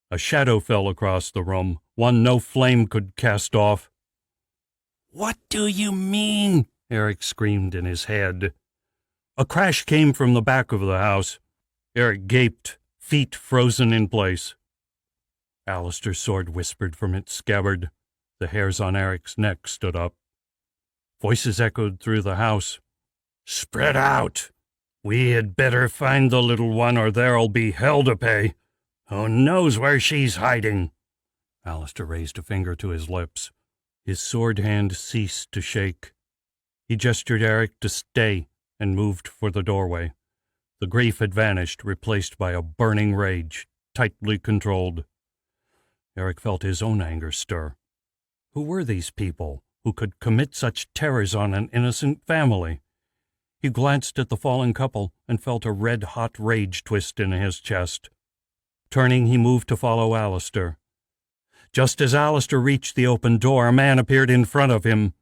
A: A shadow fell across the room, one no flame could cast off. "What do you mean?" Eric screamed in his head. A crash came from the back of the house. Eric gaped, feet frozen in place. Alistair's sword whispered from its scabbard. The hairs on Eric's neck stood up. Voices echoed through the house. "Spread out! We had better find the little one, or there'll be hell to pay. Who knows where she's hiding?" Alistair raised a finger to his lips. His sword hand ceased to shake. He gestured Eric to stay and moved for the doorway. The grief had vanished, replaced by a burning rage, tightly controlled. Eric felt his own anger stir. Who were these people who could commit such terrors on an innocent family? He glanced at the fallen couple and felt a red-hot rage twist in his chest. Turning, he moved to follow Alistair. Just as Alistair reached the open door, a man appeared in front of him.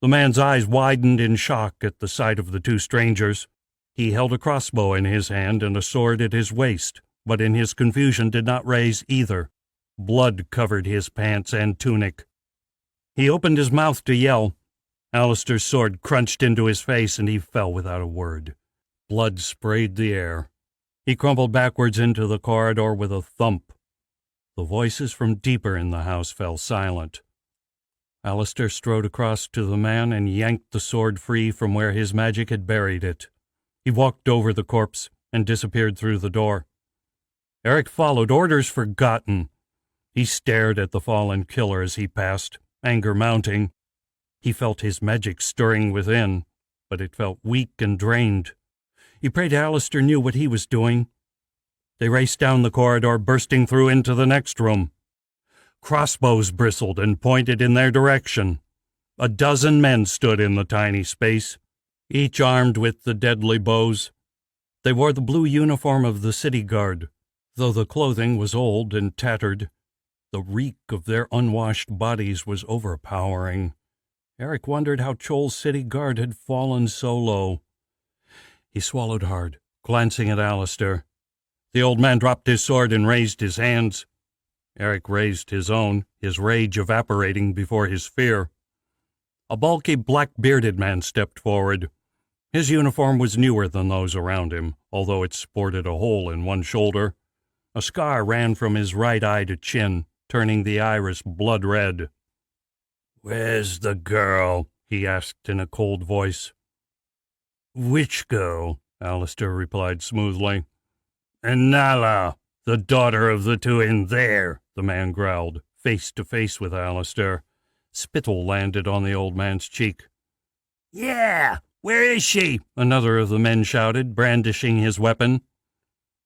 A: The man's eyes widened in shock at the sight of the two strangers. He held a crossbow in his hand and a sword at his waist, but in his confusion did not raise either. Blood covered his pants and tunic. He opened his mouth to yell. Alistair's sword crunched into his face, and he fell without a word. Blood sprayed the air. He crumpled backwards into the corridor with a thump. The voices from deeper in the house fell silent. Alistair strode across to the man and yanked the sword free from where his magic had buried it. He walked over the corpse and disappeared through the door. Eric followed, orders forgotten. He stared at the fallen killer as he passed, anger mounting. He felt his magic stirring within, but it felt weak and drained. He prayed Alistair knew what he was doing. They raced down the corridor, bursting through into the next room. Crossbows bristled and pointed in their direction. A dozen men stood in the tiny space, each armed with the deadly bows. They wore the blue uniform of the city guard, though the clothing was old and tattered. The reek of their unwashed bodies was overpowering. Eric wondered how Chol's city guard had fallen so low. He swallowed hard, glancing at Alistair. The old man dropped his sword and raised his hands. Eric raised his own, his rage evaporating before his fear. A bulky, black-bearded man stepped forward. His uniform was newer than those around him, although it sported a hole in one shoulder. A scar ran from his right eye to chin, turning the iris blood red. "Where's the girl?" he asked in a cold voice. "Which girl?" Alistair replied smoothly. "Nala, the daughter of the two in there," the man growled, face to face with Alistair. Spittle landed on the old man's cheek. "Yeah, where is she?" another of the men shouted, brandishing his weapon.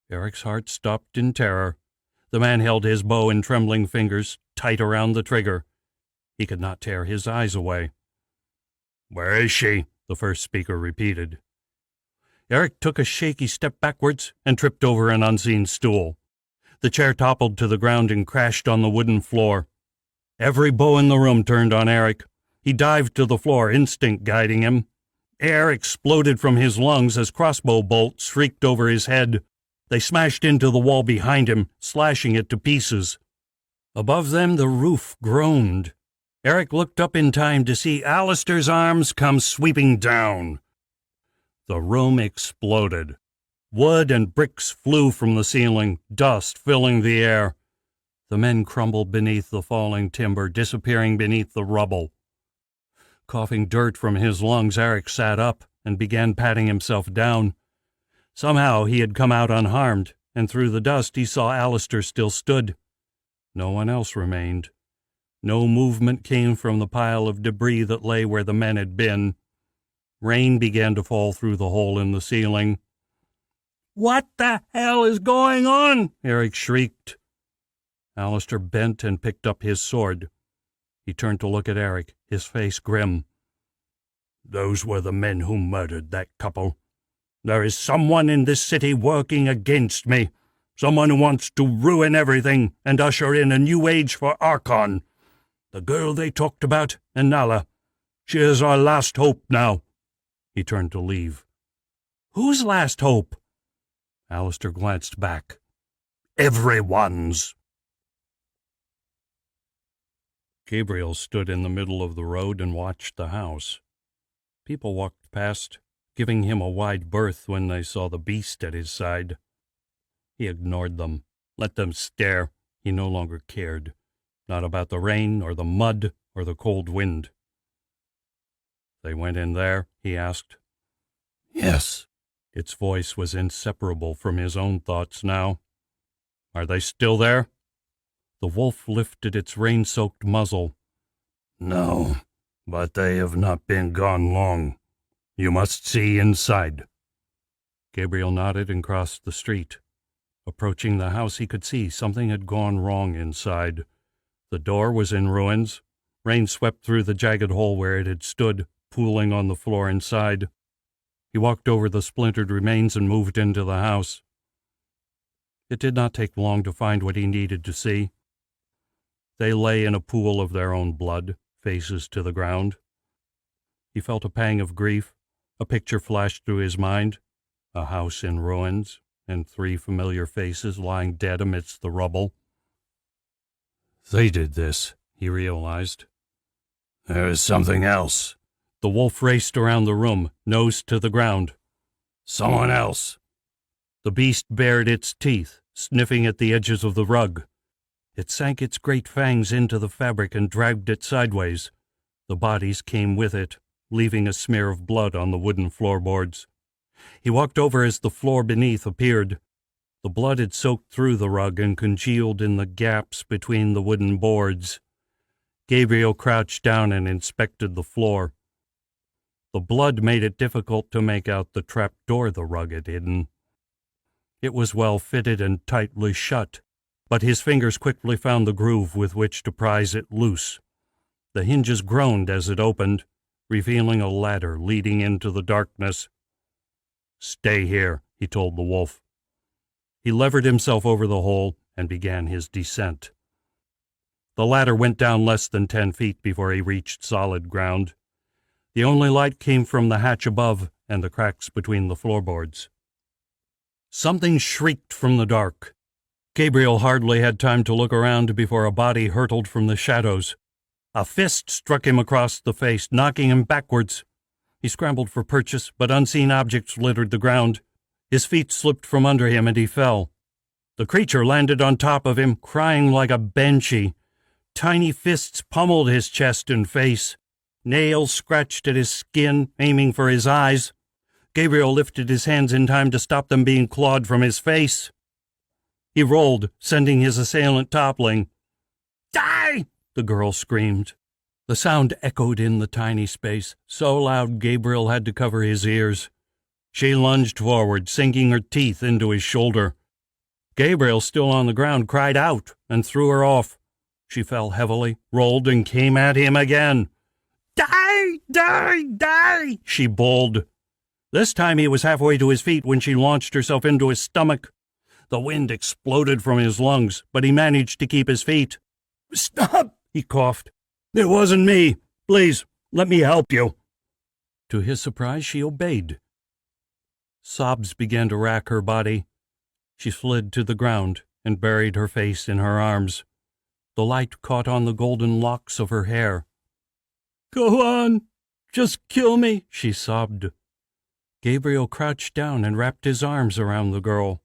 A: Eric's heart stopped in terror. The man held his bow in trembling fingers, tight around the trigger. He could not tear his eyes away. "Where is she?" the first speaker repeated. Eric took a shaky step backwards and tripped over an unseen stool. The chair toppled to the ground and crashed on the wooden floor. Every bow in the room turned on Eric. He dived to the floor, instinct guiding him. Air exploded from his lungs as crossbow bolts shrieked over his head. They smashed into the wall behind him, slashing it to pieces. Above them, the roof groaned. Eric looked up in time to see Alistair's arms come sweeping down. The room exploded. Wood and bricks flew from the ceiling, dust filling the air. The men crumbled beneath the falling timber, disappearing beneath the rubble. Coughing dirt from his lungs, Eric sat up and began patting himself down. Somehow he had come out unharmed, and through the dust he saw Alistair still stood. No one else remained. No movement came from the pile of debris that lay where the men had been. Rain began to fall through the hole in the ceiling. "What the hell is going on?" Eric shrieked. Alistair bent and picked up his sword. He turned to look at Eric, his face grim. "Those were the men who murdered that couple. There is someone in this city working against me, someone who wants to ruin everything and usher in a new age for Archon. The girl they talked about, Nala, she is our last hope now." He turned to leave. "Whose last hope?" Alistair glanced back. "Everyone's." Gabriel stood in the middle of the road and watched the house. People walked past, giving him a wide berth when they saw the beast at his side. He ignored them, let them stare. He no longer cared, not about the rain or the mud or the cold wind. They went in there? He asked.
C: Yes.
A: Its voice was inseparable from his own thoughts now. Are they still there? The wolf lifted its rain-soaked muzzle.
C: No, but they have not been gone long. You must see inside.
A: Gabriel nodded and crossed the street. Approaching the house, he could see something had gone wrong inside. The door was in ruins. Rain swept through the jagged hole where it had stood, pooling on the floor inside. He walked over the splintered remains and moved into the house. It did not take long to find what he needed to see. They lay in a pool of their own blood, faces to the ground. He felt a pang of grief. A picture flashed through his mind. A house in ruins, and 3 familiar faces lying dead amidst the rubble.
C: They did this, he realized. There is something else.
A: The wolf raced around the room, nose to the ground.
C: Someone else.
A: The beast bared its teeth, sniffing at the edges of the rug. It sank its great fangs into the fabric and dragged it sideways. The bodies came with it, leaving a smear of blood on the wooden floorboards. He walked over as the floor beneath appeared. The blood had soaked through the rug and congealed in the gaps between the wooden boards. Gabriel crouched down and inspected the floor. The blood made it difficult to make out the trap door the rug had hidden. It was well fitted and tightly shut, but his fingers quickly found the groove with which to prise it loose. The hinges groaned as it opened, revealing a ladder leading into the darkness. "Stay here," he told the wolf. He levered himself over the hole and began his descent. The ladder went down less than 10 feet before he reached solid ground. The only light came from the hatch above and the cracks between the floorboards. Something shrieked from the dark. Gabriel hardly had time to look around before a body hurtled from the shadows. A fist struck him across the face, knocking him backwards. He scrambled for purchase, but unseen objects littered the ground. His feet slipped from under him and he fell. The creature landed on top of him, crying like a banshee. Tiny fists pummeled his chest and face. Nails scratched at his skin, aiming for his eyes. Gabriel lifted his hands in time to stop them being clawed from his face. He rolled, sending his assailant toppling. "Die!" the girl screamed. The sound echoed in the tiny space, so loud Gabriel had to cover his ears. She lunged forward, sinking her teeth into his shoulder. Gabriel, still on the ground, cried out and threw her off. She fell heavily, rolled, and came at him again. "Die! Die! Die!" she bawled. This time he was halfway to his feet when she launched herself into his stomach. The wind exploded from his lungs, but he managed to keep his feet. "Stop!" he coughed. "It wasn't me. Please, let me help you." To his surprise, she obeyed. Sobs began to rack her body. She slid to the ground and buried her face in her arms. The light caught on the golden locks of her hair. "Go on, just kill me," she sobbed. Gabriel crouched down and wrapped his arms around the girl.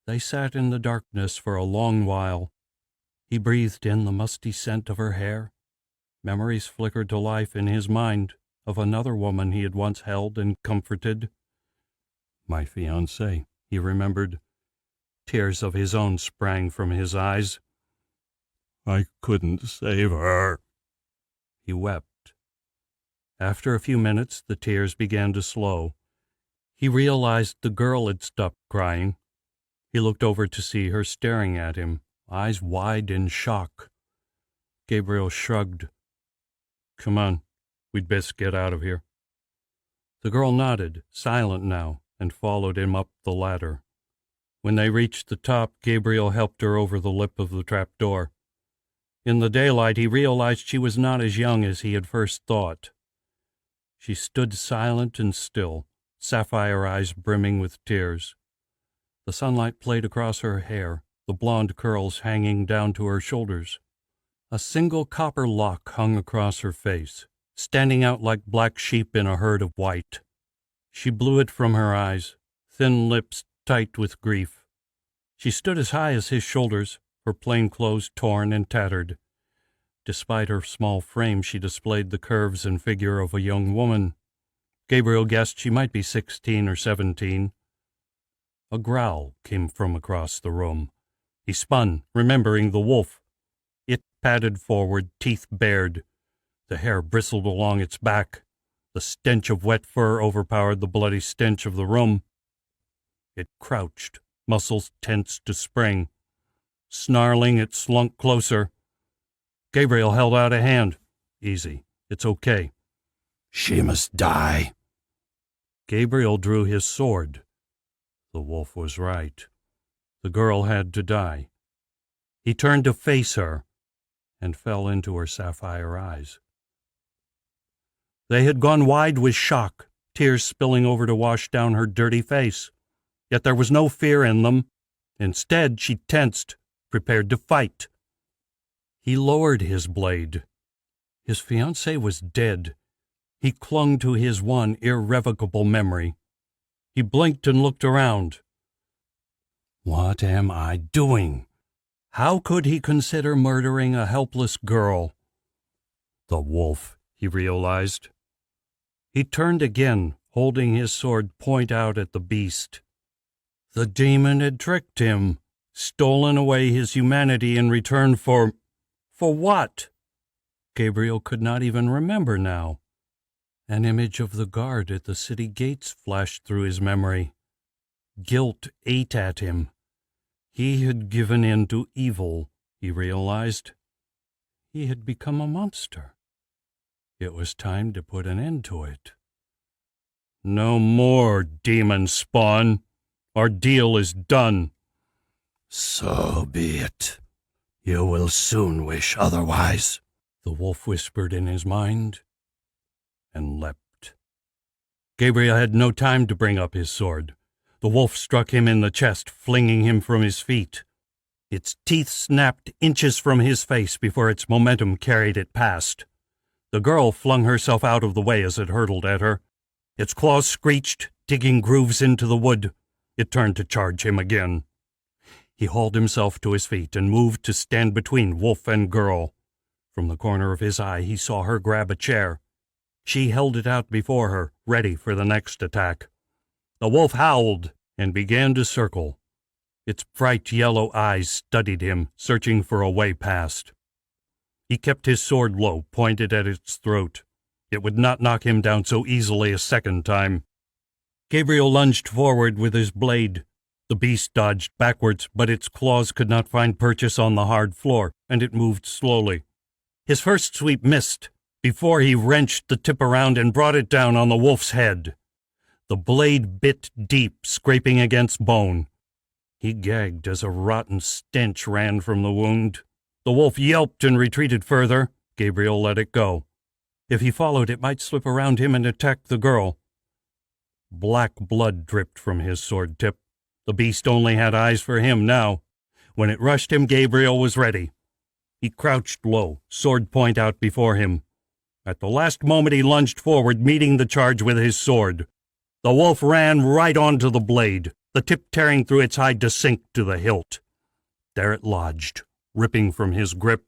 A: They sat in the darkness for a long while. He breathed in the musty scent of her hair. Memories flickered to life in his mind of another woman he had once held and comforted. My fiancée, he remembered. Tears of his own sprang from his eyes. "I couldn't save her." He wept. After a few minutes, the tears began to slow. He realized the girl had stopped crying. He looked over to see her staring at him, eyes wide in shock. Gabriel shrugged. "Come on, we'd best get out of here." The girl nodded, silent now, and followed him up the ladder. When they reached the top, Gabriel helped her over the lip of the trapdoor. In the daylight, he realized she was not as young as he had first thought. She stood silent and still, sapphire eyes brimming with tears. The sunlight played across her hair, the blonde curls hanging down to her shoulders. A single copper lock hung across her face, standing out like black sheep in a herd of white. She blew it from her eyes, thin lips tight with grief. She stood as high as his shoulders, her plain clothes torn and tattered. Despite her small frame, she displayed the curves and figure of a young woman. Gabriel guessed she might be 16 or 17. A growl came from across the room. He spun, remembering the wolf. It padded forward, teeth bared. The hair bristled along its back. The stench of wet fur overpowered the bloody stench of the room. It crouched, muscles tense to spring. Snarling, it slunk closer. Gabriel held out a hand. Easy. It's okay.
C: She must die.
A: Gabriel drew his sword. The wolf was right. The girl had to die. He turned to face her and fell into her sapphire eyes. They had gone wide with shock, tears spilling over to wash down her dirty face. Yet there was no fear in them. Instead, she tensed, prepared to fight. He lowered his blade. His fiancée was dead. He clung to his one irrevocable memory. He blinked and looked around. What am I doing? How could he consider murdering a helpless girl? The wolf, he realized. He turned again, holding his sword point out at the beast. The demon had tricked him, stolen away his humanity in return for what? Gabriel could not even remember now. An image of the guard at the city gates flashed through his memory. Guilt ate at him. He had given in to evil, he realized. He had become a monster. It was time to put an end to it. No more, demon spawn. Our deal is done.
C: So be it. You will soon wish otherwise,
A: the wolf whispered in his mind, and leapt. Gabriel had no time to bring up his sword. The wolf struck him in the chest, flinging him from his feet. Its teeth snapped inches from his face before its momentum carried it past. The girl flung herself out of the way as it hurtled at her. Its claws screeched, digging grooves into the wood. It turned to charge him again. He hauled himself to his feet and moved to stand between wolf and girl. From the corner of his eye, he saw her grab a chair. She held it out before her, ready for the next attack. The wolf howled and began to circle. Its bright yellow eyes studied him, searching for a way past. He kept his sword low, pointed at its throat. It would not knock him down so easily a second time. Gabriel lunged forward with his blade. The beast dodged backwards, but its claws could not find purchase on the hard floor, and it moved slowly. His first sweep missed, before he wrenched the tip around and brought it down on the wolf's head. The blade bit deep, scraping against bone. He gagged as a rotten stench ran from the wound. The wolf yelped and retreated further. Gabriel let it go. If he followed, it might slip around him and attack the girl. Black blood dripped from his sword tip. The beast only had eyes for him now. When it rushed him, Gabriel was ready. He crouched low, sword point out before him. At the last moment he lunged forward, meeting the charge with his sword. The wolf ran right onto the blade, the tip tearing through its hide to sink to the hilt. There it lodged, ripping from his grip.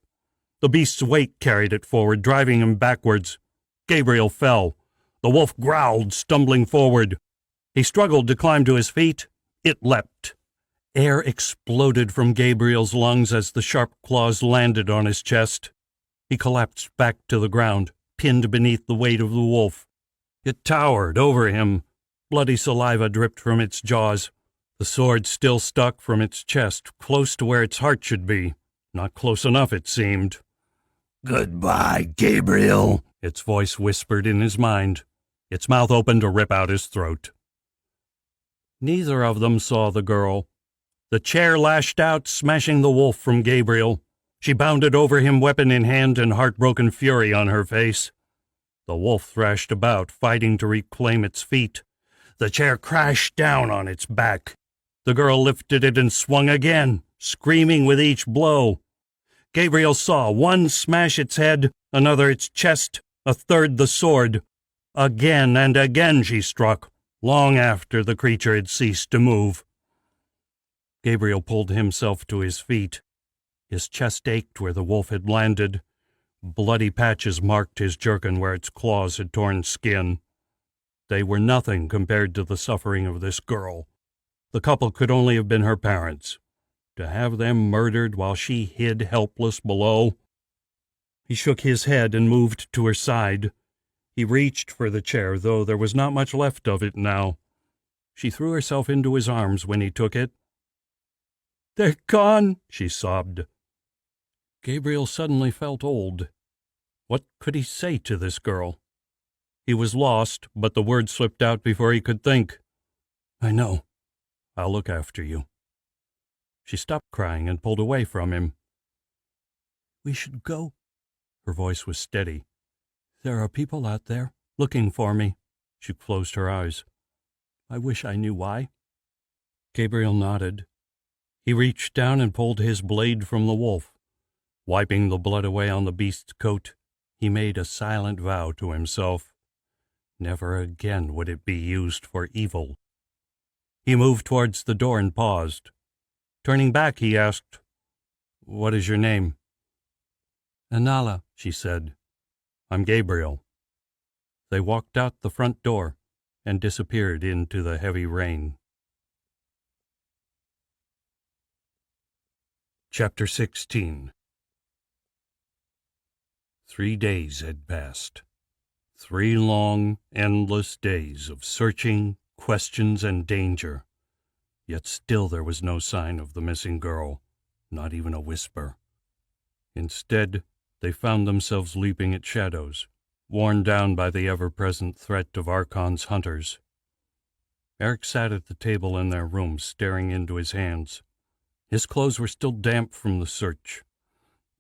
A: The beast's weight carried it forward, driving him backwards. Gabriel fell. The wolf growled, stumbling forward. He struggled to climb to his feet. It leapt. Air exploded from Gabriel's lungs as the sharp claws landed on his chest. He collapsed back to the ground, pinned beneath the weight of the wolf. It towered over him. Bloody saliva dripped from its jaws. The sword still stuck from its chest, close to where its heart should be. Not close enough, it seemed.
C: Goodbye, Gabriel,
A: its voice whispered in his mind. Its mouth opened to rip out his throat. Neither of them saw the girl. The chair lashed out, smashing the wolf from Gabriel. She bounded over him, weapon in hand and heartbroken fury on her face. The wolf thrashed about, fighting to reclaim its feet. The chair crashed down on its back. The girl lifted it and swung again, screaming with each blow. Gabriel saw one smash its head, another its chest, a third the sword. Again and again she struck, long after the creature had ceased to move. Gabriel pulled himself to his feet. His chest ached where the wolf had landed. Bloody patches marked his jerkin where its claws had torn skin. They were nothing compared to the suffering of this girl. The couple could only have been her parents. To have them murdered while she hid helpless below. He shook his head and moved to her side. He reached for the chair, though there was not much left of it now. She threw herself into his arms when he took it. "They're gone," she sobbed. Gabriel suddenly felt old. What could he say to this girl? He was lost, but the words slipped out before he could think. "I know. I'll look after you." She stopped crying and pulled away from him. "We should go." Her voice was steady. "There are people out there looking for me." She closed her eyes. "I wish I knew why." Gabriel nodded. He reached down and pulled his blade from the wolf. Wiping the blood away on the beast's coat, he made a silent vow to himself. Never again would it be used for evil. He moved towards the door and paused. Turning back, he asked, "What is your name?" "Anala," she said. "I'm Gabriel." They walked out the front door and disappeared into the heavy rain. Chapter 16. 3 days had passed. 3 long, endless days of searching, questions, and danger. Yet still there was no sign of the missing girl, not even a whisper. Instead, they found themselves leaping at shadows, worn down by the ever-present threat of Archon's hunters. Eric sat at the table in their room, staring into his hands. His clothes were still damp from the search.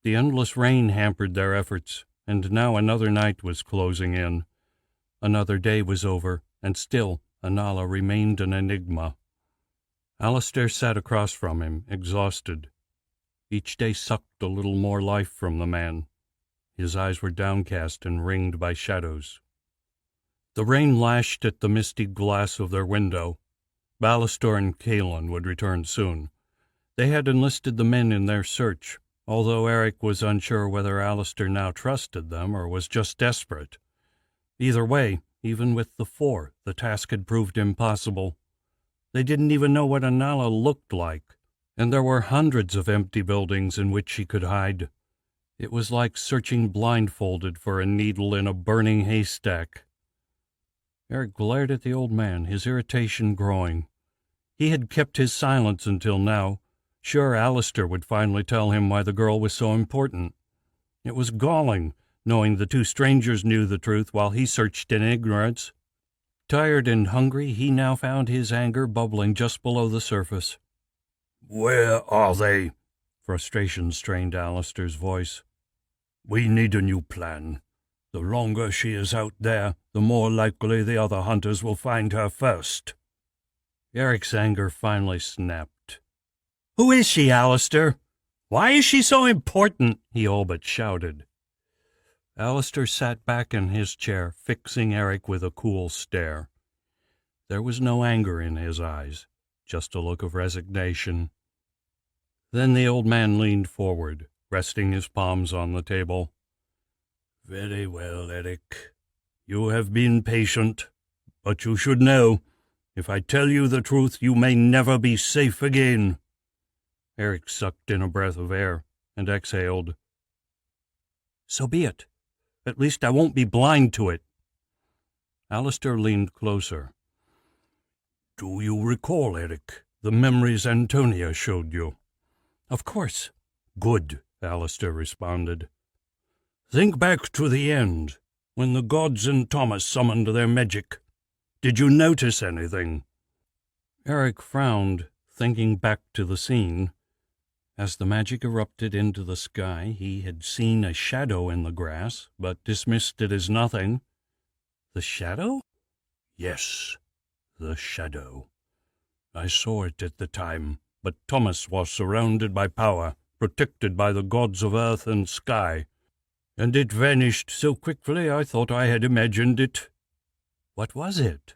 A: The endless rain hampered their efforts, and now another night was closing in. Another day was over, and still Anala remained an enigma. Alistair sat across from him, exhausted. Each day sucked a little more life from the man. His eyes were downcast and ringed by shadows. The rain lashed at the misty glass of their window. Ballastor and Kalon would return soon. They had enlisted the men in their search, although Eric was unsure whether Alistair now trusted them or was just desperate. Either way, even with the 4, the task had proved impossible. They didn't even know what Anala looked like, and there were hundreds of empty buildings in which she could hide. It was like searching blindfolded for a needle in a burning haystack. Eric glared at the old man, his irritation growing. He had kept his silence until now. Sure, Alistair would finally tell him why the girl was so important. It was galling, knowing the 2 strangers knew the truth while he searched in ignorance. Tired and hungry, he now found his anger bubbling just below the surface.
C: "Where are they?"
A: Frustration strained Alistair's voice.
C: "We need a new plan. The longer she is out there, the more likely the other hunters will find her first."
A: Eric's anger finally snapped. "Who is she, Alistair? Why is she so important?" he all but shouted. Alistair sat back in his chair, fixing Eric with a cool stare. There was no anger in his eyes, just a look of resignation. Then the old man leaned forward, resting his palms on the table.
C: "Very well, Eric. You have been patient, but you should know, if I tell you the truth, you may never be safe again."
A: Eric sucked in a breath of air and exhaled. "So be it. At least I won't be blind to it." Alistair leaned closer.
C: "Do you recall, Eric, the memories Antonia showed you?"
A: "Of course."
C: "Good," Alistair responded. "Think back to the end, when the gods and Thomas summoned their magic. Did you notice anything?"
A: Eric frowned, thinking back to the scene. As the magic erupted into the sky, he had seen a shadow in the grass, but dismissed it as nothing. The shadow?
C: "Yes, the shadow. I saw it at the time, but Thomas was surrounded by power, protected by the gods of earth and sky, and it vanished so quickly I thought I had imagined it."
A: "What was it?"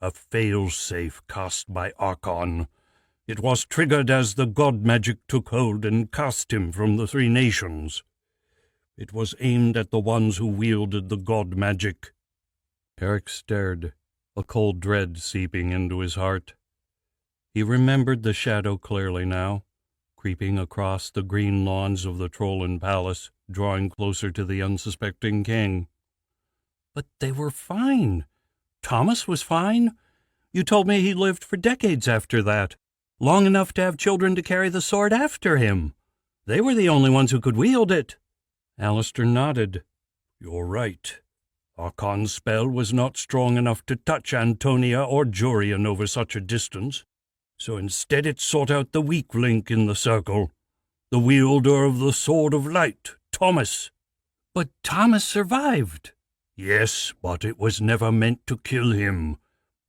C: "A fail-safe cast by Archon. It was triggered as the god magic took hold and cast him from the 3 nations. It was aimed at the ones who wielded the god magic.
A: Eric stared, a cold dread seeping into his heart. He remembered the shadow clearly now, creeping across the green lawns of the Trollin Palace, drawing closer to the unsuspecting king.
D: But they were fine. Thomas was fine. You told me he lived for decades after that, long enough to have children to carry the sword after him. They were the only ones who could wield it.
A: Alistair nodded.
C: You're right. Archon's spell was not strong enough to touch Antonia or Jurian over such a distance, so instead it sought out the weak link in the circle, the wielder of the Sword of Light, Thomas.
D: But Thomas survived.
C: Yes, but it was never meant to kill him.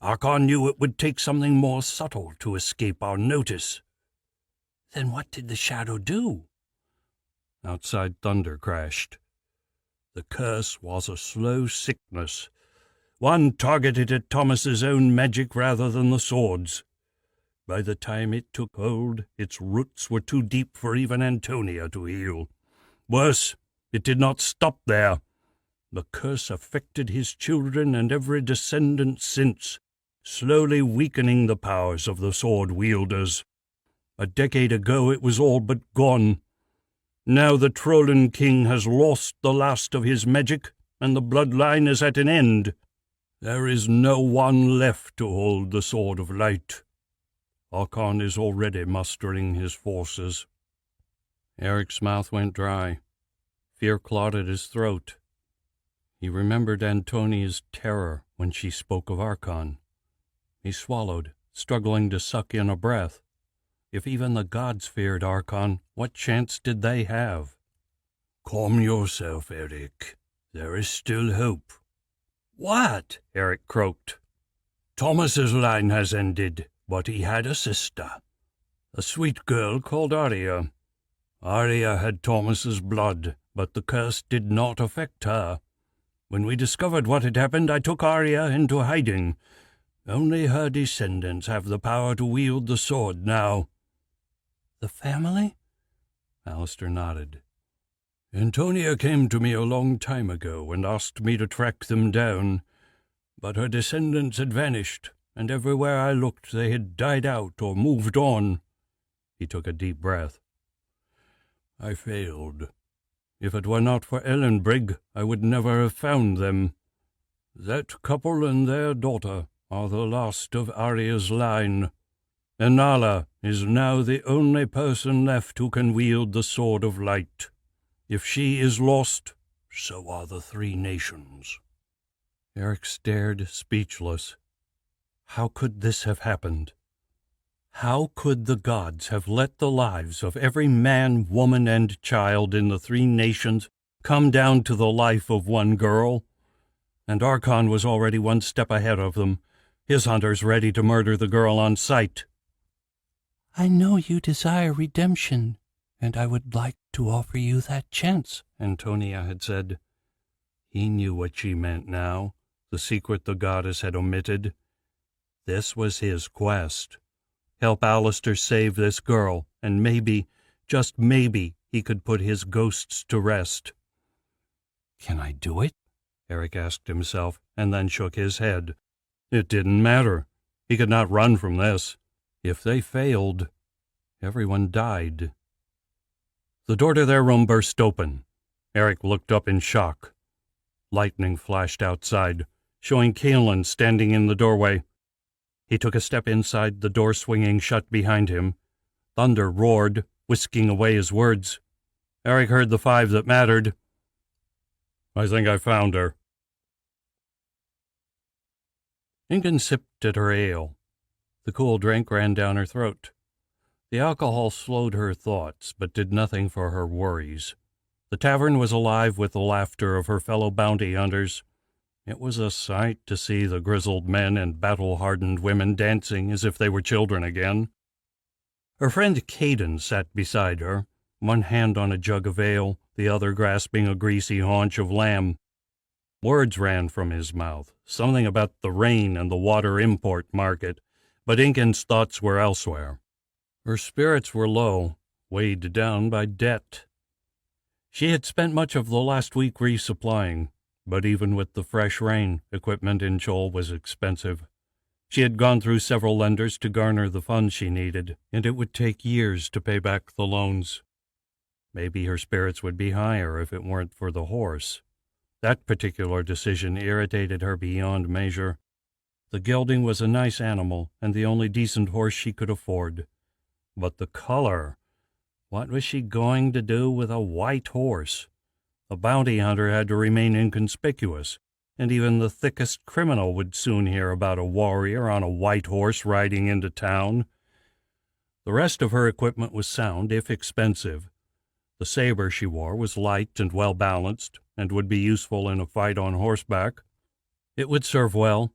C: Archon knew it would take something more subtle to escape our notice.
D: Then what did the shadow do?
A: Outside thunder crashed.
C: The curse was a slow sickness, one targeted at Thomas's own magic rather than the sword's. By the time it took hold, its roots were too deep for even Antonia to heal. Worse, it did not stop there. The curse affected his children and every descendant since, slowly weakening the powers of the sword wielders. A decade ago it was all but gone. Now the Trollin King has lost the last of his magic, and the bloodline is at an end. There is no one left to hold the Sword of Light. Archon is already mustering his forces.
A: Eric's mouth went dry. Fear clawed at his throat. He remembered Antonia's terror when she spoke of Archon. He swallowed, struggling to suck in a breath. If even the gods feared Archon, what chance did they have?
C: Calm yourself, Eric. There is still hope.
D: What?
C: Eric croaked. Thomas's line has ended, but he had a sister, a sweet girl called Arya. Arya had Thomas's blood, but the curse did not affect her. When we discovered what had happened, I took Arya into hiding. Only her descendants have the power to wield the sword now.
D: The family?
A: Alistair nodded.
C: Antonia came to me a long time ago and asked me to track them down, but her descendants had vanished, and everywhere I looked they had died out or moved on.
A: He took a deep breath.
C: I failed. If it were not for Ellenbrigg, I would never have found them. That couple and their daughter are the last of Arya's line. Enala is now the only person left who can wield the Sword of Light. If she is lost, so are the three nations.
A: Eric stared, speechless. How could this have happened? How could the gods have let the lives of every man, woman, and child in the three nations come down to the life of one girl? And Archon was already one step ahead of them, his hunters ready to murder the girl on sight.
D: I know you desire redemption, and I would like to offer you that chance,
A: Antonia had said. He knew what she meant now, the secret the goddess had omitted. This was his quest. Help Alistair save this girl, and maybe, just maybe, he could put his ghosts to rest.
D: Can I do it?
A: Eric asked himself, and then shook his head. It didn't matter. He could not run from this. If they failed, everyone died. The door to their room burst open. Eric looked up in shock. Lightning flashed outside, showing Kaelin standing in the doorway. He took a step inside, the door swinging shut behind him. Thunder roared, whisking away his words. Eric heard the five that mattered. I think I found her. Ingun sipped at her ale. The cool drink ran down her throat. The alcohol slowed her thoughts, but did nothing for her worries. The tavern was alive with the laughter of her fellow bounty hunters. It was a sight to see the grizzled men and battle-hardened women dancing as if they were children again. Her friend Caden sat beside her, one hand on a jug of ale, the other grasping a greasy haunch of lamb. Words ran from his mouth, something about the rain and the water import market, but Ingun's thoughts were elsewhere. Her spirits were low, weighed down by debt. She had spent much of the last week resupplying, but even with the fresh rain, equipment in Chol was expensive. She had gone through several lenders to garner the funds she needed, and it would take years to pay back the loans. Maybe her spirits would be higher if it weren't for the horse. That particular decision irritated her beyond measure. The gelding was a nice animal and the only decent horse she could afford. But the color! What was she going to do with a white horse? A bounty hunter had to remain inconspicuous, and even the thickest criminal would soon hear about a warrior on a white horse riding into town. The rest of her equipment was sound, if expensive. The saber she wore was light and well-balanced, and would be useful in a fight on horseback. It would serve well,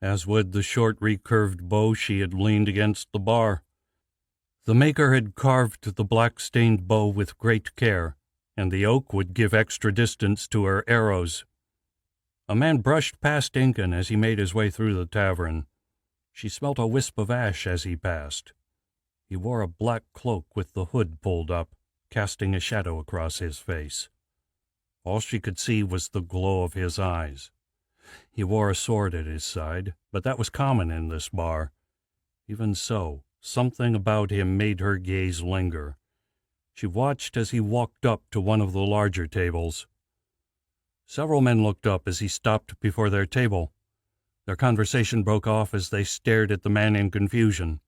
A: as would the short recurved bow she had leaned against the bar. The maker had carved the black-stained bow with great care, and the oak would give extra distance to her arrows. A man brushed past Incan as he made his way through the tavern. She smelt a wisp of ash as he passed. He wore a black cloak with the hood pulled up, casting a shadow across his face. All she could see was the glow of his eyes. He wore a sword at his side, but that was common in this bar. Even so, something about him made her gaze linger. She watched as he walked up to one of the larger tables. Several men looked up as he stopped before their table. Their conversation broke off as they stared at the man in confusion.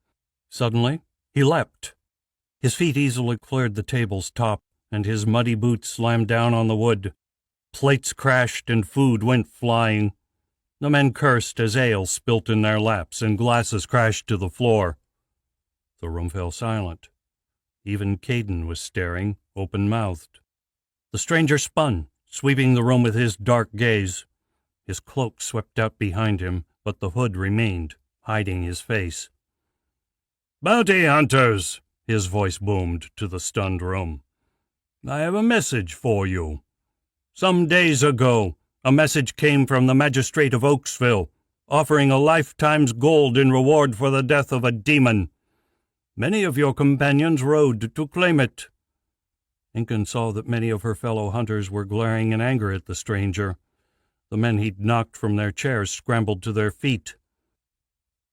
A: Suddenly, he leapt. His feet easily cleared the table's top, and his muddy boots slammed down on the wood. Plates crashed and food went flying. The men cursed as ale spilt in their laps and glasses crashed to the floor. The room fell silent. Even Caden was staring, open-mouthed. The stranger spun, sweeping the room with his dark gaze. His cloak swept out behind him, but the hood remained, hiding his face. "Bounty hunters!" his voice boomed to the stunned room. "I have a message for you. Some days ago, a message came from the magistrate of Oaksville, offering a lifetime's gold in reward for the death of a demon. Many of your companions rode to claim it." Incan saw that many of her fellow hunters were glaring in anger at the stranger. The men he'd knocked from their chairs scrambled to their feet.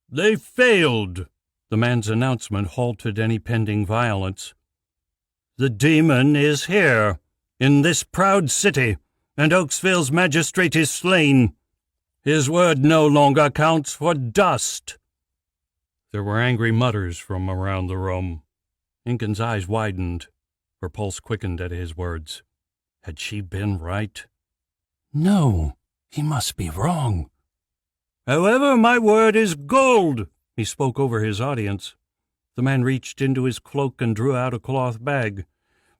A: "They failed." The man's announcement halted any pending violence. "The demon is here, in this proud city, and Oaksville's magistrate is slain. His word no longer counts for dust." There were angry mutters from around the room. Incan's eyes widened. Her pulse quickened at his words. Had she been right? No, he must be wrong. "However, my word is gold," he spoke over his audience. The man reached into his cloak and drew out a cloth bag.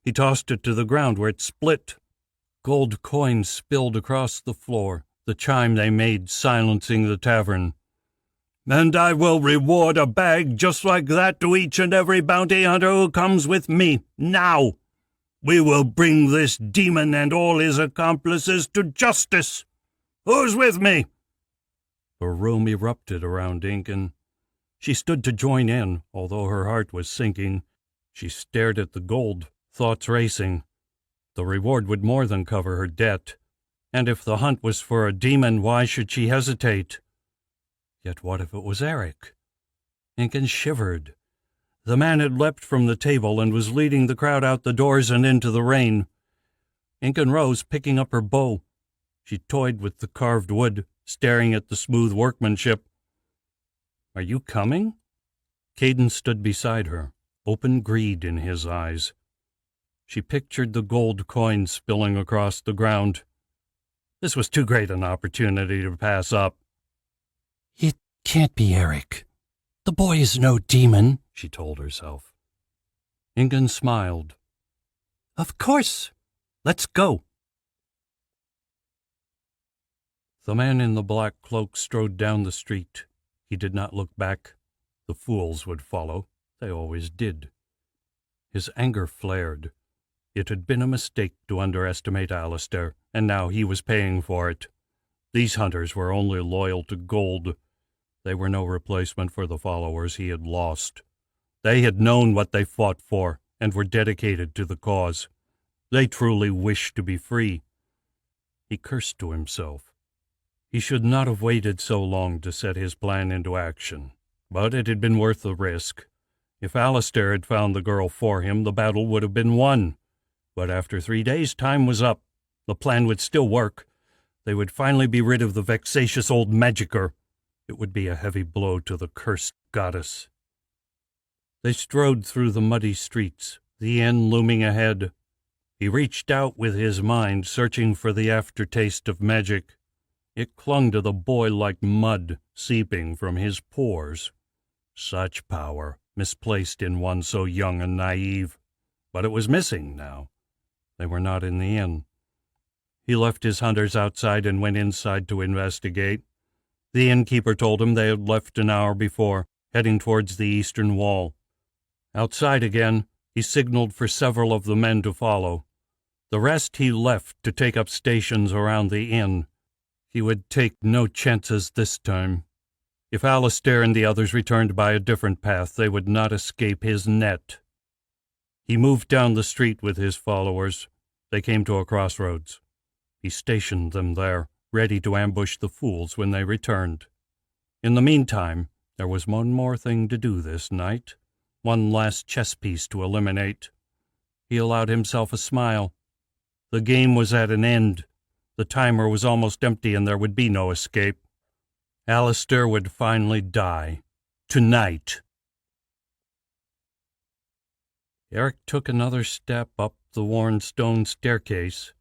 A: He tossed it to the ground where it split. Gold coins spilled across the floor, the chime they made silencing the tavern. "And I will reward a bag just like that to each and every bounty hunter who comes with me, now. We will bring this demon and all his accomplices to justice. Who's with me?" The room erupted around Incan. She stood to join in, although her heart was sinking. She stared at the gold, thoughts racing. The reward would more than cover her debt. And if the hunt was for a demon, why should she hesitate? Yet what if it was Eric? Incan shivered. The man had leapt from the table and was leading the crowd out the doors and into the rain. Incan rose, picking up her bow. She toyed with the carved wood, staring at the smooth workmanship. "Are you coming?" Caden stood beside her, open greed in his eyes. She pictured the gold coins spilling across the ground. This was too great an opportunity to pass up. "It can't be Eric. The boy is no demon," she told herself. Incan smiled. "Of course. Let's go." The man in the black cloak strode down the street. He did not look back. The fools would follow. They always did. His anger flared. It had been a mistake to underestimate Alistair, and now he was paying for it. These hunters were only loyal to gold. They were no replacement for the followers he had lost. They had known what they fought for, and were dedicated to the cause. They truly wished to be free. He cursed to himself. He should not have waited so long to set his plan into action, but it had been worth the risk. If Alistair had found the girl for him, the battle would have been won. But after 3 days, time was up. The plan would still work. They would finally be rid of the vexatious old magicker. It would be a heavy blow to the cursed goddess. They strode through the muddy streets, the end looming ahead. He reached out with his mind, searching for the aftertaste of magic. It clung to the boy like mud, seeping from his pores. Such power, misplaced in one so young and naive. But it was missing now. They were not in the inn. He left his hunters outside and went inside to investigate. The innkeeper told him they had left an hour before, heading towards the eastern wall. Outside again, he signaled for several of the men to follow. The rest he left to take up stations around the inn. He would take no chances this time. If Alistair and the others returned by a different path, they would not escape his net. He moved down the street with his followers. They came to a crossroads. He stationed them there, ready to ambush the fools when they returned. In the meantime, there was one more thing to do this night, one last chess piece to eliminate. He allowed himself a smile. The game was at an end. The timer was almost empty and there would be no escape. Alistair would finally die. Tonight. Eric took another step up the worn stone staircase.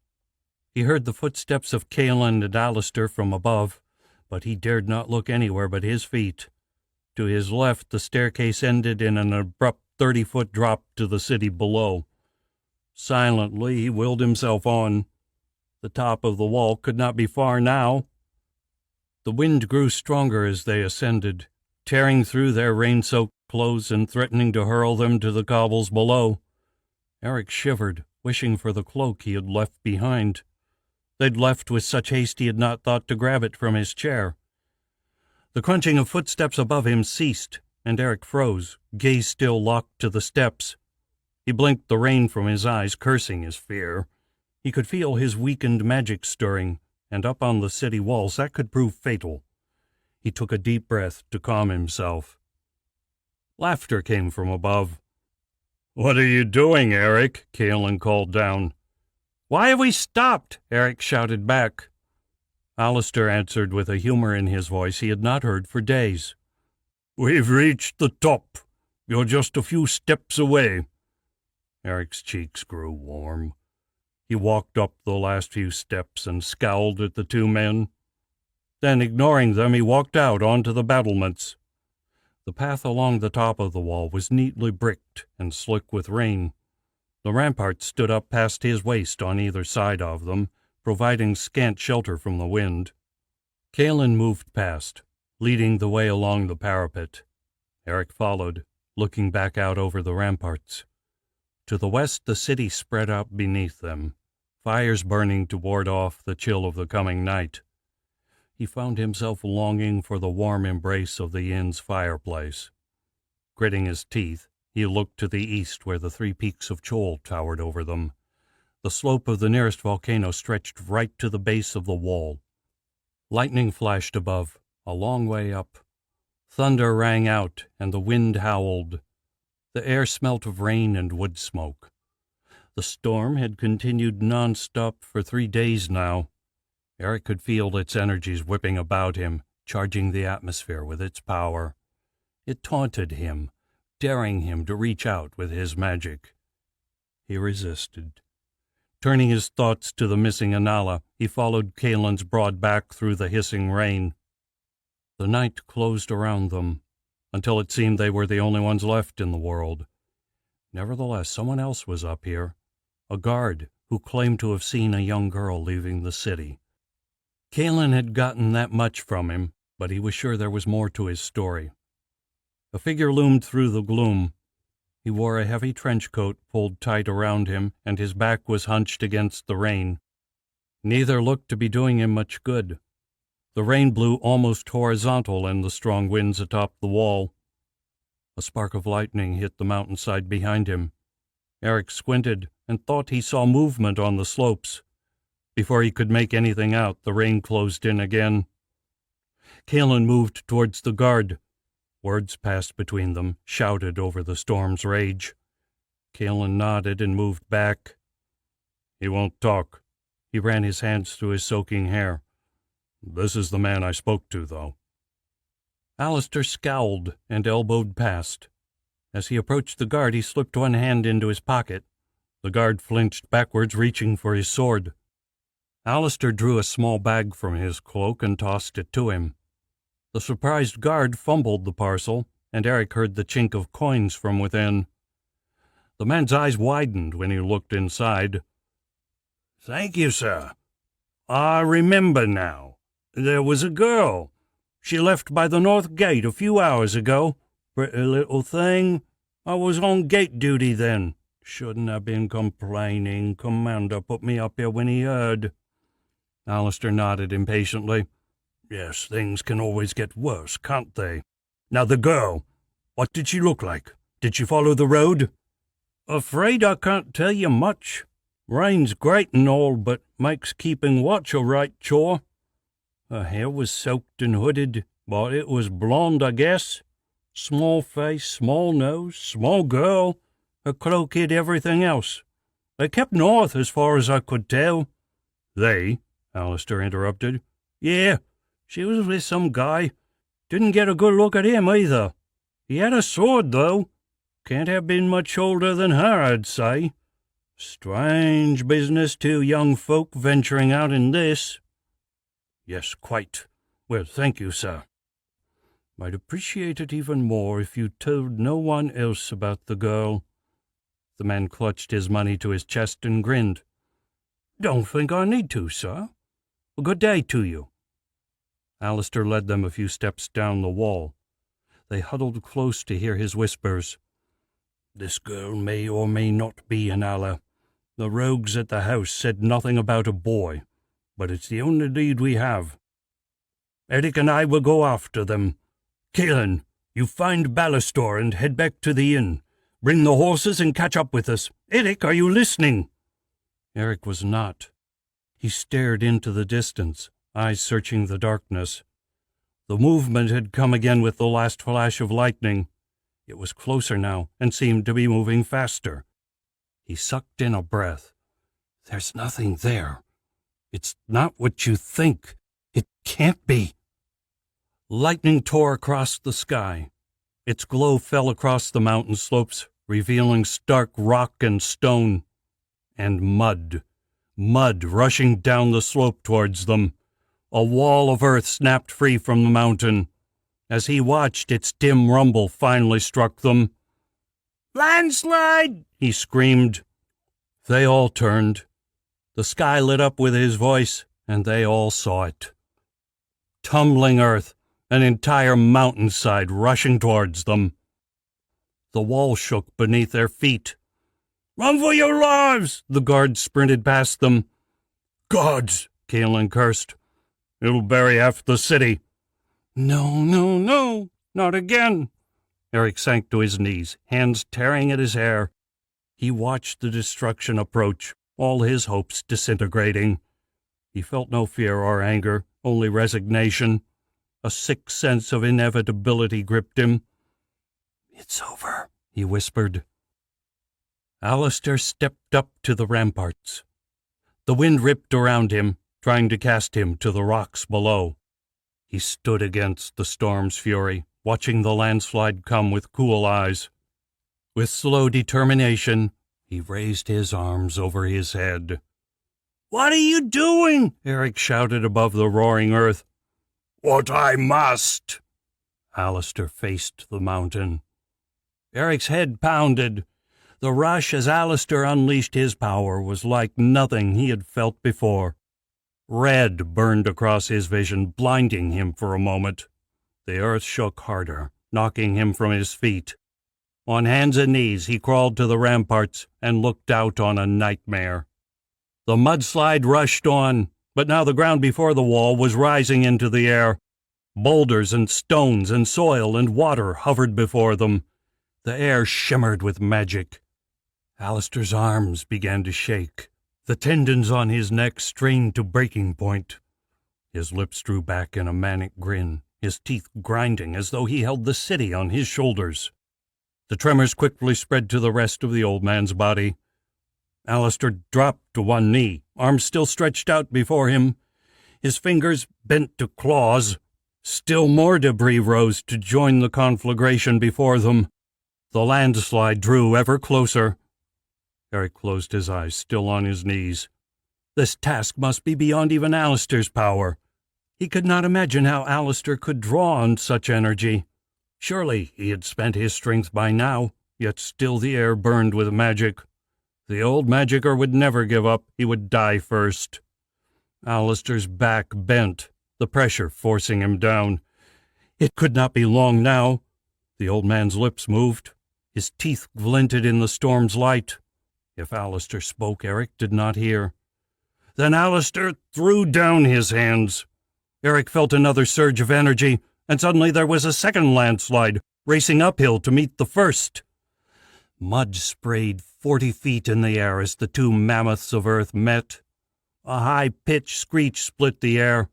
A: He heard the footsteps of Caelan and Alistair from above, but he dared not look anywhere but his feet. To his left, the staircase ended in an abrupt 30-foot drop to the city below. Silently, he willed himself on. The top of the wall could not be far now. The wind grew stronger as they ascended, tearing through their rain-soaked clothes and threatening to hurl them to the cobbles below. Eric shivered, wishing for the cloak he had left behind. They'd left with such haste he had not thought to grab it from his chair. The crunching of footsteps above him ceased, and Eric froze, gaze still locked to the steps. He blinked the rain from his eyes, cursing his fear. He could feel his weakened magic stirring, and up on the city walls that could prove fatal. He took a deep breath to calm himself. Laughter came from above. "What are you doing, Eric?" Caelan called down. "Why have we stopped?" Eric shouted back. Alistair answered with a humor in his voice he had not heard for days. "We've reached the top. You're just a few steps away." Eric's cheeks grew warm. He walked up the last few steps and scowled at the two men. Then, ignoring them, he walked out onto the battlements. The path along the top of the wall was neatly bricked and slick with rain. The ramparts stood up past his waist on either side of them, providing scant shelter from the wind. Caelan moved past, leading the way along the parapet. Eric followed, looking back out over the ramparts. To the west, the city spread out beneath them, fires burning to ward off the chill of the coming night. He found himself longing for the warm embrace of the inn's fireplace. Gritting his teeth, he looked to the east where the 3 peaks of Chol towered over them. The slope of the nearest volcano stretched right to the base of the wall. Lightning flashed above, a long way up. Thunder rang out, and the wind howled. The air smelt of rain and wood smoke. The storm had continued non-stop for 3 days now. Eric could feel its energies whipping about him, charging the atmosphere with its power. It taunted him, daring him to reach out with his magic. He resisted. Turning his thoughts to the missing Anala, he followed Caelan's broad back through the hissing rain. The night closed around them, until it seemed they were the only ones left in the world. Nevertheless, someone else was up here, a guard who claimed to have seen a young girl leaving the city. Caelan had gotten that much from him, but he was sure there was more to his story. A figure loomed through the gloom. He wore a heavy trench coat pulled tight around him, and his back was hunched against the rain. Neither looked to be doing him much good. The rain blew almost horizontal in the strong winds atop the wall. A spark of lightning hit the mountainside behind him. Eric squinted and thought he saw movement on the slopes. Before he could make anything out, the rain closed in again. Kalen moved towards the guard. Words passed between them, shouted over the storm's rage. Kalen nodded and moved back. He won't talk. He ran his hands through his soaking hair. This is the man I spoke to, though. Alistair scowled and elbowed past. As he approached the guard, he slipped one hand into his pocket. The guard flinched backwards, reaching for his sword. Alistair drew a small bag from his cloak and tossed it to him. The surprised guard fumbled the parcel, and Eric heard the chink of coins from within. The man's eyes widened when he looked inside. Thank you, sir. I remember now. There was a girl. She left by the north gate a few hours ago. Pretty little thing. I was on gate duty then. Shouldn't have been complaining. Commander put me up here when he heard. Alistair nodded impatiently. Yes, things can always get worse, can't they? Now the girl, what did she look like? Did she follow the road? Afraid I can't tell you much. Rain's great and all, but makes keeping watch a right chore. Her hair was soaked and hooded, but it was blonde, I guess. Small face, small nose, small girl. Her cloak hid everything else. They kept north as far as I could tell. They? Alistair interrupted. Yeah, she was with some guy. Didn't get a good look at him either. He had a sword, though. Can't have been much older than her, I'd say. Strange business, two young folk venturing out in this. Yes, quite. Well, thank you, sir. I'd appreciate it even more if you told no one else about the girl. The man clutched his money to his chest and grinned. Don't think I need to, sir. A good day to you. Alistair led them a few steps down the wall. They huddled close to hear his whispers. This girl may or may not be an Allah. The rogues at the house said nothing about a boy, but it's the only lead we have. Eric and I will go after them. Kalen, you find Ballastor and head back to the inn. Bring the horses and catch up with us. Eric, are you listening? Eric was not. He stared into the distance, eyes searching the darkness. The movement had come again with the last flash of lightning. It was closer now and seemed to be moving faster. He sucked in a breath. There's nothing there. It's not what you think. It can't be. Lightning tore across the sky. Its glow fell across the mountain slopes, revealing stark rock and stone. And mud. Mud rushing down the slope towards them. A wall of earth snapped free from the mountain. As he watched, its dim rumble finally struck them. Landslide! He screamed. They all turned. The sky lit up with his voice, and they all saw it. Tumbling earth, an entire mountainside rushing towards them. The wall shook beneath their feet. Run for your lives! The guards sprinted past them. Gods! Kalen cursed. It'll bury half the city. No, no, no, not again. Eric sank to his knees, hands tearing at his hair. He watched the destruction approach, all his hopes disintegrating. He felt no fear or anger, only resignation. A sick sense of inevitability gripped him. It's over, he whispered. Alistair stepped up to the ramparts. The wind ripped around him, trying to cast him to the rocks below. He stood against the storm's fury, watching the landslide come with cool eyes. With slow determination, he raised his arms over his head. What are you doing? Eric shouted above the roaring earth. What I must. Alistair faced the mountain. Eric's head pounded. The rush as Alistair unleashed his power was like nothing he had felt before. Red burned across his vision, blinding him for a moment. The earth shook harder, knocking him from his feet. On hands and knees, he crawled to the ramparts and looked out on a nightmare. The mudslide rushed on, but now the ground before the wall was rising into the air. Boulders and stones and soil and water hovered before them. The air shimmered with magic. Alistair's arms began to shake. The tendons on his neck strained to breaking point. His lips drew back in a manic grin, his teeth grinding as though he held the city on his shoulders. The tremors quickly spread to the rest of the old man's body. Alistair dropped to one knee, arms still stretched out before him, his fingers bent to claws. Still more debris rose to join the conflagration before them. The landslide drew ever closer. Eric closed his eyes, still on his knees. This task must be beyond even Alistair's power. He could not imagine how Alistair could draw on such energy. Surely he had spent his strength by now, yet still the air burned with magic. The old magicier would never give up. He would die first. Alistair's back bent, the pressure forcing him down. It could not be long now. The old man's lips moved. His teeth glinted in the storm's light. If Alistair spoke, Eric did not hear. Then Alistair threw down his hands. Eric felt another surge of energy, and suddenly there was a second landslide, racing uphill to meet the first. Mud sprayed 40 feet in the air as the two mammoths of earth met. A high-pitched screech split the air.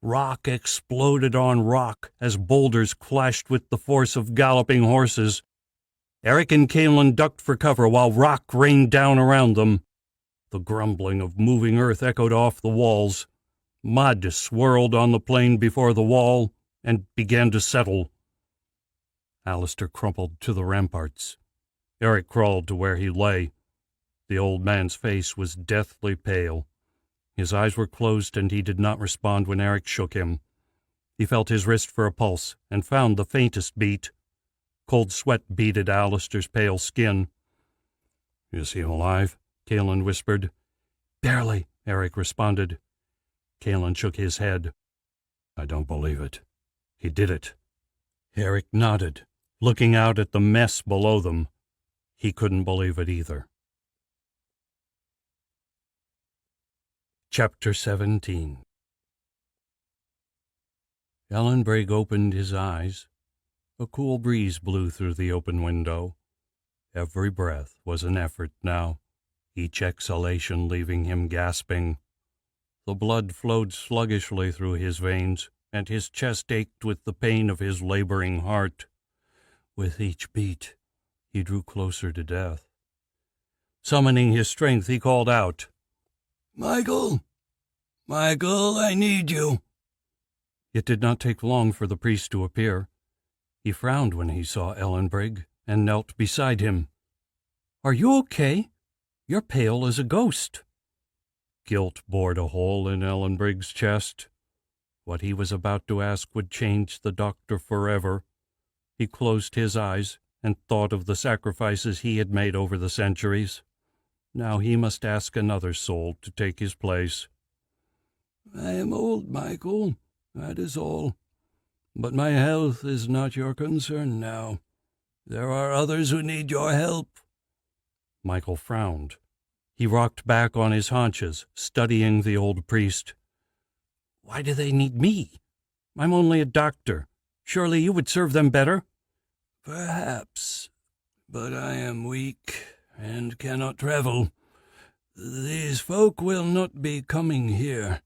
A: Rock exploded on rock as boulders clashed with the force of galloping horses. Eric and Caelan ducked for cover while rock rained down around them. The grumbling of moving earth echoed off the walls. Mud swirled on the plain before the wall and began to settle. Alistair crumpled to the ramparts. Eric crawled to where he lay. The old man's face was deathly pale. His eyes were closed and he did not respond when Eric shook him. He felt his wrist for a pulse and found the faintest beat. Cold sweat beaded Alistair's pale skin. "Is he alive?" Caelan whispered. "Barely," Eric responded. Caelan shook his head. "I don't believe it. He did it." Eric nodded, looking out at the mess below them. He couldn't believe it either. Chapter 17. Ellenbrigg opened his eyes. A cool breeze blew through the open window. Every breath was an effort now, each exhalation leaving him gasping. The blood flowed sluggishly through his veins, and his chest ached with the pain of his laboring heart. With each beat, he drew closer to death. Summoning his strength, he called out, "Michael! Michael, I need you!" It did not take long for the priest to appear. He frowned when he saw Ellenbrigg and knelt beside him. "Are you okay? You're pale as a ghost." Guilt bored a hole in Ellenbrigg's chest. What he was about to ask would change the doctor forever. He closed his eyes and thought of the sacrifices he had made over the centuries. Now he must ask another soul to take his place. "I am old, Michael, that is all. But my health is not your concern now. There are others who need your help." Michael frowned. He rocked back on his haunches, studying the old priest. "Why do they need me? I'm only a doctor. Surely you would serve them better?" "Perhaps, but I am weak and cannot travel. These folk will not be coming here.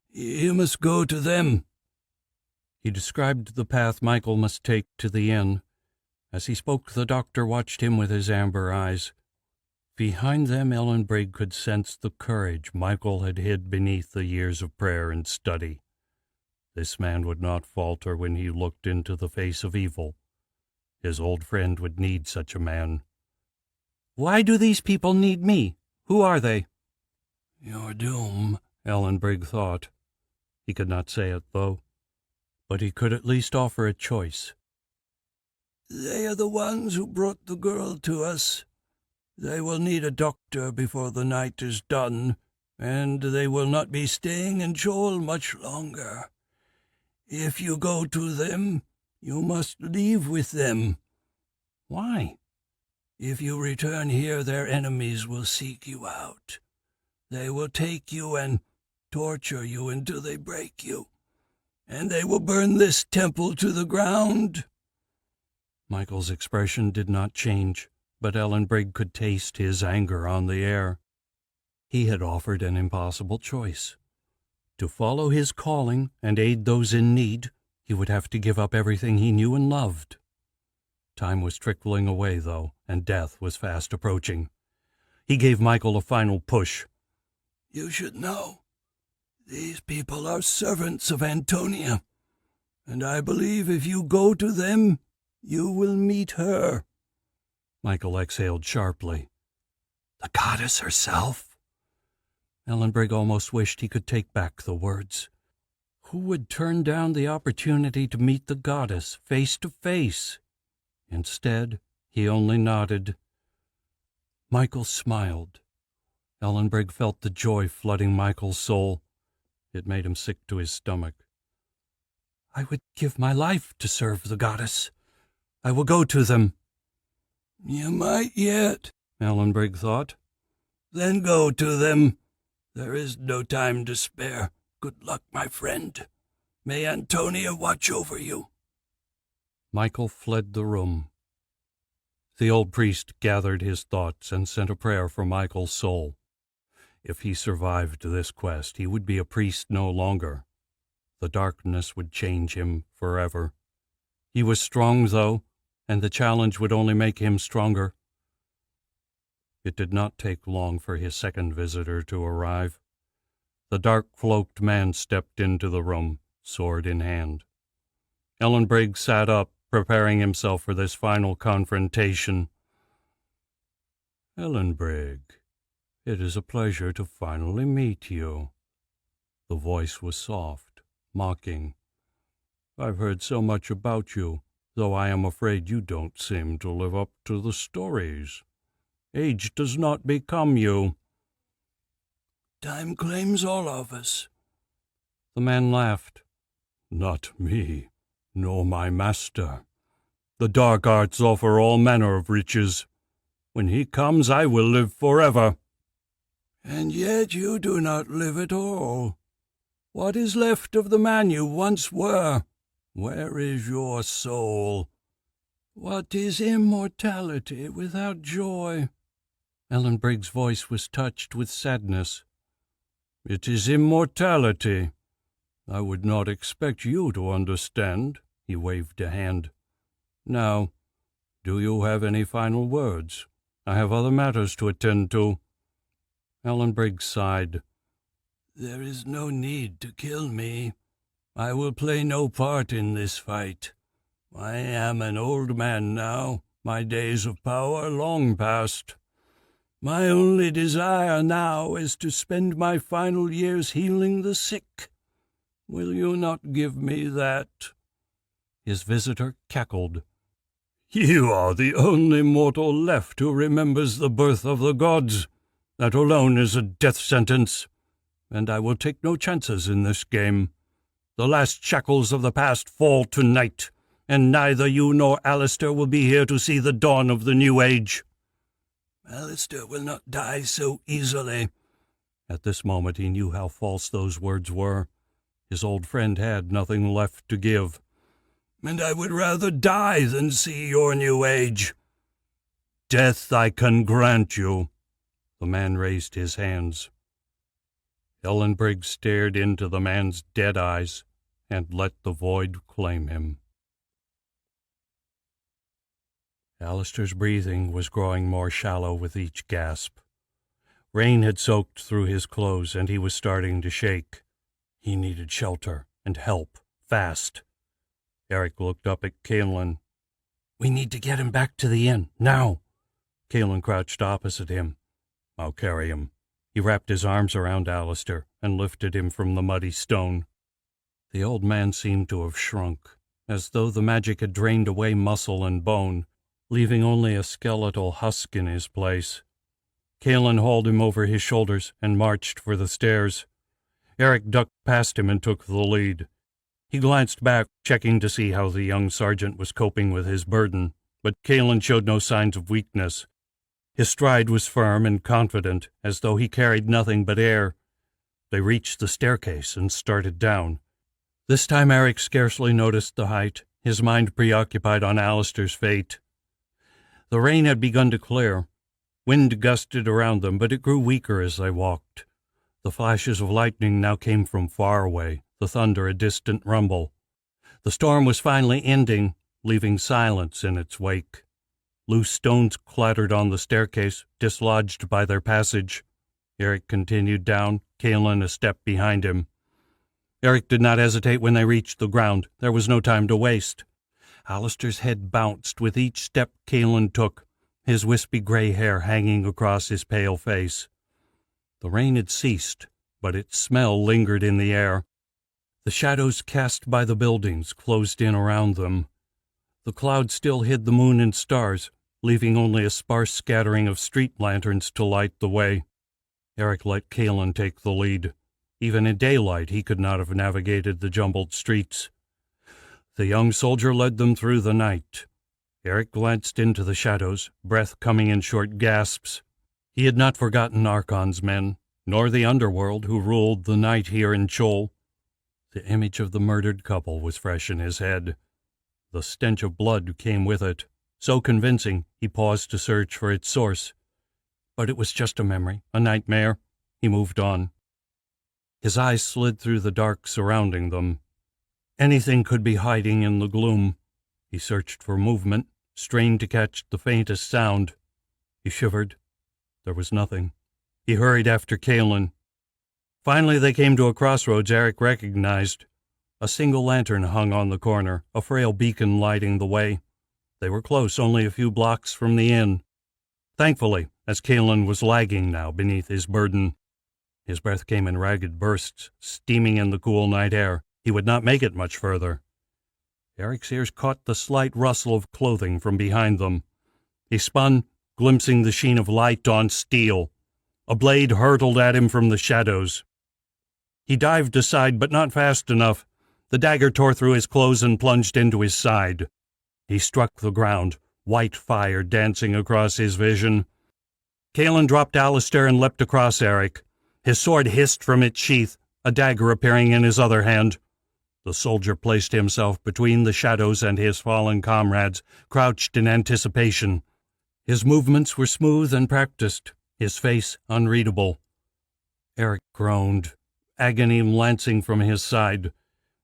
A: You must go to them." He described the path Michael must take to the inn. As he spoke, the doctor watched him with his amber eyes. Behind them, Ellenbrigg could sense the courage Michael had hid beneath the years of prayer and study. This man would not falter when he looked into the face of evil. His old friend would need such a man. "Why do these people need me? Who are they?" "Your doom," Ellenbrigg thought. He could not say it, though, but he could at least offer a choice. "They are the ones who brought the girl to us. They will need a doctor before the night is done, and they will not be staying in Joel much longer. If you go to them, you must leave with them." "Why?" "If you return here, their enemies will seek you out. They will take you and torture you until they break you, and they will burn this temple to the ground." Michael's expression did not change, but Ellenbrigg could taste his anger on the air. He had offered an impossible choice. To follow his calling and aid those in need, he would have to give up everything he knew and loved. Time was trickling away, though, and death was fast approaching. He gave Michael a final push.
D: "You should know, these people are servants of Antonia, and I believe if you go to them, you will meet her."
A: Michael exhaled sharply.
D: "The goddess herself?"
A: Ellenbrigg almost wished he could take back the words. Who would turn down the opportunity to meet the goddess face to face? Instead, he only nodded. Michael smiled. Ellenbrigg felt the joy flooding Michael's soul. It made him sick to his stomach. "I would give my life to serve the goddess. I will go to them."
D: "You might yet,"
A: Ellenbrigg thought.
D: "Then go to them. There is no time to spare. Good luck, my friend. May Antonia watch over you."
A: Michael fled the room. The old priest gathered his thoughts and sent a prayer for Michael's soul. If he survived this quest, he would be a priest no longer. The darkness would change him forever. He was strong, though, and the challenge would only make him stronger. It did not take long for his second visitor to arrive. The dark-cloaked man stepped into the room, sword in hand. Ellenbrigg sat up, preparing himself for this final confrontation. "Ellenbrigg, it is a pleasure to finally meet you." The voice was soft, mocking. "I've heard so much about you, though I am afraid you don't seem to live up to the stories. Age does not become you."
D: "Time claims all of us."
A: The man laughed.
C: "Not me, nor my master. The dark arts offer all manner of riches. When he comes, I will live forever."
D: "And yet you do not live at all. What is left of the man you once were? Where is your soul? What is immortality without joy?"
A: Ellenbrigg's voice was touched with sadness.
C: "It is immortality. I would not expect you to understand." He waved a hand. "Now, do you have any final words? I have other matters to attend to."
A: Ellenbrigg sighed.
D: "There is no need to kill me. I will play no part in this fight. I am an old man now, my days of power long past. My only desire now is to spend my final years healing the sick. Will you not give me that?"
A: His visitor cackled.
C: "You are the only mortal left who remembers the birth of the gods. That alone is a death sentence, and I will take no chances in this game. The last shackles of the past fall tonight, and neither you nor Alistair will be here to see the dawn of the new age."
D: "Alistair will not die so easily."
A: At this moment he knew how false those words were. His old friend had nothing left to give.
D: "And I would rather die than see your new age."
C: "Death I can grant you."
A: The man raised his hands. Ellenbrigg stared into the man's dead eyes and let the void claim him. Alistair's breathing was growing more shallow with each gasp. Rain had soaked through his clothes, and he was starting to shake. He needed shelter and help, fast. Eric looked up at Caelan. "We need to get him back to the inn, now." Caelan crouched opposite him. "I'll carry him." He wrapped his arms around Alistair and lifted him from the muddy stone. The old man seemed to have shrunk, as though the magic had drained away muscle and bone, leaving only a skeletal husk in his place. Caelan hauled him over his shoulders and marched for the stairs. Eric ducked past him and took the lead. He glanced back, checking to see how the young sergeant was coping with his burden, but Caelan showed no signs of weakness. His stride was firm and confident, as though he carried nothing but air. They reached the staircase and started down. This time Eric scarcely noticed the height, his mind preoccupied on Alistair's fate. The rain had begun to clear. Wind gusted around them, but it grew weaker as they walked. The flashes of lightning now came from far away, the thunder a distant rumble. The storm was finally ending, leaving silence in its wake. Loose stones clattered on the staircase, dislodged by their passage. Eric continued down, Kaelin a step behind him. Eric did not hesitate when they reached the ground. There was no time to waste. Alistair's head bounced with each step Kaelin took, his wispy gray hair hanging across his pale face. The rain had ceased, but its smell lingered in the air. The shadows cast by the buildings closed in around them. The clouds still hid the moon and stars, leaving only a sparse scattering of street lanterns to light the way. Eric let Kaelin take the lead. Even in daylight he could not have navigated the jumbled streets. The young soldier led them through the night. Eric glanced into the shadows, breath coming in short gasps. He had not forgotten Archon's men, nor the underworld who ruled the night here in Chol. The image of the murdered couple was fresh in his head. The stench of blood came with it, so convincing he paused to search for its source. But it was just a memory, a nightmare. He moved on. His eyes slid through the dark surrounding them. Anything could be hiding in the gloom. He searched for movement, strained to catch the faintest sound. He shivered. There was nothing. He hurried after Kaelin. Finally they came to a crossroads Eric recognized. A single lantern hung on the corner, a frail beacon lighting the way. They were close, only a few blocks from the inn. Thankfully, as Kaelin was lagging now beneath his burden. His breath came in ragged bursts, steaming in the cool night air. He would not make it much further. Eric's ears caught the slight rustle of clothing from behind them. He spun, glimpsing the sheen of light on steel. A blade hurtled at him from the shadows. He dived aside, but not fast enough. The dagger tore through his clothes and plunged into his side. He struck the ground, white fire dancing across his vision. Kaelin dropped Alistair and leapt across Eric. His sword hissed from its sheath, a dagger appearing in his other hand. The soldier placed himself between the shadows and his fallen comrades, crouched in anticipation. His movements were smooth and practiced, his face unreadable. Eric groaned, agony lancing from his side.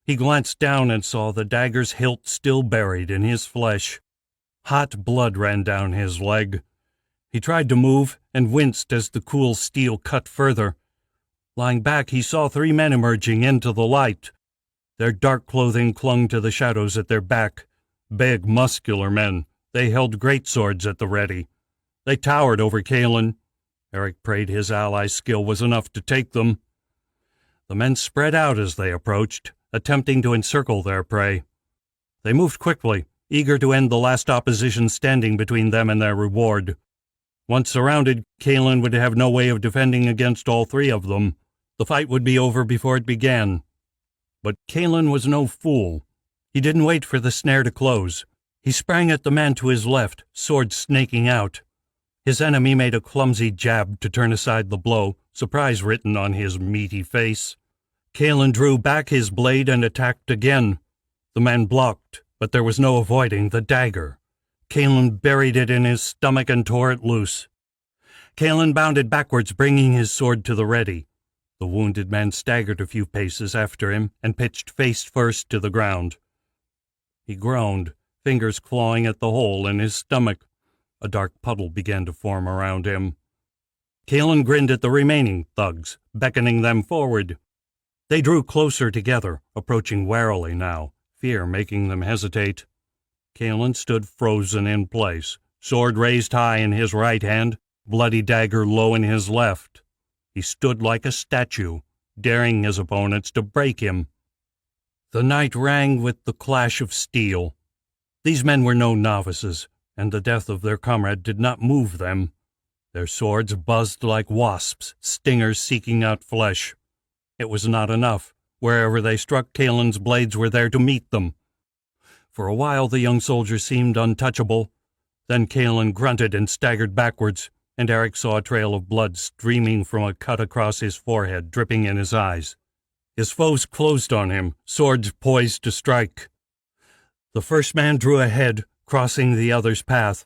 A: He glanced down and saw the dagger's hilt still buried in his flesh. Hot blood ran down his leg. He tried to move and winced as the cool steel cut further. Lying back, he saw 3 men emerging into the light. Their dark clothing clung to the shadows at their back. Big, muscular men. They held great swords at the ready. They towered over Kaelin. Eric prayed his ally's skill was enough to take them. The men spread out as they approached, attempting to encircle their prey. They moved quickly, eager to end the last opposition standing between them and their reward. Once surrounded, Kaelin would have no way of defending against all 3 of them. The fight would be over before it began. But Kaelin was no fool. He didn't wait for the snare to close. He sprang at the man to his left, sword snaking out. His enemy made a clumsy jab to turn aside the blow, surprise written on his meaty face. Kaelin drew back his blade and attacked again. The man blocked, but there was no avoiding the dagger. Kaelin buried it in his stomach and tore it loose. Kaelin bounded backwards, bringing his sword to the ready. The wounded man staggered a few paces after him and pitched face first to the ground. He groaned, fingers clawing at the hole in his stomach. A dark puddle began to form around him. Kaelin grinned at the remaining thugs, beckoning them forward. They drew closer together, approaching warily now, fear making them hesitate. Kaelin stood frozen in place, sword raised high in his right hand, bloody dagger low in his left. He stood like a statue, daring his opponents to break him. The night rang with the clash of steel. These men were no novices, and the death of their comrade did not move them. Their swords buzzed like wasps, stingers seeking out flesh. It was not enough. Wherever they struck, Kaelin's blades were there to meet them. For a while the young soldier seemed untouchable. Then Kaelin grunted and staggered backwards, and Eric saw a trail of blood streaming from a cut across his forehead, dripping in his eyes. His foes closed on him, swords poised to strike. The first man drew ahead, crossing the other's path.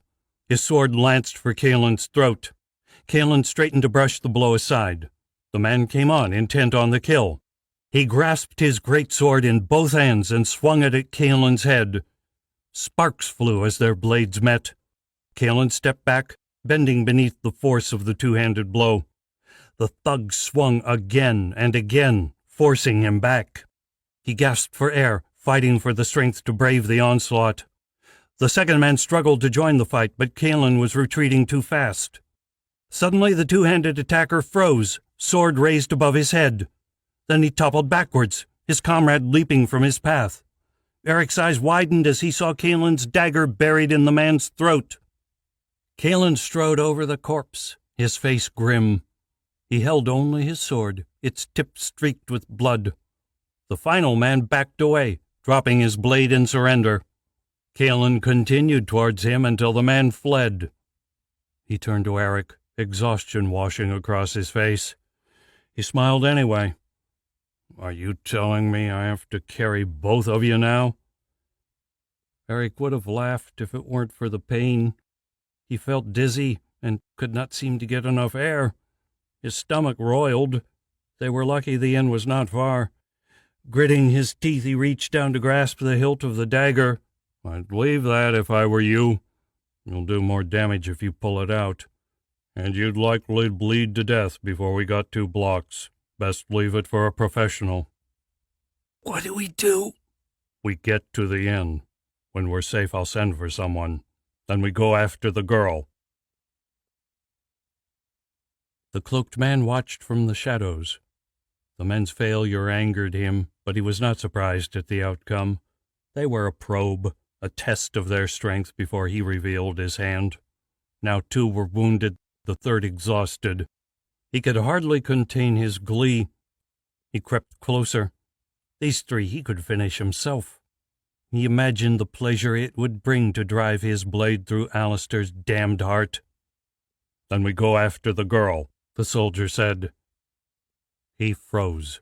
A: His sword lanced for Kaelin's throat. Kaelin straightened to brush the blow aside. The man came on, intent on the kill. He grasped his great sword in both hands and swung it at Kaelin's head. Sparks flew as their blades met. Kaelin stepped back, bending beneath the force of the two-handed blow. The thug swung again and again, forcing him back. He gasped for air, fighting for the strength to brave the onslaught. The second man struggled to join the fight, but Kaelin was retreating too fast. Suddenly the two-handed attacker froze, sword raised above his head. Then he toppled backwards, his comrade leaping from his path. Eric's eyes widened as he saw Kaelin's dagger buried in the man's throat. Kaelin strode over the corpse, his face grim. He held only his sword, its tip streaked with blood. The final man backed away, dropping his blade in surrender. Kaelin continued towards him until the man fled. He turned to Eric, exhaustion washing across his face. He smiled anyway. "Are you telling me I have to carry both of you now?" Eric would have laughed if it weren't for the pain. He felt dizzy and could not seem to get enough air. His stomach roiled. They were lucky the end was not far. Gritting his teeth, he reached down to grasp the hilt of the dagger. "I'd leave that if I were you. You'll do more damage if you pull it out. And you'd likely bleed to death before we got 2 blocks. Best leave it for a professional."
D: What do we do?
C: "We get to the inn. When we're safe, I'll send for someone. Then we go after the girl."
A: The cloaked man watched from the shadows. The men's failure angered him, but he was not surprised at the outcome. They were a probe, a test of their strength before he revealed his hand. Now 2 were wounded, the third exhausted. He could hardly contain his glee. He crept closer. These 3 he could finish himself. He imagined the pleasure it would bring to drive his blade through Alistair's damned heart.
C: "Then we go after the girl,"
A: the soldier said. He froze.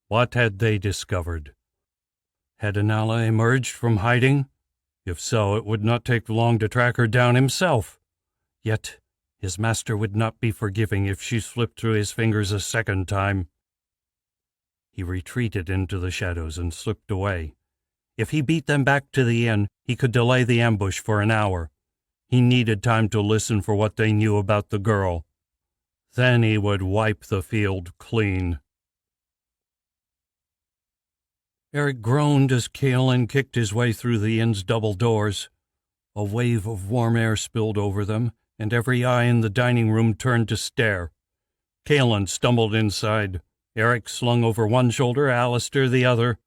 A: What had they discovered? Had Inala emerged from hiding? If so, it would not take long to track her down himself. Yet his master would not be forgiving if she slipped through his fingers a second time. He retreated into the shadows and slipped away. If he beat them back to the inn, he could delay the ambush for an hour. He needed time to listen for what they knew about the girl. Then he would wipe the field clean. Eric groaned as Kaelin kicked his way through the inn's double doors. A wave of warm air spilled over them, and every eye in the dining room turned to stare. Kaelin stumbled inside. Eric slung over one shoulder, Alistair the other.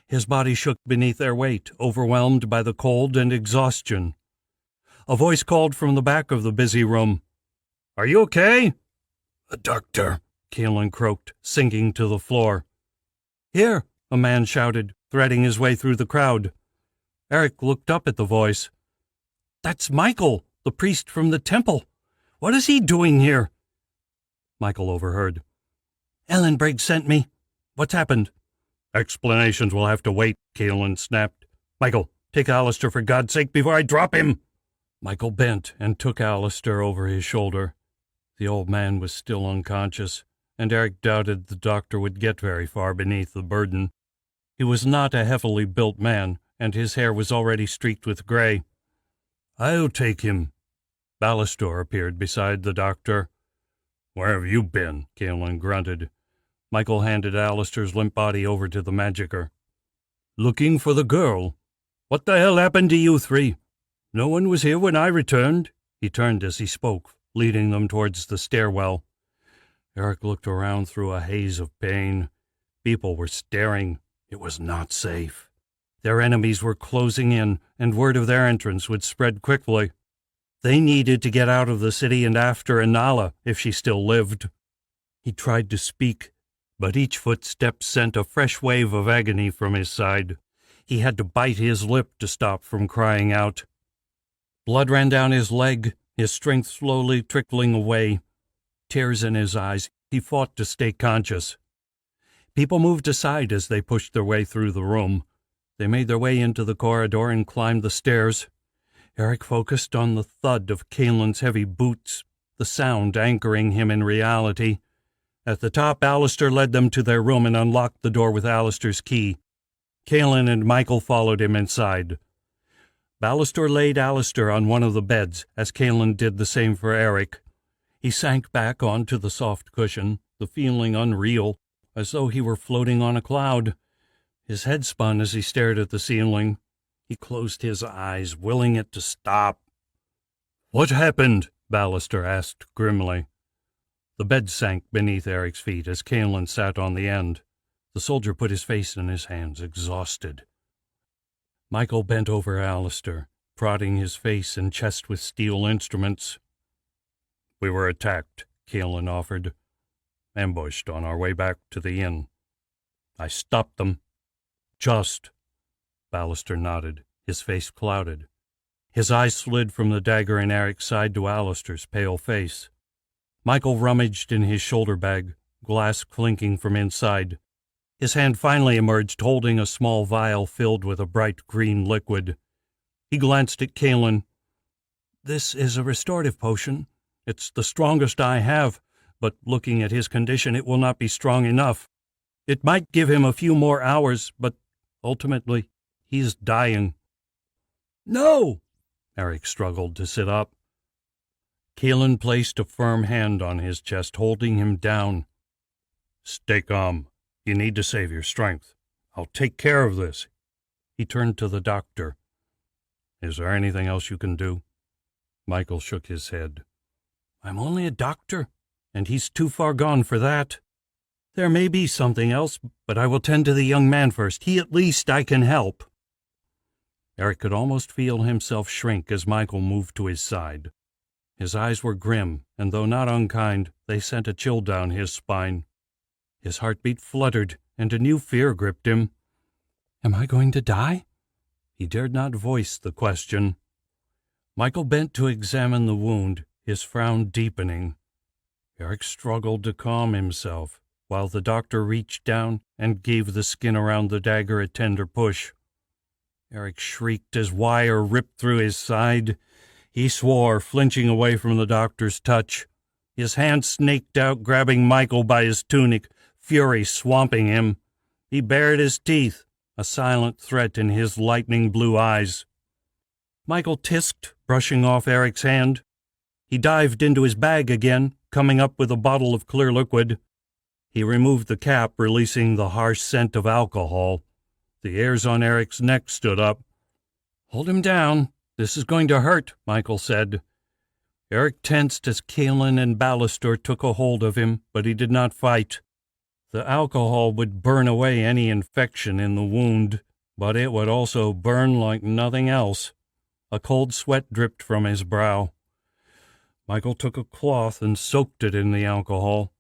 A: His body shook beneath their weight, overwhelmed by the cold and exhaustion. A voice called from the back of the busy room. "Are you okay?"
D: "A doctor,"
A: Kaelin croaked, sinking to the floor. "Here," a man shouted, threading his way through the crowd. Eric looked up at the voice. "That's Michael, the priest from the temple. What is he doing here?" Michael overheard. "Ellenbrigg sent me. What's happened?"
C: "Explanations will have to wait," Kaelin snapped. "Michael, take Alistair for God's sake before I drop him."
A: Michael bent and took Alistair over his shoulder. The old man was still unconscious, and Eric doubted the doctor would get very far beneath the burden. He was not a heavily built man, and his hair was already streaked with gray. "I'll take him." Ballastor appeared beside the doctor.
C: "Where have you been?"
A: Kaelin grunted. Michael handed Alistair's limp body over to the magicier. "Looking for the girl. What the hell happened to you 3? No one was here when I returned." He turned as he spoke, leading them towards the stairwell. Eric looked around through a haze of pain. People were staring. It was not safe. Their enemies were closing in, and word of their entrance would spread quickly. They needed to get out of the city and after Inala, if she still lived. He tried to speak, but each footstep sent a fresh wave of agony from his side. He had to bite his lip to stop from crying out. Blood ran down his leg, his strength slowly trickling away. Tears in his eyes, he fought to stay conscious. People moved aside as they pushed their way through the room. They made their way into the corridor and climbed the stairs. Eric focused on the thud of Kaelin's heavy boots, the sound anchoring him in reality. At the top, Alistair led them to their room and unlocked the door with Alistair's key. Kaelin and Michael followed him inside. Ballister laid Alistair on one of the beds, as Kaelin did the same for Eric. He sank back onto the soft cushion, the feeling unreal, as though he were floating on a cloud. His head spun as he stared at the ceiling. He closed his eyes, willing it to stop. "What happened?" Ballister asked grimly. The bed sank beneath Eric's feet as Kaelin sat on the end. The soldier put his face in his hands, exhausted. Michael bent over Alistair, prodding his face and chest with steel instruments. "We were attacked," Kaelin offered. "Ambushed on our way back to the inn. I stopped them." "Just." Ballister nodded, his face clouded. His eyes slid from the dagger in Eric's side to Alistair's pale face. Michael rummaged in his shoulder bag, glass clinking from inside. His hand finally emerged, holding a small vial filled with a bright green liquid. He glanced at Kaelin. "This is a restorative potion. It's the strongest I have, but looking at his condition, it will not be strong enough. It might give him a few more hours, but ultimately, he's dying." "No!" Eric struggled to sit up. Kaelin placed a firm hand on his chest, holding him down. "Stay calm. You need to save your strength. I'll take care of this." He turned to the doctor. "Is there anything else you can do?" Michael shook his head. "I'm only a doctor, and he's too far gone for that. There may be something else, but I will tend to the young man first. He at least I can help." Eric could almost feel himself shrink as Michael moved to his side. His eyes were grim, and though not unkind, they sent a chill down his spine. His heartbeat fluttered, and a new fear gripped him. "Am I going to die?" He dared not voice the question. Michael bent to examine the wound, his frown deepening. Eric struggled to calm himself, while the doctor reached down and gave the skin around the dagger a tender push. Eric shrieked as wire ripped through his side. He swore, flinching away from the doctor's touch. His hand snaked out, grabbing Michael by his tunic, fury swamping him. He bared his teeth, a silent threat in his lightning blue eyes. Michael tisked, brushing off Eric's hand. He dived into his bag again, coming up with a bottle of clear liquid. He removed the cap, releasing the harsh scent of alcohol. The hairs on Eric's neck stood up. "Hold him down. This is going to hurt," Michael said. Eric tensed as Kaelin and Ballister took a hold of him, but he did not fight. The alcohol would burn away any infection in the wound, but it would also burn like nothing else. A cold sweat dripped from his brow. Michael took a cloth and soaked it in the alcohol.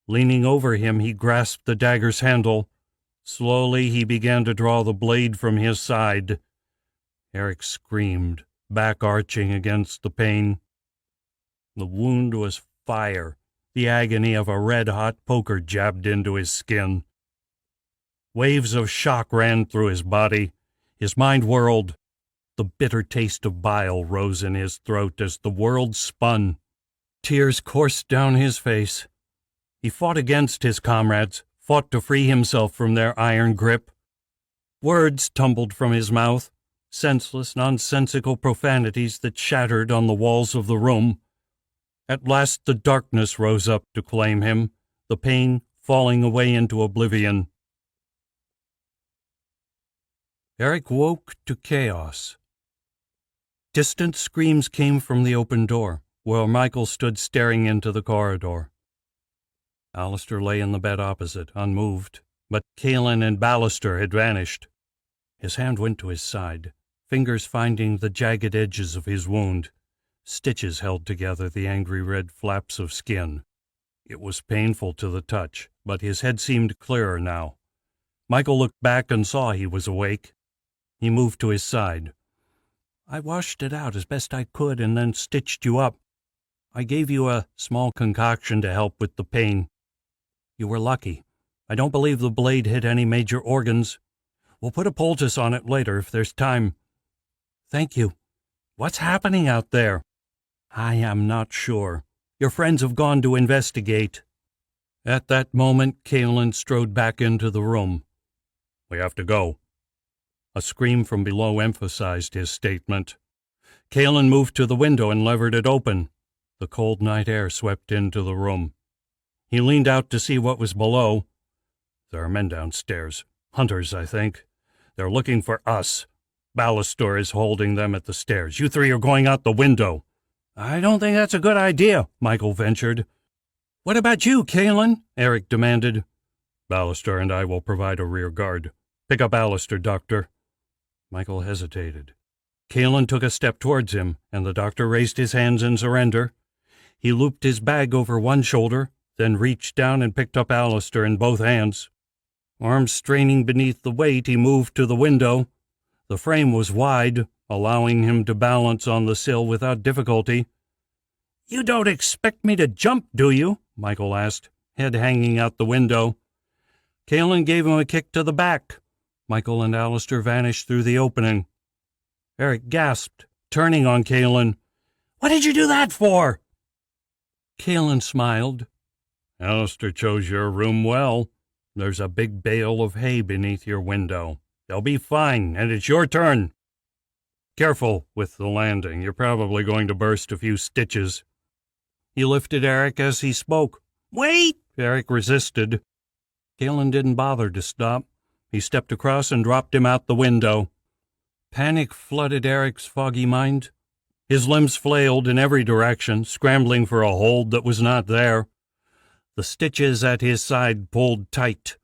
A: Leaning over him, he grasped the dagger's handle. Slowly, he began to draw the blade from his side. Eric screamed, back arching against the pain. The wound was fire, the agony of a red-hot poker jabbed into his skin. Waves of shock ran through his body. His mind whirled. The bitter taste of bile rose in his throat as the world spun. Tears coursed down his face. He fought against his comrades, fought to free himself from their iron grip. Words tumbled from his mouth, senseless, nonsensical profanities that shattered on the walls of the room. At last the darkness rose up to claim him, the pain falling away into oblivion. Eric woke to chaos. Distant screams came from the open door, while Michael stood staring into the corridor. Alistair lay in the bed opposite, unmoved, but Kaelin and Ballister had vanished. His hand went to his side, fingers finding the jagged edges of his wound. Stitches held together the angry red flaps of skin. It was painful to the touch, but his head seemed clearer now. Michael looked back and saw he was awake. He moved to his side. "I washed it out as best I could and then stitched you up. I gave you a small concoction to help with the pain. You were lucky. I don't believe the blade hit any major organs. We'll put a poultice on it later if there's time." "Thank you." What's happening out there? I am not sure. Your friends have gone to investigate. At that moment, Kalen strode back into the room. We have to go. A scream from below emphasized his statement. Kalen moved to the window and levered it open. The cold night air swept into the room. He leaned out to see what was below. There are men downstairs. Hunters, I think. They're looking for us. Ballastor is holding them at the stairs. You three are going out the window. I don't think that's a good idea, Michael ventured. What about you, Kalen? Eric demanded. Ballastor and I will provide a rear guard. Pick up Ballastor, Doctor. Michael hesitated. Kalen took a step towards him, and the doctor raised his hands in surrender. He looped his bag over one shoulder, then reached down and picked up Ballastor in both hands. Arms straining beneath the weight, he moved to the window. The frame was wide, allowing him to balance on the sill without difficulty. You don't expect me to jump, do you? Michael asked, head hanging out the window. Kalen gave him a kick to the back. Michael and Alistair vanished through the opening. Eric gasped, turning on Kalen. What did you do that for? Kalen smiled. Alistair chose your room well. There's a big bale of hay beneath your window. They'll be fine, and it's your turn. Careful with the landing. You're probably going to burst a few stitches. He lifted Eric as he spoke. Wait! Eric resisted. Kalen didn't bother to stop. He stepped across and dropped him out the window. Panic flooded Eric's foggy mind. His limbs flailed in every direction, scrambling for a hold that was not there. The stitches at his side pulled tight.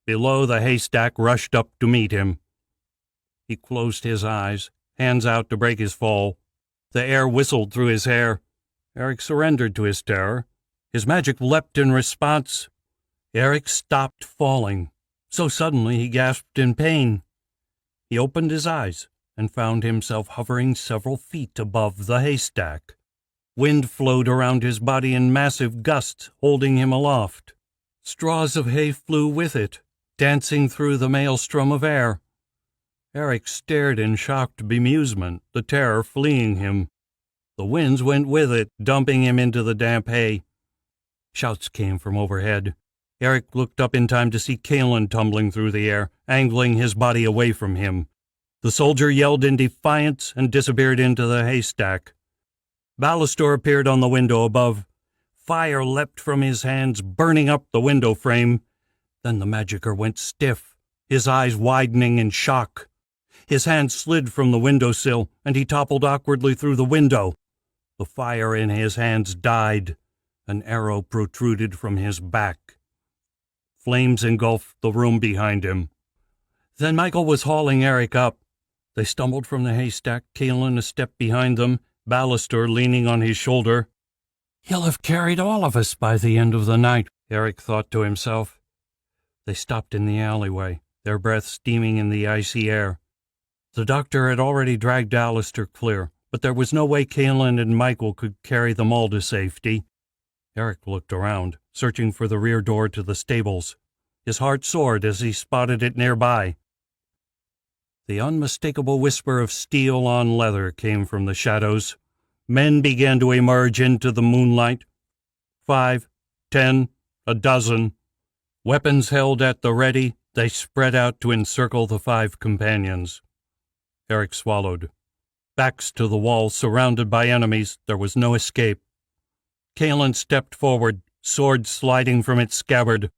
A: Below, the haystack rushed up to meet him. He closed his eyes, hands out to break his fall. The air whistled through his hair. Eric surrendered to his terror. His magic leapt in response. Eric stopped falling. So suddenly he gasped in pain. He opened his eyes and found himself hovering several feet above the haystack. Wind flowed around his body in massive gusts, holding him aloft. Straws of hay flew with it, dancing through the maelstrom of air. Eric stared in shocked bemusement, the terror fleeing him. The winds went with it, dumping him into the damp hay. Shouts came from overhead. Eric looked up in time to see Kalen tumbling through the air, angling his body away from him. The soldier yelled in defiance and disappeared into the haystack. Ballastor appeared on the window above. Fire leapt from his hands, burning up the window frame. Then the magicier went stiff, his eyes widening in shock. His hand slid from the windowsill, and he toppled awkwardly through the window. The fire in his hands died. An arrow protruded from his back. Flames engulfed the room behind him. Then Michael was hauling Eric up. They stumbled from the haystack, Kalen a step behind them, Ballastor leaning on his shoulder. He'll have carried all of us by the end of the night, Eric thought to himself. They stopped in the alleyway, their breath steaming in the icy air. The doctor had already dragged Alistair clear, but there was no way Kalen and Michael could carry them all to safety. Eric looked around, searching for the rear door to the stables. His heart soared as he spotted it nearby. The unmistakable whisper of steel on leather came from the shadows. Men began to emerge into the moonlight. 5, 10, a dozen. Weapons held at the ready, they spread out to encircle the 5 companions. Eric swallowed. Backs to the wall, surrounded by enemies, there was no escape. Kalen stepped forward, sword sliding from its scabbard.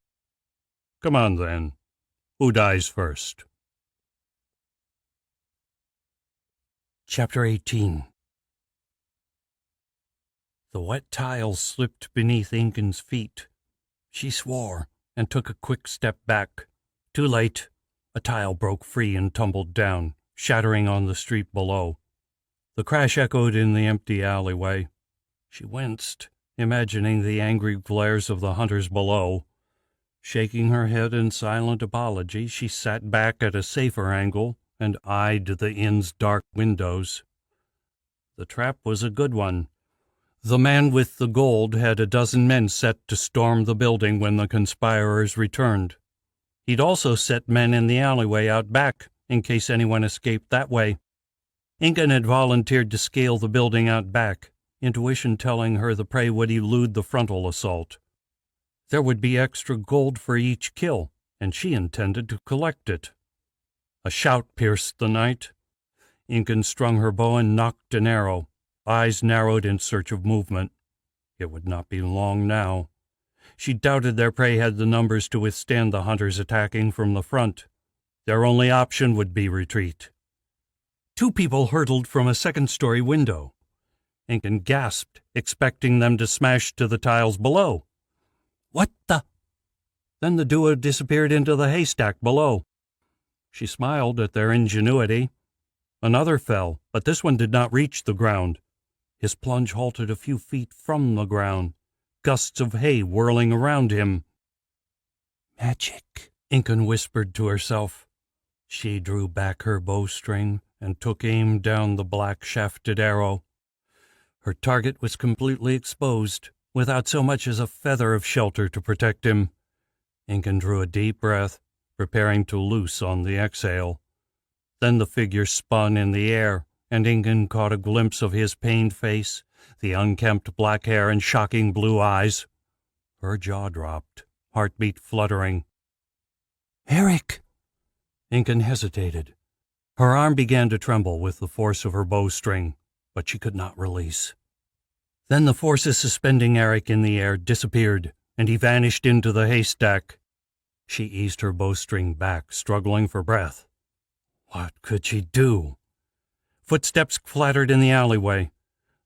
A: Come on, then. Who dies first? Chapter 18. The wet tiles slipped beneath Incan's feet. She swore and took a quick step back. Too late. A tile broke free and tumbled down, shattering on the street below. The crash echoed in the empty alleyway. She winced, imagining the angry glares of the hunters below. Shaking her head in silent apology, she sat back at a safer angle and eyed the inn's dark windows. The trap was a good one. The man with the gold had a dozen men set to storm the building when the conspirers returned. He'd also set men in the alleyway out back, in case anyone escaped that way. Incan had volunteered to scale the building out back, intuition telling her the prey would elude the frontal assault. There would be extra gold for each kill, and she intended to collect it. A shout pierced the night. Incan strung her bow and nocked an arrow, eyes narrowed in search of movement. It would not be long now. She doubted their prey had the numbers to withstand the hunters attacking from the front. Their only option would be retreat. 2 people hurtled from a second-story window. Incan gasped, expecting them to smash to the tiles below. "What the—" Then the duo disappeared into the haystack below. She smiled at their ingenuity. Another fell, but this one did not reach the ground. His plunge halted a few feet from the ground, gusts of hay whirling around him. "Magic," Incan whispered to herself. She drew back her bowstring and took aim down the black-shafted arrow. Her target was completely exposed, without so much as a feather of shelter to protect him. Incan drew a deep breath, preparing to loose on the exhale. Then the figure spun in the air, and Incan caught a glimpse of his pained face, the unkempt black hair and shocking blue eyes. Her jaw dropped, heartbeat fluttering. "Eric!" Incan hesitated. Her arm began to tremble with the force of her bowstring, but she could not release. Then the forces suspending Eric in the air disappeared, and he vanished into the haystack. She eased her bowstring back, struggling for breath. What could she do? Footsteps clattered in the alleyway.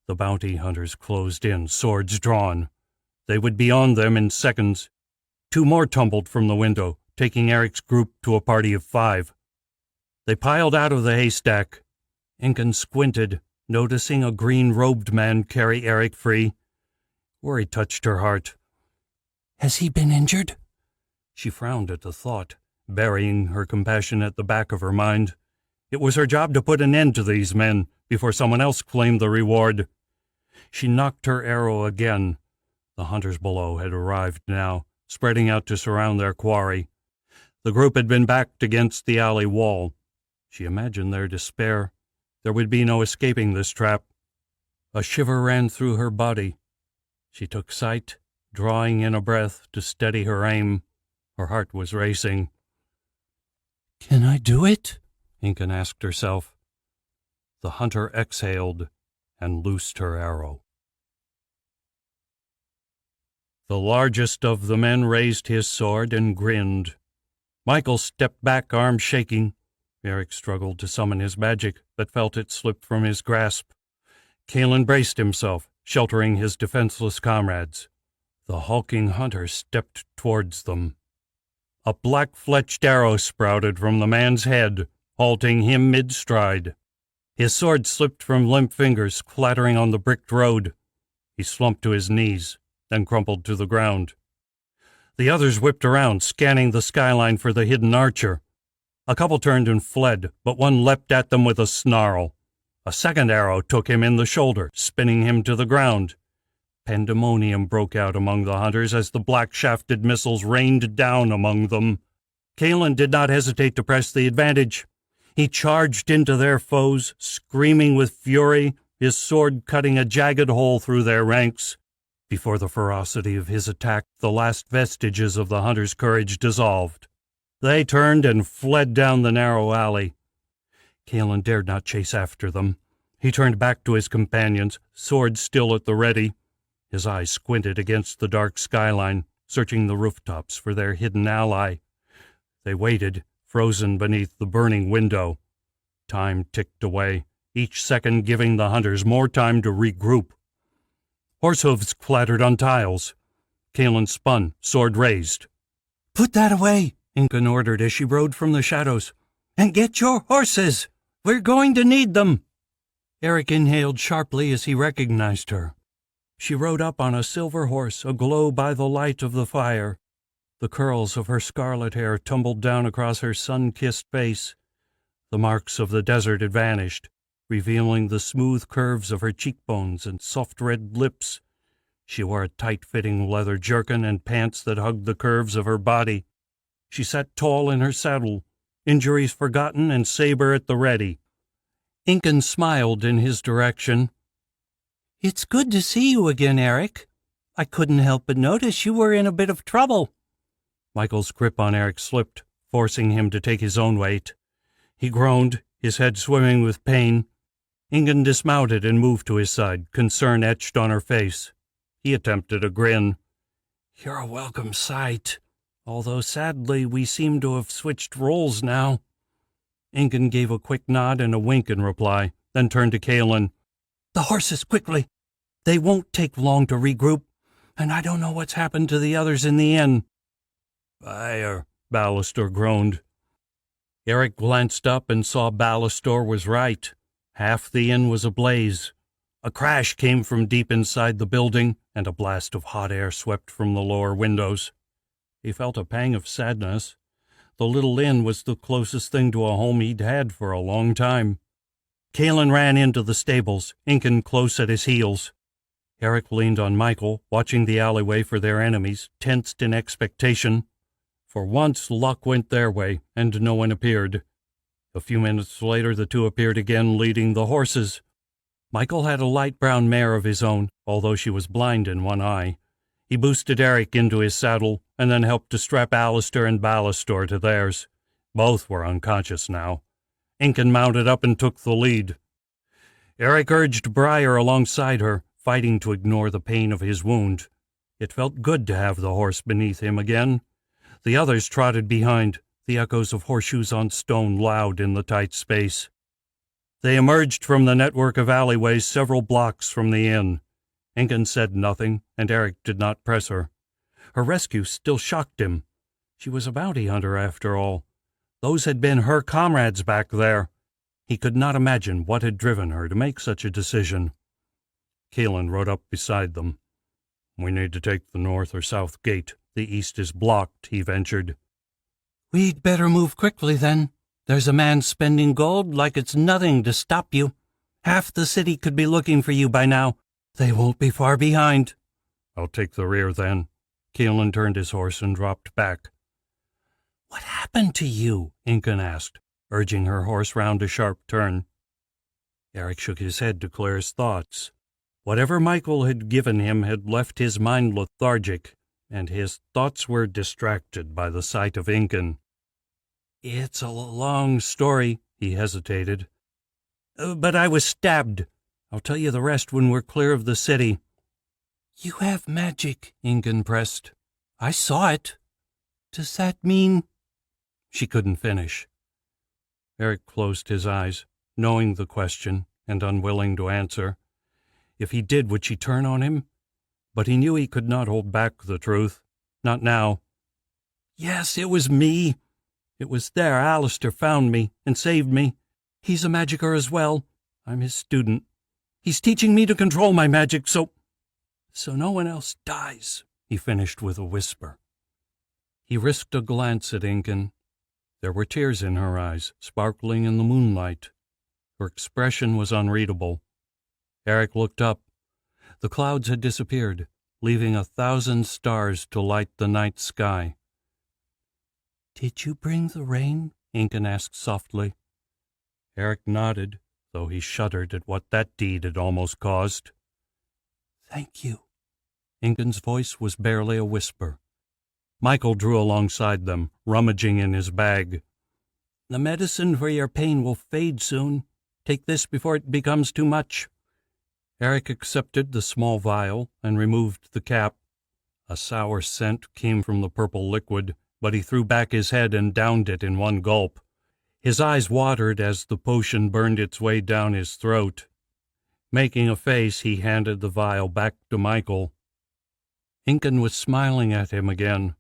A: The bounty hunters closed in, swords drawn. They would be on them in seconds. 2 more tumbled from the window, taking Eric's group to a party of 5. They piled out of the haystack. Incan squinted, noticing a green-robed man carry Eric free. Worry touched her heart. "Has he been injured?" She frowned at the thought, burying her compassion at the back of her mind. It was her job to put an end to these men before someone else claimed the reward. She knocked her arrow again. The hunters below had arrived now, spreading out to surround their quarry. The group had been backed against the alley wall. She imagined their despair. There would be no escaping this trap. A shiver ran through her body. She took sight, drawing in a breath to steady her aim. Her heart was racing. "Can I do it?" Incan asked herself. The hunter exhaled and loosed her arrow. The largest of the men raised his sword and grinned. Michael stepped back, arms shaking. Eric struggled to summon his magic, but felt it slip from his grasp. Kalen braced himself, sheltering his defenseless comrades. The hulking hunter stepped towards them. A black-fletched arrow sprouted from the man's head, halting him mid-stride. His sword slipped from limp fingers, clattering on the bricked road. He slumped to his knees, then crumpled to the ground. The others whipped around, scanning the skyline for the hidden archer. A couple turned and fled, but one leapt at them with a snarl. A second arrow took him in the shoulder, spinning him to the ground. Pandemonium broke out among the hunters as the black-shafted missiles rained down among them. Kalen did not hesitate to press the advantage. He charged into their foes, screaming with fury, his sword cutting a jagged hole through their ranks. Before the ferocity of his attack, the last vestiges of the hunters' courage dissolved. They turned and fled down the narrow alley. Kalen dared not chase after them. He turned back to his companions, sword still at the ready. His eyes squinted against the dark skyline, searching the rooftops for their hidden ally. They waited, frozen beneath the burning window. Time ticked away, each second giving the hunters more time to regroup. Horse hooves clattered on tiles. Kalen spun, sword raised. "Put that away," Incan ordered as she rode from the shadows. "And get your horses! We're going to need them!" Eric inhaled sharply as he recognized her. She rode up on a silver horse, aglow by the light of the fire. The curls of her scarlet hair tumbled down across her sun-kissed face. The marks of the desert had vanished, revealing the smooth curves of her cheekbones and soft red lips. She wore a tight-fitting leather jerkin and pants that hugged the curves of her body. She sat tall in her saddle, injuries forgotten and saber at the ready. Incan smiled in his direction.
D: It's good to see you again, Eric. I couldn't help but notice you were in a bit of trouble.
A: Michael's grip on Eric slipped, forcing him to take his own weight. He groaned, his head swimming with pain. Incan dismounted and moved to his side, concern etched on her face. He attempted a grin.
D: You're a welcome sight, although sadly we seem to have switched roles now.
A: Incan gave a quick nod and a wink in reply, then turned to Kalen.
D: The horses, quickly. They won't take long to regroup, and I don't know what's happened to the others in the inn.
A: Fire, Ballastor groaned. Eric glanced up and saw Ballastor was right. Half the inn was ablaze. A crash came from deep inside the building, and a blast of hot air swept from the lower windows. He felt a pang of sadness. The little inn was the closest thing to a home he'd had for a long time. Kalen ran into the stables, Incan close at his heels. Eric leaned on Michael, watching the alleyway for their enemies, tensed in expectation. For once, luck went their way, and no one appeared. A few minutes later, the two appeared again, leading the horses. Michael had a light brown mare of his own, although she was blind in one eye. He boosted Eric into his saddle, and then helped to strap Alistair and Ballastor to theirs. Both were unconscious now. Incan mounted up and took the lead. Eric urged Briar alongside her, fighting to ignore the pain of his wound. It felt good to have the horse beneath him again. The others trotted behind, the echoes of horseshoes on stone loud in the tight space. They emerged from the network of alleyways several blocks from the inn. Incan said nothing, and Eric did not press her. Her rescue still shocked him. She was a bounty hunter, after all. Those had been her comrades back there. He could not imagine what had driven her to make such a decision. Kalen rode up beside them. We need to take the north or south gate. The east is blocked, he ventured.
D: We'd better move quickly, then. There's a man spending gold like it's nothing to stop you. Half the city could be looking for you by now. They won't be far behind.
A: I'll take the rear, then. Kalen turned his horse and dropped back.
D: What happened to you?
A: Incan asked, urging her horse round a sharp turn. Eric shook his head to clear his thoughts. Whatever Michael had given him had left his mind lethargic, and his thoughts were distracted by the sight of Incan.
D: It's a long story, he hesitated. But I was stabbed. I'll tell you the rest when we're clear of the city. You have magic, Incan pressed. I saw it. Does that mean...
A: She couldn't finish. Eric closed his eyes, knowing the question and unwilling to answer. If he did, would she turn on him? But he knew he could not hold back the truth. Not now.
D: Yes, it was me. It was there Alistair found me and saved me. He's a magicer as well. I'm his student. He's teaching me to control my magic so no one else dies, he finished with a whisper.
A: He risked a glance at Incan. There were tears in her eyes, sparkling in the moonlight. Her expression was unreadable. Eric looked up. The clouds had disappeared, leaving 1,000 stars to light the night sky.
D: Did you bring the rain? Incan asked softly.
A: Eric nodded, though he shuddered at what that deed had almost caused.
D: Thank you.
A: Incan's voice was barely a whisper. Michael drew alongside them, rummaging in his bag.
D: The medicine for your pain will fade soon. Take this before it becomes too much.
A: Eric accepted the small vial and removed the cap. A sour scent came from the purple liquid, but he threw back his head and downed it in one gulp. His eyes watered as the potion burned its way down his throat. Making a face, he handed the vial back to Michael. Incan was smiling at him again.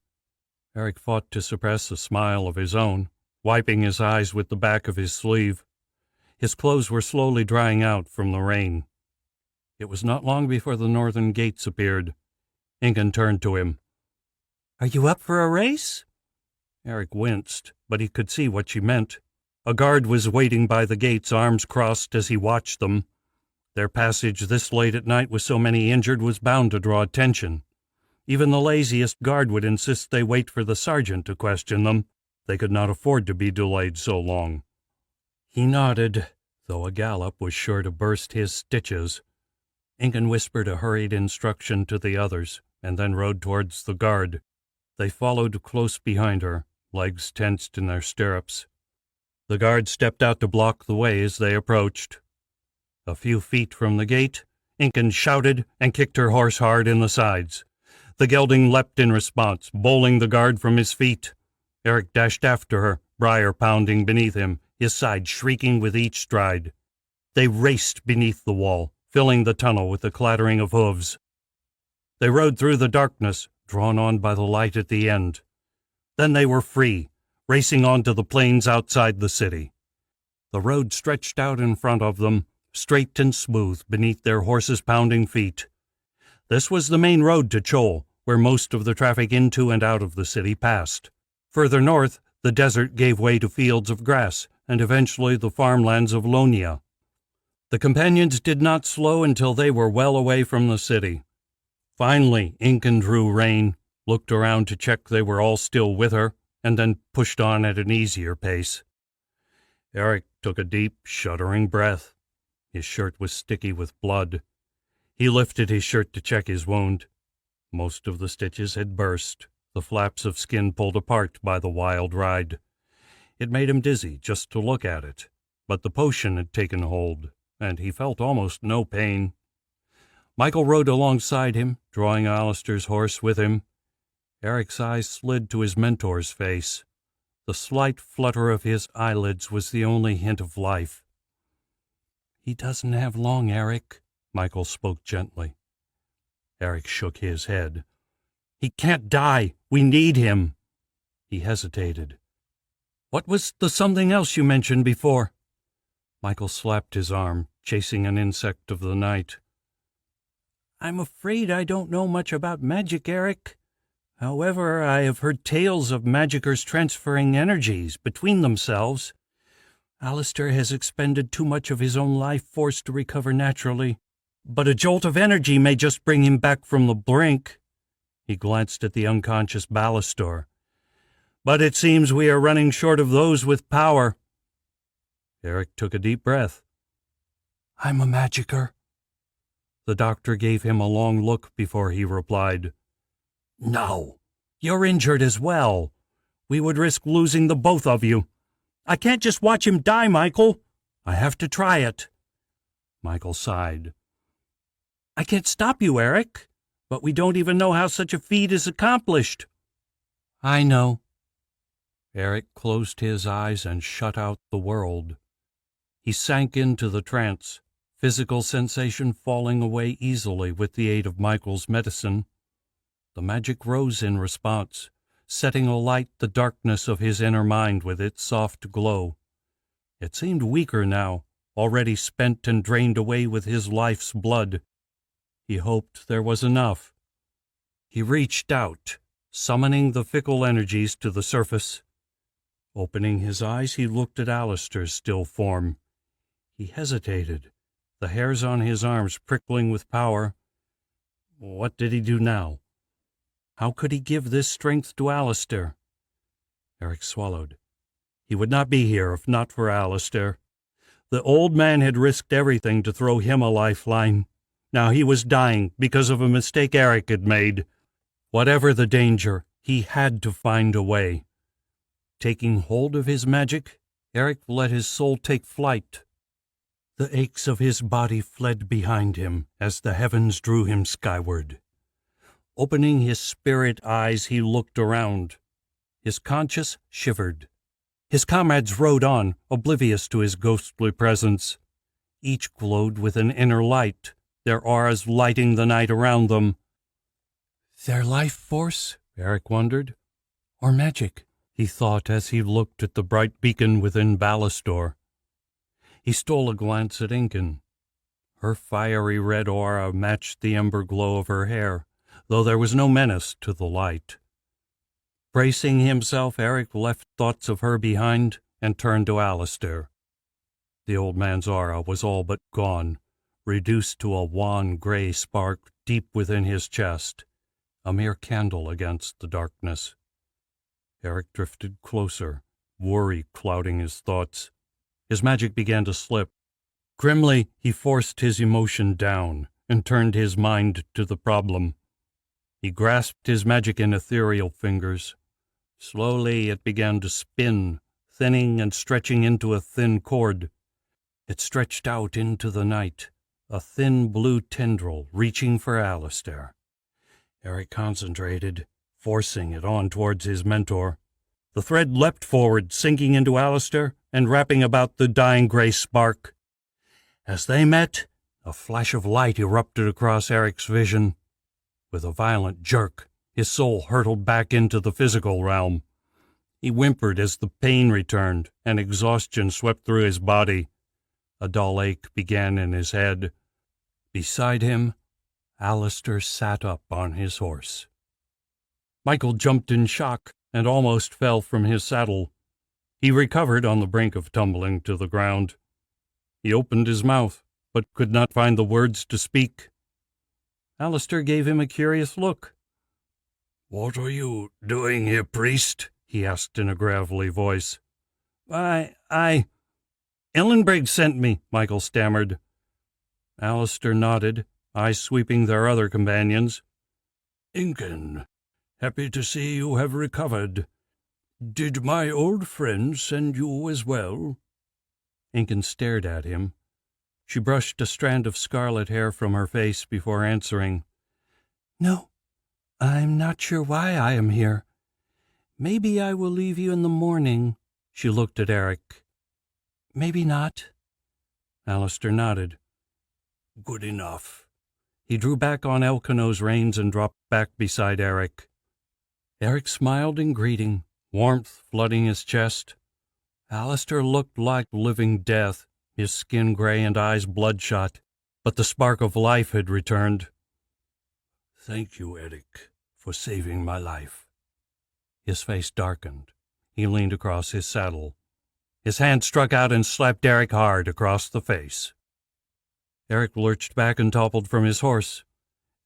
A: Eric fought to suppress a smile of his own, wiping his eyes with the back of his sleeve. His clothes were slowly drying out from the rain. It was not long before the northern gates appeared. Incan turned to him.
D: Are you up for a race?
A: Eric winced, but he could see what she meant. A guard was waiting by the gates, arms crossed as he watched them. Their passage this late at night with so many injured was bound to draw attention. Even the laziest guard would insist they wait for the sergeant to question them. They could not afford to be delayed so long. He nodded. Though a gallop was sure to burst his stitches, Incan whispered a hurried instruction to the others, and then rode towards the guard. They followed close behind her, legs tensed in their stirrups. The guard stepped out to block the way as they approached. A few feet from the gate, Incan shouted and kicked her horse hard in the sides. The gelding leapt in response, bowling the guard from his feet. Eric dashed after her, briar pounding beneath him, his side shrieking with each stride. They raced beneath the wall, filling the tunnel with the clattering of hooves. They rode through the darkness, drawn on by the light at the end. Then they were free, racing on to the plains outside the city. The road stretched out in front of them, straight and smooth beneath their horses' pounding feet. This was the main road to Chol, where most of the traffic into and out of the city passed. Further north, the desert gave way to fields of grass, and eventually the farmlands of Lonia. The companions did not slow until they were well away from the city. Finally, Incan drew rein, looked around to check they were all still with her, and then pushed on at an easier pace. Eric took a deep, shuddering breath. His shirt was sticky with blood. He lifted his shirt to check his wound. Most of the stitches had burst, the flaps of skin pulled apart by the wild ride. It made him dizzy just to look at it, but the potion had taken hold, and he felt almost no pain. Michael rode alongside him, drawing Alistair's horse with him. Eric's eyes slid to his mentor's face. The slight flutter of his eyelids was the only hint of life. "He doesn't have long, Eric," Michael spoke gently. Eric shook his head. "He can't die. We need him." He hesitated. "What was the something else you mentioned before?" Michael slapped his arm, chasing an insect of the night. "I'm afraid I don't know much about magic, Eric. However, I have heard tales of magicers transferring energies between themselves. Alistair has expended too much of his own life force to recover naturally, but a jolt of energy may just bring him back from the brink." He glanced at the unconscious Ballastor. "But it seems we are running short of those with power." Eric took a deep breath. "I'm a magicer." The doctor gave him a long look before he replied. "No, you're injured as well. We would risk losing the both of you. I can't just watch him die, Michael. I have to try it." Michael sighed. "I can't stop you, Eric, but we don't even know how such a feat is accomplished." "I know." Eric closed his eyes and shut out the world. He sank into the trance, physical sensation falling away easily with the aid of Michael's medicine. The magic rose in response, setting alight the darkness of his inner mind with its soft glow. It seemed weaker now, already spent and drained away with his life's blood. He hoped there was enough. He reached out, summoning the fickle energies to the surface. Opening his eyes, he looked at Alistair's still form. He hesitated, the hairs on his arms prickling with power. What did he do now? How could he give this strength to Alistair? Eric swallowed. He would not be here if not for Alistair. The old man had risked everything to throw him a lifeline. Now he was dying because of a mistake Eric had made. Whatever the danger, he had to find a way. Taking hold of his magic, Eric let his soul take flight. The aches of his body fled behind him as the heavens drew him skyward. Opening his spirit eyes, he looked around. His conscience shivered. His comrades rode on, oblivious to his ghostly presence. Each glowed with an inner light, their auras lighting the night around them. Their life force, Eric wondered, or magic, he thought as he looked at the bright beacon within Ballastor. He stole a glance at Incan. Her fiery red aura matched the ember glow of her hair, though there was no menace to the light. Bracing himself, Eric left thoughts of her behind and turned to Alistair. The old man's aura was all but gone, reduced to a wan gray spark deep within his chest, a mere candle against the darkness. Eric drifted closer, worry clouding his thoughts. His magic began to slip, Grimly, he forced his emotion down and turned his mind to the problem. He grasped his magic in ethereal fingers. Slowly it began to spin, thinning and stretching into a thin cord. It stretched out into the night, a thin blue tendril reaching for Alistair. Eric concentrated, forcing it on towards his mentor. The thread leapt forward, sinking into Alistair and wrapping about the dying gray spark. As they met, a flash of light erupted across Eric's vision. With a violent jerk, his soul hurtled back into the physical realm. He whimpered as the pain returned and exhaustion swept through his body. A dull ache began in his head. Beside him, Alistair sat up on his horse. Michael jumped in shock and almost fell from his saddle. He recovered on the brink of tumbling to the ground. He opened his mouth, but could not find the words to speak. Alistair gave him a curious look. "What are you doing here, priest?" he asked in a gravelly voice. I... Ellenbrigg sent me," Michael stammered. Alistair nodded, eyes sweeping their other companions. "Incan, happy to see you have recovered. Did my old friend send you as well?" Incan stared at him. She brushed a strand of scarlet hair from her face before answering. "No, I'm not sure why I am here. Maybe I will leave you in the morning." She looked at Eric. "Maybe not." Alistair nodded. "Good enough." He drew back on Elkanah's reins and dropped back beside Eric. Eric smiled in greeting, warmth flooding his chest. Alistair looked like living death, his skin gray and eyes bloodshot, but the spark of life had returned. "Thank you, Eric, for saving my life." His face darkened. He leaned across his saddle. His hand struck out and slapped Eric hard across the face. Eric lurched back and toppled from his horse.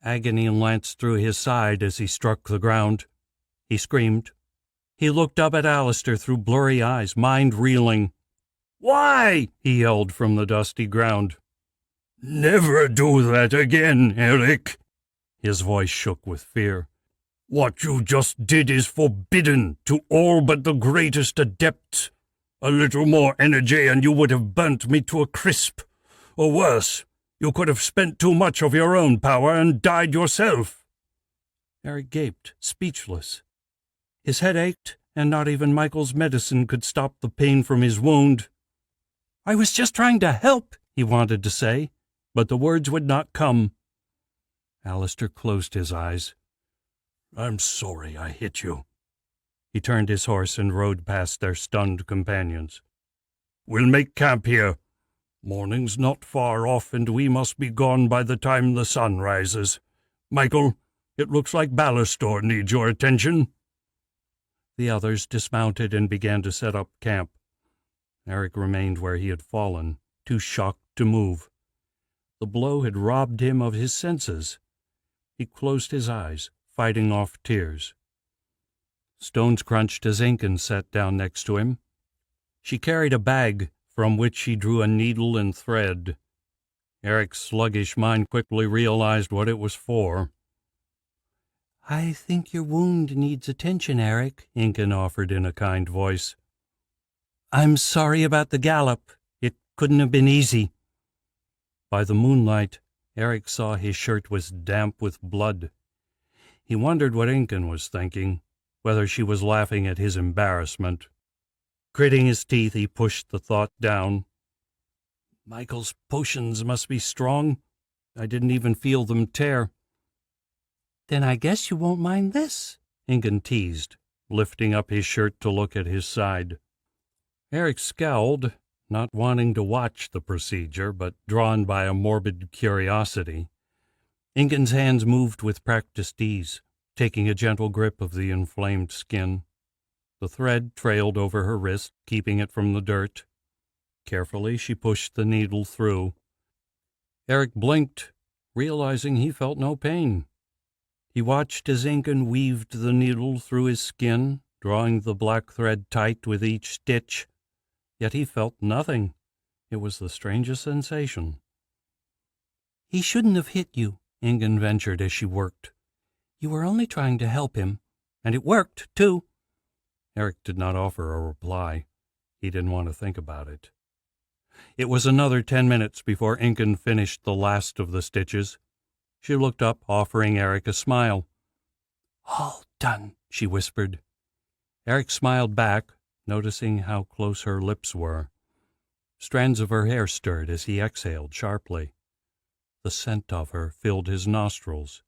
A: Agony lanced through his side as he struck the ground. He screamed. He looked up at Alistair through blurry eyes, mind reeling. "Why?" he yelled from the dusty ground. "Never do that again, Eric." His voice shook with fear. "What you just did is forbidden to all but the greatest adepts. A little more energy and you would have burnt me to a crisp. Or worse, you could have spent too much of your own power and died yourself." Eric gaped, speechless. His head ached, and not even Michael's medicine could stop the pain from his wound. "I was just trying to help," he wanted to say, but the words would not come. Alistair closed his eyes. "I'm sorry I hit you." He turned his horse and rode past their stunned companions. "We'll make camp here. Morning's not far off, and we must be gone by the time the sun rises. Michael, it looks like Ballastor needs your attention." The others dismounted and began to set up camp. Eric remained where he had fallen, too shocked to move. The blow had robbed him of his senses. He closed his eyes, fighting off tears. Stones crunched as Incan sat down next to him. She carried a bag from which she drew a needle and thread. Eric's sluggish mind quickly realized what it was for. "I think your wound needs attention, Eric," Incan offered in a kind voice. "I'm sorry about the gallop. It couldn't have been easy." By the moonlight, Eric saw his shirt was damp with blood. He wondered what Incan was thinking, whether she was laughing at his embarrassment. Gritting his teeth, he pushed the thought down. "Michael's potions must be strong. I didn't even feel them tear." "Then I guess you won't mind this," Incan teased, lifting up his shirt to look at his side. Eric scowled, not wanting to watch the procedure, but drawn by a morbid curiosity. Incan's hands moved with practiced ease, taking a gentle grip of the inflamed skin. The thread trailed over her wrist, keeping it from the dirt. Carefully, she pushed the needle through. Eric blinked, realizing he felt no pain. He watched as Incan weaved the needle through his skin, drawing the black thread tight with each stitch. Yet he felt nothing. It was the strangest sensation.
D: He shouldn't have hit you, Ingen ventured as she worked. You were only trying to help him, and it worked, too.
A: Eric did not offer a reply. He didn't want to think about it. It was another 10 minutes before Incan finished the last of the stitches. She looked up, offering Eric a smile.
D: All done, she whispered.
A: Eric smiled back, noticing how close her lips were. Strands of her hair stirred as he exhaled sharply. The scent of her filled his nostrils.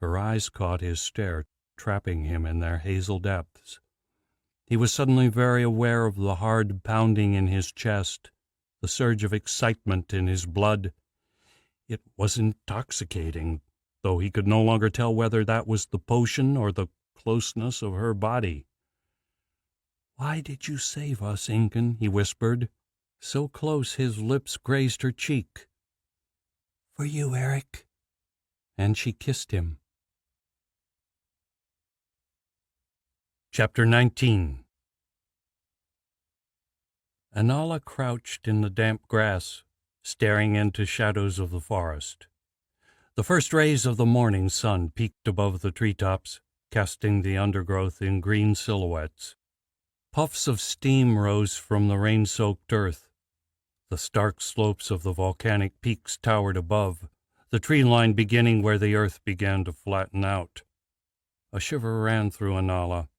A: Her eyes caught his stare, trapping him in their hazel depths. He was suddenly very aware of the hard pounding in his chest, the surge of excitement in his blood. It was intoxicating, though he could no longer tell whether that was the potion or the closeness of her body.
D: "Why did you save us, Incan?" he whispered.
A: So close his lips grazed her cheek.
D: "For you, Eric."
A: And she kissed him. Chapter 19. Anala crouched in the damp grass, staring into shadows of the forest. The first rays of the morning sun peeked above the treetops, casting the undergrowth in green silhouettes. Puffs of steam rose from the rain-soaked earth. The stark slopes of the volcanic peaks towered above, the tree line beginning where the earth began to flatten out. A shiver ran through Anala,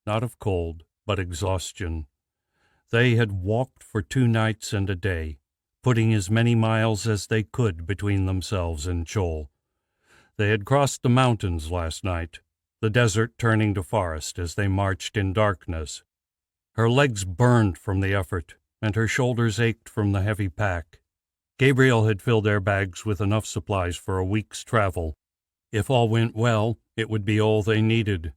A: not of cold, but exhaustion. They had walked for 2 nights and a day, putting as many miles as they could between themselves and Chol. They had crossed the mountains last night, the desert turning to forest as they marched in darkness. Her legs burned from the effort, and her shoulders ached from the heavy pack. Gabriel had filled their bags with enough supplies for a week's travel. If all went well, it would be all they needed.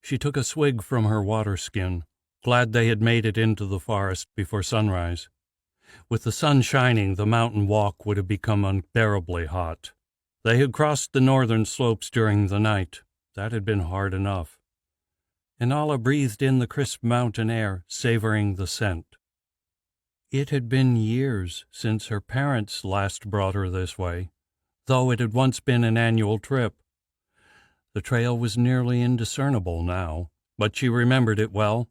A: She took a swig from her water skin, glad they had made it into the forest before sunrise. With the sun shining, the mountain walk would have become unbearably hot. They had crossed the northern slopes during the night. That had been hard enough. Anala breathed in the crisp mountain air, savoring the scent. It had been years since her parents last brought her this way, though it had once been an annual trip. The trail was nearly indiscernible now, but she remembered it well.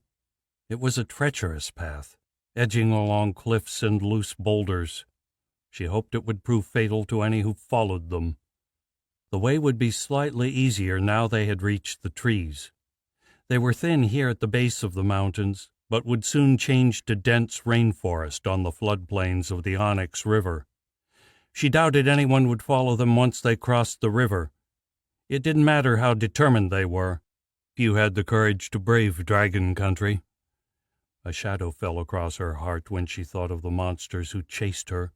A: It was a treacherous path, edging along cliffs and loose boulders. She hoped it would prove fatal to any who followed them. The way would be slightly easier now they had reached the trees. They were thin here at the base of the mountains, but would soon change to dense rainforest on the floodplains of the Onyx River. She doubted anyone would follow them once they crossed the river. It didn't matter how determined they were. Few had the courage to brave dragon country. A shadow fell across her heart when she thought of the monsters who chased her.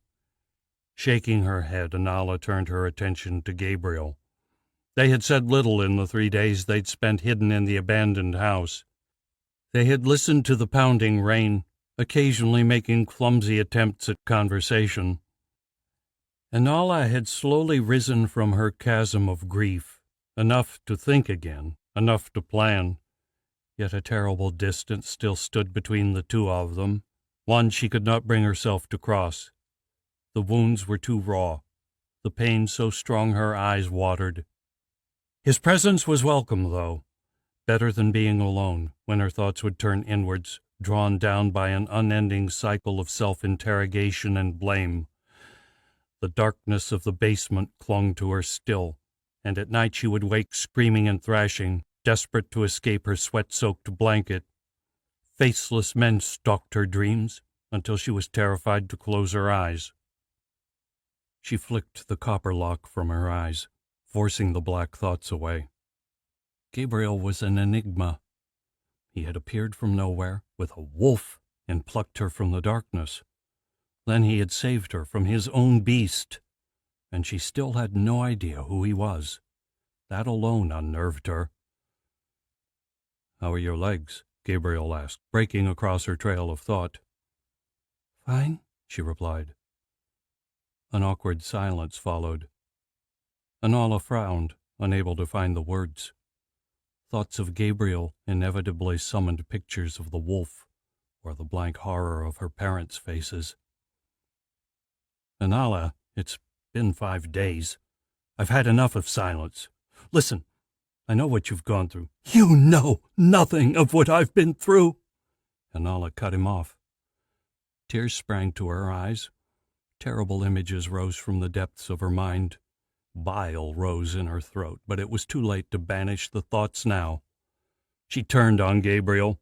A: Shaking her head, Anala turned her attention to Gabriel. They had said little in the 3 days they'd spent hidden in the abandoned house. They had listened to the pounding rain, occasionally making clumsy attempts at conversation. Anala had slowly risen from her chasm of grief, enough to think again, enough to plan. Yet a terrible distance still stood between the two of them, one she could not bring herself to cross. The wounds were too raw, the pain so strong her eyes watered. His presence was welcome, though, better than being alone, when her thoughts would turn inwards, drawn down by an unending cycle of self-interrogation and blame. The darkness of the basement clung to her still, and at night she would wake screaming and thrashing, desperate to escape her sweat-soaked blanket. Faceless men stalked her dreams until she was terrified to close her eyes. She flicked the copper lock from her eyes, forcing the black thoughts away. Gabriel was an enigma. He had appeared from nowhere with a wolf and plucked her from the darkness. Then he had saved her from his own beast, and she still had no idea who he was. That alone unnerved her. "How are your legs?" Gabriel asked, breaking across her trail of thought.
D: "Fine,"
A: she replied. An awkward silence followed. Anala frowned, unable to find the words. Thoughts of Gabriel inevitably summoned pictures of the wolf or the blank horror of her parents' faces. Anala, it's been 5 days. I've had enough of silence. Listen, I know what you've gone through.
D: You know nothing of what I've been through.
A: Anala cut him off. Tears sprang to her eyes. Terrible images rose from the depths of her mind. Bile rose in her throat, but it was too late to banish the thoughts now. She turned on Gabriel.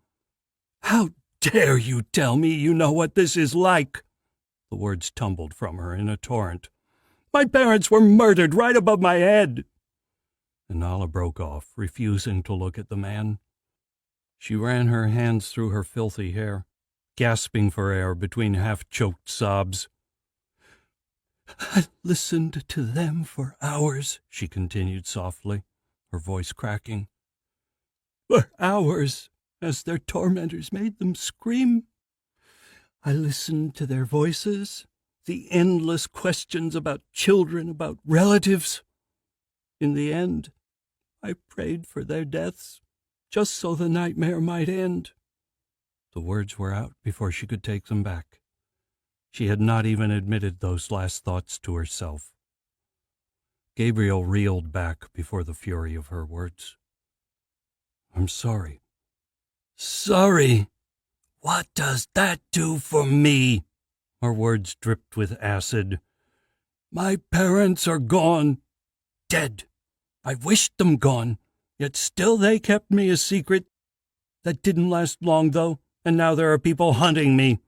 D: How dare you tell me you know what this is like?
A: The words tumbled from her in a torrent.
D: My parents were murdered right above my head.
A: Anala broke off, refusing to look at the man. She ran her hands through her filthy hair, gasping for air between half-choked sobs.
D: I listened to them for hours, she continued softly, her voice cracking. For hours, as their tormentors made them scream. I listened to their voices, the endless questions about children, about relatives. In the end, I prayed for their deaths, just so the nightmare might end.
A: The words were out before she could take them back. She had not even admitted those last thoughts to herself. Gabriel reeled back before the fury of her words. I'm sorry.
D: Sorry? What does that do for me?
A: Her words dripped with acid.
D: My parents are gone. Dead. I wished them gone, yet still they kept me a secret. That didn't last long, though, and now there are people hunting me.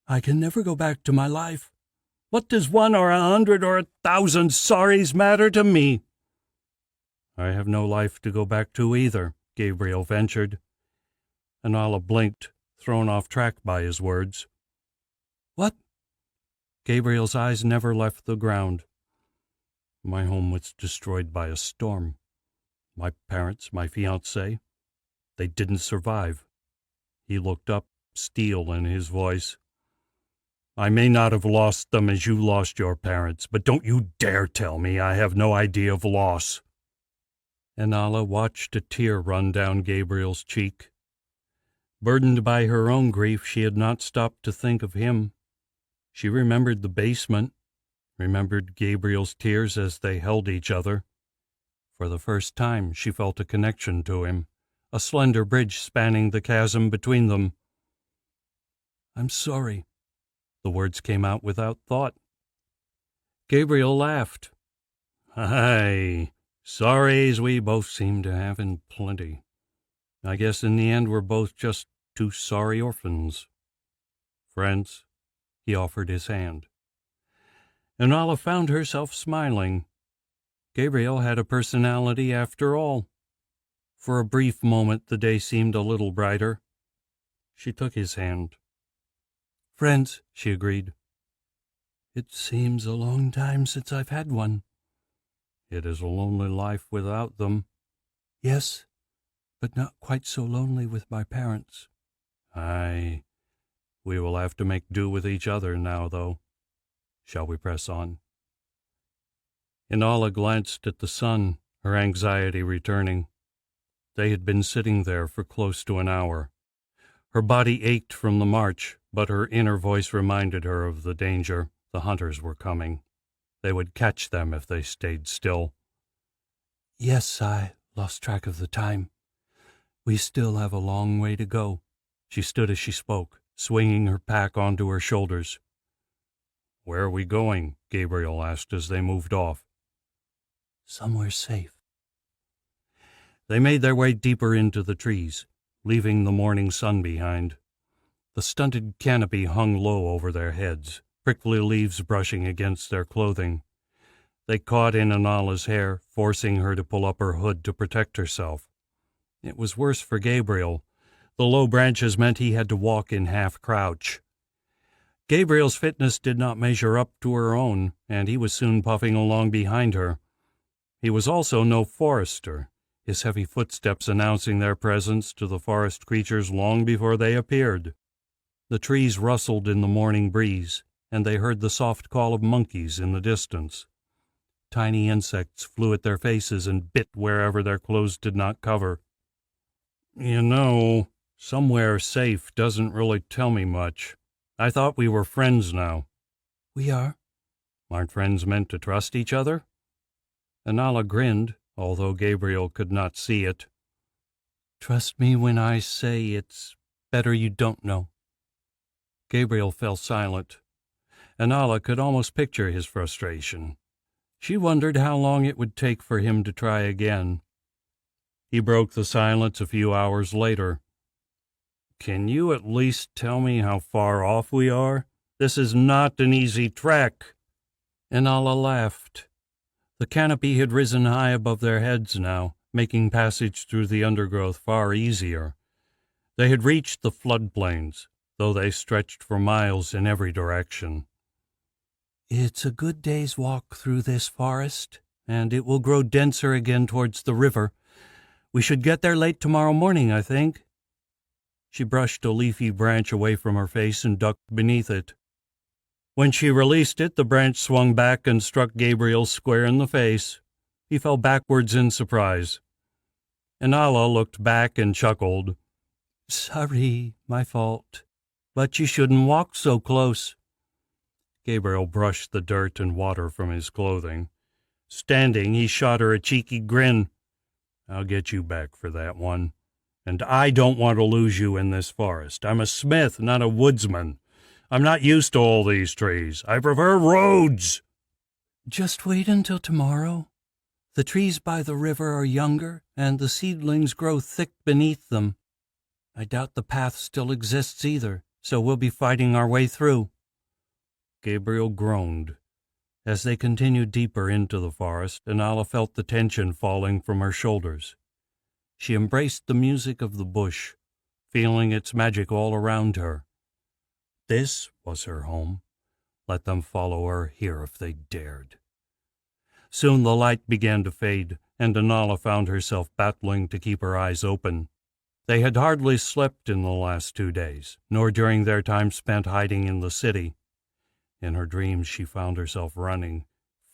D: I can never go back to my life. What does 1 or 100 or 1,000 sorries matter to me?
A: I have no life to go back to either, Gabriel ventured. Anala blinked, thrown off track by his words.
D: What?
A: Gabriel's eyes never left the ground. My home was destroyed by a storm. My parents, my fiancée, they didn't survive. He looked up, steel in his voice. I may not have lost them as you lost your parents, but don't you dare tell me I have no idea of loss. Anala watched a tear run down Gabriel's cheek. Burdened by her own grief, she had not stopped to think of him. She remembered the basement, remembered Gabriel's tears as they held each other. For the first time, she felt a connection to him, a slender bridge spanning the chasm between them. I'm sorry. The words came out without thought. Gabriel laughed. Aye, sorries we both seem to have in plenty. I guess in the end we're both just 2 sorry orphans. Friends, he offered his hand. Anala found herself smiling. Gabriel had a personality after all. For a brief moment the day seemed a little brighter. She took his hand.
D: Friends, she agreed. It seems a long time since I've had one.
A: It is a lonely life without them.
D: Yes, but not quite so lonely with my parents.
A: Aye, we will have to make do with each other now, though. Shall we press on? Inala glanced at the sun, her anxiety returning. They had been sitting there for close to an hour. Her body ached from the march, but her inner voice reminded her of the danger. The hunters were coming. They would catch them if they stayed still.
D: Yes, I lost track of the time. We still have a long way to go.
A: She stood as she spoke, swinging her pack onto her shoulders. Where are we going? Gabriel asked as they moved off.
D: Somewhere safe.
A: They made their way deeper into the trees, leaving the morning sun behind. The stunted canopy hung low over their heads, prickly leaves brushing against their clothing. They caught in Anala's hair, forcing her to pull up her hood to protect herself. It was worse for Gabriel. The low branches meant he had to walk in half-crouch. Gabriel's fitness did not measure up to her own, and he was soon puffing along behind her. He was also no forester, his heavy footsteps announcing their presence to the forest creatures long before they appeared. The trees rustled in the morning breeze, and they heard the soft call of monkeys in the distance. Tiny insects flew at their faces and bit wherever their clothes did not cover. You know, somewhere safe doesn't really tell me much. I thought we were friends now.
D: We are,
A: Aren't friends meant to trust each other? Anala grinned, although Gabriel could not see it.
D: Trust me when I say it's better you don't know.
A: Gabriel fell silent. Anala could almost picture his frustration. She wondered how long it would take for him to try again. He broke the silence a few hours later. Can you at least tell me how far off we are? This is not an easy trek. Anala laughed. The canopy had risen high above their heads now, making passage through the undergrowth far easier. They had reached the floodplains, though they stretched for miles in every direction.
D: It's a good day's walk through this forest, and it will grow denser again towards the river. We should get there late tomorrow morning, I think. She brushed a leafy branch away from her face and ducked beneath it. When she released it, the branch swung back and struck Gabriel square in the face. He fell backwards in surprise. Anala looked back and chuckled. Sorry, my fault. But you shouldn't walk so close.
A: Gabriel brushed the dirt and water from his clothing. Standing, he shot her a cheeky grin. I'll get you back for that one. And I don't want to lose you in this forest. I'm a smith, not a woodsman. I'm not used to all these trees. I prefer roads.
D: Just wait until tomorrow. The trees by the river are younger, and the seedlings grow thick beneath them. I doubt the path still exists either, so we'll be fighting our way through.
A: Gabriel groaned. As they continued deeper into the forest, Anala felt the tension falling from her shoulders. She embraced the music of the bush, feeling its magic all around her. This was her home. Let them follow her here if they dared. Soon the light began to fade, and Anala found herself battling to keep her eyes open. They had hardly slept in the last 2 days, nor during their time spent hiding in the city. In her dreams she found herself running,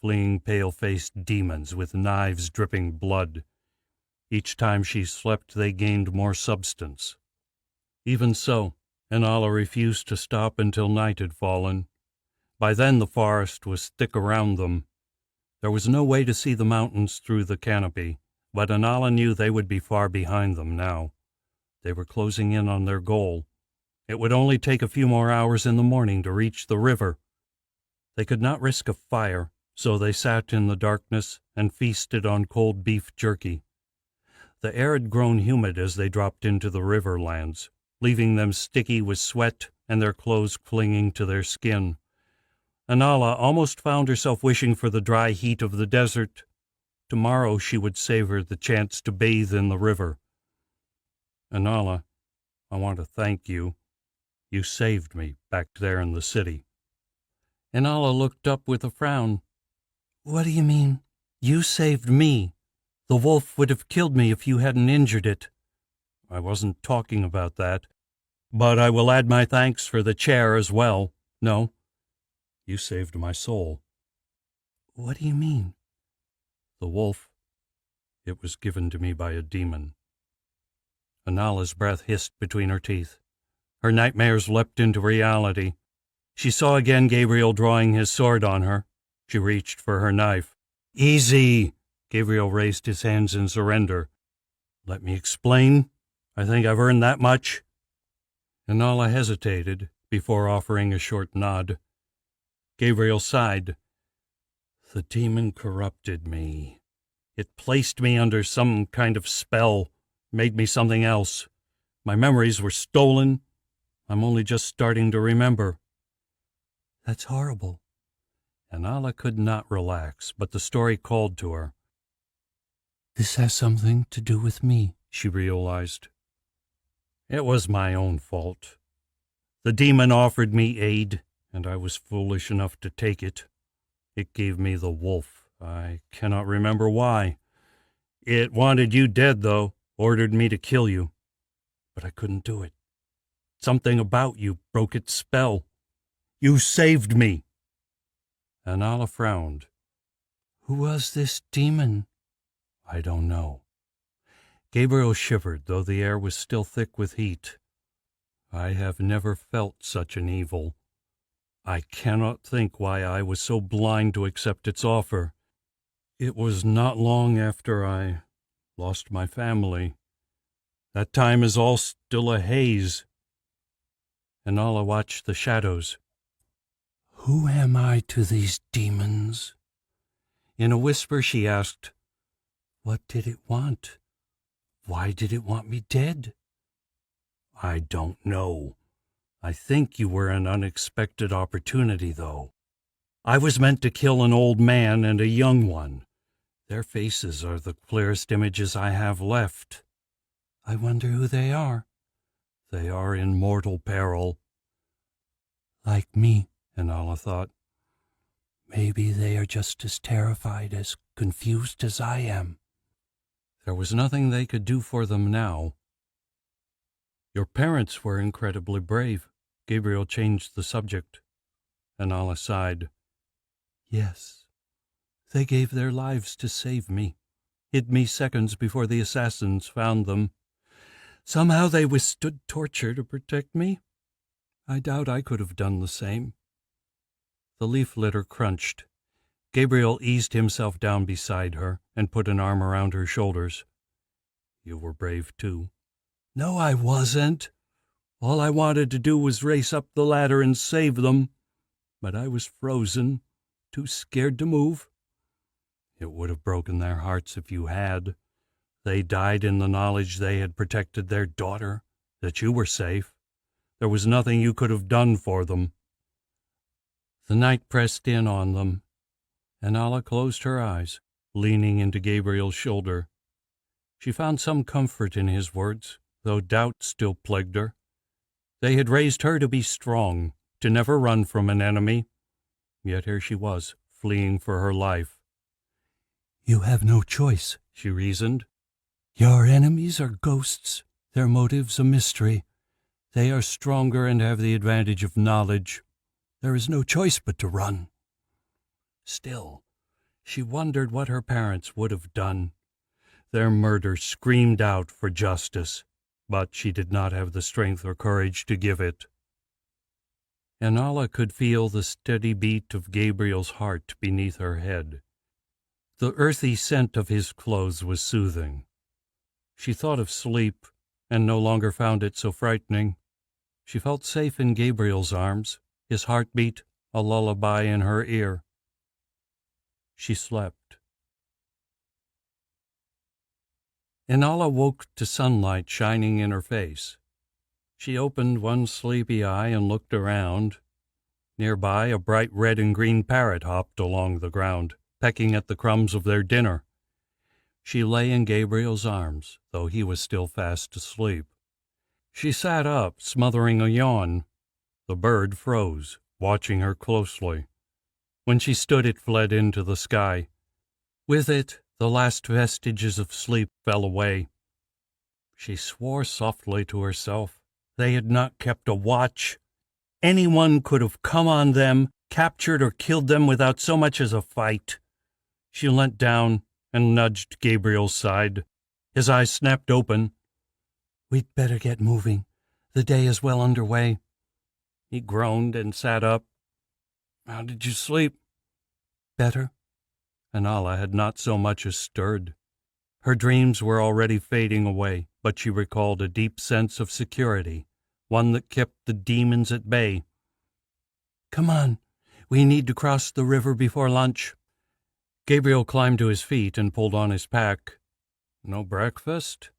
A: fleeing pale-faced demons with knives dripping blood. Each time she slept they gained more substance. Even so, Anala refused to stop until night had fallen. By then the forest was thick around them. There was no way to see the mountains through the canopy, but Anala knew they would be far behind them now. They were closing in on their goal. It would only take a few more hours in the morning to reach the river. They could not risk a fire, so they sat in the darkness and feasted on cold beef jerky. The air had grown humid as they dropped into the riverlands, leaving them sticky with sweat and their clothes clinging to their skin. Anala almost found herself wishing for the dry heat of the desert. Tomorrow she would savor the chance to bathe in the river. Anala, I want to thank you. You saved me back there in the city.
D: Anala looked up with a frown. What do you mean? You saved me. The wolf would have killed me if you hadn't injured it.
A: I wasn't talking about that. But I will add my thanks for the chair as well. No, you saved my soul.
D: What do you mean?
A: The wolf. It was given to me by a demon. Anala's breath hissed between her teeth. Her nightmares leapt into reality. She saw again Gabriel drawing his sword on her. She reached for her knife. Easy! Gabriel raised his hands in surrender. Let me explain. I think I've earned that much. Anala hesitated before offering a short nod. Gabriel sighed. The demon corrupted me. It placed me under some kind of spell, made me something else. My memories were stolen. I'm only just starting to remember.
D: That's horrible.
A: Anala could not relax, but the story called to her.
D: This has something to do with me,
A: she realized. It was my own fault. The demon offered me aid, and I was foolish enough to take it. It gave me the wolf. I cannot remember why. It wanted you dead, though, ordered me to kill you. But I couldn't do it. Something about you broke its spell. You saved me. Anala frowned.
D: Who was this demon?
A: I don't know. Gabriel shivered, though the air was still thick with heat. I have never felt such an evil. I cannot think why I was so blind to accept its offer. It was not long after I lost my family. That time is all still a haze. And all I watched the shadows. Who am I to these demons? In a whisper she asked, what did it want? Why did it want me dead? I don't know. I think you were an unexpected opportunity, though. I was meant to kill an old man and a young one. Their faces are the clearest images I have left. I wonder who they are. They are in mortal peril. Like me, Anala thought. Maybe they are just as terrified, as confused as I am. There was nothing they could do for them now. Your parents were incredibly brave. Gabriel changed the subject. Anala sighed. Yes, they gave their lives to save me, hid me seconds before the assassins found them. Somehow they withstood torture to protect me. I doubt I could have done the same. The leaf litter crunched. Gabriel eased himself down beside her and put an arm around her shoulders. You were brave, too. No, I wasn't. All I wanted to do was race up the ladder and save them. But I was frozen, too scared to move. It would have broken their hearts if you had. They died in the knowledge they had protected their daughter, that you were safe. There was nothing you could have done for them. The night pressed in on them. Anala closed her eyes, leaning into Gabriel's shoulder. She found some comfort in his words, though doubt still plagued her. They had raised her to be strong, to never run from an enemy. Yet here she was, fleeing for her life. You have no choice, she reasoned. Your enemies are ghosts, their motives a mystery. They are stronger and have the advantage of knowledge. There is no choice but to run. Still, she wondered what her parents would have done. Their murder screamed out for justice, but she did not have the strength or courage to give it. Anala could feel the steady beat of Gabriel's heart beneath her head. The earthy scent of his clothes was soothing. She thought of sleep, and no longer found it so frightening. She felt safe in Gabriel's arms, his heartbeat a lullaby in her ear. She slept. Anala woke to sunlight shining in her face. She opened one sleepy eye and looked around. Nearby, a bright red and green parrot hopped along the ground, pecking at the crumbs of their dinner. She lay in Gabriel's arms, though he was still fast asleep. She sat up, smothering a yawn. The bird froze, watching her closely. When she stood, it fled into the sky. With it, the last vestiges of sleep fell away. She swore softly to herself. They had not kept a watch. Anyone could have come on them, captured or killed them without so much as a fight. She leant down and nudged Gabriel's side. His eyes snapped open. We'd better get moving. The day is well underway. He groaned and sat up. How did you sleep? Better. Anala had not so much as stirred. Her dreams were already fading away, but she recalled a deep sense of security, one that kept the demons at bay. Come on, we need to cross the river before lunch. Gabriel climbed to his feet and pulled on his pack. No breakfast?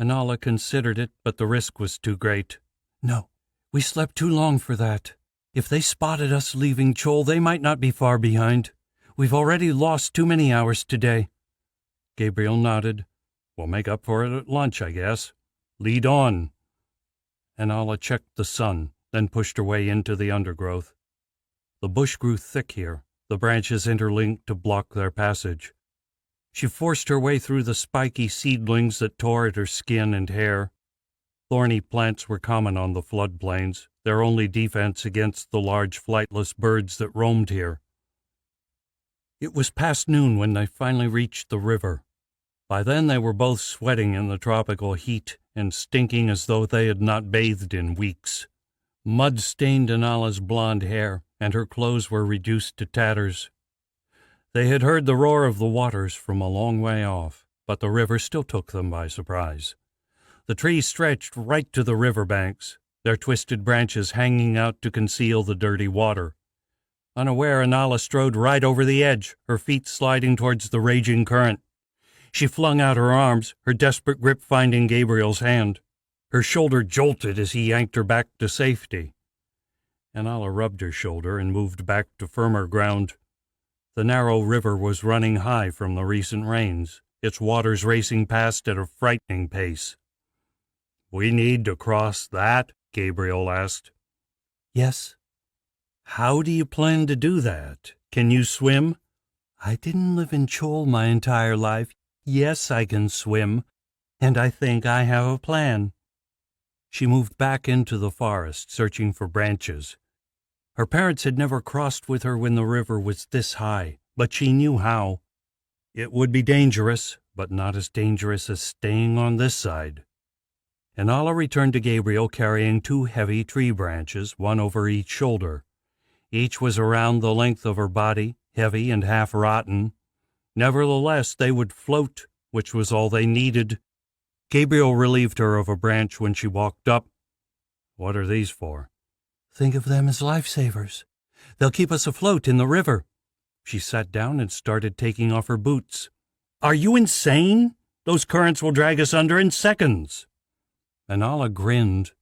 A: Anala considered it, but the risk was too great. No, we slept too long for that. If they spotted us leaving Chol, they might not be far behind. We've already lost too many hours today. Gabriel nodded. We'll make up for it at lunch, I guess. Lead on. Anala checked the sun, then pushed her way into the undergrowth. The bush grew thick here, the branches interlinked to block their passage. She forced her way through the spiky seedlings that tore at her skin and hair. Thorny plants were common on the floodplains, their only defense against the large flightless birds that roamed here. It was past noon when they finally reached the river. By then they were both sweating in the tropical heat and stinking as though they had not bathed in weeks. Mud stained Anala's blonde hair, and her clothes were reduced to tatters. They had heard the roar of the waters from a long way off, but the river still took them by surprise. The trees stretched right to the river banks, their twisted branches hanging out to conceal the dirty water. Unaware, Anala strode right over the edge, her feet sliding towards the raging current. She flung out her arms, her desperate grip finding Gabriel's hand. Her shoulder jolted as he yanked her back to safety. Anala rubbed her shoulder and moved back to firmer ground. The narrow river was running high from the recent rains, its waters racing past at a frightening pace. "We need to cross that?" Gabriel asked.
D: Yes.
A: "How do you plan to do that? Can you swim?"
D: I didn't live in Chol my entire life. Yes, I can swim, and I think I have a plan.
A: She moved back into the forest, searching for branches. Her parents had never crossed with her when the river was this high, but she knew how. It would be dangerous, but not as dangerous as staying on this side. Anala returned to Gabriel carrying 2 heavy tree branches, one over each shoulder. Each was around the length of her body, heavy and half rotten. Nevertheless, they would float, which was all they needed. Gabriel relieved her of a branch when she walked up. "What are these for?"
D: Think of them as lifesavers. They'll keep us afloat in the river.
A: She sat down and started taking off her boots. "Are you insane? Those currents will drag us under in seconds." Anala grinned.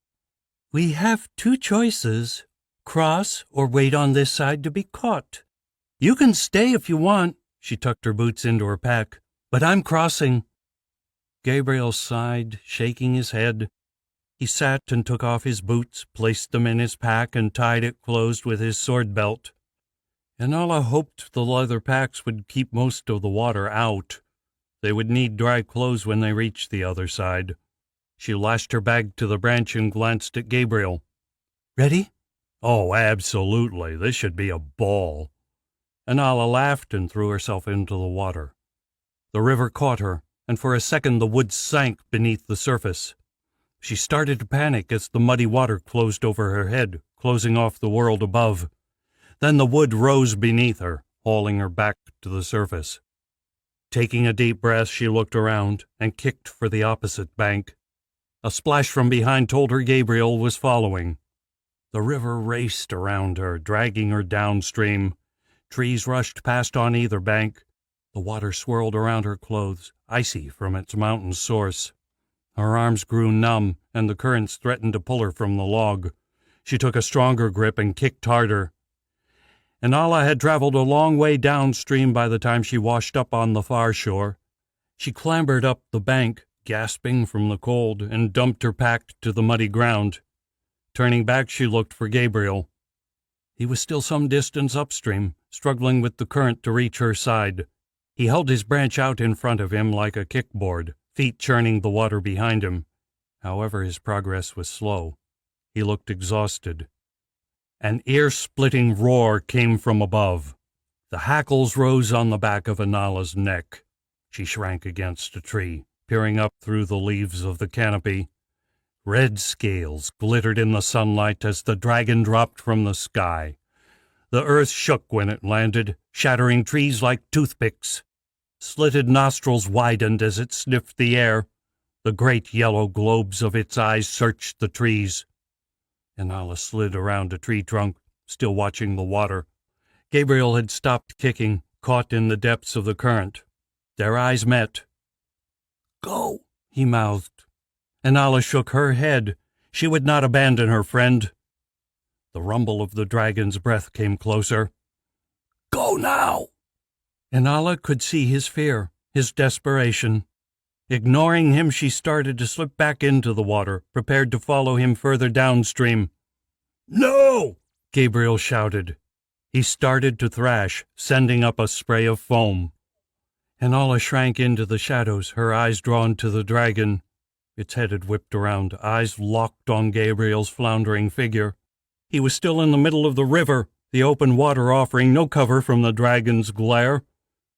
D: We have 2 choices, cross or wait on this side to be caught. You can stay if you want.
A: She tucked her boots into her pack.
D: But I'm crossing.
A: Gabriel sighed, shaking his head. He sat and took off his boots, placed them in his pack, and tied it closed with his sword belt. Anala hoped the leather packs would keep most of the water out. They would need dry clothes when they reached the other side. She lashed her bag to the branch and glanced at Gabriel.
D: Ready?
A: "Oh, absolutely. This should be a ball." Anala laughed and threw herself into the water. The river caught her, and for a second the wood sank beneath the surface. She started to panic as the muddy water closed over her head, closing off the world above. Then the wood rose beneath her, hauling her back to the surface. Taking a deep breath, she looked around and kicked for the opposite bank. A splash from behind told her Gabriel was following. The river raced around her, dragging her downstream. Trees rushed past on either bank. The water swirled around her clothes, icy from its mountain source. Her arms grew numb, and the currents threatened to pull her from the log. She took a stronger grip and kicked harder. Anala had traveled a long way downstream by the time she washed up on the far shore. She clambered up the bank, gasping from the cold, and dumped her pack to the muddy ground. Turning back, she looked for Gabriel. He was still some distance upstream, struggling with the current to reach her side. He held his branch out in front of him like a kickboard, feet churning the water behind him. However, his progress was slow. He looked exhausted. An ear-splitting roar came from above. The hackles rose on the back of Anala's neck. She shrank against a tree, peering up through the leaves of the canopy. Red scales glittered in the sunlight as the dragon dropped from the sky. The earth shook when it landed, shattering trees like toothpicks. Slitted nostrils widened as it sniffed the air. The great yellow globes of its eyes searched the trees. Anala slid around a tree trunk, still watching the water. Gabriel had stopped kicking, caught in the depths of the current. Their eyes met. "Go," he mouthed. Anala shook her head. She would not abandon her friend. The rumble of the dragon's breath came closer. "Go now!" Anala could see his fear, his desperation. Ignoring him, she started to slip back into the water, prepared to follow him further downstream. "No!" Gabriel shouted. He started to thrash, sending up a spray of foam. Anala shrank into the shadows, her eyes drawn to the dragon. Its head had whipped around, eyes locked on Gabriel's floundering figure. He was still in the middle of the river, the open water offering no cover from the dragon's glare.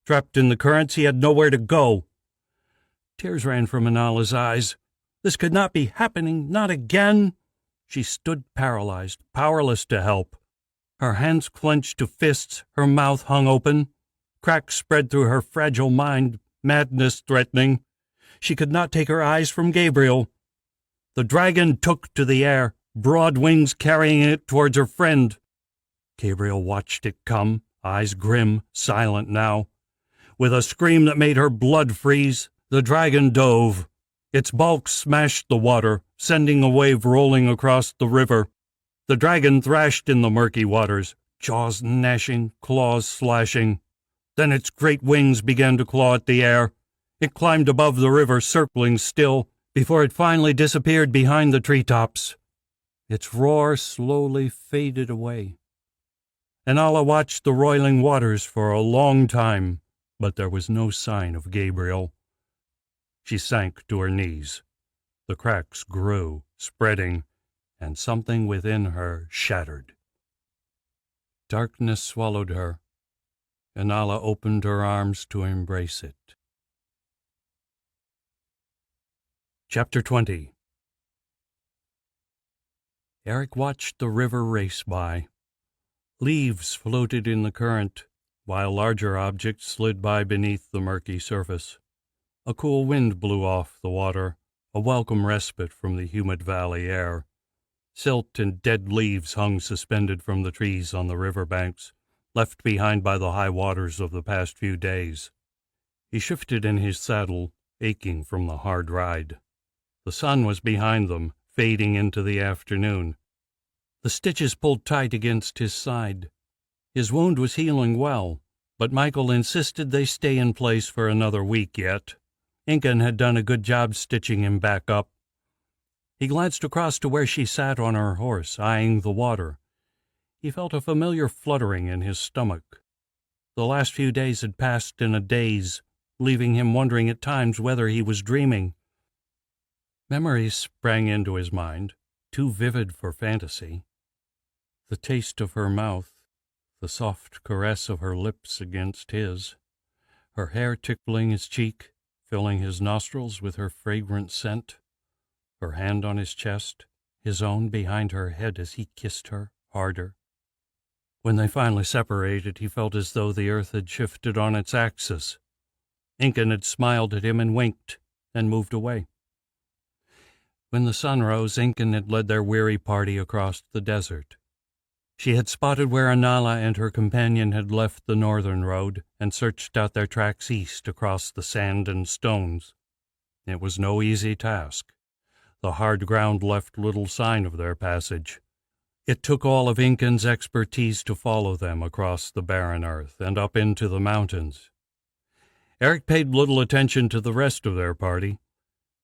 A: Trapped in the currents, he had nowhere to go. Tears ran from Anala's eyes. This could not be happening, not again. She stood paralyzed, powerless to help. Her hands clenched to fists, her mouth hung open. Cracks spread through her fragile mind, madness threatening. She could not take her eyes from Gabriel. The dragon took to the air, broad wings carrying it towards her friend. Gabriel watched it come, eyes grim, silent now. With a scream that made her blood freeze, the dragon dove. Its bulk smashed the water, sending a wave rolling across the river. The dragon thrashed in the murky waters, jaws gnashing, claws slashing. Then its great wings began to claw at the air. It climbed above the river, circling still, before it finally disappeared behind the treetops. Its roar slowly faded away. Inala watched the roiling waters for a long time, but there was no sign of Gabriel. She sank to her knees. The cracks grew, spreading, and something within her shattered. Darkness swallowed her. Inala opened her arms to embrace it. Chapter 20. Eric watched the river race by. Leaves floated in the current, while larger objects slid by beneath the murky surface. A cool wind blew off the water, a welcome respite from the humid valley air. Silt and dead leaves hung suspended from the trees on the river banks, left behind by the high waters of the past few days. He shifted in his saddle, aching from the hard ride. The sun was behind them, fading into the afternoon. The stitches pulled tight against his side. His wound was healing well, but Michael insisted they stay in place for another week yet. Incan had done a good job stitching him back up. He glanced across to where she sat on her horse, eyeing the water. He felt a familiar fluttering in his stomach. The last few days had passed in a daze, leaving him wondering at times whether he was dreaming. Memories sprang into his mind, too vivid for fantasy. The taste of her mouth, the soft caress of her lips against his, her hair tickling his cheek, filling his nostrils with her fragrant scent, her hand on his chest, his own behind her head as he kissed her harder. When they finally separated, he felt as though the earth had shifted on its axis. Incan had smiled at him and winked, and moved away. When the sun rose, Incan had led their weary party across the desert. She had spotted where Inala and her companion had left the northern road and searched out their tracks east across the sand and stones. It was no easy task. The hard ground left little sign of their passage. It took all of Incan's expertise to follow them across the barren earth and up into the mountains. Eric paid little attention to the rest of their party.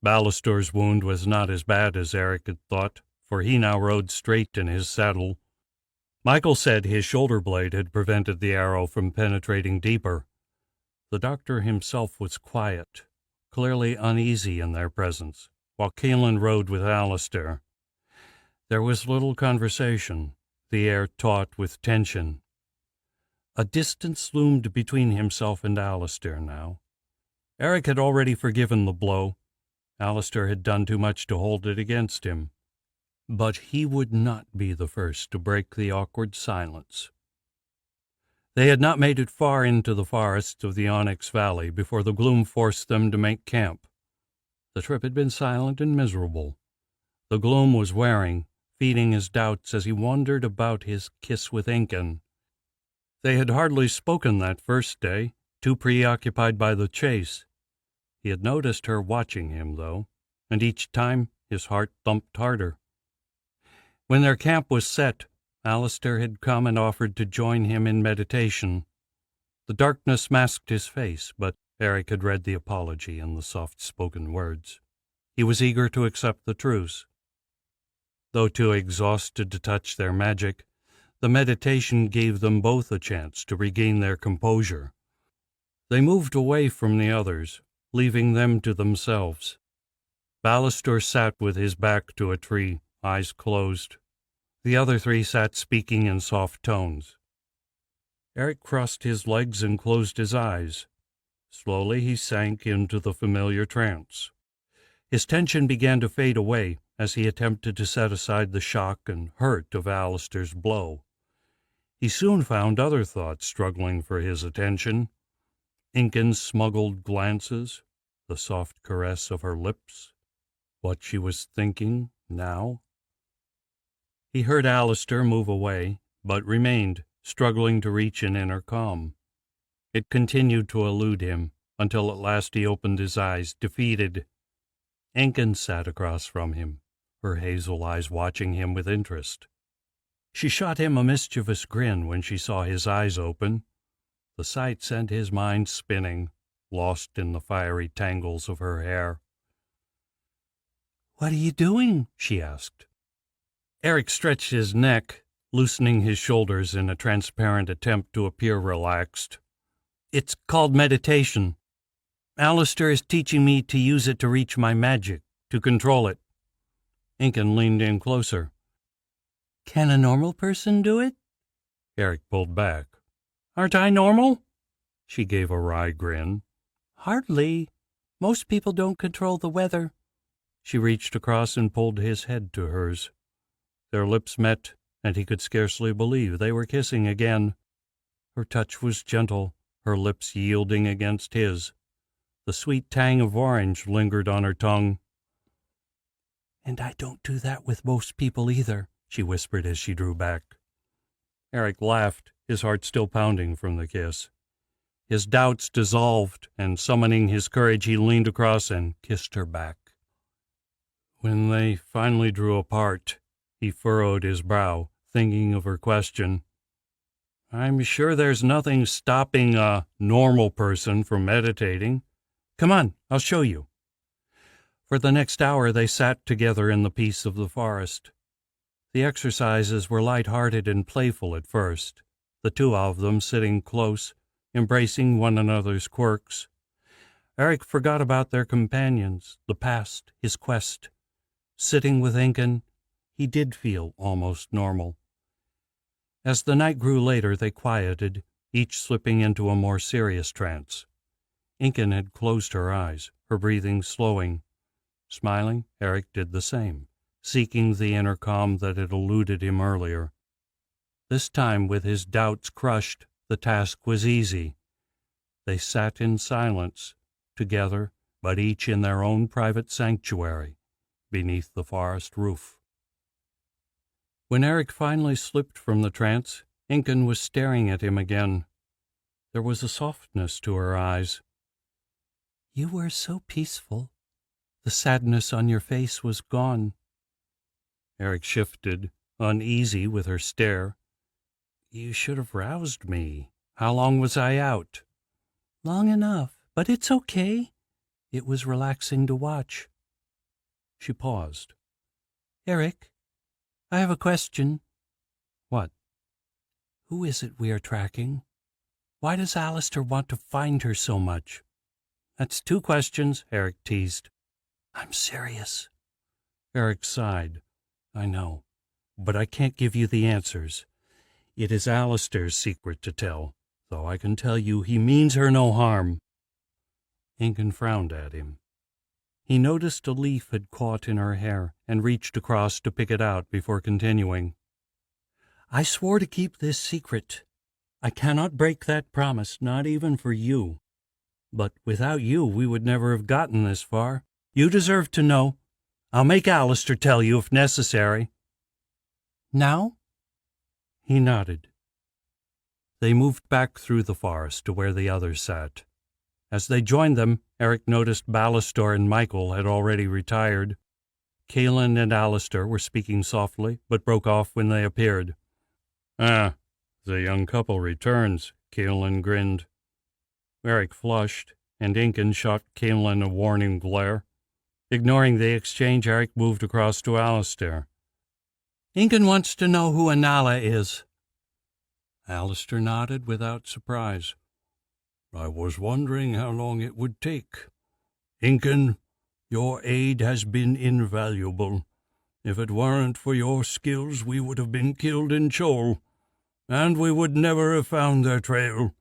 A: Ballastor's wound was not as bad as Eric had thought, for he now rode straight in his saddle. Michael said his shoulder blade had prevented the arrow from penetrating deeper. The doctor himself was quiet, clearly uneasy in their presence, while Keelan rode with Alistair. There was little conversation, the air taut with tension. A distance loomed between himself and Alistair now. Eric had already forgiven the blow. Alistair had done too much to hold it against him. But he would not be the first to break the awkward silence. They had not made it far into the forests of the Onyx Valley before the gloom forced them to make camp. The trip had been silent and miserable. The gloom was wearing, feeding his doubts as he wandered about his kiss with Incan. They had hardly spoken that first day, too preoccupied by the chase. He had noticed her watching him, though, and each time his heart thumped harder. When their camp was set, Alistair had come and offered to join him in meditation. The darkness masked his face, but Eric had read the apology in the soft-spoken words. He was eager to accept the truce. Though too exhausted to touch their magic, the meditation gave them both a chance to regain their composure. They moved away from the others, leaving them to themselves. Ballastor sat with his back to a tree, eyes closed. The other three sat speaking in soft tones. Eric crossed his legs and closed his eyes. Slowly he sank into the familiar trance. His tension began to fade away, as he attempted to set aside the shock and hurt of Alistair's blow. He soon found other thoughts struggling for his attention. Incan's smuggled glances, the soft caress of her lips, what she was thinking now. He heard Alistair move away, but remained, struggling to reach an inner calm. It continued to elude him, until at last he opened his eyes, defeated. Incan sat across from him, her hazel eyes watching him with interest. She shot him a mischievous grin when she saw his eyes open. The sight sent his mind spinning, lost in the fiery tangles of her hair.
D: "What are you doing?" she asked.
A: Eric stretched his neck, loosening his shoulders in a transparent attempt to appear relaxed.
D: "It's called meditation. Alistair is teaching me to use it to reach my magic, to control it."
A: Incan leaned in closer.
D: "Can a normal person do it?"
A: Eric pulled back.
D: "Aren't I normal?"
A: She gave a wry grin.
D: "Hardly. Most people don't control the weather."
A: She reached across and pulled his head to hers. Their lips met, and he could scarcely believe they were kissing again. Her touch was gentle, her lips yielding against his. The sweet tang of orange lingered on her tongue.
D: "And I don't do that with most people either," she whispered as she drew back.
A: Eric laughed, his heart still pounding from the kiss. His doubts dissolved, and summoning his courage, he leaned across and kissed her back. When they finally drew apart, he furrowed his brow, thinking of her question. "I'm sure there's nothing stopping a normal person from meditating. Come on, I'll show you." For the next hour they sat together in the peace of the forest. The exercises were light-hearted and playful at first, the two of them sitting close, embracing one another's quirks. Eric forgot about their companions, the past, his quest. Sitting with Incan, he did feel almost normal. As the night grew later, they quieted, each slipping into a more serious trance. Incan had closed her eyes, her breathing slowing. Smiling, Eric did the same, seeking the inner calm that had eluded him earlier. This time, with his doubts crushed, the task was easy. They sat in silence, together, but each in their own private sanctuary, beneath the forest roof. When Eric finally slipped from the trance, Incan was staring at him again. There was a softness to her eyes.
D: "You were so peaceful. The sadness on your face was gone."
A: Eric shifted, uneasy with her stare. "You should have roused me. How long was I out?"
D: "Long enough, but it's okay. It was relaxing to watch."
A: She paused.
D: "Eric, I have a question."
A: "What?"
D: "Who is it we are tracking? Why does Alistair want to find her so much?"
A: "That's two questions," Eric teased.
D: "I'm serious."
A: Eric sighed. "I know, but I can't give you the answers. It is Alistair's secret to tell, though I can tell you he means her no harm." Incan frowned at him. He noticed a leaf had caught in her hair and reached across to pick it out before continuing.
D: "I swore to keep this secret. I cannot break that promise, not even for you. But without you, we would never have gotten this far. You deserve to know. I'll make Alistair tell you if necessary." "Now?"
A: He nodded. They moved back through the forest to where the others sat. As they joined them, Eric noticed Ballastor and Michael had already retired. Kaelin and Alistair were speaking softly, but broke off when they appeared. "Ah, the young couple returns," Kaelin grinned. Eric flushed, and Incan shot Kaelin a warning glare. Ignoring the exchange, Eric moved across to Alistair.
D: "Incan wants to know who Anala is."
A: Alistair nodded without surprise. "I was wondering how long it would take. Incan, your aid has been invaluable. If it weren't for your skills, we would have been killed in Chol, and we would never have found their trail.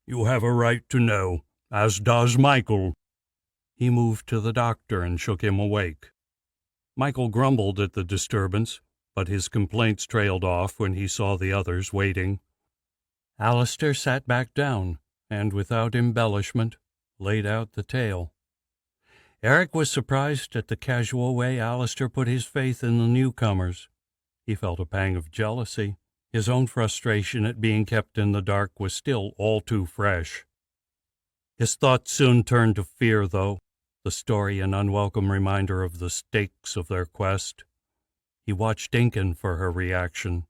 A: You have a right to know, as does Michael." He moved to the doctor and shook him awake. Michael grumbled at the disturbance, but his complaints trailed off when he saw the others waiting. Alistair sat back down and, without embellishment, laid out the tale. Eric was surprised at the casual way Alistair put his faith in the newcomers. He felt a pang of jealousy. His own frustration at being kept in the dark was still all too fresh. His thoughts soon turned to fear, though, the story an unwelcome reminder of the stakes of their quest. He watched Incan for her reaction.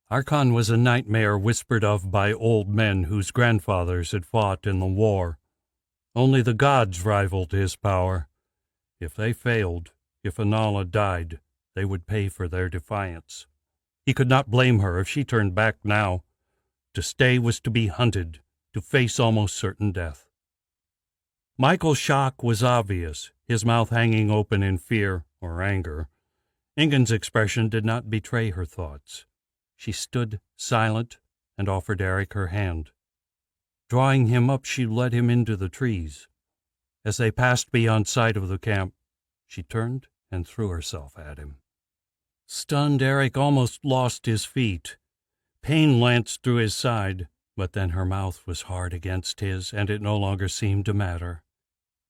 A: Archon was a nightmare whispered of by old men whose grandfathers had fought in the war. Only the gods rivaled his power. If they failed, if Anala died, they would pay for their defiance. He could not blame her if she turned back now. To stay was to be hunted, to face almost certain death. Michael's shock was obvious, his mouth hanging open in fear or anger. Ingun's expression did not betray her thoughts. She stood silent and offered Eric her hand. Drawing him up, she led him into the trees. As they passed beyond sight of the camp, she turned and threw herself at him. Stunned, Eric almost lost his feet. Pain lanced through his side, but then her mouth was hard against his, and it no longer seemed to matter.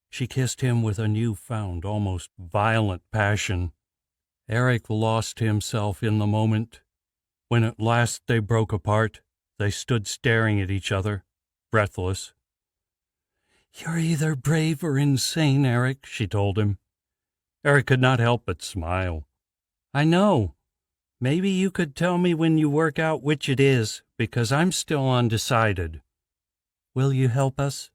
A: She kissed him with a new-found, almost violent passion. Eric lost himself in the moment. When at last they broke apart, they stood staring at each other, breathless. "You're either brave or insane, Eric," she told him. Eric could not help but smile. "I know. Maybe you could tell me when you work out which it is, because I'm still undecided. Will you help us?"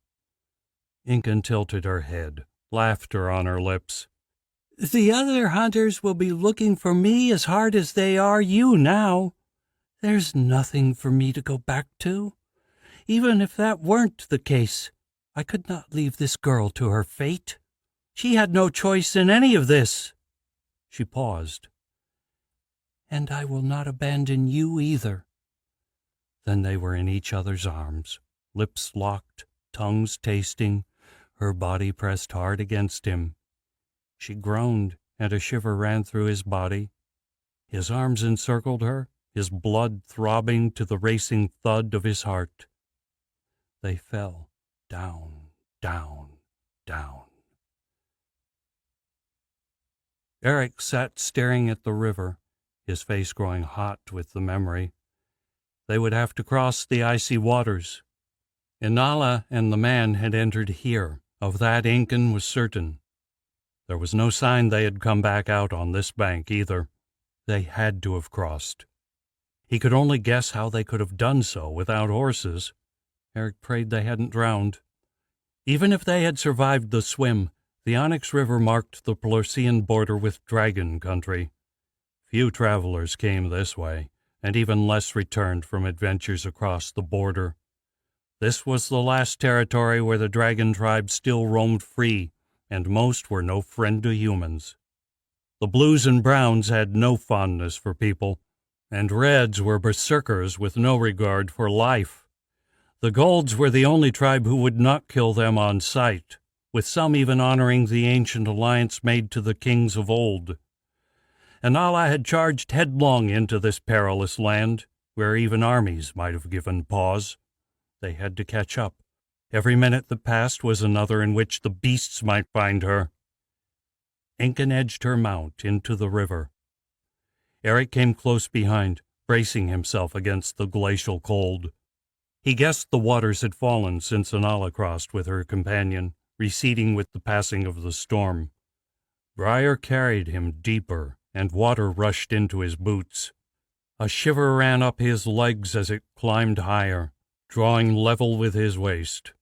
A: Incan tilted her head, laughter on her lips. "The other hunters will be looking for me as hard as they are you now. There's nothing for me to go back to. Even if that weren't the case, I could not leave this girl to her fate. She had no choice in any of this." She paused. "And I will not abandon you either." Then they were in each other's arms, lips locked, tongues tasting, her body pressed hard against him. She groaned, and a shiver ran through his body. His arms encircled her, his blood throbbing to the racing thud of his heart. They fell, down, down, down. Eric sat staring at the river, his face growing hot with the memory. They would have to cross the icy waters. Inala and the man had entered here. Of that Incan was certain. There was no sign they had come back out on this bank either. They had to have crossed. He could only guess how they could have done so without horses. Eric prayed they hadn't drowned. Even if they had survived the swim, the Onyx River marked the Plorsian border with dragon country. Few travelers came this way, and even less returned from adventures across the border. This was the last territory where the dragon tribe still roamed free, and most were no friend to humans. The blues and browns had no fondness for people, and reds were berserkers with no regard for life. The golds were the only tribe who would not kill them on sight, with some even honoring the ancient alliance made to the kings of old. Anala had charged headlong into this perilous land, where even armies might have given pause. They had to catch up. Every minute that passed was another in which the beasts might find her. Incan edged her mount into the river. Eric came close behind, bracing himself against the glacial cold. He guessed the waters had fallen since Anala crossed with her companion, receding with the passing of the storm. Briar carried him deeper, and water rushed into his boots. A shiver ran up his legs as it climbed higher, drawing level with his waist.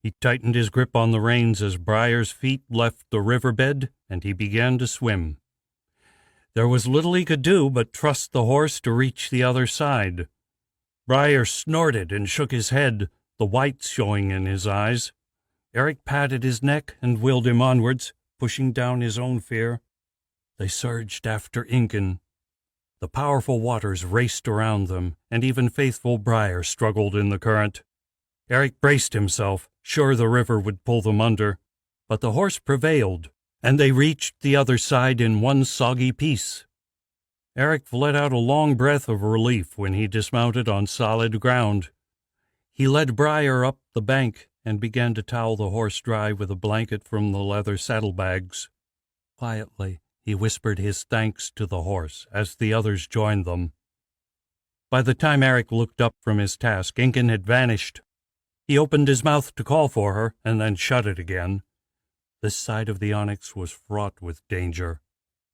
A: He tightened his grip on the reins as Briar's feet left the riverbed, and he began to swim. There was little he could do but trust the horse to reach the other side. Briar snorted and shook his head, the whites showing in his eyes. Eric patted his neck and willed him onwards, pushing down his own fear. They surged after Incan. The powerful waters raced around them, and even faithful Briar struggled in the current. Eric braced himself, sure the river would pull them under, but the horse prevailed, and they reached the other side in one soggy piece. Eric let out a long breath of relief when he dismounted on solid ground. He led Briar up the bank and began to towel the horse dry with a blanket from the leather saddlebags. Quietly, he whispered his thanks to the horse as the others joined them. By the time Eric looked up from his task, Incan had vanished. He opened his mouth to call for her and then shut it again. This side of the onyx was fraught with danger.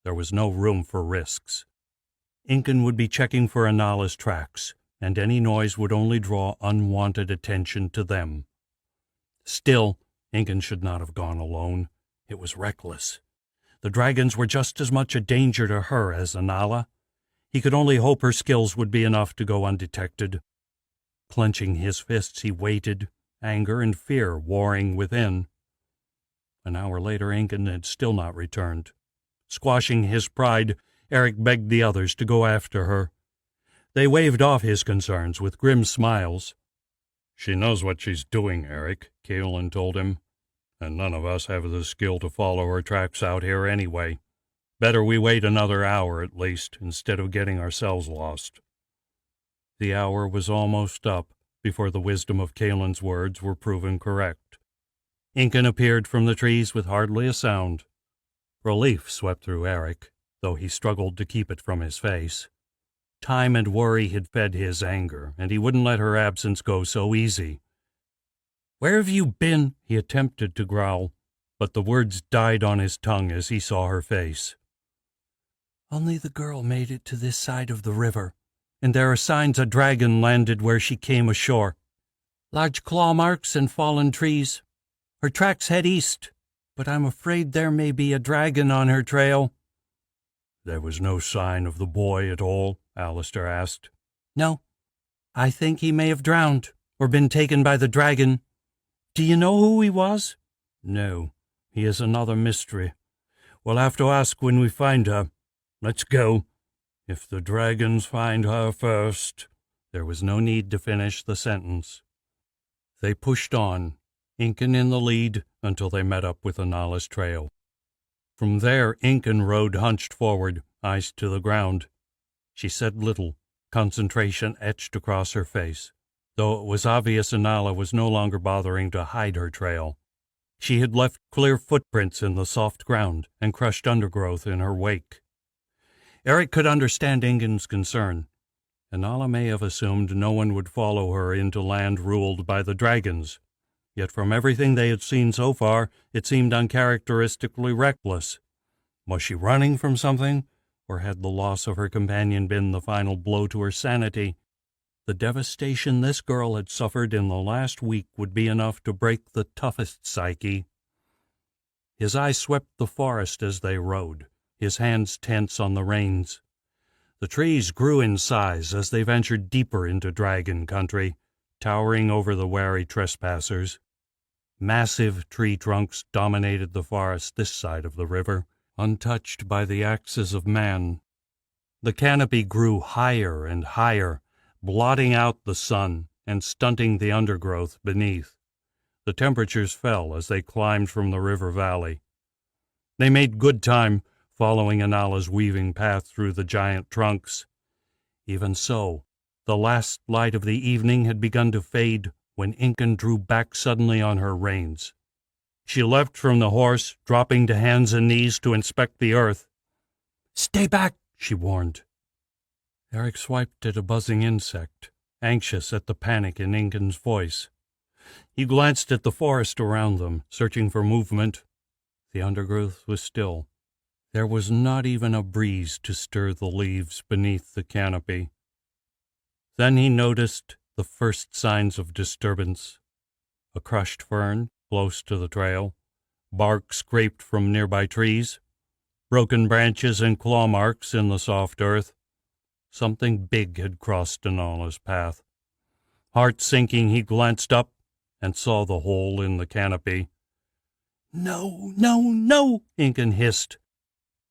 A: There was no room for risks. Incan would be checking for Anala's tracks, and any noise would only draw unwanted attention to them. Still, Incan should not have gone alone. It was reckless. The dragons were just as much a danger to her as Anala. He could only hope her skills would be enough to go undetected. Clenching his fists, he waited, anger and fear warring within. An hour later, Incan had still not returned. Squashing his pride, Eric begged the others to go after her. They waved off his concerns with grim smiles.
C: "She knows what she's doing, Eric," Kaelin told him, "and none of us have the skill to follow her tracks out here anyway. Better we wait another hour at least, instead of getting ourselves lost."
A: The hour was almost up before the wisdom of Kaelin's words were proven correct. Incan appeared from the trees with hardly a sound. Relief swept through Eric, though he struggled to keep it from his face. Time and worry had fed his anger, and he wouldn't let her absence go so easy. "Where have you been?" he attempted to growl, but the words died on his tongue as he saw her face. "Only the girl made it to this side of the river, and there are signs a dragon landed where she came ashore. Large claw marks and fallen trees. Her tracks head east, but I'm afraid there may be a dragon on her trail."
C: "There was no sign of the boy at all?" Alistair asked.
A: "No. I think he may have drowned or been taken by the dragon. Do you know who he was?"
C: "No. He is another mystery. We'll have to ask when we find her. Let's go. If the dragons find her first."
A: There was no need to finish the sentence. They pushed on, Incan in the lead, until they met up with Anala's trail. From there, Incan rode hunched forward, eyes to the ground. She said little, concentration etched across her face, though it was obvious Anala was no longer bothering to hide her trail. She had left clear footprints in the soft ground and crushed undergrowth in her wake. Eric could understand Incan's concern. Anala may have assumed no one would follow her into land ruled by the dragons, yet from everything they had seen so far, it seemed uncharacteristically reckless. Was she running from something, or had the loss of her companion been the final blow to her sanity? The devastation this girl had suffered in the last week would be enough to break the toughest psyche. His eyes swept the forest as they rode, his hands tense on the reins. The trees grew in size as they ventured deeper into dragon country, towering over the wary trespassers. Massive tree trunks dominated the forest this side of the river, untouched by the axes of man. The canopy grew higher and higher, blotting out the sun and stunting the undergrowth beneath. The temperatures fell as they climbed from the river valley. They made good time, following Anala's weaving path through the giant trunks. Even so, the last light of the evening had begun to fade when Incan drew back suddenly on her reins. She leapt from the horse, dropping to hands and knees to inspect the earth. "Stay back," she warned. Eric swiped at a buzzing insect, anxious at the panic in Incan's voice. He glanced at the forest around them, searching for movement. The undergrowth was still. There was not even a breeze to stir the leaves beneath the canopy. Then he noticed the first signs of disturbance. A crushed fern close to the trail, bark scraped from nearby trees, broken branches and claw marks in the soft earth. Something big had crossed Anala's path. Heart sinking, he glanced up and saw the hole in the canopy. "No, no, no," Incan hissed.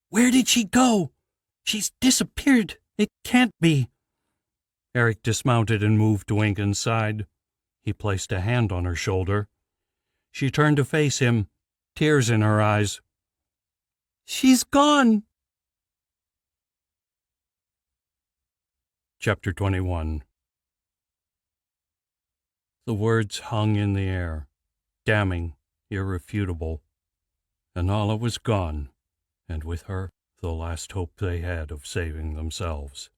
A: "Where did she go? She's disappeared. It can't be." Eric dismounted and moved to Incan's side. He placed a hand on her shoulder. She turned to face him, tears in her eyes.
D: She's gone!
A: Chapter 21. The words hung in the air, damning, irrefutable. Inala was gone, and with her the last hope they had of saving themselves.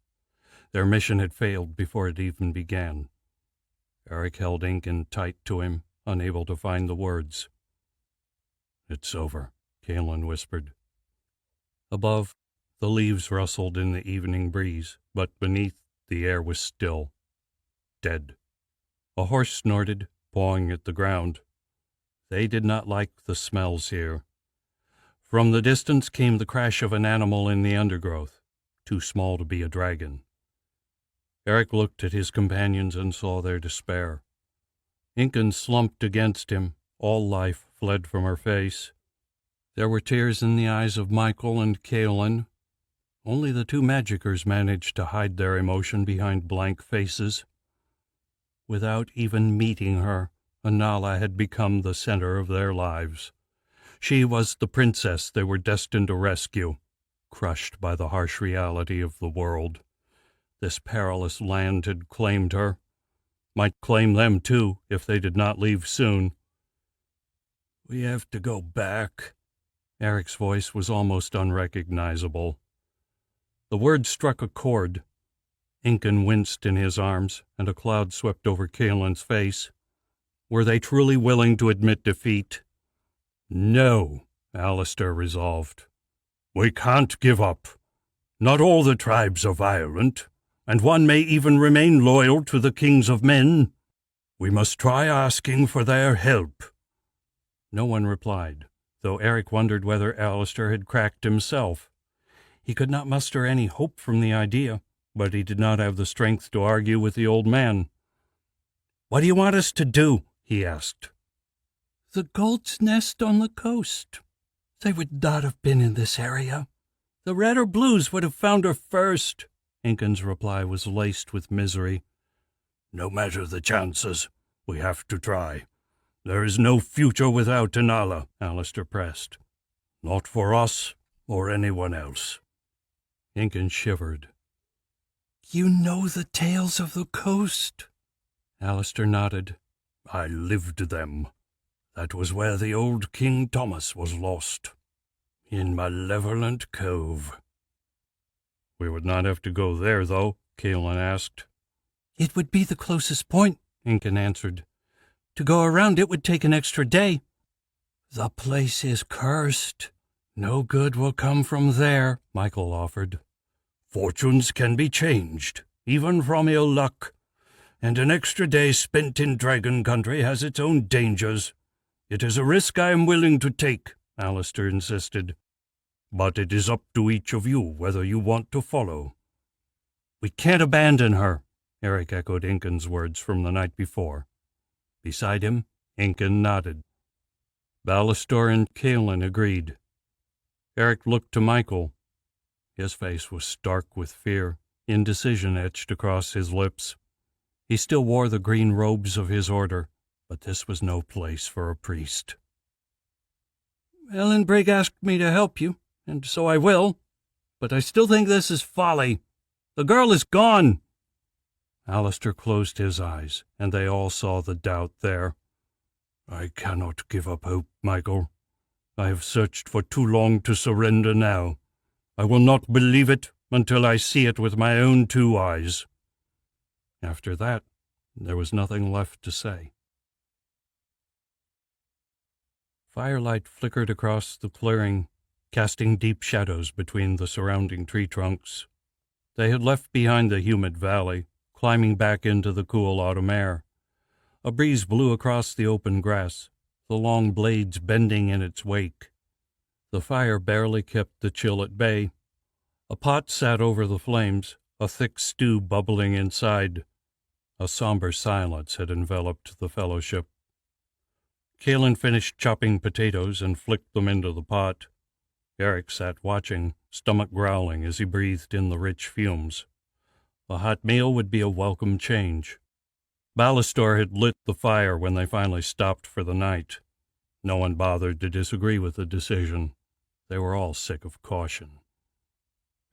A: Their mission had failed before it even began. Eric held Incan tight to him, unable to find the words. "It's over," Kaelin whispered. Above, the leaves rustled in the evening breeze, but beneath, the air was still. Dead. A horse snorted, pawing at the ground. They did not like the smells here. From the distance came the crash of an animal in the undergrowth, too small to be a dragon. Eric looked at his companions and saw their despair. Incan slumped against him. All life fled from her face. There were tears in the eyes of Michael and Kaelin. Only the two magicers managed to hide their emotion behind blank faces. Without even meeting her, Inala had become the center of their lives. She was the princess they were destined to rescue, crushed by the harsh reality of the world. This perilous land had claimed her, might claim them too if they did not leave soon. "We have to go back." Eric's voice was almost unrecognizable. The words struck a chord. Incan winced in his arms, and a cloud swept over Kaelin's face. Were they truly willing to admit defeat? "No," Alistair resolved. "We can't give up. Not all the tribes are violent, and one may even remain loyal to the kings of men. We must try asking for their help." No one replied, though Eric wondered whether Alistair had cracked himself. He could not muster any hope from the idea, but he did not have the strength to argue with the old man. "What do you want us to do?" he asked.
D: "The gold's nest on the coast. They would not have been in this area. The red or blues would have found her first."
A: Incan's reply was laced with misery. "No matter the chances, we have to try. There is no future without Inala," Alistair pressed. "Not for us or anyone else." Incan shivered.
D: "You know the tales of the coast?"
A: Alistair nodded. "I lived them. That was where the old King Thomas was lost. In Malevolent Cove." "We would not have to go there, though?" Kaelin asked.
D: "It would be the closest point," Incan answered. "To go around it would take an extra day." "The place is cursed. No good will come from there," Michael offered.
A: "Fortunes can be changed, even from ill luck, and an extra day spent in Dragon Country has its own dangers. It is a risk I am willing to take," Alistair insisted. "But it is up to each of you whether you want to follow."
D: "We can't abandon her,"
A: Eric echoed Incan's words from the night before. Beside him, Incan nodded. Ballastor and Kaelin agreed. Eric looked to Michael. His face was stark with fear, indecision etched across his lips. He still wore the green robes of his order, but this was no place for a priest.
D: "Ellenbrigg asked me to help you, and so I will, but I still think this is folly. The girl is gone."
A: Alistair closed his eyes, and they all saw the doubt there. "I cannot give up hope, Michael. I have searched for too long to surrender now. I will not believe it until I see it with my own two eyes." After that, there was nothing left to say. Firelight flickered across the clearing, casting deep shadows between the surrounding tree trunks. They had left behind the humid valley, climbing back into the cool autumn air. A breeze blew across the open grass, the long blades bending in its wake. The fire barely kept the chill at bay. A pot sat over the flames, a thick stew bubbling inside. A somber silence had enveloped the fellowship. Kaelin finished chopping potatoes and flicked them into the pot. Eric sat watching, stomach growling as he breathed in the rich fumes. A hot meal would be a welcome change. Ballastor had lit the fire when they finally stopped for the night. No one bothered to disagree with the decision. They were all sick of caution.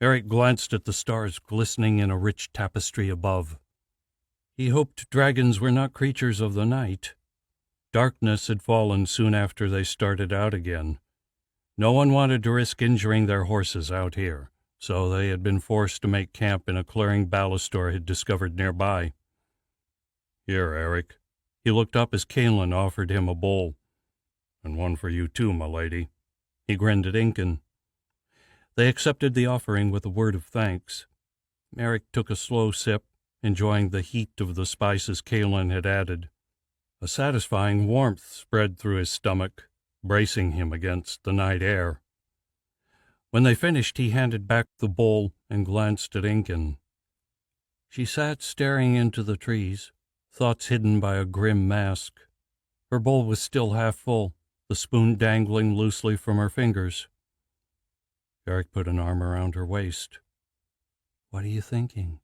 A: Eric glanced at the stars glistening in a rich tapestry above. He hoped dragons were not creatures of the night. Darkness had fallen soon after they started out again. No one wanted to risk injuring their horses out here, so they had been forced to make camp in a clearing Ballastor had discovered nearby. "Here, Eric." He looked up as Caelan offered him a bowl. "And one for you too, my lady." He grinned at Incan. They accepted the offering with a word of thanks. Eric took a slow sip, enjoying the heat of the spices Caelan had added. A satisfying warmth spread through his stomach, bracing him against the night air. When they finished, he handed back the bowl and glanced at Incan. She sat staring into the trees, thoughts hidden by a grim mask. Her bowl was still half full, the spoon dangling loosely from her fingers. Eric put an arm around her waist. "What are you thinking?"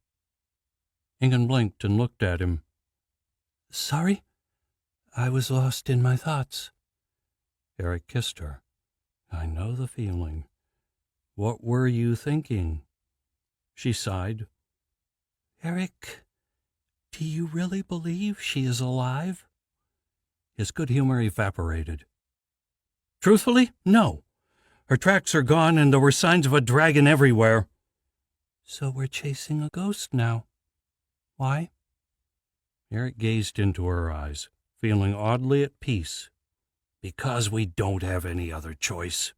A: Incan blinked and looked at him. "Sorry? I was lost in my thoughts." Eric kissed her. "I know the feeling. What were you thinking?" She sighed. "Eric, do you really believe she is alive?" His good humor evaporated. "Truthfully, no. Her tracks are gone, and there were signs of a dragon everywhere." "So we're chasing a ghost now. Why?" Eric gazed into her eyes, feeling oddly at peace. "Because we don't have any other choice.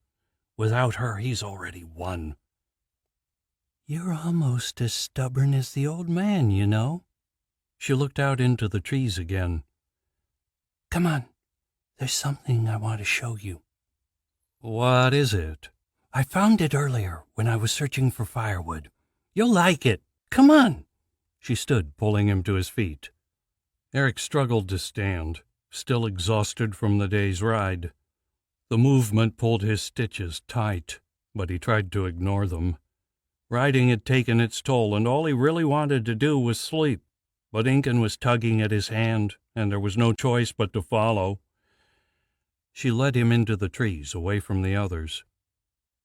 A: Without her, he's already won." "You're almost as stubborn as the old man, you know." She looked out into the trees again. "Come on. There's something I want to show you." "What is it?" "I found it earlier when I was searching for firewood. You'll like it. Come on." She stood, pulling him to his feet. Eric struggled to stand, still exhausted from the day's ride. The movement pulled his stitches tight, but he tried to ignore them. Riding had taken its toll, and all he really wanted to do was sleep. But Incan was tugging at his hand, and there was no choice but to follow. She led him into the trees, away from the others.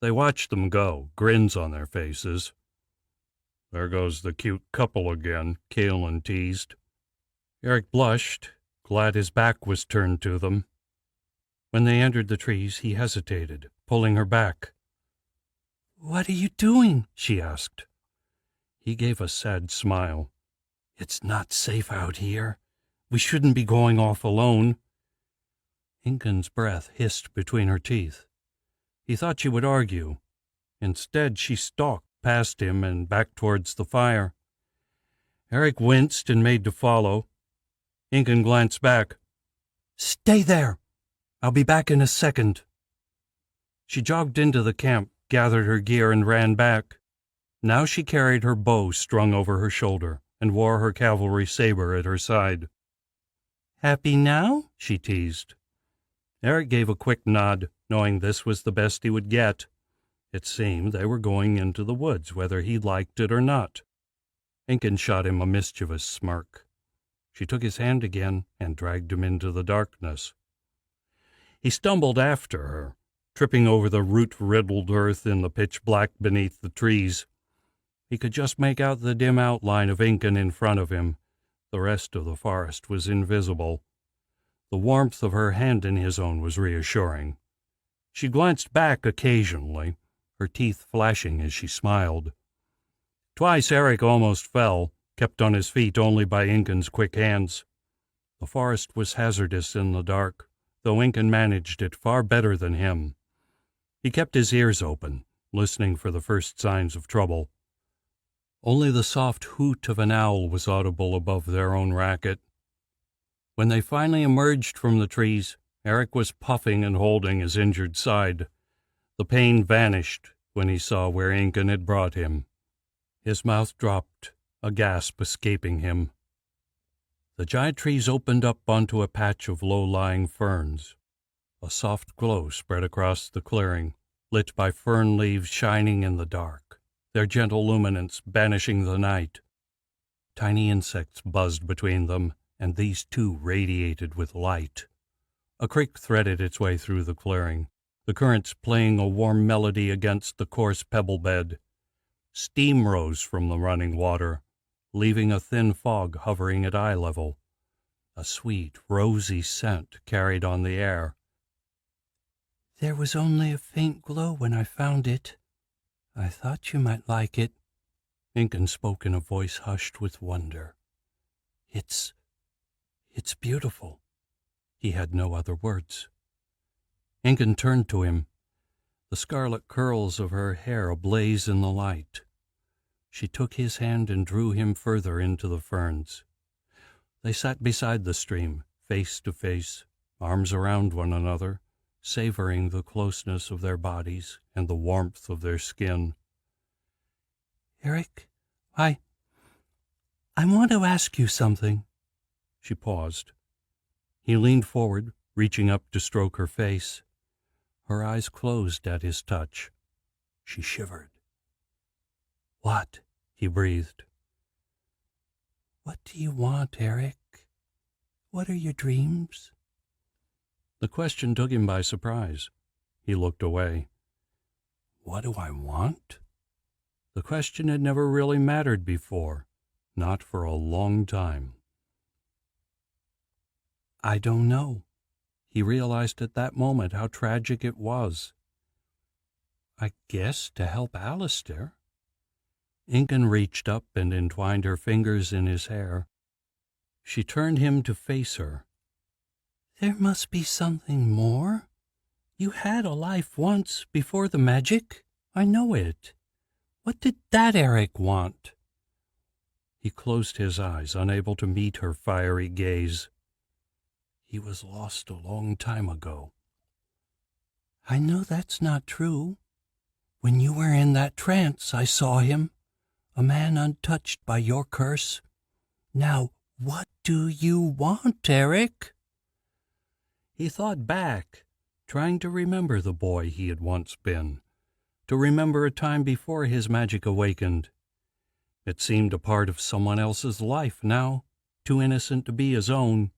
A: They watched them go, grins on their faces. "There goes the cute couple again," Caelan teased. Eric blushed, glad his back was turned to them. When they entered the trees, he hesitated, pulling her back. "What are you doing?" she asked. He gave a sad smile. "It's not safe out here. We shouldn't be going off alone." Incan's breath hissed between her teeth. He thought she would argue. Instead, she stalked past him and back towards the fire. Eric winced and made to follow. Incan glanced back. "Stay there. I'll be back in a second." She jogged into the camp, gathered her gear, and ran back. Now she carried her bow strung over her shoulder and wore her cavalry saber at her side. "Happy now?" she teased. Eric gave a quick nod, knowing this was the best he would get. It seemed they were going into the woods, whether he liked it or not. Incan shot him a mischievous smirk. She took his hand again and dragged him into the darkness. He stumbled after her, tripping over the root-riddled earth in the pitch black beneath the trees. He could just make out the dim outline of Incan in front of him. The rest of the forest was invisible. The warmth of her hand in his own was reassuring. She glanced back occasionally, her teeth flashing as she smiled. Twice Eric almost fell, kept on his feet only by Incan's quick hands. The forest was hazardous in the dark, though Incan managed it far better than him. He kept his ears open, listening for the first signs of trouble. Only the soft hoot of an owl was audible above their own racket. When they finally emerged from the trees, Eric was puffing and holding his injured side. The pain vanished when he saw where Incan had brought him. His mouth dropped, a gasp escaping him. The giant trees opened up onto a patch of low-lying ferns. A soft glow spread across the clearing, lit by fern leaves shining in the dark, their gentle luminance banishing the night. Tiny insects buzzed between them, and these too radiated with light. A creek threaded its way through the clearing, the currents playing a warm melody against the coarse pebble bed. Steam rose from the running water, leaving a thin fog hovering at eye level. A sweet, rosy scent carried on the air.
D: There was only a faint glow when I found it. I thought you might like it.
A: Incan spoke in a voice hushed with wonder.
D: It's beautiful.
A: He had no other words. Incan turned to him, the scarlet curls of her hair ablaze in the light. She took his hand and drew him further into the ferns. They sat beside the stream, face to face, arms around one another, savoring the closeness of their bodies and the warmth of their skin.
D: Eric, I want to ask you something.
A: She paused. He leaned forward, reaching up to stroke her face. Her eyes closed at his touch. She shivered.
D: What?
A: He breathed.
D: What do you want, Eric? What are your dreams?
A: The question took him by surprise. He looked away. What do I want? The question had never really mattered before, not for a long time.
D: I don't know.
A: He realized at that moment how tragic it was. I guess to help Alistair. Incan reached up and entwined her fingers in his hair. She turned him to face her.
D: There must be something more. You had a life once before the magic. I know it. What did that Eric want?
A: He closed his eyes, unable to meet her fiery gaze. He was lost a long time ago.
D: I know that's not true. When you were in that trance, I saw him, a man untouched by your curse. Now, what do you want, Eric?
A: He thought back, trying to remember the boy he had once been, to remember a time before his magic awakened. It seemed a part of someone else's life now, too innocent to be his own.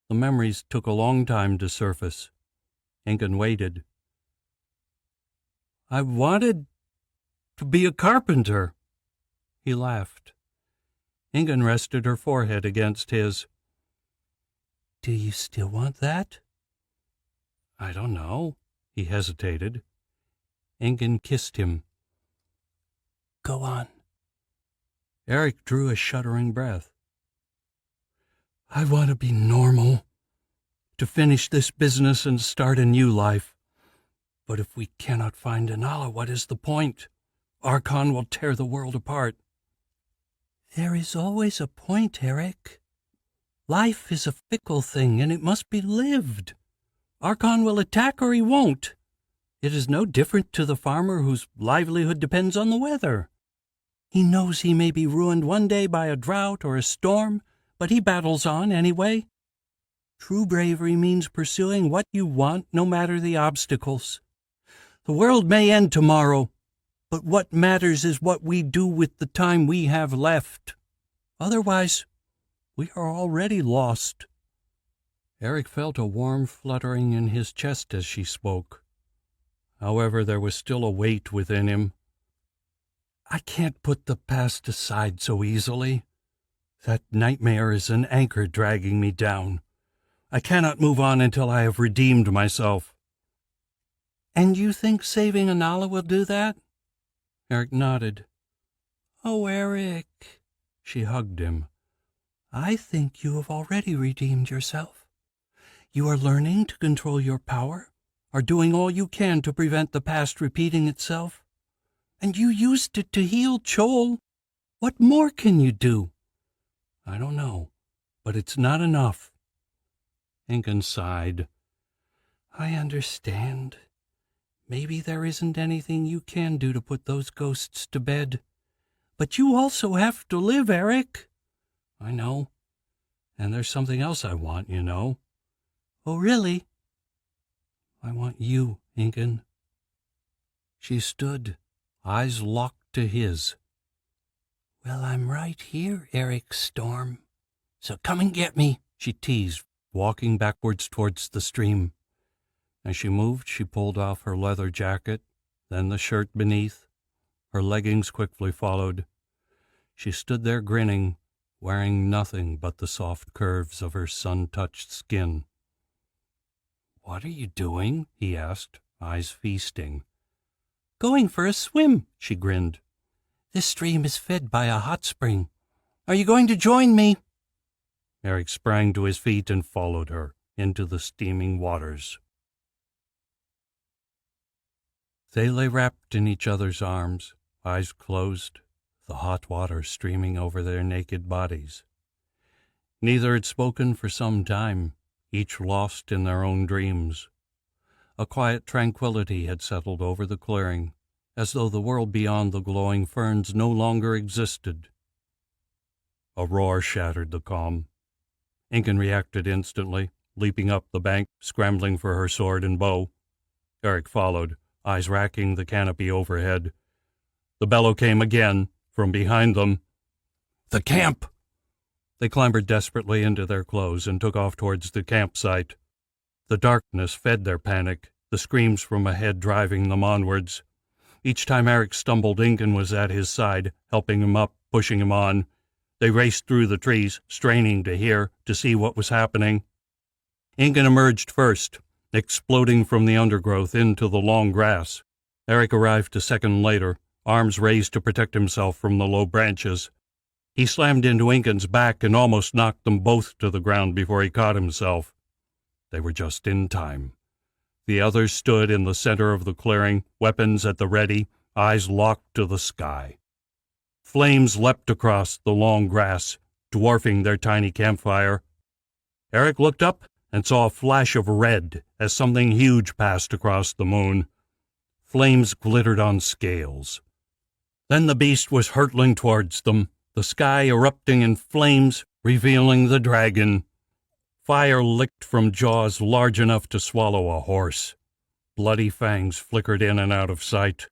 A: The memories took a long time to surface. Incan waited. I wanted to be a carpenter. He laughed. Incan rested her forehead against his.
D: Do you still want that?
A: I don't know. He hesitated. Incan kissed him.
D: Go on.
A: Eric drew a shuddering breath.
D: I want to be normal, to finish this business and start a new life. But if we cannot find Anala, what is the point? Archon will tear the world apart. There is always a point, Eric. Life is a fickle thing, and it must be lived. Archon will attack or he won't. It is no different to the farmer whose livelihood depends on the weather. He knows he may be ruined one day by a drought or a storm, but he battles on anyway. True bravery means pursuing what you want, no matter the obstacles. The world may end tomorrow, but what matters is what we do with the time we have left. Otherwise, we are already lost.
A: Eric felt a warm fluttering in his chest as she spoke. However, there was still a weight within him.
D: I can't put the past aside so easily. That nightmare is an anchor dragging me down. I cannot move on until I have redeemed myself. And you think saving Anala will do that?
A: Eric nodded.
D: Oh, Eric. She hugged him. I think you have already redeemed yourself. You are learning to control your power, are doing all you can to prevent the past repeating itself. And you used it to heal Chol. What more can you do?
A: I don't know, but it's not enough. Incan sighed.
D: I understand. Maybe there isn't anything you can do to put those ghosts to bed. But you also have to live, Eric.
A: I know. And there's something else I want, you know.
D: Oh, really?
A: I want you, Incan. She stood, eyes locked to his.
D: Well, I'm right here, Eric Storm. So come and get me, she teased,
A: walking backwards towards the stream. As she moved, she pulled off her leather jacket, then the shirt beneath. Her leggings quickly followed. She stood there grinning, wearing nothing but the soft curves of her sun-touched skin. "What are you doing?" he asked, eyes feasting.
D: "Going for a swim," she grinned. "This stream is fed by a hot spring. Are you going to join me?"
A: Eric sprang to his feet and followed her into the steaming waters. They lay wrapped in each other's arms, eyes closed, the hot water streaming over their naked bodies. Neither had spoken for some time, each lost in their own dreams. A quiet tranquility had settled over the clearing, as though the world beyond the glowing ferns no longer existed. A roar shattered the calm. Incan reacted instantly, leaping up the bank, scrambling for her sword and bow. Eric followed, eyes racking the canopy overhead. The bellow came again, from behind them. "The camp!" They clambered desperately into their clothes and took off towards the campsite. The darkness fed their panic, the screams from ahead driving them onwards. Each time Eric stumbled, Incan was at his side, helping him up, pushing him on. They raced through the trees, straining to hear, to see what was happening. Incan emerged first, exploding from the undergrowth into the long grass. Eric arrived a second later, arms raised to protect himself from the low branches. He slammed into Incan's back and almost knocked them both to the ground before he caught himself. They were just in time. The others stood in the center of the clearing, weapons at the ready, eyes locked to the sky. Flames leapt across the long grass, dwarfing their tiny campfire. Eric looked up and saw a flash of red as something huge passed across the moon. Flames glittered on scales. Then the beast was hurtling towards them, the sky erupting in flames, revealing the dragon. Fire licked from jaws large enough to swallow a horse. Bloody fangs flickered in and out of sight.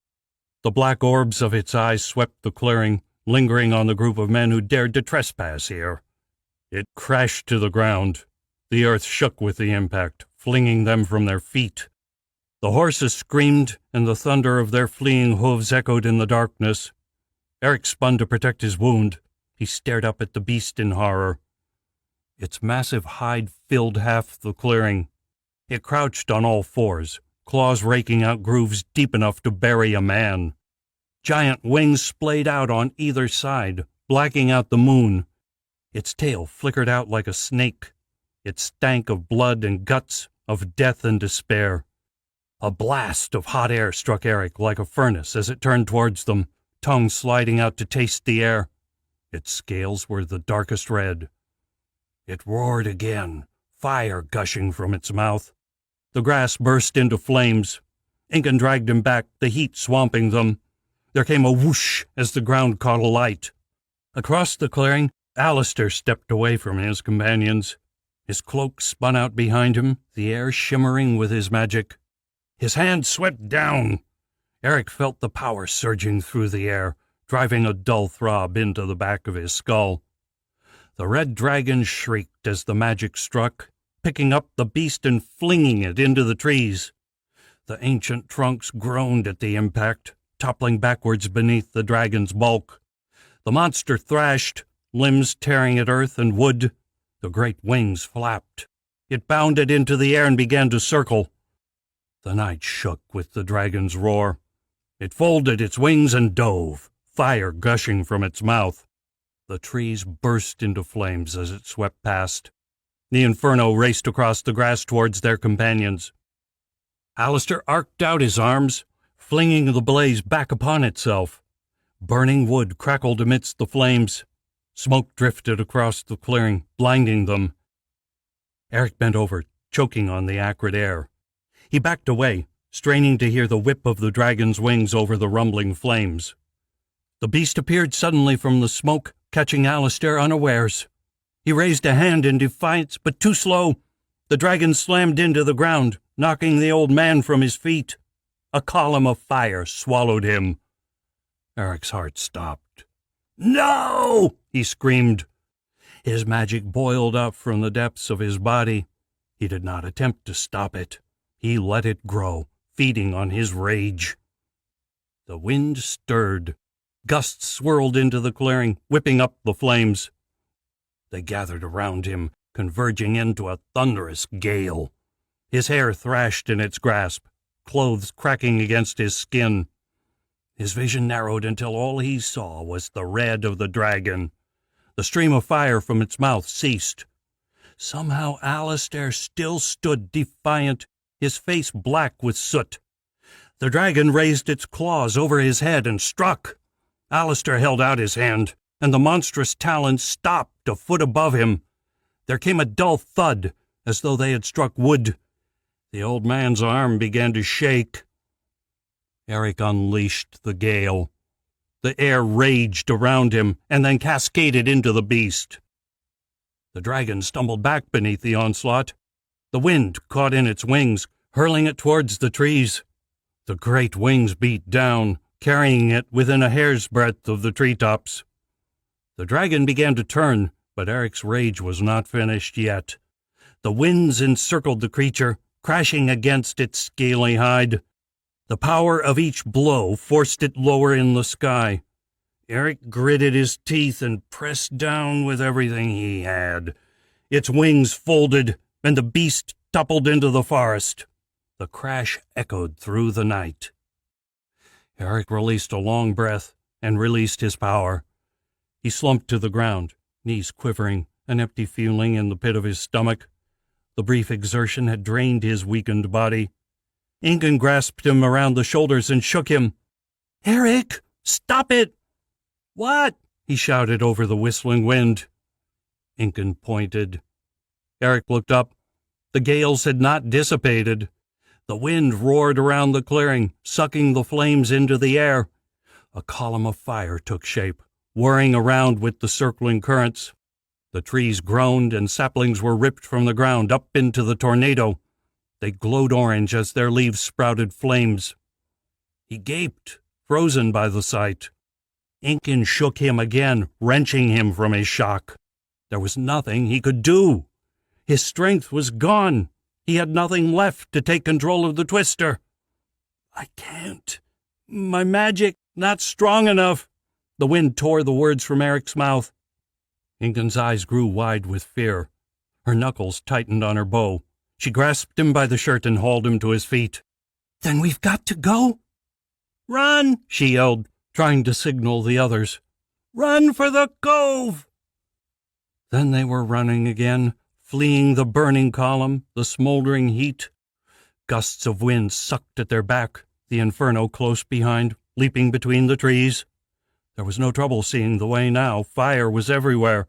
A: The black orbs of its eyes swept the clearing, lingering on the group of men who dared to trespass here. It crashed to the ground. The earth shook with the impact, flinging them from their feet. The horses screamed, and the thunder of their fleeing hooves echoed in the darkness. Eric spun to protect his wound. He stared up at the beast in horror. Its massive hide filled half the clearing. It crouched on all fours, claws raking out grooves deep enough to bury a man. Giant wings splayed out on either side, blacking out the moon. Its tail flickered out like a snake. It stank of blood and guts, of death and despair. A blast of hot air struck Eric like a furnace as it turned towards them, tongue sliding out to taste the air. Its scales were the darkest red. It roared again, fire gushing from its mouth. The grass burst into flames. Incan dragged him back, the heat swamping them. There came a whoosh as the ground caught alight. Across the clearing, Alistair stepped away from his companions. His cloak spun out behind him, the air shimmering with his magic. His hand swept down. Eric felt the power surging through the air, driving a dull throb into the back of his skull. The red dragon shrieked as the magic struck, picking up the beast and flinging it into the trees. The ancient trunks groaned at the impact, toppling backwards beneath the dragon's bulk. The monster thrashed, limbs tearing at earth and wood. The great wings flapped. It bounded into the air and began to circle. The night shook with the dragon's roar. It folded its wings and dove, fire gushing from its mouth. The trees burst into flames as it swept past. The inferno raced across the grass towards their companions. Alistair arced out his arms, flinging the blaze back upon itself. Burning wood crackled amidst the flames. Smoke drifted across the clearing, blinding them. Eric bent over, choking on the acrid air. He backed away, straining to hear the whip of the dragon's wings over the rumbling flames. The beast appeared suddenly from the smoke, catching Alistair unawares. He raised a hand in defiance, but too slow. The dragon slammed into the ground, knocking the old man from his feet. A column of fire swallowed him. Eric's heart stopped. "No!" he screamed. His magic boiled up from the depths of his body. He did not attempt to stop it. He let it grow, feeding on his rage. The wind stirred. Gusts swirled into the clearing, whipping up the flames. They gathered around him, converging into a thunderous gale. His hair thrashed in its grasp, clothes cracking against his skin. His vision narrowed until all he saw was the red of the dragon. The stream of fire from its mouth ceased. Somehow Alistair still stood defiant, his face black with soot. The dragon raised its claws over his head and struck. Alistair held out his hand, and the monstrous talons stopped a foot above him. There came a dull thud, as though they had struck wood. The old man's arm began to shake. Eric unleashed the gale. The air raged around him, and then cascaded into the beast. The dragon stumbled back beneath the onslaught. The wind caught in its wings, hurling it towards the trees. The great wings beat down, carrying it within a hair's breadth of the treetops. The dragon began to turn, but Eric's rage was not finished yet. The winds encircled the creature, crashing against its scaly hide. The power of each blow forced it lower in the sky. Eric gritted his teeth and pressed down with everything he had. Its wings folded, and the beast toppled into the forest. The crash echoed through the night. Eric released a long breath and released his power. He slumped to the ground, knees quivering, an empty feeling in the pit of his stomach. The brief exertion had drained his weakened body. Incan grasped him around the shoulders and shook him. "Eric, stop it!" "What?" he shouted over the whistling wind. Incan pointed. Eric looked up. The gales had not dissipated. The wind roared around the clearing, sucking the flames into the air. A column of fire took shape, whirring around with the circling currents. The trees groaned and saplings were ripped from the ground up into the tornado. They glowed orange as their leaves sprouted flames. He gaped, frozen by the sight. Incan shook him again, wrenching him from his shock. There was nothing he could do. His strength was gone. He had nothing left to take control of the twister. "I can't. My magic, not strong enough." The wind tore the words from Eric's mouth. Incan's eyes grew wide with fear. Her knuckles tightened on her bow. She grasped him by the shirt and hauled him to his feet. "Then we've got to go." "Run!" she yelled, trying to signal the others. "Run for the cove!" Then they were running again, fleeing the burning column, the smoldering heat. Gusts of wind sucked at their back, the inferno close behind, leaping between the trees. There was no trouble seeing the way now. Fire was everywhere.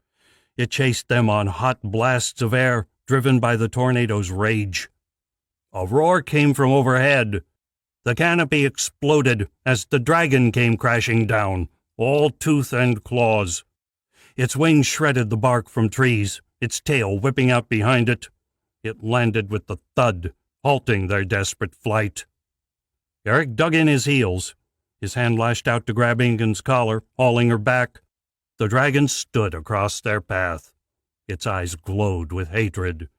A: It chased them on hot blasts of air, driven by the tornado's rage. A roar came from overhead. The canopy exploded as the dragon came crashing down, all tooth and claws. Its wings shredded the bark from trees, its tail whipping out behind it. It landed with a thud, halting their desperate flight. Eric dug in his heels. His hand lashed out to grab Incan's collar, hauling her back. The dragon stood across their path. Its eyes glowed with hatred.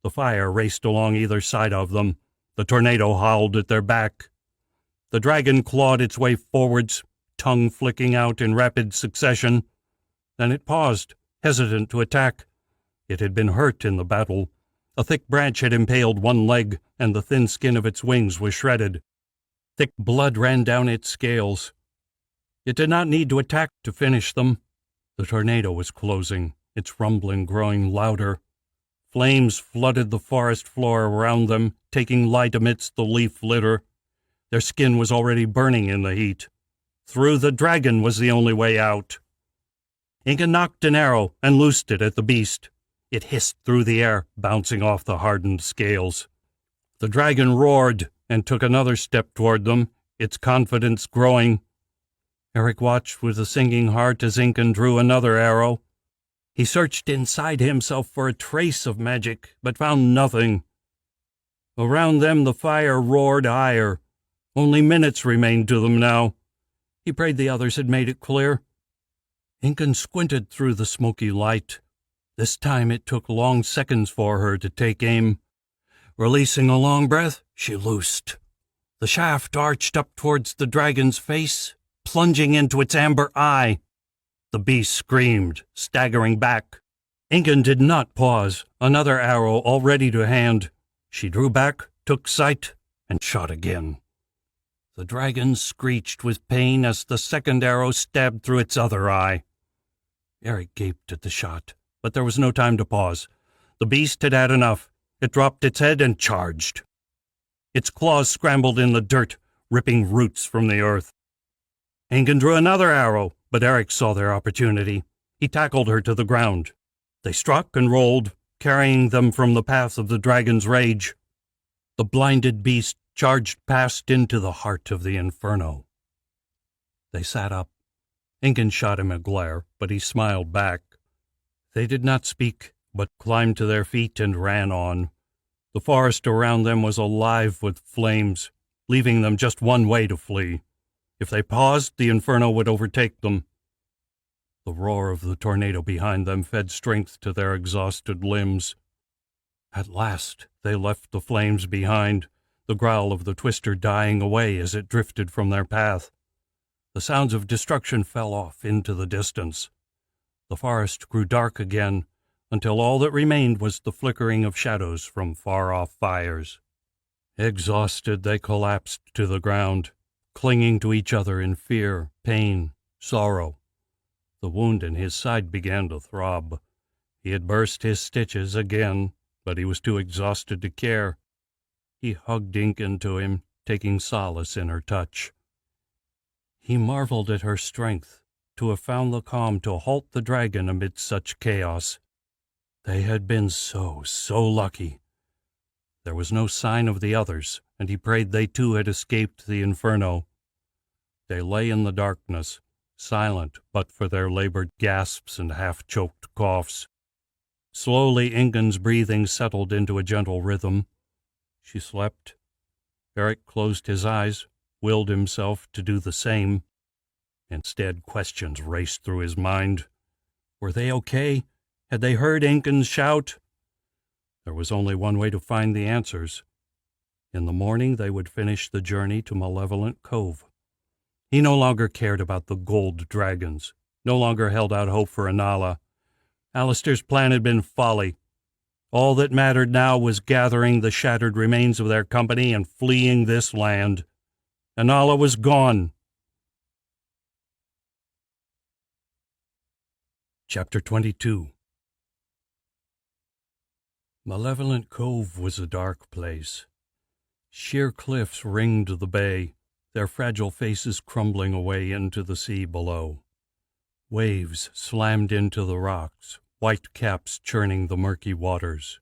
A: The fire raced along either side of them. The tornado howled at their back. The dragon clawed its way forwards, tongue flicking out in rapid succession. Then it paused, hesitant to attack. It had been hurt in the battle. A thick branch had impaled one leg, and the thin skin of its wings was shredded. Thick blood ran down its scales. It did not need to attack to finish them. The tornado was closing, its rumbling growing louder. Flames flooded the forest floor around them, taking light amidst the leaf litter. Their skin was already burning in the heat. Through the dragon was the only way out. Incan knocked an arrow and loosed it at the beast. It hissed through the air, bouncing off the hardened scales. The dragon roared and took another step toward them, its confidence growing. Eric watched with a sinking heart as Incan drew another arrow. He searched inside himself for a trace of magic, but found nothing. Around them the fire roared higher. Only minutes remained to them now. He prayed the others had made it clear. Incan squinted through the smoky light. This time it took long seconds for her to take aim.
D: Releasing a long breath, she loosed. The shaft arched up towards the dragon's face, plunging into its amber eye. The beast screamed, staggering back. Ingun did not pause, another arrow all ready to hand. She drew back, took sight, and shot again. The dragon screeched with pain as the second arrow stabbed through its other eye. Eric gaped at the shot, but there was no time to pause. The beast had had enough. It dropped its head and charged. Its claws scrambled in the dirt, ripping roots from the earth. Ingun drew another arrow, but Eric saw their opportunity. He tackled her to the ground. They struck and rolled, carrying them from the path of the dragon's rage. The blinded beast charged past into the heart of the inferno. They sat up. Ingun shot him a glare, but he smiled back. They did not speak, but climbed to their feet and ran on. The forest around them was alive with flames, leaving them just one way to flee. If they paused, the inferno would overtake them. The roar of the tornado behind them fed strength to their exhausted limbs. At last, they left the flames behind, the growl of the twister dying away as it drifted from their path. The sounds of destruction fell off into the distance. The forest grew dark again, until all that remained was the flickering of shadows from far-off fires. Exhausted, they collapsed to the ground, clinging to each other in fear, pain, sorrow. The wound in his side began to throb. He had burst his stitches again, but he was too exhausted to care. He hugged Ingun to him, taking solace in her touch. He marveled at her strength, to have found the calm to halt the dragon amid such chaos. They had been so lucky. There was no sign of the others, and he prayed they too had escaped the inferno. They lay in the darkness, silent but for their labored gasps and half-choked coughs. Slowly Ingun's breathing settled into a gentle rhythm. She slept. Eric closed his eyes, willed himself to do the same. Instead, questions raced through his mind. Were they okay? Had they heard Ingun shout? There was only one way to find the answers. In the morning they would finish the journey to Malevolent Cove. He no longer cared about the gold dragons, no longer held out hope for Anala. Alistair's plan had been folly. All that mattered now was gathering the shattered remains of their company and fleeing this land. Anala was gone. Chapter 22. Malevolent Cove was a dark place. Sheer cliffs ringed the bay, their fragile faces crumbling away into the sea below. Waves slammed into the rocks, white caps churning the murky waters.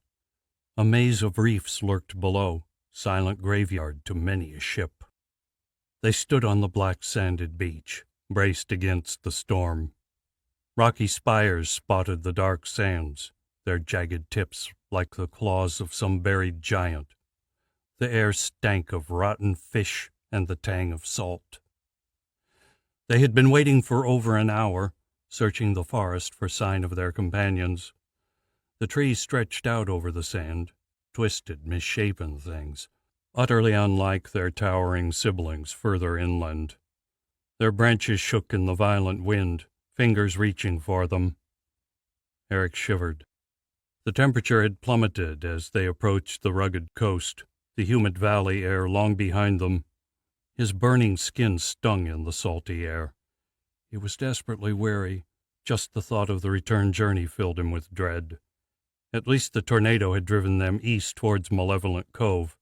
D: A maze of reefs lurked below, silent graveyard to many a ship. They stood on the black sanded beach, braced against the storm. Rocky spires spotted the dark sands, their jagged tips like the claws of some buried giant. The air stank of rotten fish and the tang of salt. They had been waiting for over an hour, searching the forest for sign of their companions. The trees stretched out over the sand, twisted, misshapen things, utterly unlike their towering siblings further inland. Their branches shook in the violent wind, fingers reaching for them. Eric shivered. The temperature had plummeted as they approached the rugged coast, the humid valley air long behind them. His burning skin stung in the salty air. He was desperately weary. Just the thought of the return journey filled him with dread. At least the tornado had driven them east towards Malevolent Cove.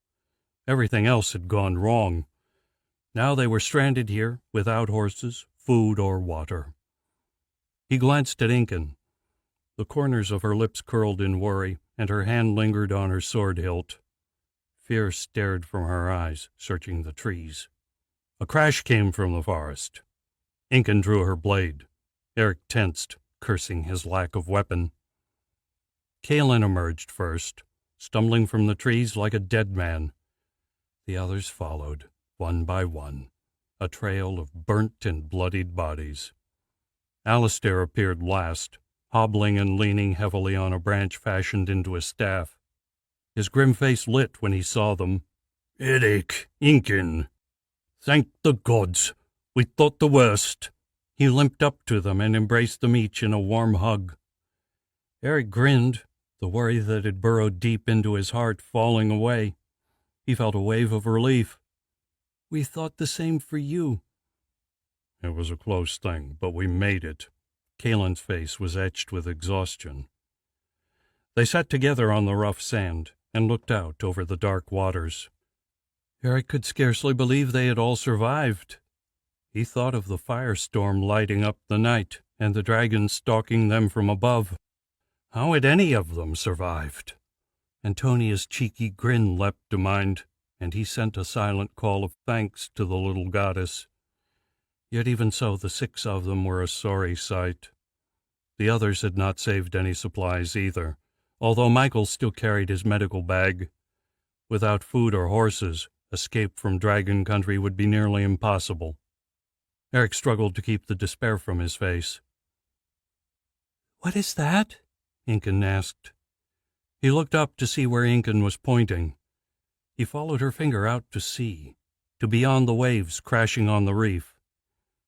D: Everything else had gone wrong. Now they were stranded here, without horses, food, or water. He glanced at Ingun. The corners of her lips curled in worry, and her hand lingered on her sword hilt. Fear stared from her eyes, searching the trees. A crash came from the forest. Ingun drew her blade. Eric tensed, cursing his lack of weapon. Kalen emerged first, stumbling from the trees like a dead man. The others followed, one by one, a trail of burnt and bloodied bodies. Alistair appeared last, hobbling and leaning heavily on a branch fashioned into a staff.
A: His grim face lit when he saw them.
C: Eric, Incan. Thank the gods. We thought the worst.
A: He limped up to them and embraced them each in a warm hug. Eric grinned, the worry that had burrowed deep into his heart falling away. He felt a wave of relief. We thought the same for you.
C: It was a close thing, but we made it.
A: Kalen's face was etched with exhaustion. They sat together on the rough sand and looked out over the dark waters. Eric could scarcely believe they had all survived. He thought of the firestorm lighting up the night and the dragons stalking them from above. How had any of them survived? Antonia's cheeky grin leapt to mind, and he sent a silent call of thanks to the little goddess. Yet even so, the 6 of them were a sorry sight. The others had not saved any supplies either, although Michael still carried his medical bag. Without food or horses, escape from Dragon Country would be nearly impossible. Eric struggled to keep the despair from his face.
D: "What is that?"
A: Incan asked. He looked up to see where Incan was pointing. He followed her finger out to sea, to beyond the waves crashing on the reef.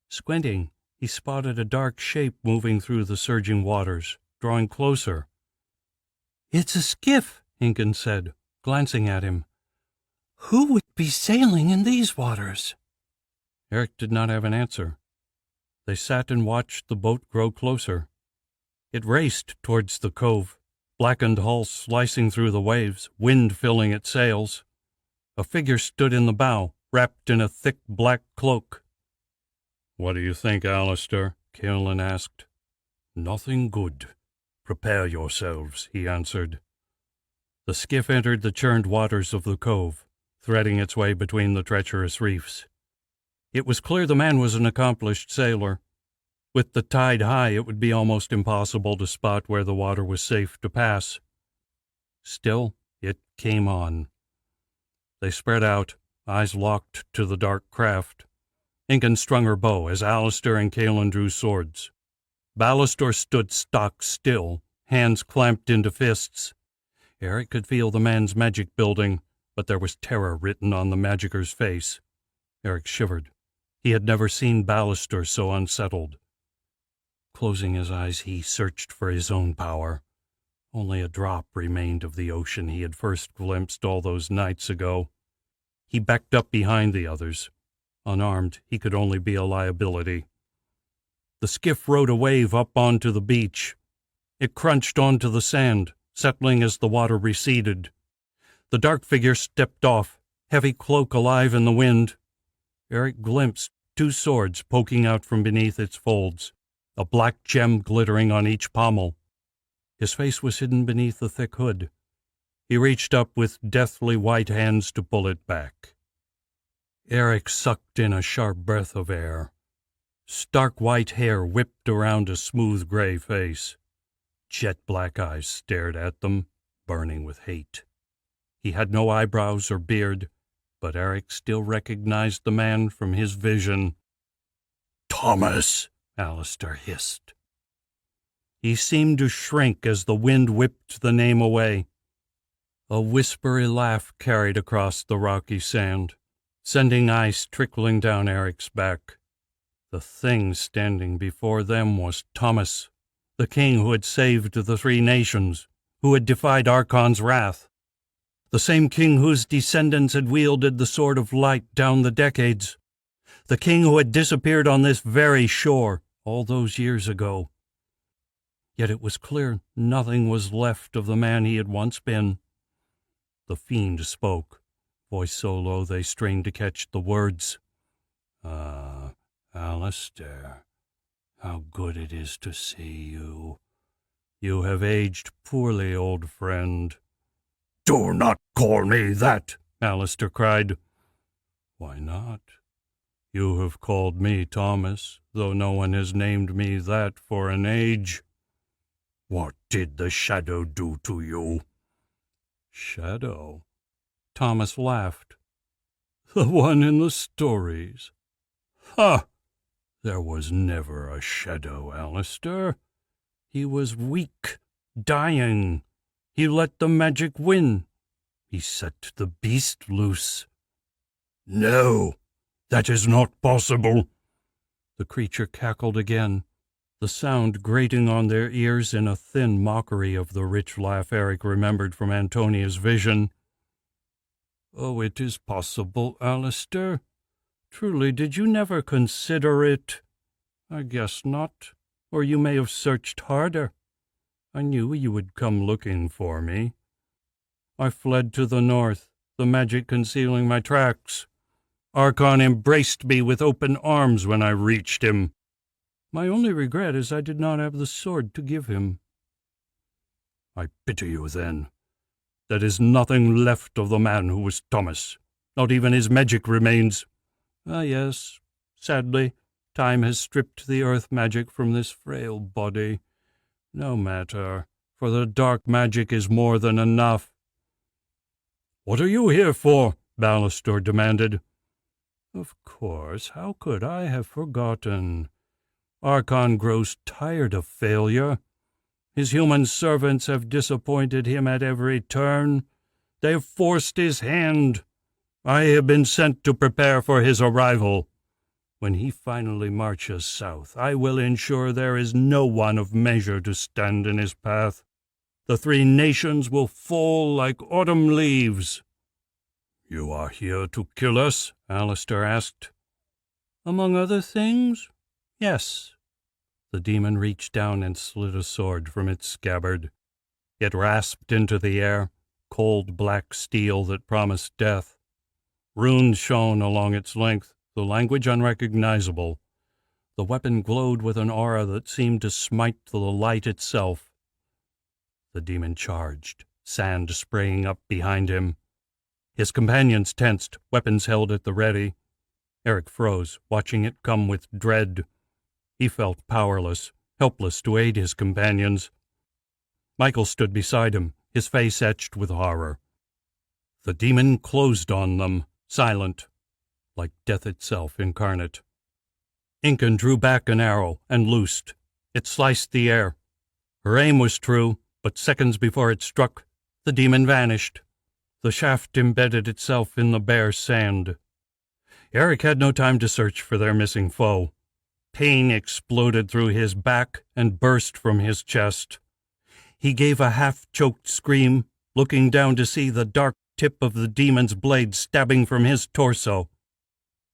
A: Squinting, he spotted a dark shape moving through the surging waters, drawing closer.
D: "It's a skiff,"
A: Incan said, glancing at him.
D: "Who would be sailing in these waters?"
A: Eric did not have an answer. They sat and watched the boat grow closer. It raced towards the cove, blackened hull slicing through the waves, wind filling its sails. A figure stood in the bow, wrapped in a thick black cloak.
C: "What do you think, Alistair?"
A: Kalen asked.
C: "Nothing good. Prepare yourselves," he answered.
A: The skiff entered the churned waters of the cove, threading its way between the treacherous reefs. It was clear the man was an accomplished sailor. With the tide high, it would be almost impossible to spot where the water was safe to pass. Still, it came on. They spread out, eyes locked to the dark craft. Incan strung her bow as Alistair and Kalen drew swords. Ballastor stood stock still, hands clamped into fists. Eric could feel the man's magic building, but there was terror written on the magicker's face. Eric shivered. He had never seen Ballastor so unsettled. Closing his eyes, he searched for his own power. Only a drop remained of the ocean he had first glimpsed all those nights ago. He backed up behind the others. Unarmed, he could only be a liability. The skiff rode a wave up onto the beach. It crunched onto the sand, settling as the water receded. The dark figure stepped off, heavy cloak alive in the wind. Eric glimpsed 2 swords poking out from beneath its folds, a black gem glittering on each pommel. His face was hidden beneath the thick hood. He reached up with deathly white hands to pull it back. Eric sucked in a sharp breath of air. Stark white hair whipped around a smooth gray face. Jet black eyes stared at them, burning with hate. He had no eyebrows or beard, but Eric still recognized the man from his vision.
C: "Thomas!"
A: Alistair hissed. He seemed to shrink as the wind whipped the name away. A whispery laugh carried across the rocky sand, sending ice trickling down Eric's back. The thing standing before them was Thomas, the king who had saved the 3 nations, who had defied Archon's wrath. The same king whose descendants had wielded the Sword of Light down the decades. The king who had disappeared on this very shore all those years ago. Yet it was clear nothing was left of the man he had once been. The fiend spoke, voice so low they strained to catch the words. Alistair, how good it is to see you. You have aged poorly, old friend."
C: "Do not call me that!"
A: Alistair cried. "Why not? You have called me Thomas, though no one has named me that for an age."
C: "What did the shadow do to you?"
A: "Shadow?" Thomas laughed. "The one in the stories. Ha! There was never a shadow, Alistair. He was weak, dying. He let the magic win.
C: He set the beast loose. No, that is not possible.
A: The creature cackled again, the sound grating on their ears in a thin mockery of the rich laugh Eric remembered from Antonia's vision. Oh, it is possible, Alistair. Truly, did you never consider it? I guess not, or you may have searched harder. I knew you would come looking for me. I fled to the north, the magic concealing my tracks. Archon embraced me with open arms when I reached him. My only regret is I did not have the sword to give him.
C: I pity you, then. There is nothing left of the man who was Thomas. Not even his magic remains.
A: Ah, yes. Sadly, time has stripped the earth magic from this frail body. No matter, for the dark magic is more than enough.
C: What are you here for? Ballastor demanded.
A: Of course, how could I have forgotten? Archon grows tired of failure. His human servants have disappointed him at every turn. They have forced his hand. I have been sent to prepare for his arrival. When he finally marches south, I will ensure there is no one of measure to stand in his path. The three nations will fall like autumn leaves.
C: You are here to kill us? Alistair asked.
A: Among other things, yes. The demon reached down and slid a sword from its scabbard. It rasped into the air, cold black steel that promised death. Runes shone along its length, the language unrecognizable. The weapon glowed with an aura that seemed to smite the light itself. The demon charged, sand spraying up behind him. His companions tensed, weapons held at the ready. Eric froze, watching it come with dread. He felt powerless, helpless to aid his companions. Michael stood beside him, his face etched with horror. The demon closed on them, silent, like death itself incarnate. Incan drew back an arrow and loosed. It sliced the air. Her aim was true, but seconds before it struck, the demon vanished. The shaft embedded itself in the bare sand. Eric had no time to search for their missing foe. Pain exploded through his back and burst from his chest. He gave a half-choked scream, looking down to see the dark tip of the demon's blade stabbing from his torso.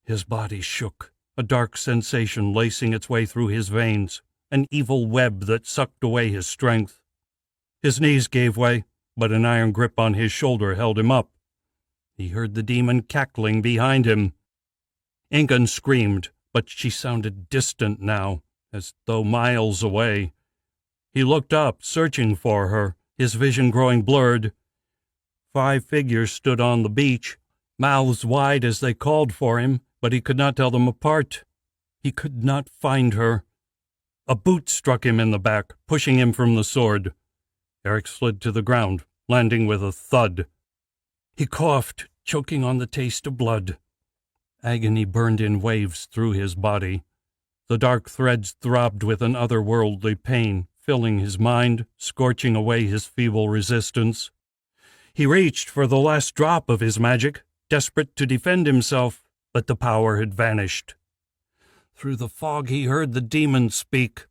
A: His body shook, a dark sensation lacing its way through his veins, an evil web that sucked away his strength. His knees gave way, but an iron grip on his shoulder held him up. He heard the demon cackling behind him. Incan screamed, but she sounded distant now, as though miles away. He looked up, searching for her, his vision growing blurred. 5 figures stood on the beach, mouths wide as they called for him, but he could not tell them apart. He could not find her. A boot struck him in the back, pushing him from the sword. Eric slid to the ground, landing with a thud. He coughed, choking on the taste of blood. Agony burned in waves through his body. The dark threads throbbed with an otherworldly pain, filling his mind, scorching away his feeble resistance. He reached for the last drop of his magic, desperate to defend himself, but the power had vanished. Through the fog he heard the demon speak.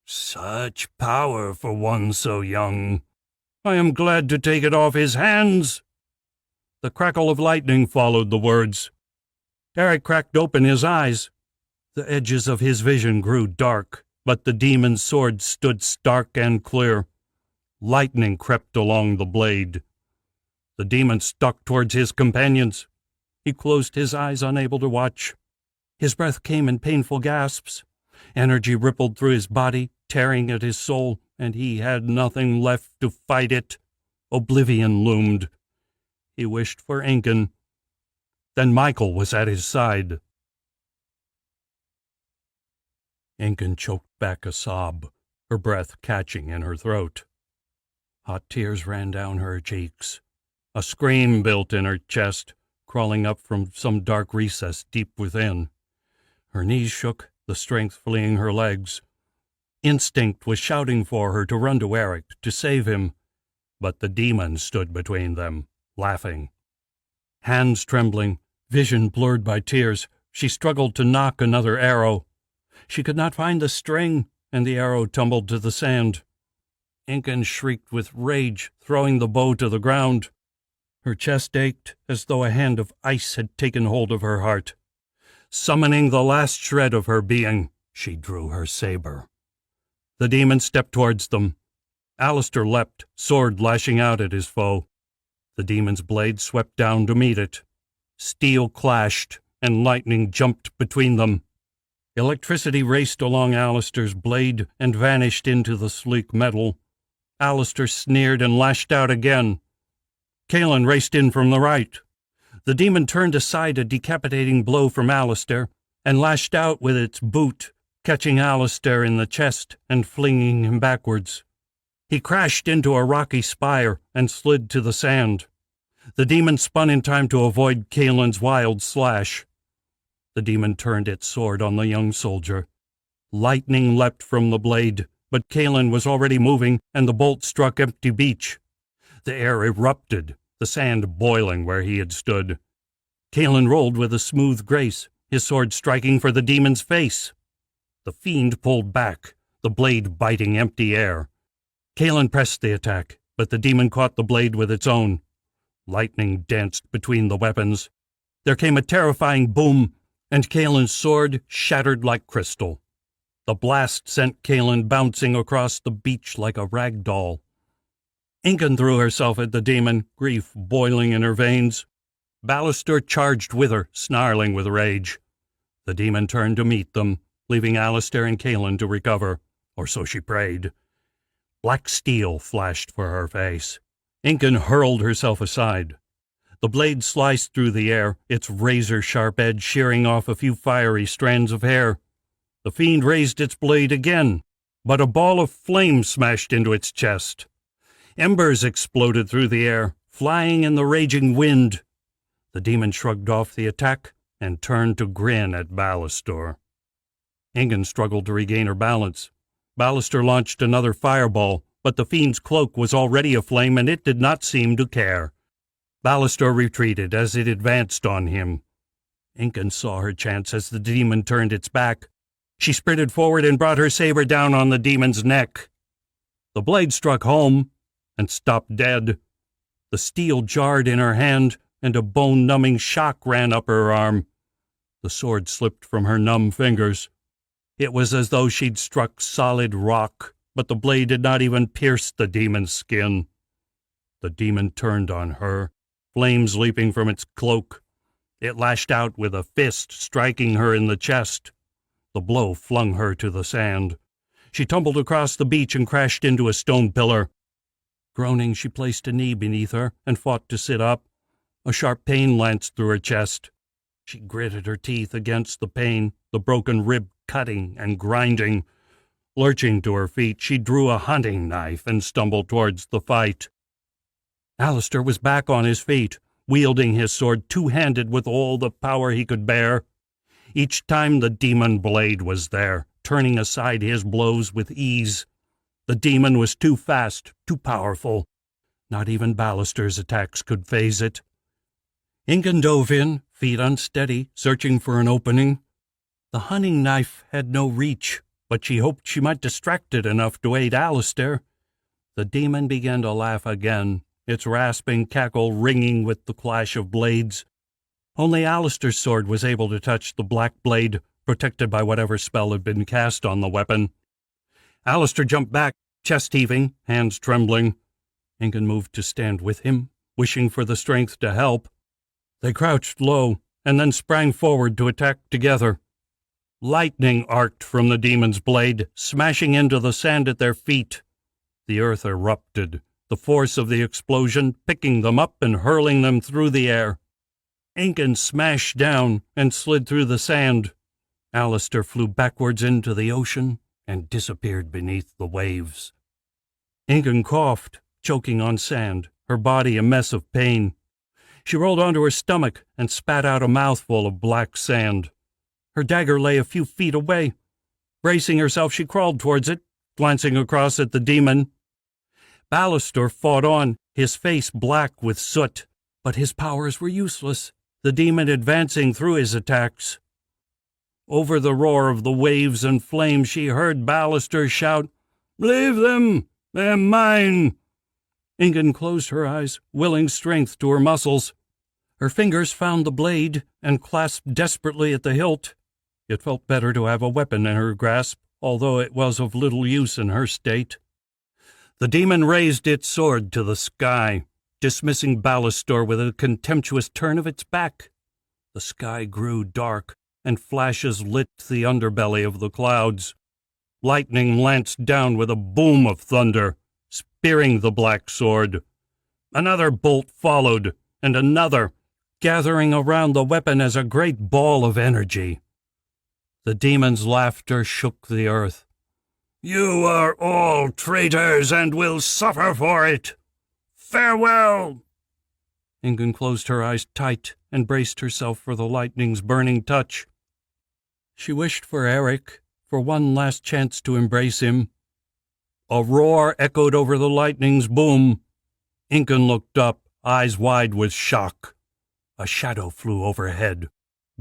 A: "Such power for one so young. I am glad to take it off his hands." The crackle of lightning followed the words. Eric cracked open his eyes. The edges of his vision grew dark, but the demon's sword stood stark and clear. Lightning crept along the blade. The demon stalked towards his companions. He closed his eyes, unable to watch. His breath came in painful gasps. Energy rippled through his body, tearing at his soul, and he had nothing left to fight it. Oblivion loomed. He wished for Incan. Then Michael was at his side. Incan choked back a sob, her breath catching in her throat. Hot tears ran down her cheeks. A scream built in her chest, crawling up from some dark recess deep within. Her knees shook, the strength fleeing her legs. Instinct was shouting for her to run to Eric, to save him, but the demon stood between them, laughing. Hands trembling, vision blurred by tears, she struggled to nock another arrow. She could not find the string, and the arrow tumbled to the sand. Incan shrieked with rage, throwing the bow to the ground. Her chest ached as though a hand of ice had taken hold of her heart. Summoning the last shred of her being, she drew her saber. The demon stepped towards them. Alistair leapt, sword lashing out at his foe. The demon's blade swept down to meet it. Steel clashed, and lightning jumped between them. Electricity raced along Alistair's blade and vanished into the sleek metal. Alistair sneered and lashed out again. Caelan raced in from the right. The demon turned aside a decapitating blow from Alistair and lashed out with its boot, catching Alistair in the chest and flinging him backwards. He crashed into a rocky spire and slid to the sand. The demon spun in time to avoid Caelan's wild slash. The demon turned its sword on the young soldier. Lightning leapt from the blade, but Caelan was already moving, and the bolt struck empty beach. The air erupted, the sand boiling where he had stood. Caelan rolled with a smooth grace, his sword striking for the demon's face. The fiend pulled back, the blade biting empty air. Caelan pressed the attack, but the demon caught the blade with its own. Lightning danced between the weapons. There came a terrifying boom, and Caelan's sword shattered like crystal. The blast sent Caelan bouncing across the beach like a rag doll. Incan threw herself at the demon, grief boiling in her veins. Ballister charged with her, snarling with rage. The demon turned to meet them, leaving Alistair and Caelan to recover, or so she prayed. Black steel flashed for her face. Incan hurled herself aside. The blade sliced through the air, its razor-sharp edge shearing off a few fiery strands of hair. The fiend raised its blade again, but a ball of flame smashed into its chest. Embers exploded through the air, flying in the raging wind. The demon shrugged off the attack and turned to grin at Ballister. Ingan struggled to regain her balance. Ballister launched another fireball, but the fiend's cloak was already aflame and it did not seem to care. Ballister retreated as it advanced on him. Incan saw her chance as the demon turned its back. She sprinted forward and brought her saber down on the demon's neck. The blade struck home and stopped dead. The steel jarred in her hand, and a bone-numbing shock ran up her arm. The sword slipped from her numb fingers. It was as though she'd struck solid rock, but the blade did not even pierce the demon's skin. The demon turned on her, flames leaping from its cloak. It lashed out with a fist, striking her in the chest. The blow flung her to the sand. She tumbled across the beach and crashed into a stone pillar. Groaning, she placed a knee beneath her and fought to sit up. A sharp pain lanced through her chest. She gritted her teeth against the pain, the broken rib cutting and grinding. Lurching to her feet, she drew a hunting knife and stumbled towards the fight. Alistair was back on his feet, wielding his sword two-handed with all the power he could bear. Each time the demon blade was there, turning aside his blows with ease. The demon was too fast, too powerful. Not even Ballister's attacks could faze it. Incan dove in, feet unsteady, searching for an opening. The hunting knife had no reach, but she hoped she might distract it enough to aid Alistair. The demon began to laugh again, its rasping cackle ringing with the clash of blades. Only Alistair's sword was able to touch the black blade, protected by whatever spell had been cast on the weapon. Alistair jumped back, chest heaving, hands trembling. Incan moved to stand with him, wishing for the strength to help. They crouched low, and then sprang forward to attack together. Lightning arced from the demon's blade, smashing into the sand at their feet. The earth erupted, the force of the explosion picking them up and hurling them through the air. Incan smashed down and slid through the sand. Alistair flew backwards into the ocean and disappeared beneath the waves. Incan coughed, choking on sand, her body a mess of pain. She rolled onto her stomach and spat out a mouthful of black sand. Her dagger lay a few feet away. Bracing herself, she crawled towards it, glancing across at the demon. Ballister fought on, his face black with soot, But his powers were useless, the demon advancing through his attacks. Over the roar of the waves and flames she heard Ballister shout, "Leave them! They're mine!" Ingun closed her eyes, willing strength to her muscles. Her fingers found the blade and clasped desperately at the hilt. It felt better to have a weapon in her grasp, although it was of little use in her state. The demon raised its sword to the sky, dismissing Ballister with a contemptuous turn of its back. The sky grew dark, and flashes lit the underbelly of the clouds. Lightning lanced down with a boom of thunder, spearing the black sword. Another bolt followed, and another, gathering around the weapon as a great ball of energy. The demon's laughter shook the earth. "You are all traitors and will suffer for it. Farewell!" Ingun closed her eyes tight and braced herself for the lightning's burning touch. She wished for Eric, for one last chance to embrace him. A roar echoed over the lightning's boom. Ingun looked up, eyes wide with shock. A shadow flew overhead,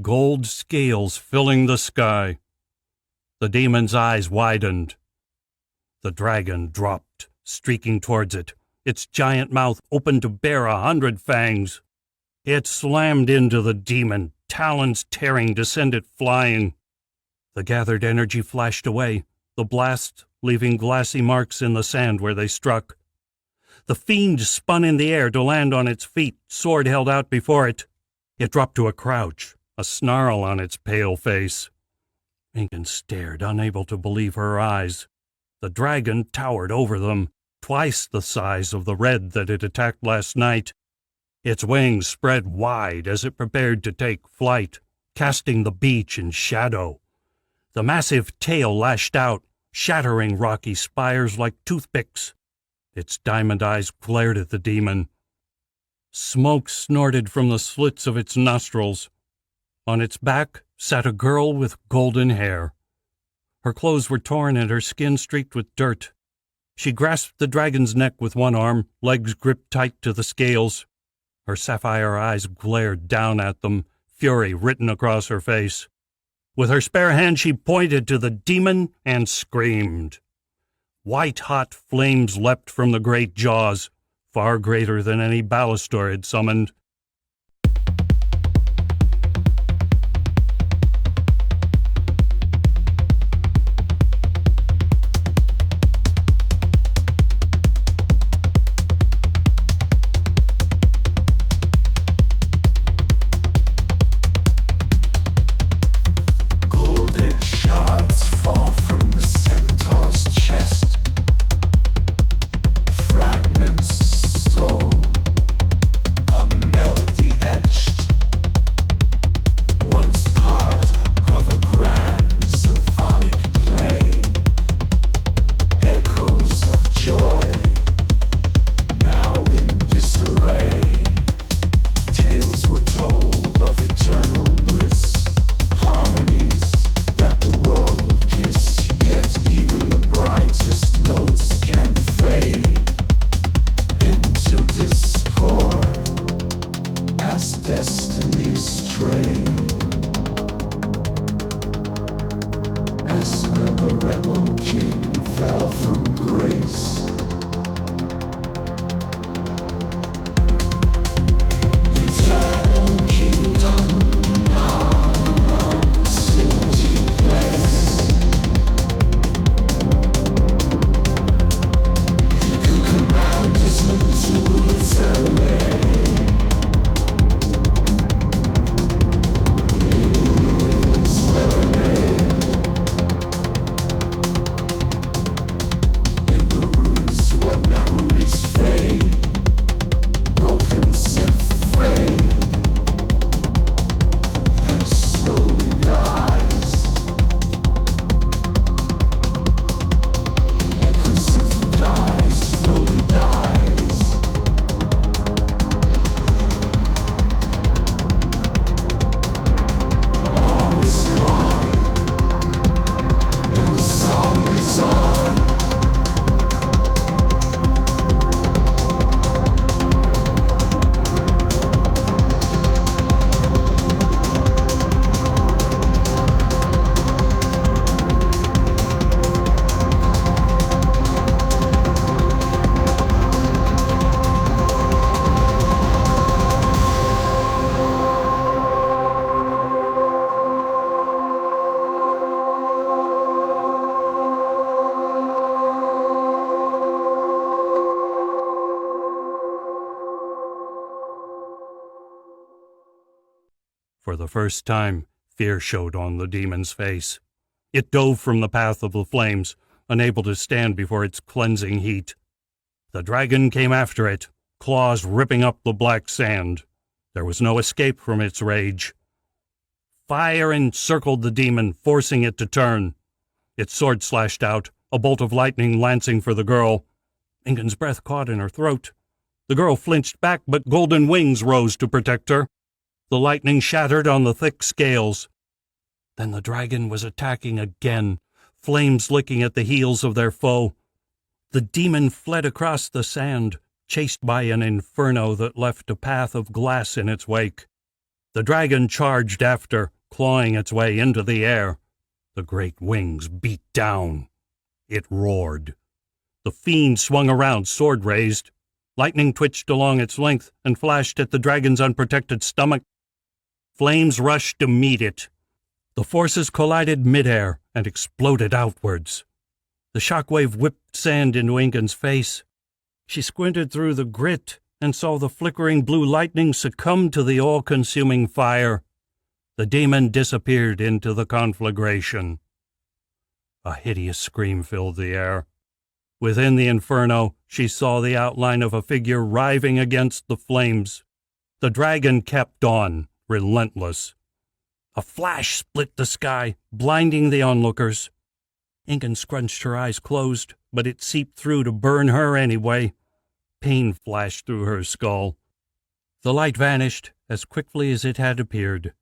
A: gold scales filling the sky. The demon's eyes widened. The dragon dropped, streaking towards it, its giant mouth open to bear 100 fangs. It slammed into the demon, talons tearing to send it flying. The gathered energy flashed away, the blast leaving glassy marks in the sand where they struck. The fiend spun in the air to land on its feet, sword held out before it. It dropped to a crouch, a snarl on its pale face. Ingun stared, unable to believe her eyes. The dragon towered over them, twice the size of the red that it attacked last night. Its wings spread wide as it prepared to take flight, casting the beach in shadow. The massive tail lashed out, shattering rocky spires like toothpicks. Its diamond eyes glared at the demon. Smoke snorted from the slits of its nostrils. On its back sat a girl with golden hair. Her clothes were torn and her skin streaked with dirt. She grasped the dragon's neck with one arm, legs gripped tight to the scales. Her sapphire eyes glared down at them, fury written across her face. With her spare hand she pointed to the demon and screamed. White-hot flames leapt from the great jaws, far greater than any Ballister had summoned. For the first time, fear showed on the demon's face. It dove from the path of the flames, unable to stand before its cleansing heat. The dragon came after it, claws ripping up the black sand. There was no escape from its rage. Fire encircled the demon, forcing it to turn. Its sword slashed out, a bolt of lightning lancing for the girl. Ingun's breath caught in her throat. The girl flinched back, but golden wings rose to protect her. The lightning shattered on the thick scales. Then the dragon was attacking again, flames licking at the heels of their foe. The demon fled across the sand, chased by an inferno that left a path of glass in its wake. The dragon charged after, clawing its way into the air. The great wings beat down. It roared. The fiend swung around, sword raised. Lightning twitched along its length and flashed at the dragon's unprotected stomach. Flames rushed to meet it. The forces collided midair and exploded outwards. The shockwave whipped sand into Ingun's face. She squinted through the grit and saw the flickering blue lightning succumb to the all-consuming fire. The demon disappeared into the conflagration. A hideous scream filled the air. Within the inferno, she saw the outline of a figure writhing against the flames. The dragon kept on, relentless. A flash split the sky, blinding the onlookers. Ingun scrunched her eyes closed, but it seeped through to burn her anyway. Pain flashed through her skull. The light vanished as quickly as it had appeared.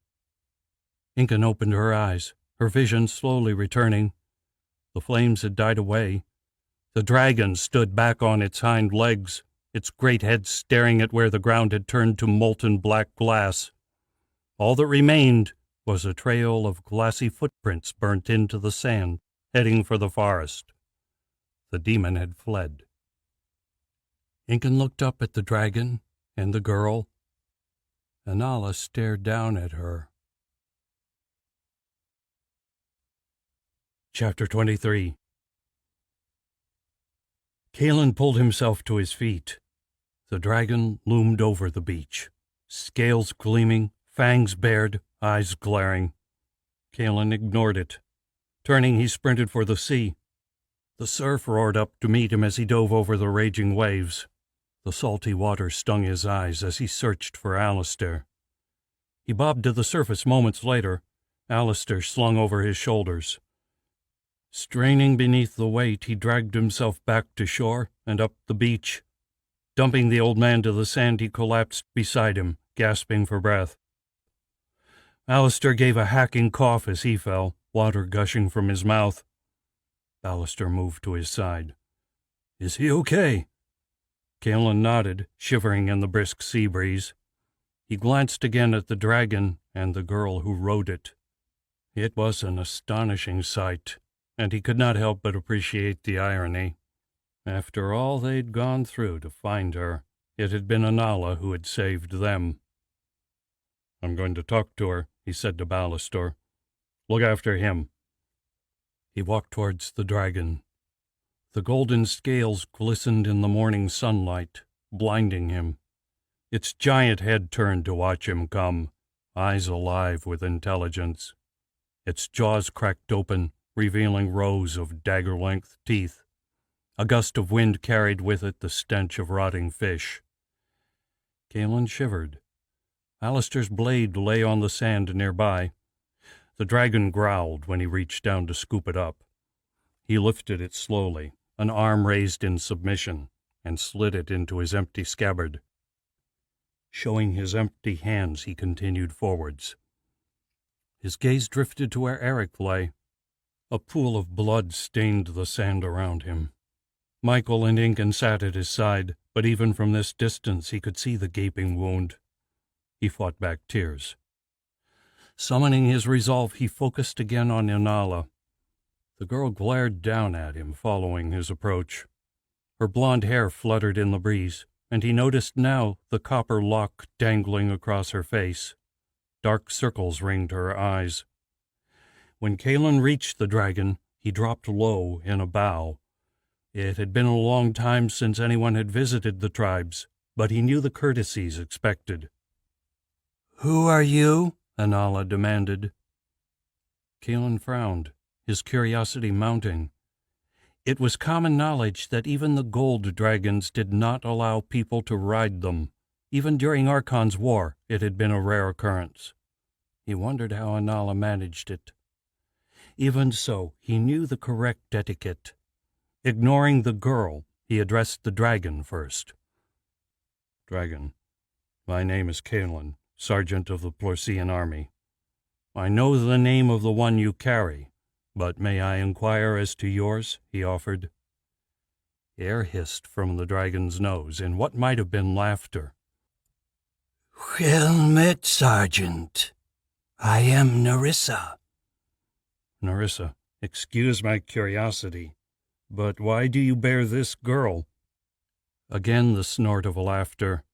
A: Ingun opened her eyes, her vision slowly returning. The flames had died away. The dragon stood back on its hind legs, its great head staring at where the ground had turned to molten black glass. All that remained was a trail of glassy footprints burnt into the sand, heading for the forest. The demon had fled. Ingun looked up at the dragon and the girl. Anala stared down at her. Chapter 23. Kalen pulled himself to his feet. The dragon loomed over the beach, scales gleaming, fangs bared, eyes glaring. Kalen ignored it. Turning, he sprinted for the sea. The surf roared up to meet him as he dove over the raging waves. The salty water stung his eyes as he searched for Alistair. He bobbed to the surface moments later, Alistair slung over his shoulders. Straining beneath the weight, he dragged himself back to shore and up the beach. Dumping the old man to the sand, he collapsed beside him, gasping for breath. Alistair gave a hacking cough as he fell, water gushing from his mouth. Alistair moved to his side. "Is he okay?" Kalen nodded, shivering in the brisk sea breeze. He glanced again at the dragon and the girl who rode it. It was an astonishing sight, and he could not help but appreciate the irony. After all they'd gone through to find her, it had been Anala who had saved them. "I'm going to talk to her," he said to Ballastor. "Look after him." He walked towards the dragon. The golden scales glistened in the morning sunlight, blinding him. Its giant head turned to watch him come, eyes alive with intelligence. Its jaws cracked open, revealing rows of dagger-length teeth. A gust of wind carried with it the stench of rotting fish. Kalen shivered. Alistair's blade lay on the sand nearby. The dragon growled when he reached down to scoop it up. He lifted it slowly, an arm raised in submission, and slid it into his empty scabbard. Showing his empty hands, he continued forwards. His gaze drifted to where Eric lay. A pool of blood stained the sand around him. Michael and Ingun sat at his side, but even from this distance he could see the gaping wound. He fought back tears. Summoning his resolve, he focused again on Inala. The girl glared down at him, following his approach. Her blonde hair fluttered in the breeze, and he noticed now the copper lock dangling across her face. Dark circles ringed her eyes. When Kalen reached the dragon, he dropped low in a bow. It had been a long time since anyone had visited the tribes, but he knew the courtesies expected. "Who are you?" Anala demanded. Kalen frowned, his curiosity mounting. It was common knowledge that even the gold dragons did not allow people to ride them. Even during Archon's war, it had been a rare occurrence. He wondered how Anala managed it. Even so, he knew the correct etiquette. Ignoring the girl, he addressed the dragon first. Dragon, my name is Kalen, sergeant of the Plorsian army. I know the name of the one you carry, but may I inquire as to yours? He offered. Air hissed from the dragon's nose in what might have been laughter.
D: Well met, Sergeant. I am Nerissa.
A: Nerissa, excuse my curiosity, but why do you bear this girl? Again the snort of laughter.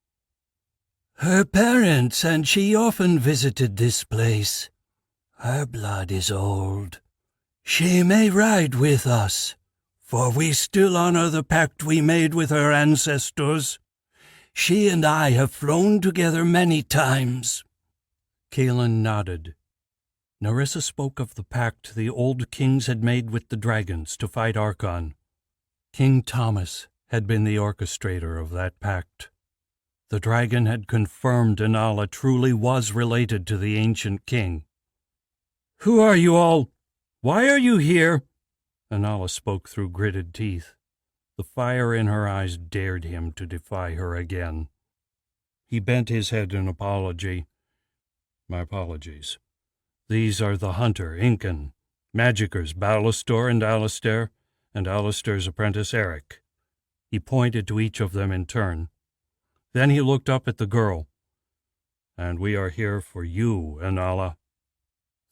D: Her parents and she often visited this place. Her blood is old. She may ride with us, for we still honor the pact we made with her ancestors. She and I have flown together many times.
A: Kalen nodded. Nerissa spoke of the pact the old kings had made with the dragons to fight Archon. King Thomas had been the orchestrator of that pact. The dragon had confirmed Anala truly was related to the ancient king. Who are you all? Why are you here? Anala spoke through gritted teeth. The fire in her eyes dared him to defy her again. He bent his head in apology. My apologies. These are the hunter, Incan, magicers Balastor and Alistair, and Alistair's apprentice Eric. He pointed to each of them in turn. Then he looked up at the girl. And we are here for you, Anala.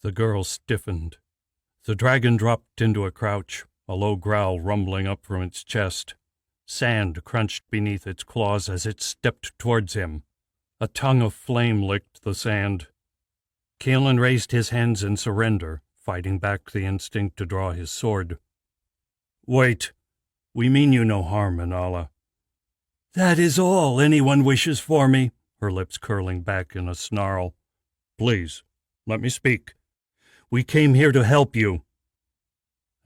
A: The girl stiffened. The dragon dropped into a crouch, a low growl rumbling up from its chest. Sand crunched beneath its claws as it stepped towards him. A tongue of flame licked the sand. Kalen raised his hands in surrender, fighting back the instinct to draw his sword. Wait. We mean you no harm, Anala.
D: That is all anyone wishes for me,
A: her lips curling back in a snarl. Please, let me speak. We came here to help you.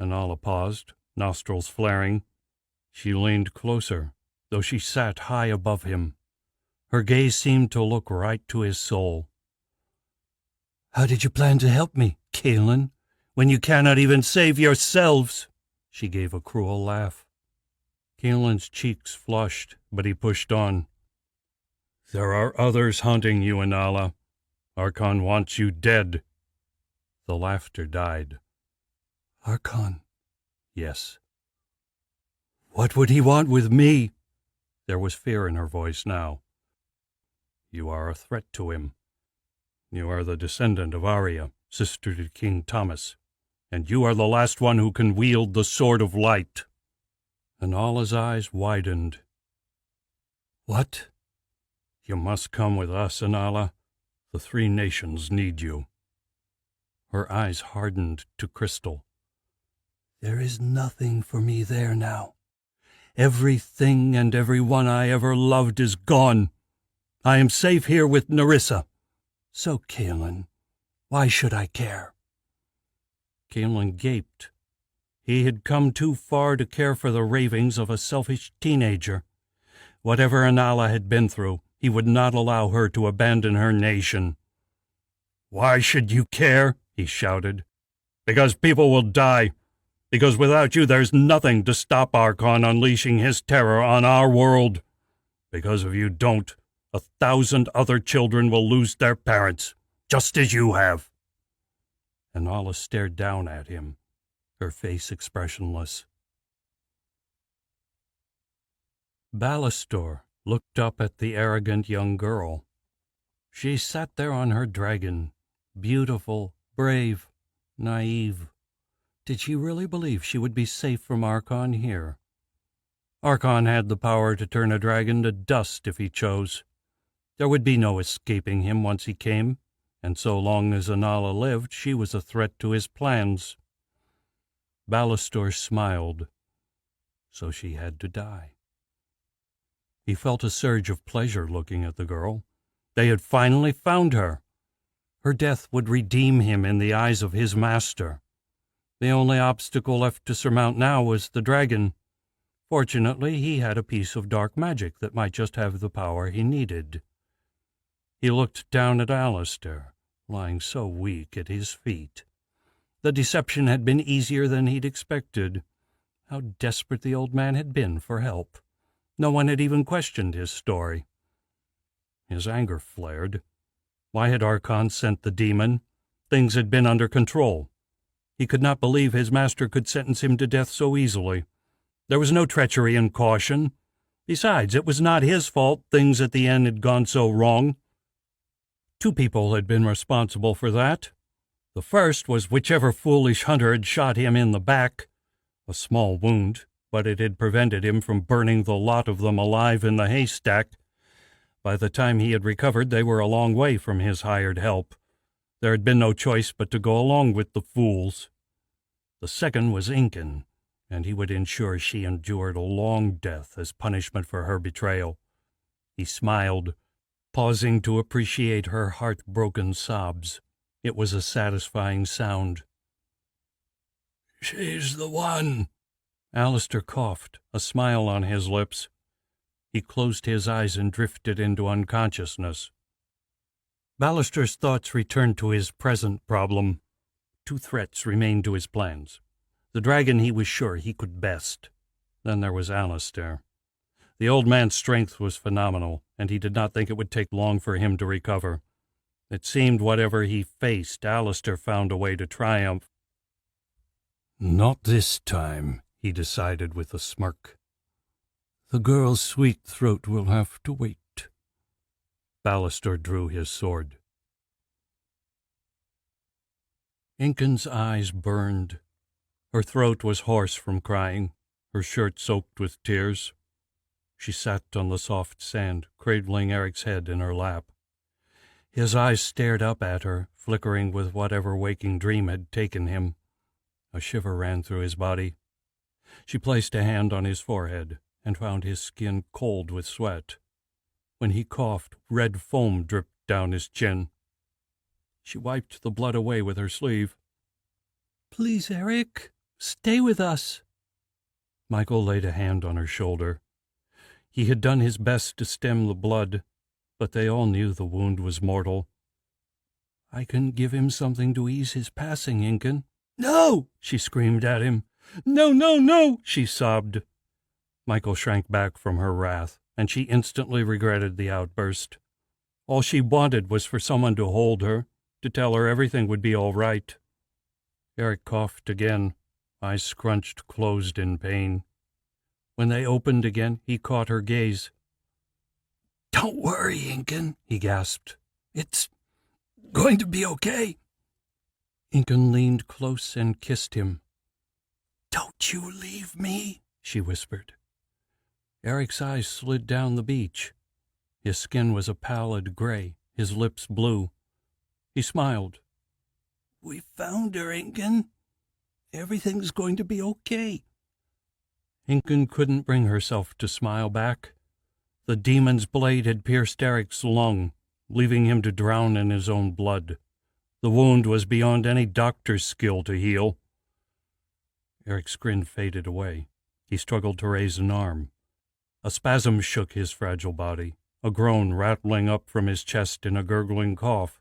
A: Anala paused, nostrils flaring. She leaned closer, though she sat high above him. Her gaze seemed to look right to his soul.
D: How did you plan to help me, Kalen, when you cannot even save yourselves?
A: She gave a cruel laugh. Kalen's cheeks flushed, but he pushed on. There are others hunting you, Anala. Archon wants you dead. The laughter died.
D: Archon?
A: Yes.
D: What would he want with me?
A: There was fear in her voice now. You are a threat to him. You are the descendant of Arya, sister to King Thomas, and you are the last one who can wield the Sword of Light. Anala's eyes widened.
D: What?
A: You must come with us, Anala. The three nations need you. Her eyes hardened to crystal.
D: There is nothing for me there now. Everything and everyone I ever loved is gone. I am safe here with Nerissa. So, Kalen, why should I care?
A: Kalen gaped. He had come too far to care for the ravings of a selfish teenager. Whatever Anala had been through, he would not allow her to abandon her nation. Why should you care? He shouted. Because people will die. Because without you there's nothing to stop Archon unleashing his terror on our world. Because if you don't, 1,000 other children will lose their parents, just as you have. Anala stared down at him, her face expressionless. Balastor looked up at the arrogant young girl. She sat there on her dragon, beautiful, brave, naive. Did she really believe she would be safe from Archon here? Archon had the power to turn a dragon to dust if he chose. There would be no escaping him once he came, and so long as Anala lived, she was a threat to his plans. Balastor smiled. So she had to die. He felt a surge of pleasure looking at the girl. They had finally found her. Her death would redeem him in the eyes of his master. The only obstacle left to surmount now was the dragon. Fortunately, he had a piece of dark magic that might just have the power he needed. He looked down at Alistair, lying so weak at his feet. The deception had been easier than he'd expected. How desperate the old man had been for help. No one had even questioned his story. His anger flared. Why had Archon sent the demon? Things had been under control. He could not believe his master could sentence him to death so easily. There was no treachery and caution. Besides, it was not his fault things at the end had gone so wrong. Two people had been responsible for that. The first was whichever foolish hunter had shot him in the back. A small wound, but it had prevented him from burning the lot of them alive in the haystack. By the time he had recovered, they were a long way from his hired help. There had been no choice but to go along with the fools. The second was Incan, and he would ensure she endured a long death as punishment for her betrayal. He smiled, pausing to appreciate her heartbroken sobs. It was a satisfying sound.
C: "She's the one."
A: Alistair coughed, a smile on his lips. He closed his eyes and drifted into unconsciousness. Ballister's thoughts returned to his present problem. Two threats remained to his plans. The dragon he was sure he could best. Then there was Alistair. The old man's strength was phenomenal, and he did not think it would take long for him to recover. It seemed whatever he faced, Alistair found a way to triumph.
C: "Not this time," he decided with a smirk. "The girl's sweet throat will have to wait."
A: Ballister drew his sword. Incan's eyes burned. Her throat was hoarse from crying, her shirt soaked with tears. She sat on the soft sand, cradling Eric's head in her lap. His eyes stared up at her, flickering with whatever waking dream had taken him. A shiver ran through his body. She placed a hand on his forehead and found his skin cold with sweat. When he coughed, red foam dripped down his chin. She wiped the blood away with her sleeve.
D: "Please, Eric, stay with us."
A: Michael laid a hand on her shoulder. He had done his best to stem the blood, but they all knew the wound was mortal. "I can give him something to ease his passing, Incan."
D: "No!"
A: she screamed at him. "No, no, no!" she sobbed. Michael shrank back from her wrath, and she instantly regretted the outburst. All she wanted was for someone to hold her, to tell her everything would be all right. Eric coughed again, eyes scrunched closed in pain. When they opened again, he caught her gaze.
D: "Don't worry, Incan," he gasped. "It's going to be okay."
A: Incan leaned close and kissed him.
D: "Don't you leave me,"
A: she whispered. Eric's eyes slid down the beach. His skin was a pallid gray, his lips blue. He smiled.
D: "We found her, Incan. Everything's going to be okay."
A: Incan couldn't bring herself to smile back. The demon's blade had pierced Eric's lung, leaving him to drown in his own blood. The wound was beyond any doctor's skill to heal. Eric's grin faded away. He struggled to raise an arm. A spasm shook his fragile body, a groan rattling up from his chest in a gurgling cough.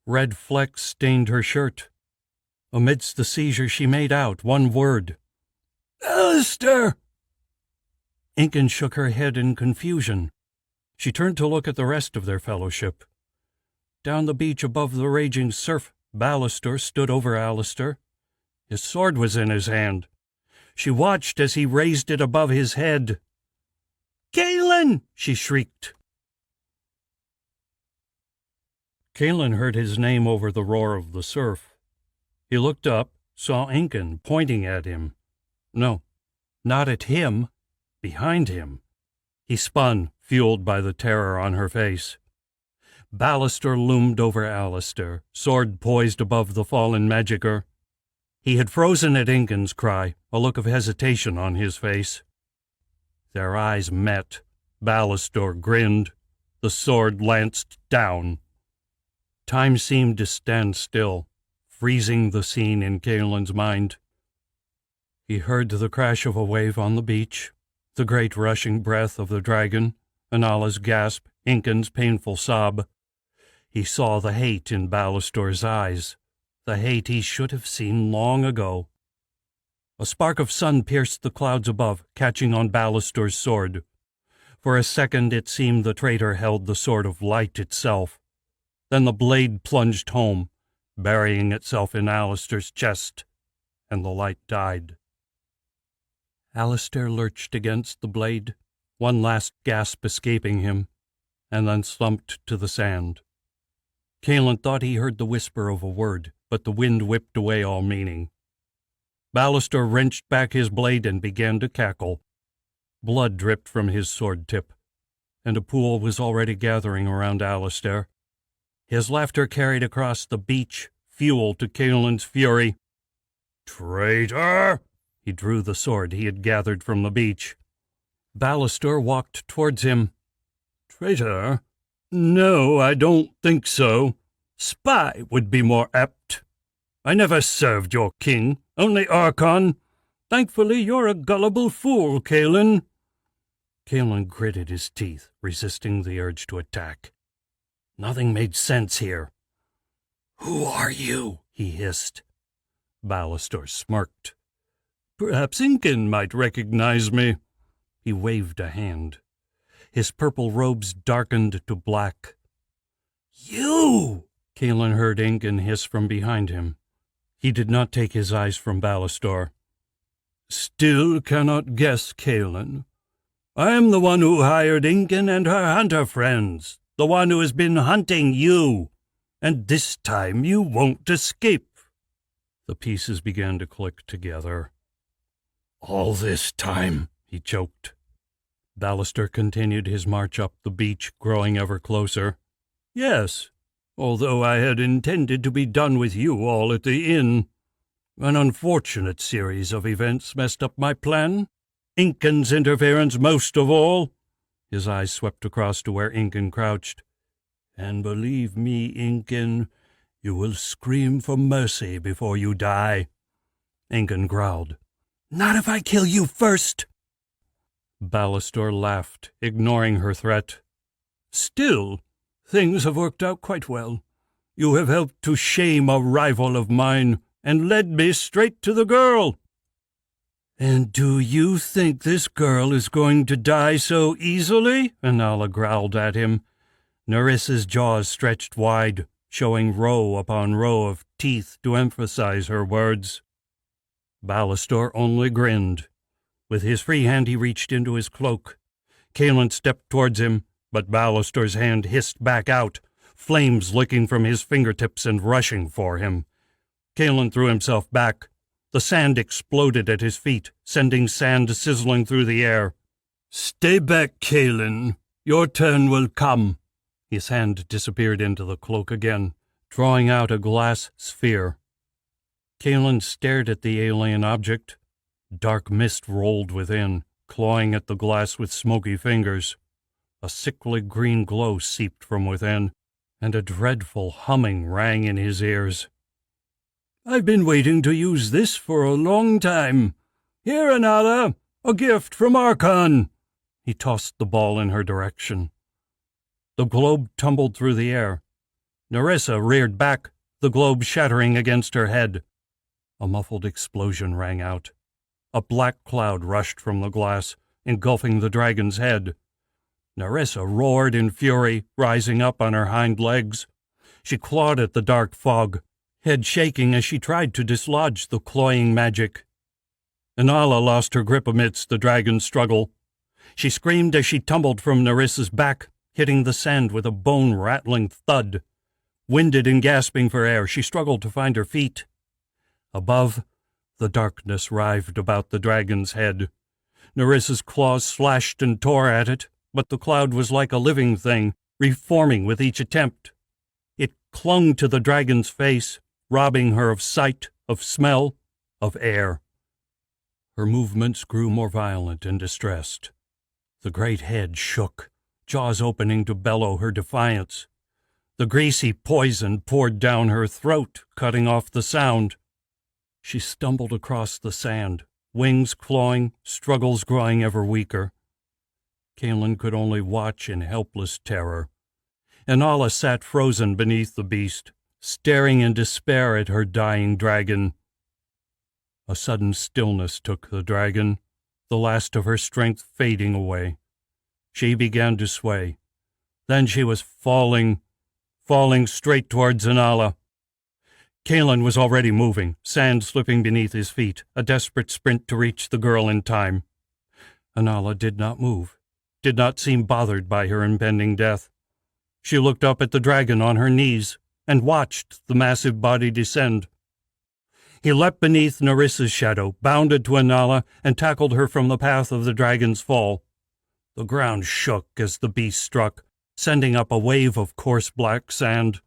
A: Red flecks stained her shirt. Amidst the seizure she made out one word.
D: "Alistair!"
A: Incan shook her head in confusion. She turned to look at the rest of their fellowship. Down the beach above the raging surf, Ballister stood over Alistair. His sword was in his hand. She watched as he raised it above his head. "Galen!" she shrieked. Galen heard his name over the roar of the surf. He looked up, saw Incan pointing at him. No, not at him. Behind him. He spun, fueled by the terror on her face. Ballister loomed over Alistair, sword poised above the fallen magicka. He had frozen at Incan's cry, a look of hesitation on his face. Their eyes met. Ballister grinned. The sword lanced down. Time seemed to stand still, freezing the scene in Kaelin's mind. He heard the crash of a wave on the beach, the great rushing breath of the dragon, Anala's gasp, Incan's painful sob. He saw the hate in Ballastor's eyes, the hate he should have seen long ago. A spark of sun pierced the clouds above, catching on Ballastor's sword. For a second it seemed the traitor held the sword of light itself. Then the blade plunged home, burying itself in Alistair's chest, and the light died. Alistair lurched against the blade, one last gasp escaping him, and then slumped to the sand. Kaelin thought he heard the whisper of a word, but the wind whipped away all meaning. Ballastor wrenched back his blade and began to cackle. Blood dripped from his sword tip, and a pool was already gathering around Alistair. His laughter carried across the beach, fuel to Kaelin's fury.
C: "Traitor!"
A: He drew the sword he had gathered from the beach. Ballastor walked towards him.
C: "Traitor? No, I don't think so. Spy would be more apt. I never served your king, only Archon. Thankfully, you're a gullible fool, Kaelin."
A: Kaelin gritted his teeth, resisting the urge to attack. Nothing made sense here.
D: "Who are you?"
A: he hissed. Ballastor smirked.
C: "Perhaps Incan might recognize me."
A: He waved a hand. His purple robes darkened to black.
D: "You!"
A: Kaelin heard Incan hiss from behind him. He did not take his eyes from Ballastor.
C: "Still cannot guess, Kaelin. I am the one who hired Incan and her hunter friends, the one who has been hunting you, and this time you won't escape."
A: The pieces began to click together.
C: "All this time,"
A: he choked. Ballastor continued his march up the beach, growing ever closer.
C: "Yes, although I had intended to be done with you all at the inn. An unfortunate series of events messed up my plan. Incan's interference most of all."
A: His eyes swept across to where Incan crouched.
C: "And believe me, Incan, you will scream for mercy before you die."
A: Incan growled.
D: "Not if I kill you first."
A: Ballastor laughed, ignoring her threat.
C: "Still, things have worked out quite well. You have helped to shame a rival of mine and led me straight to the girl." "And do you think this girl is going to die so easily?"
A: Anala growled at him. Nerissa's jaws stretched wide, showing row upon row of teeth to emphasize her words. Ballastor only grinned. With his free hand he reached into his cloak. Kaelin stepped towards him, but Ballastor's hand hissed back out, flames licking from his fingertips and rushing for him. Kaelin threw himself back. The sand exploded at his feet, sending sand sizzling through the air.
C: "Stay back, Kaelin. Your turn will come."
A: His hand disappeared into the cloak again, drawing out a glass sphere. Kaelin stared at the alien object. Dark mist rolled within, clawing at the glass with smoky fingers. A sickly green glow seeped from within, and a dreadful humming rang in his ears.
C: "I've been waiting to use this for a long time. Here, Anala, a gift from Archon."
A: He tossed the ball in her direction. The globe tumbled through the air. Nerissa reared back, the globe shattering against her head. A muffled explosion rang out. A black cloud rushed from the glass, engulfing the dragon's head. Nerissa roared in fury, rising up on her hind legs. She clawed at the dark fog, head shaking as she tried to dislodge the cloying magic. Anala lost her grip amidst the dragon's struggle. She screamed as she tumbled from Nerissa's back, hitting the sand with a bone-rattling thud. Winded and gasping for air, she struggled to find her feet. Above, the darkness writhed about the dragon's head. Nerissa's claws slashed and tore at it, but the cloud was like a living thing, reforming with each attempt. It clung to the dragon's face, robbing her of sight, of smell, of air. Her movements grew more violent and distressed. The great head shook, jaws opening to bellow her defiance. The greasy poison poured down her throat, cutting off the sound. She stumbled across the sand, wings clawing, struggles growing ever weaker. Kaelin could only watch in helpless terror. Inala sat frozen beneath the beast, staring in despair at her dying dragon. A sudden stillness took the dragon, the last of her strength fading away. She began to sway. Then she was falling straight towards Inala. Kaelin was already moving, sand slipping beneath his feet, a desperate sprint to reach the girl in time. Inala did not move, did not seem bothered by her impending death. She looked up at the dragon on her knees and watched the massive body descend. He leapt beneath Nerissa's shadow, bounded to Inala, and tackled her from the path of the dragon's fall. The ground shook as the beast struck, sending up a wave of coarse black sand.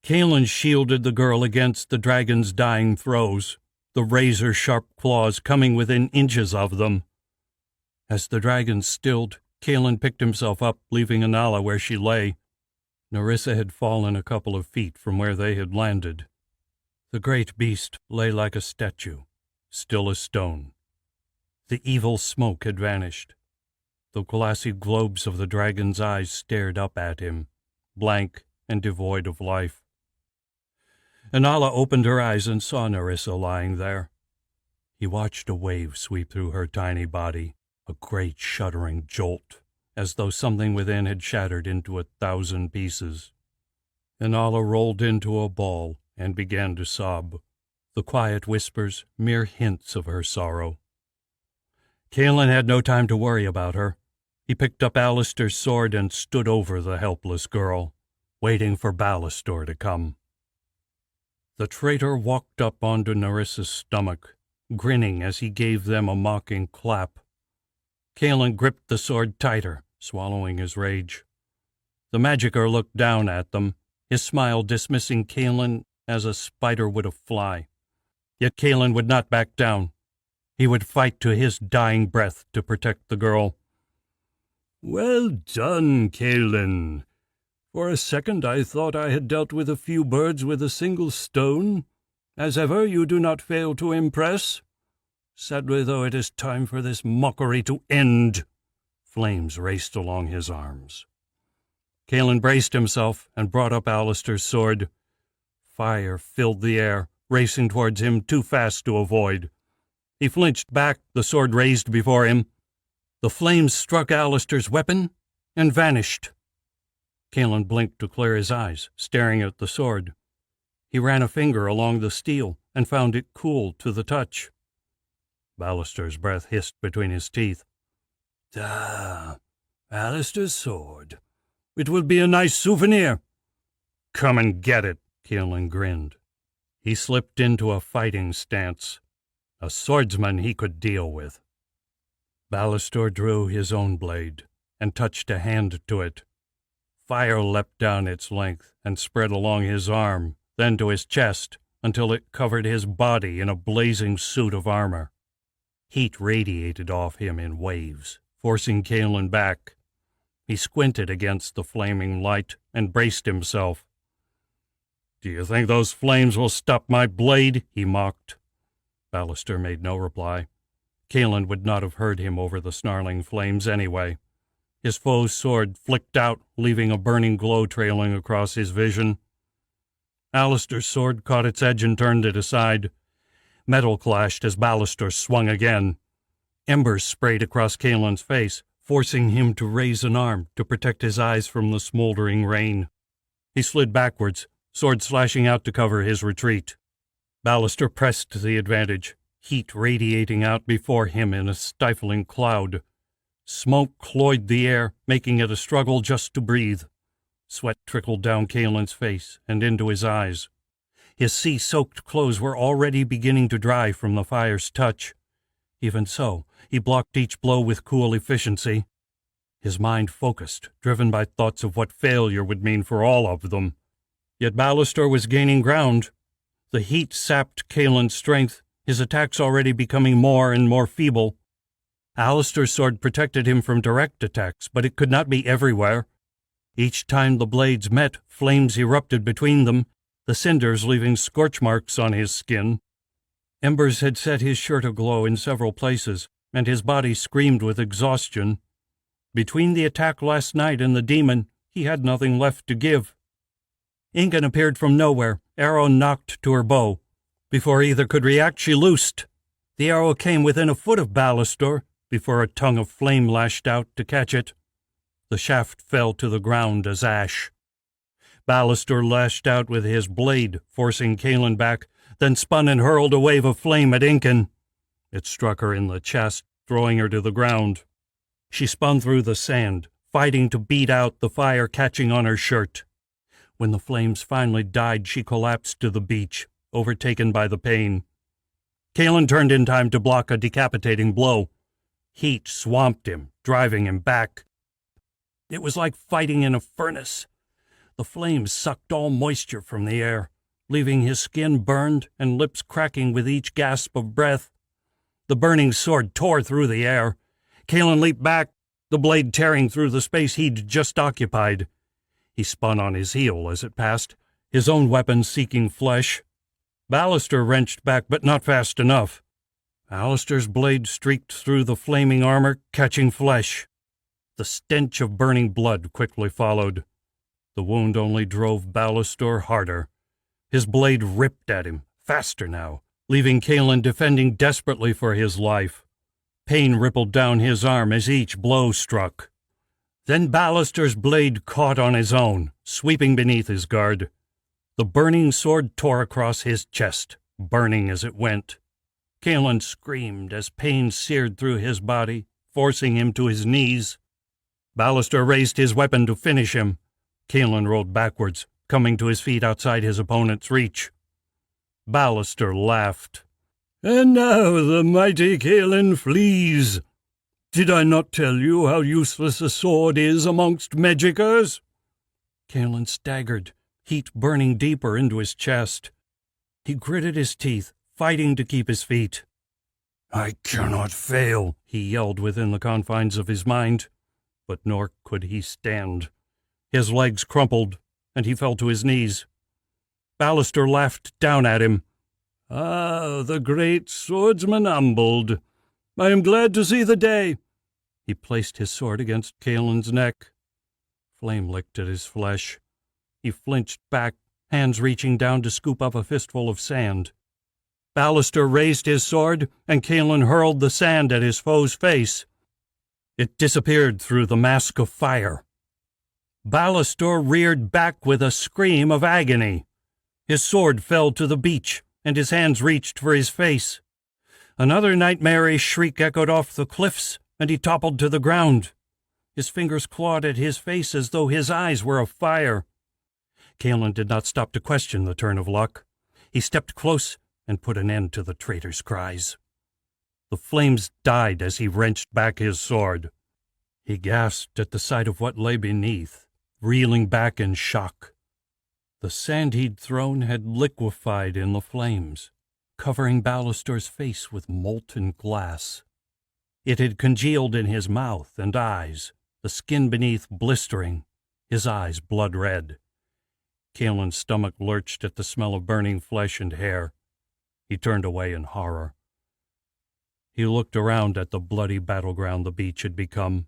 A: Kaelin shielded the girl against the dragon's dying throes, the razor-sharp claws coming within inches of them. As the dragon stilled, Kaelin picked himself up, leaving Inala where she lay. Nerissa had fallen a couple of feet from where they had landed. The great beast lay like a statue, still as stone. The evil smoke had vanished. The glassy globes of the dragon's eyes stared up at him, blank and devoid of life. Inala opened her eyes and saw Nerissa lying there. He watched a wave sweep through her tiny body, a great shuddering jolt, as though something within had shattered into 1,000 pieces. Inala rolled into a ball and began to sob, the quiet whispers mere hints of her sorrow. Kaelin had no time to worry about her. He picked up Alistair's sword and stood over the helpless girl, waiting for Ballastor to come. The traitor walked up onto Nerissa's stomach, grinning as he gave them a mocking clap. Kaelin gripped the sword tighter, swallowing his rage. The magicka looked down at them, his smile dismissing Kaelin as a spider would a fly. Yet Kaelin would not back down. He would fight to his dying breath to protect the girl.
C: Well done, Kaelin. For a second I thought I had dealt with a few birds with a single stone. As ever, you do not fail to impress. Sadly, though, it is time for this mockery to end. Flames raced along his arms.
A: Kaelin braced himself and brought up Alistair's sword. Fire filled the air, racing towards him too fast to avoid. He flinched back, the sword raised before him. The flames struck Alistair's weapon and vanished. Kaelin blinked to clear his eyes, staring at the sword. He ran a finger along the steel and found it cool to the touch. Ballastor's breath hissed between his teeth.
C: Alistair's sword. It will be a nice souvenir.
A: Come and get it, Kaelin grinned. He slipped into a fighting stance. A swordsman he could deal with. Ballastor drew his own blade and touched a hand to it. Fire leapt down its length and spread along his arm, then to his chest, until it covered his body in a blazing suit of armor. Heat radiated off him in waves, forcing Kaelin back. He squinted against the flaming light and braced himself.
C: Do you think those flames will stop my blade? He mocked.
A: Ballastor made no reply. Kaelin would not have heard him over the snarling flames anyway. His foe's sword flicked out, leaving a burning glow trailing across his vision. Alistair's sword caught its edge and turned it aside. Metal clashed as Ballastor swung again. Embers sprayed across Kaelin's face, forcing him to raise an arm to protect his eyes from the smoldering rain. He slid backwards, sword slashing out to cover his retreat. Ballastor pressed to the advantage, heat radiating out before him in a stifling cloud. Smoke cloyed the air, making it a struggle just to breathe. Sweat trickled down Kaelin's face and into his eyes. His sea-soaked clothes were already beginning to dry from the fire's touch. Even so, he blocked each blow with cool efficiency. His mind focused, driven by thoughts of what failure would mean for all of them. Yet Ballastor was gaining ground. The heat sapped Kaelin's strength, his attacks already becoming more and more feeble. Alistair's sword protected him from direct attacks, but it could not be everywhere. Each time the blades met, flames erupted between them, the cinders leaving scorch marks on his skin. Embers had set his shirt aglow in several places, and his body screamed with exhaustion. Between the attack last night and the demon, he had nothing left to give. Incan appeared from nowhere, arrow knocked to her bow. Before either could react, she loosed. The arrow came within a foot of Ballastor, before a tongue of flame lashed out to catch it. The shaft fell to the ground as ash. Ballastor lashed out with his blade, forcing Kaelin back, then spun and hurled a wave of flame at Incan. It struck her in the chest, throwing her to the ground. She spun through the sand, fighting to beat out the fire catching on her shirt. When the flames finally died, she collapsed to the beach, overtaken by the pain. Kaelin turned in time to block a decapitating blow. Heat swamped him, driving him back. It was like fighting in a furnace. The flames sucked all moisture from the air, leaving his skin burned and lips cracking with each gasp of breath. The burning sword tore through the air. Kaelin leaped back, the blade tearing through the space he'd just occupied. He spun on his heel as it passed, his own weapon seeking flesh. Ballastor wrenched back, but not fast enough. Alistair's blade streaked through the flaming armor, catching flesh. The stench of burning blood quickly followed. The wound only drove Ballastor harder. His blade ripped at him, faster now, leaving Kaelin defending desperately for his life. Pain rippled down his arm as each blow struck. Then Ballastor's blade caught on his own, sweeping beneath his guard. The burning sword tore across his chest, burning as it went. Kaelin screamed as pain seared through his body, forcing him to his knees. Ballastor raised his weapon to finish him. Kaelin rolled backwards, coming to his feet outside his opponent's reach. Ballastor laughed.
C: And now the mighty Kaelin flees. Did I not tell you how useless a sword is amongst magicers?
A: Kaelin staggered, heat burning deeper into his chest. He gritted his teeth, fighting to keep his feet.
C: I cannot fail,
A: he yelled within the confines of his mind, but nor could he stand. His legs crumpled, and he fell to his knees. Ballastor laughed down at him.
C: Ah, the great swordsman humbled. I am glad to see the day.
A: He placed his sword against Kaelin's neck. Flame licked at his flesh. He flinched back, hands reaching down to scoop up a fistful of sand. Ballastor raised his sword, and Kaelin hurled the sand at his foe's face. It disappeared through the mask of fire. Ballastor reared back with a scream of agony. His sword fell to the beach, and his hands reached for his face. Another nightmarish shriek echoed off the cliffs, and he toppled to the ground. His fingers clawed at his face as though his eyes were afire. Kaelin did not stop to question the turn of luck. He stepped close and put an end to the traitor's cries. The flames died as he wrenched back his sword. He gasped at the sight of what lay beneath, reeling back in shock. The sand he'd thrown had liquefied in the flames, covering Ballastor's face with molten glass. It had congealed in his mouth and eyes, the skin beneath blistering, his eyes blood red. Kaelin's stomach lurched at the smell of burning flesh and hair. He turned away in horror. He looked around at the bloody battleground the beach had become.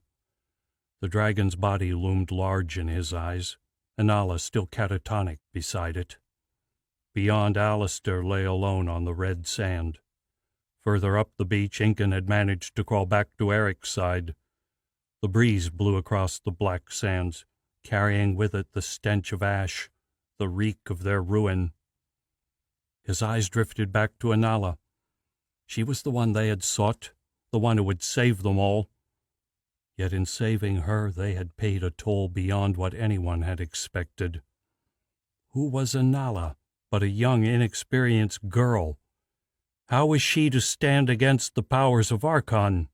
A: The dragon's body loomed large in his eyes, Anala still catatonic beside it. Beyond, Alistair lay alone on the red sand. Further up the beach, Incan had managed to crawl back to Eric's side. The breeze blew across the black sands, carrying with it the stench of ash, the reek of their ruin. His eyes drifted back to Anala. She was the one they had sought, the one who would save them all. Yet in saving her, they had paid a toll beyond what anyone had expected. Who was Anala but a young, inexperienced girl? How was she to stand against the powers of Archon?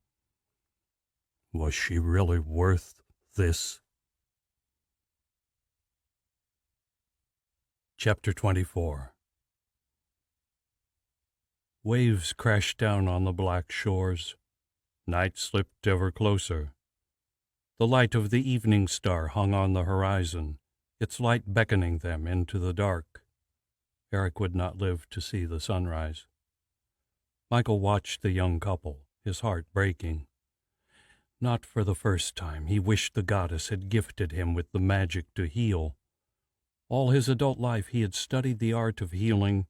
A: Was she really worth this? Chapter 24. Waves crashed down on the black shores. Night slipped ever closer. The light of the evening star hung on the horizon, its light beckoning them into the dark. Eric would not live to see the sunrise. Michael watched the young couple, his heart breaking. Not for the first time, he wished the goddess had gifted him with the magic to heal. All his adult life he had studied the art of healing,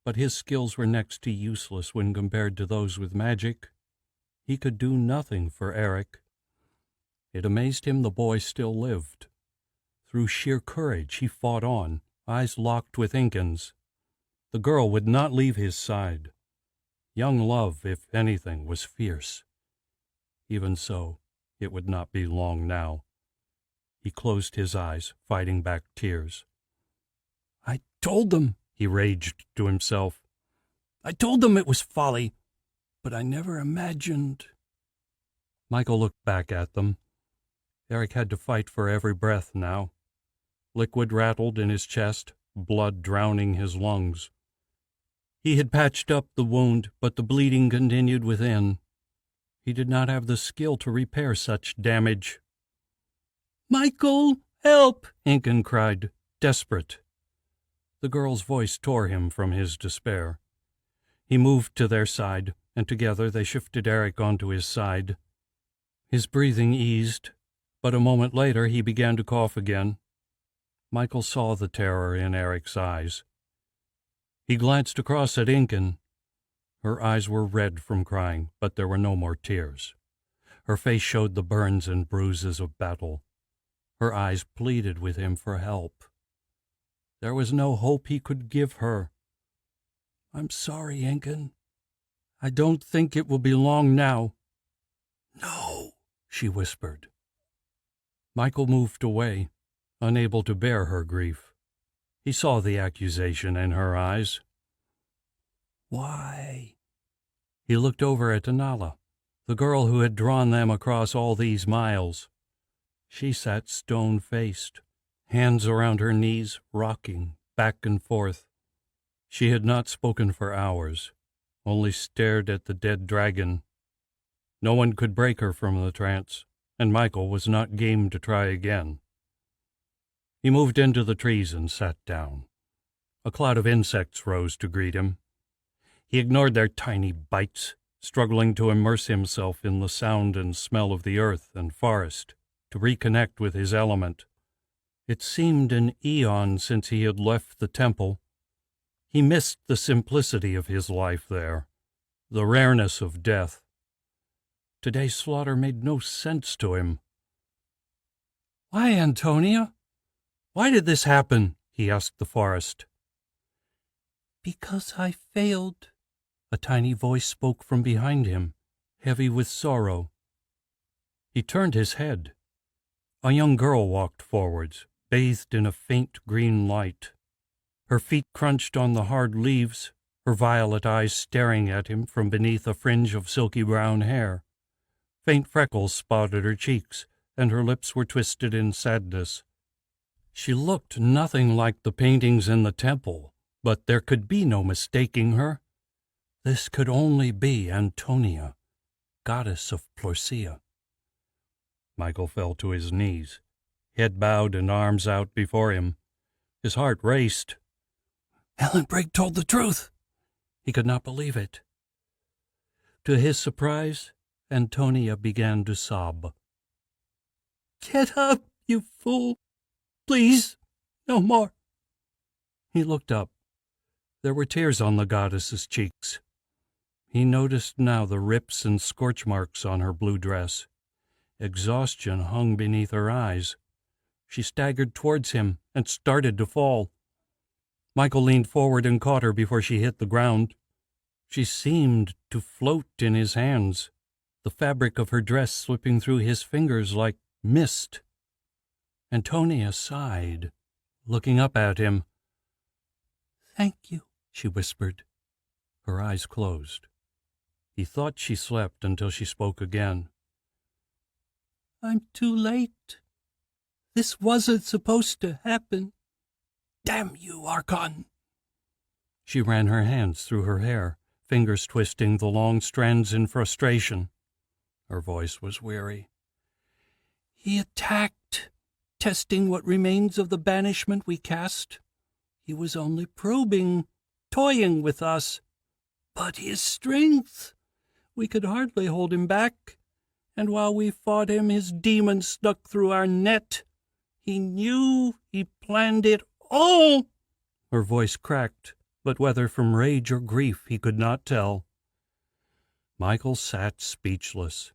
A: but his skills were next to useless when compared to those with magic. He could do nothing for Eric. It amazed him the boy still lived. Through sheer courage he fought on, eyes locked with Incan's. The girl would not leave his side. Young love, if anything, was fierce. Even so, it would not be long now. He closed his eyes, fighting back tears. "I told them," he raged to himself. "I told them it was folly, but I never imagined." Michael looked back at them. Eric had to fight for every breath now. Liquid rattled in his chest, blood drowning his lungs. He had patched up the wound, but the bleeding continued within. He did not have the skill to repair such damage. "Michael, help!" Incan cried, desperate. The girl's voice tore him from his despair. He moved to their side, and together they shifted Eric onto his side. His breathing eased, but a moment later he began to cough again. Michael saw the terror in Eric's eyes. He glanced across at Incan. Her eyes were red from crying, but there were no more tears. Her face showed the burns and bruises of battle. Her eyes pleaded with him for help. There was no hope he could give her. "I'm sorry, Incan. I don't think it will be long now." "No," she whispered. Michael moved away, unable to bear her grief. He saw the accusation in her eyes. "Why?" He looked over at Anala, the girl who had drawn them across all these miles. She sat stone-faced, hands around her knees, rocking back and forth. She had not spoken for hours, only stared at the dead dragon. No one could break her from the trance, and Michael was not game to try again. He moved into the trees and sat down. A cloud of insects rose to greet him. He ignored their tiny bites, struggling to immerse himself in the sound and smell of the earth and forest, to reconnect with his element. It seemed an eon since he had left the temple. He missed the simplicity of his life there, the rareness of death. Today's slaughter made no sense to him. "Why, Antonia? Why did this happen?" he asked the forest. "Because I failed," a tiny voice spoke from behind him, heavy with sorrow. He turned his head. A young girl walked forwards, bathed in a faint green light. Her feet crunched on the hard leaves, her violet eyes staring at him from beneath a fringe of silky brown hair. Faint freckles spotted her cheeks, and her lips were twisted in sadness. She looked nothing like the paintings in the temple, but there could be no mistaking her. This could only be Antonia, goddess of Plorcia. Michael fell to his knees, head bowed and arms out before him. His heart raced. Helen Brigg told the truth. He could not believe it. To his surprise, Antonia began to sob. "Get up, you fool! Please, no more." He looked up. There were tears on the goddess's cheeks. He noticed now the rips and scorch marks on her blue dress. Exhaustion hung beneath her eyes. She staggered towards him and started to fall. Michael leaned forward and caught her before she hit the ground. She seemed to float in his hands, the fabric of her dress slipping through his fingers like mist. Antonia sighed, looking up at him. "Thank you," she whispered. Her eyes closed. He thought she slept until she spoke again. "I'm too late. This wasn't supposed to happen. Damn you, Archon!" She ran her hands through her hair, fingers twisting the long strands in frustration. Her voice was weary.
D: He attacked, testing what remains of the banishment we cast. He was only probing, toying with us. But his strength! We could hardly hold him back. And while we fought him, his demon stuck through our net. He knew, he planned it all. Her voice cracked, but whether from rage or grief he could not tell. Michael sat speechless.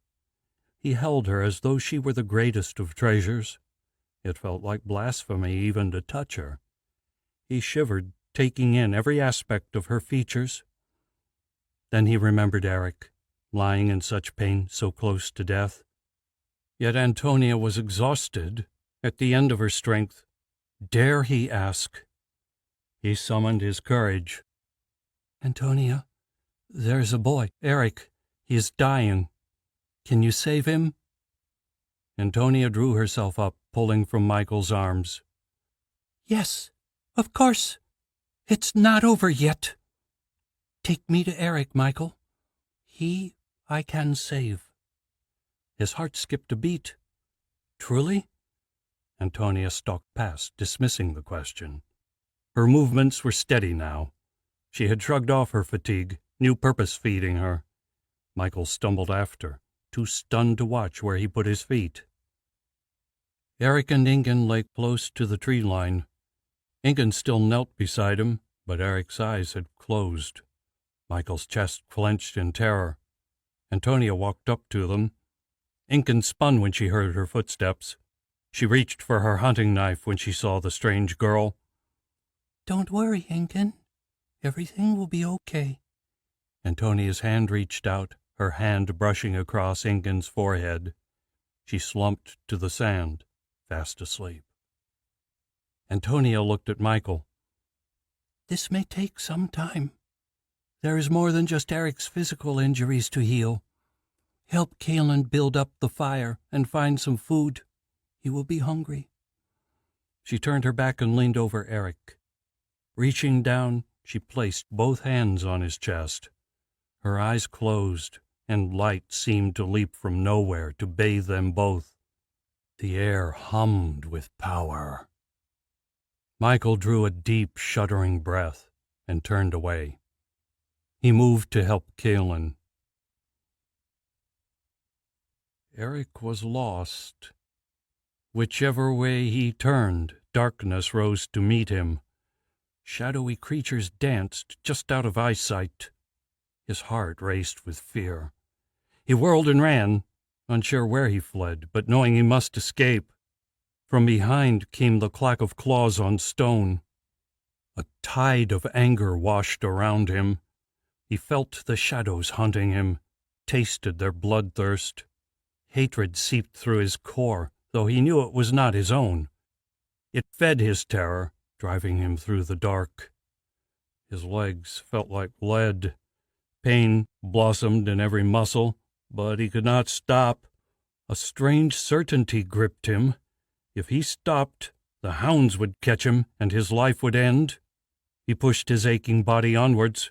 D: He held her as though she were the greatest of treasures. It felt like blasphemy even to touch her. He shivered, taking in every aspect of her features. Then he remembered Eric, lying in such pain, so close to death. Yet Antonia was exhausted, at the end of her strength. Dare he ask? He summoned his courage. "Antonia, there's a boy, Eric. He is dying. Can you save him?" Antonia drew herself up, pulling from Michael's arms. "Yes, of course. It's not over yet. Take me to Eric, Michael. He I can save." His heart skipped a beat. "Truly?" Antonia stalked past, dismissing the question. Her movements were steady now. She had shrugged off her fatigue, new purpose feeding her. Michael stumbled after, too stunned to watch where he put his feet. Eric and Ingun lay close to the tree line. Ingun still knelt beside him, but Eric's eyes had closed. Michael's chest clenched in terror. Antonia walked up to them. Ingun spun when she heard her footsteps. She reached for her hunting knife when she saw the strange girl. "Don't worry, Ingun. Everything will be okay." Antonia's hand reached out, her hand brushing across Ingun's forehead. She slumped to the sand, fast asleep. Antonia looked at Michael. "This may take some time. There is more than just Eric's physical injuries to heal. Help Kalen build up the fire and find some food. He will be hungry." She turned her back and leaned over Eric. Reaching down, she placed both hands on his chest. Her eyes closed, and light seemed to leap from nowhere to bathe them both. The air hummed with power. Michael drew a deep, shuddering breath and turned away. He moved to help Kalen. Eric was lost. Whichever way he turned, darkness rose to meet him. Shadowy creatures danced just out of eyesight. His heart raced with fear. He whirled and ran, unsure where he fled, but knowing he must escape. From behind came the clack of claws on stone. A tide of anger washed around him. He felt the shadows hunting him, tasted their bloodthirst. Hatred seeped through his core, though he knew it was not his own. It fed his terror, driving him through the dark. His legs felt like lead. Pain blossomed in every muscle, but he could not stop. A strange certainty gripped him. If he stopped, the hounds would catch him and his life would end. He pushed his aching body onwards.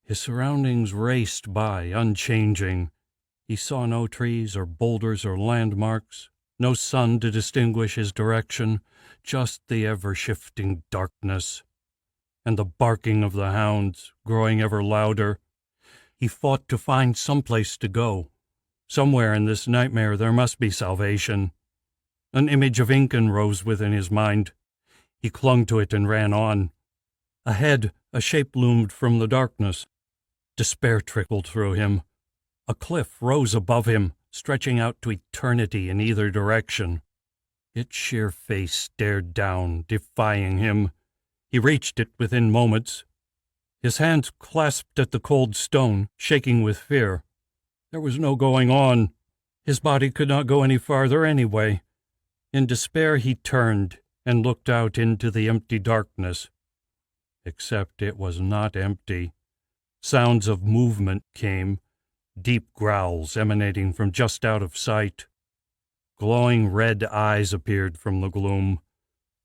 D: His surroundings raced by, unchanging. He saw no trees or boulders or landmarks, no sun to distinguish his direction, just the ever-shifting darkness, and the barking of the hounds, growing ever louder. He fought to find some place to go. Somewhere in this nightmare there must be salvation. An image of Incan rose within his mind. He clung to it and ran on. Ahead, a shape loomed from the darkness. Despair trickled through him. A cliff rose above him, stretching out to eternity in either direction. Its sheer face stared down, defying him. He reached it within moments. His hands clasped at the cold stone, shaking with fear. There was no going on. His body could not go any farther anyway. In despair he turned and looked out into the empty darkness. Except it was not empty. Sounds of movement came, deep growls emanating from just out of sight. Glowing red eyes appeared from the gloom.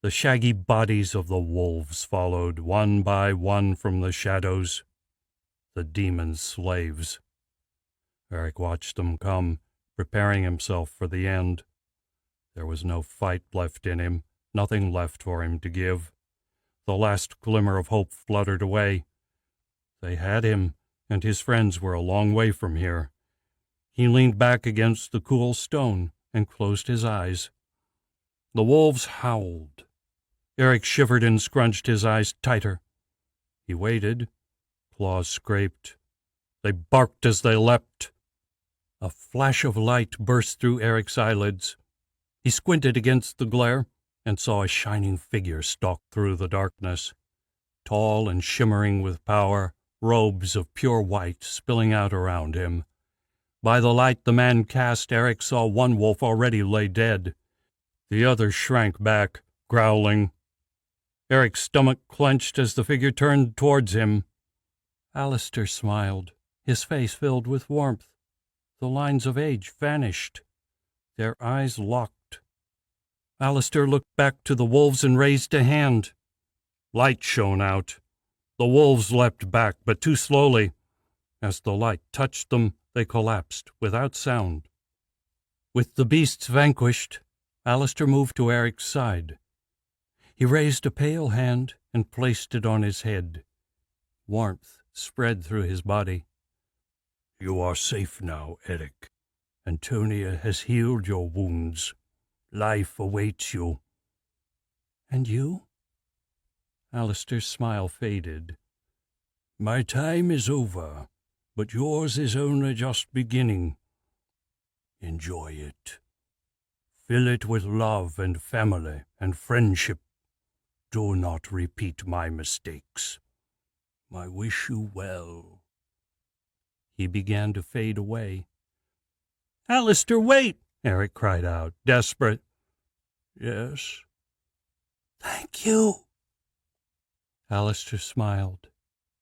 D: The shaggy bodies of the wolves followed one by one from the shadows. The demon's slaves. Eric watched them come, preparing himself for the end.
A: There was no fight left in him, nothing left for him to give. The last glimmer of hope fluttered away. They had him, and his friends were a long way from here. He leaned back against the cool stone and closed his eyes. The wolves howled. Eric shivered and scrunched his eyes tighter. He waited. Claws scraped. They barked as they leapt. A flash of light burst through Eric's eyelids. He squinted against the glare and saw a shining figure stalk through the darkness. Tall and shimmering with power, robes of pure white spilling out around him. By the light the man cast, Eric saw one wolf already lay dead. The other shrank back, growling. Eric's stomach clenched as the figure turned towards him. Alistair smiled, his face filled with warmth. The lines of age vanished. Their eyes locked. Alistair looked back to the wolves and raised a hand. Light shone out. The wolves leapt back, but too slowly. As the light touched them, they collapsed without sound. With the beasts vanquished, Alistair moved to Eric's side. He raised a pale hand and placed it on his head. Warmth spread through his body. "You are safe now, Eric. Antonia has healed your wounds. Life awaits you." "And you?" Alistair's smile faded. "My time is over, but yours is only just beginning. Enjoy it. Fill it with love and family and friendship. Do not repeat my mistakes. I wish you well." He began to fade away. "Alistair, wait!" Eric cried out, desperate. "Yes?" "Thank you." Alistair smiled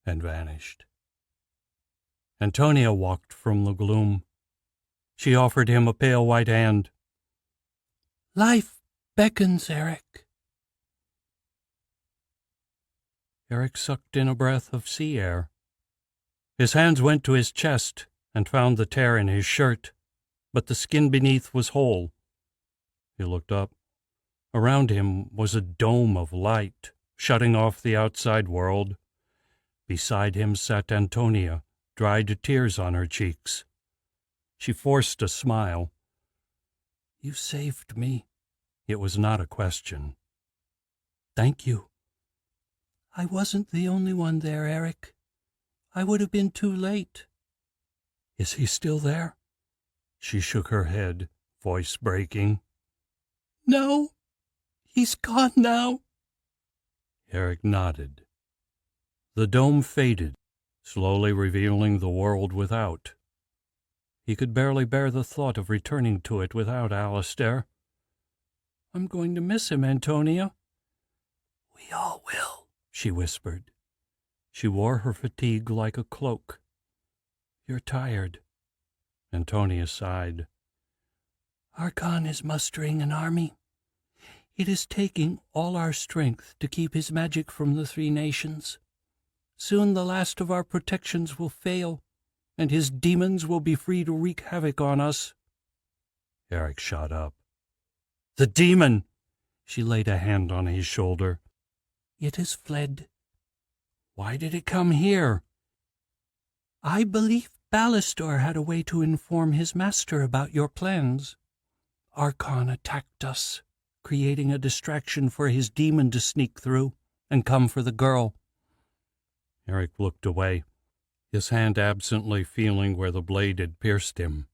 A: and vanished. Antonia walked from the gloom. She offered him a pale white hand. "Life beckons, Eric." Eric sucked in a breath of sea air. His hands went to his chest and found the tear in his shirt, but the skin beneath was whole. He looked up. Around him was a dome of light, shutting off the outside world. Beside him sat Antonia, dried tears on her cheeks. She forced a smile. "You saved me." It was not a question. "Thank you." "I wasn't the only one there, Eric. I would have been too late." "Is he still there?" She shook her head, voice breaking. "No, he's gone now." Eric nodded. The dome faded, slowly revealing the world without. He could barely bear the thought of returning to it without Alistair. "I'm going to miss him, Antonia." "We all will," she whispered. She wore her fatigue like a cloak. "You're tired." Antonia sighed. "Archon is mustering an army. It is taking all our strength to keep his magic from the three nations. Soon the last of our protections will fail, and his demons will be free to wreak havoc on us." Eric shot up. "The demon!" She laid a hand on his shoulder. "It has fled." "Why did it come here?" "I believe Ballastor had a way to inform his master about your plans. Archon attacked us, creating a distraction for his demon to sneak through and come for the girl." Eric looked away, his hand absently feeling where the blade had pierced him,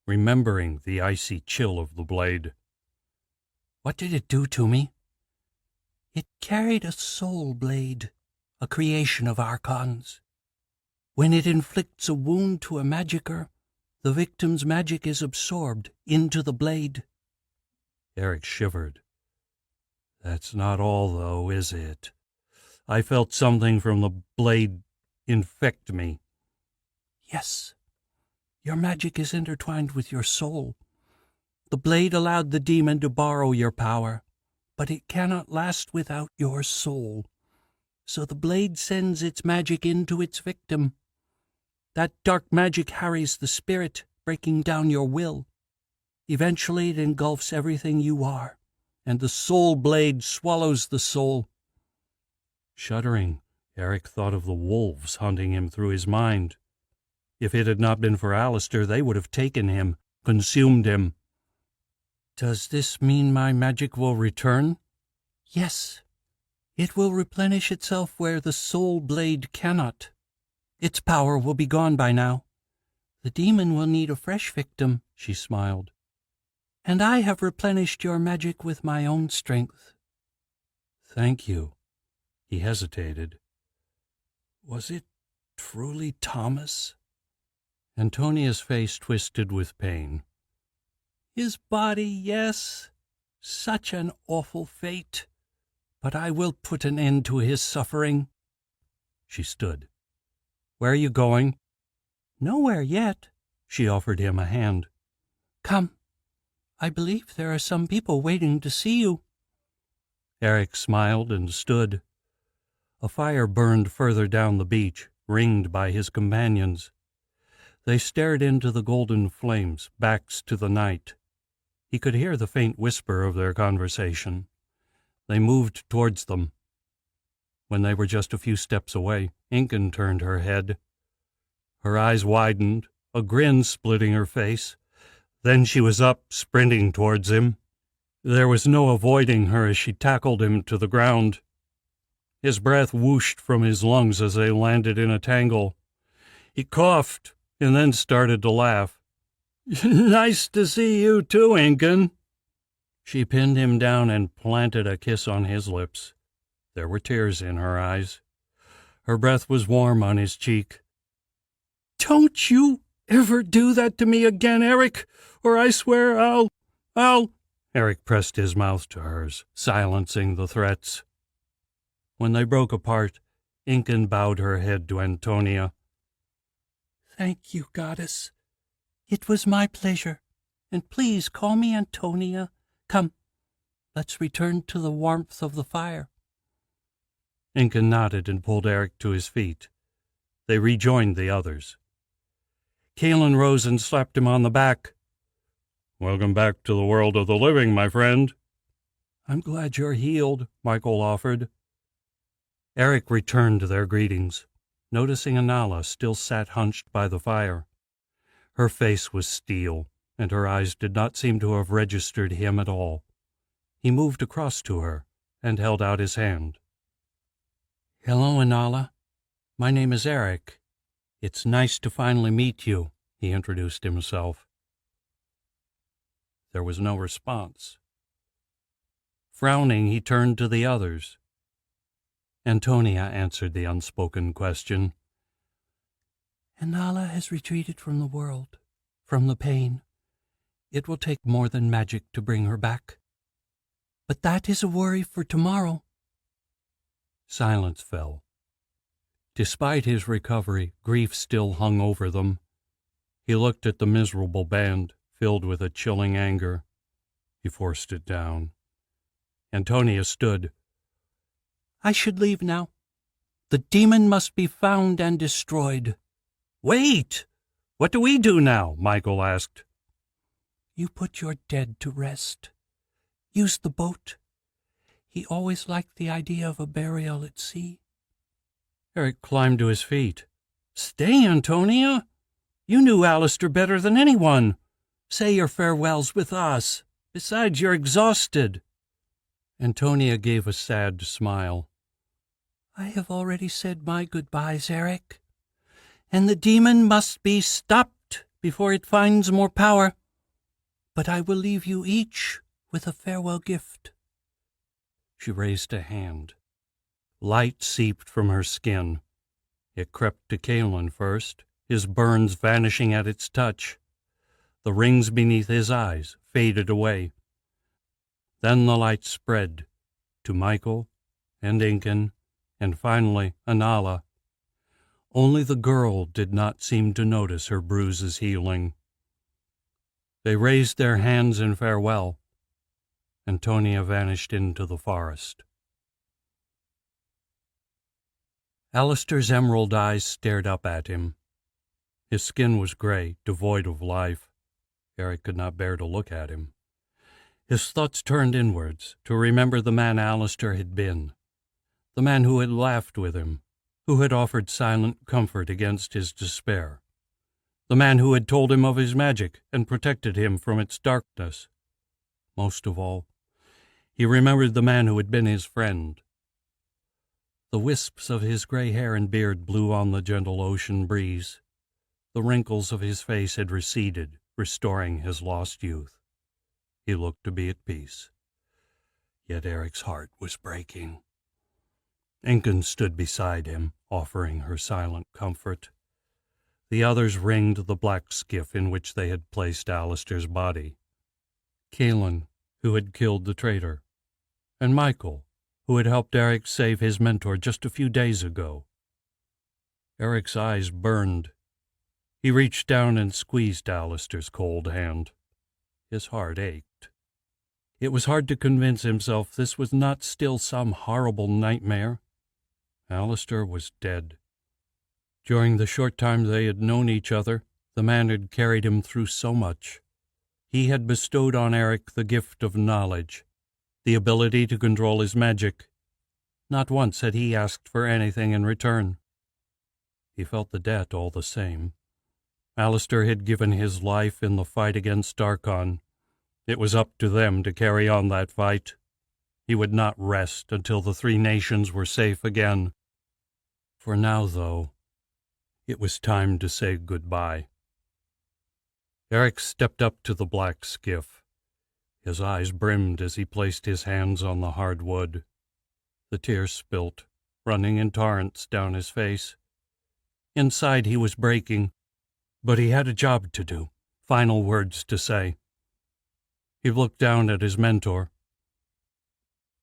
A: remembering the icy chill of the blade. "What did it do to me?" "It carried a soul blade, a creation of Archon's. When it inflicts a wound to a magicka, the victim's magic is absorbed into the blade." Eric shivered. "That's not all, though, is it? I felt something from the blade infect me." "Yes. Your magic is intertwined with your soul. The blade allowed the demon to borrow your power, but it cannot last without your soul. So the blade sends its magic into its victim. That dark magic harries the spirit, breaking down your will.
D: Eventually it engulfs everything you are, and the soul blade swallows the soul.
A: Shuddering, Eric thought of the wolves hunting him through his mind. If it had not been for Alistair, they would have taken him, consumed him.
D: Does this mean my magic will return? Yes. It will replenish itself where the soul blade cannot. Its power will be gone by now. The demon will need a fresh victim, she smiled. And I have replenished your magic with my own strength.
A: Thank you. He hesitated. Was it truly Thomas? Antonia's face twisted with pain.
D: His body, yes. Such an awful fate. But I will put an end to his suffering.
A: She stood. Where are you going?
D: Nowhere yet.
A: She offered him a hand.
D: Come. I believe there are some people waiting to see you.
A: Eric smiled and stood. A fire burned further down the beach, ringed by his companions. They stared into the golden flames, backs to the night. He could hear the faint whisper of their conversation. They moved towards them. When they were just a few steps away, Incan turned her head. Her eyes widened, a grin splitting her face. Then she was up, sprinting towards him. There was no avoiding her as she tackled him to the ground. His breath whooshed from his lungs as they landed in a tangle. He coughed and then started to laugh.
C: Nice to see you too, Incan.
A: She pinned him down and planted a kiss on his lips. There were tears in her eyes. Her breath was warm on his cheek.
C: Don't you ever do that to me again, Eric, or I swear I'll...
A: Eric pressed his mouth to hers, silencing the threats. When they broke apart, Incan bowed her head to Antonia.
D: Thank you, goddess. It was my pleasure. And please call me Antonia. Come, let's return to the warmth of the fire.
A: Incan nodded and pulled Eric to his feet. They rejoined the others. Kaelin rose and slapped him on the back.
C: Welcome back to the world of the living, my friend.
A: I'm glad you're healed, Michael offered. Eric returned their greetings, noticing Anala still sat hunched by the fire. Her face was steel, and her eyes did not seem to have registered him at all. He moved across to her and held out his hand.
D: Hello, Anala. My name is Eric. It's nice to finally meet you, he introduced himself.
A: There was no response. Frowning, he turned to the others. Antonia answered the unspoken question.
D: Anala has retreated from the world, from the pain. It will take more than magic to bring her back. But that is a worry for tomorrow.
A: Silence fell. Despite his recovery, grief still hung over them. He looked at the miserable band, filled with a chilling anger. He forced it down. Antonia stood.
D: I should leave now. The demon must be found and destroyed.
A: Wait! What do we do now? Michael asked.
D: You put your dead to rest. Use the boat. He always liked the idea of a burial at sea.
A: Eric climbed to his feet. Stay, Antonia. You knew Alistair better than anyone. Say your farewells with us. Besides, you're exhausted. Antonia gave a sad smile.
D: I have already said my goodbyes, Eric. And the demon must be stopped before it finds more power. But I will leave you each with a farewell gift.
A: She raised a hand. Light seeped from her skin. It crept to Kaelin first, his burns vanishing at its touch. The rings beneath his eyes faded away. Then the light spread to Michael and Incan, and finally Anala. Only the girl did not seem to notice her bruises healing. They raised their hands in farewell. Antonia vanished into the forest. Alistair's emerald eyes stared up at him. His skin was gray, devoid of life. Eric could not bear to look at him. His thoughts turned inwards to remember the man Alistair had been, the man who had laughed with him, who had offered silent comfort against his despair, the man who had told him of his magic and protected him from its darkness. Most of all, he remembered the man who had been his friend. The wisps of his gray hair and beard blew on the gentle ocean breeze. The wrinkles of his face had receded, restoring his lost youth. He looked to be at peace. Yet Eric's heart was breaking. Incan stood beside him, offering her silent comfort. The others ringed the black skiff in which they had placed Alistair's body. Caelan, who had killed the traitor, and Michael, who had helped Eric save his mentor just a few days ago. Eric's eyes burned. He reached down and squeezed Alistair's cold hand. His heart ached. It was hard to convince himself this was not still some horrible nightmare. Alistair was dead. During the short time they had known each other, the man had carried him through so much. He had bestowed on Eric the gift of knowledge, the ability to control his magic. Not once had he asked for anything in return. He felt the debt all the same. Alistair had given his life in the fight against Archon. It was up to them to carry on that fight. He would not rest until the three nations were safe again. For now, though, it was time to say goodbye. Eric stepped up to the black skiff. His eyes brimmed as he placed his hands on the hard wood. The tears spilt, running in torrents down his face. Inside he was breaking, but he had a job to do, final words to say. He looked down at his mentor.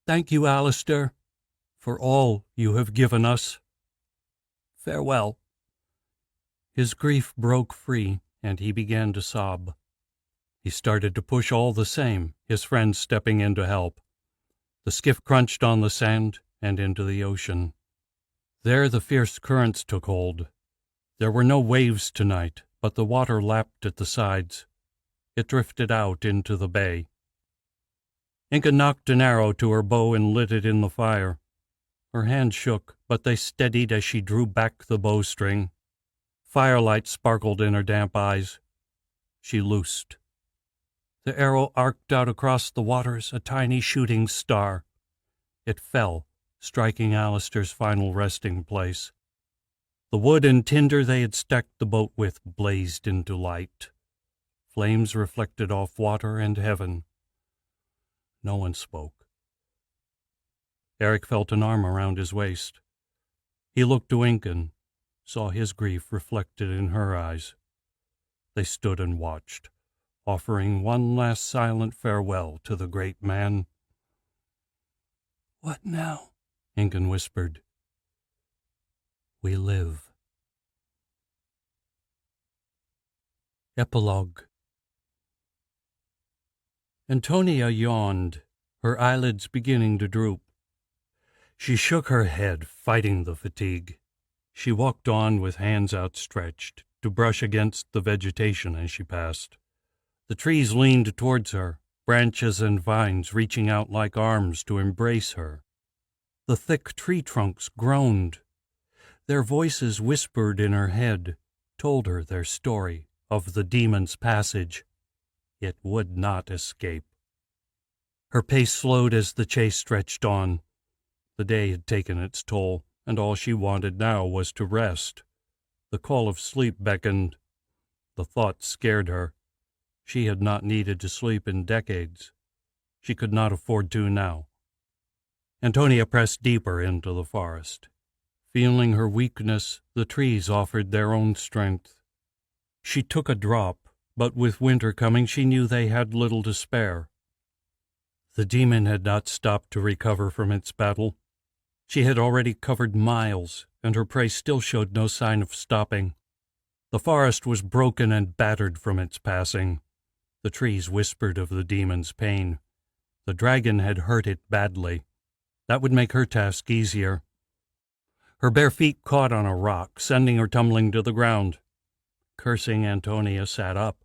A: "Thank you, Alistair, for all you have given us. Farewell." His grief broke free, and he began to sob. He started to push all the same, his friend stepping in to help. The skiff crunched on the sand and into the ocean. There the fierce currents took hold. There were no waves tonight, but the water lapped at the sides. It drifted out into the bay. Inca knocked an arrow to her bow and lit it in the fire. Her hand shook, but they steadied as she drew back the bowstring. Firelight sparkled in her damp eyes. She loosed. The arrow arced out across the waters, a tiny shooting star. It fell, striking Alistair's final resting place. The wood and tinder they had stacked the boat with blazed into light. Flames reflected off water and heaven. No one spoke. Eric felt an arm around his waist. He looked to Incan, saw his grief reflected in her eyes. They stood and watched, offering one last silent farewell to the great man. "What now?" Incan whispered. "We live." Epilogue. Antonia yawned, her eyelids beginning to droop. She shook her head, fighting the fatigue. She walked on with hands outstretched to brush against the vegetation as she passed. The trees leaned towards her, branches and vines reaching out like arms to embrace her. The thick tree trunks groaned. Their voices whispered in her head, told her their story of the demon's passage. It would not escape. Her pace slowed as the chase stretched on. The day had taken its toll, and all she wanted now was to rest. The call of sleep beckoned. The thought scared her. She had not needed to sleep in decades. She could not afford to now. Antonia pressed deeper into the forest. Feeling her weakness, the trees offered their own strength. She took a drop, but with winter coming she knew they had little to spare. The demon had not stopped to recover from its battle. She had already covered miles, and her prey still showed no sign of stopping. The forest was broken and battered from its passing. The trees whispered of the demon's pain. The dragon had hurt it badly. That would make her task easier. Her bare feet caught on a rock, sending her tumbling to the ground. Cursing, Antonia sat up.